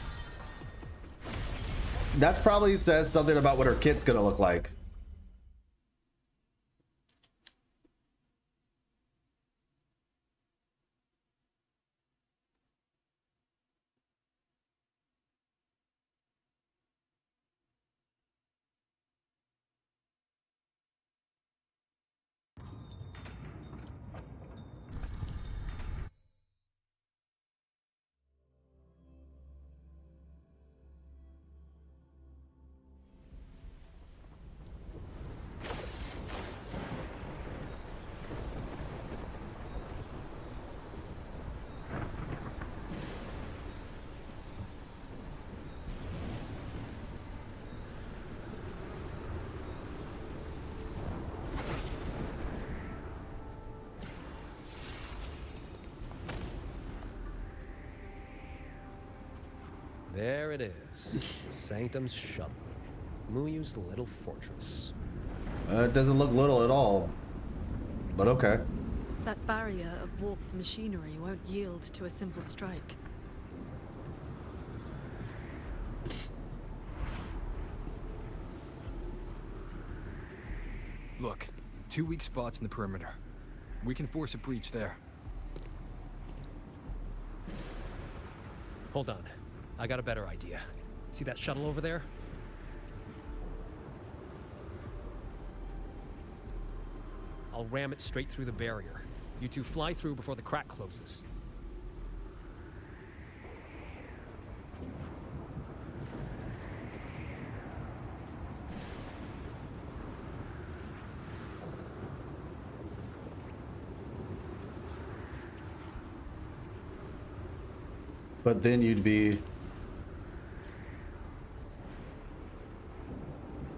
S1: That's probably says something about what her kit's gonna look like.
S3: There it is. Sanctum's shuttle. Muyu's little fortress.
S1: It doesn't look little at all, but okay.
S2: That barrier of warped machinery won't yield to a simple strike.
S4: Look, 2 weak spots in the perimeter. We can force a breach there.
S3: Hold on. I got a better idea. See that shuttle over there? I'll ram it straight through the barrier. You two fly through before the crack closes.
S1: But then you'd be...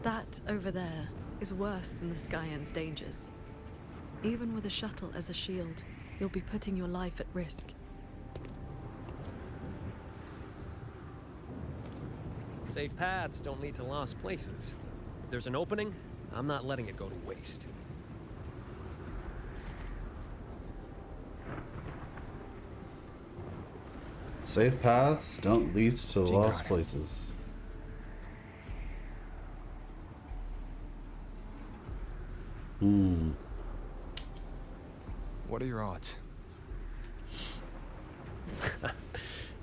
S2: That over there is worse than the Skyend's dangers. Even with a shuttle as a shield, you'll be putting your life at risk.
S3: Safe paths don't lead to lost places. If there's an opening, I'm not letting it go to waste.
S1: Safe paths don't lead to lost places.
S4: What are your odds?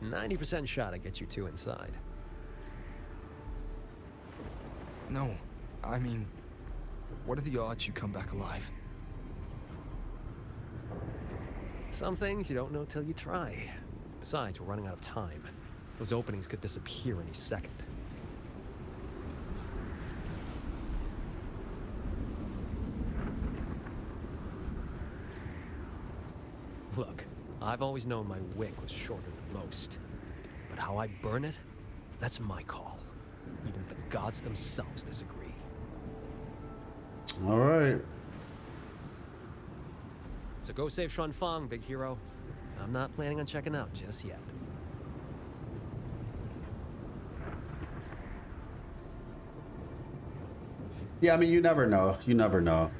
S3: 90% shot I get you two inside.
S4: No, I mean, what are the odds you come back alive?
S3: Some things you don't know till you try. Besides, we're running out of time. Those openings could disappear any second. Look, I've always known my wick was shorter than most. But how I burn it, that's my call. Even if the gods themselves disagree.
S1: All right.
S3: So go save Xuan Fang, big hero. I'm not planning on checking out just yet.
S1: Yeah, I mean, you never know. You never know.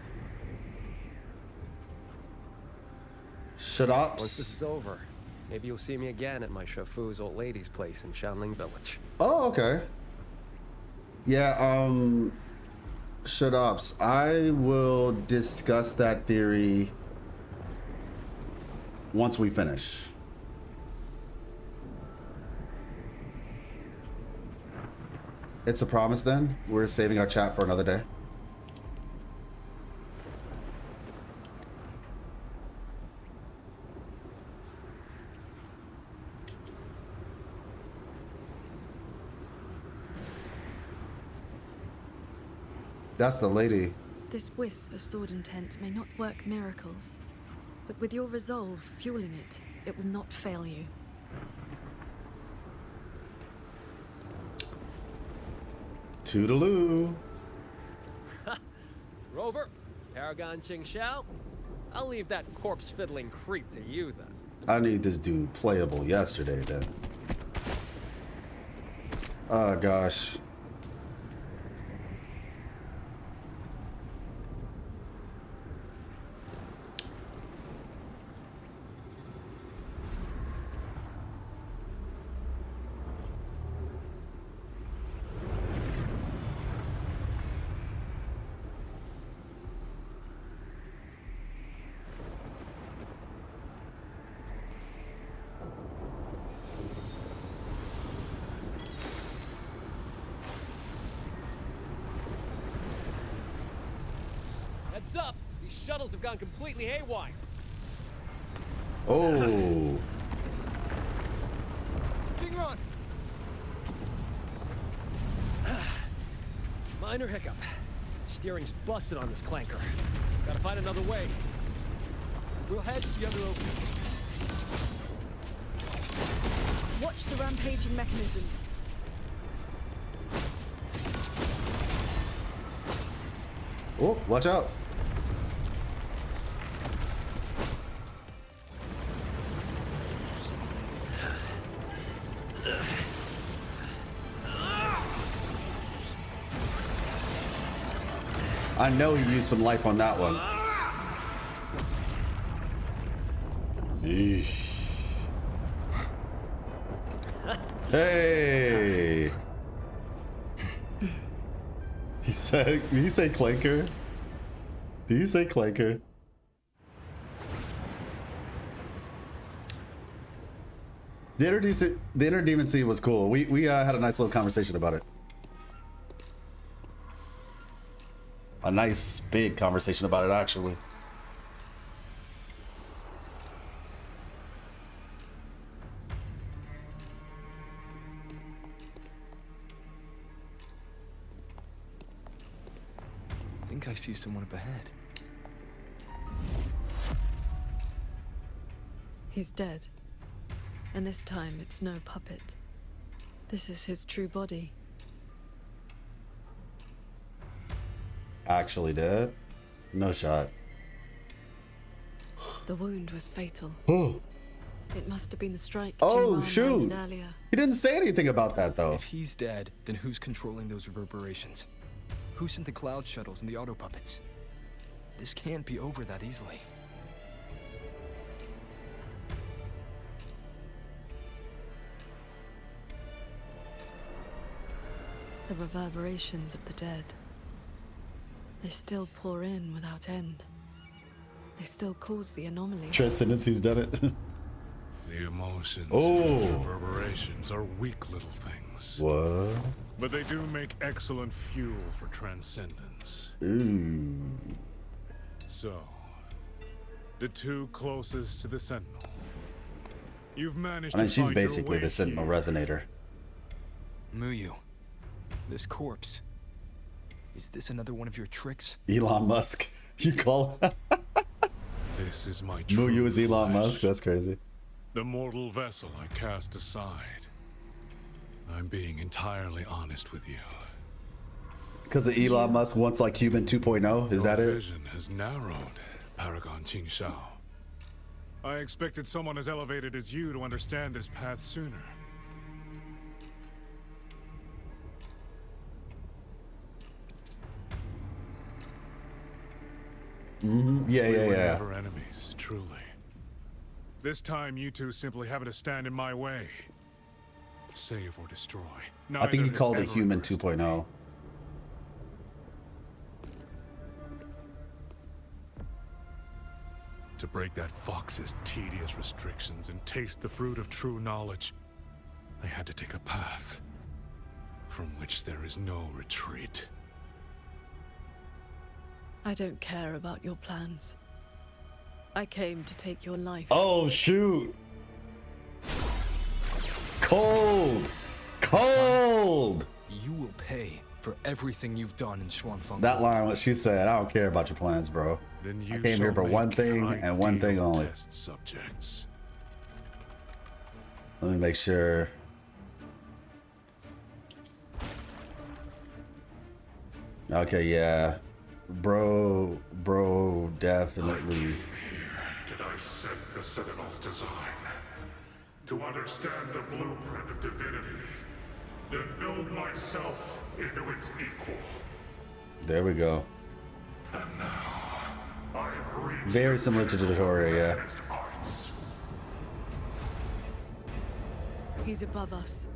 S3: Once this is over, maybe you'll see me again at my Shafu's old lady's place in Shanling Village.
S1: Oh, okay. Yeah, shut ups. I will discuss that theory once we finish. It's a promise then? We're saving our chat for another day. That's the lady.
S2: This wisp of sword intent may not work miracles, but with your resolve fueling it, it will not fail you.
S1: Toodaloo.
S3: Rover, Paragon Ching Xiao, I'll leave that corpse fiddling creep to you then.
S1: I need this dude playable yesterday then. Oh gosh.
S3: Heads up! These shuttles have gone completely haywire.
S1: Oh.
S3: King Run! Minor hiccup. Steering's busted on this clanker. Gotta find another way. We'll head to the other opening.
S2: Watch the rampaging mechanisms.
S1: Oh, watch out. I know he used some life on that one. Eesh. Hey. He said, did he say clanker? Did he say clanker? The inner demon scene was cool. We had a nice little conversation about it. A nice big conversation about it, actually.
S4: I think I see someone up ahead.
S2: He's dead. And this time, it's no puppet. This is his true body.
S1: Actually dead? No shot.
S2: The wound was fatal. It must have been the strike.
S1: Oh,
S2: Juman
S1: shoot.
S2: landed earlier.
S1: He didn't say anything about that, though.
S4: If he's dead, then who's controlling those reverberations? Who sent the cloud shuttles and the auto puppets? This can't be over that easily.
S2: The reverberations of the dead. They still pour in without end. They still cause the anomaly.
S1: Transcendency's done it.
S5: The emotions
S1: and
S5: reverberations are weak little things.
S1: What?
S5: But they do make excellent fuel for transcendence.
S1: Ooh.
S5: So, the two closest to the Sentinel. You've managed
S1: I mean,
S5: to
S1: she's
S5: find your
S1: basically
S5: way
S1: the Sentinel
S5: here.
S1: Resonator.
S4: Muyu, this corpse. Is this another one of your tricks?
S1: Elon Musk. You call
S5: This is my true
S1: Muyu is Elon
S5: flesh.
S1: Musk? That's crazy.
S5: The mortal vessel I cast aside. I'm being entirely honest with you.
S1: Because of Elon Musk wants like Human 2.0? Is that
S5: Your
S1: it?
S5: vision has narrowed, Paragon Qingshao. I expected someone as elevated as you to understand this path sooner.
S1: Mm-hmm. Yeah,
S5: We
S1: yeah,
S5: were
S1: yeah.
S5: never enemies, truly. This time, you two simply happen to stand in my way. Save or destroy.
S1: I think he
S5: Neither
S1: called
S5: has
S1: it
S5: ever
S1: Human
S5: impressed
S1: 2.0.
S5: To break that fox's tedious restrictions and taste the fruit of true knowledge, I had to take a path from which there is no retreat.
S2: I don't care about your plans. I came to take your life.
S1: Oh, shoot. Cold. Cold.
S4: You will pay for everything you've done in Xuanfeng.
S1: That line, what she said, I don't care about your plans, bro.
S5: Then
S1: I
S5: you
S1: came here
S5: shall
S1: for one
S5: make
S1: thing and one thing
S5: ideal
S1: only.
S5: test subjects.
S1: Let me make sure. Okay, yeah. Bro, definitely.
S5: Did I set the Sentinel's design? To understand the blueprint of divinity, then build myself into its equal.
S1: There we go.
S5: And now, I have reached
S1: Very similar to the tutorial, yeah.
S5: advanced arts.
S2: He's above us.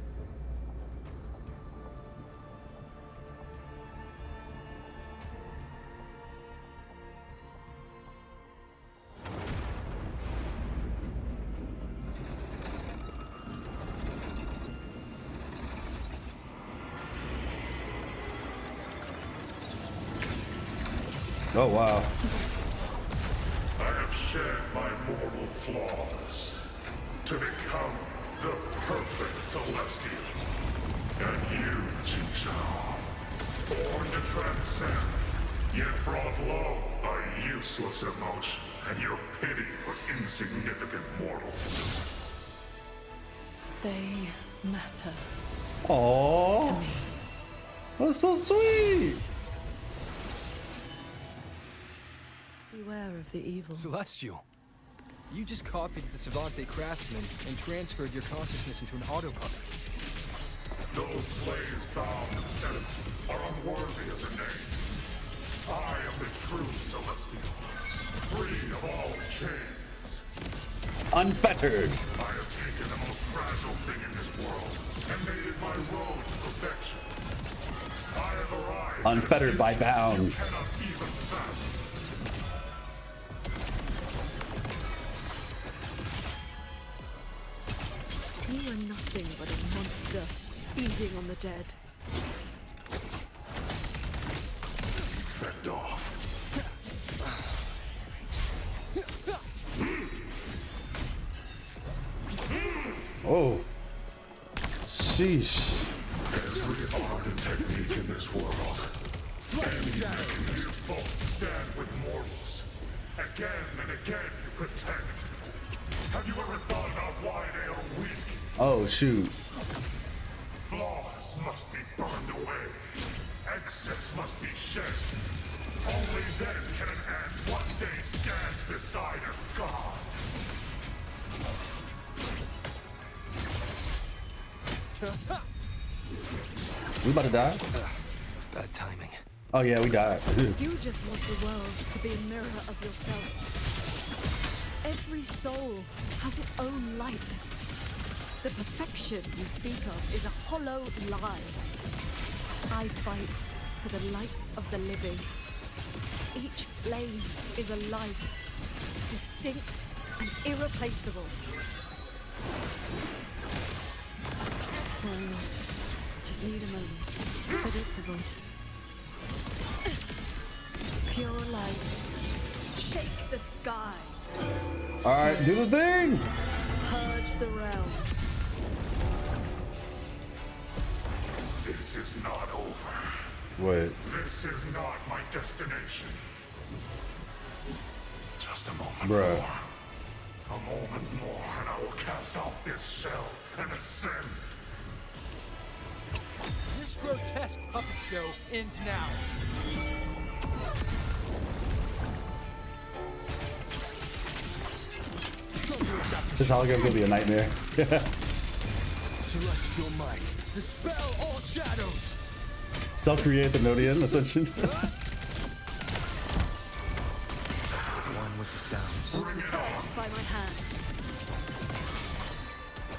S1: Oh, wow.
S5: I have shed my mortal flaws to become the perfect Celestial. And you, Qingshao, born to transcend, yet brought low by useless emotion and your pity for insignificant mortals.
S2: They matter.
S1: Aww.
S2: To me.
S1: That's so sweet.
S2: Beware of the evil.
S4: Celestial, you just copied the Savante craftsman and transferred your consciousness into an auto puppet.
S5: Those slaves bound to the Senate are unworthy of the name. I am the true Celestial, free of all chains.
S1: Unfettered.
S5: I have taken the most fragile thing in this world and made it my road to perfection. I have arrived.
S1: Unfettered by bounds.
S5: Cannot even fathom.
S2: You are nothing but a monster feeding on the dead.
S5: Fend off.
S1: Oh. Sheesh.
S5: Every art and technique in this world. Any mechanism you both stand with mortals. Again and again you protect. Have you ever thought about why they are weak?
S1: Oh shoot.
S5: Flaws must be burned away. Excess must be shed. Only then can an ant one day stand beside a god.
S1: We about to die?
S4: Bad timing.
S1: Oh yeah, we died.
S2: You just want the world to be a mirror of yourself. Every soul has its own light. The perfection you speak of is a hollow lie. I fight for the lights of the living. Each flame is a life, distinct and irreplaceable. Why not? Just need a moment. Predictable. Pure lights. Shake the sky.
S1: Alright, do the thing!
S2: Purge the realm.
S5: This is not over.
S1: Wait.
S5: This is not my destination. Just a moment
S1: Bruh.
S5: more. A moment more and I will cast off this shell and ascend.
S6: This grotesque puppet show ends now.
S1: This hologram's gonna be a nightmare.
S12: Celestial might, dispel all shadows.
S1: Self-created Thenodian Ascension.
S4: One with the sounds.
S2: By my hand.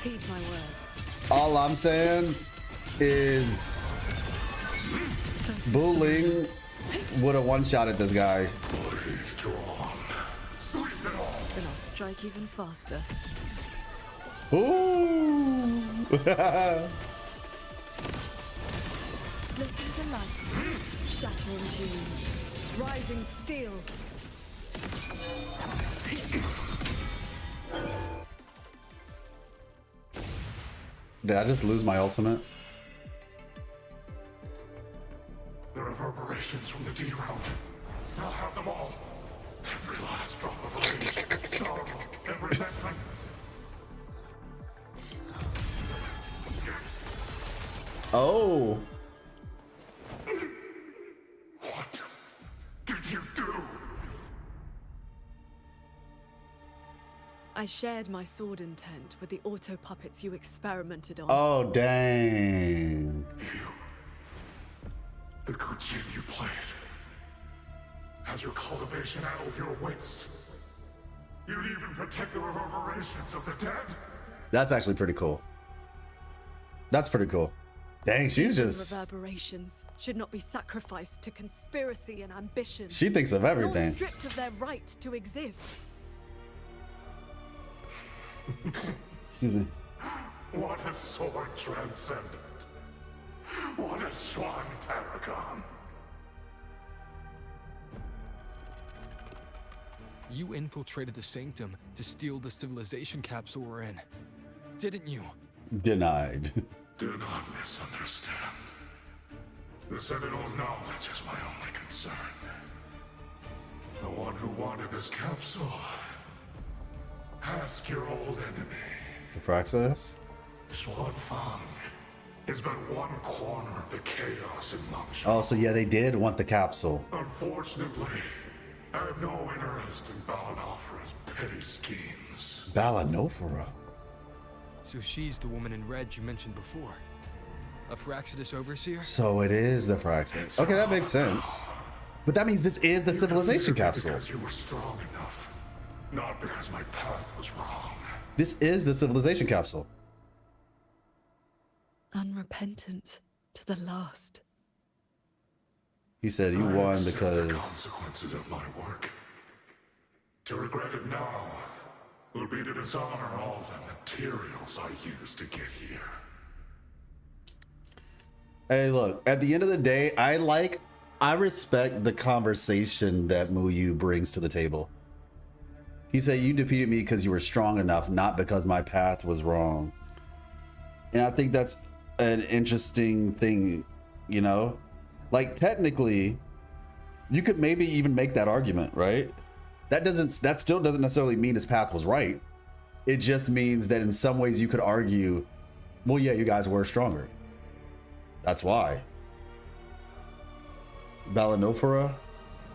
S2: Heed my words.
S1: All I'm saying is Bulling would have one-shotted this guy.
S2: Then I'll strike even faster.
S1: Ooh!
S2: Split into lights, shattering tunes, rising steel.
S1: Did I just lose my ultimate?
S5: The reverberations from the D realm. I'll have them all. Every last drop of rage, sorrow, and resentment.
S1: Oh.
S5: What did you do?
S2: I shared my sword intent with the auto puppets you experimented on.
S1: Oh, dang.
S5: The good jin you played. Has your cultivation addled your wits? You'd even protect the reverberations of the dead?
S1: That's actually pretty cool. That's pretty cool. Dang, she's just...
S2: Reverberations should not be sacrificed to conspiracy and ambition.
S1: She thinks of everything.
S2: Nor stripped of their right to exist.
S1: Excuse me.
S5: What a sword transcendent. What a swan paragon.
S4: You infiltrated the Sanctum to steal the civilization capsule we're in, didn't you?
S1: Denied.
S5: Do not misunderstand. The Sentinel's knowledge is my only concern. The one who wanted this capsule. Ask your old enemy.
S1: The Fraxis?
S5: Xuan Fang is but one corner of the chaos in Mongshan.
S1: Oh, so yeah, they did want the capsule.
S5: Unfortunately, I have no interest in Balanofra's petty schemes.
S1: Balanofra?
S4: So she's the woman in red you mentioned before. A Fraxidus overseer?
S1: So it is the Fraxis. Okay, that makes sense. But that means this is the civilization capsule.
S5: Because you were strong enough, not because my path was wrong.
S1: This is the civilization capsule.
S2: Unrepentant to the last.
S1: He said you won because...
S5: The consequences of my work. To regret it now would be to dishonor all the materials I used to get here.
S1: Hey, look, at the end of the day, I respect the conversation that Muyu brings to the table. He said, you defeated me because you were strong enough, not because my path was wrong. And I think that's an interesting thing, you know? Like, technically, you could maybe even make that argument, right? That still doesn't necessarily mean his path was right. It just means that in some ways you could argue, well, yeah, you guys were stronger. That's why. Balanophora.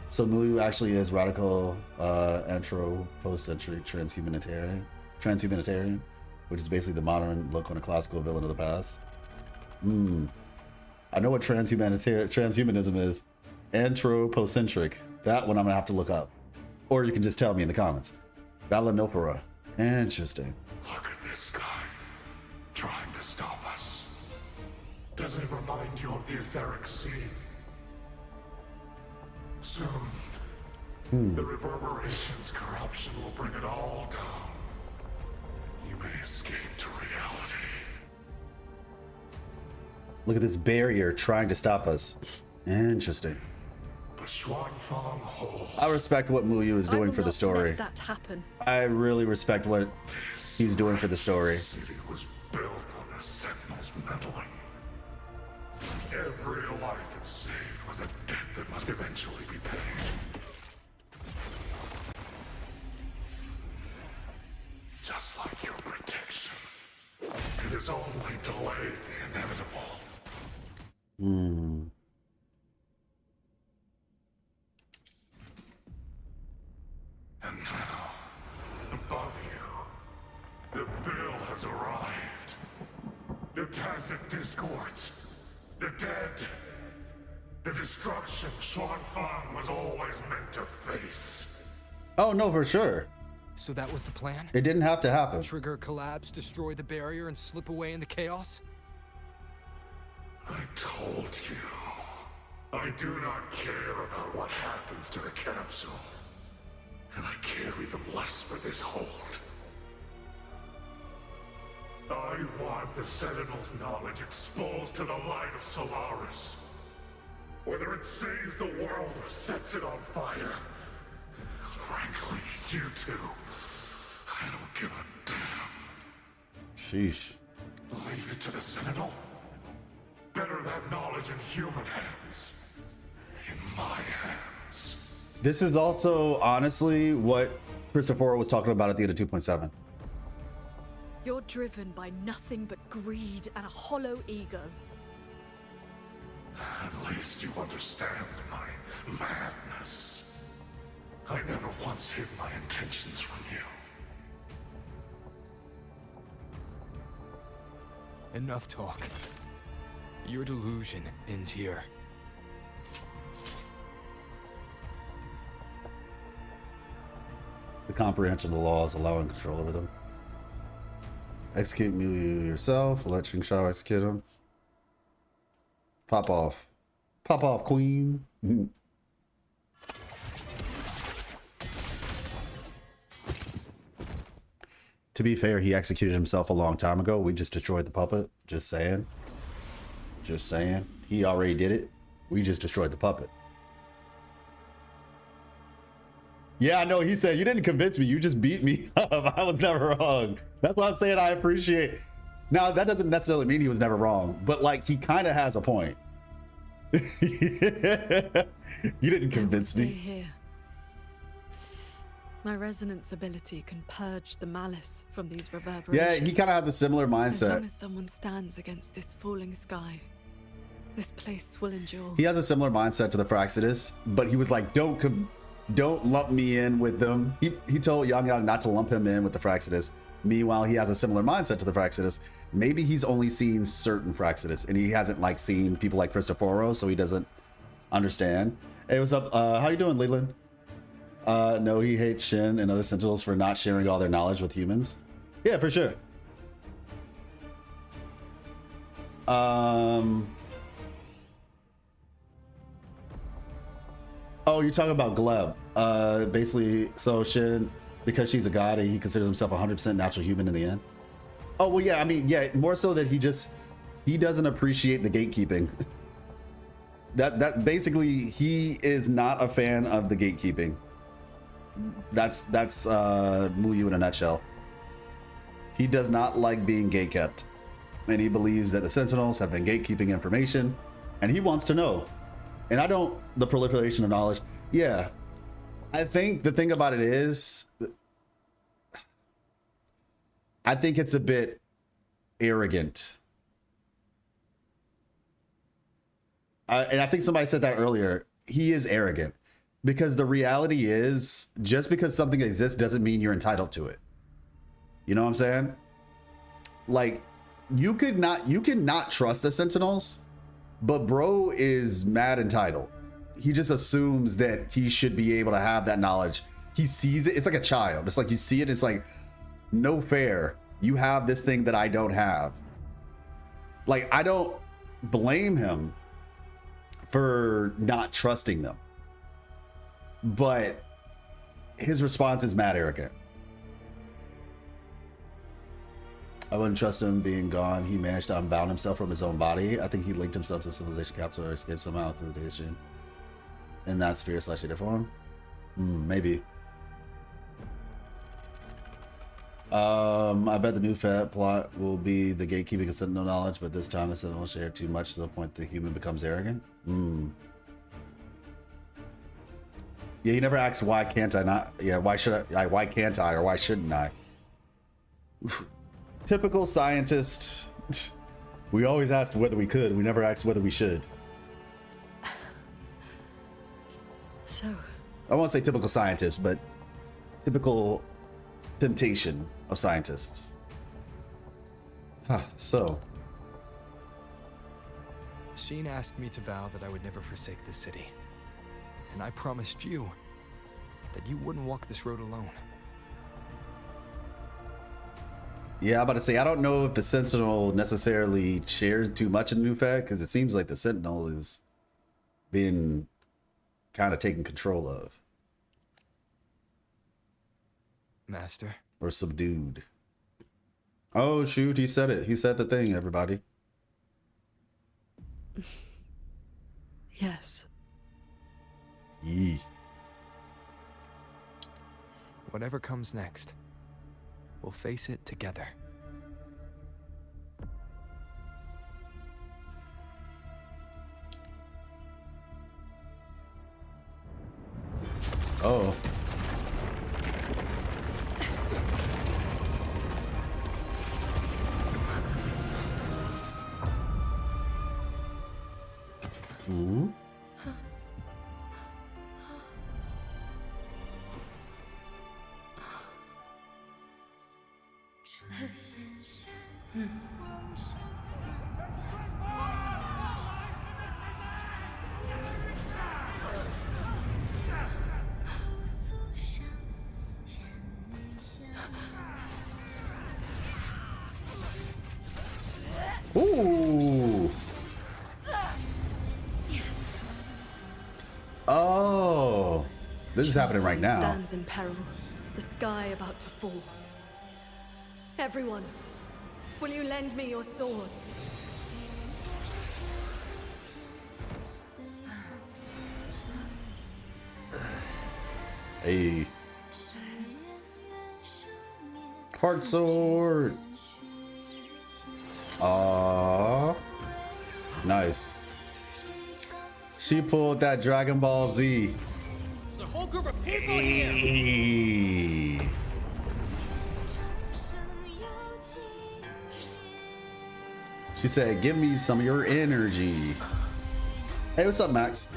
S1: So Muyu actually is radical anthropocentric transhumanitarian, which is basically the modern look on a classical villain of the past. I know what transhumanism is. Anthropocentric. That one I'm gonna have to look up. Or you can just tell me in the comments. Balanophora. Interesting.
S5: Look at this guy, trying to stop us. Doesn't it remind you of the etheric sea? Soon, the reverberation's corruption will bring it all down. You may escape to reality.
S1: Look at this barrier trying to stop us. Interesting.
S5: But Xuanfang Hole.
S1: I respect what Muyu is doing for the story.
S2: Let that happen.
S1: I really respect what he's doing for the story.
S5: This city was built on the Sentinel's meddling. Every life it saved was a debt that must eventually be paid. Just like your protection. It has only delayed the inevitable. And now, above you, the bill has arrived. The Tacit Discords. The dead. The destruction Xuanfang was always meant to face.
S1: Oh, no, for sure.
S6: So that was the plan?
S1: It didn't have to happen.
S6: Trigger a collapse, destroy the barrier, and slip away in the chaos?
S5: I told you. I do not care about what happens to the capsule. And I care even less for this hold. I want the Sentinel's knowledge exposed to the light of Solaris. Whether it saves the world or sets it on fire. Frankly, you two. I don't give a damn.
S1: Sheesh.
S5: Leave it to the Sentinel? Better that knowledge in human hands. In my hands.
S1: This is also, honestly, what Christopher was talking about at the end of 2.7.
S2: You're driven by nothing but greed and a hollow ego.
S5: At least you understand my madness. I never once hid my intentions from you.
S6: Enough talk. Your delusion ends here.
S1: The comprehension of the laws allowing control over them. Execute Muyu yourself. Let Ching Shao execute him. Pop off. Pop off, queen. To be fair, he executed himself a long time ago. We just destroyed the puppet. Just saying. Just saying. He already did it. We just destroyed the puppet. Yeah, I know. He said, you didn't convince me. You just beat me up. I was never wrong. That's what I'm saying. I appreciate. Now, that doesn't necessarily mean he was never wrong. But, like, he kind of has a point. You didn't convince me.
S2: Here. My resonance ability can purge the malice from these reverberations.
S1: Yeah, he kind of has a similar mindset.
S2: As long as someone stands against this falling sky, this place will endure.
S1: He has a similar mindset to the Fraxidus, but he was like, don't lump me in with them. He told Yang Yang not to lump him in with the Fraxidus. Meanwhile, he has a similar mindset to the Fraxidus. Maybe he's only seen certain Fraxidus, and he hasn't like seen people like Cristoforo, so he doesn't understand. Hey, what's up? How you doing, Leland? No, he hates Shin and other Sentinels for not sharing all their knowledge with humans. Yeah, for sure. Oh, you're talking about Gleb. Basically, so Shin, because she's a god, he considers himself 100% natural human in the end. Oh, well, yeah, I mean, yeah, more so that he doesn't appreciate the gatekeeping. That basically, he is not a fan of the gatekeeping. That's Muyu in a nutshell. He does not like being gatekept, and he believes that the Sentinels have been gatekeeping information, and he wants to know. And I don't, the proliferation of knowledge. Yeah, I think the thing about it is, I think it's a bit arrogant. And I think somebody said that earlier. He is arrogant because the reality is just because something exists doesn't mean you're entitled to it. You know what I'm saying? Like you cannot trust the Sentinels, but bro is mad entitled. He just assumes that he should be able to have that knowledge. He sees it. It's like a child. It's like you see it. It's like, no fair. You have this thing that I don't have. Like, I don't blame him for not trusting them. But his response is mad arrogant. I wouldn't trust him being gone. He managed to unbound himself from his own body. I think he linked himself to the civilization capsule or escaped somehow through the data stream. In that sphere / data form? Maybe. I bet the new Fed plot will be the gatekeeping of Sentinel knowledge, but this time the Sentinel share too much to the point the human becomes arrogant. Yeah, he never asks why can't I not? Yeah, why should I? Why can't I or why shouldn't I? Typical scientist. We always asked whether we could. We never asked whether we should.
S2: So,
S1: I won't say typical scientist, but typical temptation of scientists. So.
S4: Sheen asked me to vow that I would never forsake this city. And I promised you that you wouldn't walk this road alone.
S1: Yeah, I'm about to say, I don't know if the Sentinel necessarily shared too much in the new Fed, because it seems like the Sentinel is being kind of taken control of.
S4: Master.
S1: Or subdued. Oh, shoot, he said it. He said the thing, everybody.
S2: Yes.
S1: Yee.
S4: Whatever comes next, we'll face it together.
S1: Oh. Ooh. Ooh. Oh. This is happening right now.
S2: Stands in peril. The sky about to fall. Everyone, will you lend me your swords?
S1: Hey. Heart sword. Aww. Nice. She pulled that Dragon Ball Z.
S14: There's a whole group of people here.
S1: Hey. She said, give me some of your energy. Hey, what's up, Max?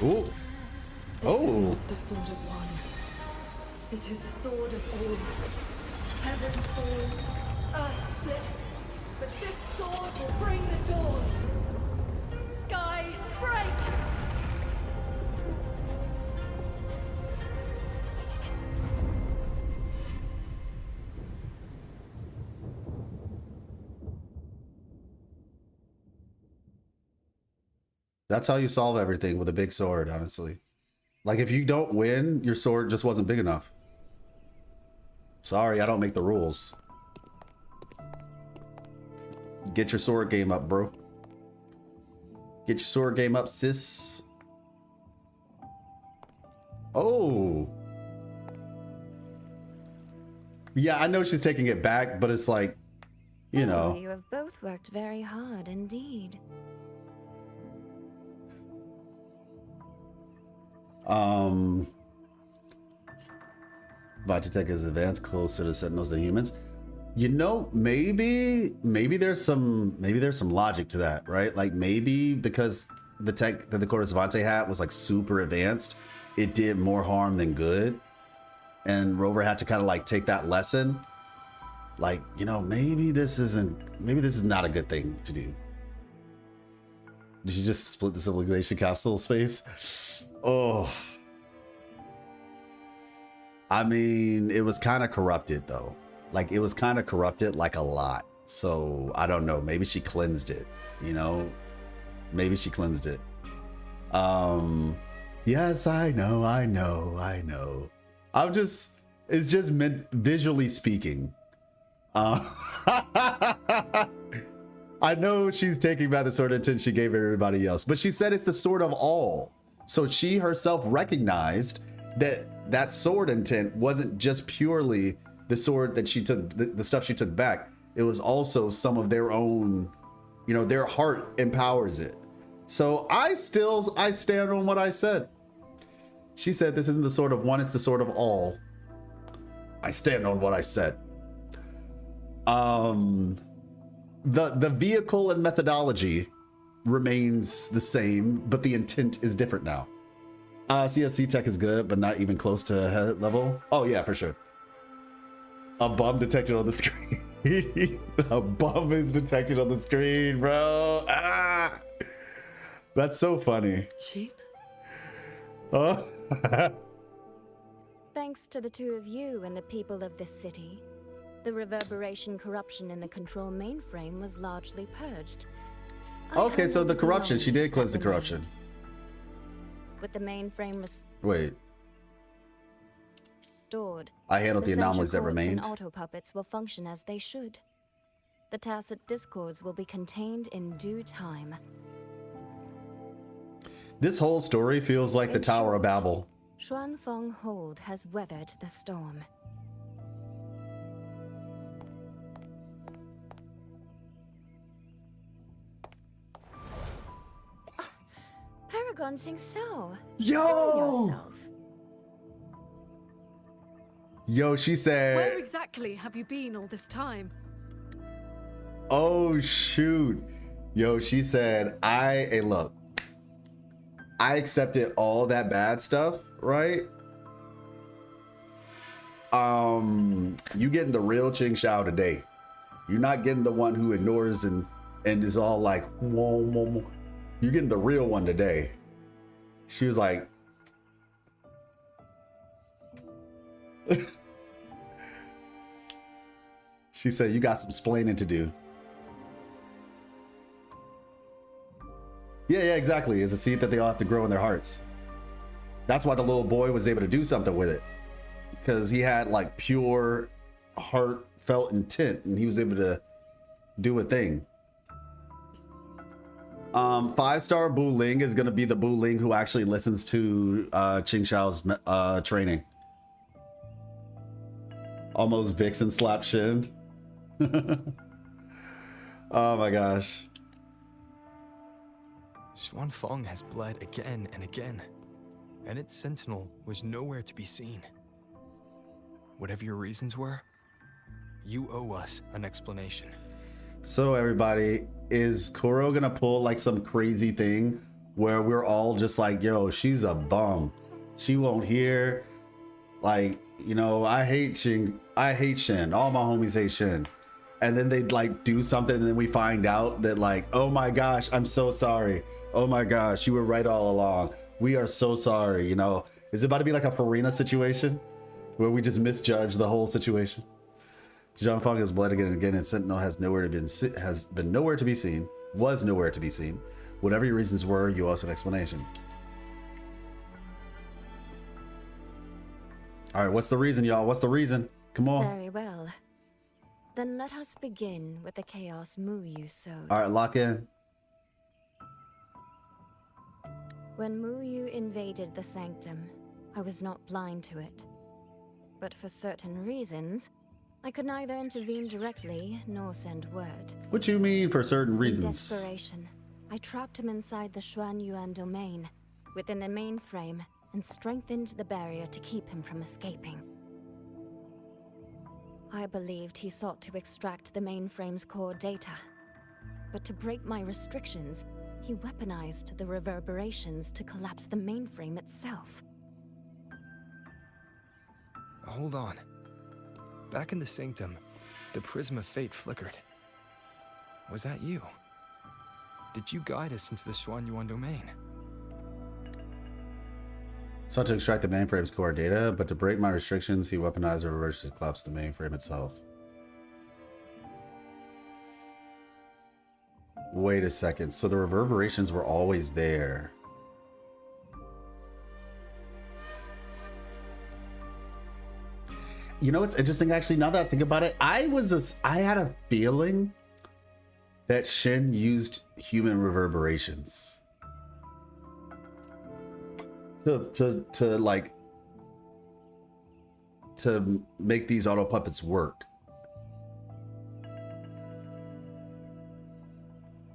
S1: Ooh.
S2: This is not the sword of one. It is the sword of all. Heaven falls, earth splits, but this sword will bring the dawn. Sky, break!
S1: That's how you solve everything, with a big sword, honestly. Like, if you don't win, your sword just wasn't big enough. Sorry, I don't make the rules. Get your sword game up, bro. Get your sword game up, sis. Oh. Yeah, I know she's taking it back, but it's like, you know.
S22: You have both worked very hard indeed.
S1: Vajitech is advanced closer to Sentinels than humans. You know, maybe there's some logic to that, right? Like maybe because the tech that the Corvus Savante had was like super advanced, it did more harm than good. And Rover had to kind of like take that lesson. Like, you know, maybe this is not a good thing to do. Did you just split the civilization capsule space? Oh. I mean, it was kind of corrupted though. Like it was kind of corrupted like a lot. So I don't know. Maybe she cleansed it, you know? Maybe she cleansed it. Yes, I know. It's just meant visually speaking. I know she's taking back the sword intent she gave everybody else, but she said it's the sword of all. So she herself recognized that sword intent wasn't just purely the sword that she took, the stuff she took back. It was also some of their own, you know, their heart empowers it. So I stand on what I said. She said this isn't the sword of one, it's the sword of all. I stand on what I said. The vehicle and methodology remains the same, but the intent is different now. CSC tech is good, but not even close to head level. Oh yeah, for sure. A bum detected on the screen. A bum is detected on the screen, bro. Ah, that's so funny.
S2: She?
S1: Oh.
S22: Thanks to the two of you and the people of this city, the reverberation corruption in the control mainframe was largely purged.
S1: Okay, so the corruption, she did cleanse the corruption.
S22: With the mainframe restored,
S1: I handled the anomalies that remained.
S22: Auto puppets will function as they should. The tacit discords will be contained in due time.
S1: This whole story feels like the Tower of Babel.
S22: Xuanfeng Hold has weathered the storm. Paragon Xingxiao.
S1: Yo! Yo, she said.
S2: Where exactly have you been all this time?
S1: Oh shoot. Yo, she said, hey look, I accepted all that bad stuff, right? You getting the real Xingxiao today. You're not getting the one who ignores and is all like, whoa, whoa, whoa. You're getting the real one today. She was like, she said, you got some splaining to do. Yeah, exactly. It's a seed that they all have to grow in their hearts. That's why the little boy was able to do something with it. Because he had like pure heartfelt intent and he was able to do a thing. 5-star Bu Ling is gonna be the Bu Ling who actually listens to Xingxiao's training. Almost Vixen slap Shin. Oh my gosh.
S4: Xuanfeng has bled again and again, and its sentinel was nowhere to be seen. Whatever your reasons were, you owe us an explanation.
S1: So everybody, is Kuro gonna pull like some crazy thing where we're all just like, yo, she's a bum. She won't hear. Like, you know, I hate Shin. All my homies hate Shin. And then they'd like do something and then we find out that like, oh my gosh, I'm so sorry. Oh my gosh, you were right all along. We are so sorry, you know. Is it about to be like a Farina situation where we just misjudge the whole situation? Xuanfeng has bled again and again, and Sentinel has been nowhere to be seen. Was nowhere to be seen. Whatever your reasons were, you owe us an explanation. All right, what's the reason, y'all? What's the reason? Come on.
S18: Very well. Then let us begin with the chaos Mu Yu sowed.
S1: All right, lock in.
S18: When Mu Yu invaded the sanctum, I was not blind to it. But for certain reasons, I could neither intervene directly nor send word.
S1: What you mean for certain reasons?
S18: In desperation, I trapped him inside the Xuan Yuan domain, within the mainframe, and strengthened the barrier to keep him from escaping. I believed he sought to extract the mainframe's core data. But to break my restrictions, he weaponized the reverberations to collapse the mainframe itself.
S4: Hold on. Back in the Sanctum, the Prism of Fate flickered. Was that you? Did you guide us into the Xuan Yuan domain?
S1: Sought to extract the mainframe's core data, but to break my restrictions, he weaponized or reversed to collapse the mainframe itself. Wait a second. So the reverberations were always there. You know what's interesting, actually, now that I think about it, I had a feeling that Shin used human reverberations to make these auto puppets work.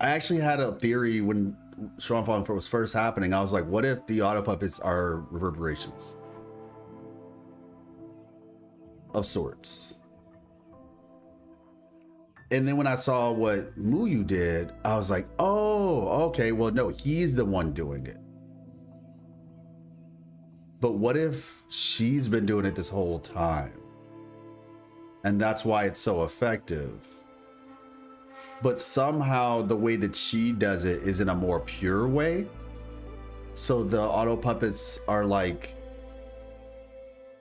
S1: I actually had a theory when Strongfall was first happening. I was like, what if the auto puppets are reverberations of sorts? And then when I saw what Mu Yu did, I was like, oh, okay, well, no, he's the one doing it. But what if she's been doing it this whole time? And that's why it's so effective. But somehow the way that she does it is in a more pure way. So the auto puppets are like,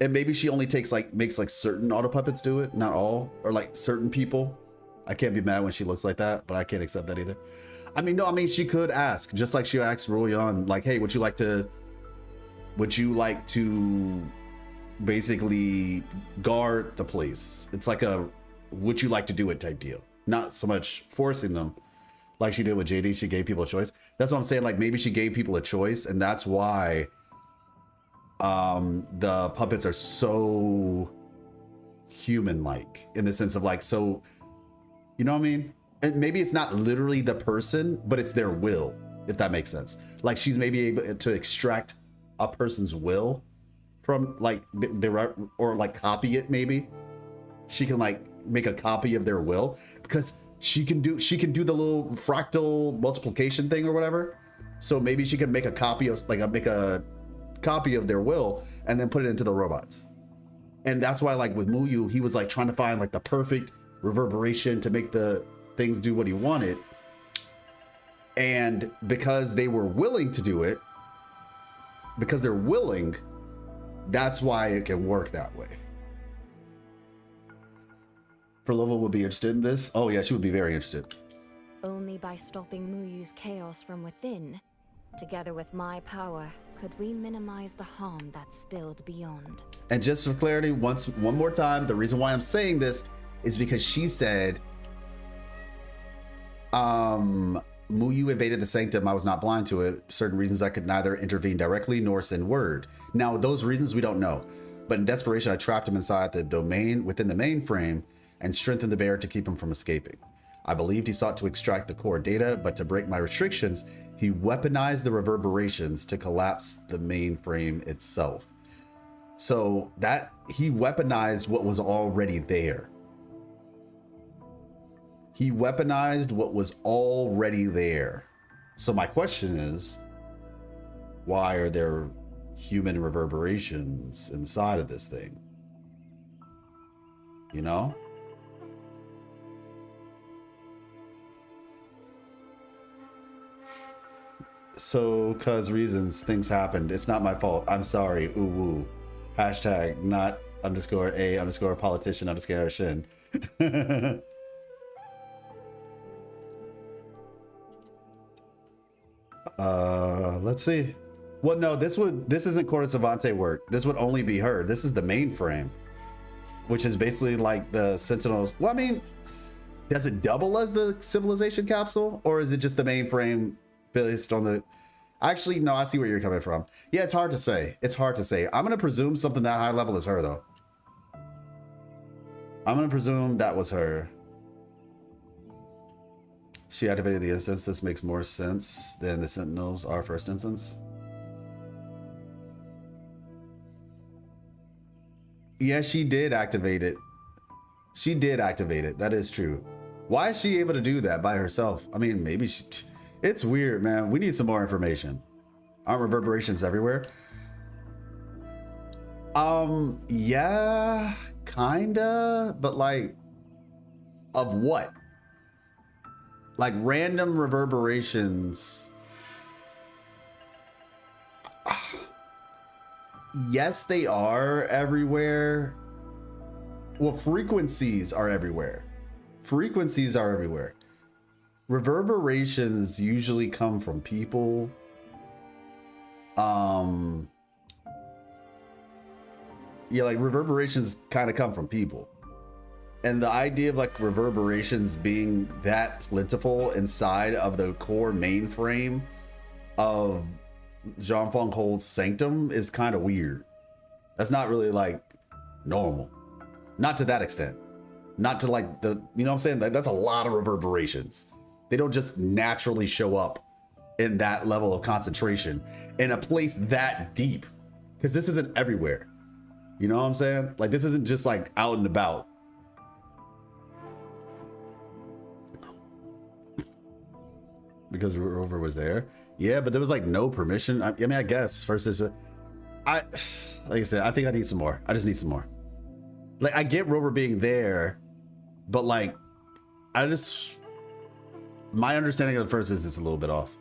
S1: and maybe she only makes like certain auto puppets do it, not all, or like certain people. I can't be mad when she looks like that, but I can't accept that either. I mean, she could ask, just like she asked Ruoyan, like, hey, would you like to basically guard the place? It's like a, would you like to do it type deal. Not so much forcing them like she did with JD. She gave people a choice. That's what I'm saying. Like maybe she gave people a choice, and that's why the puppets are so human-like in the sense of like, so, you know what I mean? And maybe it's not literally the person, but it's their will, if that makes sense. Like she's maybe able to extract a person's will from like their, or like copy it. Maybe she can like make a copy of their will, because she can do the little fractal multiplication thing or whatever. So maybe she can make a copy of make a copy of their will and then put it into the robots. And that's why like with Mu Yu, he was like trying to find like the perfect reverberation to make the things do what he wanted. And because they were willing to do it, because they're willing, that's why it can work that way. Perlova would be interested in this. Oh yeah, she would be very interested.
S18: Only by stopping Mu Yu's chaos from within, together with my power, could we minimize the harm that spilled beyond.
S1: And just for clarity, one more time, the reason why I'm saying this is because she said, Mu Yu invaded the sanctum. I was not blind to it. Certain reasons I could neither intervene directly nor send word. Now, those reasons we don't know. But in desperation, I trapped him inside the domain within the mainframe and strengthened the barrier to keep him from escaping. I believed he sought to extract the core data, but to break my restrictions, he weaponized the reverberations to collapse the mainframe itself. So that he weaponized what was already there. He weaponized what was already there. So my question is, why are there human reverberations inside of this thing? You know? So, cause reasons, things happened. It's not my fault. I'm sorry. Ooh woo. Hashtag not underscore a underscore politician underscore shin. Let's see. Well, no, this isn't Corda Savante work. This would only be her. This is the mainframe. which is basically like the Sentinels. Well, I mean, does it double as the civilization capsule, or is it just the mainframe based on the? Actually, no, I see where you're coming from. Yeah, it's hard to say. It's hard to say. I'm gonna presume something that high level is her, though. I'm gonna presume that was her. She activated the instance. This makes more sense than the Sentinels, our first instance. Yeah, she did activate it. She did activate it. That is true. Why is she able to do that by herself? I mean, maybe she... It's weird, man. We need some more information. Aren't reverberations everywhere? Yeah, kinda, but like, of what? Like random reverberations. Yes, they are everywhere. Well, frequencies are everywhere. Frequencies are everywhere. Reverberations usually come from people. Yeah, like reverberations kind of come from people. And the idea of like reverberations being that plentiful inside of the core mainframe of Jean Fong Hold's sanctum is kind of weird. That's not really like normal. Not to that extent. Not to like the, you know what I'm saying? Like, that's a lot of reverberations. They don't just naturally show up in that level of concentration in a place that deep, because this isn't everywhere. You know what I'm saying? Like, this isn't just like out and about. Because Rover was there. Yeah, but there was like no permission. I mean, I guess first there's a, like I said, I think I need some more. I just need some more. Like, I get Rover being there, but like, my understanding of the first is a little bit off.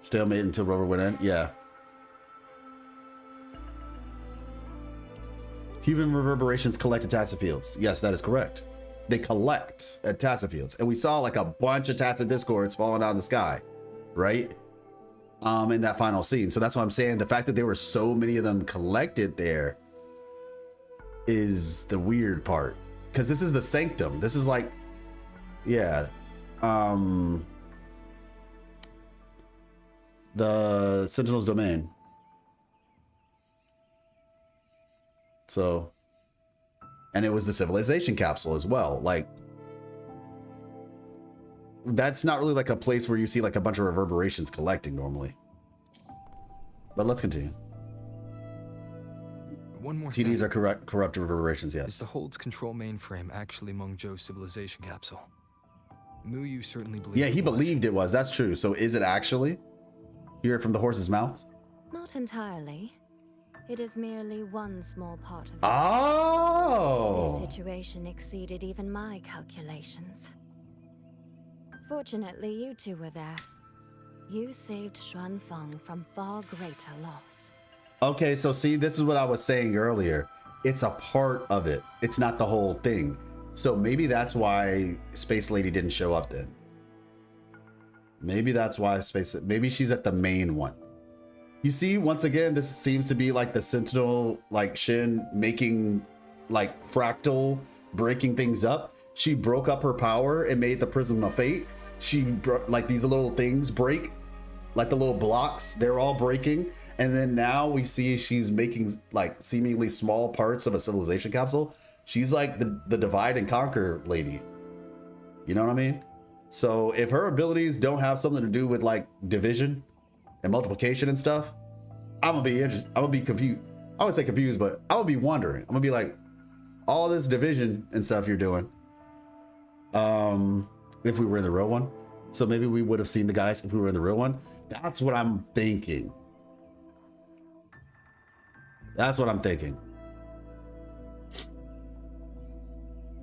S1: Stalemate until Rover went in. Yeah. Human reverberations collect at Tacit Fields. Yes, that is correct. They collect at Tacit Fields. And we saw like a bunch of Tacit Discords falling out of the sky, right? In that final scene. So that's what I'm saying. The fact that there were so many of them collected there is the weird part. Because this is the sanctum. This is like, yeah. The Sentinel's domain. So, and it was the civilization capsule as well. Like, that's not really like a place where you see like a bunch of reverberations collecting normally. But let's continue.
S4: One more
S1: TDs
S4: thing.
S1: are corrupt reverberations, yes.
S4: Is the Hold's control mainframe actually Meng Zhou's civilization capsule? Muyu certainly believed.
S1: Yeah, he believed it was. That's true. So is it actually? Hear it from the horse's mouth?
S18: Not entirely. It is merely one small part of it.
S1: Oh!
S18: This situation exceeded even my calculations. Fortunately, you two were there. You saved Xuanfeng from far greater loss.
S1: Okay, so see, this is what I was saying earlier. It's a part of it. It's not the whole thing. So maybe that's why Space Lady didn't show up then. Maybe that's why maybe she's at the main one. You see, once again, this seems to be like the Sentinel, like Shin making like fractal, breaking things up. She broke up her power and made the Prism of Fate. She like these little things break, like the little blocks, they're all breaking. And then now we see she's making like seemingly small parts of a civilization capsule. She's like the divide and conquer lady. You know what I mean? So if her abilities don't have something to do with like division and multiplication and stuff, I'm gonna be interested. I'm gonna be confused. I would say confused, but I'm gonna be wondering. I'm gonna be like, all this division and stuff you're doing. If we were in the real one. So maybe we would have seen the guys if we were in the real one. That's what I'm thinking. That's what I'm thinking.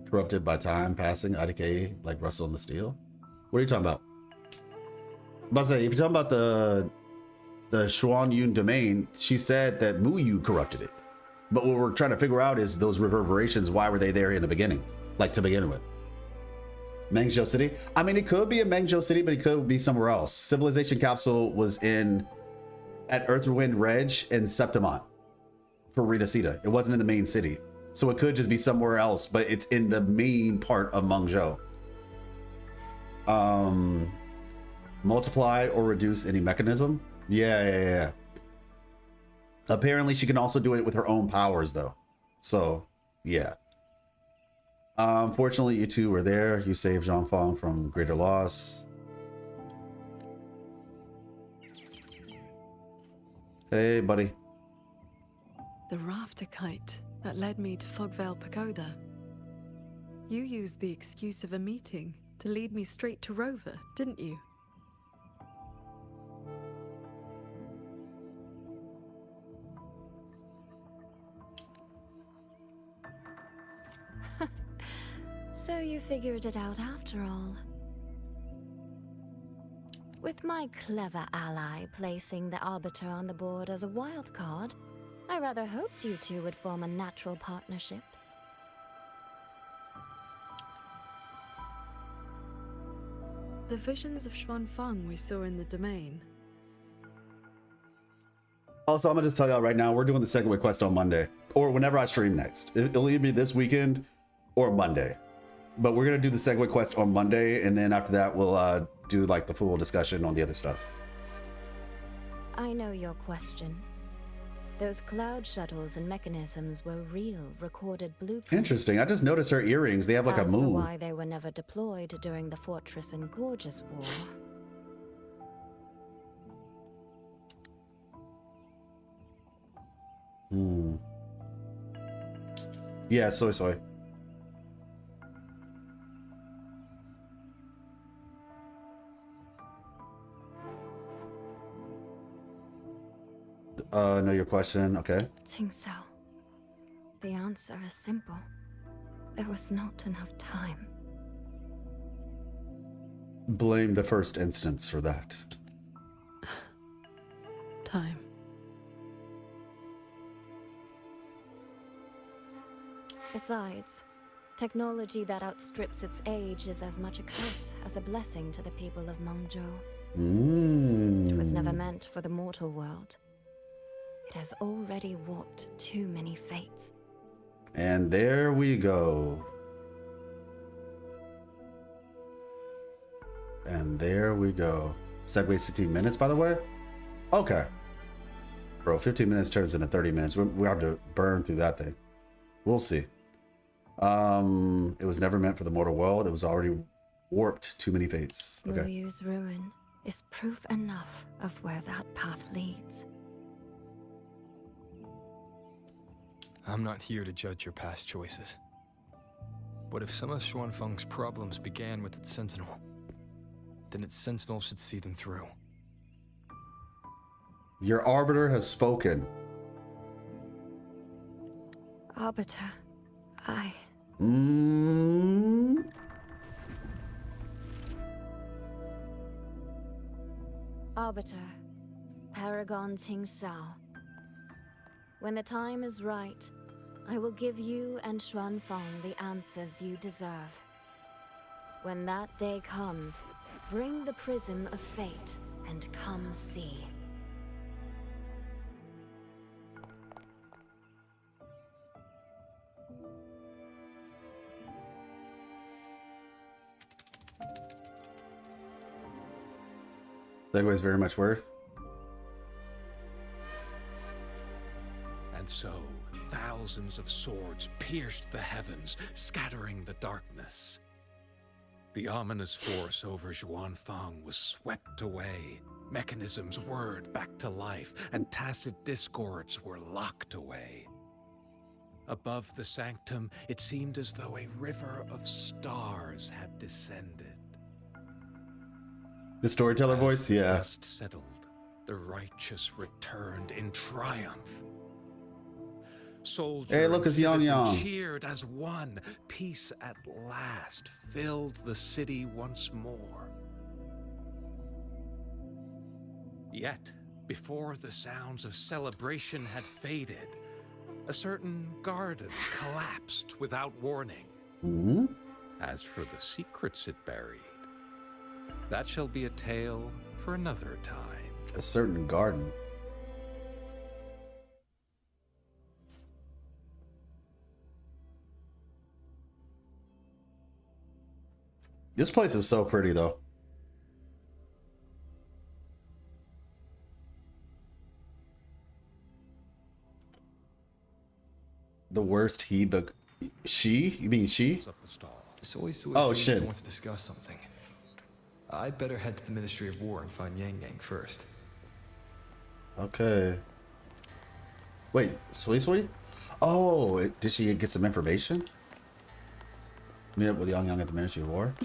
S1: Corrupted by time passing, IDK like Russell in the Steel. What are you talking about? I'm about to say, if you're talking about the Xuan Yun domain, she said that Muyu corrupted it. But what we're trying to figure out is those reverberations, why were they there in the beginning? Like to begin with. Mengzhou City? I mean, it could be in Mengzhou City, but it could be somewhere else. Civilization Capsule was at Earthwind Reg in Septimont for Rita Sita. It wasn't in the main city. So it could just be somewhere else, but it's in the main part of Mengzhou. Multiply or reduce any mechanism. Yeah. Apparently she can also do it with her own powers though. So yeah. Fortunately you two were there. You saved Zhongfang from greater loss. Hey buddy.
S2: The rafter kite that led me to Fogvale Pagoda. You used the excuse of a meeting to lead me straight to Rover, didn't you?
S18: So you figured it out after all. With my clever ally placing the Arbiter on the board as a wild card, I rather hoped you two would form a natural partnership.
S2: The visions of Xuanfang we saw in the domain.
S1: Also, I'm gonna just tell y'all right now, we're doing the Segway quest on Monday, or whenever I stream next. It'll either be this weekend or Monday. But we're gonna do the Segway quest on Monday, and then after that, we'll do like the full discussion on the other stuff.
S18: I know your question. Those cloud shuttles and mechanisms were real, recorded blueprints.
S1: Interesting. I just noticed her earrings. They have like a
S18: As for
S1: moon.
S18: why they were never deployed during the Fortress and Gorgeous War.
S1: Yeah, soy. Know your question. Okay.
S18: Tingxiao, the answer is simple. There was not enough time.
S1: Blame the first instance for that.
S2: Time.
S18: Besides, technology that outstrips its age is as much a curse as a blessing to the people of Mengzhou. It was never meant for the mortal world. It has already warped too many fates.
S1: And there we go. And there we go. Segway's 15 minutes, by the way? Okay. Bro, 15 minutes turns into 30 minutes. We have to burn through that thing. We'll see. It was never meant for the mortal world. It was already warped too many fates. Okay.
S18: Muyu's ruin is proof enough of where that path leads.
S4: I'm not here to judge your past choices. But if some of Xuanfeng's problems began with its sentinel, then its sentinel should see them through.
S1: Your arbiter has spoken.
S18: Arbiter, I... Arbiter, Paragon Tingxiao. When the time is right, I will give you and Xuanfang the answers you deserve. When that day comes, bring the prism of fate and come see.
S1: Segway's very much worth.
S16: And so, thousands of swords pierced the heavens, scattering the darkness. The ominous force over Xuanfang was swept away. Mechanisms whirred back to life, and tacit discords were locked away. Above the sanctum, it seemed as though a river of stars had descended.
S1: The storyteller voice, yeah.
S16: As the dust settled, the righteous returned in triumph. Soldier
S1: Hey, look, it's
S16: and citizen
S1: Yang.
S16: cheered as one. Peace at last filled the city once more. Yet, before the sounds of celebration had faded, a certain garden collapsed without warning. As for the secrets it buried, that shall be a tale for another time.
S1: A certain garden. This place is so pretty, though. The worst he, but she? You mean she?
S4: Soy
S1: Oh,
S4: seems
S1: shit.
S4: to want to discuss something. I'd better head to the Ministry of War and find Yang Yang first.
S1: Okay. Wait, Sui Sui? Oh, did she get some information? Meet up with Yang Yang at the Ministry of War?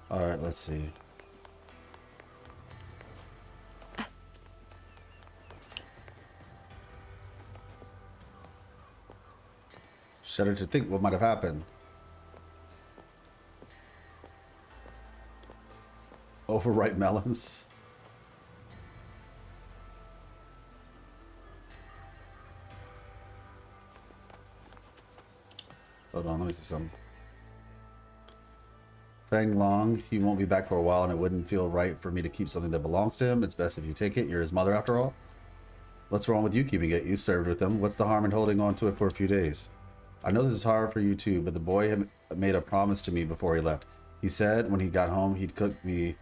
S1: Alright, let's see. Shudder to think what might have happened. Overripe melons. Hold on, let me see something. Fang Long, he won't be back for a while, and it wouldn't feel right for me to keep something that belongs to him. It's best if you take it. You're his mother, after all. What's wrong with you keeping it? You served with him. What's the harm in holding on to it for a few days? I know this is hard for you too, but the boy had made a promise to me before he left. He said when he got home, he'd cook me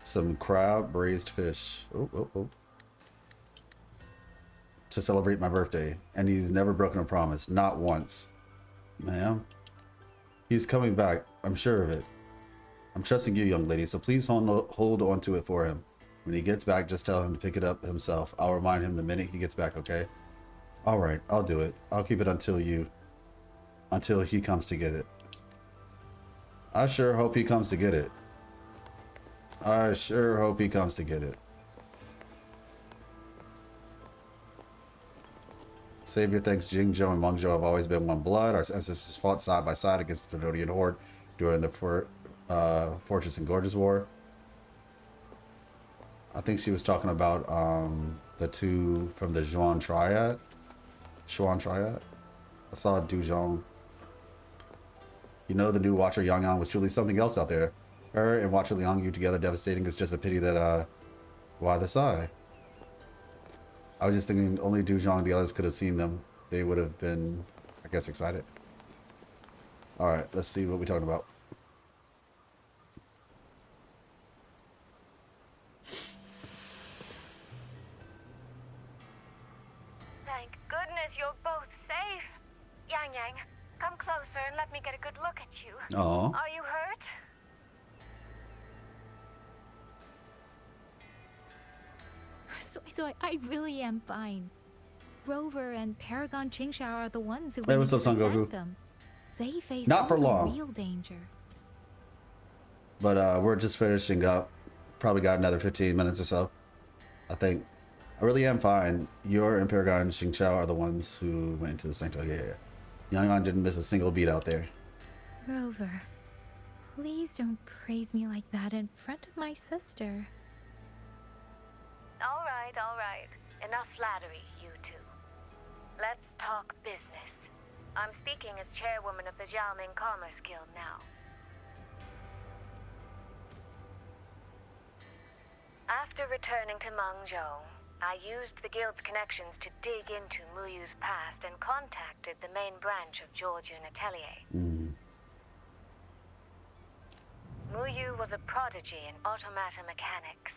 S1: some crab braised fish. To celebrate my birthday. And he's never broken a promise. Not once. Ma'am? He's coming back. I'm sure of it. I'm trusting you, young lady, so please hold on to it for him. When he gets back, just tell him to pick it up himself. I'll remind him the minute he gets back, okay? Alright, I'll do it. I'll keep it until he comes to get it. I sure hope he comes to get it. I sure hope he comes to get it. Savior thanks Jingzhou and Mengzhou have always been one blood. Our ancestors fought side by side against the Ternodian horde during the Fortress and Gorges War. I think she was talking about the two from the Xuan Triad. I saw Duzhong. You know, the new Watcher Yang Yang was truly something else out there. Her and Watcher Liang Yu together devastating. It's just a pity that, why the sigh? I was just thinking only Duzhong and the others could have seen them. They would have been, I guess, excited. Alright, let's see what we're talking about.
S8: Thank goodness you're both safe. Yang Yang, come closer and let me get a good look at you.
S1: Aw.
S8: Are you hurt?
S10: So I really am fine. Rover and Paragon Qingshao are the ones who
S1: Hey,
S10: went
S1: what's up,
S10: into the
S1: Son Goku?
S10: sanctum. They face
S1: Not
S10: all
S1: for
S10: the
S1: long.
S10: real danger.
S1: But we're just finishing up. Probably got another 15 minutes or so. I think. I really am fine. Your and Paragon and Xingqiao are the ones who went into the sanctuary. Yeah. Yang Yang didn't miss a single beat out there.
S10: Rover, please don't praise me like that in front of my sister.
S8: All right. Enough flattery, you two. Let's talk business. I'm speaking as chairwoman of the Xiaoming Commerce Guild now. After returning to Mengzhou, I used the guild's connections to dig into Muyu's past and contacted the main branch of Georgian Atelier. Muyu was a prodigy in automata mechanics.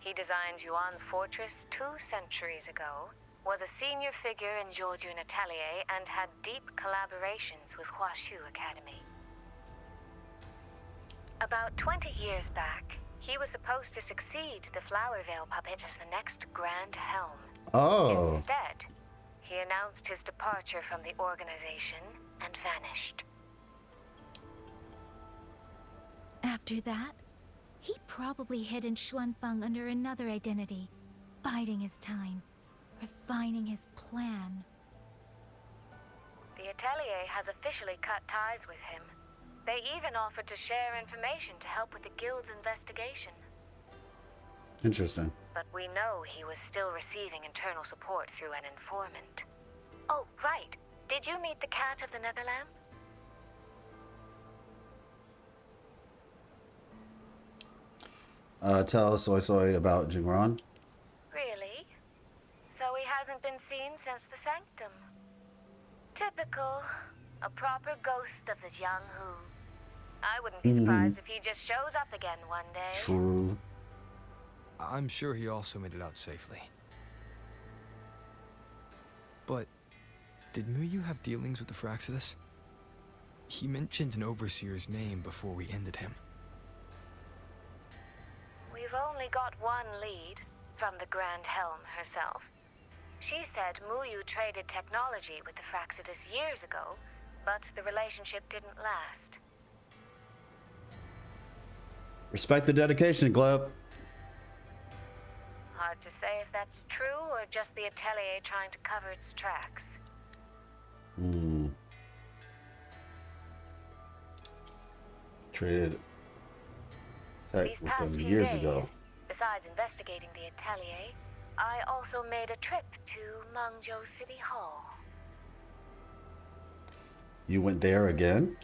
S8: He designed Yuan Fortress 2 centuries ago, was a senior figure in Georgian Atelier, and had deep collaborations with Huashu Academy. About 20 years back, he was supposed to succeed the Flower Veil puppet as the next Grand Helm.
S1: Oh.
S8: Instead, he announced his departure from the organization and vanished.
S10: After that, he probably hid in Xuanfeng under another identity, biding his time, refining his plan.
S8: The Atelier has officially cut ties with him. They even offered to share information to help with the guild's investigation.
S1: Interesting.
S8: But we know he was still receiving internal support through an informant. Oh, right. Did you meet the cat of the Netherlamp?
S1: Tell Soy Soy about Jingron.
S8: Really? So he hasn't been seen since the Sanctum. Typical. A proper ghost of the Jianghu. I wouldn't be surprised if he just shows up again one day.
S1: True.
S4: I'm sure he also made it out safely. But did Muyu have dealings with the Fraxidus? He mentioned an overseer's name before we ended him.
S8: We've only got one lead, from the Grand Helm herself. She said Muyu traded technology with the Fraxidus years ago, but the relationship didn't last.
S1: Respect the dedication, Gleb.
S8: Hard to say if that's true or just the Atelier trying to cover its tracks.
S1: Traded tech
S8: These
S1: with
S8: past
S1: them
S8: few
S1: years
S8: days,
S1: ago.
S8: besides investigating the Atelier, I also made a trip to Mangzhou City Hall.
S1: You went there again?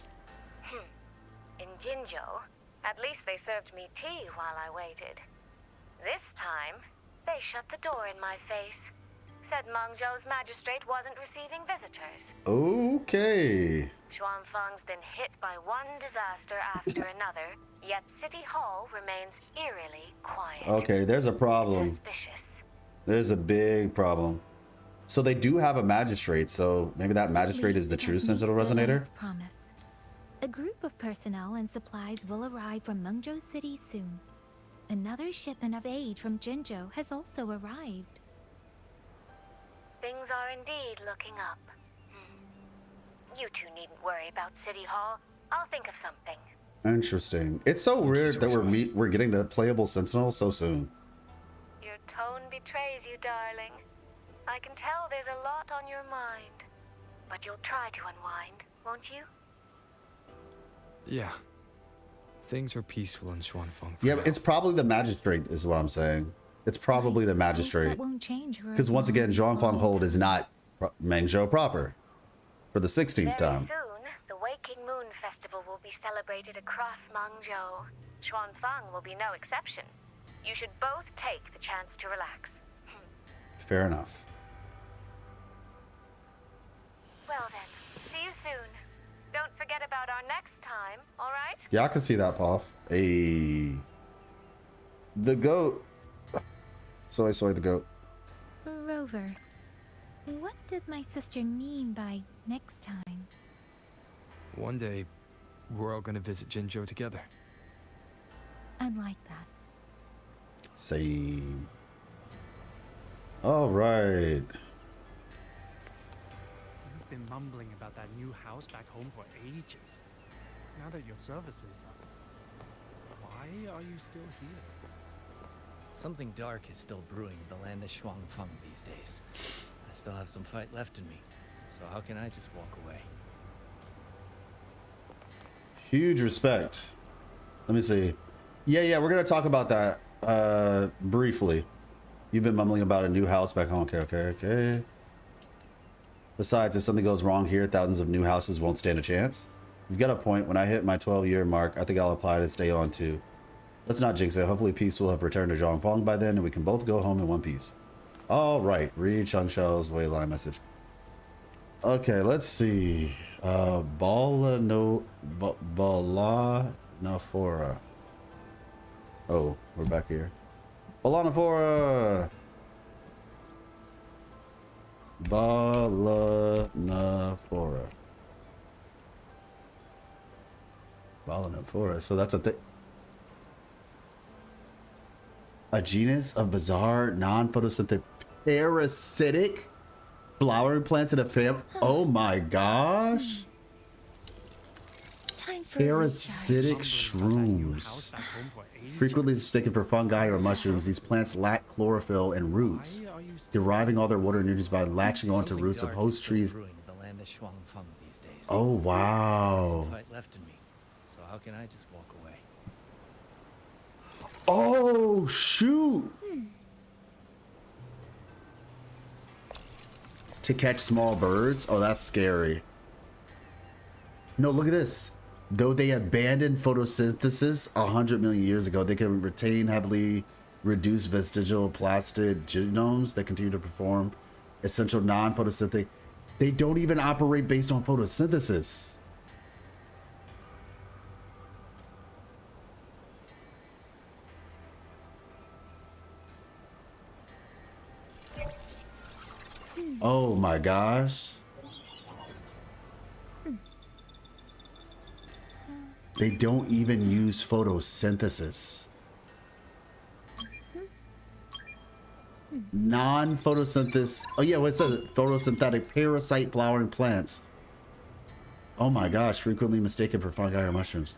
S8: In Jinzhou, at least they served me tea while I waited. This time, they shut the door in my face. Said Mangzhou's magistrate wasn't receiving visitors.
S1: Okay.
S8: Xuanfang's been hit by one disaster after another, yet City Hall remains eerily quiet.
S1: Okay, there's a problem.
S8: Suspicious.
S1: There's a big problem. So they do have a magistrate, so maybe that magistrate is the true Sentinel Resonator?
S10: Promise. A group of personnel and supplies will arrive from Mengzhou City soon. Another shipment of aid from Jinzhou has also arrived.
S8: Things are indeed looking up. You two needn't worry about City Hall. I'll think of something.
S1: Interesting. It's so weird that we're getting the playable Sentinel so soon.
S8: Your tone betrays you, darling. I can tell there's a lot on your mind. But you'll try to unwind, won't you?
S4: Yeah. Things are peaceful in Xuanfeng.
S1: Yeah, but it's probably the magistrate is what I'm saying. It's probably the magistrate.
S10: That won't change.
S1: Because once again, Zhuangfang Hold is not Mengzhou proper for the 16th time.
S8: Soon, the Waking Moon Festival will be celebrated across Mengzhou. Xuanfang will be no exception. You should both take the chance to relax.
S1: Fair enough.
S8: Well then, see you soon. Don't forget about our next time, all right?
S1: Yeah, I can see that, Poff. The goat. Soy the goat.
S10: Rover, what did my sister mean by next time?
S4: One day, we're all gonna visit Jinzhou together.
S10: I'd like that.
S1: Same. All right.
S13: You've been mumbling about that new house back home for ages. Now that your service is up, why are you still here?
S11: Something dark is still brewing in the land of Xuanfeng these days. I still have some fight left in me, so how can I just walk away?
S1: Huge respect. Let me see. Yeah, we're gonna talk about that briefly. You've been mumbling about a new house back home. Okay. Besides, if something goes wrong here, thousands of new houses won't stand a chance. You've got a point. When I hit my 12-year mark, I think I'll apply to stay on too. Let's not jinx it. Hopefully peace will have returned to Zhongfang by then and we can both go home in one piece. All right, read Changshell's wayline message. Okay, let's see. Balanafora. Oh, we're back here. Balanafora. Balanafora. So that's a thing. A genus of bizarre, non-photosynthetic, parasitic flowering plants in a family. Oh my gosh. Parasitic shrooms. Frequently mistaken for fungi or mushrooms, these plants lack chlorophyll and roots, deriving all their water and nutrients by latching onto roots of host trees. Oh wow.
S11: Fight left in me, so how can I just walk away?
S1: Oh shoot. To catch small birds? Oh, that's scary. No, look at this. Though they abandoned photosynthesis 100 million years ago, they can retain heavily reduced vestigial plastid genomes that continue to perform essential non-photosynthetic. They don't even operate based on photosynthesis. Oh my gosh. They don't even use photosynthesis. Non-photosynthesis. Oh yeah, what says it? Photosynthetic parasite flowering plants. Oh my gosh, frequently mistaken for fungi or mushrooms.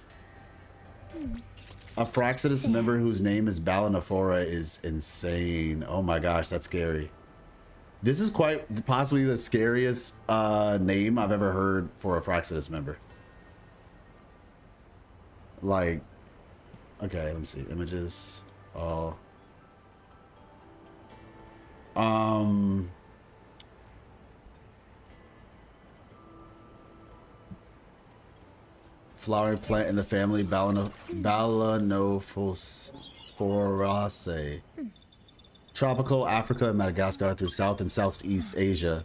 S1: A Fraxidus member whose name is Balanophora is insane. Oh my gosh, that's scary. This is quite possibly the scariest name I've ever heard for a Fraxidus member. Like, okay, let me see. Images. Oh. Flowering plant in the family Balanophoraceae. Tropical Africa and Madagascar through South and Southeast Asia.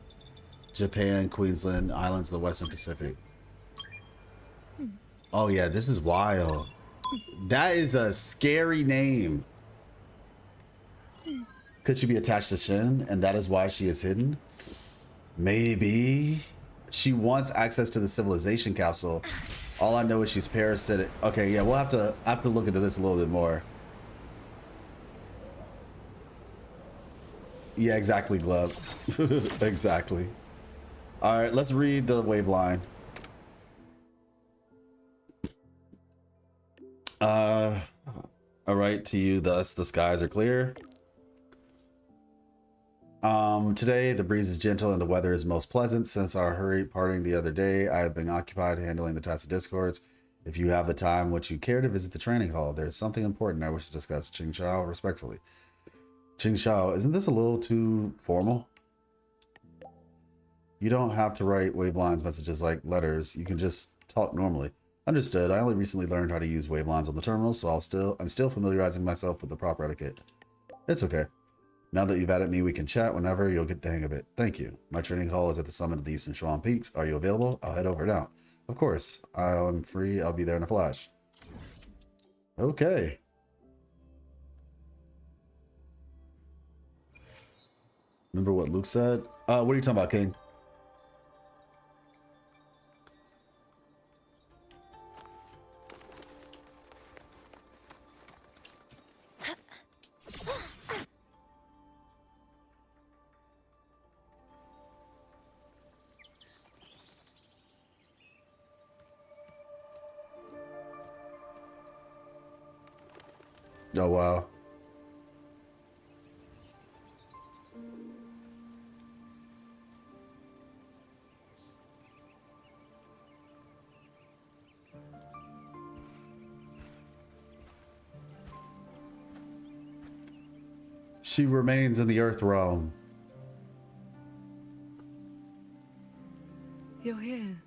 S1: Japan, Queensland, islands of the Western Pacific. Oh yeah, this is wild. That is a scary name. Could she be attached to Shin, and that is why she is hidden? Maybe. She wants access to the civilization capsule. All I know is she's parasitic. Okay, yeah, we'll have to look into this a little bit more. Yeah, exactly, Glove. Exactly. All right, let's read the wave line. All right, to you, thus the skies are clear. Today the breeze is gentle and the weather is most pleasant. Since our hurried parting the other day, I have been occupied handling the Tacit Discords. If you have the time, would you care to visit the training hall? There's something important I wish to discuss. Ching Shao, respectfully. Ching Shao, isn't this a little too formal? You don't have to write Wavelines messages like letters. You can just talk normally. Understood. I only recently learned how to use Wavelines on the terminal, so I'm still familiarizing myself with the proper etiquette. It's okay. Now that you've added me, we can chat whenever. You'll get the hang of it. Thank you. My training hall is at the summit of the Eastern Schwan Peaks. Are you available? I'll head over now. Of course. I'm free. I'll be there in a flash. Okay. Remember what Luke said? What are you talking about, King? Oh, wow. She remains in the Earth realm.
S2: You're here.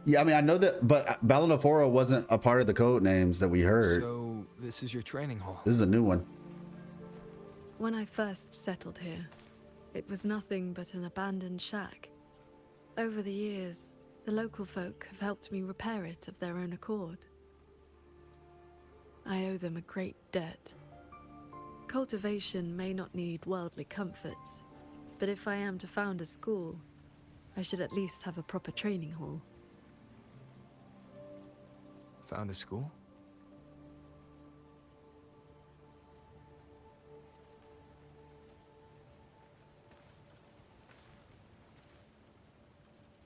S1: Yeah, I mean, I know that, but Balanophora wasn't a part of the code names that we heard.
S4: So, this is your training hall?
S1: This is a new one.
S2: When I first settled here, it was nothing but an abandoned shack. Over the years, the local folk have helped me repair it of their own accord. I owe them a great debt. Cultivation may not need worldly comforts, but if I am to found a school, I should at least have a proper training hall.
S4: Found a school?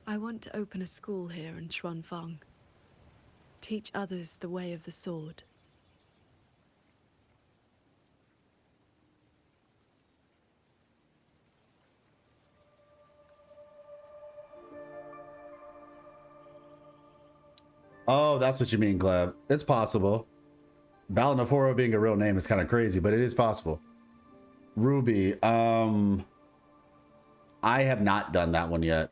S2: I want to open a school here in Xuanfang. Teach others the way of the sword.
S1: Oh, that's what you mean, Gleb. It's possible. Balanophora being a real name is kind of crazy, but it is possible. Ruby, I have not done that one yet.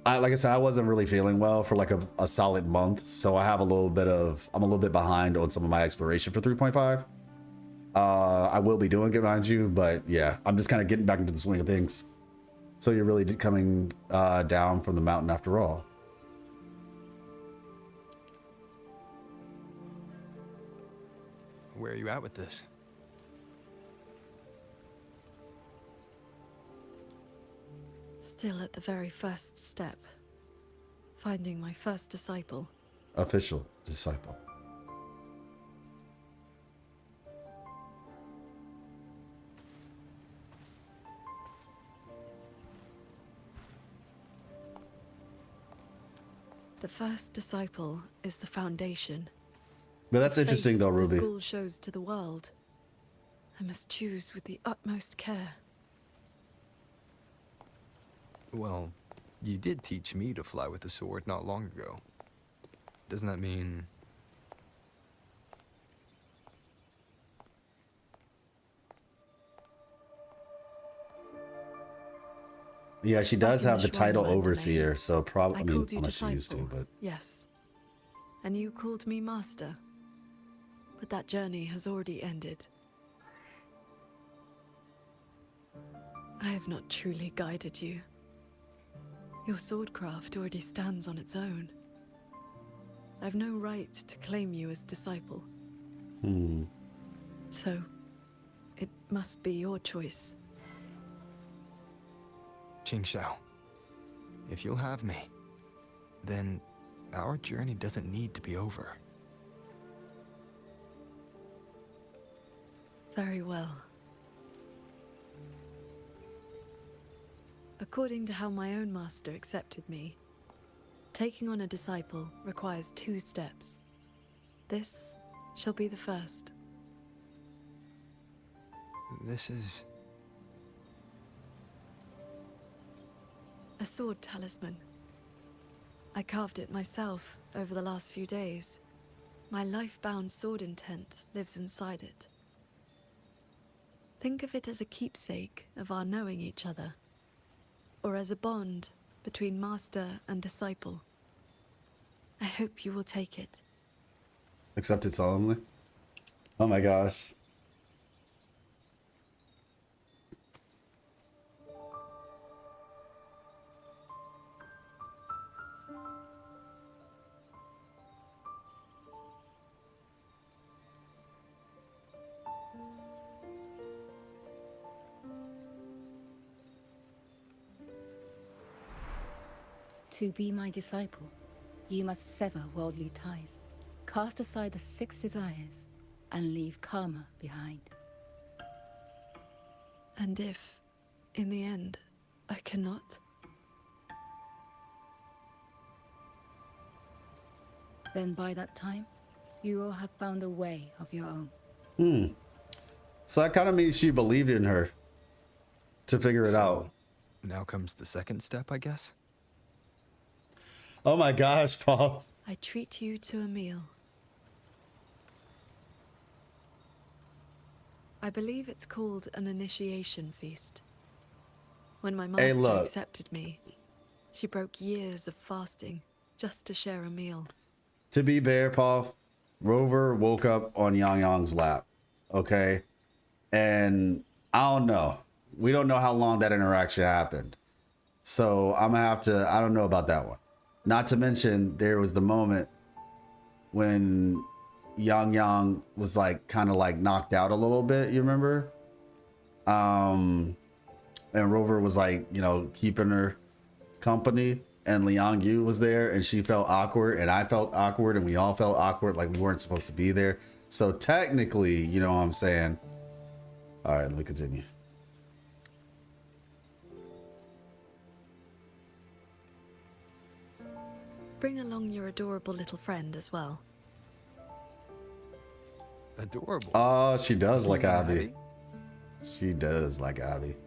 S1: Like I said, I wasn't really feeling well for like a solid month, so I have I'm a little bit behind on some of my exploration for 3.5. I will be doing it, mind you, but yeah, I'm just kind of getting back into the swing of things. So you're really coming down from the mountain after all.
S4: Where are you at with this?
S2: still at the very first step. Finding my first disciple.
S1: Official disciple.
S2: The first disciple is the foundation.
S1: But that's
S2: The
S1: interesting
S2: face
S1: though,
S2: the
S1: Ruby.
S2: school shows to the world. I must choose with the utmost care.
S4: Well, you did teach me to fly with a sword not long ago. Doesn't that mean...
S1: Yeah, she
S2: Back
S1: does
S2: in the
S1: have the title
S2: Schwanland
S1: overseer,
S2: domain,
S1: so probably,
S2: I
S1: I mean,
S2: called you
S1: unless she used to,
S2: disciple,
S1: but
S2: yes. And you called me master. But that journey has already ended. I have not truly guided you. Your swordcraft already stands on its own. I have no right to claim you as disciple. So, it must be your choice.
S4: Qingshao, if you'll have me, then our journey doesn't need to be over.
S2: Very well. According to how my own master accepted me, taking on a disciple requires 2 steps. This shall be the first.
S4: This is...
S2: A sword talisman. I carved it myself over the last few days. My life-bound sword intent lives inside it. Think of it as a keepsake of our knowing each other, or as a bond between master and disciple. I hope you will take it.
S1: accept it solemnly. Oh my gosh.
S20: To be my disciple, you must sever worldly ties, cast aside the 6 desires, and leave karma behind.
S2: And if, in the end, I cannot,
S20: then by that time, you will have found a way of your own.
S1: So that kind of means she believed in her to figure it out.
S4: Now comes the second step, I guess?
S1: Oh my gosh, Paul.
S2: I treat you to a meal. I believe it's called an initiation feast. When my master
S1: look.
S2: accepted me, she broke years of fasting just to share a meal.
S1: To be fair, Paul, Rover woke up on Yang Yang's lap, okay? And I don't know. We don't know how long that interaction happened. So I'm gonna have to, I don't know about that one. Not to mention, there was the moment when Yang Yang was like kind of like knocked out a little bit, you remember? And Rover was like, you know, keeping her company, and Liang Yu was there, and she felt awkward, and I felt awkward, and we all felt awkward, like we weren't supposed to be there. So technically, you know what I'm saying? All right, let me continue.
S2: Bring along your adorable little friend as well.
S4: Adorable.
S1: Oh, she does like Abby.
S4: Abby?
S1: She does like Abby.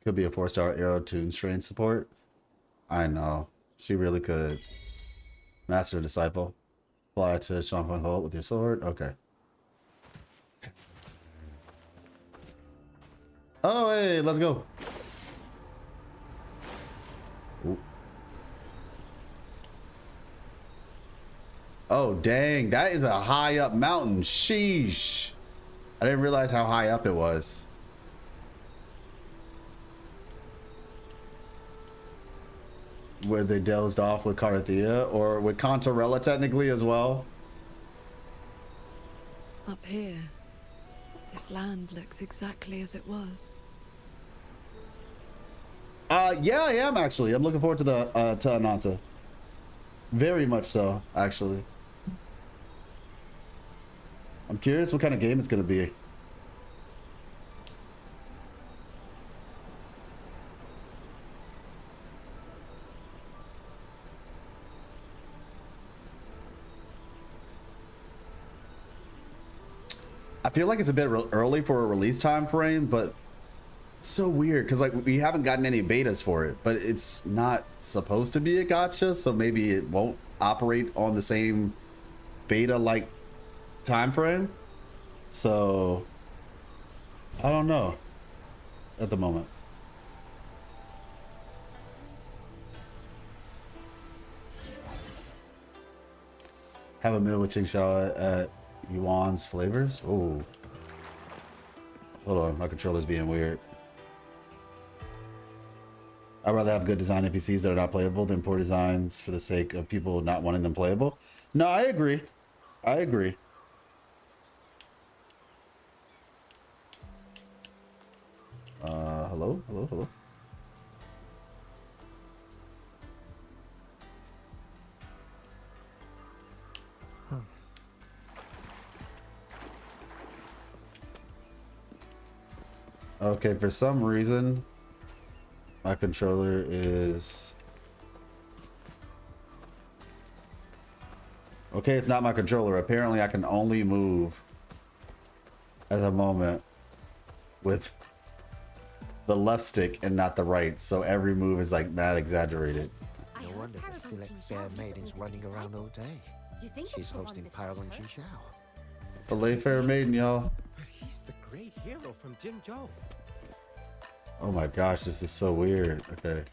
S1: Could be a 4-star arrow tune strain support. I know. She really could. Master Disciple. Fly to Shanfeng Hold with your sword. Okay. Oh, hey, let's go. Ooh. Oh, dang. That is a high up mountain. Sheesh. I didn't realize how high up it was. Where they dozed off with Carthia, or with Contarella technically as well.
S2: Up here, this land looks exactly as it was.
S1: Yeah, I am actually. I'm looking forward to the to Ananta. Very much so, actually. I'm curious what kind of game it's gonna be. I feel like it's a bit early for a release time frame, but it's so weird because like we haven't gotten any betas for it, but it's not supposed to be a gacha, so maybe it won't operate on the same beta like time frame. So I don't know at the moment. Have a meal with Ching Shao at Yuan's Flavors. Oh, hold on, my controller's being weird. I'd rather have good design NPCs that are not playable than poor designs for the sake of people not wanting them playable. No, I agree. I agree. Hello? Hello? Hello? Okay, for some reason, my controller is... Okay, it's not my controller. Apparently, I can only move at the moment with the left stick and not the right. So every move is like mad exaggerated.
S15: No wonder the fillet fair maiden's running around all day. She's hosting Paragon Jinxiao.
S1: Filet fair maiden, y'all.
S6: But he's the great hero from Jinzhou.
S1: Oh my gosh, this is so weird. Okay.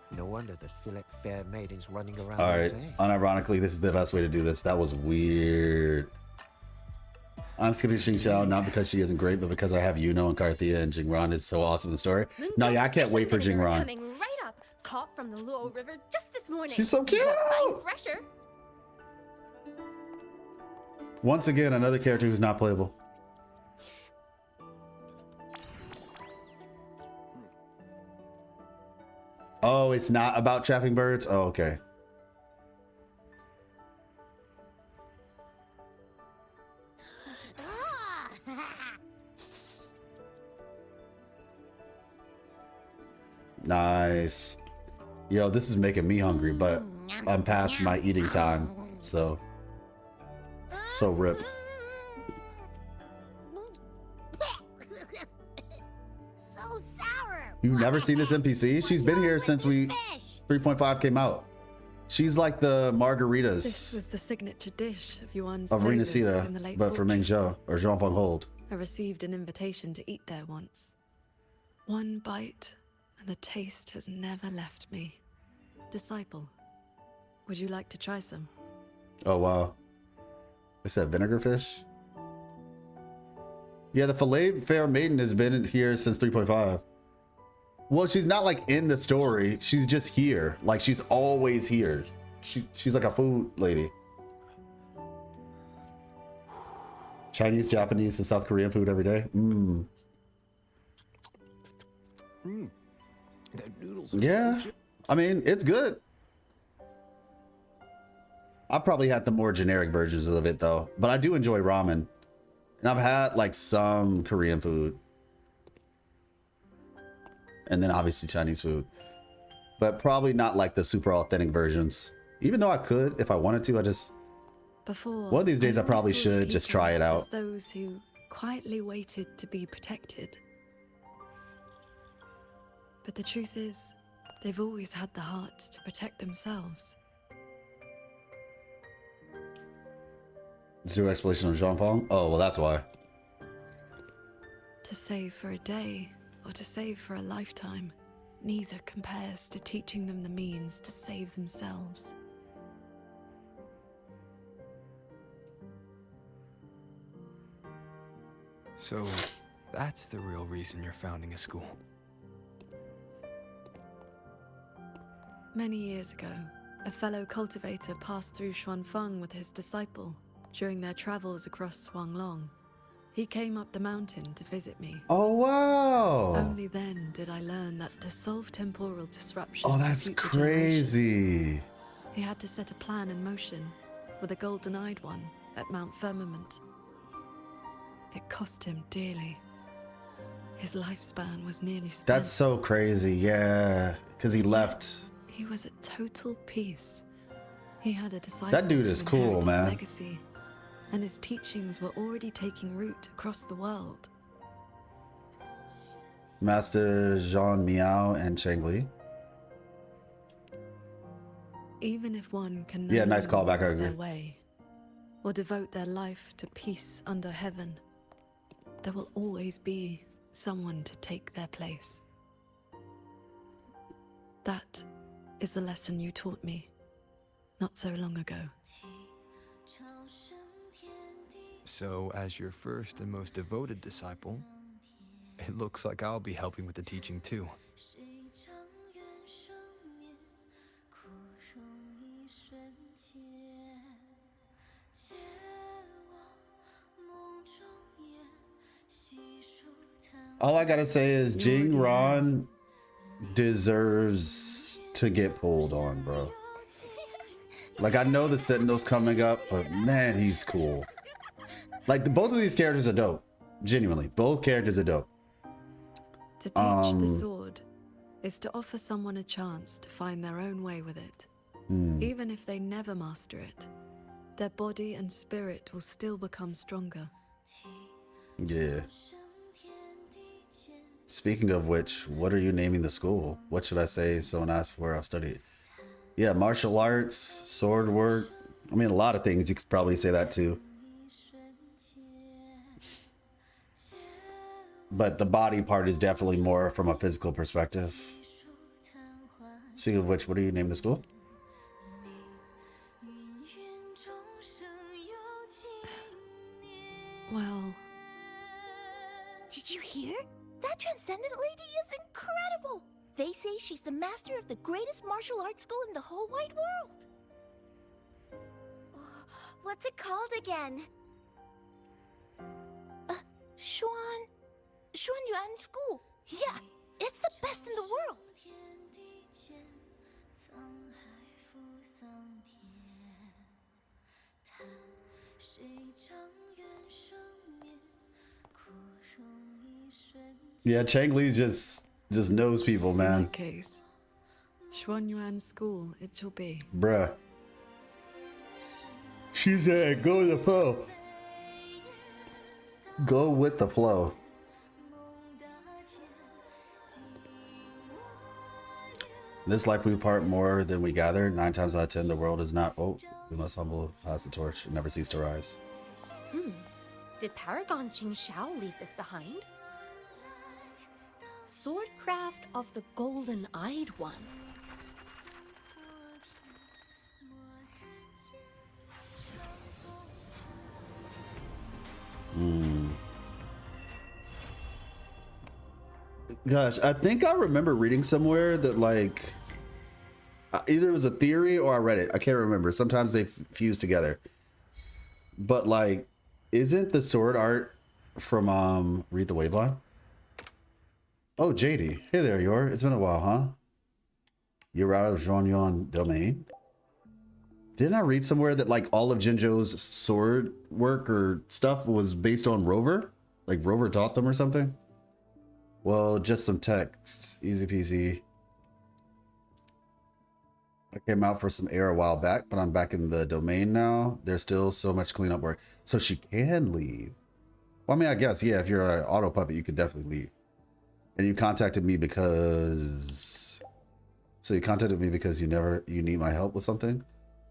S15: No wonder the fillet fair maiden's running around
S1: All
S15: all
S1: right.
S15: day.
S1: Unironically, this is the best way to do this. That was weird. I'm skipping Xing Xiao, not because she isn't great, but because I have Yuno and Carthia, and Jingran is so awesome in the story. No, yeah, I can't wait for Jingran.
S17: Coming right up, caught from the Luo River just this morning.
S1: She's so cute.
S17: Fine fresher.
S1: Once again, another character who's not playable. Oh, it's not about trapping birds? Oh, okay. Nice. Yo, this is making me hungry, but I'm past my eating time, so rip.
S7: So sour.
S1: You've never seen this NPC? She's been here since 3.5 came out. She's like the margaritas
S2: This was the signature dish of Yuan's
S1: of
S2: flavors in the
S1: Renacida,
S2: late
S1: but for
S2: fortress.
S1: Mengzhou or Zhang Feng Hold.
S2: I received an invitation to eat there once. One bite, and the taste has never left me. Disciple, would you like to try some?
S1: Oh wow. Is that vinegar fish? Yeah, the filet fair maiden has been here since 3.5. Well, she's not like in the story. She's just here. Like she's always here. She's like a food lady. Chinese, Japanese, and South Korean food every day. Mmm.
S12: The noodles are
S1: Yeah.
S12: so
S1: I mean, it's good. I probably had the more generic versions of it though, but I do enjoy ramen. And I've had like some Korean food. And then obviously Chinese food. But probably not like the super authentic versions. Even though I could if I wanted to,
S2: Before,
S1: one of these days I probably
S2: saw
S1: should just try it
S2: people
S1: out.
S2: as those who quietly waited to be protected. But the truth is, they've always had the heart to protect themselves.
S1: Zero explanation of Zhang Feng? Oh, well that's why.
S2: To save for a day, or to save for a lifetime, neither compares to teaching them the means to save themselves.
S4: So, that's the real reason you're founding a school.
S2: Many years ago, a fellow cultivator passed through Xuanfeng with his disciple during their travels across Xuanglong. He came up the mountain to visit me.
S1: Oh, wow.
S2: Only then did I learn that to solve temporal disruption.
S1: Oh, that's crazy.
S2: He had to set a plan in motion with a golden-eyed one at Mount Firmament. It cost him dearly. His lifespan was nearly spent.
S1: That's so crazy, yeah. Because he left.
S2: He was at total peace. He had a disciple.
S1: That dude is cool,
S2: his
S1: man.
S2: legacy, and his teachings were already taking root across the world.
S1: Master Zhang Miao and Cheng Li.
S2: Even if one can no
S1: Yeah, nice
S2: longer
S1: callback, I
S2: walk their
S1: agree.
S2: way, or devote their life to peace under heaven, there will always be someone to take their place. That is the lesson you taught me not so long ago.
S4: So, as your first and most devoted disciple, it looks like I'll be helping with the teaching too.
S1: All I gotta say is Jing Ron deserves to get pulled on, bro. Like, I know the Sentinel's coming up, but man, he's cool. Like, both of these characters are dope. Genuinely, both characters are dope.
S2: To teach the sword is to offer someone a chance to find their own way with it. Even if they never master it, their body and spirit will still become stronger.
S1: Yeah. Speaking of which, what are you naming the school? What should I say? Someone asked where I've studied. Yeah, martial arts, sword work. I mean, a lot of things. You could probably say that too. But the body part is definitely more from a physical perspective. Speaking of which, what are you naming the school?
S2: Well,
S9: did you hear? That Transcendent lady is incredible! They say she's the master of the greatest martial arts school in the whole wide world.
S17: What's it called again?
S9: Xuan Yuan School. Yeah, it's the best in the world.
S1: Yeah, Cheng Li just knows people,
S2: in
S1: man.
S2: that case, Xuanyuan School it shall be.
S1: Bruh. She said, go with the flow. Go with the flow. This life we part more than we gather. 9 times out of 10, the world is not. Oh, we must humble, pass the torch, and never cease to rise.
S17: Did Paragon Qing Shao leave this behind? Swordcraft of the Golden-Eyed One.
S1: Gosh, I think I remember reading somewhere that, like, either it was a theory or I read it. I can't remember. Sometimes they fuse together. But, like, isn't the sword art from Read the Waveline? Oh, JD. Hey there, Yor. It's been a while, huh? You're out of Zhongyuan domain? Didn't I read somewhere that, like, all of Jinzhou's sword work or stuff was based on Rover? Like, Rover taught them or something? Well, just some texts. Easy peasy. I came out for some air a while back, but I'm back in the domain now. There's still so much cleanup work. So she can leave. Well, I mean, I guess, yeah, if you're an auto puppet, you could definitely leave. And you contacted me because... So you contacted me because you need my help with something?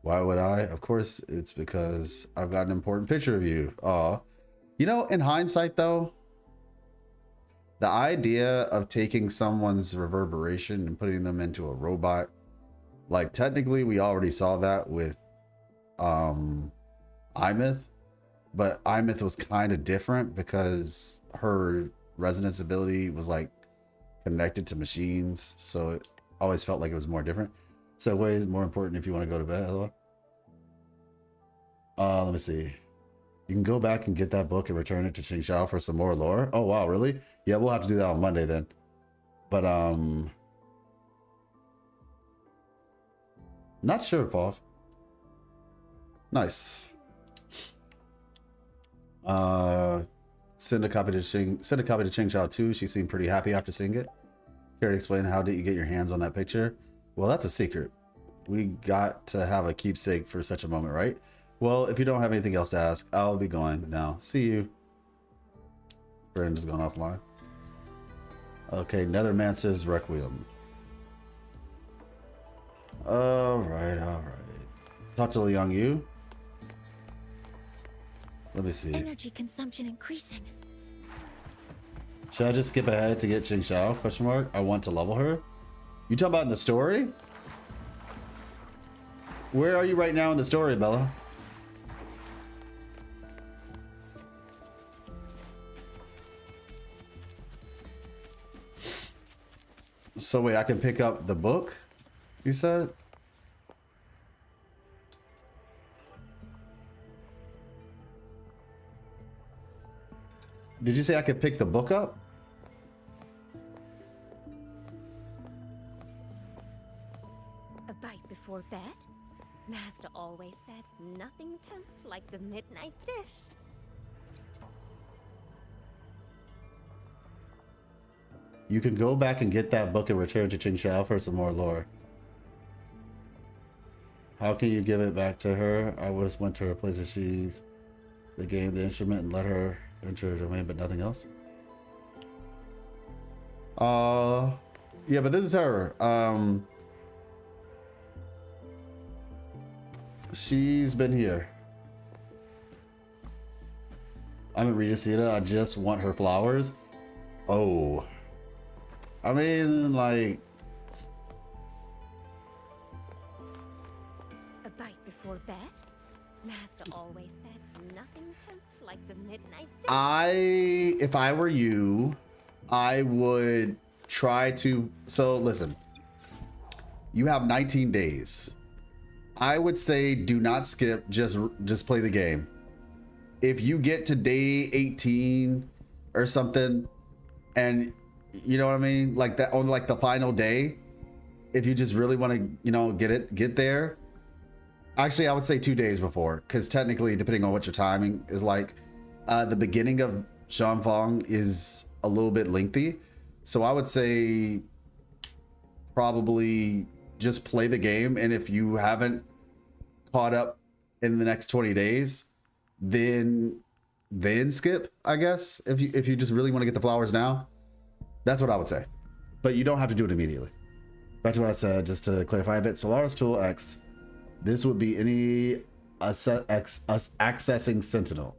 S1: Why would I? Of course, it's because I've got an important picture of you. Aw. You know, in hindsight, though, the idea of taking someone's reverberation and putting them into a robot, like, technically we already saw that with Imyth, but Imyth was kind of different because her resonance ability was like connected to machines, so it always felt like it was more different. So way is more important if you want to go to bed. Let me see. You can go back and get that book and return it to Ching Xiao for some more lore. Oh wow, really? Yeah, we'll have to do that on Monday then. But not sure, Paul. Nice. Send a copy to Ching Xiao too. She seemed pretty happy after seeing it. Care to explain how did you get your hands on that picture? Well, that's a secret. We got to have a keepsake for such a moment, right? Well, if you don't have anything else to ask, I'll be going now. See you. Friend has gone offline. Okay, Nethermancer's Requiem. Alright. Talk to Liang Yu. Let me see.
S10: Energy consumption increasing.
S1: Should I just skip ahead to get Ching Xiao? Question mark. I want to level her. You talking about in the story? Where are you right now in the story, Bella? So wait, I can pick up the book, you said? Did you say I could pick the book up?
S17: A bite before bed? Master always said nothing tempts like the midnight dish.
S1: You can go back and get that book and return to Ching Xiao for some more lore. How can you give it back to her? I just went to her place and she's the game, the instrument, and let her enter her domain, but nothing else. Yeah, but this is her. She's been here. I'm at Rita. I just want her flowers. Oh. I mean, like...
S17: A bite before bed? Master always said nothing tempts like the midnight dish.
S1: If I were you, I would try to... So, listen. You have 19 days. I would say do not skip, just play the game. If you get to day 18 or something, and you know what I mean? Like that on like the final day, if you just really want to, you know, get there. Actually, I would say 2 days before, because technically, depending on what your timing is like, the beginning of Xuanfang is a little bit lengthy. So I would say probably just play the game. And if you haven't caught up in the next 20 days, then skip, I guess. If you just really want to get the flowers now, that's what I would say. But you don't have to do it immediately. Back to what I said, just to clarify a bit. Solaris Tool X. This would be any accessing Sentinel.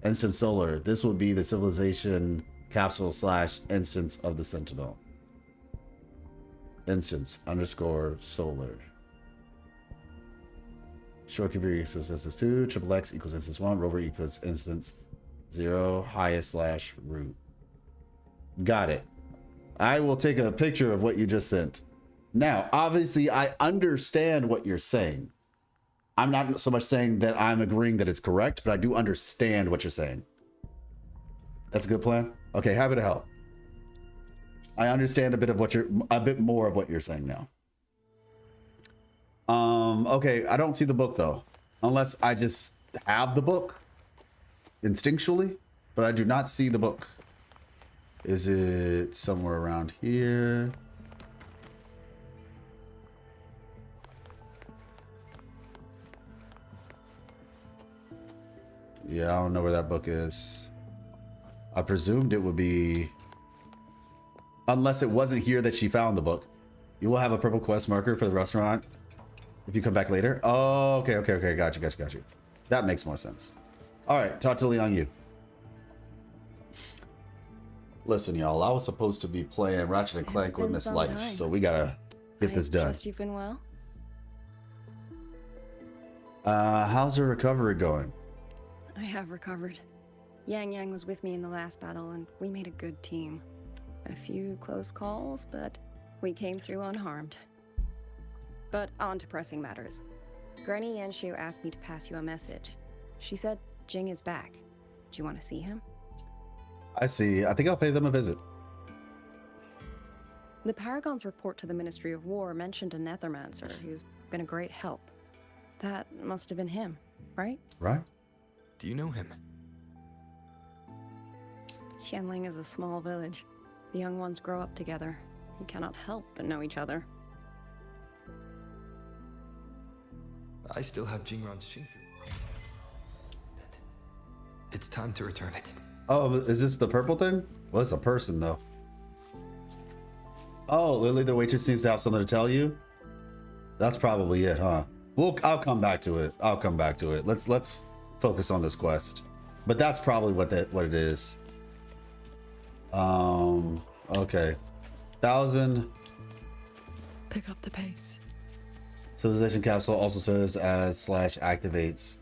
S1: Instance Solar. This would be the civilization capsule / instance of the Sentinel. Instance _ solar. Shortkeeper equals instance 2. Triple X equals instance 1. Rover equals instance 0. Highest / root. Got it. I will take a picture of what you just sent. Now, obviously, I understand what you're saying. I'm not so much saying that I'm agreeing that it's correct, but I do understand what you're saying. That's a good plan. Okay, happy to help. I understand a bit more of what you're saying now. Okay, I don't see the book though, unless I just have the book instinctually, but I do not see the book. Is it somewhere around here? Yeah, I don't know where that book is. I presumed it would be, unless it wasn't here that she found the book. You will have a purple quest marker for the restaurant if you come back later. Oh, okay. Got you. That makes more sense. All right, talk to Liang Yu. Listen, y'all, I was supposed to be playing Ratchet and Clank with Miss Life, so we gotta get this done.
S22: Trust you've been well?
S1: How's her recovery going?
S19: I have recovered. Yang Yang was with me in the last battle, and we made a good team. A few close calls, but we came through unharmed. But on to pressing matters. Granny Yanshu asked me to pass you a message. She said Jing is back. Do you want to see him?
S1: I see. I think I'll pay them a visit.
S19: The Paragon's report to the Ministry of War mentioned a Nethermancer who's been a great help. That must have been him, right?
S1: Right.
S4: Do you know him?
S19: Xianling is a small village. The young ones grow up together. You cannot help but know each other.
S4: I still have Jingran's Qingfu. It's time to return it.
S1: Oh, is this the purple thing? Well, it's a person though. Oh, Lily the waitress seems to have something to tell you. That's probably it, huh? I'll come back to it. I'll come back to it. Let's focus on this quest. But that's probably what it is. Okay. 1,000.
S2: Pick up the pace.
S1: Civilization capsule also serves as / activates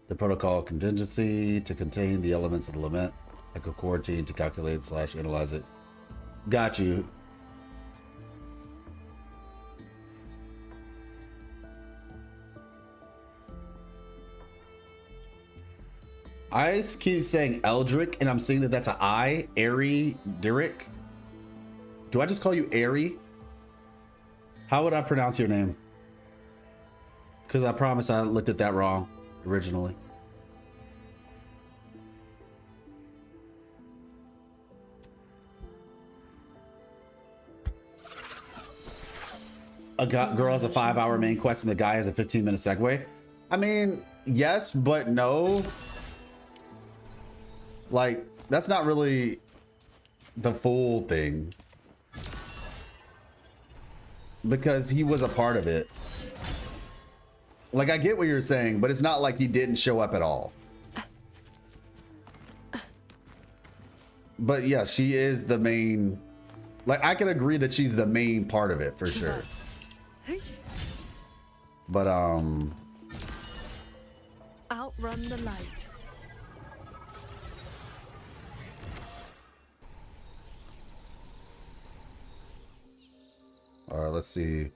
S1: the protocol contingency to contain the elements of the lament, like a quarantine to calculate / analyze it. Got you. I keep saying Eldrick, and I'm seeing that that's an I. Airy Dirk. Do I just call you Airy? How would I pronounce your name? Because I promise I looked at that wrong originally. A girl has a 5-hour main quest and the guy has a 15-minute segue. I mean, yes, but no. Like, that's not really the full thing. Because he was a part of it. Like, I get what you're saying, but it's not like he didn't show up at all. But yeah, she is the main. Like, I can agree that she's the main part of it for sure. But
S2: outrun the light.
S1: All right, let's see.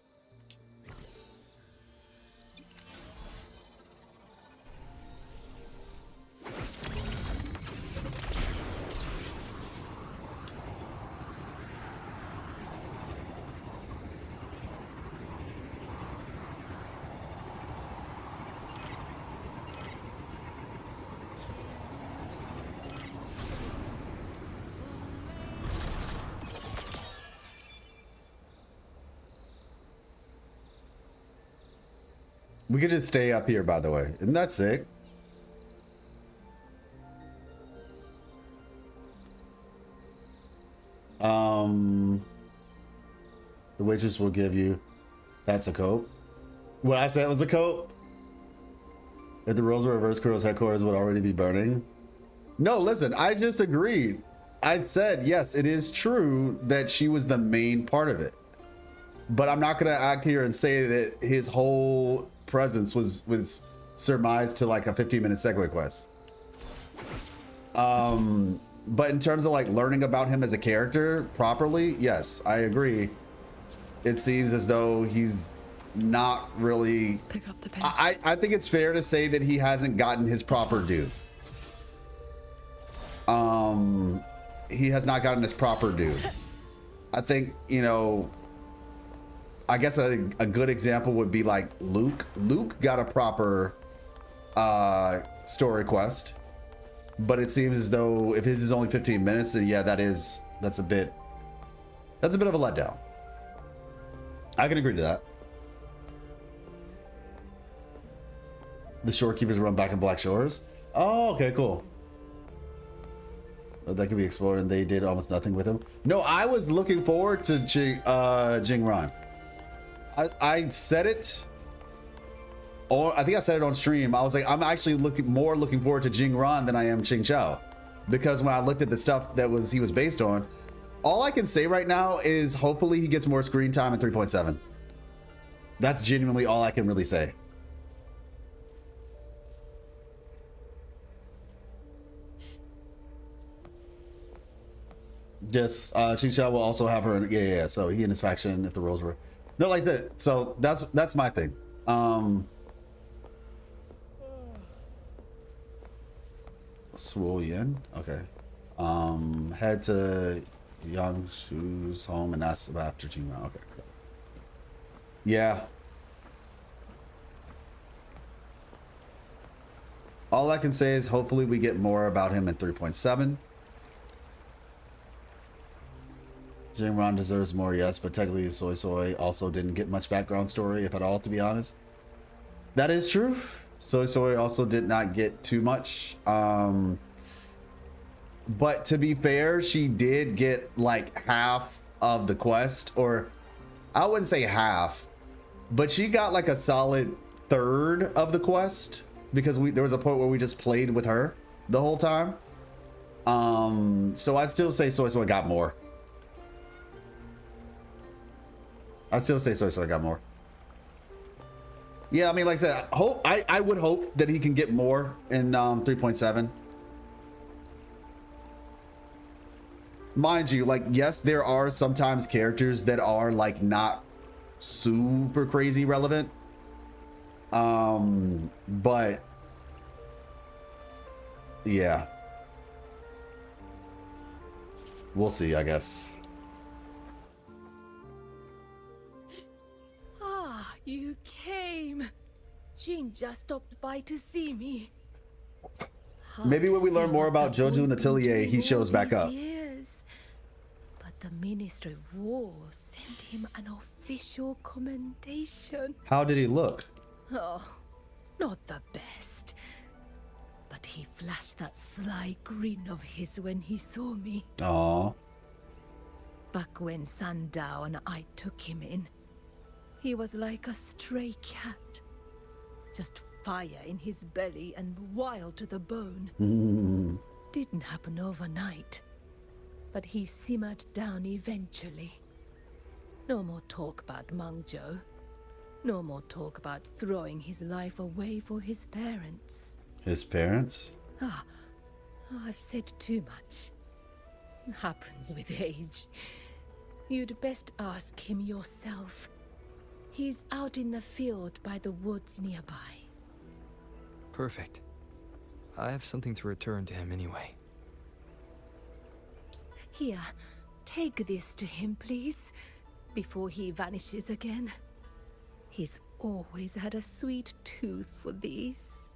S1: We could just stay up here, by the way. Isn't that sick? The waitress will give you. That's a coat. What I said was a coat. If the roles were reversed, Kuro's headquarters would already be burning. No, listen, I just agreed. I said, yes, it is true that she was the main part of it. But I'm not going to act here and say that his whole presence was surmised to like a 15-minute segue quest. But in terms of like learning about him as a character properly, yes, I agree. It seems as though he's not really.
S2: Pick up the pace.
S1: I think it's fair to say that he hasn't gotten his proper due. He has not gotten his proper due. I think, you know, I guess a good example would be like Luke. Luke got a proper story quest, but it seems as though if his is only 15 minutes, then yeah, that's a bit of a letdown. I can agree to that. The shorekeepers run back in Black Shores. Oh, okay, cool. That could be explored, and they did almost nothing with him. No, I was looking forward to Jingran. I said it, or I think I said it on stream. I was like, I'm actually looking forward to Jingran than I am Ching Chao, because when I looked at the stuff that he was based on, all I can say right now is hopefully he gets more screen time in 3.7. That's genuinely all I can really say. Just Chicha will also have her. Yeah. So he and his faction, if the roles were no, like I said. So that's my thing. Swole Yin. Okay. Head to Yangshu's home and ask about after Jinran. Okay. Yeah. All I can say is hopefully we get more about him in 3.7. Jinran deserves more, yes, but technically Soy Soy also didn't get much background story, if at all, to be honest. That is true. Soy Soy also did not get too much. But to be fair, she did get like half of the quest, or I wouldn't say half, but she got like a solid third of the quest because there was a point where we just played with her the whole time. So I'd still say Soy Soy got more. I'd still say Soy Soy got more. Yeah, I mean, like I said, I would hope that he can get more in 3.7. Mind you, like, yes, there are sometimes characters that are like not super crazy relevant. But yeah, we'll see, I guess.
S3: Ah, you came. Jin just stopped by to see me.
S1: Maybe when we learn more about Jojo and Atelier, he shows back up.
S3: Years. But the Ministry of War sent him an official commendation.
S1: How did he look?
S3: Oh, not the best. But he flashed that sly grin of his when he saw me.
S1: Aww.
S3: Back when Sandow and I took him in, he was like a stray cat. Just fire in his belly and wild to the bone. Didn't happen overnight, but he simmered down eventually. No more talk about Mangzhou. No more talk about throwing his life away for his parents.
S1: His parents?
S3: I've said too much. Happens with age. You'd best ask him yourself. He's out in the field by the woods nearby.
S4: Perfect. I have something to return to him anyway.
S3: Here, take this to him, please, before he vanishes again. He's always had a sweet tooth for these.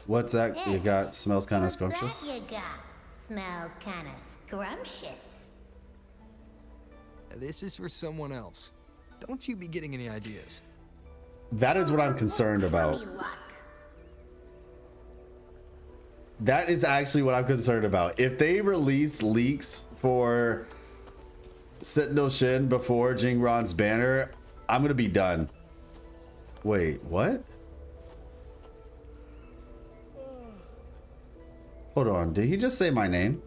S1: What's that you got? Smells kind of scrumptious.
S7: That you got? Smells kind of scrumptious.
S4: This is for someone else. Don't you be getting any ideas.
S1: That is what I'm concerned about. That is actually what I'm concerned about. If they release leaks for Sentinel Shin before Jingron's banner, I'm gonna be done. Wait, what? Hold on, did he just say my name?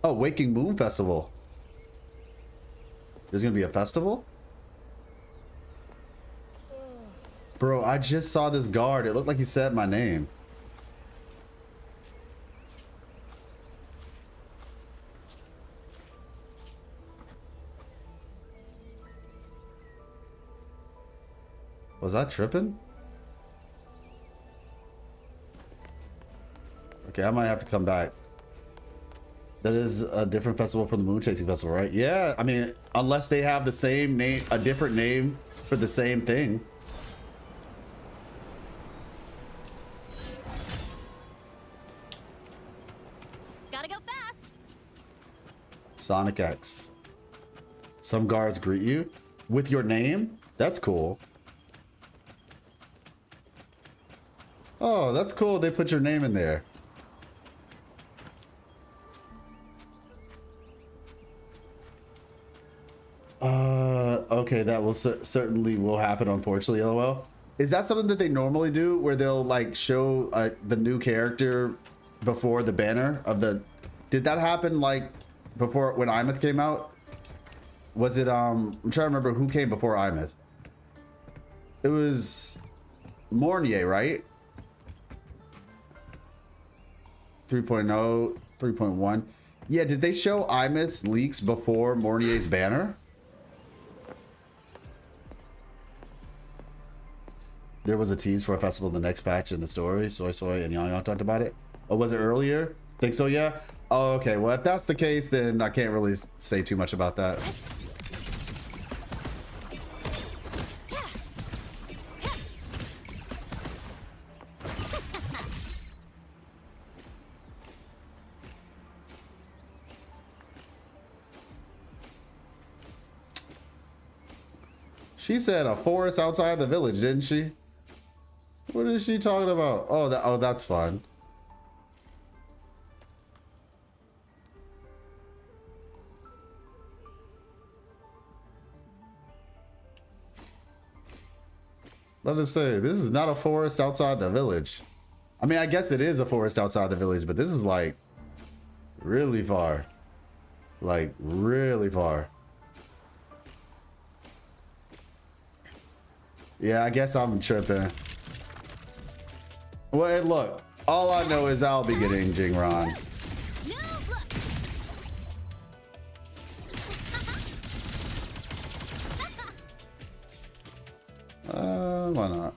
S1: Oh, Waking Moon Festival. There's gonna be a festival? Bro, I just saw this guard. It looked like he said my name. Was I tripping? Okay, I might have to come back. That is a different festival from the Moon Chasing Festival, right? Yeah, I mean, unless they have the same name, a different name for the same thing.
S9: Gotta go fast.
S1: Sonic X. Some guards greet you with your name? That's cool. Oh, that's cool. They put your name in there. Okay, that will certainly will happen, unfortunately, LOL. Is that something that they normally do, where they'll like show the new character before the banner of the Did that happen like before when Imeth came out? Was it I'm trying to remember who came before Imeth. It was Mornier, right? 3.0, 3.1. Yeah, did they show Imeth's leaks before Mornier's banner? There was a tease for a festival in the next patch in the story. Soy and Yang Yang talked about it. Oh, was it earlier? Think so, yeah? Oh, okay. Well, if that's the case, then I can't really say too much about that. She said a forest outside the village, didn't she? What is she talking about? Oh, that's fun. Let us say, this is not a forest outside the village. I mean, I guess it is a forest outside the village, but this is like really far. Like really far. Yeah, I guess I'm tripping. Well, hey, look, all I know is I'll be getting Jingron. Why not?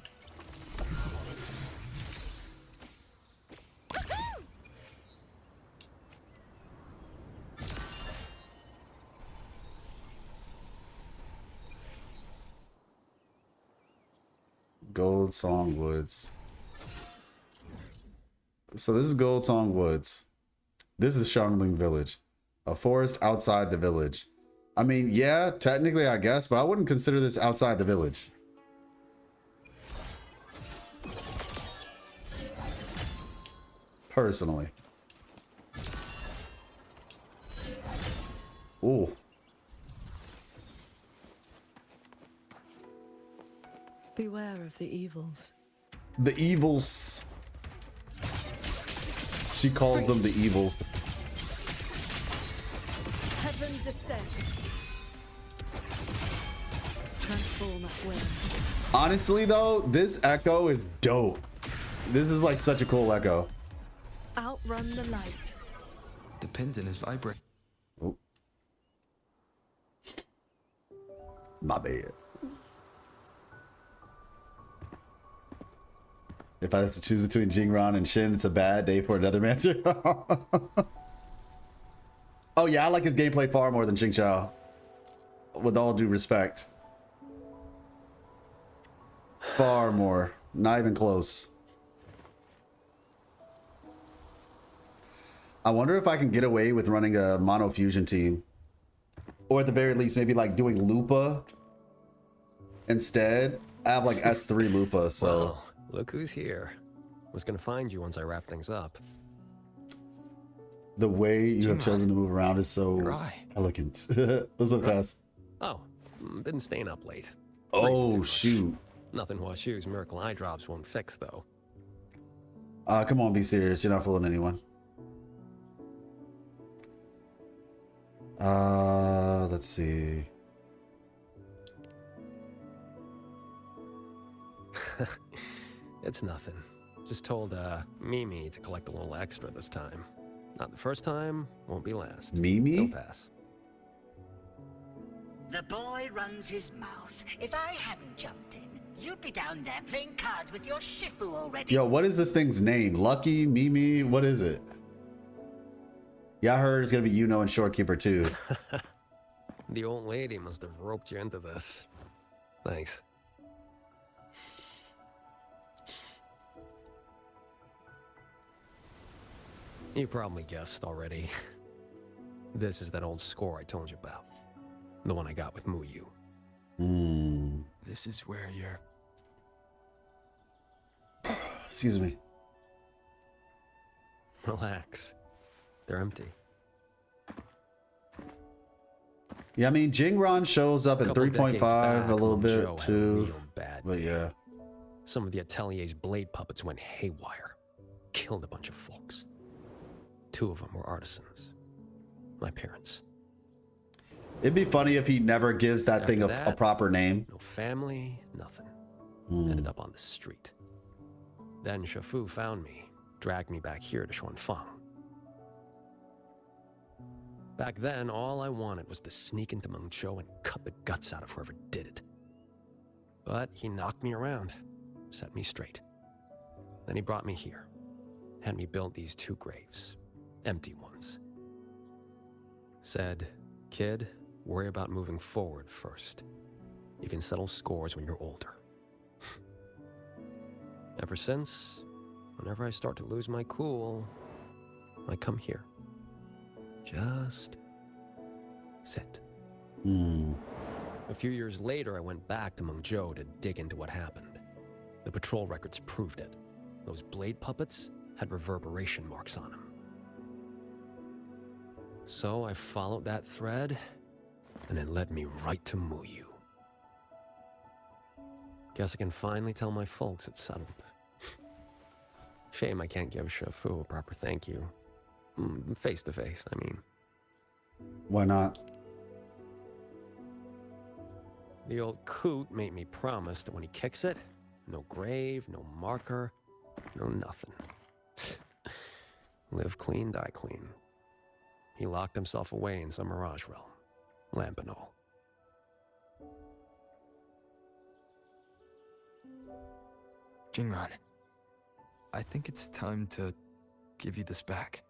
S1: Gold Song Woods. So this is Gold Song Woods. This is Shangling Village. A forest outside the village. I mean, yeah, technically I guess, but I wouldn't consider this outside the village. Personally. Ooh.
S2: Beware of the evils.
S1: The evils. She calls them the evils.
S2: Heaven descends. Transform at will.
S1: Honestly though, this echo is dope. This is like such a cool echo.
S2: Outrun the light.
S4: The pendant is vibrating.
S1: Oh. My bad. If I have to choose between Jingron and Shin, it's a bad day for another Mancer. Oh yeah, I like his gameplay far more than Xing Chao. With all due respect. Far more. Not even close. I wonder if I can get away with running a mono fusion team. Or at the very least, maybe like doing Lupa instead. I have like S3 Lupa, so...
S12: Well, look who's here. Was gonna find you once I wrap things up.
S1: The way you have chosen to move around is so
S12: Right.
S1: elegant. What's up, Cass?
S12: Oh, been staying up late.
S1: Oh, shoot.
S12: Nothing Washu's miracle eye drops won't fix, though.
S1: Come on, be serious. You're not fooling anyone. Let's see.
S12: It's nothing. Just told Mimi to collect a little extra this time. Not the first time, won't be last.
S1: Mimi?
S12: He'll pass.
S5: The boy runs his mouth. If I hadn't jumped in, you'd be down there playing cards with your Shifu already.
S1: Yo, what is this thing's name? Lucky? Mimi? What is it? Yeah, I heard it's gonna be Yuno and Shorekeeper too.
S12: The old lady must have roped you into this. Thanks. You probably guessed already. This is that old score I told you about. The one I got with Muyu.
S4: This is where you're...
S1: Excuse me.
S12: Relax. They're empty.
S1: Yeah, I mean, Jingron shows up in 3.5 a little bit too. But yeah.
S12: Some of the Atelier's blade puppets went haywire. Killed a bunch of folks. 2 of them were artisans. My parents.
S1: It'd be funny if he never gives that
S12: After
S1: thing a
S12: that,
S1: proper name.
S12: No family, nothing. Ended up on the street. Then Shafu found me, dragged me back here to Xuanfang. Back then, all I wanted was to sneak into Mengzhou and cut the guts out of whoever did it. But he knocked me around, set me straight. Then he brought me here, had me build these 2 graves, empty ones. Said, kid, worry about moving forward first. You can settle scores when you're older. Ever since, whenever I start to lose my cool, I come here. Just sit. A few years later, I went back to Mengzhou to dig into what happened. The patrol records proved it. Those blade puppets had reverberation marks on them. So I followed that thread, and it led me right to Muyu. Guess I can finally tell my folks it's settled. Shame I can't give Shafu a proper thank you. Face to face, I mean.
S1: Why not?
S12: The old coot made me promise that when he kicks it, no grave, no marker, no nothing. Live clean, die clean. He locked himself away in some mirage realm, lamp and all.
S4: Jingran, I think it's time to give you this back.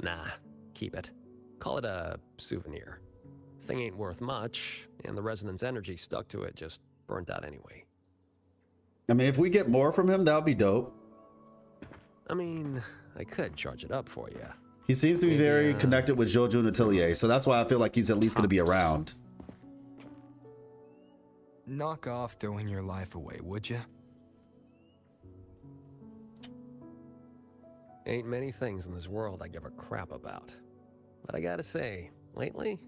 S12: Nah, keep it. Call it a souvenir. Thing ain't worth much, and the resonance energy stuck to it just burnt out anyway.
S1: I mean, if we get more from him, that would be dope.
S12: I mean, I could charge it up for you.
S1: He seems to be very connected with Jojo and Atelier, so that's why I feel like he's at least going to be around.
S4: Knock off throwing your life away, would you?
S12: Ain't many things in this world I give a crap about. But I gotta say, lately,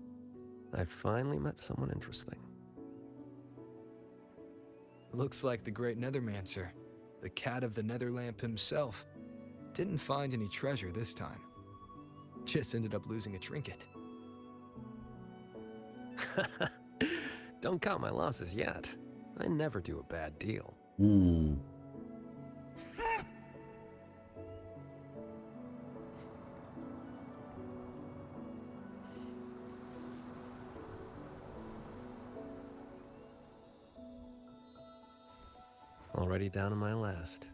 S12: I've finally met someone interesting.
S4: Looks like the great Nethermancer, the cat of the Netherlamp himself, didn't find any treasure this time. Just ended up losing a trinket.
S12: Don't count my losses yet. I never do a bad deal. Already down to my last.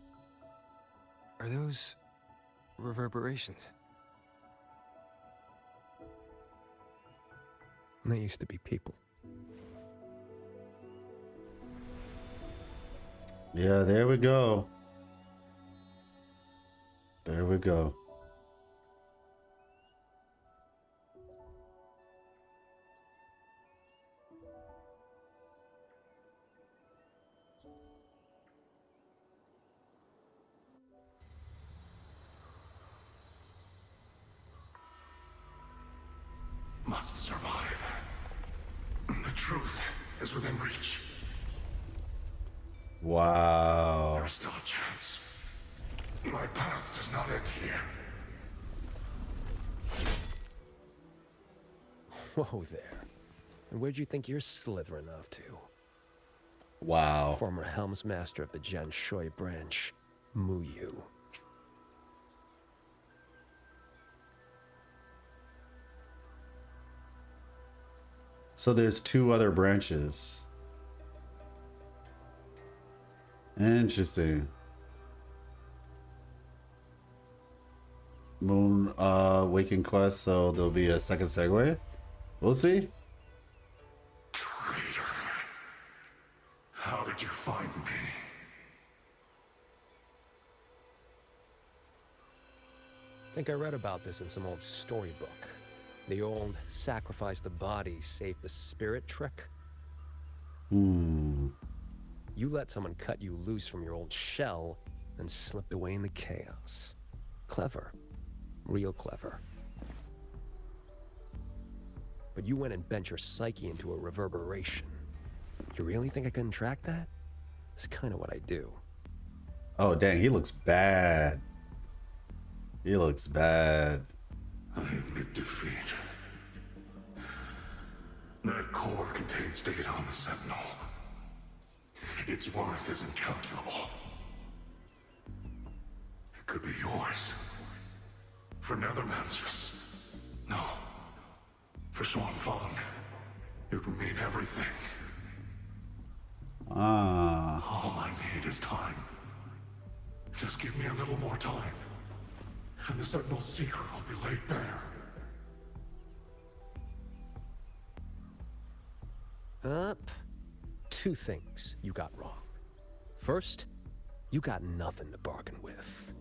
S4: Are those reverberations?
S12: They used to be people.
S1: Yeah, there we go. There we go.
S14: Must survive. The truth is within reach.
S1: Wow.
S14: There's still a chance. My path does not end here.
S12: Whoa there. And where'd you think you're slithering off to?
S1: Wow.
S12: Former Helms Master of the Jian Shui branch, Muyu.
S1: So there's 2 other branches. Interesting. Moon Waking Quest, so there'll be a second segue. We'll see.
S14: Traitor. How did you find me?
S12: I think I read about this in some old storybook. The old sacrifice the body, save the spirit trick. You let someone cut you loose from your old shell and slipped away in the chaos. Clever. Real clever. But you went and bent your psyche into a reverberation. You really think I couldn't track that? It's kind of what I do.
S1: Oh, dang, he looks bad. He looks bad.
S14: I admit defeat. That core contains data on the Sentinel. Its worth is incalculable. It could be yours. For Nethermancers. No. For Xuan Fang. It would mean everything.
S1: Ah.
S14: All I need is time. Just give me a little more time. And the Sentinel's secret will be laid bare.
S12: Two things you got wrong. First, you got nothing to bargain with.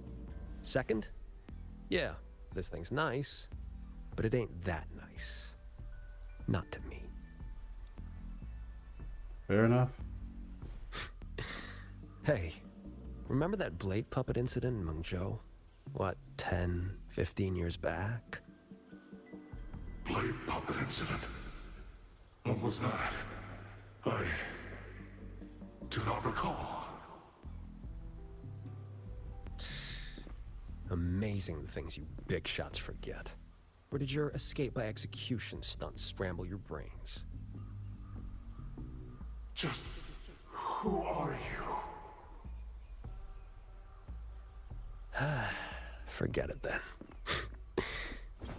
S12: Second, yeah, this thing's nice, but it ain't that nice. Not to me.
S1: Fair enough.
S12: Hey, remember that blade puppet incident in Mengzhou? What, 10, 15 years back?
S14: Blade puppet incident? What was that? I do not recall.
S12: Amazing the things you big shots forget. Or did your escape by execution stunt scramble your brains?
S14: Just who are you?
S12: Forget it then.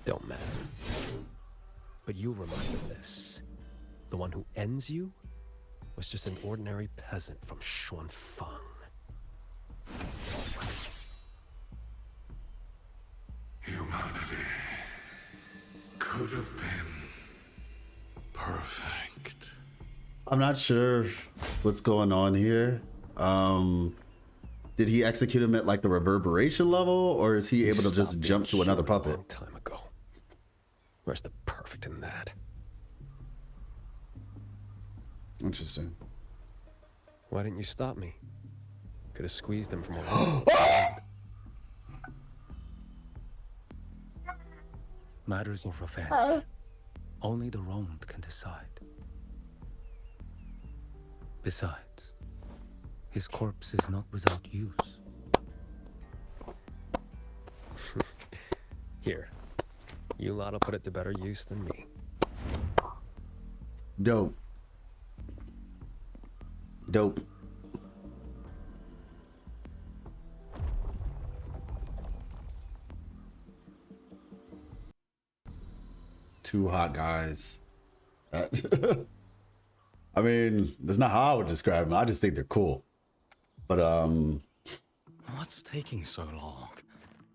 S12: Don't matter. But you remember this. The one who ends you was just an ordinary peasant from Xuanfang.
S14: Humanity could have been perfect.
S1: I'm not sure what's going on here. Did he execute him at like the reverberation level, or is he able to just jump to another puppet?
S12: A long time ago. Where's the perfect in that?
S1: Interesting.
S12: Why didn't you stop me? Could have squeezed him from a
S18: Matters of revenge. Only the wronged can decide. Besides, his corpse is not without use.
S12: Here. You lot'll put it to better use than me.
S1: Dope. Dope. Two hot guys. I mean, that's not how I would describe them. I just think they're cool. But
S18: What's taking so long?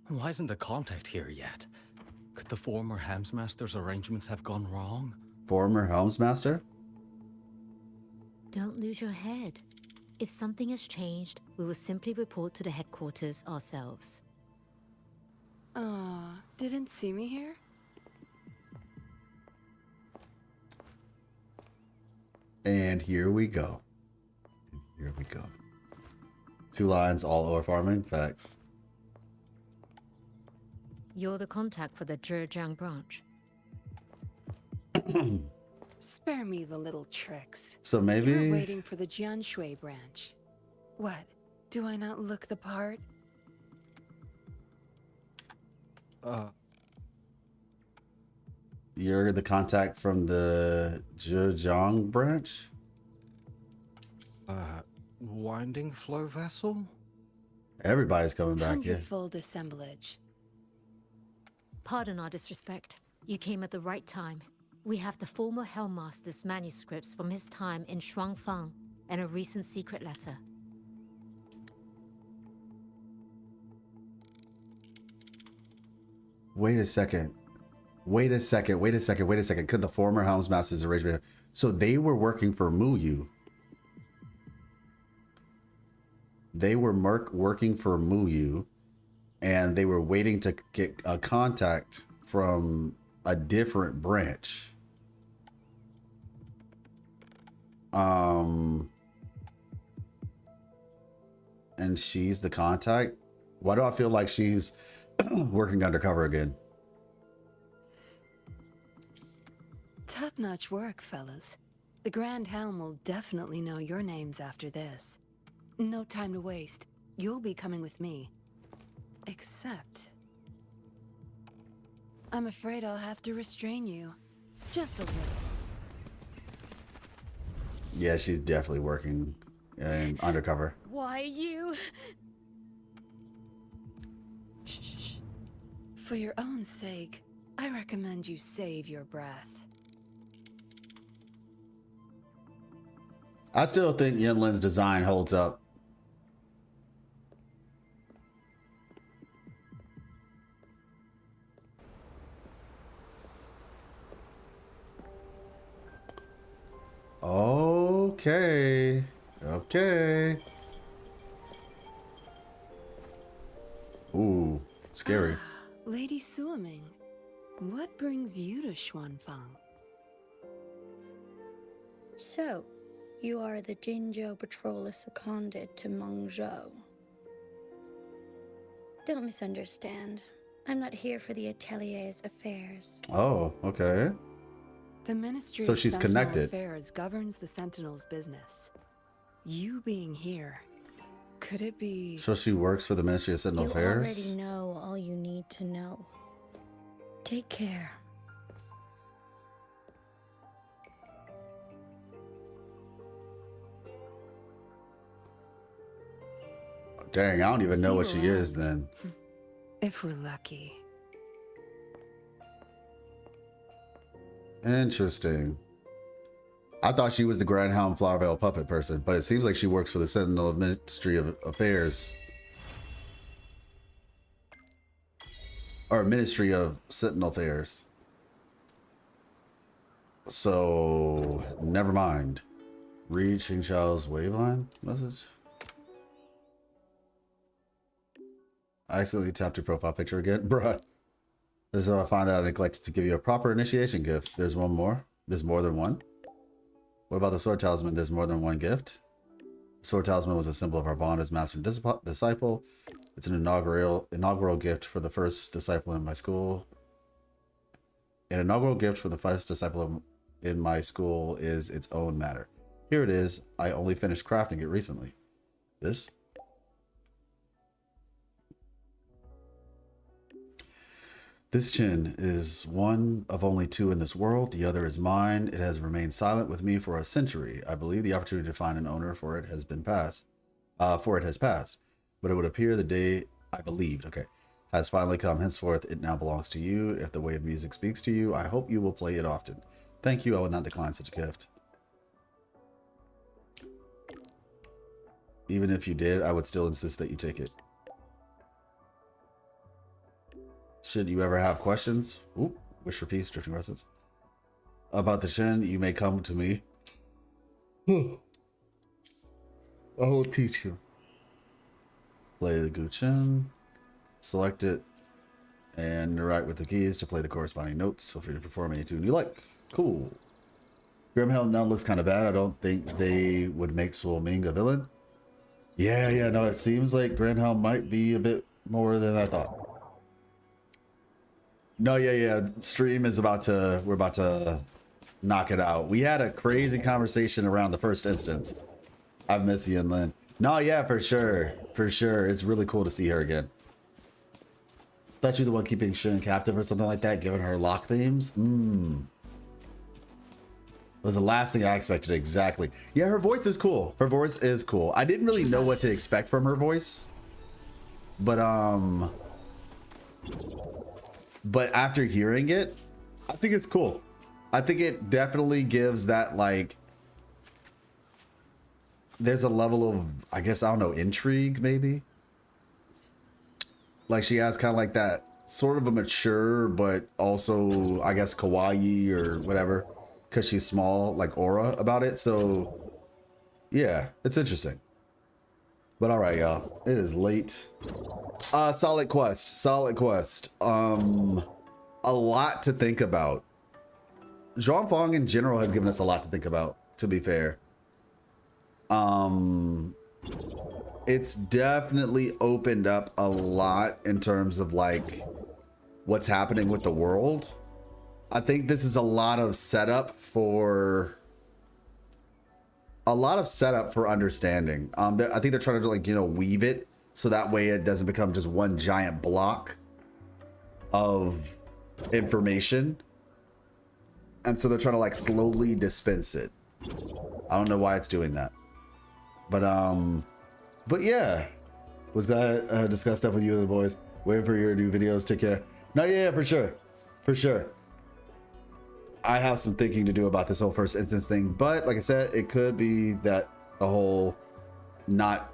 S18: Why isn't the contact here yet? Could the former Helmsmaster's arrangements have gone wrong?
S1: Former Helmsmaster?
S21: Don't lose your head. If something has changed, we will simply report to the headquarters ourselves.
S19: Aw, didn't see me here?
S1: And here we go. Here we go. 2 lines, all over farming. Facts.
S21: You're the contact for the Zhejiang branch.
S19: Spare me the little tricks.
S1: So maybe...
S19: You're waiting for the Jianshui branch. What? Do I not look the part?
S1: You're the contact from the Zhejiang branch?
S18: Winding flow vessel?
S1: Everybody's coming back here.
S19: Hundredfold assemblage.
S21: Pardon our disrespect. You came at the right time. We have the former Hellmaster's manuscripts from his time in Shuangfang and a recent secret letter.
S1: Wait a second. Wait a second. Wait a second. Wait a second. Could the former Helmsmaster's arrangement... So they were working for Muyu. They were working for Muyu, and they were waiting to get a contact from a different branch. And she's the contact? Why do I feel like she's working undercover again?
S19: Top-notch work, fellas. The Grand Helm will definitely know your names after this. No time to waste. You'll be coming with me. Except, I'm afraid I'll have to restrain you. Just a little.
S1: Yeah, she's definitely working undercover.
S19: Why you? Shh. For your own sake, I recommend you save your breath.
S1: I still think Yinlin's design holds up. Okay. Okay. Ooh, scary.
S19: Lady Suaming, what brings you to Xuanfang?
S8: So, you are the Jinzhou patroller seconded to Mengzhou. Don't misunderstand. I'm not here for the Atelier's affairs.
S1: Oh, okay.
S19: The Ministry
S1: So
S19: of
S1: she's
S19: Sentinel
S1: connected.
S19: Affairs governs the Sentinel's business. You being here, could it be...
S1: So she works for the Ministry of Sentinel
S8: You
S1: Affairs?
S8: already know all you need to know. Take care.
S1: Dang, I don't even know
S19: See
S1: what
S19: you
S1: she is
S19: around.
S1: then.
S19: If we're lucky.
S1: Interesting. I thought she was the Grand Helm Flowervale puppet person, but it seems like she works for the Sentinel Ministry of Affairs. Or Ministry of Sentinel Affairs. So, never mind. Read Xing Xiao's waveline message. I accidentally tapped your profile picture again. Bruh. This is how I find out I neglected to give you a proper initiation gift. There's one more. There's more than one. What about the sword talisman? There's more than one gift. The sword talisman was a symbol of our bond as master and disciple. It's an inaugural gift for the first disciple in my school. An inaugural gift for the first disciple in my school is its own matter. Here it is. I only finished crafting it recently. This? This chin is one of only two in this world. The other is mine. It has remained silent with me for a century. I believe the opportunity to find an owner for it has passed. But it would appear the day I believed, has finally come. Henceforth, it now belongs to you. If the way of music speaks to you, I hope you will play it often. Thank you. I would not decline such a gift. Even if you did, I would still insist that you take it. Should you ever have questions, wish for peace, drifting residents, about the Shen, you may come to me. I will teach you. Play the Guqin, select it, and interact with the keys to play the corresponding notes. Feel free to perform any tune you like. Cool. Grimhelm now looks kind of bad. I don't think they would make Suoming a villain. Yeah, no, it seems like Grimhelm might be a bit more than I thought. No, yeah. Stream is we're about to knock it out. We had a crazy conversation around the first instance. I've missed you and Lynn. No, yeah, for sure. It's really cool to see her again. Thought you were the one keeping Shin captive or something like that, giving her lock themes. Was the last thing I expected exactly. Yeah, her voice is cool. I didn't really know what to expect from her voice. But after hearing it, I think it's cool. I think it definitely gives that, like, there's a level of, I guess, I don't know, intrigue maybe. Like she has kind of like that sort of a mature, but also, I guess, kawaii or whatever, because she's small, like aura about it. So yeah, it's interesting. But all right, y'all, it is late. Solid quest. A lot to think about. Zhuangfang in general has given us a lot to think about, to be fair. It's definitely opened up a lot in terms of like what's happening with the world. I think this is a lot of setup for understanding. I think they're trying to, like, weave it so that way it doesn't become just one giant block of information. And so they're trying to like slowly dispense it. I don't know why it's doing that. But yeah. Was glad to discuss stuff with you and the boys. Waiting for your new videos. Take care. No, yeah, for sure. For sure. I have some thinking to do about this whole first instance thing, but like I said, it could be that the whole not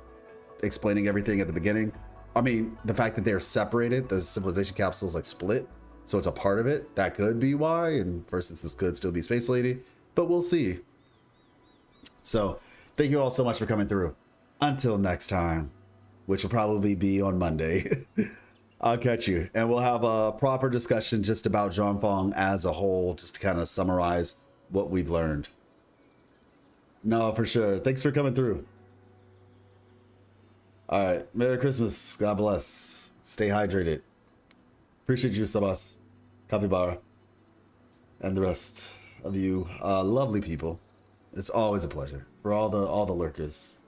S1: explaining everything at the beginning. I mean, the fact that they're separated, the civilization capsule is like split, so it's a part of it. That could be why. And first instance could still be Space Lady, but we'll see. So thank you all so much for coming through. Until next time, which will probably be on Monday. I'll catch you, and we'll have a proper discussion just about Zhongfang as a whole, just to kind of summarize what we've learned. No, for sure. Thanks for coming through. All right. Merry Christmas. God bless. Stay hydrated. Appreciate you, Sabas, Capybara, and the rest of you lovely people. It's always a pleasure. For all the lurkers.